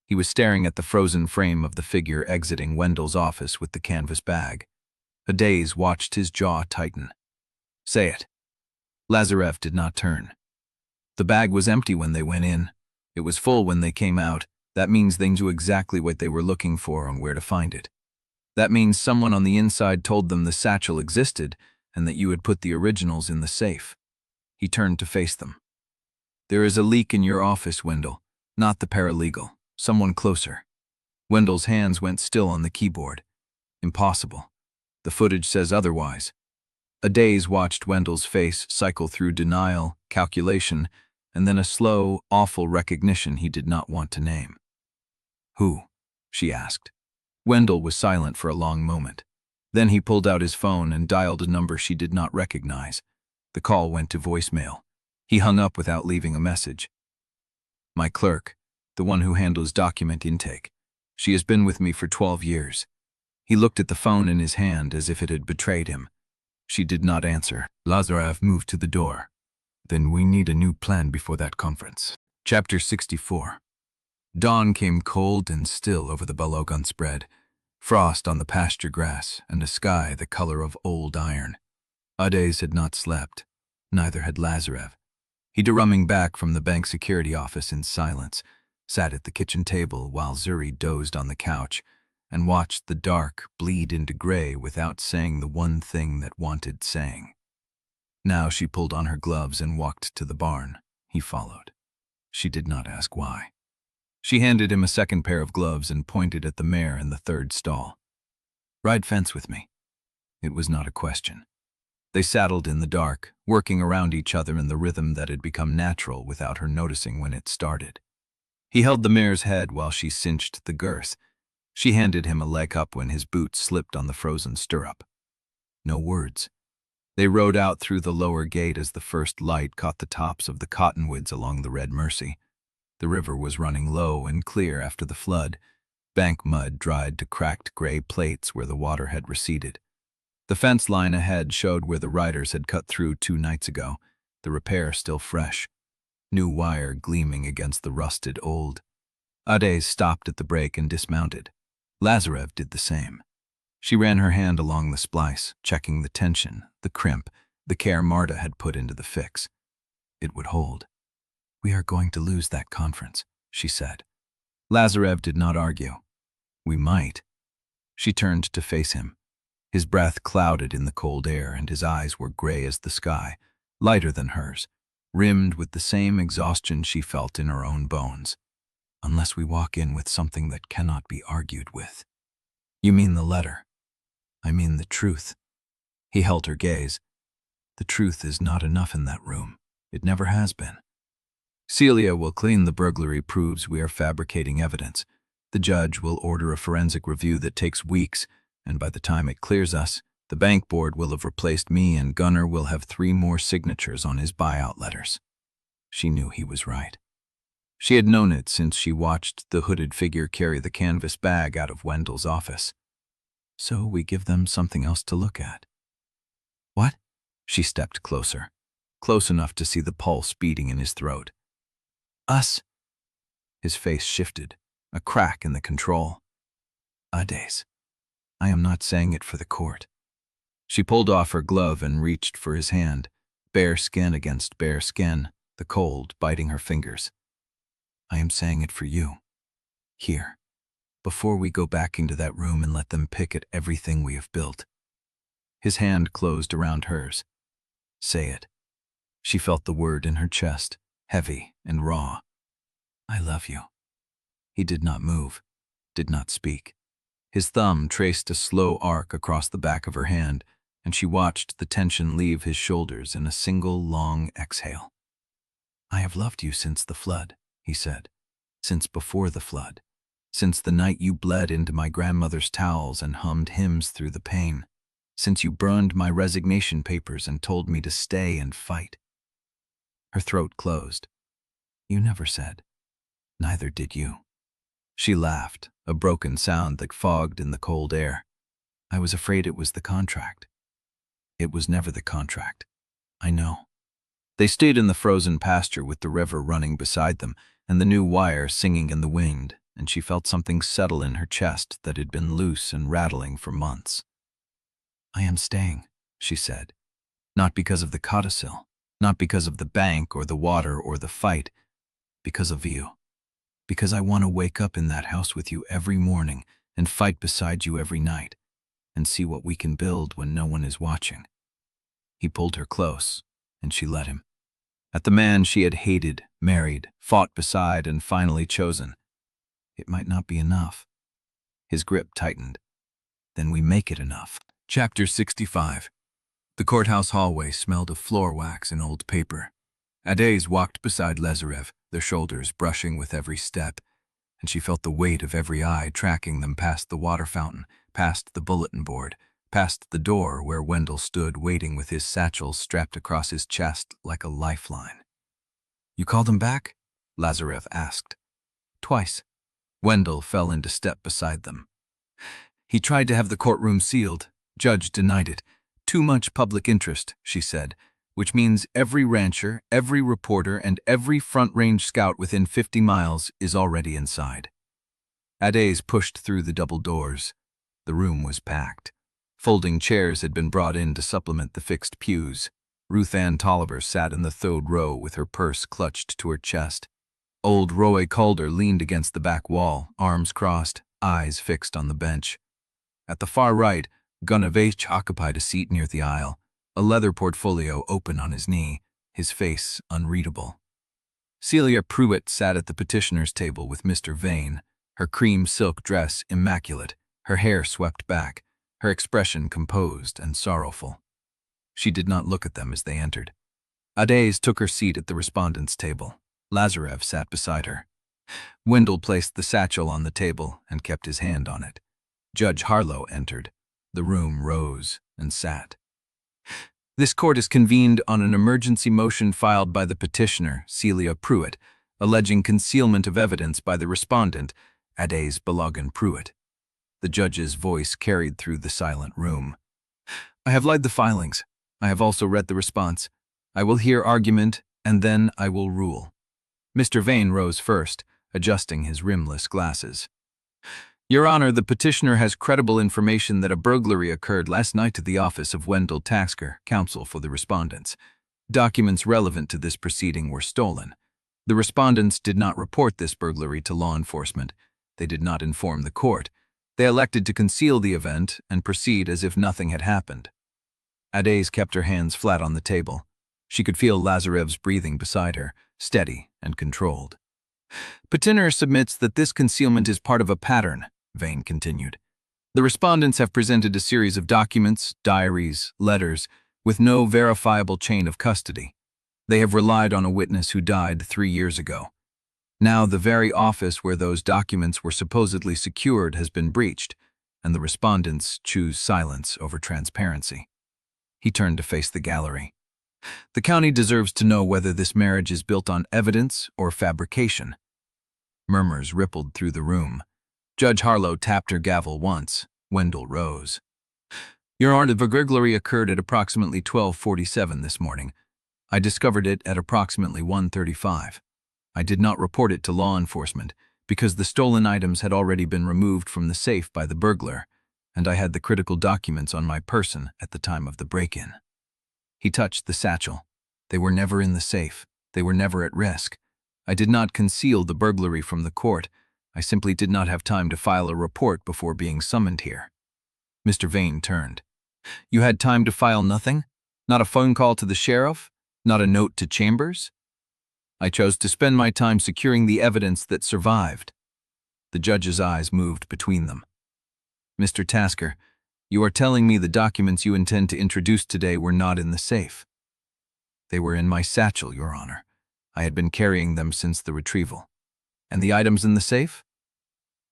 He was staring at the frozen frame of the figure exiting Wendell's office with the canvas bag. Adaeze watched his jaw tighten. Say it. Lazarev did not turn. The bag was empty when they went in. It was full when they came out. That means they knew exactly what they were looking for and where to find it. That means someone on the inside told them the satchel existed and that you had put the originals in the safe. He turned to face them. There is a leak in your office, Wendell. Not the paralegal. Someone closer. Wendell's hands went still on the keyboard. Impossible. The footage says otherwise. Adaeze watched Wendell's face cycle through denial, calculation, and then a slow, awful recognition he did not want to name. Who? She asked. Wendell was silent for a long moment. Then he pulled out his phone and dialed a number she did not recognize. The call went to voicemail. He hung up without leaving a message. My clerk, the one who handles document intake. She has been with me for 12 years. He looked at the phone in his hand as if it had betrayed him. She did not answer. Lazarev moved to the door. Then we need a new plan before that conference. Chapter 64. Dawn came cold and still over the Balogun spread, frost on the pasture grass, and a sky the color of old iron. Adaeze had not slept. Neither had Lazarev. He drumming back from the bank security office in silence, sat at the kitchen table while Zuri dozed on the couch, and watched the dark bleed into gray without saying the one thing that wanted saying. Now she pulled on her gloves and walked to the barn. He followed. She did not ask why. She handed him a second pair of gloves and pointed at the mare in the third stall. Ride fence with me. It was not a question. They saddled in the dark, working around each other in the rhythm that had become natural without her noticing when it started. He held the mare's head while she cinched the girth. She handed him a leg up when his boot slipped on the frozen stirrup. No words. They rode out through the lower gate as the first light caught the tops of the cottonwoods along the Red Mercy. The river was running low and clear after the flood. Bank mud dried to cracked gray plates where the water had receded. The fence line ahead showed where the riders had cut through 2 nights ago, the repair still fresh. New wire gleaming against the rusted old. Adaeze stopped at the break and dismounted. Lazarev did the same. She ran her hand along the splice, checking the tension, the crimp, the care Marta had put into the fix. It would hold. We are going to lose that conference, she said. Lazarev did not argue. We might. She turned to face him. His breath clouded in the cold air and his eyes were gray as the sky, lighter than hers. rimmed with the same exhaustion she felt in her own bones. Unless we walk in with something that cannot be argued with. You mean the letter? I mean the truth. He held her gaze. The truth is not enough in that room. It never has been. Celia will clean the burglary proves we are fabricating evidence. The judge will order a forensic review that takes weeks, and by the time it clears us, the bank board will have replaced me and Gunnar will have 3 more signatures on his buyout letters. She knew he was right. She had known it since she watched the hooded figure carry the canvas bag out of Wendell's office. So we give them something else to look at. What? She stepped closer, close enough to see the pulse beating in his throat. Us? His face shifted, a crack in the control. Adaeze, I am not saying it for the court. She pulled off her glove and reached for his hand, bare skin against bare skin, the cold biting her fingers. I am saying it for you. Here, before we go back into that room and let them pick at everything we have built. His hand closed around hers. Say it. She felt the word in her chest, heavy and raw. I love you. He did not move, did not speak. His thumb traced a slow arc across the back of her hand, and she watched the tension leave his shoulders in a single long exhale. I have loved you since the flood, he said. Since before the flood. Since the night you bled into my grandmother's towels and hummed hymns through the pain. Since you burned my resignation papers and told me to stay and fight. Her throat closed. You never said. Neither did you. She laughed, a broken sound that fogged in the cold air. I was afraid it was the contract. It was never the contract. I know. They stayed in the frozen pasture with the river running beside them and the new wire singing in the wind, and she felt something settle in her chest that had been loose and rattling for months. I am staying, she said. Not because of the Codicil, not because of the bank or the water or the fight, because of you. Because I want to wake up in that house with you every morning and fight beside you every night and see what we can build when no one is watching. He pulled her close, and she let him. At the man she had hated, married, fought beside, and finally chosen. It might not be enough. His grip tightened. Then we make it enough. Chapter 65. The courthouse hallway smelled of floor wax and old paper. Adaeze walked beside Lazarev, their shoulders brushing with every step, and she felt the weight of every eye tracking them past the water fountain, past the bulletin board, past the door where Wendell stood waiting with his satchel strapped across his chest like a lifeline. You called him back? Lazarev asked. Twice. Wendell fell into step beside them. He tried to have the courtroom sealed. Judge denied it. Too much public interest, she said, which means every rancher, every reporter, and every front-range scout within 50 miles is already inside. Adaeze pushed through the double doors. The room was packed. Folding chairs had been brought in to supplement the fixed pews. Ruth Ann Tolliver sat in the third row with her purse clutched to her chest. Old Roy Calder leaned against the back wall, arms crossed, eyes fixed on the bench. At the far right, Gunnar occupied a seat near the aisle, a leather portfolio open on his knee, his face unreadable. Celia Pruitt sat at the petitioner's table with Mr. Vane, her cream silk dress immaculate, her hair swept back, her expression composed and sorrowful. She did not look at them as they entered. Adaeze took her seat at the respondent's table. Lazarev sat beside her. Wendell placed the satchel on the table and kept his hand on it. Judge Harlow entered. The room rose and sat. This court is convened on an emergency motion filed by the petitioner, Celia Pruitt, alleging concealment of evidence by the respondent, Adaeze Balogun Pruitt. The judge's voice carried through the silent room. I have lied the filings. I have also read the response. I will hear argument, and then I will rule. Mr. Vane rose first, adjusting his rimless glasses. Your Honor, the petitioner has credible information that a burglary occurred last night at the office of Wendell Tasker, counsel for the respondents. Documents relevant to this proceeding were stolen. The respondents did not report this burglary to law enforcement. They did not inform the court. They elected to conceal the event and proceed as if nothing had happened. Adaeze kept her hands flat on the table. She could feel Lazarev's breathing beside her, steady and controlled. Petitioner submits that this concealment is part of a pattern, Vane continued. The respondents have presented a series of documents, diaries, letters, with no verifiable chain of custody. They have relied on a witness who died 3 years ago. Now the very office where those documents were supposedly secured has been breached, and the respondents choose silence over transparency. He turned to face the gallery. The county deserves to know whether this marriage is built on evidence or fabrication. Murmurs rippled through the room. Judge Harlow tapped her gavel once. Wendell rose. Your Honor, the burglary occurred at approximately 12:47 this morning. I discovered it at approximately 1:35. I did not report it to law enforcement because the stolen items had already been removed from the safe by the burglar, and I had the critical documents on my person at the time of the break-in. He touched the satchel. They were never in the safe. They were never at risk. I did not conceal the burglary from the court. I simply did not have time to file a report before being summoned here. Mr. Vane turned. You had time to file nothing? Not a phone call to the sheriff? Not a note to Chambers? I chose to spend my time securing the evidence that survived. The judge's eyes moved between them. Mr. Tasker, you are telling me the documents you intend to introduce today were not in the safe. They were in my satchel, Your Honor. I had been carrying them since the retrieval. And the items in the safe?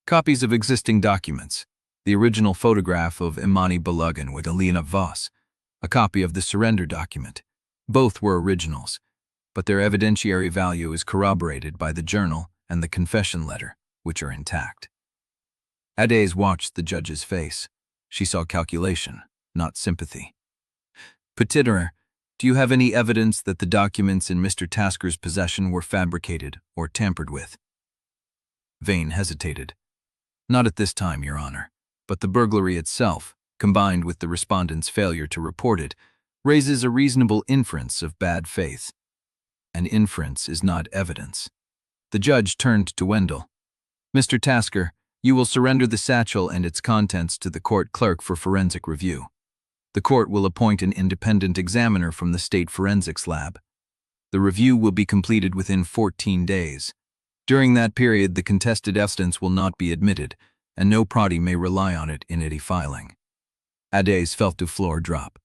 Copies of existing documents. The original photograph of Imani Balogun with Alina Voss. A copy of the surrender document. Both were originals, but their evidentiary value is corroborated by the journal and the confession letter, which are intact. Adaeze watched the judge's face. She saw calculation, not sympathy. Petitioner, do you have any evidence that the documents in Mr. Tasker's possession were fabricated or tampered with? Vane hesitated. Not at this time, Your Honor, but the burglary itself, combined with the respondent's failure to report it, raises a reasonable inference of bad faith. An inference is not evidence. The judge turned to Wendell. Mr. Tasker, you will surrender the satchel and its contents to the court clerk for forensic review. The court will appoint an independent examiner from the state forensics lab. The review will be completed within 14 days. During that period, the contested evidence will not be admitted, and no party may rely on it in any filing. Adaeze felt the floor drop.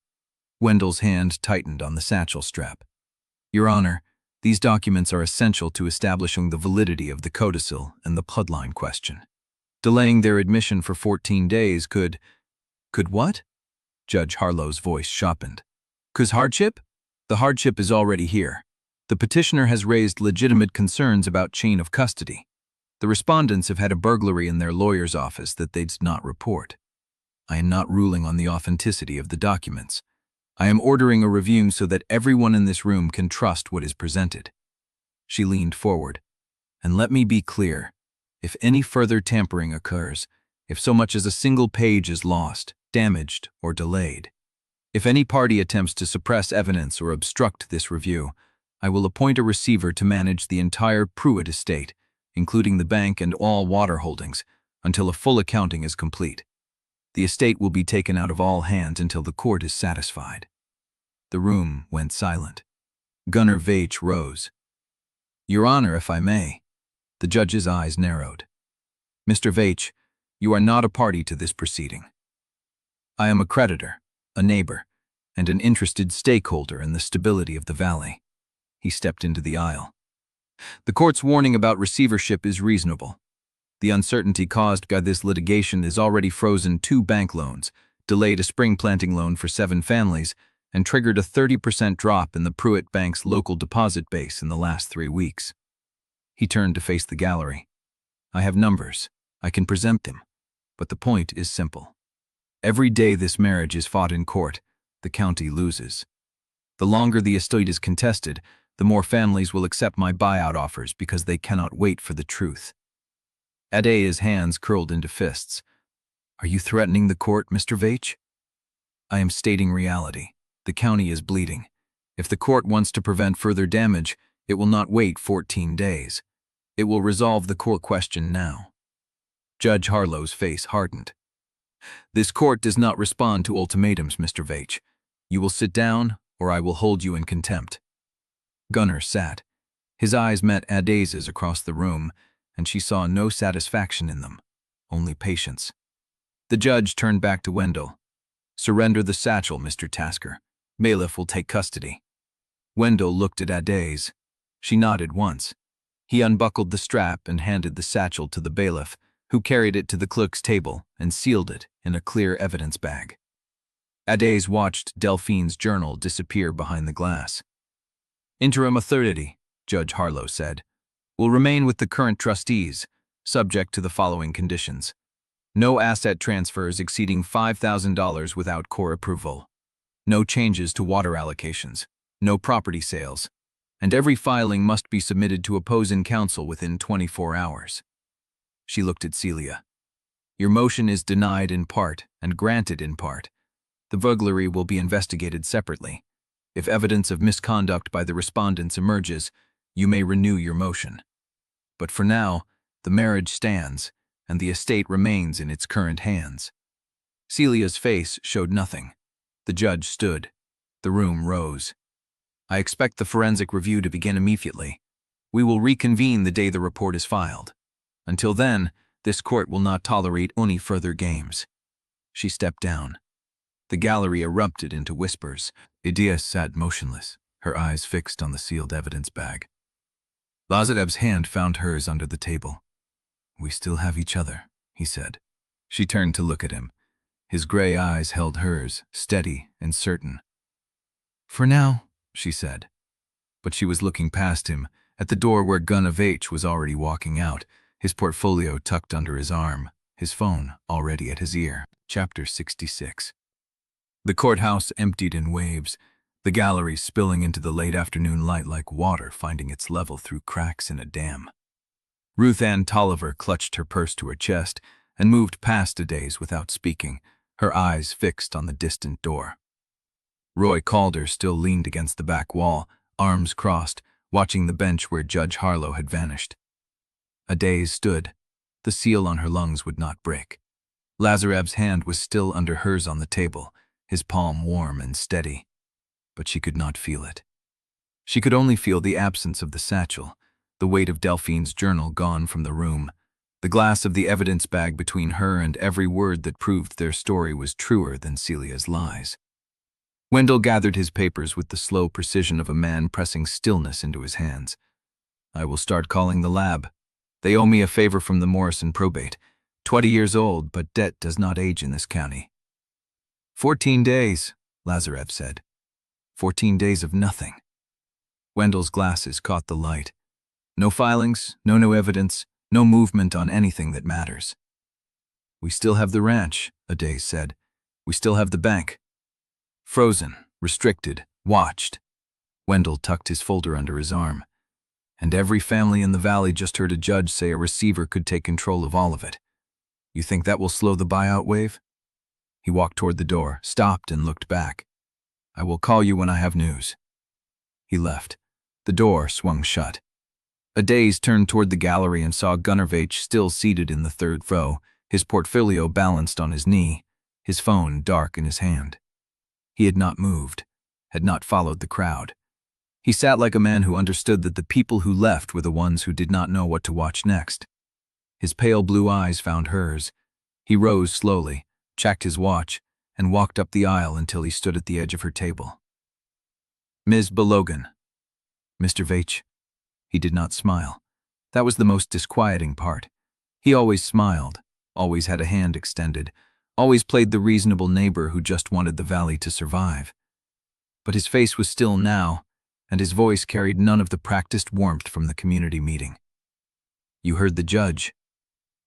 Wendell's hand tightened on the satchel strap. Your Honor, these documents are essential to establishing the validity of the codicil and the bloodline question. Delaying their admission for 14 days could what? Judge Harlow's voice sharpened. 'Cause hardship? The hardship is already here. The petitioner has raised legitimate concerns about chain of custody. The respondents have had a burglary in their lawyer's office that they did not report. I am not ruling on the authenticity of the documents. I am ordering a review so that everyone in this room can trust what is presented. She leaned forward. And let me be clear. If any further tampering occurs, if so much as a single page is lost, damaged, or delayed, if any party attempts to suppress evidence or obstruct this review, I will appoint a receiver to manage the entire Pruitt estate, including the bank and all water holdings, until a full accounting is complete. The estate will be taken out of all hands until the court is satisfied. The room went silent. Gunnar Veitch rose. Your Honor, if I may. The judge's eyes narrowed. Mr. Veitch, you are not a party to this proceeding. I am a creditor, a neighbor, and an interested stakeholder in the stability of the valley. He stepped into the aisle. The court's warning about receivership is reasonable. The uncertainty caused by this litigation has already frozen 2 bank loans, delayed a spring planting loan for 7 families, and triggered a 30% drop in the Pruitt Bank's local deposit base in the last 3 weeks. He turned to face the gallery. I have numbers. I can present them. But the point is simple. Every day this marriage is fought in court, the county loses. The longer the estate is contested, the more families will accept my buyout offers because they cannot wait for the truth. Adaeze's hands curled into fists. Are you threatening the court, Mr. Veitch? I am stating reality. The county is bleeding. If the court wants to prevent further damage, it will not wait 14 days. It will resolve the court question now. Judge Harlow's face hardened. This court does not respond to ultimatums, Mr. Veitch. You will sit down, or I will hold you in contempt. Gunnar sat. His eyes met Adaeze's across the room, and she saw no satisfaction in them, only patience. The judge turned back to Wendell. "Surrender the satchel, Mr. Tasker. Bailiff will take custody." Wendell looked at Adaeze. She nodded once. He unbuckled the strap and handed the satchel to the bailiff, who carried it to the clerk's table and sealed it in a clear evidence bag. Adaeze watched Delphine's journal disappear behind the glass. "Interim authority," Judge Harlow said, "will remain with the current trustees, subject to the following conditions. No asset transfers exceeding $5,000 without court approval. No changes to water allocations. No property sales. And every filing must be submitted to opposing counsel within 24 hours. She looked at Celia. "Your motion is denied in part and granted in part. The burglary will be investigated separately. If evidence of misconduct by the respondents emerges, you may renew your motion. But for now, the marriage stands, and the estate remains in its current hands." Celia's face showed nothing. The judge stood. The room rose. "I expect the forensic review to begin immediately. We will reconvene the day the report is filed. Until then, this court will not tolerate any further games." She stepped down. The gallery erupted into whispers. Adaeze sat motionless, her eyes fixed on the sealed evidence bag. Lazarev's hand found hers under the table. "We still have each other," he said. She turned to look at him. His gray eyes held hers, steady and certain. "For now," she said. But she was looking past him, at the door where Gunnar was already walking out, his portfolio tucked under his arm, his phone already at his ear. Chapter 66. The courthouse emptied in waves, the gallery spilling into the late afternoon light like water finding its level through cracks in a dam. Ruth Ann Tolliver clutched her purse to her chest and moved past Adaeze without speaking, her eyes fixed on the distant door. Roy Calder still leaned against the back wall, arms crossed, watching the bench where Judge Harlow had vanished. Adaeze stood. The seal on her lungs would not break. Lazarev's hand was still under hers on the table, his palm warm and steady. But she could not feel it. She could only feel the absence of the satchel, the weight of Delphine's journal gone from the room, the glass of the evidence bag between her and every word that proved their story was truer than Celia's lies. Wendell gathered his papers with the slow precision of a man pressing stillness into his hands. "I will start calling the lab. They owe me a favor from the Morrison probate. 20 years old, but debt does not age in this county." 14 days, Lazarev said. 14 days of nothing. Wendell's glasses caught the light. No filings, no new evidence, no movement on anything that matters. "We still have the ranch," Adaeze said. "We still have the bank." Frozen, restricted, watched. Wendell tucked his folder under his arm. "And every family in the valley just heard a judge say a receiver could take control of all of it. You think that will slow the buyout wave?" He walked toward the door, stopped and looked back. "I will call you when I have news." He left. The door swung shut. Adaeze turned toward the gallery and saw Gunnar still seated in the third row, his portfolio balanced on his knee, his phone dark in his hand. He had not moved, had not followed the crowd. He sat like a man who understood that the people who left were the ones who did not know what to watch next. His pale blue eyes found hers. He rose slowly, checked his watch, and walked up the aisle until he stood at the edge of her table. "Ms. Balogun." "Mr. Veitch." He did not smile. That was the most disquieting part. He always smiled, always had a hand extended, always played the reasonable neighbor who just wanted the valley to survive. But his face was still now, and his voice carried none of the practiced warmth from the community meeting. "You heard the judge."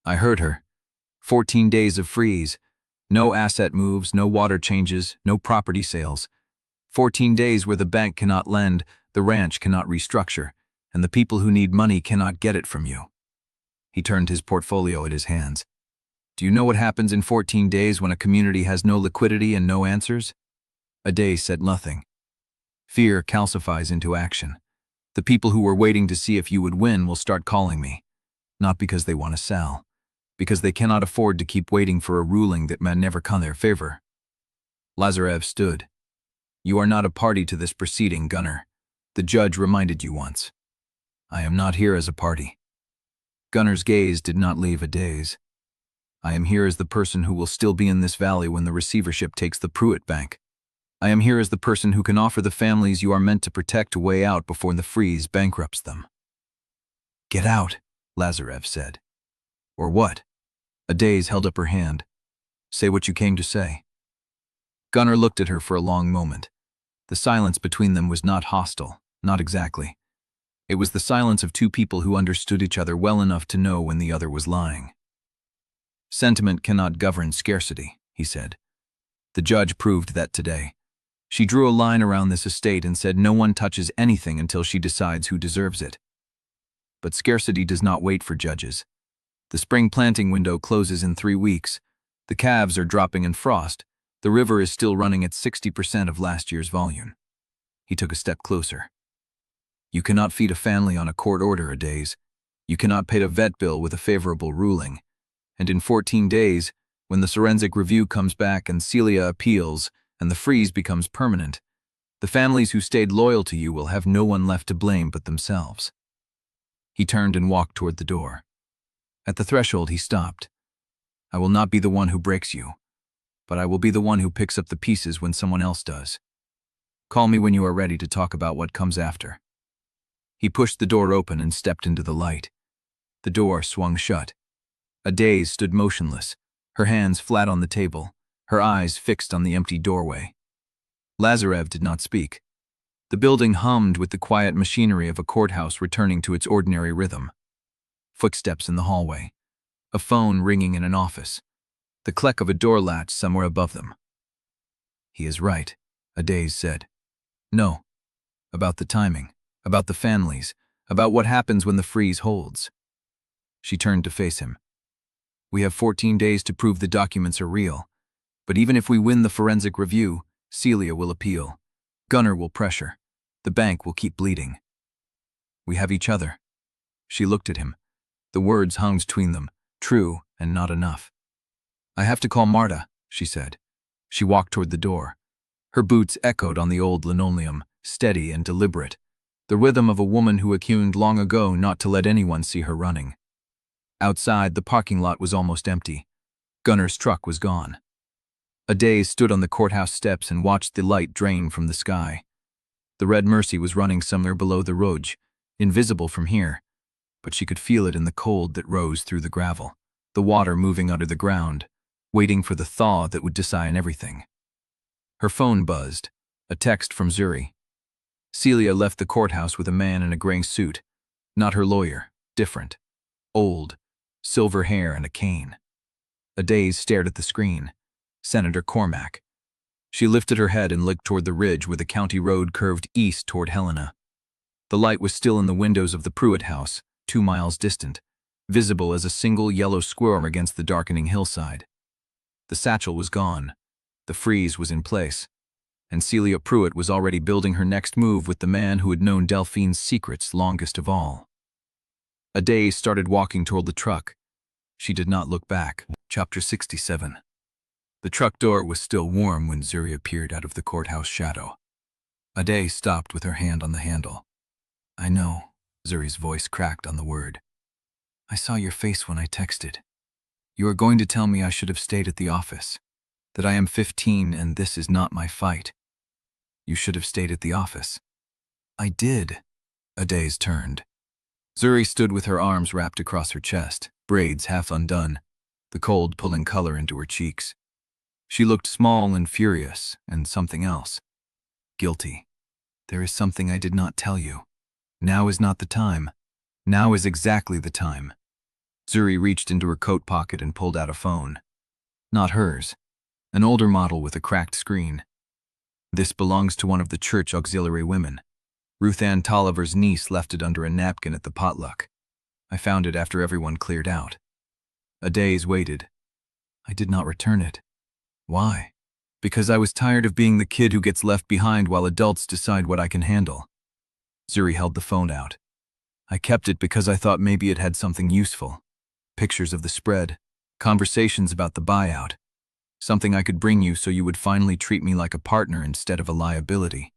"I heard her. 14 days of freeze. No asset moves, no water changes, no property sales. 14 days where the bank cannot lend, the ranch cannot restructure, and the people who need money cannot get it from you." He turned his portfolio at his hands. "Do you know what happens in 14 days when a community has no liquidity and no answers?" Adaeze said nothing. "Fear calcifies into action. The people who were waiting to see if you would win will start calling me. Not because they want to sell, because they cannot afford to keep waiting for a ruling that may never come in their favor." Lazarev stood. "You are not a party to this proceeding, Gunnar. The judge reminded you once. I am not here as a party. Gunnar's gaze did not leave Adaeze. I am here as the person who will still be in this valley when the receivership takes the Pruitt Bank. I am here as the person who can offer the families you are meant to protect a way out before the freeze bankrupts them. Get out, Lazarev said. Or what? Adaeze held up her hand. Say what you came to say. Gunnar looked at her for a long moment. The silence between them was not hostile, not exactly. It was the silence of two people who understood each other well enough to know when the other was lying. Sentiment cannot govern scarcity, he said. The judge proved that today. She drew a line around this estate and said no one touches anything until she decides who deserves it. But scarcity does not wait for judges. The spring planting window closes in 3 weeks. The calves are dropping in frost. The river is still running at 60% of last year's volume. He took a step closer. You cannot feed a family on a court order a days. You cannot pay a vet bill with a favorable ruling. And in 14 days, when the forensic review comes back and Celia appeals and the freeze becomes permanent, the families who stayed loyal to you will have no one left to blame but themselves. He turned and walked toward the door. At the threshold, he stopped. I will not be the one who breaks you, but I will be the one who picks up the pieces when someone else does. Call me when you are ready to talk about what comes after. He pushed the door open and stepped into the light. The door swung shut. Adaeze stood motionless, her hands flat on the table, her eyes fixed on the empty doorway. Lazarev did not speak. The building hummed with the quiet machinery of a courthouse returning to its ordinary rhythm. Footsteps in the hallway. A phone ringing in an office. The click of a door latch somewhere above them. He is right, Adaeze said. No. About the timing, about the families, about what happens when the freeze holds. She turned to face him. We have 14 days to prove the documents are real, but even if we win the forensic review, Celia will appeal. Gunnar will pressure. The bank will keep bleeding. We have each other. She looked at him. The words hung between them, true and not enough. I have to call Marta, she said. She walked toward the door. Her boots echoed on the old linoleum, steady and deliberate, the rhythm of a woman who accused long ago not to let anyone see her running. Outside, the parking lot was almost empty. Gunnar's truck was gone. Adaeze stood on the courthouse steps and watched the light drain from the sky. The Red Mercy was running somewhere below the road, invisible from here, but she could feel it in the cold that rose through the gravel, the water moving under the ground, waiting for the thaw that would decide everything. Her phone buzzed, a text from Zuri. Celia left the courthouse with a man in a gray suit, not her lawyer, different, old, silver hair and a cane. Adaeze stared at the screen. Senator Cormack. She lifted her head and looked toward the ridge where the county road curved east toward Helena. The light was still in the windows of the Pruitt house, 2 miles distant, visible as a single yellow square against the darkening hillside. The satchel was gone. The freeze was in place. And Celia Pruitt was already building her next move with the man who had known Delphine's secrets longest of all. Adaeze started walking toward the truck. She did not look back. Chapter 67. The truck door was still warm when Zuri appeared out of the courthouse shadow. Adaeze stopped with her hand on the handle. I know, Zuri's voice cracked on the word. I saw your face when I texted. You are going to tell me I should have stayed at the office, that I am 15 and this is not my fight. You should have stayed at the office. I did. Adaeze turned. Zuri stood with her arms wrapped across her chest, braids half undone, the cold pulling color into her cheeks. She looked small and furious, and something else. Guilty. There is something I did not tell you. Now is not the time. Now is exactly the time. Zuri reached into her coat pocket and pulled out a phone. Not hers. An older model with a cracked screen. This belongs to one of the church auxiliary women. Ruth Ann Tolliver's niece left it under a napkin at the potluck. I found it after everyone cleared out. Adaeze waited. I did not return it. Why? Because I was tired of being the kid who gets left behind while adults decide what I can handle. Zuri held the phone out. I kept it because I thought maybe it had something useful. Pictures of the spread, conversations about the buyout. Something I could bring you so you would finally treat me like a partner instead of a liability.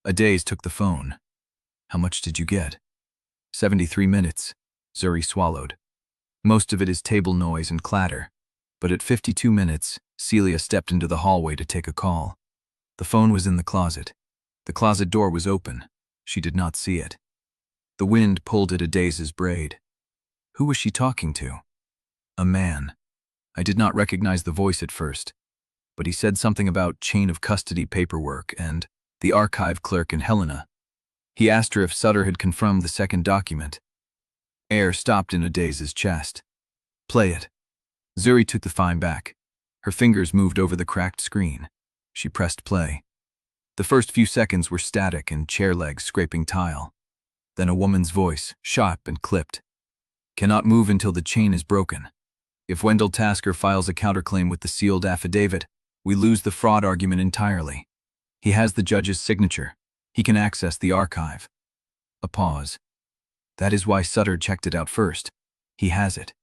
Adaeze took the phone. How much did you get? 73 minutes, Zuri swallowed. Most of it is table noise and clatter. But at 52 minutes, Celia stepped into the hallway to take a call. The phone was in the closet. The closet door was open. She did not see it. The wind pulled at Adaeze's braid. Who was she talking to? A man. I did not recognize the voice at first, but he said something about chain of custody paperwork and the archive clerk and Helena. He asked her if Sutter had confirmed the second document. Air stopped in Adaeze's chest. Play it. Zuri took the file back. Her fingers moved over the cracked screen. She pressed play. The first few seconds were static and chair legs scraping tile. Then a woman's voice, sharp and clipped. Cannot move until the chain is broken. If Wendell Tasker files a counterclaim with the sealed affidavit, we lose the fraud argument entirely. He has the judge's signature. He can access the archive. A pause. That is why Sutter checked it out first. He has it.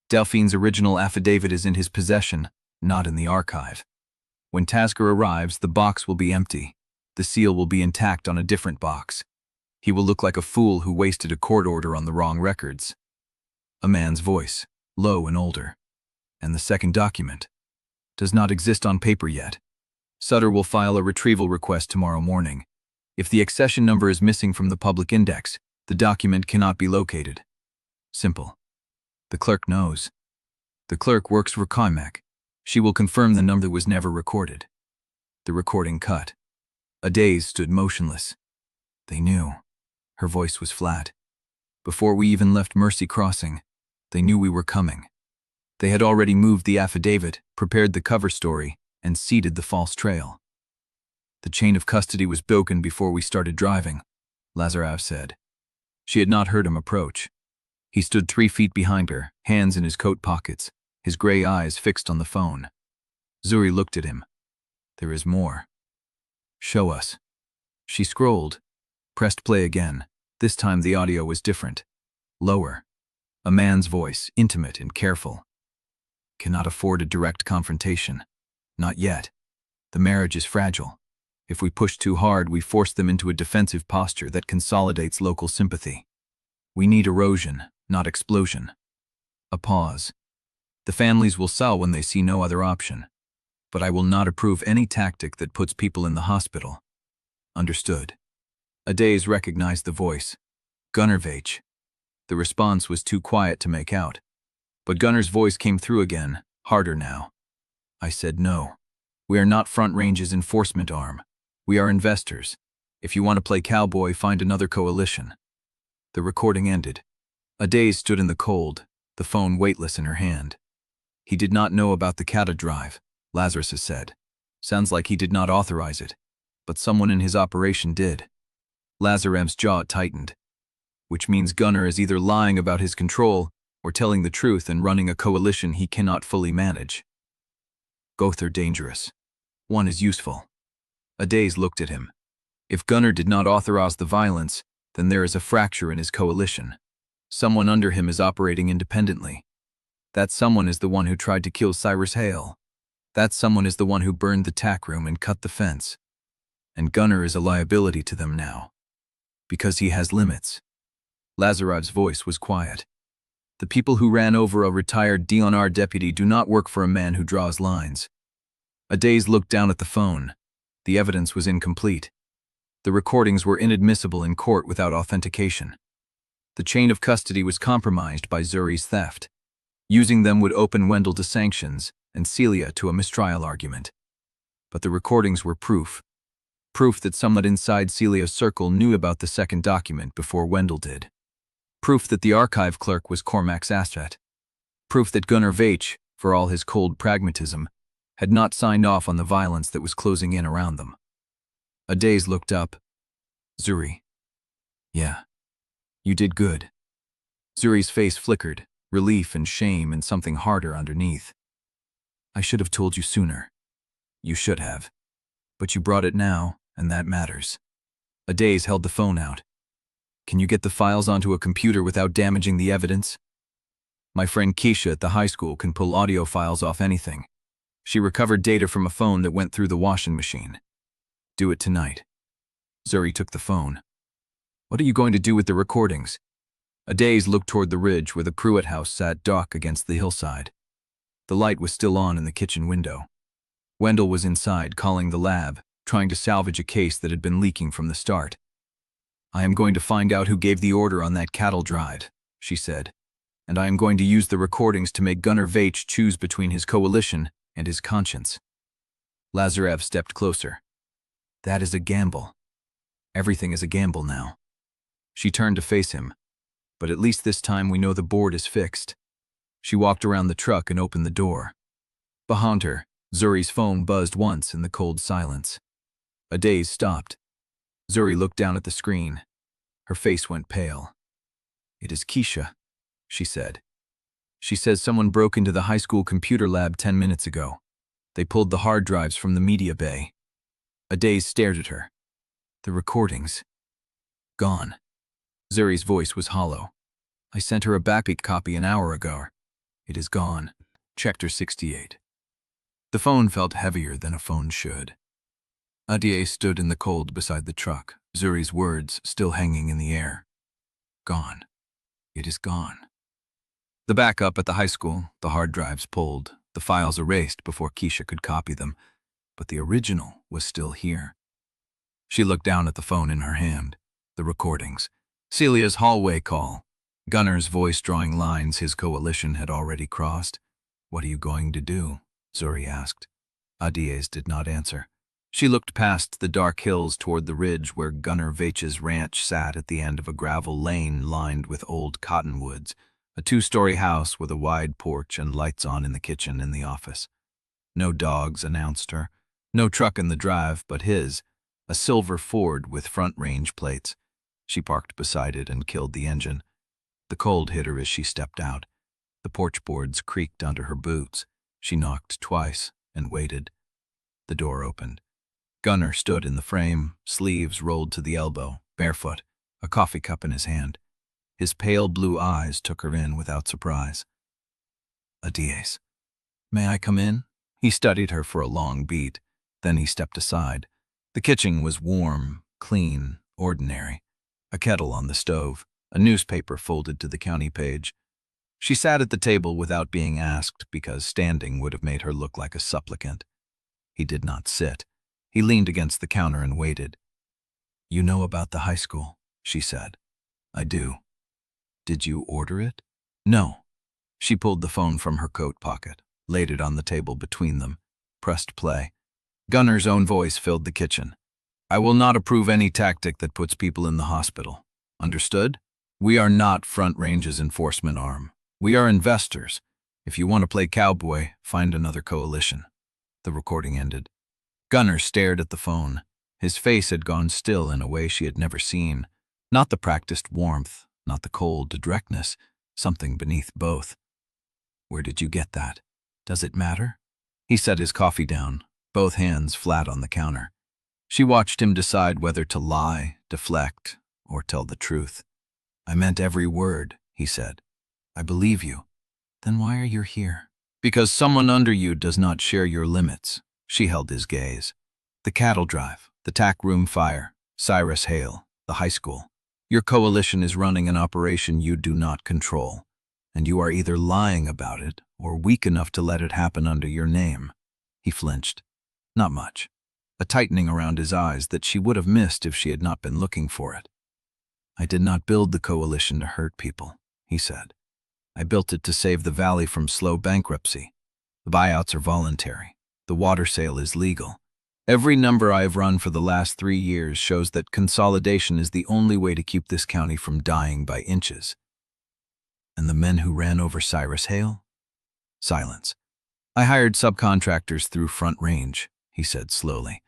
Delphine's original affidavit is in his possession, not in the archive. When Tasker arrives, the box will be empty. The seal will be intact on a different box. He will look like a fool who wasted a court order on the wrong records. A man's voice, low and older. And the second document does not exist on paper yet. Sutter will file a retrieval request tomorrow morning. If the accession number is missing from the public index, the document cannot be located. Simple. The clerk knows. The clerk works for Cormack. She will confirm the number was never recorded. The recording cut. Adaeze stood motionless. They knew. Her voice was flat. Before we even left Mercy Crossing, they knew we were coming. They had already moved the affidavit, prepared the cover story, and seeded the false trail. The chain of custody was broken before we started driving, Lazarev said. She had not heard him approach. He stood 3 feet behind her, hands in his coat pockets, his gray eyes fixed on the phone. Zuri looked at him. There is more. Show us. She scrolled, pressed play again. This time the audio was different. Lower. A man's voice, intimate and careful. Cannot afford a direct confrontation. Not yet. The marriage is fragile. If we push too hard, we force them into a defensive posture that consolidates local sympathy. We need erosion, not explosion. A pause. The families will sell when they see no other option. But I will not approve any tactic that puts people in the hospital. Understood. Adaeze recognized the voice. Gunnar Vaich. The response was too quiet to make out. But Gunnar's voice came through again, harder now. I said no. We are not Front Range's enforcement arm. We are investors. If you want to play cowboy, find another coalition. The recording ended. Adaeze stood in the cold, the phone weightless in her hand. He did not know about the Kata drive, Lazarus has said. Sounds like he did not authorize it. But someone in his operation did. Lazarev's jaw tightened. Which means Gunnar is either lying about his control or telling the truth and running a coalition he cannot fully manage. Both are dangerous. One is useful. Adaeze looked at him. If Gunnar did not authorize the violence, then there is a fracture in his coalition. Someone under him is operating independently. That someone is the one who tried to kill Cyrus Hale. That someone is the one who burned the tack room and cut the fence. And Gunnar is a liability to them now. Because he has limits. Lazarev's voice was quiet. The people who ran over a retired DNR deputy do not work for a man who draws lines. Adaeze looked down at the phone. The evidence was incomplete. The recordings were inadmissible in court without authentication. The chain of custody was compromised by Zuri's theft. Using them would open Wendell to sanctions and Celia to a mistrial argument. But the recordings were proof. Proof that someone inside Celia's circle knew about the second document before Wendell did. Proof that the archive clerk was Cormack's asset. Proof that Gunnar Vaich, for all his cold pragmatism, had not signed off on the violence that was closing in around them. Adaeze looked up. Zuri. Yeah. You did good. Zuri's face flickered, relief and shame and something harder underneath. I should have told you sooner. You should have. But you brought it now, and that matters. Adaeze held the phone out. Can you get the files onto a computer without damaging the evidence? My friend Keisha at the high school can pull audio files off anything. She recovered data from a phone that went through the washing machine. Do it tonight. Zuri took the phone. What are you going to do with the recordings? Adaeze looked toward the ridge where the Pruitt house sat dark against the hillside. The light was still on in the kitchen window. Wendell was inside, calling the lab, trying to salvage a case that had been leaking from the start. I am going to find out who gave the order on that cattle drive, she said, and I am going to use the recordings to make Gunnar Veitch choose between his coalition and his conscience. Lazarev stepped closer. That is a gamble. Everything is a gamble now. She turned to face him, but at least this time we know the board is fixed. She walked around the truck and opened the door. Behind her, Zuri's phone buzzed once in the cold silence. Adaeze stopped. Zuri looked down at the screen. Her face went pale. It is Keisha, she said. She says someone broke into the high school computer lab 10 minutes ago. They pulled the hard drives from the media bay. Adaeze stared at her. The recordings. Gone. Zuri's voice was hollow. I sent her a backup copy an hour ago. It is gone. Chapter 68. The phone felt heavier than a phone should. Adaeze stood in the cold beside the truck, Zuri's words still hanging in the air. Gone. It is gone. The backup at the high school, the hard drives pulled, the files erased before Keisha could copy them, but the original was still here. She looked down at the phone in her hand, the recordings, Celia's hallway call, Gunnar's voice drawing lines his coalition had already crossed. What are you going to do? Zuri asked. Adaeze did not answer. She looked past the dark hills toward the ridge where Gunnar Veitch's ranch sat at the end of a gravel lane lined with old cottonwoods, a 2-story house with a wide porch and lights on in the kitchen and the office. No dogs, announced her. No truck in the drive but his, a silver Ford with front range plates. She parked beside it and killed the engine. The cold hit her as she stepped out. The porch boards creaked under her boots. She knocked twice and waited. The door opened. Gunnar stood in the frame, sleeves rolled to the elbow, barefoot, a coffee cup in his hand. His pale blue eyes took her in without surprise. Adaeze. May I come in? He studied her for a long beat. Then he stepped aside. The kitchen was warm, clean, ordinary. A kettle on the stove, a newspaper folded to the county page. She sat at the table without being asked because standing would have made her look like a supplicant. He did not sit. He leaned against the counter and waited. You know about the high school, she said. I do. Did you order it? No. She pulled the phone from her coat pocket, laid it on the table between them, pressed play. Gunnar's own voice filled the kitchen. I will not approve any tactic that puts people in the hospital. Understood? We are not Front Range's enforcement arm. We are investors. If you want to play cowboy, find another coalition. The recording ended. Gunnar stared at the phone. His face had gone still in a way she had never seen. Not the practiced warmth, not the cold directness, something beneath both. Where did you get that? Does it matter? He set his coffee down, both hands flat on the counter. She watched him decide whether to lie, deflect, or tell the truth. I meant every word, he said. I believe you. Then why are you here? Because someone under you does not share your limits. She held his gaze. The cattle drive, the tack room fire, Cyrus Hale, the high school. Your coalition is running an operation you do not control, and you are either lying about it or weak enough to let it happen under your name. He flinched. Not much. A tightening around his eyes that she would have missed if she had not been looking for it. I did not build the coalition to hurt people, he said. I built it to save the valley from slow bankruptcy. The buyouts are voluntary. The water sale is legal. Every number I have run for the last 3 years shows that consolidation is the only way to keep this county from dying by inches. And the men who ran over Cyrus Hale? Silence. I hired subcontractors through Front Range, he said slowly.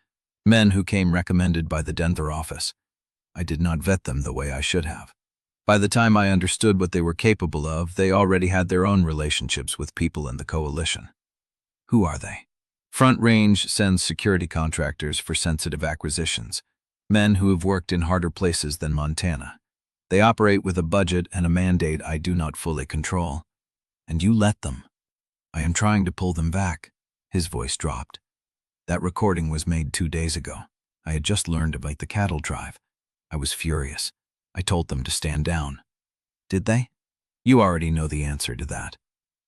Men who came recommended by the Denver office. I did not vet them the way I should have. By the time I understood what they were capable of, they already had their own relationships with people in the coalition. Who are they? Front Range sends security contractors for sensitive acquisitions, men who have worked in harder places than Montana. They operate with a budget and a mandate I do not fully control. And you let them. I am trying to pull them back. His voice dropped. That recording was made 2 days ago. I had just learned about the cattle drive. I was furious. I told them to stand down. Did they? You already know the answer to that.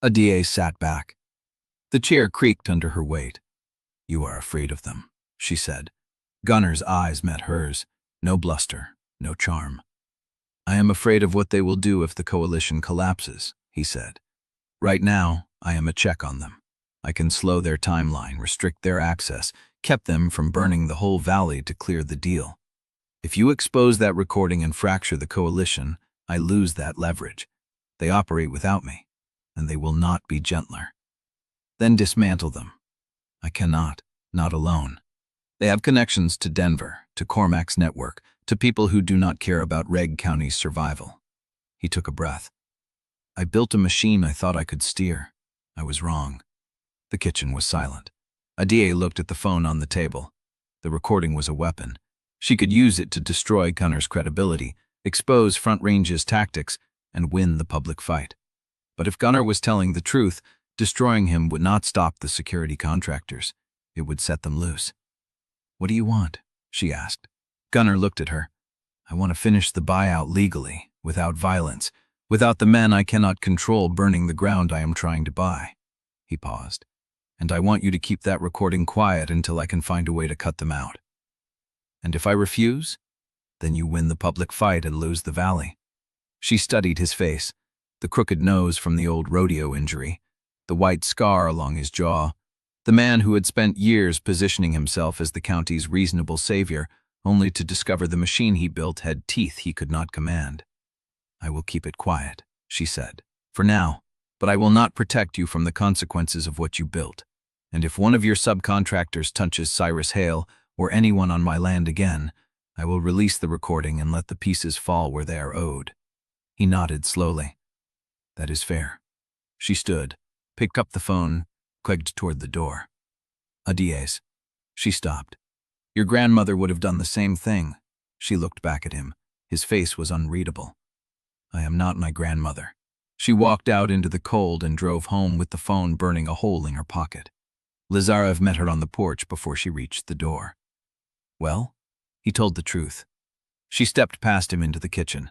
Adaeze sat back. The chair creaked under her weight. You are afraid of them, she said. Gunnar's eyes met hers. No bluster, no charm. I am afraid of what they will do if the coalition collapses, he said. Right now, I am a check on them. I can slow their timeline, restrict their access, kept them from burning the whole valley to clear the deal. If you expose that recording and fracture the coalition, I lose that leverage. They operate without me, and they will not be gentler. Then dismantle them. I cannot, not alone. They have connections to Denver, to Cormack's network, to people who do not care about Reg County's survival. He took a breath. I built a machine I thought I could steer. I was wrong. The kitchen was silent. Adaeze looked at the phone on the table. The recording was a weapon. She could use it to destroy Gunnar's credibility, expose Front Range's tactics, and win the public fight. But if Gunnar was telling the truth, destroying him would not stop the security contractors. It would set them loose. What do you want? She asked. Gunnar looked at her. I want to finish the buyout legally, without violence, without the men I cannot control burning the ground I am trying to buy. He paused. And I want you to keep that recording quiet until I can find a way to cut them out. And if I refuse, then you win the public fight and lose the valley. She studied his face, the crooked nose from the old rodeo injury, the white scar along his jaw, the man who had spent years positioning himself as the county's reasonable savior, only to discover the machine he built had teeth he could not command. I will keep it quiet, she said, for now, but I will not protect you from the consequences of what you built. And if one of your subcontractors touches Cyrus Hale or anyone on my land again, I will release the recording and let the pieces fall where they are owed. He nodded slowly. That is fair. She stood, picked up the phone, clicked toward the door. Adaeze. She stopped. Your grandmother would have done the same thing. She looked back at him. His face was unreadable. I am not my grandmother. She walked out into the cold and drove home with the phone burning a hole in her pocket. Lazarev met her on the porch before she reached the door. Well? He told the truth. She stepped past him into the kitchen.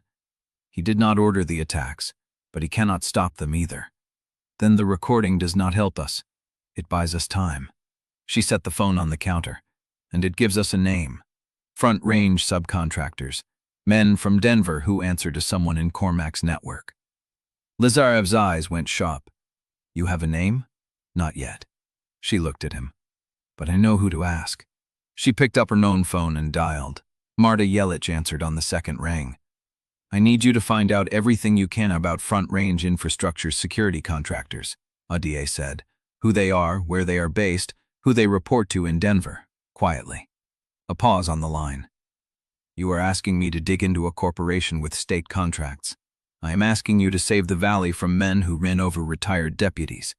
He did not order the attacks, but he cannot stop them either. Then the recording does not help us. It buys us time. She set the phone on the counter, and it gives us a name. Front Range subcontractors, men from Denver who answer to someone in Cormack's network. Lazarev's eyes went sharp. You have a name? Not yet. She looked at him. But I know who to ask. She picked up her known phone and dialed. Marta Yelich answered on the second ring. I need you to find out everything you can about Front Range Infrastructure's security contractors, Adaeze said. Who they are, where they are based, who they report to in Denver, quietly. A pause on the line. You are asking me to dig into a corporation with state contracts. I am asking you to save the valley from men who ran over retired deputies.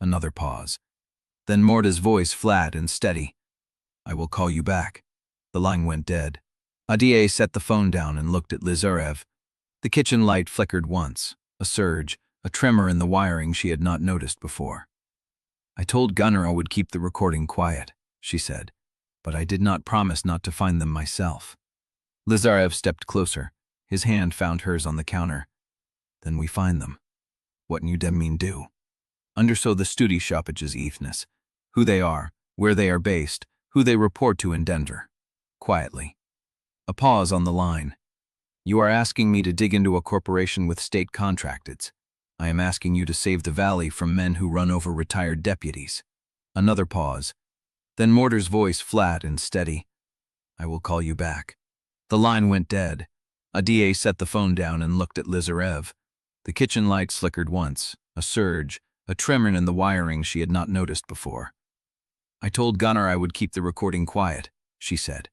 Another pause. Then Marta's voice flat and steady. I will call you back. The line went dead. Adaeze set the phone down and looked at Lazarev. The kitchen light flickered once, a surge, a tremor in the wiring she had not noticed before. I told Gunnar I would keep the recording quiet, she said, but I did not promise not to find them myself. Lazarev stepped closer. His hand found hers on the counter. Then we find them. What you dem mean do? Underso the studi shoppages evenes. Who they are, where they are based, who they report to in Denver. Quietly. A pause on the line. You are asking me to dig into a corporation with state contracteds. I am asking you to save the valley from men who run over retired deputies. Another pause. Then Mortar's voice flat and steady. I will call you back. The line went dead. Adaeze set the phone down and looked at Lazarev. The kitchen lights flickered once, a surge, a tremor in the wiring she had not noticed before. I told Gunnar I would keep the recording quiet, she said,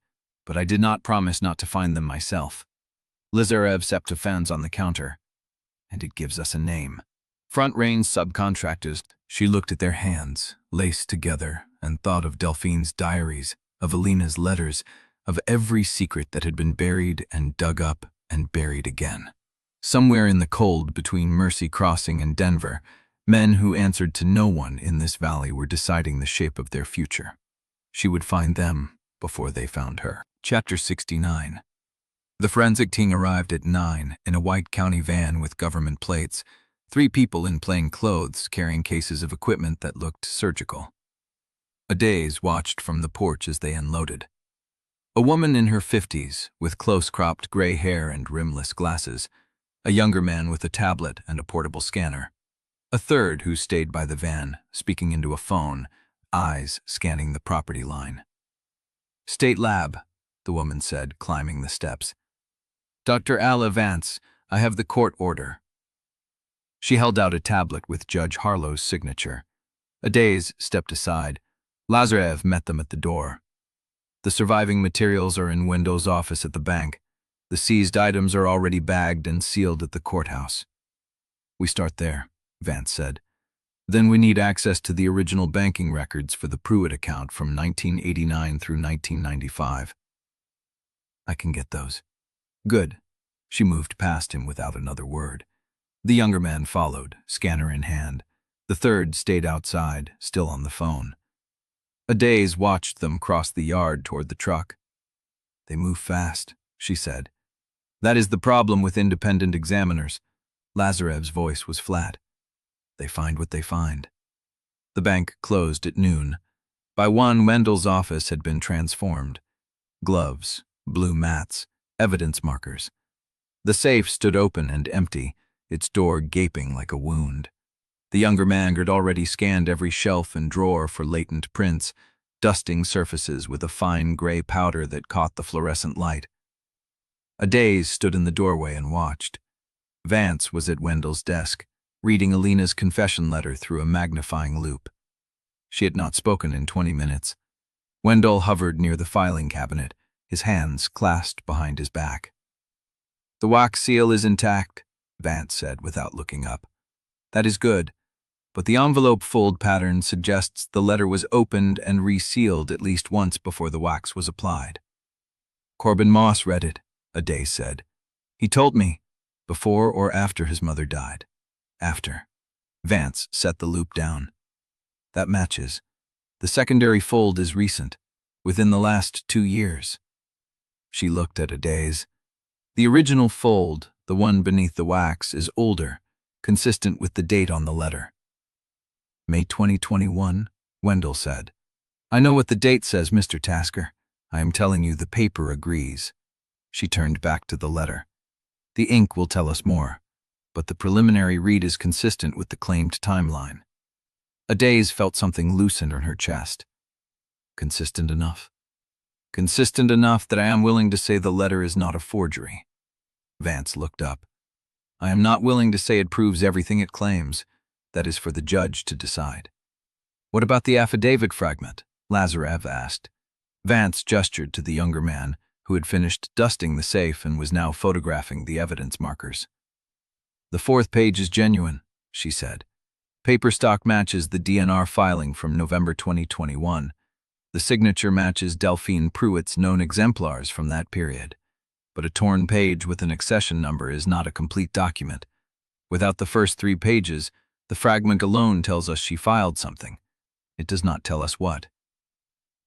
but I did not promise not to find them myself. Lazarev set the fans on the counter. And it gives us a name. Front Range subcontractors. She looked at their hands, laced together, and thought of Delphine's diaries, of Alina's letters, of every secret that had been buried and dug up and buried again. Somewhere in the cold between Mercy Crossing and Denver, men who answered to no one in this valley were deciding the shape of their future. She would find them before they found her. Chapter 69. The forensic team arrived at 9 in a white county van with government plates, 3 people in plain clothes carrying cases of equipment that looked surgical. Adaeze watched from the porch as they unloaded. A woman in her 50s, with close-cropped gray hair and rimless glasses, a younger man with a tablet and a portable scanner, a third who stayed by the van, speaking into a phone, eyes scanning the property line. "State Lab," the woman said, climbing the steps. "Dr. Ala Vance, I have the court order." She held out a tablet with Judge Harlow's signature. Adaeze stepped aside. Lazarev met them at the door. "The surviving materials are in Wendell's office at the bank. The seized items are already bagged and sealed at the courthouse." "We start there," Vance said. "Then we need access to the original banking records for the Pruitt account from 1989 through 1995. "I can get those." "Good." She moved past him without another word. The younger man followed, scanner in hand. The third stayed outside, still on the phone. Adaeze watched them cross the yard toward the truck. "They move fast," she said. "That is the problem with independent examiners." Lazarev's voice was flat. "They find what they find." The bank closed at noon. By 1, Wendell's office had been transformed. Gloves, blue mats, evidence markers. The safe stood open and empty, its door gaping like a wound. The younger man had already scanned every shelf and drawer for latent prints, dusting surfaces with a fine gray powder that caught the fluorescent light. Adaeze stood in the doorway and watched. Vance was at Wendell's desk, reading Alina's confession letter through a magnifying loupe. She had not spoken in 20 minutes. Wendell hovered near the filing cabinet, his hands clasped behind his back. "The wax seal is intact," Vance said without looking up. "That is good, but the envelope fold pattern suggests the letter was opened and resealed at least once before the wax was applied." "Corbin Moss read it," Adaeze said. "He told me, before or after his mother died." "After." Vance set the loop down. "That matches. The secondary fold is recent, within the last 2 years." She looked at Adaeze. "The original fold, the one beneath the wax, is older, consistent with the date on the letter." "May 2021, Wendell said. "I know what the date says, Mr. Tasker. I am telling you the paper agrees." She turned back to the letter. "The ink will tell us more, but the preliminary read is consistent with the claimed timeline." Adaeze felt something loosen in her chest. "Consistent enough?" "Consistent enough that I am willing to say the letter is not a forgery." Vance looked up. "I am not willing to say it proves everything it claims. That is for the judge to decide." "What about the affidavit fragment?" Lazarev asked. Vance gestured to the younger man, who had finished dusting the safe and was now photographing the evidence markers. "The 4th page is genuine," she said. "Paper stock matches the DNR filing from November 2021. The signature matches Delphine Pruitt's known exemplars from that period. But a torn page with an accession number is not a complete document. Without the first 3 pages, the fragment alone tells us she filed something. It does not tell us what."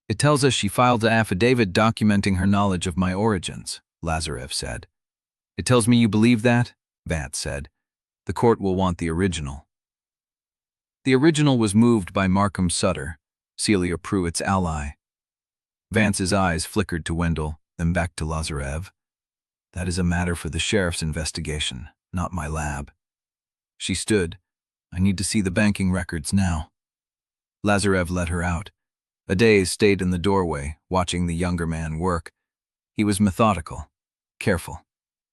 "It tells us she filed an affidavit documenting her knowledge of my origins," Lazarev said. "It tells me you believe that?" Vance said. "The court will want the original." The original was moved by Markham Sutter, Celia Pruitt's ally. Vance's eyes flickered to Wendell, then back to Lazarev. "That is a matter for the sheriff's investigation, not my lab." She stood. "I need to see the banking records now." Lazarev let her out. Adaeze stayed in the doorway, watching the younger man work. He was methodical, careful.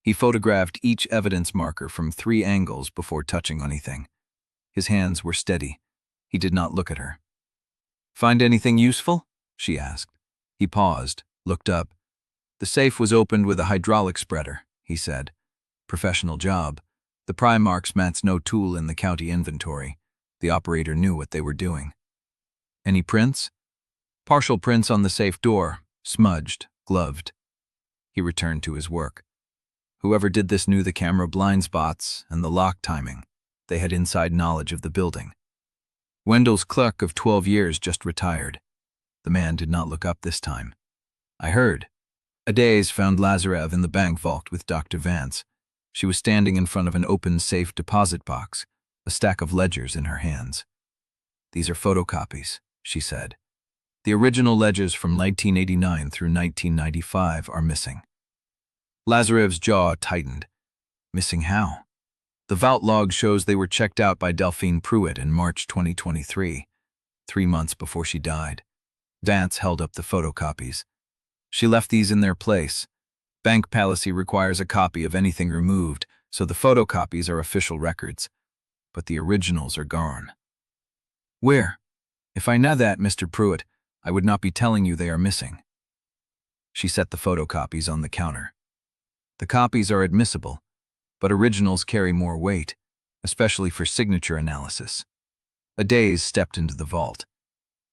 He photographed each evidence marker from 3 angles before touching anything. His hands were steady. He did not look at her. "Find anything useful?" she asked. He paused, looked up. "The safe was opened with a hydraulic spreader," he said. "Professional job. The pry marks match no tool in the county inventory. The operator knew what they were doing." "Any prints?" "Partial prints on the safe door, smudged, gloved." He returned to his work. Whoever did this knew the camera blind spots and the lock timing. They had inside knowledge of the building. Wendell's clerk of 12 years just retired. The man did not look up this time. "I heard." Adaeze found Lazarev in the bank vault with Dr. Vance. She was standing in front of an open safe deposit box, a stack of ledgers in her hands. "These are photocopies," she said. "The original ledgers from 1989 through 1995 are missing." Lazarev's jaw tightened. Missing how? The vault log shows they were checked out by Delphine Pruitt in March 2023, 3 months before she died. Vance held up the photocopies. "She left these in their place. Bank policy requires a copy of anything removed, so the photocopies are official records. But the originals are gone." "Where? If I know that, Mr. Pruitt, I would not be telling you they are missing." She set the photocopies on the counter. "The copies are admissible, but originals carry more weight, especially for signature analysis." Adaeze stepped into the vault.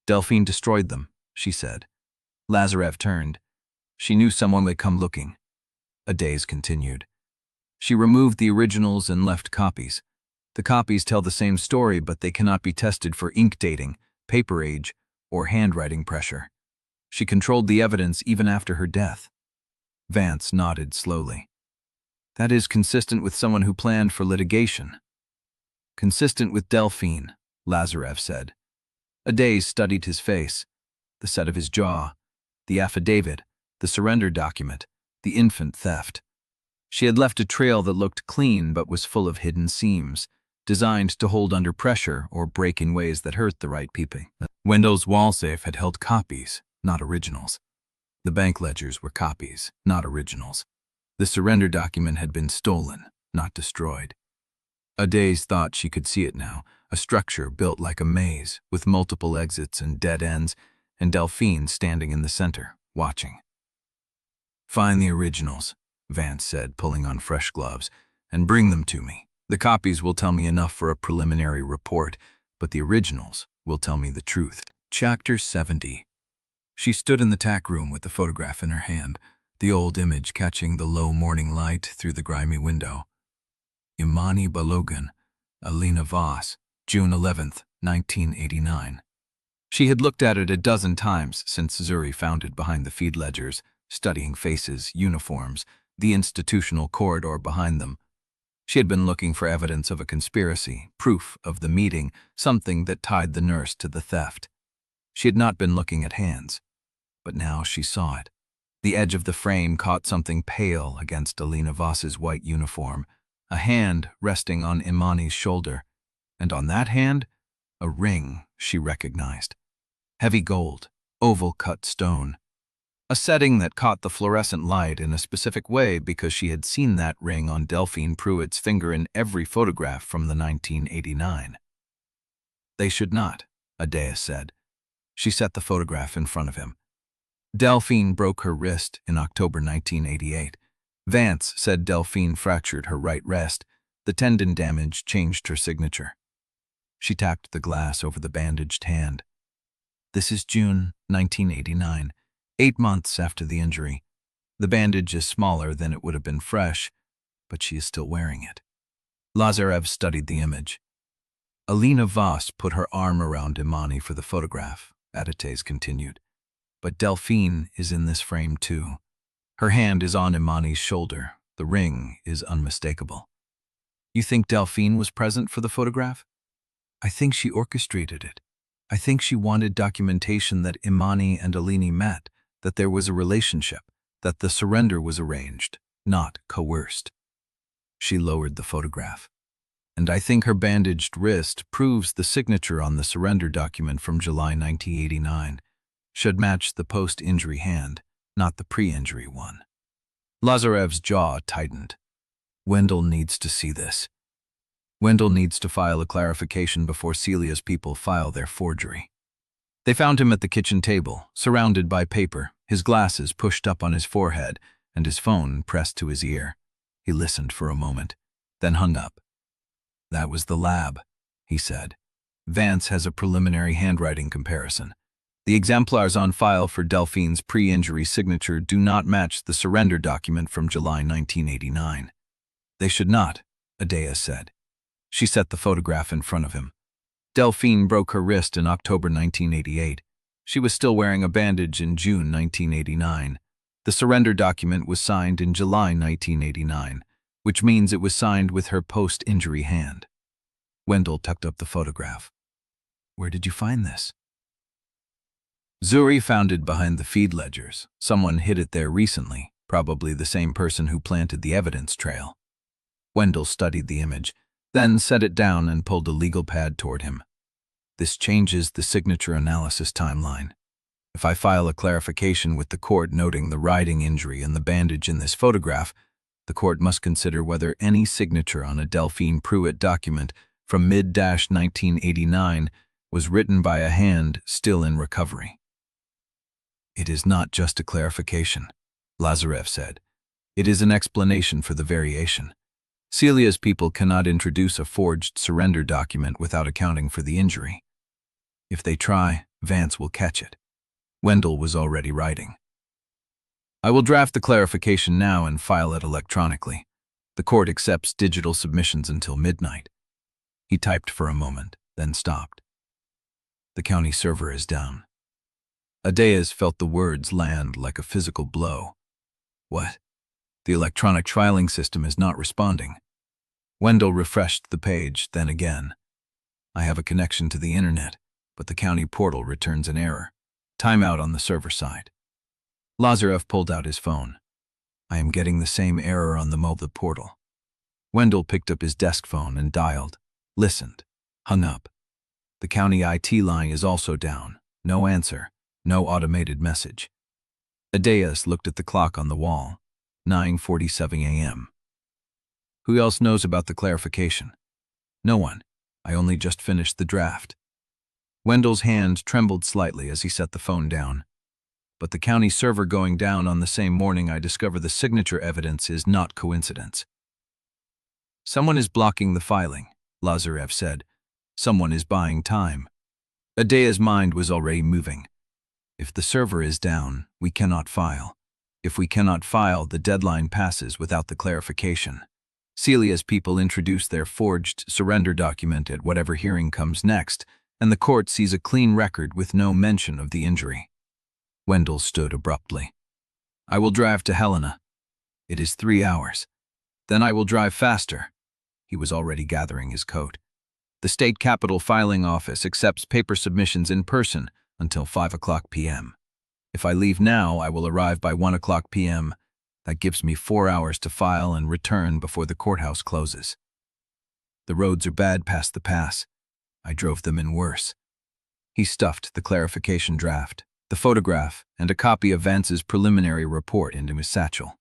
"Delphine destroyed them," she said. Lazarev turned. She knew someone would come looking. Adaeze continued. "She removed the originals and left copies. The copies tell the same story, but they cannot be tested for ink dating, paper age, or handwriting pressure. She controlled the evidence even after her death." Vance nodded slowly. "That is consistent with someone who planned for litigation." "Consistent with Delphine," Lazarev said. Adaeze studied his face, the set of his jaw, the affidavit, the surrender document, the infant theft. She had left a trail that looked clean but was full of hidden seams, designed to hold under pressure or break in ways that hurt the right people. Wendell's wall safe had held copies, not originals. The bank ledgers were copies, not originals. The surrender document had been stolen, not destroyed. Adaeze thought she could see it now, a structure built like a maze, with multiple exits and dead ends, and Delphine standing in the center, watching. "Find the originals," Vance said, pulling on fresh gloves, "and bring them to me. The copies will tell me enough for a preliminary report, but the originals will tell me the truth." Chapter 70. She stood in the tack room with the photograph in her hand, the old image catching the low morning light through the grimy window. Imani Balogun, Alina Vows, June 11th, 1989. She had looked at it a dozen times since Zuri found it behind the feed ledgers, studying faces, uniforms, the institutional corridor behind them. She had been looking for evidence of a conspiracy, proof of the meeting, something that tied the nurse to the theft. She had not been looking at hands, but now she saw it. The edge of the frame caught something pale against Alina Voss's white uniform, a hand resting on Imani's shoulder, and on that hand, a ring she recognized. Heavy gold, oval-cut stone. A setting that caught the fluorescent light in a specific way because she had seen that ring on Delphine Pruitt's finger in every photograph from the 1989. "They should not," Adaeze said. She set the photograph in front of him. "Delphine broke her wrist in October 1988. Vance said Delphine fractured her right wrist. The tendon damage changed her signature." She tapped the glass over the bandaged hand. "This is June 1989, 8 months after the injury. The bandage is smaller than it would have been fresh, but she is still wearing it." Lazarev studied the image. "Alina Voss put her arm around Imani for the photograph," Adaeze continued. "But Delphine is in this frame too. Her hand is on Imani's shoulder. The ring is unmistakable." "You think Delphine was present for the photograph?" "I think she orchestrated it. I think she wanted documentation that Imani and Alina met, that there was a relationship, that the surrender was arranged, not coerced." She lowered the photograph. "And I think her bandaged wrist proves the signature on the surrender document from July 1989 should match the post-injury hand, not the pre-injury one." Lazarev's jaw tightened. "Wendell needs to see this. Wendell needs to file a clarification before Celia's people file their forgery." They found him at the kitchen table, surrounded by paper, his glasses pushed up on his forehead and his phone pressed to his ear. He listened for a moment, then hung up. "That was the lab," he said. "Vance has a preliminary handwriting comparison. The exemplars on file for Delphine's pre-injury signature do not match the surrender document from July 1989. "They should not," Adaeze said. She set the photograph in front of him. "Delphine broke her wrist in October 1988. She was still wearing a bandage in June 1989. The surrender document was signed in July 1989, which means it was signed with her post-injury hand. Wendell tucked up the photograph. "Where did you find this?" "Zuri found it behind the feed ledgers. Someone hid it there recently, probably the same person who planted the evidence trail." Wendell studied the image, then set it down and pulled a legal pad toward him. "This changes the signature analysis timeline. If I file a clarification with the court noting the riding injury and the bandage in this photograph, the court must consider whether any signature on a Delphine Pruitt document from mid-1989 was written by a hand still in recovery." "It is not just a clarification," Lazarev said. "It is an explanation for the variation. Celia's people cannot introduce a forged surrender document without accounting for the injury. If they try, Vance will catch it." Wendell was already writing. "I will draft the clarification now and file it electronically. The court accepts digital submissions until midnight." He typed for a moment, then stopped. "The county server is down." Adaeze felt the words land like a physical blow. "What?" "The electronic filing system is not responding." Wendell refreshed the page, then again. "I have a connection to the internet, but the county portal returns an error. Timeout on the server side." Lazarev pulled out his phone. "I am getting the same error on the mobile portal." Wendell picked up his desk phone and dialed, listened, hung up. "The county IT line is also down. No answer, no automated message." Adaeze looked at the clock on the wall. 9:47 a.m. "Who else knows about the clarification?" "No one. I only just finished the draft." Wendell's hand trembled slightly as he set the phone down. "But the county server going down on the same morning I discover the signature evidence is not coincidence." "Someone is blocking the filing," Lazarev said. "Someone is buying time." Adaeze's mind was already moving. "If the server is down, we cannot file. If we cannot file, the deadline passes without the clarification. Celia's people introduce their forged surrender document at whatever hearing comes next, and the court sees a clean record with no mention of the injury." Wendell stood abruptly. "I will drive to Helena. It is 3 hours. Then I will drive faster." He was already gathering his coat. "The state capitol filing office accepts paper submissions in person until 5 p.m. If I leave now, I will arrive by 1 p.m. That gives me 4 hours to file and return before the courthouse closes. The roads are bad past the pass. I drove them in worse." He stuffed the clarification draft, the photograph, and a copy of Vance's preliminary report into his satchel.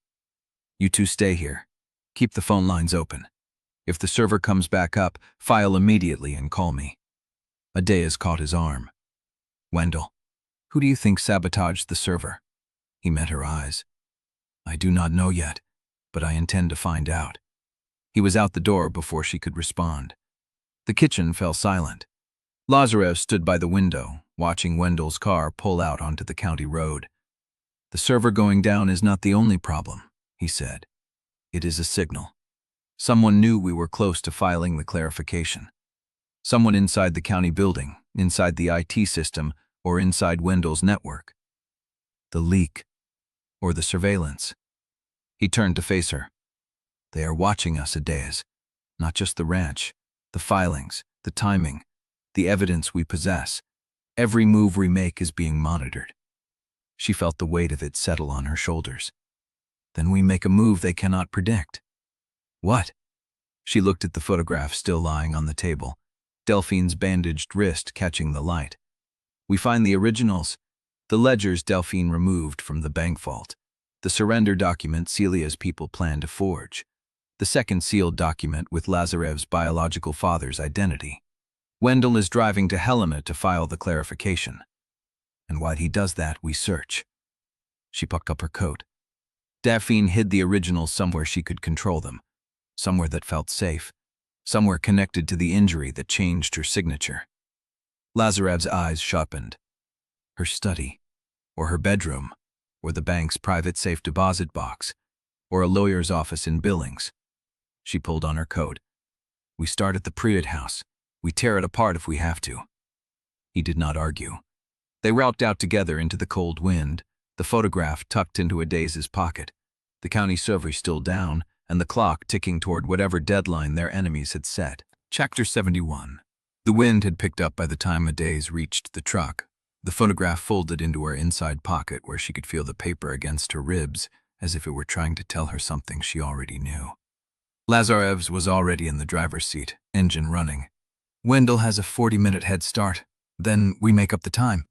"You two stay here. Keep the phone lines open. If the server comes back up, file immediately and call me." Adaeze caught his arm. "Wendell, who do you think sabotaged the server?" He met her eyes. "I do not know yet, but I intend to find out." He was out the door before she could respond. The kitchen fell silent. Lazarev stood by the window, watching Wendell's car pull out onto the county road. "The server going down is not the only problem," he said. "It is a signal. Someone knew we were close to filing the clarification. Someone inside the county building, inside the IT system, or inside Wendell's network. The leak, or the surveillance." He turned to face her. "They are watching us, Adaeze. Not just the ranch, the filings, the timing, the evidence we possess. Every move we make is being monitored." She felt the weight of it settle on her shoulders. "Then we make a move they cannot predict." "What?" She looked at the photograph still lying on the table, Delphine's bandaged wrist catching the light. "We find the originals, the ledgers Delphine removed from the bank vault, the surrender document Celia's people plan to forge, the second sealed document with Lazarev's biological father's identity. Wendell is driving to Helena to file the clarification. And while he does that, we search." She pucked up her coat. Delphine hid the originals somewhere she could control them, somewhere that felt safe, somewhere connected to the injury that changed her signature. Lazarev's eyes sharpened. Her study, or her bedroom, or the bank's private safe deposit box, or a lawyer's office in Billings. She pulled on her coat. "We start at the Pruitt house. We tear it apart if we have to." He did not argue. They route out together into the cold wind, the photograph tucked into Adaeze's pocket, the county survey still down, and the clock ticking toward whatever deadline their enemies had set. Chapter 71. The wind had picked up by the time Adaeze reached the truck. The photograph folded into her inside pocket where she could feel the paper against her ribs, as if it were trying to tell her something she already knew. Lazarev's was already in the driver's seat, engine running. Wendell has a 40-minute head start. Then we make up the time.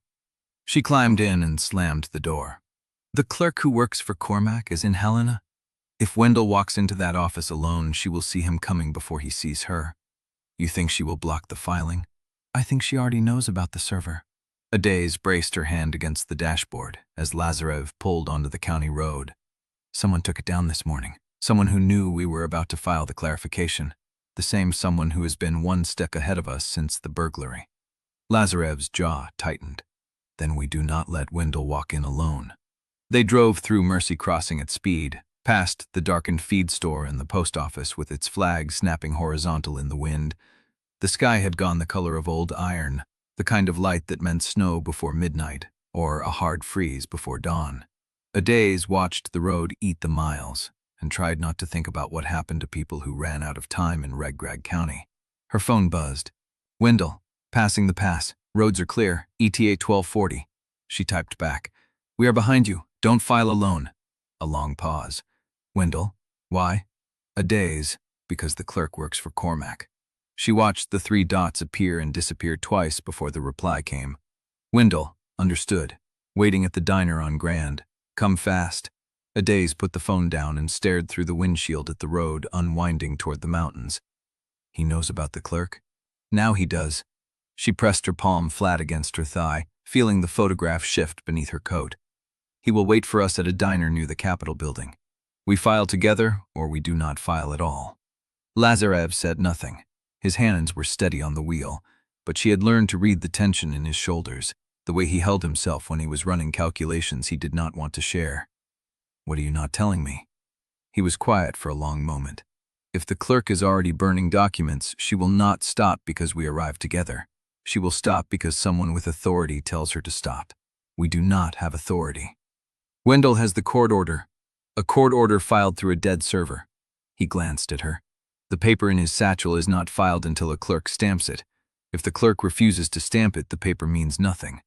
She climbed in and slammed the door. The clerk who works for Cormack is in Helena. If Wendell walks into that office alone, she will see him coming before he sees her. You think she will block the filing? I think she already knows about the server. Adaeze braced her hand against the dashboard as Lazarev pulled onto the county road. Someone took it down this morning. Someone who knew we were about to file the clarification. The same someone who has been one step ahead of us since the burglary. Lazarev's jaw tightened. Then we do not let Wendell walk in alone. They drove through Mercy Crossing at speed, past the darkened feed store and the post office with its flag snapping horizontal in the wind. The sky had gone the color of old iron, the kind of light that meant snow before midnight, or a hard freeze before dawn. Adaeze watched the road eat the miles, and tried not to think about what happened to people who ran out of time in Regrag County. Her phone buzzed. Wendell, passing the pass. Roads are clear. ETA 1240. She typed back. We are behind you. Don't file alone. A long pause. Wendell, why? Adaeze, because the clerk works for Cormack. She watched the 3 dots appear and disappear twice before the reply came. Wendell, understood. Waiting at the diner on Grand. Come fast. Adaeze put the phone down and stared through the windshield at the road unwinding toward the mountains. He knows about the clerk? Now he does. She pressed her palm flat against her thigh, feeling the photograph shift beneath her coat. He will wait for us at a diner near the Capitol building. We file together, or we do not file at all. Lazarev said nothing. His hands were steady on the wheel, but she had learned to read the tension in his shoulders, the way he held himself when he was running calculations he did not want to share. What are you not telling me? He was quiet for a long moment. If the clerk is already burning documents, she will not stop because we arrive together. She will stop because someone with authority tells her to stop. We do not have authority. Wendell has the court order. A court order filed through a dead server. He glanced at her. The paper in his satchel is not filed until a clerk stamps it. If the clerk refuses to stamp it, the paper means nothing.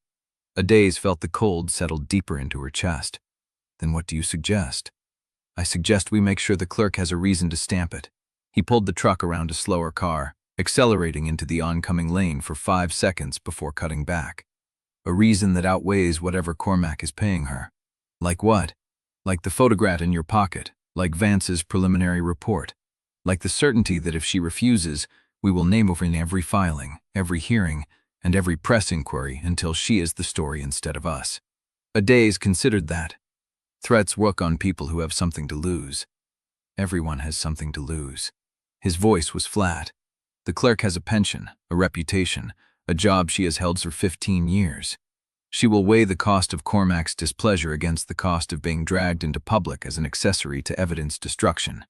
Adaeze felt the cold settle deeper into her chest. Then what do you suggest? I suggest we make sure the clerk has a reason to stamp it. He pulled the truck around a slower car, accelerating into the oncoming lane for 5 seconds before cutting back. A reason that outweighs whatever Cormack is paying her. Like what? Like the photograph in your pocket, like Vance's preliminary report, like the certainty that if she refuses, we will name her in every filing, every hearing, and every press inquiry until she is the story instead of us. Adaeze considered that. Threats work on people who have something to lose. Everyone has something to lose. His voice was flat. The clerk has a pension, a reputation, a job she has held for 15 years. She will weigh the cost of Cormack's displeasure against the cost of being dragged into public as an accessory to evidence destruction.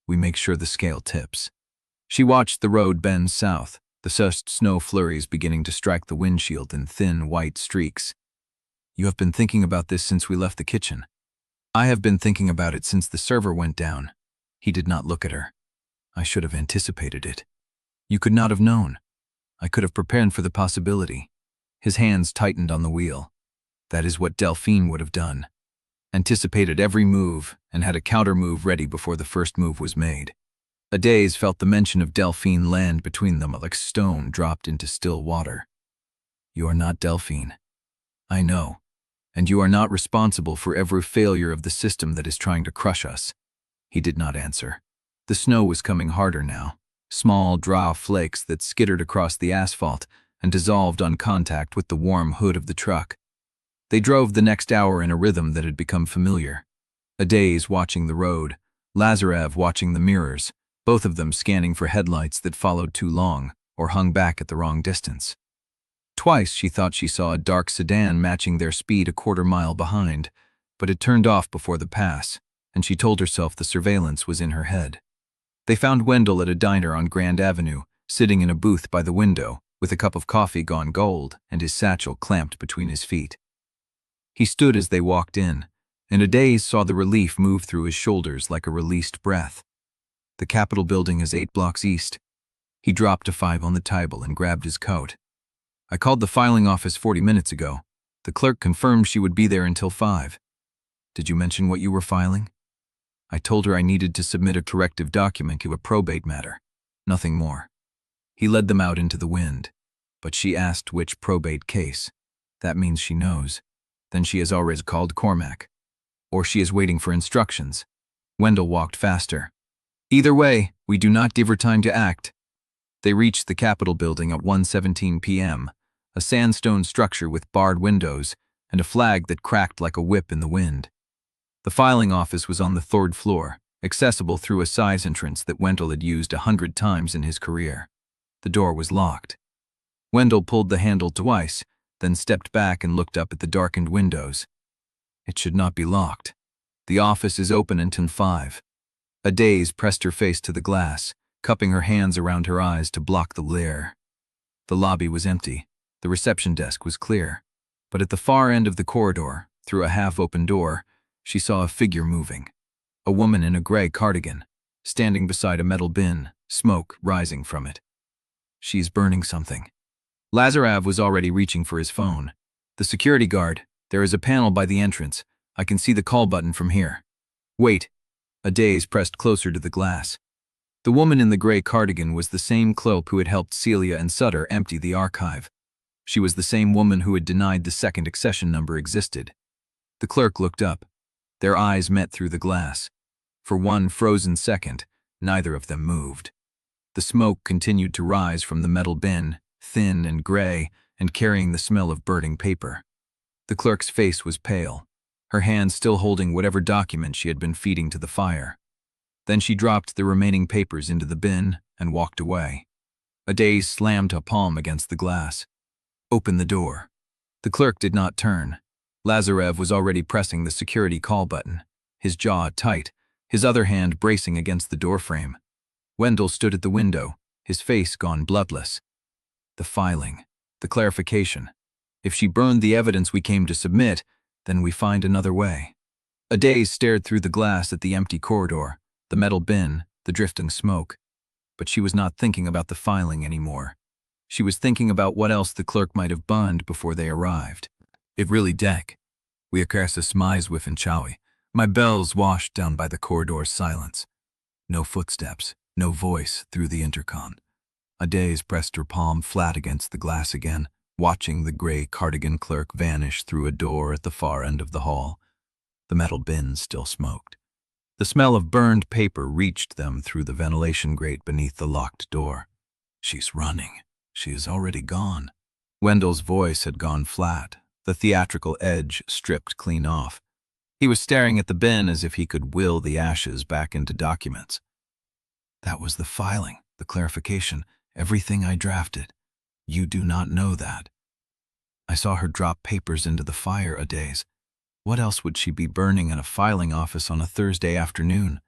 We make sure the scale tips. She watched the road bend south, the snow flurries beginning to strike the windshield in thin white streaks. You have been thinking about this since we left the kitchen. I have been thinking about it since the server went down. He did not look at her. I should have anticipated it. You could not have known. I could have prepared for the possibility. His hands tightened on the wheel. That is what Delphine would have done. Anticipated every move and had a counter-move ready before the first move was made. Adaeze felt the mention of Delphine land between them like stone dropped into still water. You are not Delphine. I know. And you are not responsible for every failure of the system that is trying to crush us. He did not answer. The snow was coming harder now, small, dry flakes that skittered across the asphalt and dissolved on contact with the warm hood of the truck. They drove the next hour in a rhythm that had become familiar. Adaeze watching the road, Lazarev watching the mirrors, both of them scanning for headlights that followed too long or hung back at the wrong distance. Twice she thought she saw a dark sedan matching their speed a quarter-mile behind, but it turned off before the pass, and she told herself the surveillance was in her head. They found Wendell at a diner on Grand Avenue, sitting in a booth by the window, with a cup of coffee gone gold and his satchel clamped between his feet. He stood as they walked in, and Adaeze saw the relief move through his shoulders like a released breath. The Capitol building is 8 blocks east. He dropped a 5 on the table and grabbed his coat. I called the filing office 40 minutes ago. The clerk confirmed she would be there until 5. Did you mention what you were filing? I told her I needed to submit a corrective document to a probate matter. Nothing more. He led them out into the wind. But she asked which probate case. That means she knows. Then she has already called Cormack. Or she is waiting for instructions. Wendell walked faster. Either way, we do not give her time to act. They reached the Capitol building at 1:17 p.m., a sandstone structure with barred windows and a flag that cracked like a whip in the wind. The filing office was on the 3rd floor, accessible through a side entrance that Wendell had used 100 times in his career. The door was locked. Wendell pulled the handle twice, then stepped back and looked up at the darkened windows. It should not be locked. The office is open until 5. Adaeze pressed her face to the glass, cupping her hands around her eyes to block the glare. The lobby was empty. The reception desk was clear. But at the far end of the corridor, through a half-open door, she saw a figure moving. A woman in a gray cardigan, standing beside a metal bin, smoke rising from it. She's burning something. Lazarev was already reaching for his phone. The security guard, there is a panel by the entrance. I can see the call button from here. Wait. Adaeze pressed closer to the glass. The woman in the gray cardigan was the same clerk who had helped Celia and Sutter empty the archive. She was the same woman who had denied the second accession number existed. The clerk looked up. Their eyes met through the glass. For one frozen second, neither of them moved. The smoke continued to rise from the metal bin, thin and gray, and carrying the smell of burning paper. The clerk's face was pale, her hand still holding whatever document she had been feeding to the fire. Then she dropped the remaining papers into the bin and walked away. Adaeze slammed a palm against the glass. Open the door. The clerk did not turn. Lazarev was already pressing the security call button, his jaw tight, his other hand bracing against the doorframe. Wendell stood at the window, his face gone bloodless. The filing, the clarification. If she burned the evidence we came to submit, then we find another way. Adaeze stared through the glass at the empty corridor, the metal bin, the drifting smoke. But she was not thinking about the filing anymore. She was thinking about what else the clerk might have burned before they arrived. It really deck. We accursed smize with and chowie. My bells washed down by the corridor's silence. No footsteps, no voice through the intercom. Adaeze pressed her palm flat against the glass again, watching the gray cardigan clerk vanish through a door at the far end of the hall. The metal bin still smoked. The smell of burned paper reached them through the ventilation grate beneath the locked door. She's running. She is already gone. Wendell's voice had gone flat, the theatrical edge stripped clean off. He was staring at the bin as if he could will the ashes back into documents. That was the filing, the clarification, everything I drafted. You do not know that. I saw her drop papers into the fire, Adaeze. What else would she be burning in a filing office on a Thursday afternoon?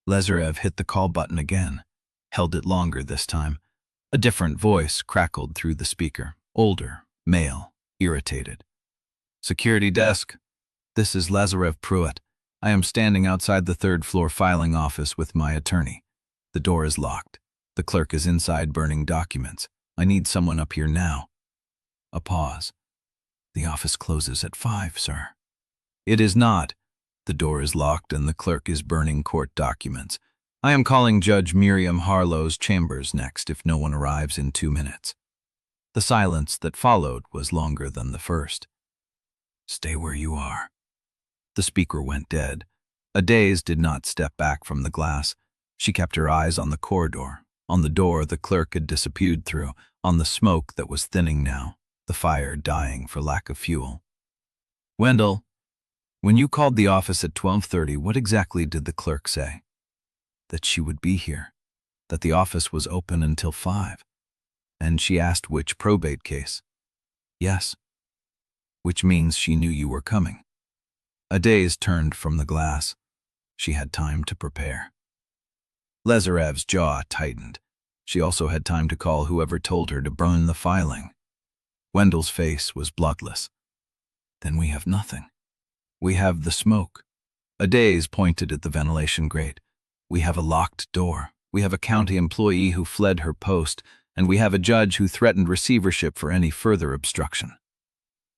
Lazarev hit the call button again, held it longer this time. A different voice crackled through the speaker, older, male, irritated. Security desk. This is Lazarev Pruitt. I am standing outside the 3rd floor filing office with my attorney. The door is locked. The clerk is inside burning documents. I need someone up here now. A pause. The office closes at 5, sir. It is not. The door is locked and the clerk is burning court documents. I am calling Judge Miriam Harlow's chambers next if no one arrives in 2 minutes. The silence that followed was longer than the first. Stay where you are. The speaker went dead. Adaeze did not step back from the glass. She kept her eyes on the corridor, on the door the clerk had disappeared through, on the smoke that was thinning now, the fire dying for lack of fuel. Wendell, when you called the office at 12:30, what exactly did the clerk say? That she would be here, that the office was open until 5. And she asked which probate case. Yes. Which means she knew you were coming. Adaeze turned from the glass. She had time to prepare. Lazarev's jaw tightened. She also had time to call whoever told her to burn the filing. Wendell's face was bloodless. Then we have nothing. We have the smoke. Adaeze pointed at the ventilation grate. We have a locked door. We have a county employee who fled her post, and we have a judge who threatened receivership for any further obstruction.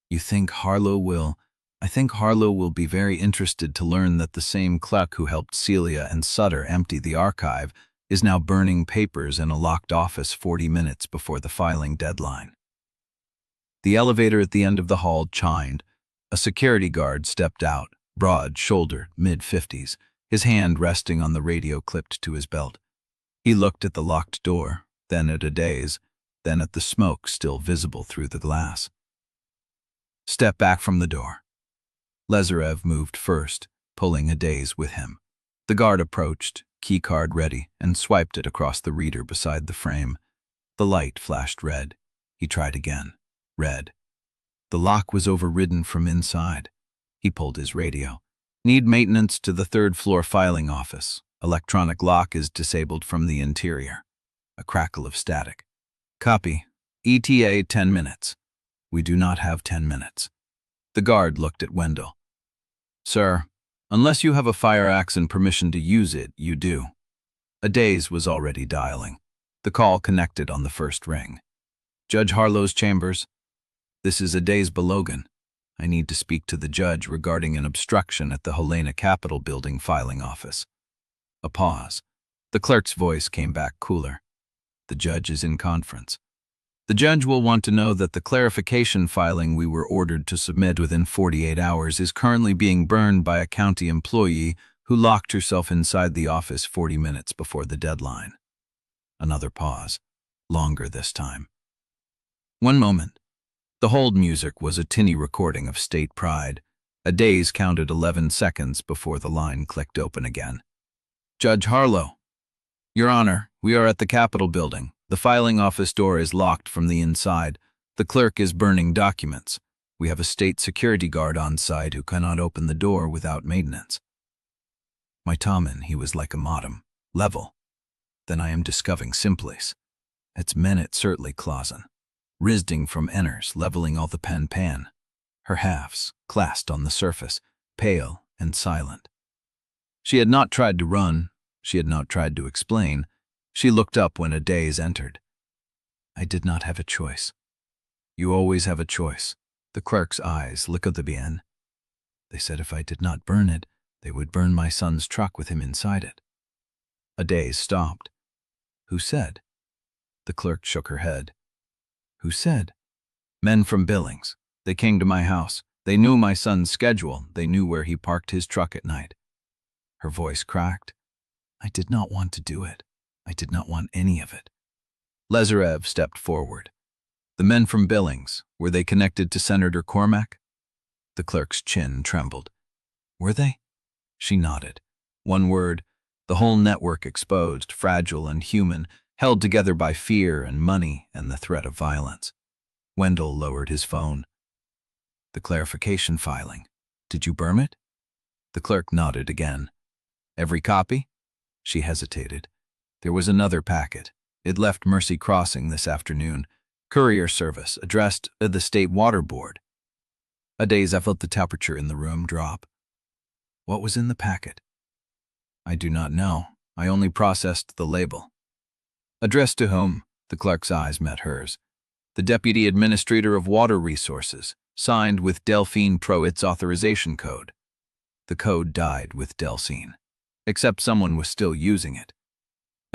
You think Harlow will? I think Harlow will be very interested to learn that the same clerk who helped Celia and Sutter empty the archive is now burning papers in a locked office 40 minutes before the filing deadline. The elevator at the end of the hall chimed. A security guard stepped out, broad-shouldered, mid-50s, his hand resting on the radio clipped to his belt. He looked at the locked door, then at Adaeze, then at the smoke still visible through the glass. Step back from the door. Lazarev moved first, pulling Adaeze with him. The guard approached, keycard ready, and swiped it across the reader beside the frame. The light flashed red. He tried again. Red. The lock was overridden from inside. He pulled his radio. Need maintenance to the third-floor filing office. Electronic lock is disabled from the interior. A crackle of static. Copy. ETA 10 minutes. We do not have 10 minutes. The guard looked at Wendell. Sir, unless you have a fire axe and permission to use it, you do. Adaeze was already dialing. The call connected on the first ring. Judge Harlow's chambers. This is Adaeze Balogun. I need to speak to the judge regarding an obstruction at the Helena Capitol Building filing office. A pause. The clerk's voice came back cooler. The judge is in conference. The judge will want to know that the clarification filing we were ordered to submit within 48 hours is currently being burned by a county employee who locked herself inside the office 40 minutes before the deadline. Another pause. Longer this time. One moment. The hold music was a tinny recording of State Pride. Adaeze counted 11 seconds before the line clicked open again. Judge Harlow. Your Honor, we are at the Capitol Building. The filing office door is locked from the inside. The clerk is burning documents. We have a state security guard on site who cannot open the door without maintenance. My Tommen, he was like a modem. Level. Then I am discovering simplice. It's menet certainly clausen. Risding from enners, leveling all the pan. Her halves, clasped on the surface, pale and silent. She had not tried to run. She had not tried to explain. She looked up when Adaeze entered. I did not have a choice. You always have a choice. The clerk's eyes lickled the bien. They said if I did not burn it, they would burn my son's truck with him inside it. Adaeze stopped. Who said? The clerk shook her head. Who said? Men from Billings. They came to my house. They knew my son's schedule. They knew where he parked his truck at night. Her voice cracked. I did not want to do it. I did not want any of it. Lazarev stepped forward. The men from Billings, were they connected to Senator Cormack? The clerk's chin trembled. Were they? She nodded. One word, the whole network exposed, fragile and human, held together by fear and money and the threat of violence. Wendell lowered his phone. The clarification filing. Did you burn it? The clerk nodded again. Every copy? She hesitated. There was another packet. It left Mercy Crossing this afternoon. Courier service, addressed to the State Water Board. Adaeze felt the temperature in the room drop. What was in the packet? I do not know. I only processed the label. Addressed to whom? The clerk's eyes met hers. The Deputy Administrator of Water Resources, signed with Delphine Pruitt's authorization code. The code died with Delphine, except someone was still using it.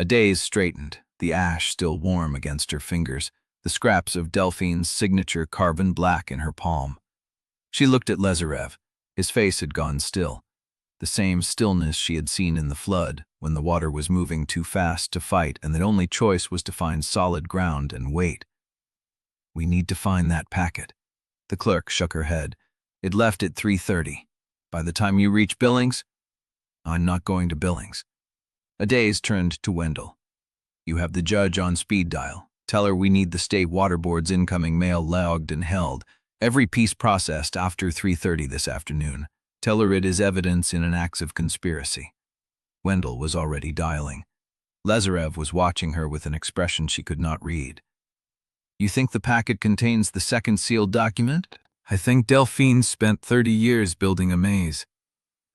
Adaeze straightened, the ash still warm against her fingers, the scraps of Delphine's signature carbon black in her palm. She looked at Lazarev. His face had gone still, the same stillness she had seen in the flood, when the water was moving too fast to fight and the only choice was to find solid ground and wait. We need to find that packet. The clerk shook her head. It left at 3:30. By the time you reach Billings? I'm not going to Billings. Adaeze turned to Wendell. You have the judge on speed dial. Tell her we need the State Water Board's incoming mail logged and held. Every piece processed after 3:30 this afternoon. Tell her it is evidence in an act of conspiracy. Wendell was already dialing. Lazarev was watching her with an expression she could not read. You think the packet contains the second sealed document? I think Delphine spent 30 years building a maze,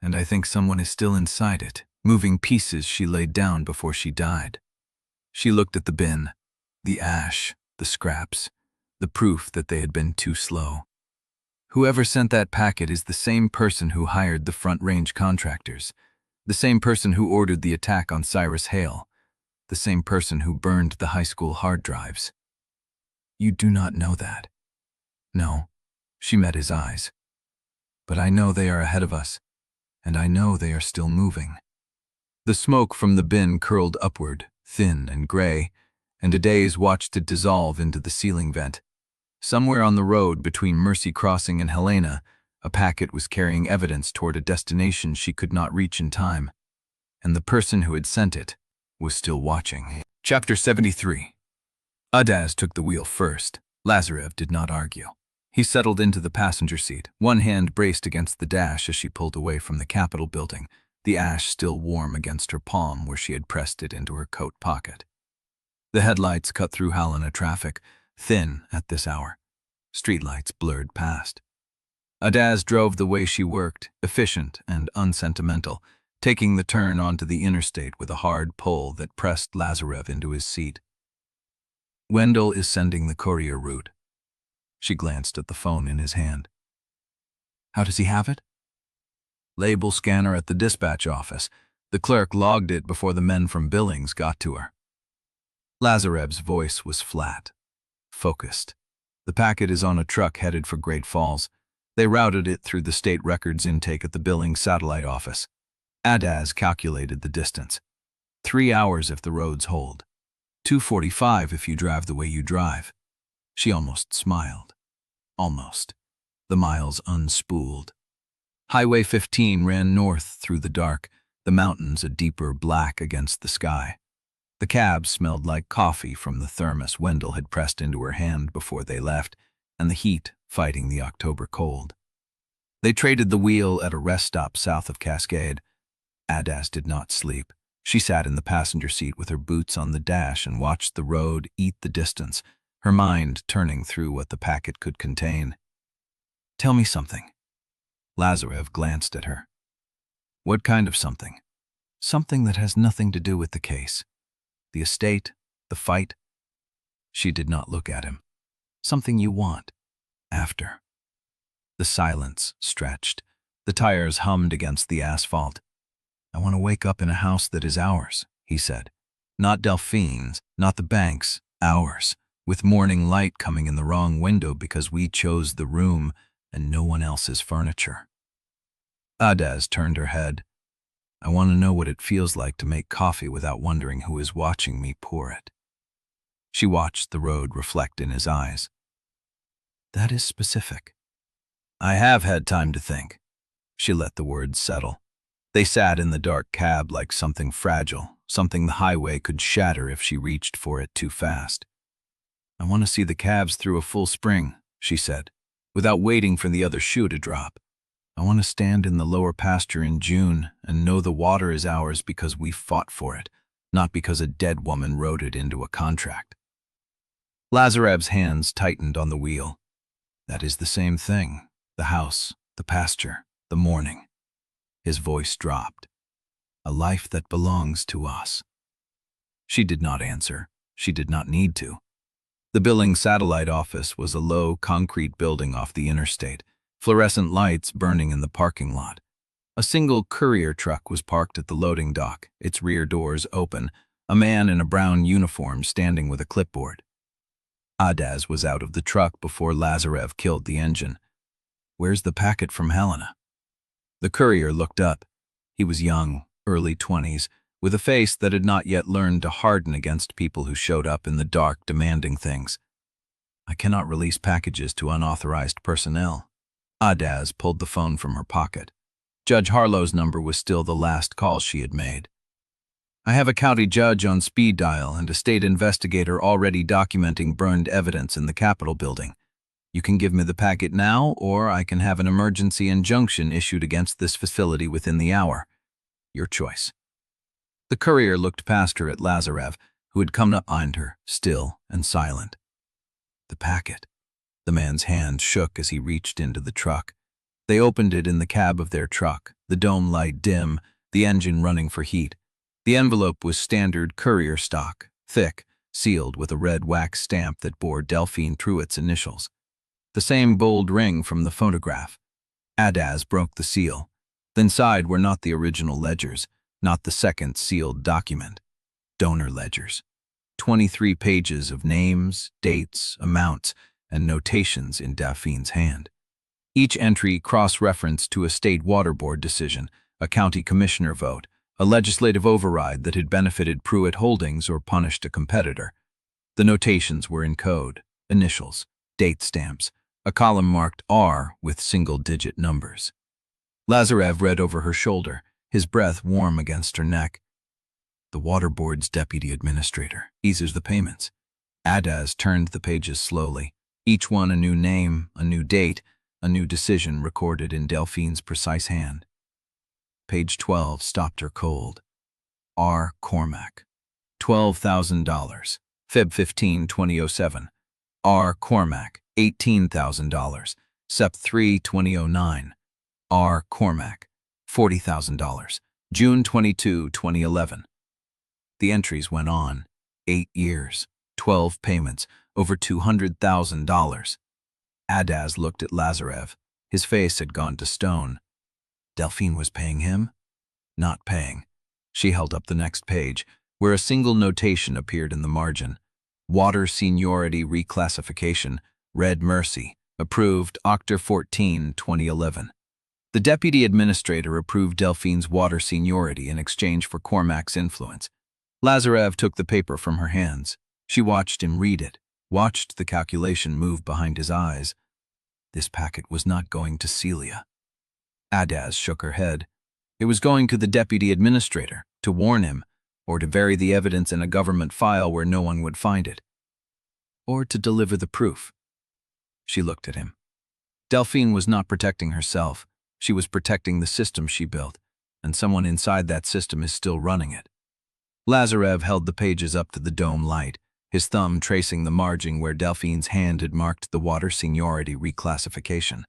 and I think someone is still inside it, moving pieces she laid down before she died. She looked at the bin, the ash, the scraps, the proof that they had been too slow. Whoever sent that packet is the same person who hired the Front Range contractors, the same person who ordered the attack on Cyrus Hale, the same person who burned the high school hard drives. You do not know that. No, she met his eyes. But I know they are ahead of us, and I know they are still moving. The smoke from the bin curled upward, thin and gray, and Adaeze watched it dissolve into the ceiling vent. Somewhere on the road between Mercy Crossing and Helena, a packet was carrying evidence toward a destination she could not reach in time, and the person who had sent it was still watching. Chapter 73. Adaeze took the wheel first. Lazarev did not argue. He settled into the passenger seat, one hand braced against the dash as she pulled away from the Capitol building, the ash still warm against her palm where she had pressed it into her coat pocket. The headlights cut through Helena traffic, thin at this hour. Streetlights blurred past. Adaeze drove the way she worked, efficient and unsentimental, taking the turn onto the interstate with a hard pull that pressed Lazarev into his seat. Wendell is sending the courier route. She glanced at the phone in his hand. How does he have it? Label scanner at the dispatch office. The clerk logged it before the men from Billings got to her. Lazarev's voice was flat, focused. The packet is on a truck headed for Great Falls. They routed it through the state records intake at the Billings satellite office. Adaeze calculated the distance. 3 hours if the roads hold. 2:45 if you drive the way you drive. She almost smiled. Almost. The miles unspooled. Highway 15 ran north through the dark, the mountains a deeper black against the sky. The cab smelled like coffee from the thermos Wendell had pressed into her hand before they left, and the heat fighting the October cold. They traded the wheel at a rest stop south of Cascade. Adaeze did not sleep. She sat in the passenger seat with her boots on the dash and watched the road eat the distance, her mind turning through what the packet could contain. Tell me something. Lazarev glanced at her. What kind of something? Something that has nothing to do with the case. The estate, the fight. She did not look at him. Something you want. After. The silence stretched. The tires hummed against the asphalt. I want to wake up in a house that is ours, he said. Not Delphine's, not the bank's, ours, with morning light coming in the wrong window because we chose the room and no one else's furniture. Adaeze turned her head. I want to know what it feels like to make coffee without wondering who is watching me pour it. She watched the road reflect in his eyes. That is specific. I have had time to think. She let the words settle. They sat in the dark cab like something fragile, something the highway could shatter if she reached for it too fast. I want to see the calves through a full spring, she said, without waiting for the other shoe to drop. I want to stand in the lower pasture in June and know the water is ours because we fought for it, not because a dead woman wrote it into a contract. Lazarev's hands tightened on the wheel. That is the same thing. The house, the pasture, the morning. His voice dropped. A life that belongs to us. She did not answer. She did not need to. The Billings satellite office was a low, concrete building off the interstate, fluorescent lights burning in the parking lot. A single courier truck was parked at the loading dock, its rear doors open, a man in a brown uniform standing with a clipboard. Adaeze was out of the truck before Lazarev killed the engine. Where's the packet from Helena? The courier looked up. He was young, early 20s, with a face that had not yet learned to harden against people who showed up in the dark demanding things. I cannot release packages to unauthorized personnel. Adaeze pulled the phone from her pocket. Judge Harlow's number was still the last call she had made. I have a county judge on speed dial and a state investigator already documenting burned evidence in the Capitol building. You can give me the packet now, or I can have an emergency injunction issued against this facility within the hour. Your choice. The courier looked past her at Lazarev, who had come up behind her, still and silent. The packet. The man's hand shook as he reached into the truck. They opened it in the cab of their truck, the dome light dim, the engine running for heat. The envelope was standard courier stock, thick, sealed with a red wax stamp that bore Delphine Pruitt's initials. The same bold ring from the photograph. Adaeze broke the seal. Inside were not the original ledgers, not the second sealed document. Donor ledgers. 23 pages of names, dates, amounts, and notations in Delphine's hand. Each entry cross-referenced to a state water board decision, a county commissioner vote, a legislative override that had benefited Pruitt Holdings or punished a competitor. The notations were in code, initials, date stamps, a column marked R with single-digit numbers. Lazarev read over her shoulder, his breath warm against her neck. The water board's deputy administrator eases the payments. Adaeze turned the pages slowly, each one a new name, a new date, a new decision recorded in Delphine's precise hand. Page 12 stopped her cold. R. Cormack. $12,000. Feb 15, 2007. R. Cormack. $18,000. Sep 3, 2009. R. Cormack. $40,000. June 22, 2011. The entries went on. 8 years, 12 payments, over $200,000. Adaeze looked at Lazarev. His face had gone to stone. Delphine was paying him? Not paying. She held up the next page, where a single notation appeared in the margin. Water Seniority Reclassification, Red Mercy, approved Oct. 14, 2011. The deputy administrator approved Delphine's water seniority in exchange for Cormack's influence. Lazarev took the paper from her hands. She watched him read it, watched the calculation move behind his eyes. This packet was not going to Celia. Adaeze shook her head. It was going to the deputy administrator, to warn him, or to bury the evidence in a government file where no one would find it. Or to deliver the proof. She looked at him. Delphine was not protecting herself. She was protecting the system she built, and someone inside that system is still running it. Lazarev held the pages up to the dome light, his thumb tracing the margin where Delphine's hand had marked the water seniority reclassification.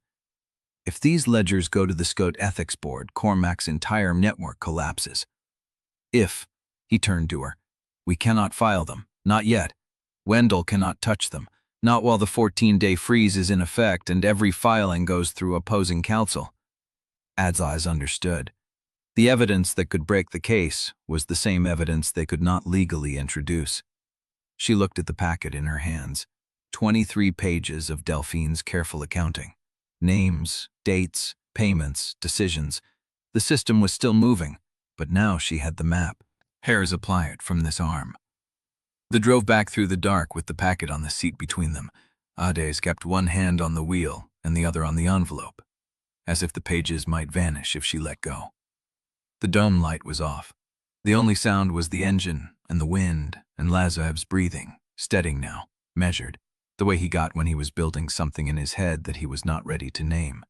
If these ledgers go to the Scot Ethics Board, Cormack's entire network collapses. If, he turned to her, we cannot file them, not yet. Wendell cannot touch them, not while the 14-day freeze is in effect and every filing goes through opposing counsel. Adaeze understood. The evidence that could break the case was the same evidence they could not legally introduce. She looked at the packet in her hands. 23 pages of Delphine's careful accounting. Names, dates, payments, decisions. The system was still moving, but now she had the map. Hairs apply it from this arm. They drove back through the dark with the packet on the seat between them. Adaeze kept one hand on the wheel and the other on the envelope, as if the pages might vanish if she let go. The dome light was off. The only sound was the engine and the wind and Lazarev's breathing, steadying now, measured, the way he got when he was building something in his head that he was not ready to name.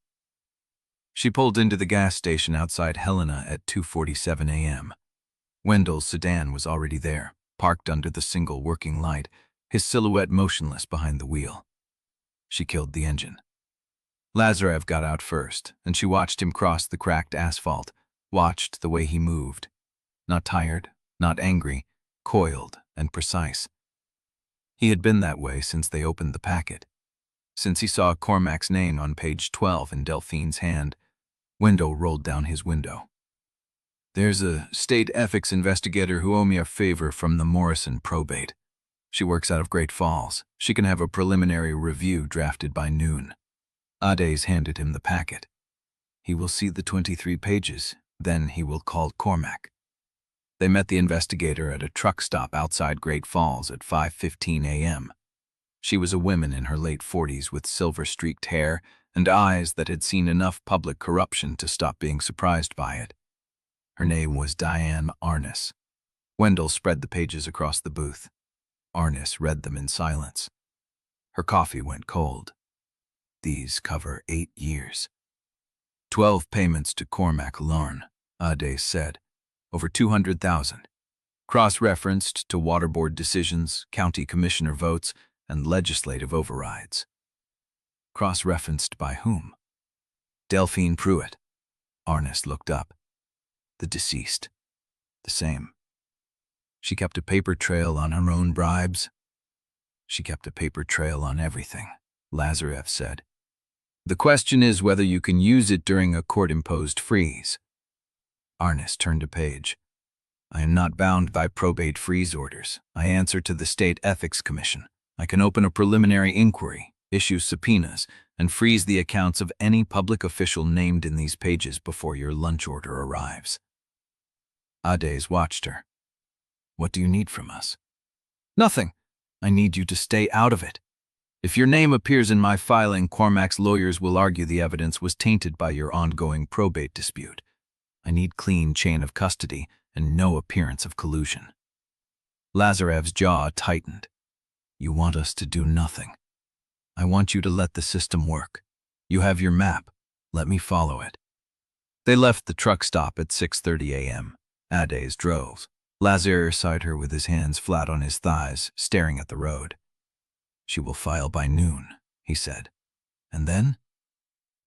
She pulled into the gas station outside Helena at 2:47 a.m. Wendell's sedan was already there, parked under the single working light, his silhouette motionless behind the wheel. She killed the engine. Lazarev got out first, and she watched him cross the cracked asphalt, watched the way he moved. Not tired, not angry, coiled and precise. He had been that way since they opened the packet. Since he saw Cormack's name on page 12 in Delphine's hand, Wendell rolled down his window. There's a state ethics investigator who owe me a favor from the Morrison probate. She works out of Great Falls. She can have a preliminary review drafted by noon. Adaeze handed him the packet. He will see the 23 pages, then he will call Cormack. They met the investigator at a truck stop outside Great Falls at 5:15 a.m. She was a woman in her late 40s with silver-streaked hair and eyes that had seen enough public corruption to stop being surprised by it. Her name was Diane Arnis. Wendell spread the pages across the booth. Arnis read them in silence. Her coffee went cold. These cover 8 years. 12 payments to Cormack alone, Adaeze said. Over $200,000. Cross-referenced to water board decisions, county commissioner votes, and legislative overrides. Cross-referenced by whom? Delphine Pruitt. Ernest looked up. The deceased. The same. She kept a paper trail on her own bribes. She kept a paper trail on everything, Lazarev said. The question is whether you can use it during a court-imposed freeze. Ernest turned a page. I am not bound by probate freeze orders. I answer to the State Ethics Commission. I can open a preliminary inquiry, issue subpoenas, and freeze the accounts of any public official named in these pages before your lunch order arrives. Adaeze watched her. What do you need from us? Nothing. I need you to stay out of it. If your name appears in my filing, Cormack's lawyers will argue the evidence was tainted by your ongoing probate dispute. I need clean chain of custody and no appearance of collusion. Lazarev's jaw tightened. You want us to do nothing. I want you to let the system work. You have your map. Let me follow it. They left the truck stop at 6:30 a.m. Adaeze drove. Lazarev side her with his hands flat on his thighs, staring at the road. She will file by noon, he said. And then?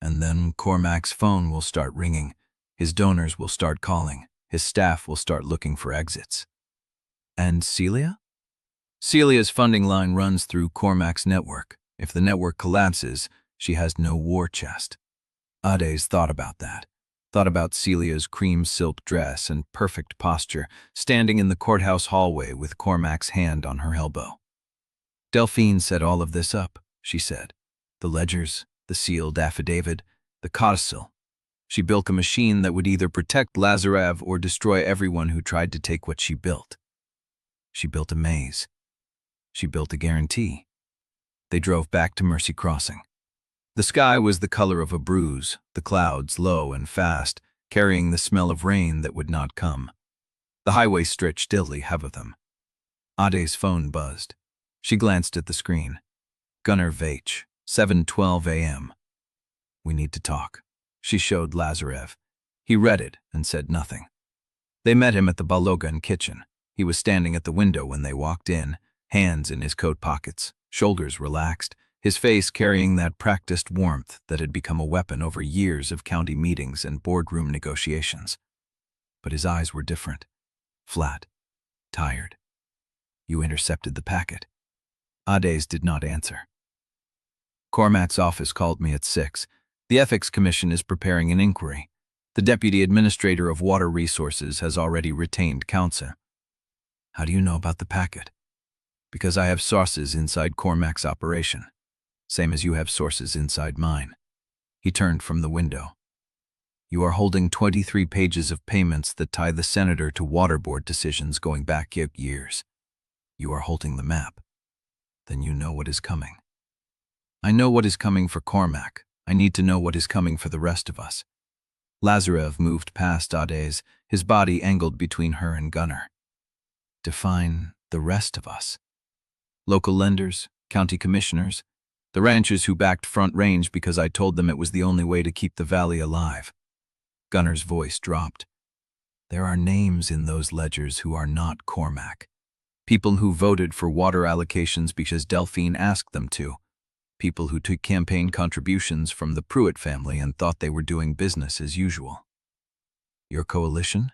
And then Cormack's phone will start ringing. His donors will start calling. His staff will start looking for exits. And Celia? Celia's funding line runs through Cormack's network. If the network collapses, she has no war chest. Adaeze thought about that. Thought about Celia's cream silk dress and perfect posture, standing in the courthouse hallway with Cormack's hand on her elbow. Delphine set all of this up, she said. The ledgers, the sealed affidavit, the codicil. She built a machine that would either protect Lazarev or destroy everyone who tried to take what she built. She built a maze. She built a guarantee. They drove back to Mercy Crossing. The sky was the color of a bruise, the clouds low and fast, carrying the smell of rain that would not come. The highway stretched stilly ahead of them. Adaze's phone buzzed. She glanced at the screen. Gunnar Veitch, 7:12 a.m. We need to talk. She showed Lazarev. He read it and said nothing. They met him at the Balogun kitchen. He was standing at the window when they walked in, hands in his coat pockets, shoulders relaxed, his face carrying that practiced warmth that had become a weapon over years of county meetings and boardroom negotiations. But his eyes were different, flat, tired. You intercepted the packet. Adaeze did not answer. Cormack's office called me at 6. The Ethics Commission is preparing an inquiry. The Deputy Administrator of Water Resources has already retained counsel. How do you know about the packet? Because I have sources inside Cormack's operation. Same as you have sources inside mine. He turned from the window. You are holding 23 pages of payments that tie the senator to water board decisions going back years. You are holding the map. Then you know what is coming. I know what is coming for Cormack. I need to know what is coming for the rest of us. Lazarev moved past Adaeze, his body angled between her and Gunnar. Define the rest of us. Local lenders, county commissioners, the ranchers who backed Front Range because I told them it was the only way to keep the valley alive. Gunnar's voice dropped. There are names in those ledgers who are not Cormack. People who voted for water allocations because Delphine asked them to. People who took campaign contributions from the Pruitt family and thought they were doing business as usual. Your coalition?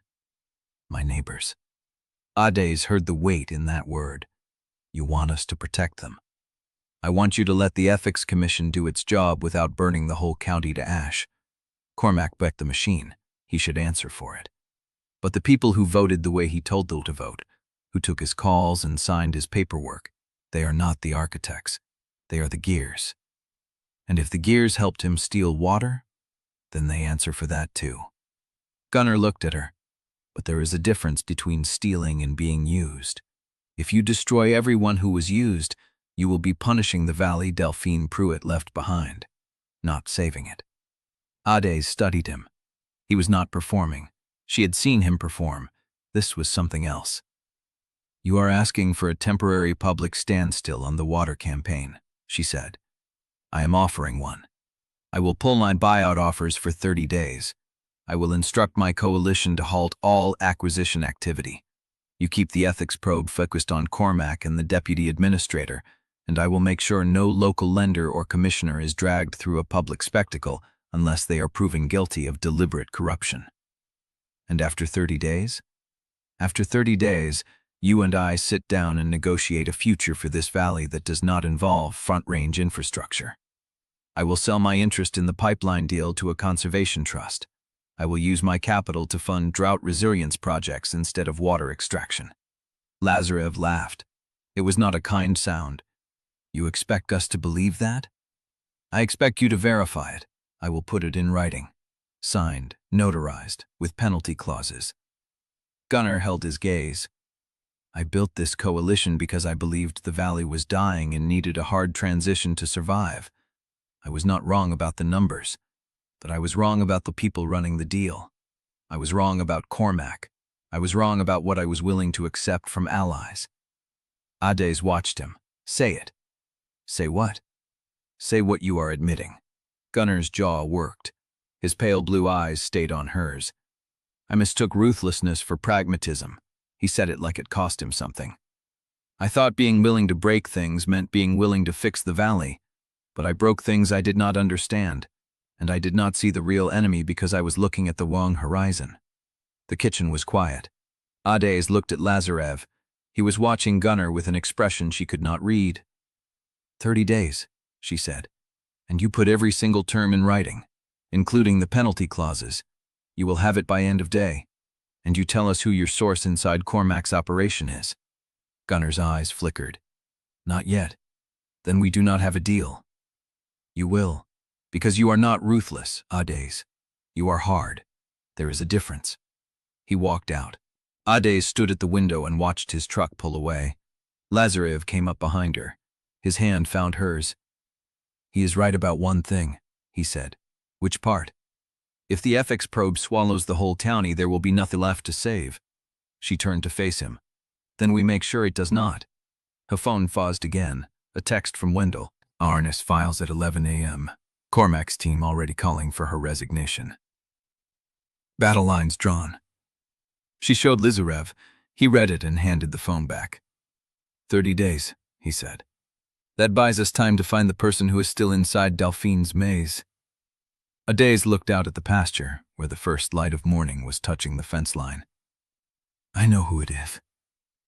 My neighbors. Adaeze heard the weight in that word. You want us to protect them. I want you to let the Ethics Commission do its job without burning the whole county to ash. Cormack backed the machine. He should answer for it. But the people who voted the way he told them to vote, who took his calls and signed his paperwork, they are not the architects. They are the gears. And if the gears helped him steal water, then they answer for that too. Gunnar looked at her. But there is a difference between stealing and being used. If you destroy everyone who was used, you will be punishing the valley Delphine Pruitt left behind, not saving it. Adaeze studied him. He was not performing. She had seen him perform. This was something else. You are asking for a temporary public standstill on the water campaign, she said. I am offering one. I will pull my buyout offers for 30 days. I will instruct my coalition to halt all acquisition activity. You keep the ethics probe focused on Cormack and the deputy administrator, and I will make sure no local lender or commissioner is dragged through a public spectacle unless they are proven guilty of deliberate corruption. And after 30 days? After 30 days, you and I sit down and negotiate a future for this valley that does not involve front-range infrastructure. I will sell my interest in the pipeline deal to a conservation trust. I will use my capital to fund drought resilience projects instead of water extraction. Lazarev laughed. It was not a kind sound. You expect us to believe that? I expect you to verify it. I will put it in writing. Signed, notarized, with penalty clauses. Gunnar held his gaze. I built this coalition because I believed the valley was dying and needed a hard transition to survive. I was not wrong about the numbers, but I was wrong about the people running the deal. I was wrong about Cormack. I was wrong about what I was willing to accept from allies. Adaeze watched him. Say it. Say what? Say what you are admitting. Gunnar's jaw worked. His pale blue eyes stayed on hers. I mistook ruthlessness for pragmatism. He said it like it cost him something. I thought being willing to break things meant being willing to fix the valley, but I broke things I did not understand, and I did not see the real enemy because I was looking at the wrong horizon. The kitchen was quiet. Adaeze looked at Lazarev. He was watching Gunnar with an expression she could not read. 30 days, she said, and you put every single term in writing, including the penalty clauses. You will have it by end of day, and you tell us who your source inside Cormack's operation is. Gunnar's eyes flickered. Not yet. Then we do not have a deal. You will, because you are not ruthless, Adaeze. You are hard. There is a difference. He walked out. Adaeze stood at the window and watched his truck pull away. Lazarev came up behind her. His hand found hers. He is right about one thing, he said. Which part? If the ethics probe swallows the whole county, there will be nothing left to save. She turned to face him. Then we make sure it does not. Her phone fuzzed again. A text from Wendell. Arnis files at 11 a.m. Cormack's team already calling for her resignation. Battle lines drawn. She showed Lazarev. He read it and handed the phone back. 30 days, he said. That buys us time to find the person who is still inside Delphine's maze. Adaeze looked out at the pasture, where the first light of morning was touching the fence line. I know who it is.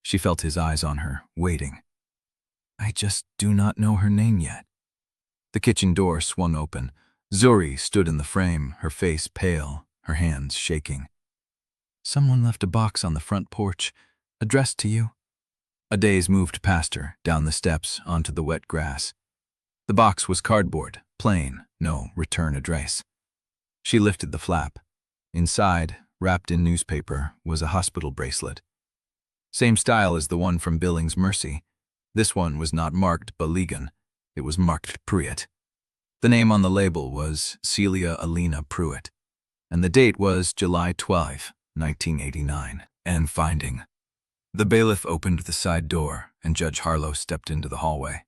She felt his eyes on her, waiting. I just do not know her name yet. The kitchen door swung open. Zuri stood in the frame, her face pale, her hands shaking. Someone left a box on the front porch, addressed to you. Adaeze moved past her, down the steps, onto the wet grass. The box was cardboard, plain, no return address. She lifted the flap. Inside, wrapped in newspaper, was a hospital bracelet. Same style as the one from Billings Mercy. This one was not marked Balogun, it was marked Pruitt. The name on the label was Celia Alina Pruitt, and the date was July 12, 1989. And finding. The bailiff opened the side door, and Judge Harlow stepped into the hallway.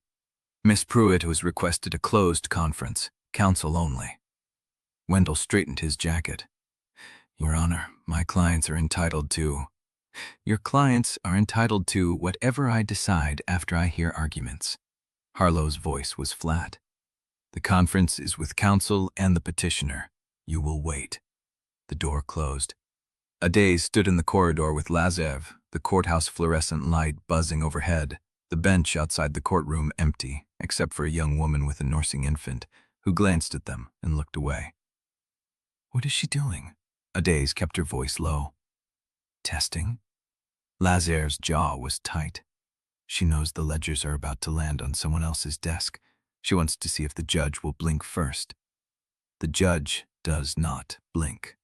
Miss Pruitt was requested a closed conference, counsel only. Wendell straightened his jacket. Your Honor, my clients are entitled to... Your clients are entitled to whatever I decide after I hear arguments. Harlow's voice was flat. The conference is with counsel and the petitioner. You will wait. The door closed. Adaeze stood in the corridor with Lazarev, the courthouse fluorescent light buzzing overhead, the bench outside the courtroom empty, except for a young woman with a nursing infant, who glanced at them and looked away. What is she doing? Adaeze kept her voice low. Testing? Lazarev's jaw was tight. She knows the ledgers are about to land on someone else's desk. She wants to see if the judge will blink first. The judge does not blink.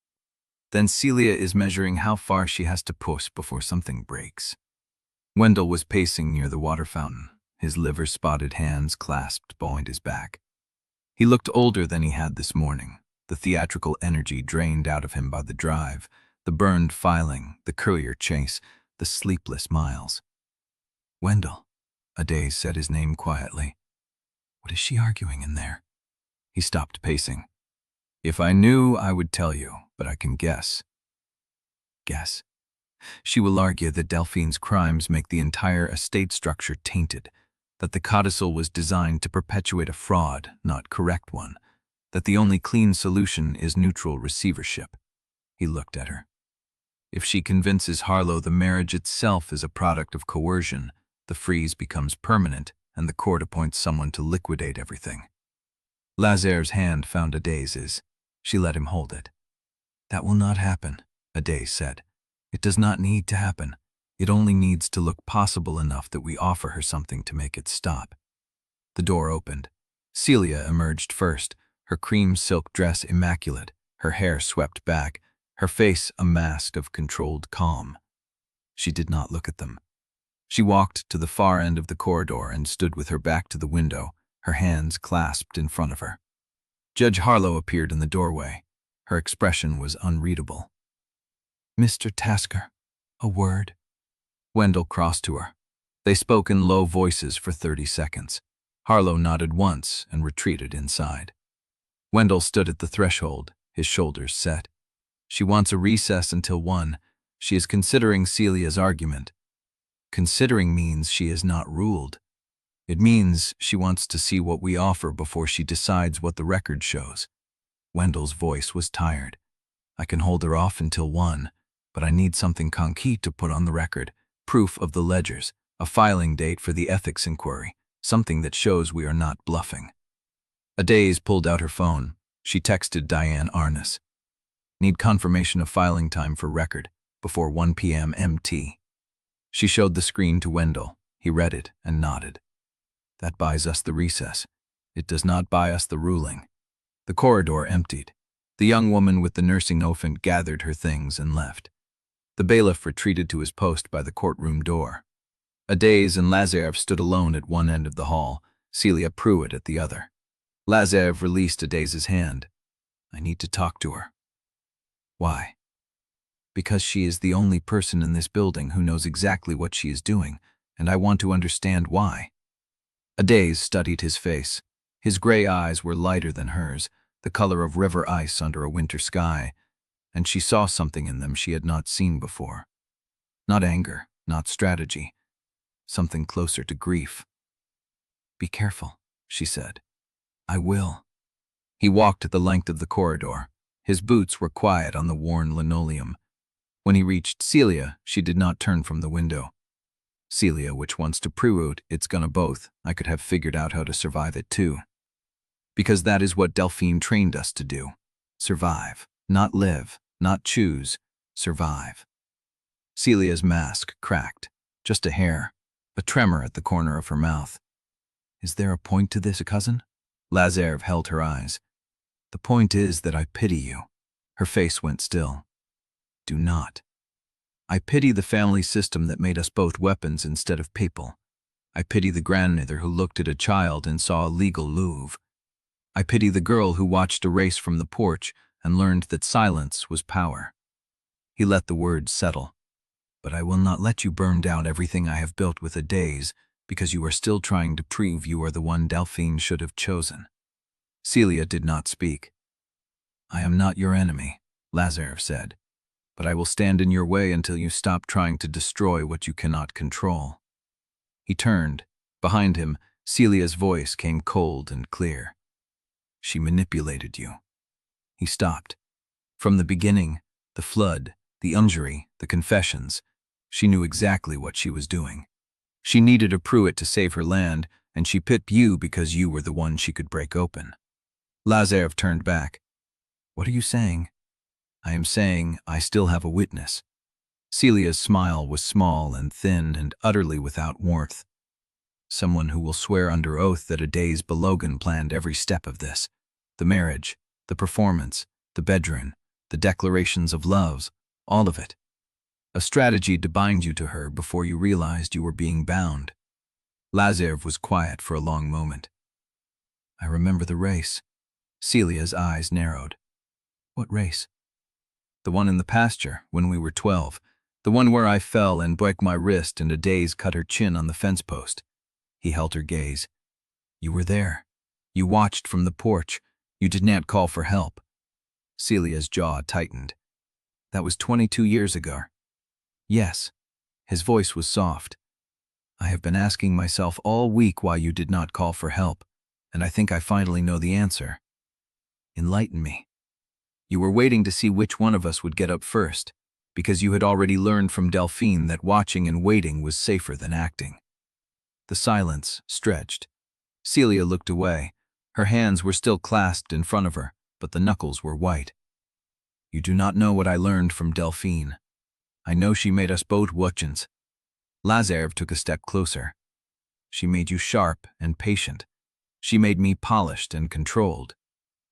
Then Celia is measuring how far she has to push before something breaks. Wendell was pacing near the water fountain, his liver-spotted hands clasped behind his back. He looked older than he had this morning, the theatrical energy drained out of him by the drive, the burned filing, the courier chase, the sleepless miles. Wendell, Adaeze said his name quietly. What is she arguing in there? He stopped pacing. If I knew, I would tell you, but I can guess. Guess. She will argue that Delphine's crimes make the entire estate structure tainted, that the codicil was designed to perpetuate a fraud, not correct one, that the only clean solution is neutral receivership. He looked at her. If she convinces Harlow the marriage itself is a product of coercion, the freeze becomes permanent and the court appoints someone to liquidate everything. Lazarev's hand found Adaeze's. She let him hold it. "That will not happen," Adaeze said. "It does not need to happen. It only needs to look possible enough that we offer her something to make it stop." The door opened. Celia emerged first, her cream silk dress immaculate, her hair swept back, her face a mask of controlled calm. She did not look at them. She walked to the far end of the corridor and stood with her back to the window, her hands clasped in front of her. Judge Harlow appeared in the doorway. Her expression was unreadable. "Mr. Tasker, a word." Wendell crossed to her. They spoke in low voices for 30 seconds. Harlow nodded once and retreated inside. Wendell stood at the threshold, his shoulders set. She wants a recess until 1. She is considering Celia's argument. Considering means she is not ruled. It means she wants to see what we offer before she decides what the record shows. Wendell's voice was tired. "I can hold her off until 1, but I need something concrete to put on the record. Proof of the ledgers, a filing date for the ethics inquiry, something that shows we are not bluffing." Adaeze pulled out her phone. She texted Diane Arness. "Need confirmation of filing time for record, before 1 p.m. MT. She showed the screen to Wendell. He read it and nodded. "That buys us the recess. It does not buy us the ruling." The corridor emptied. The young woman with the nursing infant gathered her things and left. The bailiff retreated to his post by the courtroom door. Adaeze and Lazarev stood alone at one end of the hall, Celia Pruitt at the other. Lazarev released Adaeze's hand. "I need to talk to her." "Why?" "Because she is the only person in this building who knows exactly what she is doing, and I want to understand why." Adaeze studied his face. His gray eyes were lighter than hers, the color of river ice under a winter sky, and she saw something in them she had not seen before. Not anger, not strategy, something closer to grief. "Be careful," she said. "I will." He walked the length of the corridor. His boots were quiet on the worn linoleum. When he reached Celia, she did not turn from the window. "Celia, which wants to Pruitt, it's gonna both. I could have figured out how to survive it too. Because that is what Delphine trained us to do. Survive. Not live. Not choose. Survive." Celia's mask cracked. Just a hair. A tremor at the corner of her mouth. "Is there a point to this, cousin?" Lazarev held her eyes. "The point is that I pity you." Her face went still. "Do not. I pity the family system that made us both weapons instead of people. I pity the grandmother who looked at a child and saw a legal Louvre. I pity the girl who watched a race from the porch and learned that silence was power." He let the words settle. "But I will not let you burn down everything I have built with Adaeze because you are still trying to prove you are the one Delphine should have chosen." Celia did not speak. "I am not your enemy," Lazarev said, "but I will stand in your way until you stop trying to destroy what you cannot control." He turned. Behind him, Celia's voice came cold and clear. "She manipulated you." He stopped. From the beginning, the flood, the injury, the confessions, she knew exactly what she was doing. She needed a Pruitt to save her land, and she picked you because you were the one she could break open. Lazarev turned back. "What are you saying?" "I am saying I still have a witness." Celia's smile was small and thin and utterly without warmth. "Someone who will swear under oath that Adaeze Balogun planned every step of this. The marriage, the performance, the bedroom, the declarations of loves, all of it. A strategy to bind you to her before you realized you were being bound." Lazarev was quiet for a long moment. "I remember the race." Celia's eyes narrowed. "What race?" "The one in the pasture, when we were 12. The one where I fell and broke my wrist and Adaeze cut her chin on the fence post." He held her gaze. "You were there. You watched from the porch. You did not call for help." Celia's jaw tightened. "That was 22 years ago." "Yes." His voice was soft. I have been asking myself all week why you did not call for help, and I think I finally know the answer. Enlighten me. You were waiting to see which one of us would get up first, because you had already learned from Delphine that watching and waiting was safer than acting. The silence stretched. Celia looked away. Her hands were still clasped in front of her, but the knuckles were white. You do not know what I learned from Delphine. I know she made us both watchens. Lazarev took a step closer. She made you sharp and patient. She made me polished and controlled.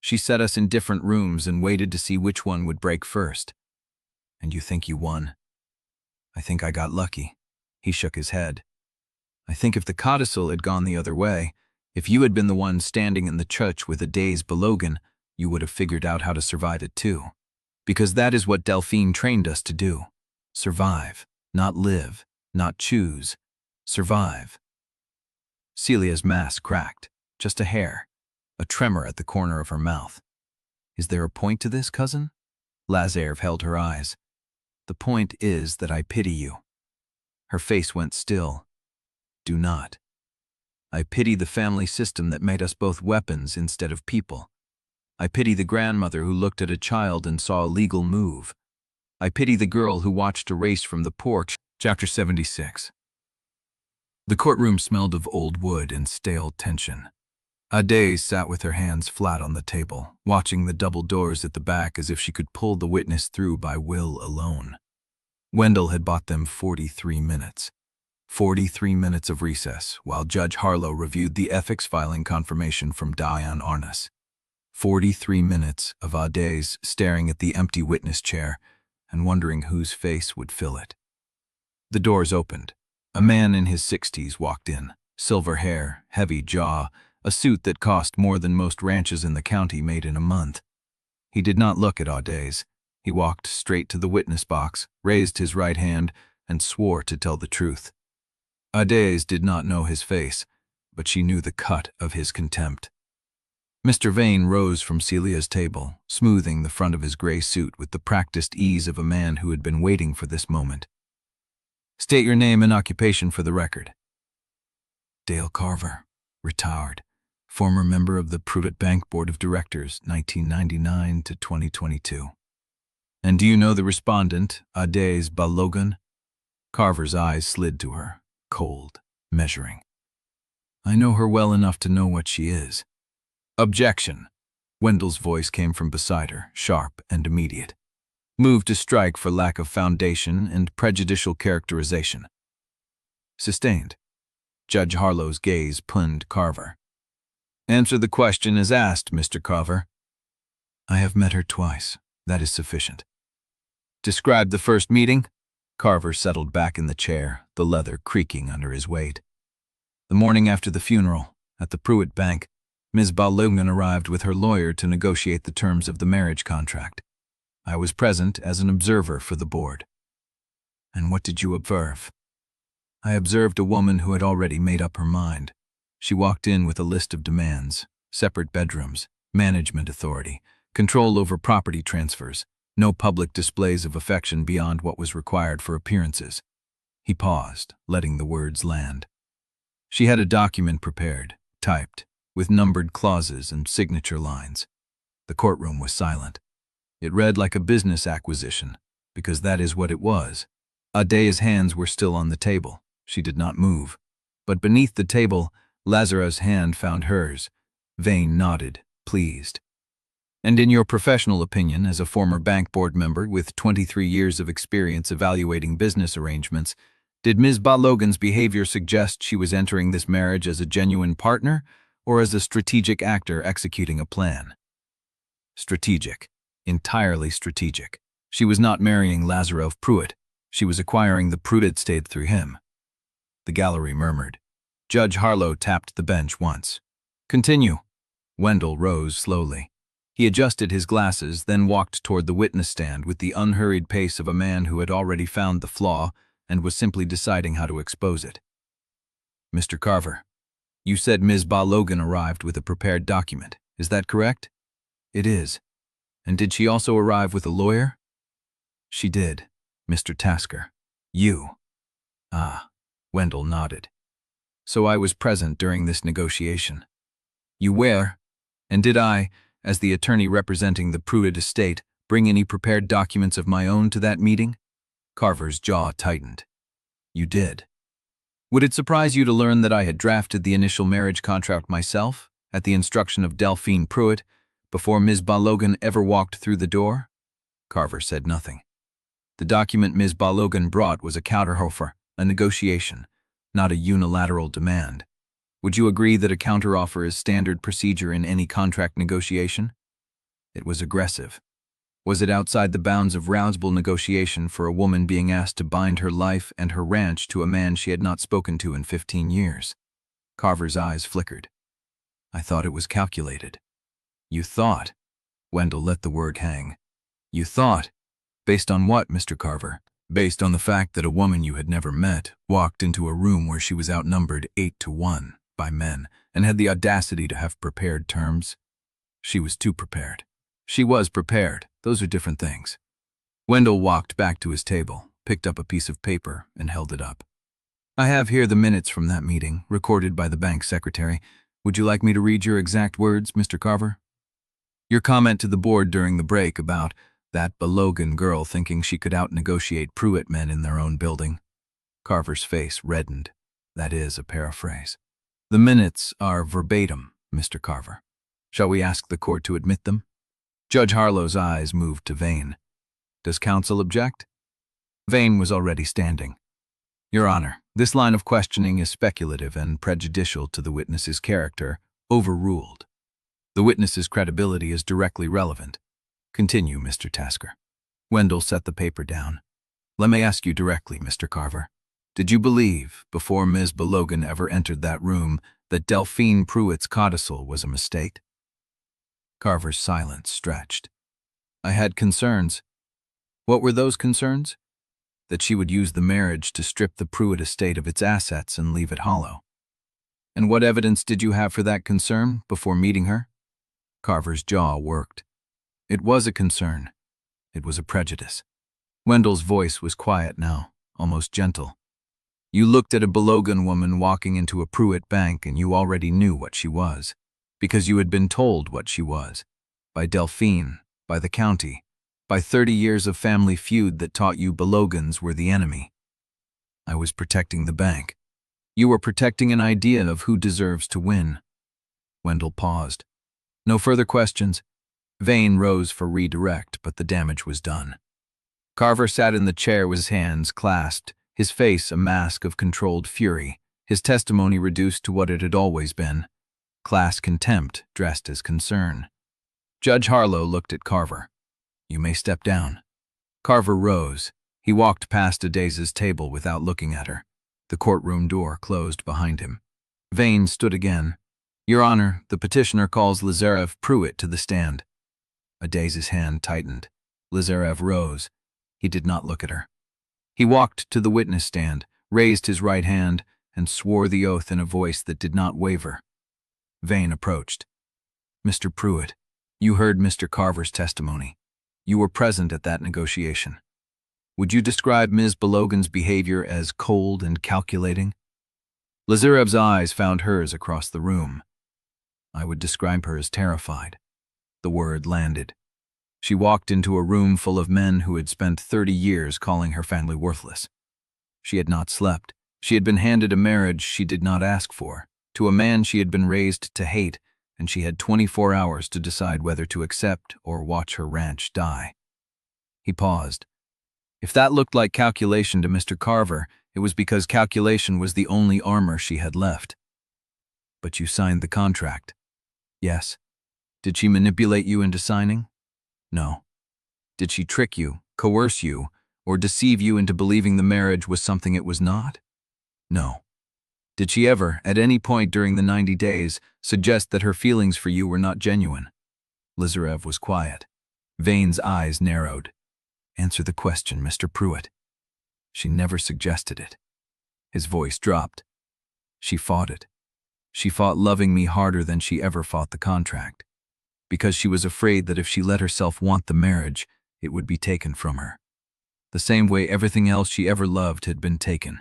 She set us in different rooms and waited to see which one would break first. And you think you won? I think I got lucky. He shook his head. I think if the Codicil had gone the other way, if you had been the one standing in the church with Adaeze Balogun, you would have figured out how to survive it too. Because that is what Delphine trained us to do. Survive, not live, not choose. Survive. Celia's mask cracked, just a hair, a tremor at the corner of her mouth. Is there a point to this, cousin? Lazarev held her eyes. The point is that I pity you. Her face went still. Do not. I pity the family system that made us both weapons instead of people. I pity the grandmother who looked at a child and saw a legal move. I pity the girl who watched a race from the porch. Chapter 76. The courtroom smelled of old wood and stale tension. Adaeze sat with her hands flat on the table, watching the double doors at the back as if she could pull the witness through by will alone. Wendell had bought them 43 minutes. 43 minutes of recess, while Judge Harlow reviewed the ethics filing confirmation from Diane Arness. 43 minutes of Adaeze staring at the empty witness chair and wondering whose face would fill it. The doors opened. A man in his 60s walked in, silver hair, heavy jaw, a suit that cost more than most ranches in the county made in a month. He did not look at Adaeze. He walked straight to the witness box, raised his right hand, and swore to tell the truth. Adaeze did not know his face, but she knew the cut of his contempt. Mr. Vane rose from Celia's table, smoothing the front of his gray suit with the practiced ease of a man who had been waiting for this moment. State your name and occupation for the record. Dale Carver, retired, former member of the Pruitt Bank Board of Directors, 1999 to 2022. And do you know the respondent, Adaeze Balogun? Carver's eyes slid to her, cold, measuring. I know her well enough to know what she is. Objection. Wendell's voice came from beside her, sharp and immediate. Move to strike for lack of foundation and prejudicial characterization. Sustained. Judge Harlow's gaze pinned Carver. Answer the question as asked, Mr. Carver. I have met her twice. That is sufficient. Describe the first meeting. Carver settled back in the chair, the leather creaking under his weight. The morning after the funeral, at the Pruitt Bank, Ms. Balogun arrived with her lawyer to negotiate the terms of the marriage contract. I was present as an observer for the board. And what did you observe? I observed a woman who had already made up her mind. She walked in with a list of demands: separate bedrooms, management authority, control over property transfers, no public displays of affection beyond what was required for appearances. He paused, letting the words land. She had a document prepared, typed, with numbered clauses and signature lines. The courtroom was silent. It read like a business acquisition, because that is what it was. Adaeze's hands were still on the table. She did not move. But beneath the table, Lazarev's hand found hers. Vane nodded, pleased. And in your professional opinion, as a former bank board member with 23 years of experience evaluating business arrangements, did Ms. Balogun's behavior suggest she was entering this marriage as a genuine partner or as a strategic actor executing a plan? Strategic. Entirely strategic. She was not marrying Lazarev Pruitt. She was acquiring the Pruitt estate through him. The gallery murmured. Judge Harlow tapped the bench once. Continue. Wendell rose slowly. He adjusted his glasses, then walked toward the witness stand with the unhurried pace of a man who had already found the flaw and was simply deciding how to expose it. Mr. Carver, you said Ms. Balogun arrived with a prepared document. Is that correct? It is. And did she also arrive with a lawyer? She did, Mr. Tasker. You. Ah, Wendell nodded. so I was present during this negotiation. You were, and did I, as the attorney representing the Pruitt estate, bring any prepared documents of my own to that meeting? Carver's jaw tightened. You did. Would it surprise you to learn that I had drafted the initial marriage contract myself, at the instruction of Delphine Pruitt, before Ms. Balogun ever walked through the door? Carver said nothing. The document Ms. Balogun brought was a counteroffer, a negotiation, not a unilateral demand. Would you agree that a counteroffer is standard procedure in any contract negotiation? It was aggressive. Was it outside the bounds of rousable negotiation for a woman being asked to bind her life and her ranch to a man she had not spoken to in 15 years? Carver's eyes flickered. I thought it was calculated. You thought? Wendell let the word hang. You thought? Based on what, Mr. Carver? Based on the fact that a woman you had never met walked into a room where she was outnumbered 8-1 by men and had the audacity to have prepared terms? She was too prepared. She was prepared. Those are different things. Wendell walked back to his table, picked up a piece of paper, and held it up. I have here the minutes from that meeting, recorded by the bank secretary. Would you like me to read your exact words, Mr. Carver? Your comment to the board during the break about that Balogun girl thinking she could out-negotiate Pruitt men in their own building. Carver's face reddened. That is a paraphrase. The minutes are verbatim, Mr. Carver. Shall we ask the court to admit them? Judge Harlow's eyes moved to Vane. Does counsel object? Vane was already standing. Your Honor, this line of questioning is speculative and prejudicial to the witness's character, overruled. The witness's credibility is directly relevant. Continue, Mr. Tasker. Wendell set the paper down. Let me ask you directly, Mr. Carver. Did you believe, before Ms. Balogun ever entered that room, that Delphine Pruitt's codicil was a mistake? Carver's silence stretched. I had concerns. What were those concerns? That she would use the marriage to strip the Pruitt estate of its assets and leave it hollow. And what evidence did you have for that concern before meeting her? Carver's jaw worked. It was a concern. It was a prejudice. Wendell's voice was quiet now, almost gentle. You looked at a Balogun woman walking into a Pruitt bank and you already knew what she was, because you had been told what she was, by Delphine, by the county, by 30 years of family feud that taught you Baloguns were the enemy. I was protecting the bank. You were protecting an idea of who deserves to win. Wendell paused. No further questions. Vane rose for redirect, but the damage was done. Carver sat in the chair with his hands clasped, his face a mask of controlled fury, his testimony reduced to what it had always been, class contempt dressed as concern. Judge Harlow looked at Carver. You may step down. Carver rose. He walked past Adaeze's table without looking at her. The courtroom door closed behind him. Vane stood again. Your Honor, the petitioner calls Lazarev Pruitt to the stand. Adaeze's hand tightened. Lazarev rose. He did not look at her. He walked to the witness stand, raised his right hand, and swore the oath in a voice that did not waver. Vane approached. Mr. Pruitt, you heard Mr. Carver's testimony. You were present at that negotiation. Would you describe Ms. Balogun's behavior as cold and calculating? Lazarev's eyes found hers across the room. I would describe her as terrified. The word landed. She walked into a room full of men who had spent 30 years calling her family worthless. She had not slept. She had been handed a marriage she did not ask for, to a man she had been raised to hate, and she had 24 hours to decide whether to accept or watch her ranch die. He paused. If that looked like calculation to Mr. Carver, it was because calculation was the only armor she had left. But you signed the contract. Yes. Did she manipulate you into signing? No. Did she trick you, coerce you, or deceive you into believing the marriage was something it was not? No. Did she ever, at any point during the 90 days, suggest that her feelings for you were not genuine? Lazarev was quiet. Vane's eyes narrowed. Answer the question, Mr. Pruitt. She never suggested it. His voice dropped. She fought it. She fought loving me harder than she ever fought the contract, because she was afraid that if she let herself want the marriage, it would be taken from her. The same way everything else she ever loved had been taken.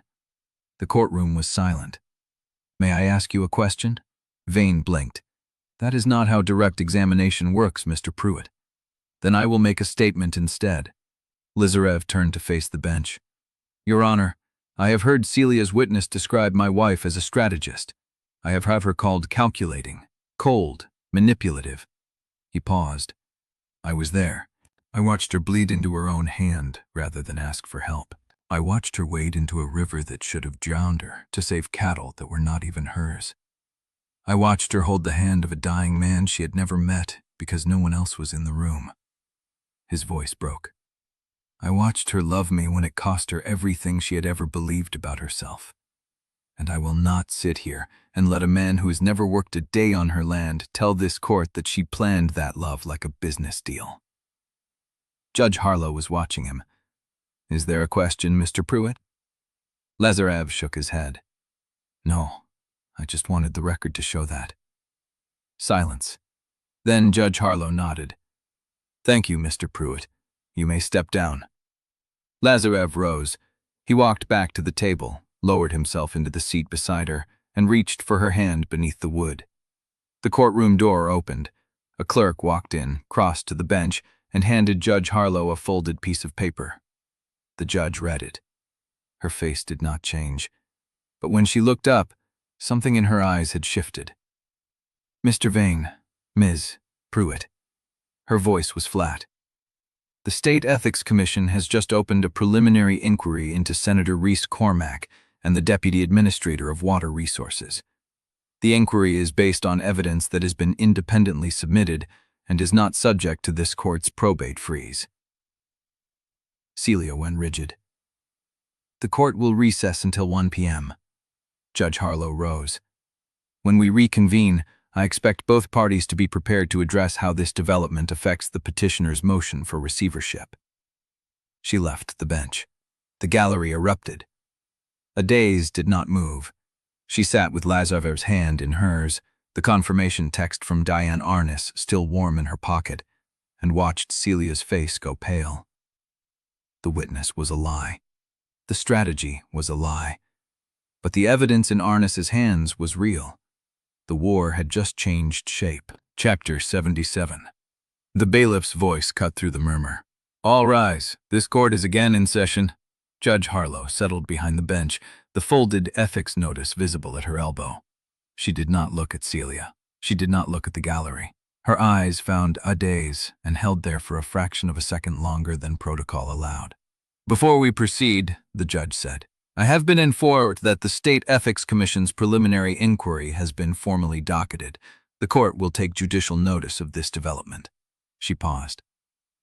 The courtroom was silent. May I ask you a question? Vane blinked. That is not how direct examination works, Mr. Pruitt. Then I will make a statement instead. Lazarev turned to face the bench. Your Honor, I have heard Celia's witness describe my wife as a strategist. I have heard her called calculating, cold, manipulative. He paused. I was there. I watched her bleed into her own hand rather than ask for help. I watched her wade into a river that should have drowned her to save cattle that were not even hers. I watched her hold the hand of a dying man she had never met because no one else was in the room. His voice broke. I watched her love me when it cost her everything she had ever believed about herself. And I will not sit here and let a man who has never worked a day on her land tell this court that she planned that love like a business deal. Judge Harlow was watching him. Is there a question, Mr. Pruitt? Lazarev shook his head. No, I just wanted the record to show that. Silence. Then Judge Harlow nodded. Thank you, Mr. Pruitt. You may step down. Lazarev rose. He walked back to the table, lowered himself into the seat beside her, and reached for her hand beneath the wood. The courtroom door opened. A clerk walked in, crossed to the bench, and handed Judge Harlow a folded piece of paper. The judge read it. Her face did not change, but when she looked up, something in her eyes had shifted. Mr. Vane, Ms. Pruitt. Her voice was flat. The State Ethics Commission has just opened a preliminary inquiry into Senator Reese Cormack and the Deputy Administrator of Water Resources. The inquiry is based on evidence that has been independently submitted and is not subject to this court's probate freeze. Celia went rigid. The court will recess until 1 p.m. Judge Harlow rose. When we reconvene, I expect both parties to be prepared to address how this development affects the petitioner's motion for receivership. She left the bench. The gallery erupted. Adaeze did not move. She sat with Lazarev's hand in hers, the confirmation text from Diane Arnis still warm in her pocket, and watched Celia's face go pale. The witness was a lie. The strategy was a lie. But the evidence in Arnis's hands was real. The war had just changed shape. Chapter 77. The bailiff's voice cut through the murmur. All rise. This court is again in session. Judge Harlow settled behind the bench, the folded ethics notice visible at her elbow. She did not look at Celia. She did not look at the gallery. Her eyes found Adaeze and held there for a fraction of a second longer than protocol allowed. Before we proceed, the judge said, I have been informed that the State Ethics Commission's preliminary inquiry has been formally docketed. The court will take judicial notice of this development. She paused.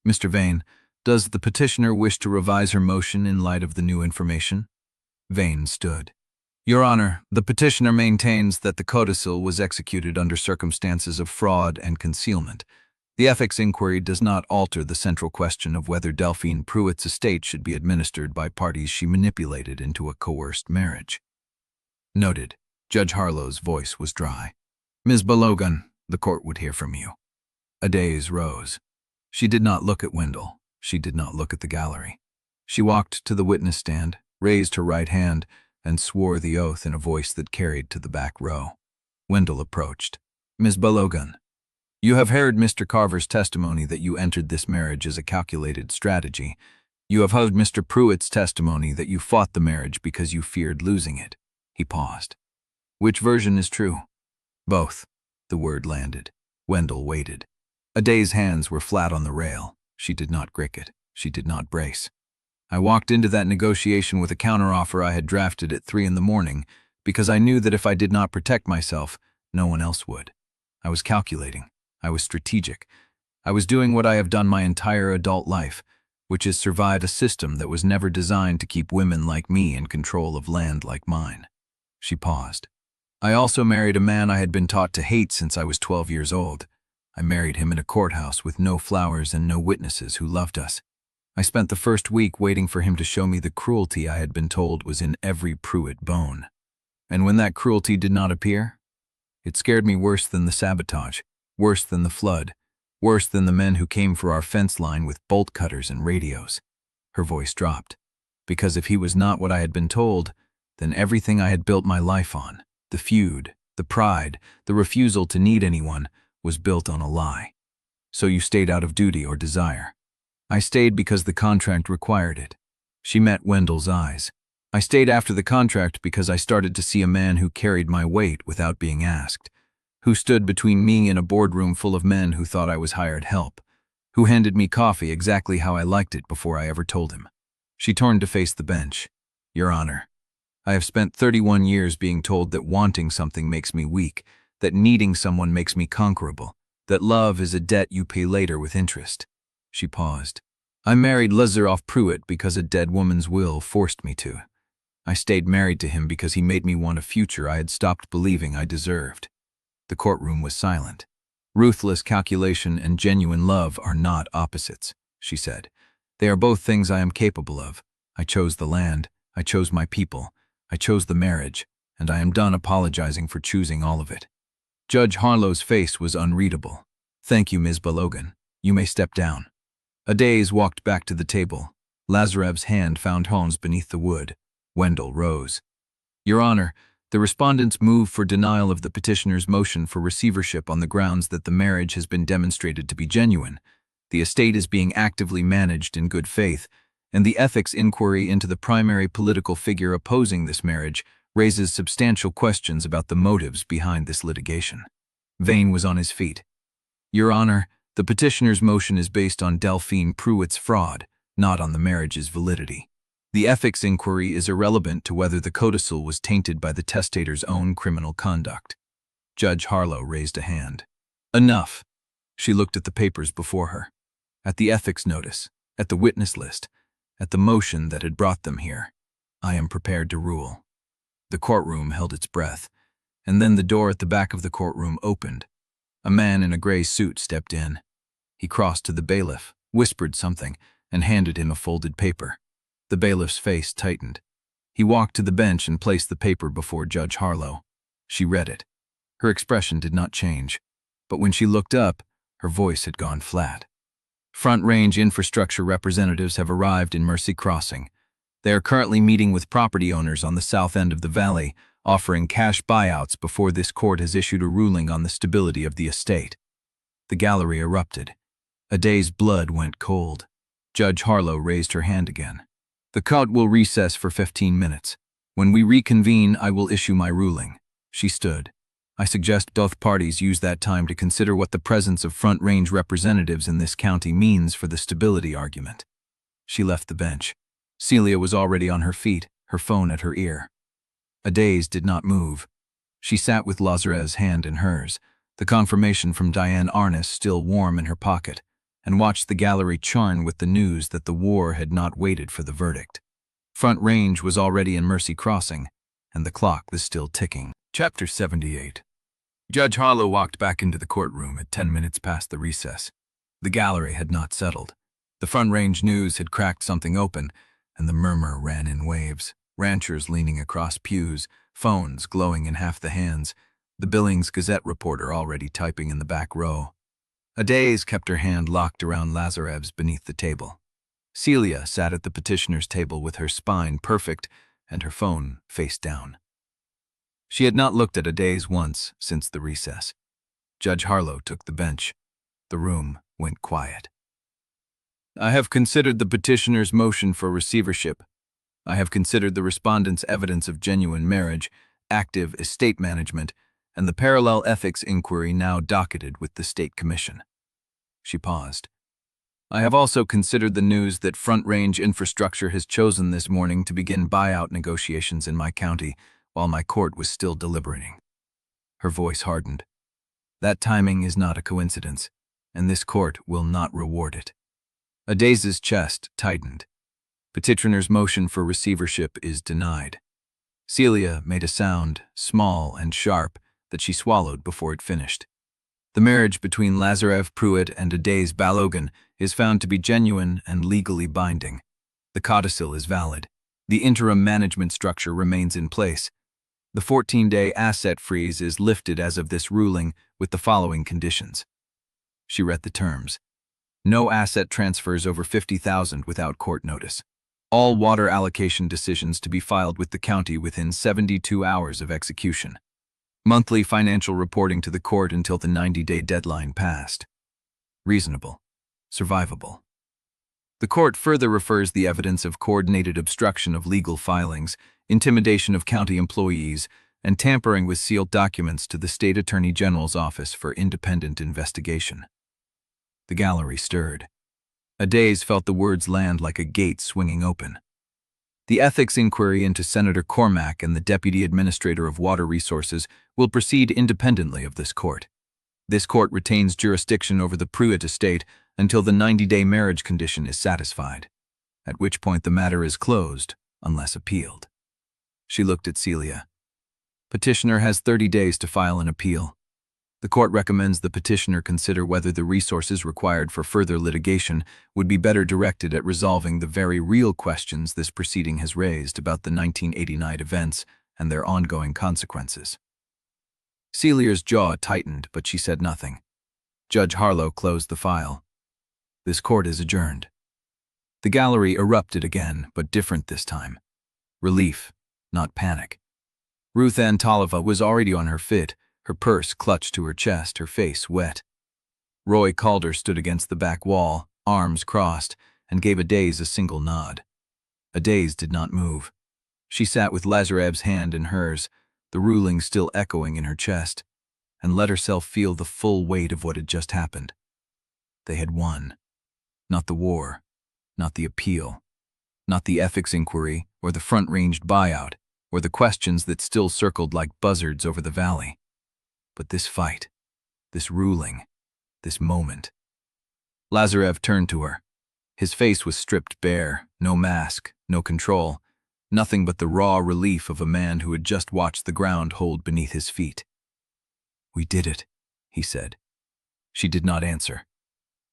Mr. Vane, does the petitioner wish to revise her motion in light of the new information? Vane stood. Your Honor, the petitioner maintains that the Codicil was executed under circumstances of fraud and concealment. The ethics inquiry does not alter the central question of whether Delphine Pruitt's estate should be administered by parties she manipulated into a coerced marriage. Noted. Judge Harlow's voice was dry. Ms. Balogun, the court would hear from you. Adaeze rose. She did not look at Wendell. She did not look at the gallery. She walked to the witness stand, raised her right hand, and swore the oath in a voice that carried to the back row. Wendell approached. Ms. Balogun, you have heard Mr. Carver's testimony that you entered this marriage as a calculated strategy. You have heard Mr. Pruitt's testimony that you fought the marriage because you feared losing it. He paused. Which version is true? Both. The word landed. Wendell waited. Adaeze's hands were flat on the rail. She did not grick it. She did not brace. I walked into that negotiation with a counteroffer I had drafted at 3 a.m. because I knew that if I did not protect myself, no one else would. I was calculating. I was strategic. I was doing what I have done my entire adult life, which is survive a system that was never designed to keep women like me in control of land like mine. She paused. I also married a man I had been taught to hate since I was 12 years old. I married him in a courthouse with no flowers and no witnesses who loved us. I spent the first week waiting for him to show me the cruelty I had been told was in every Pruitt bone. And when that cruelty did not appear, it scared me worse than the sabotage, worse than the flood, worse than the men who came for our fence line with bolt cutters and radios. Her voice dropped. Because if he was not what I had been told, then everything I had built my life on, The feud, the pride, the refusal to need anyone was built on a lie. So you stayed out of duty or desire. I stayed because the contract required it. She met Wendell's eyes. I stayed after the contract because I started to see a man who carried my weight without being asked, who stood between me and a boardroom full of men who thought I was hired help, who handed me coffee exactly how I liked it before I ever told him. She turned to face the bench. Your Honor, I have spent 31 years being told that wanting something makes me weak, that needing someone makes me conquerable, that love is a debt you pay later with interest. She paused. I married Lazarev Pruitt because a dead woman's will forced me to. I stayed married to him because he made me want a future I had stopped believing I deserved. The courtroom was silent. Ruthless calculation and genuine love are not opposites, she said. They are both things I am capable of. I chose the land, I chose my people, I chose the marriage, and I am done apologizing for choosing all of it. Judge Harlow's face was unreadable. Thank you, Ms. Balogun. You may step down. Adaeze walked back to the table. Lazarev's hand found Holmes beneath the wood. Wendell rose. Your Honor, the respondents move for denial of the petitioner's motion for receivership on the grounds that the marriage has been demonstrated to be genuine. The estate is being actively managed in good faith, and the ethics inquiry into the primary political figure opposing this marriage raises substantial questions about the motives behind this litigation. Vane was on his feet. Your Honor, the petitioner's motion is based on Delphine Pruitt's fraud, not on the marriage's validity. The ethics inquiry is irrelevant to whether the codicil was tainted by the testator's own criminal conduct. Judge Harlow raised a hand. Enough. She looked at the papers before her, at the ethics notice, at the witness list, at the motion that had brought them here. I am prepared to rule. The courtroom held its breath, and then the door at the back of the courtroom opened. A man in a gray suit stepped in. He crossed to the bailiff, whispered something, and handed him a folded paper. The bailiff's face tightened. He walked to the bench and placed the paper before Judge Harlow. She read it. Her expression did not change, but when she looked up, her voice had gone flat. Front Range infrastructure representatives have arrived in Mercy Crossing. They are currently meeting with property owners on the south end of the valley, offering cash buyouts before this court has issued a ruling on the stability of the estate. The gallery erupted. Adaeze's blood went cold. Judge Harlow raised her hand again. The court will recess for 15 minutes. When we reconvene, I will issue my ruling. She stood. I suggest both parties use that time to consider what the presence of Front Range representatives in this county means for the stability argument. She left the bench. Celia was already on her feet, her phone at her ear. Adaeze did not move. She sat with Lazarev's hand in hers, the confirmation from Diane Arnis still warm in her pocket, and watched the gallery churn with the news that the war had not waited for the verdict. Front Range was already in Mercy Crossing, and the clock was still ticking. Chapter 78. Judge Harlow walked back into the courtroom at 10 minutes past the recess. The gallery had not settled. The Front Range news had cracked something open, and the murmur ran in waves. Ranchers leaning across pews, phones glowing in half the hands, the Billings Gazette reporter already typing in the back row. Adaeze kept her hand locked around Lazarev's beneath the table. Celia sat at the petitioner's table with her spine perfect and her phone face down. She had not looked at Adaeze once since the recess. Judge Harlow took the bench. The room went quiet. I have considered the petitioner's motion for receivership. I have considered the respondent's evidence of genuine marriage, active estate management, and the parallel ethics inquiry now docketed with the State Commission. She paused. I have also considered the news that Front Range Infrastructure has chosen this morning to begin buyout negotiations in my county while my court was still deliberating. Her voice hardened. That timing is not a coincidence, and this court will not reward it. Adaeze's chest tightened. Petitioner's motion for receivership is denied. Celia made a sound, small and sharp, that she swallowed before it finished. The marriage between Lazarev Pruitt and Adaeze Balogun is found to be genuine and legally binding. The codicil is valid. The interim management structure remains in place. The 14-day asset freeze is lifted as of this ruling with the following conditions. She read the terms. No asset transfers over $50,000 without court notice. All water allocation decisions to be filed with the county within 72 hours of execution. Monthly financial reporting to the court until the 90-day deadline passed. Reasonable. Survivable. The court further refers the evidence of coordinated obstruction of legal filings, intimidation of county employees, and tampering with sealed documents to the State Attorney General's Office for independent investigation. The gallery stirred. Adaeze felt the words land like a gate swinging open. The ethics inquiry into Senator Cormack and the Deputy Administrator of Water Resources will proceed independently of this court. This court retains jurisdiction over the Pruitt estate until the 90-day marriage condition is satisfied, at which point the matter is closed, unless appealed. She looked at Celia. Petitioner has 30 days to file an appeal. The court recommends the petitioner consider whether the resources required for further litigation would be better directed at resolving the very real questions this proceeding has raised about the 1989 events and their ongoing consequences. Celia's jaw tightened, but she said nothing. Judge Harlow closed the file. This court is adjourned. The gallery erupted again, but different this time. Relief, not panic. Ruth Ann Tolliver was already on her feet, her purse clutched to her chest, her face wet. Roy Calder stood against the back wall, arms crossed, and gave Adaeze a single nod. Adaeze did not move. She sat with Lazarev's hand in hers, the ruling still echoing in her chest, and let herself feel the full weight of what had just happened. They had won. Not the war, not the appeal, not the ethics inquiry or the front-ranged buyout, or the questions that still circled like buzzards over the valley. But this fight, this ruling, this moment. Lazarev turned to her. His face was stripped bare, no mask, no control, nothing but the raw relief of a man who had just watched the ground hold beneath his feet. "We did it," he said. She did not answer.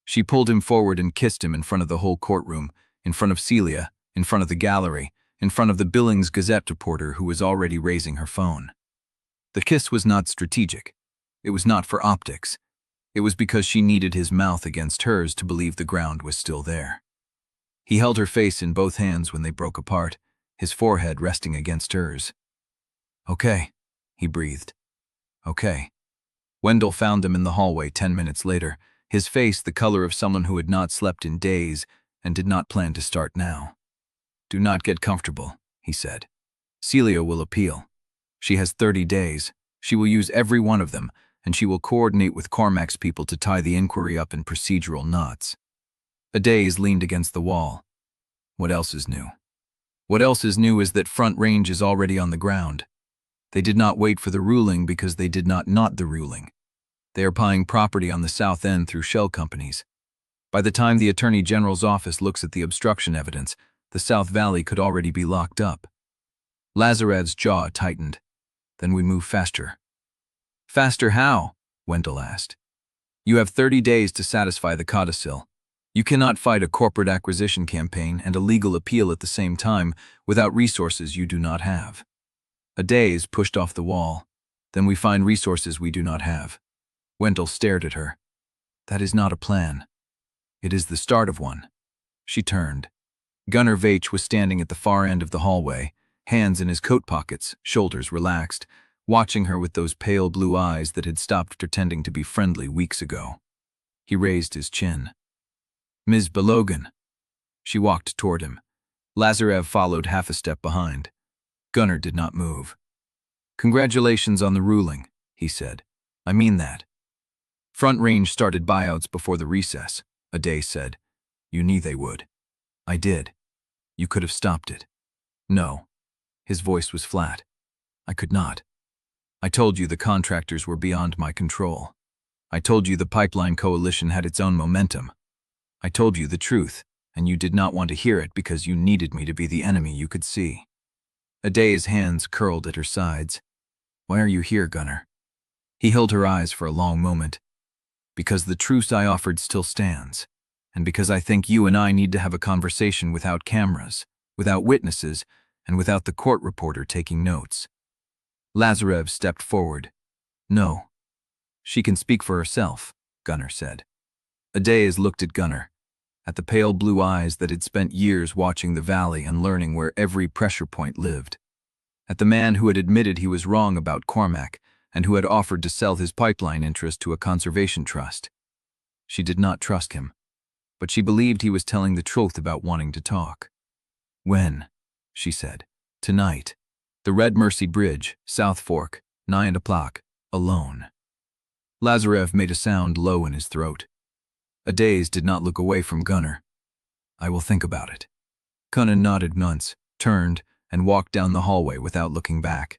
She pulled him forward and kissed him in front of the whole courtroom, in front of Celia, in front of the gallery, in front of the Billings Gazette reporter who was already raising her phone. The kiss was not strategic. It was not for optics. It was because she needed his mouth against hers to believe the ground was still there. He held her face in both hands when they broke apart, his forehead resting against hers. "Okay," he breathed. "Okay." Wendell found him in the hallway 10 minutes later, his face the color of someone who had not slept in days and did not plan to start now. "Do not get comfortable," he said. "Celia will appeal. She has 30 days. She will use every one of them, and she will coordinate with Cormack's people to tie the inquiry up in procedural knots." Adaeze leaned against the wall. What else is new? What else is new is that Front Range is already on the ground. They did not wait for the ruling because they did not the ruling. They are buying property on the South End through shell companies. By the time the Attorney General's office looks at the obstruction evidence, the South Valley could already be locked up. Lazarev's jaw tightened. "Then we move faster." "Faster how?" Wendell asked. "You have 30 days to satisfy the Codicil. You cannot fight a corporate acquisition campaign and a legal appeal at the same time without resources you do not have." Adaeze pushed off the wall. "Then we find resources we do not have." Wendell stared at her. "That is not a plan. It is the start of one." She turned. Gunnar Veitch was standing at the far end of the hallway, hands in his coat pockets, shoulders relaxed, watching her with those pale blue eyes that had stopped pretending to be friendly weeks ago. He raised his chin. "Ms. Balogun." She walked toward him. Lazarev followed half a step behind. Gunnar did not move. "Congratulations on the ruling," he said. "I mean that." "Front Range started buyouts before the recess," Adaeze said. "You knew they would." "I did. You could have stopped it." "No." His voice was flat. "I could not. I told you the contractors were beyond my control. I told you the pipeline coalition had its own momentum. I told you the truth, and you did not want to hear it because you needed me to be the enemy you could see." Adaeze's hands curled at her sides. "Why are you here, Gunnar?" He held her eyes for a long moment. "Because the truce I offered still stands, and because I think you and I need to have a conversation without cameras, without witnesses, and without the court reporter taking notes." Lazarev stepped forward. "No. She can speak for herself," Gunnar said. Adaeze looked at Gunnar, at the pale blue eyes that had spent years watching the valley and learning where every pressure point lived, at the man who had admitted he was wrong about Cormack, and who had offered to sell his pipeline interest to a conservation trust. She did not trust him, but she believed he was telling the truth about wanting to talk. "When?" she said. "Tonight. The Red Mercy Bridge, South Fork, 9 o'clock, alone." Lazarev made a sound low in his throat. Adaeze did not look away from Gunnar. "I will think about it." Gunnar nodded once, turned, and walked down the hallway without looking back.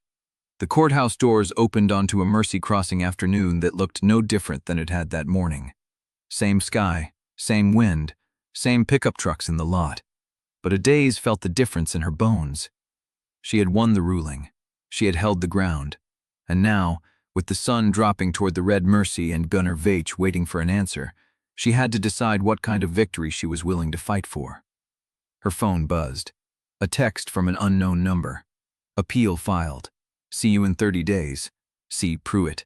The courthouse doors opened onto a Mercy Crossing afternoon that looked no different than it had that morning. Same sky, same wind, same pickup trucks in the lot. But Adaeze felt the difference in her bones. She had won the ruling. She had held the ground. And now, with the sun dropping toward the Red Mercy and Gunnar Veitch waiting for an answer, she had to decide what kind of victory she was willing to fight for. Her phone buzzed. A text from an unknown number. "Appeal filed. See you in 30 days. C. Pruitt."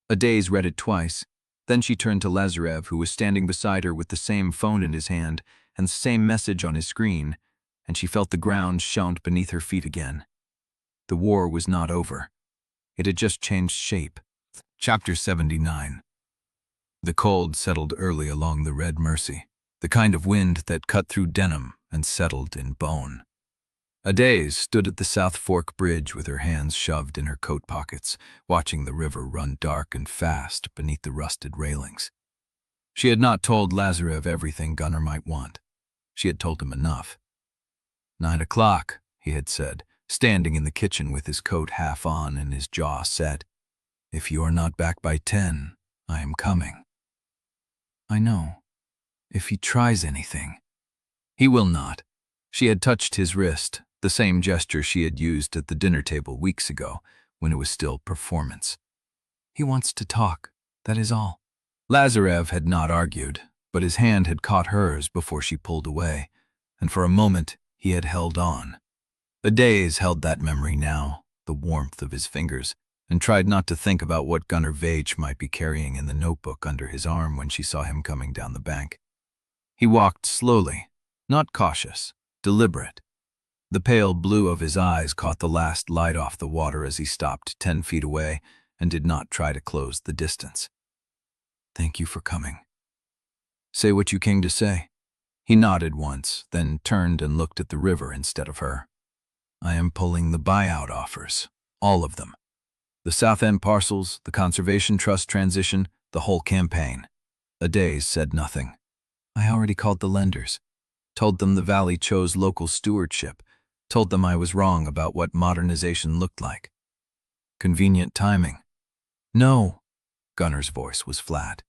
Adaeze read it twice. Then she turned to Lazarev, who was standing beside her with the same phone in his hand and the same message on his screen, and she felt the ground shout beneath her feet again. The war was not over. It had just changed shape. Chapter 79. The cold settled early along the Red Mercy, the kind of wind that cut through denim and settled in bone. Adaeze stood at the South Fork Bridge with her hands shoved in her coat pockets, watching the river run dark and fast beneath the rusted railings. She had not told Lazarev everything Gunnar might want. She had told him enough. 9 o'clock, he had said, standing in the kitchen with his coat half on and his jaw set. "If you are not back by 10, I am coming." "I know. If he tries anything." "He will not." She had touched his wrist, the same gesture she had used at the dinner table weeks ago, when it was still performance. "He wants to talk, that is all." Lazarev had not argued, but his hand had caught hers before she pulled away, and for a moment he had held on. Adaeze held that memory now, the warmth of his fingers, and tried not to think about what Gunnar Veitch might be carrying in the notebook under his arm when she saw him coming down the bank. He walked slowly, not cautious, deliberate. The pale blue of his eyes caught the last light off the water as he stopped 10 feet away and did not try to close the distance. "Thank you for coming." "Say what you came to say." He nodded once, then turned and looked at the river instead of her. "I am pulling the buyout offers, all of them. The South End parcels, the Conservation Trust transition, the whole campaign." Adaeze said nothing. "I already called the lenders. Told them the Valley chose local stewardship. Told them I was wrong about what modernization looked like." "Convenient timing." "No." Gunnar's voice was flat.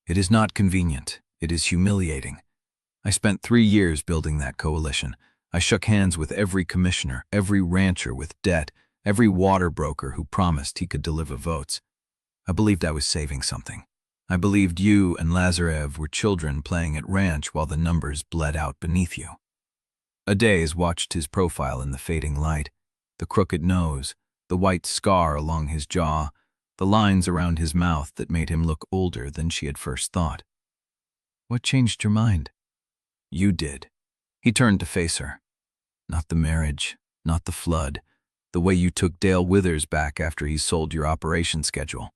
"It is not convenient. It is humiliating. I spent 3 years building that coalition. I shook hands with every commissioner, every rancher with debt, every water broker who promised he could deliver votes. I believed I was saving something. I believed you and Lazarev were children playing at ranch while the numbers bled out beneath you." Adaeze watched his profile in the fading light, the crooked nose, the white scar along his jaw, the lines around his mouth that made him look older than she had first thought. "What changed your mind?" "You did." He turned to face her. "Not the marriage, not the flood, the way you took Dale Withers back after he sold your operation schedule.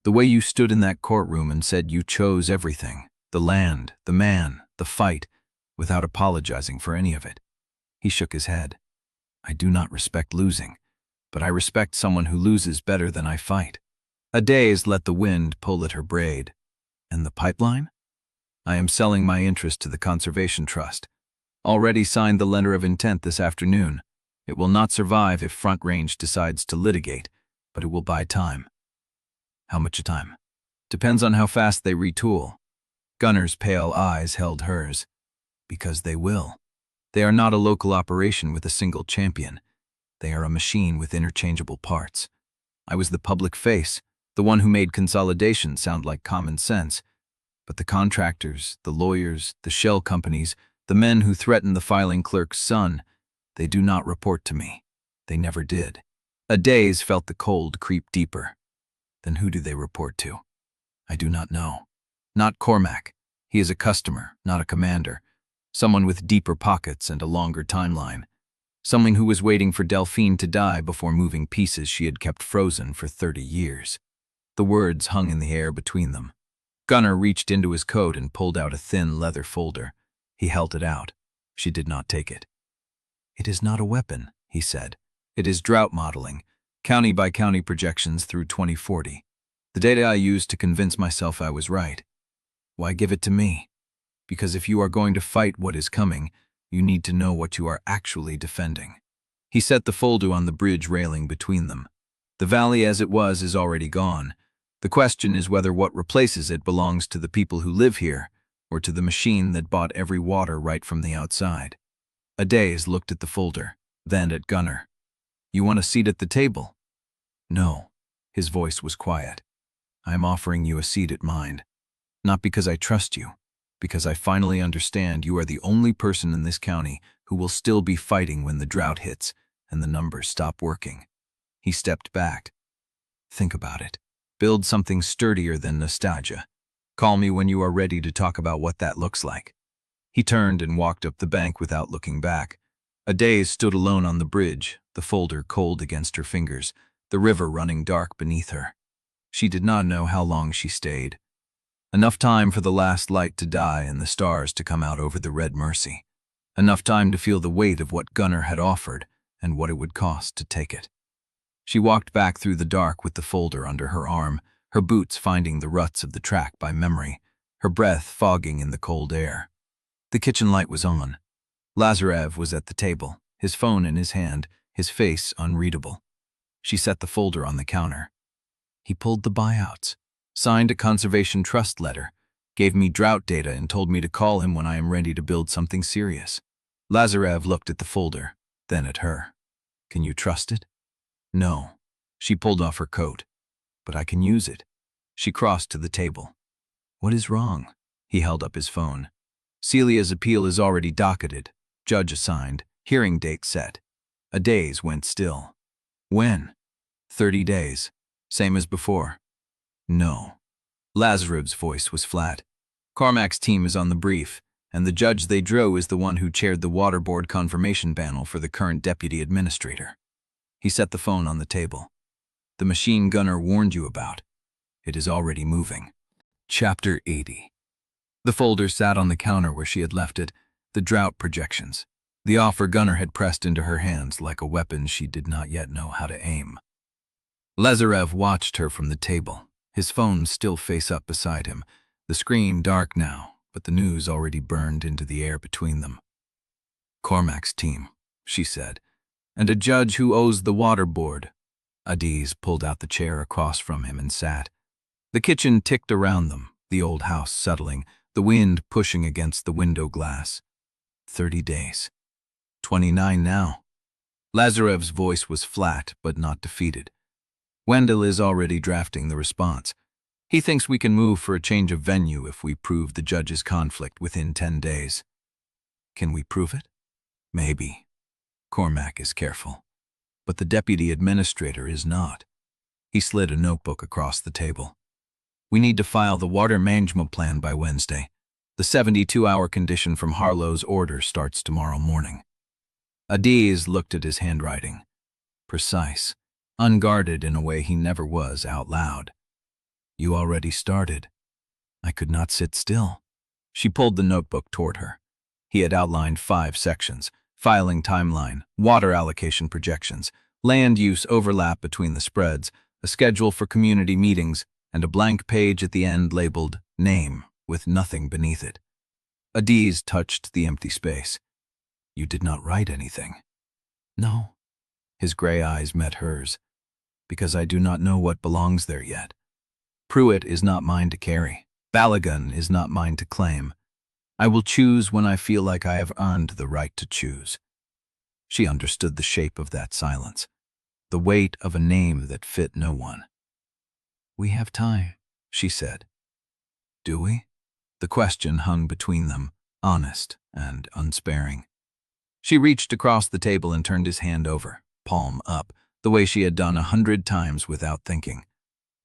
The way you stood in that courtroom and said you chose everything, the land, the man, the fight, without apologizing for any of it." He shook his head. "I do not respect losing, but I respect someone who loses better than I fight." Adaeze let the wind pull at her braid. "And the pipeline?" "I am selling my interest to the Conservation Trust. Already signed the letter of intent this afternoon. It will not survive if Front Range decides to litigate, but it will buy time." "How much time?" "Depends on how fast they retool." Gunnar's pale eyes held hers. "Because they will. They are not a local operation with a single champion. They are a machine with interchangeable parts. I was the public face, the one who made consolidation sound like common sense. But the contractors, the lawyers, the shell companies, the men who threaten the filing clerk's son, they do not report to me. They never did." Adaeze felt the cold creep deeper. "Then who do they report to?" "I do not know. Not Cormack. He is a customer, not a commander. Someone with deeper pockets and a longer timeline. Someone who was waiting for Delphine to die before moving pieces she had kept frozen for 30 years. The words hung in the air between them. Gunnar reached into his coat and pulled out a thin leather folder. He held it out. She did not take it. "It is not a weapon," he said. "It is drought modeling, county-by-county projections through 2040. The data I used to convince myself I was right. Why give it to me? Because if you are going to fight what is coming, you need to know what you are actually defending." He set the folder on the bridge railing between them. The valley as it was is already gone. The question is whether what replaces it belongs to the people who live here, or to the machine that bought every water right from the outside. Adaeze looked at the folder, then at Gunnar. "You want a seat at the table?" "No." His voice was quiet. "I am offering you a seat at mine. Not because I trust you, because I finally understand you are the only person in this county who will still be fighting when the drought hits and the numbers stop working." He stepped back. "Think about it. Build something sturdier than nostalgia. Call me when you are ready to talk about what that looks like." He turned and walked up the bank without looking back. Adaeze stood alone on the bridge, the folder cold against her fingers, the river running dark beneath her. She did not know how long she stayed. Enough time for the last light to die and the stars to come out over the red mercy. Enough time to feel the weight of what Gunnar had offered and what it would cost to take it. She walked back through the dark with the folder under her arm, her boots finding the ruts of the track by memory, her breath fogging in the cold air. The kitchen light was on. Lazarev was at the table, his phone in his hand, his face unreadable. She set the folder on the counter. "He pulled the buyouts, signed a conservation trust letter, gave me drought data and told me to call him when I am ready to build something serious." Lazarev looked at the folder, then at her. "Can you trust it?" "No." She pulled off her coat. "But I can use it." She crossed to the table. "What is wrong?" He held up his phone. "Celia's appeal is already docketed, judge assigned, hearing date set." Adaeze went still. "When?" 30 days. Same as before." "No." Lazarev's voice was flat. "Cormack's team is on the brief, and the judge they drew is the one who chaired the water board confirmation panel for the current deputy administrator." He set the phone on the table. "The machine Gunnar warned you about. It is already moving." Chapter 80. The folder sat on the counter where she had left it, the drought projections. The offer Gunnar had pressed into her hands like a weapon she did not yet know how to aim. Lazarev watched her from the table, his phone still face up beside him, the screen dark now, but the news already burned into the air between them. "Cormack's team," she said, "and a judge who owes the water board." Adaeze pulled out the chair across from him and sat. The kitchen ticked around them, the old house settling, the wind pushing against the window glass. 30 days. 29 now. Lazarev's voice was flat but not defeated. "Wendell is already drafting the response. He thinks we can move for a change of venue if we prove the judge's conflict within 10 days. Can we prove it? Maybe. Cormack is careful. But the deputy administrator is not." He slid a notebook across the table. "We need to file the water management plan by Wednesday. The 72-hour condition from Harlow's order starts tomorrow morning." Adaeze looked at his handwriting. Precise, unguarded in a way he never was out loud. "You already started." I could not sit still. She pulled the notebook toward her. He had outlined 5 sections: filing timeline, water allocation projections, land use overlap between the spreads, a schedule for community meetings, and a blank page at the end labeled name with nothing beneath it. Adaeze touched the empty space. "You did not write anything." "No." His gray eyes met hers. "Because I do not know what belongs there yet. Pruitt is not mine to carry. Balogun is not mine to claim. I will choose when I feel like I have earned the right to choose." She understood the shape of that silence, the weight of a name that fit no one. "We have time," she said. "Do we?" The question hung between them, honest and unsparing. She reached across the table and turned his hand over, palm up, the way she had done 100 times without thinking.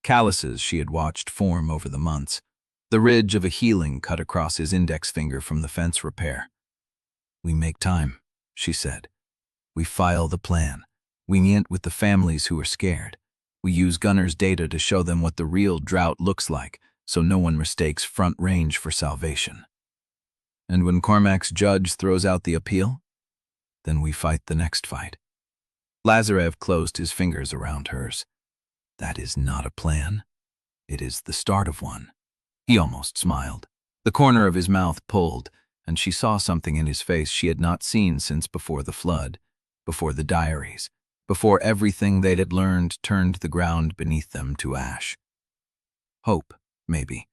Calluses she had watched form over the months, the ridge of a healing cut across his index finger from the fence repair. "We make time," she said. We file the plan. We meet with the families who are scared. We use Gunner's data to show them what the real drought looks like, so no one mistakes Front Range for salvation. And when Cormack's judge throws out the appeal, then we fight the next fight. Lazarev closed his fingers around hers. That is not a plan. It is the start of one. He almost smiled. The corner of his mouth pulled, and she saw something in his face she had not seen since before the flood, before the diaries, before everything they had learned turned the ground beneath them to ash. Hope, maybe.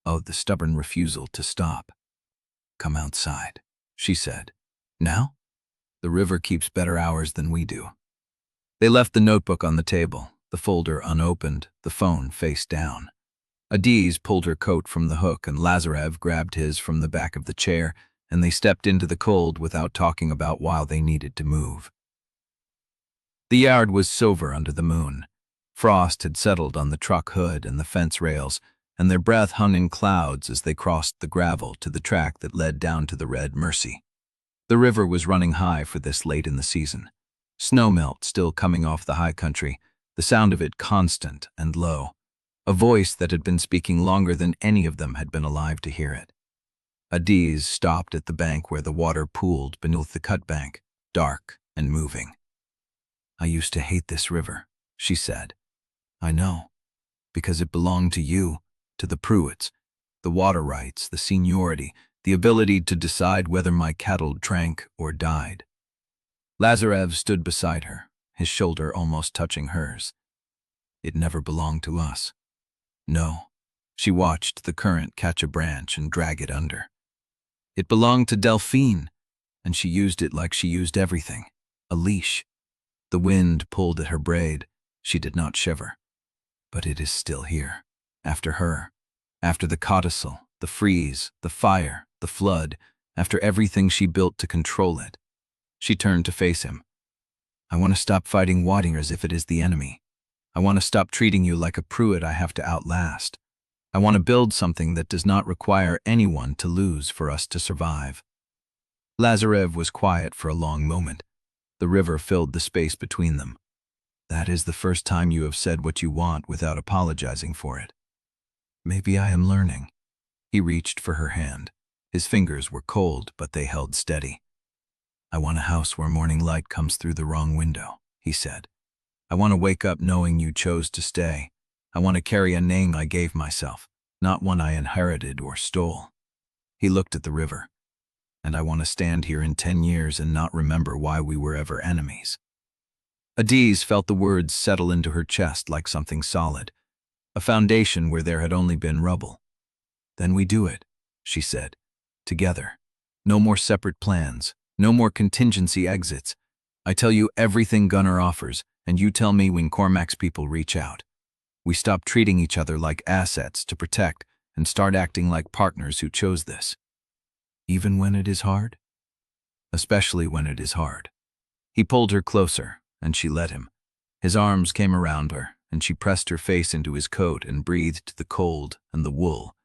Oh, the stubborn refusal to stop. Come outside, she said. Now? The river keeps better hours than we do. They left the notebook on the table, the folder unopened, the phone face down. Adaeze pulled her coat from the hook and Lazarev grabbed his from the back of the chair, and they stepped into the cold without talking about why they needed to move. The yard was silver under the moon. Frost had settled on the truck hood and the fence rails, and their breath hung in clouds as they crossed the gravel to the track that led down to the Red Mercy. The river was running high for this late in the season. Snowmelt still coming off the high country, the sound of it constant and low. A voice that had been speaking longer than any of them had been alive to hear it. Adaeze stopped at the bank where the water pooled beneath the cut bank, dark and moving. I used to hate this river, she said. I know, because it belonged to you, to the Pruitts, the water rights, the seniority, the ability to decide whether my cattle drank or died. Lazarev stood beside her, his shoulder almost touching hers. It never belonged to us. No, she watched the current catch a branch and drag it under. It belonged to Delphine, and she used it like she used everything, a leash. The wind pulled at her braid. She did not shiver. But it is still here, after her, after the Codicil, the freeze, the fire, the flood, after everything she built to control it. She turned to face him. I want to stop fighting water as if it is the enemy. I want to stop treating you like a Pruitt I have to outlast. I want to build something that does not require anyone to lose for us to survive. Lazarev was quiet for a long moment. The river filled the space between them. That is the first time you have said what you want without apologizing for it. Maybe I am learning. He reached for her hand. His fingers were cold, but they held steady. I want a house where morning light comes through the wrong window, he said. I want to wake up knowing you chose to stay. I want to carry a name I gave myself, not one I inherited or stole. He looked at the river. And I want to stand here in 10 years and not remember why we were ever enemies. Adaeze felt the words settle into her chest like something solid, a foundation where there had only been rubble. Then we do it, she said, together. No more separate plans, no more contingency exits. I tell you everything Gunner offers, and you tell me when Cormack's people reach out. We stop treating each other like assets to protect and start acting like partners who chose this. Even when it is hard? Especially when it is hard. He pulled her closer, and she let him. His arms came around her, and she pressed her face into his coat and breathed the cold and the wool,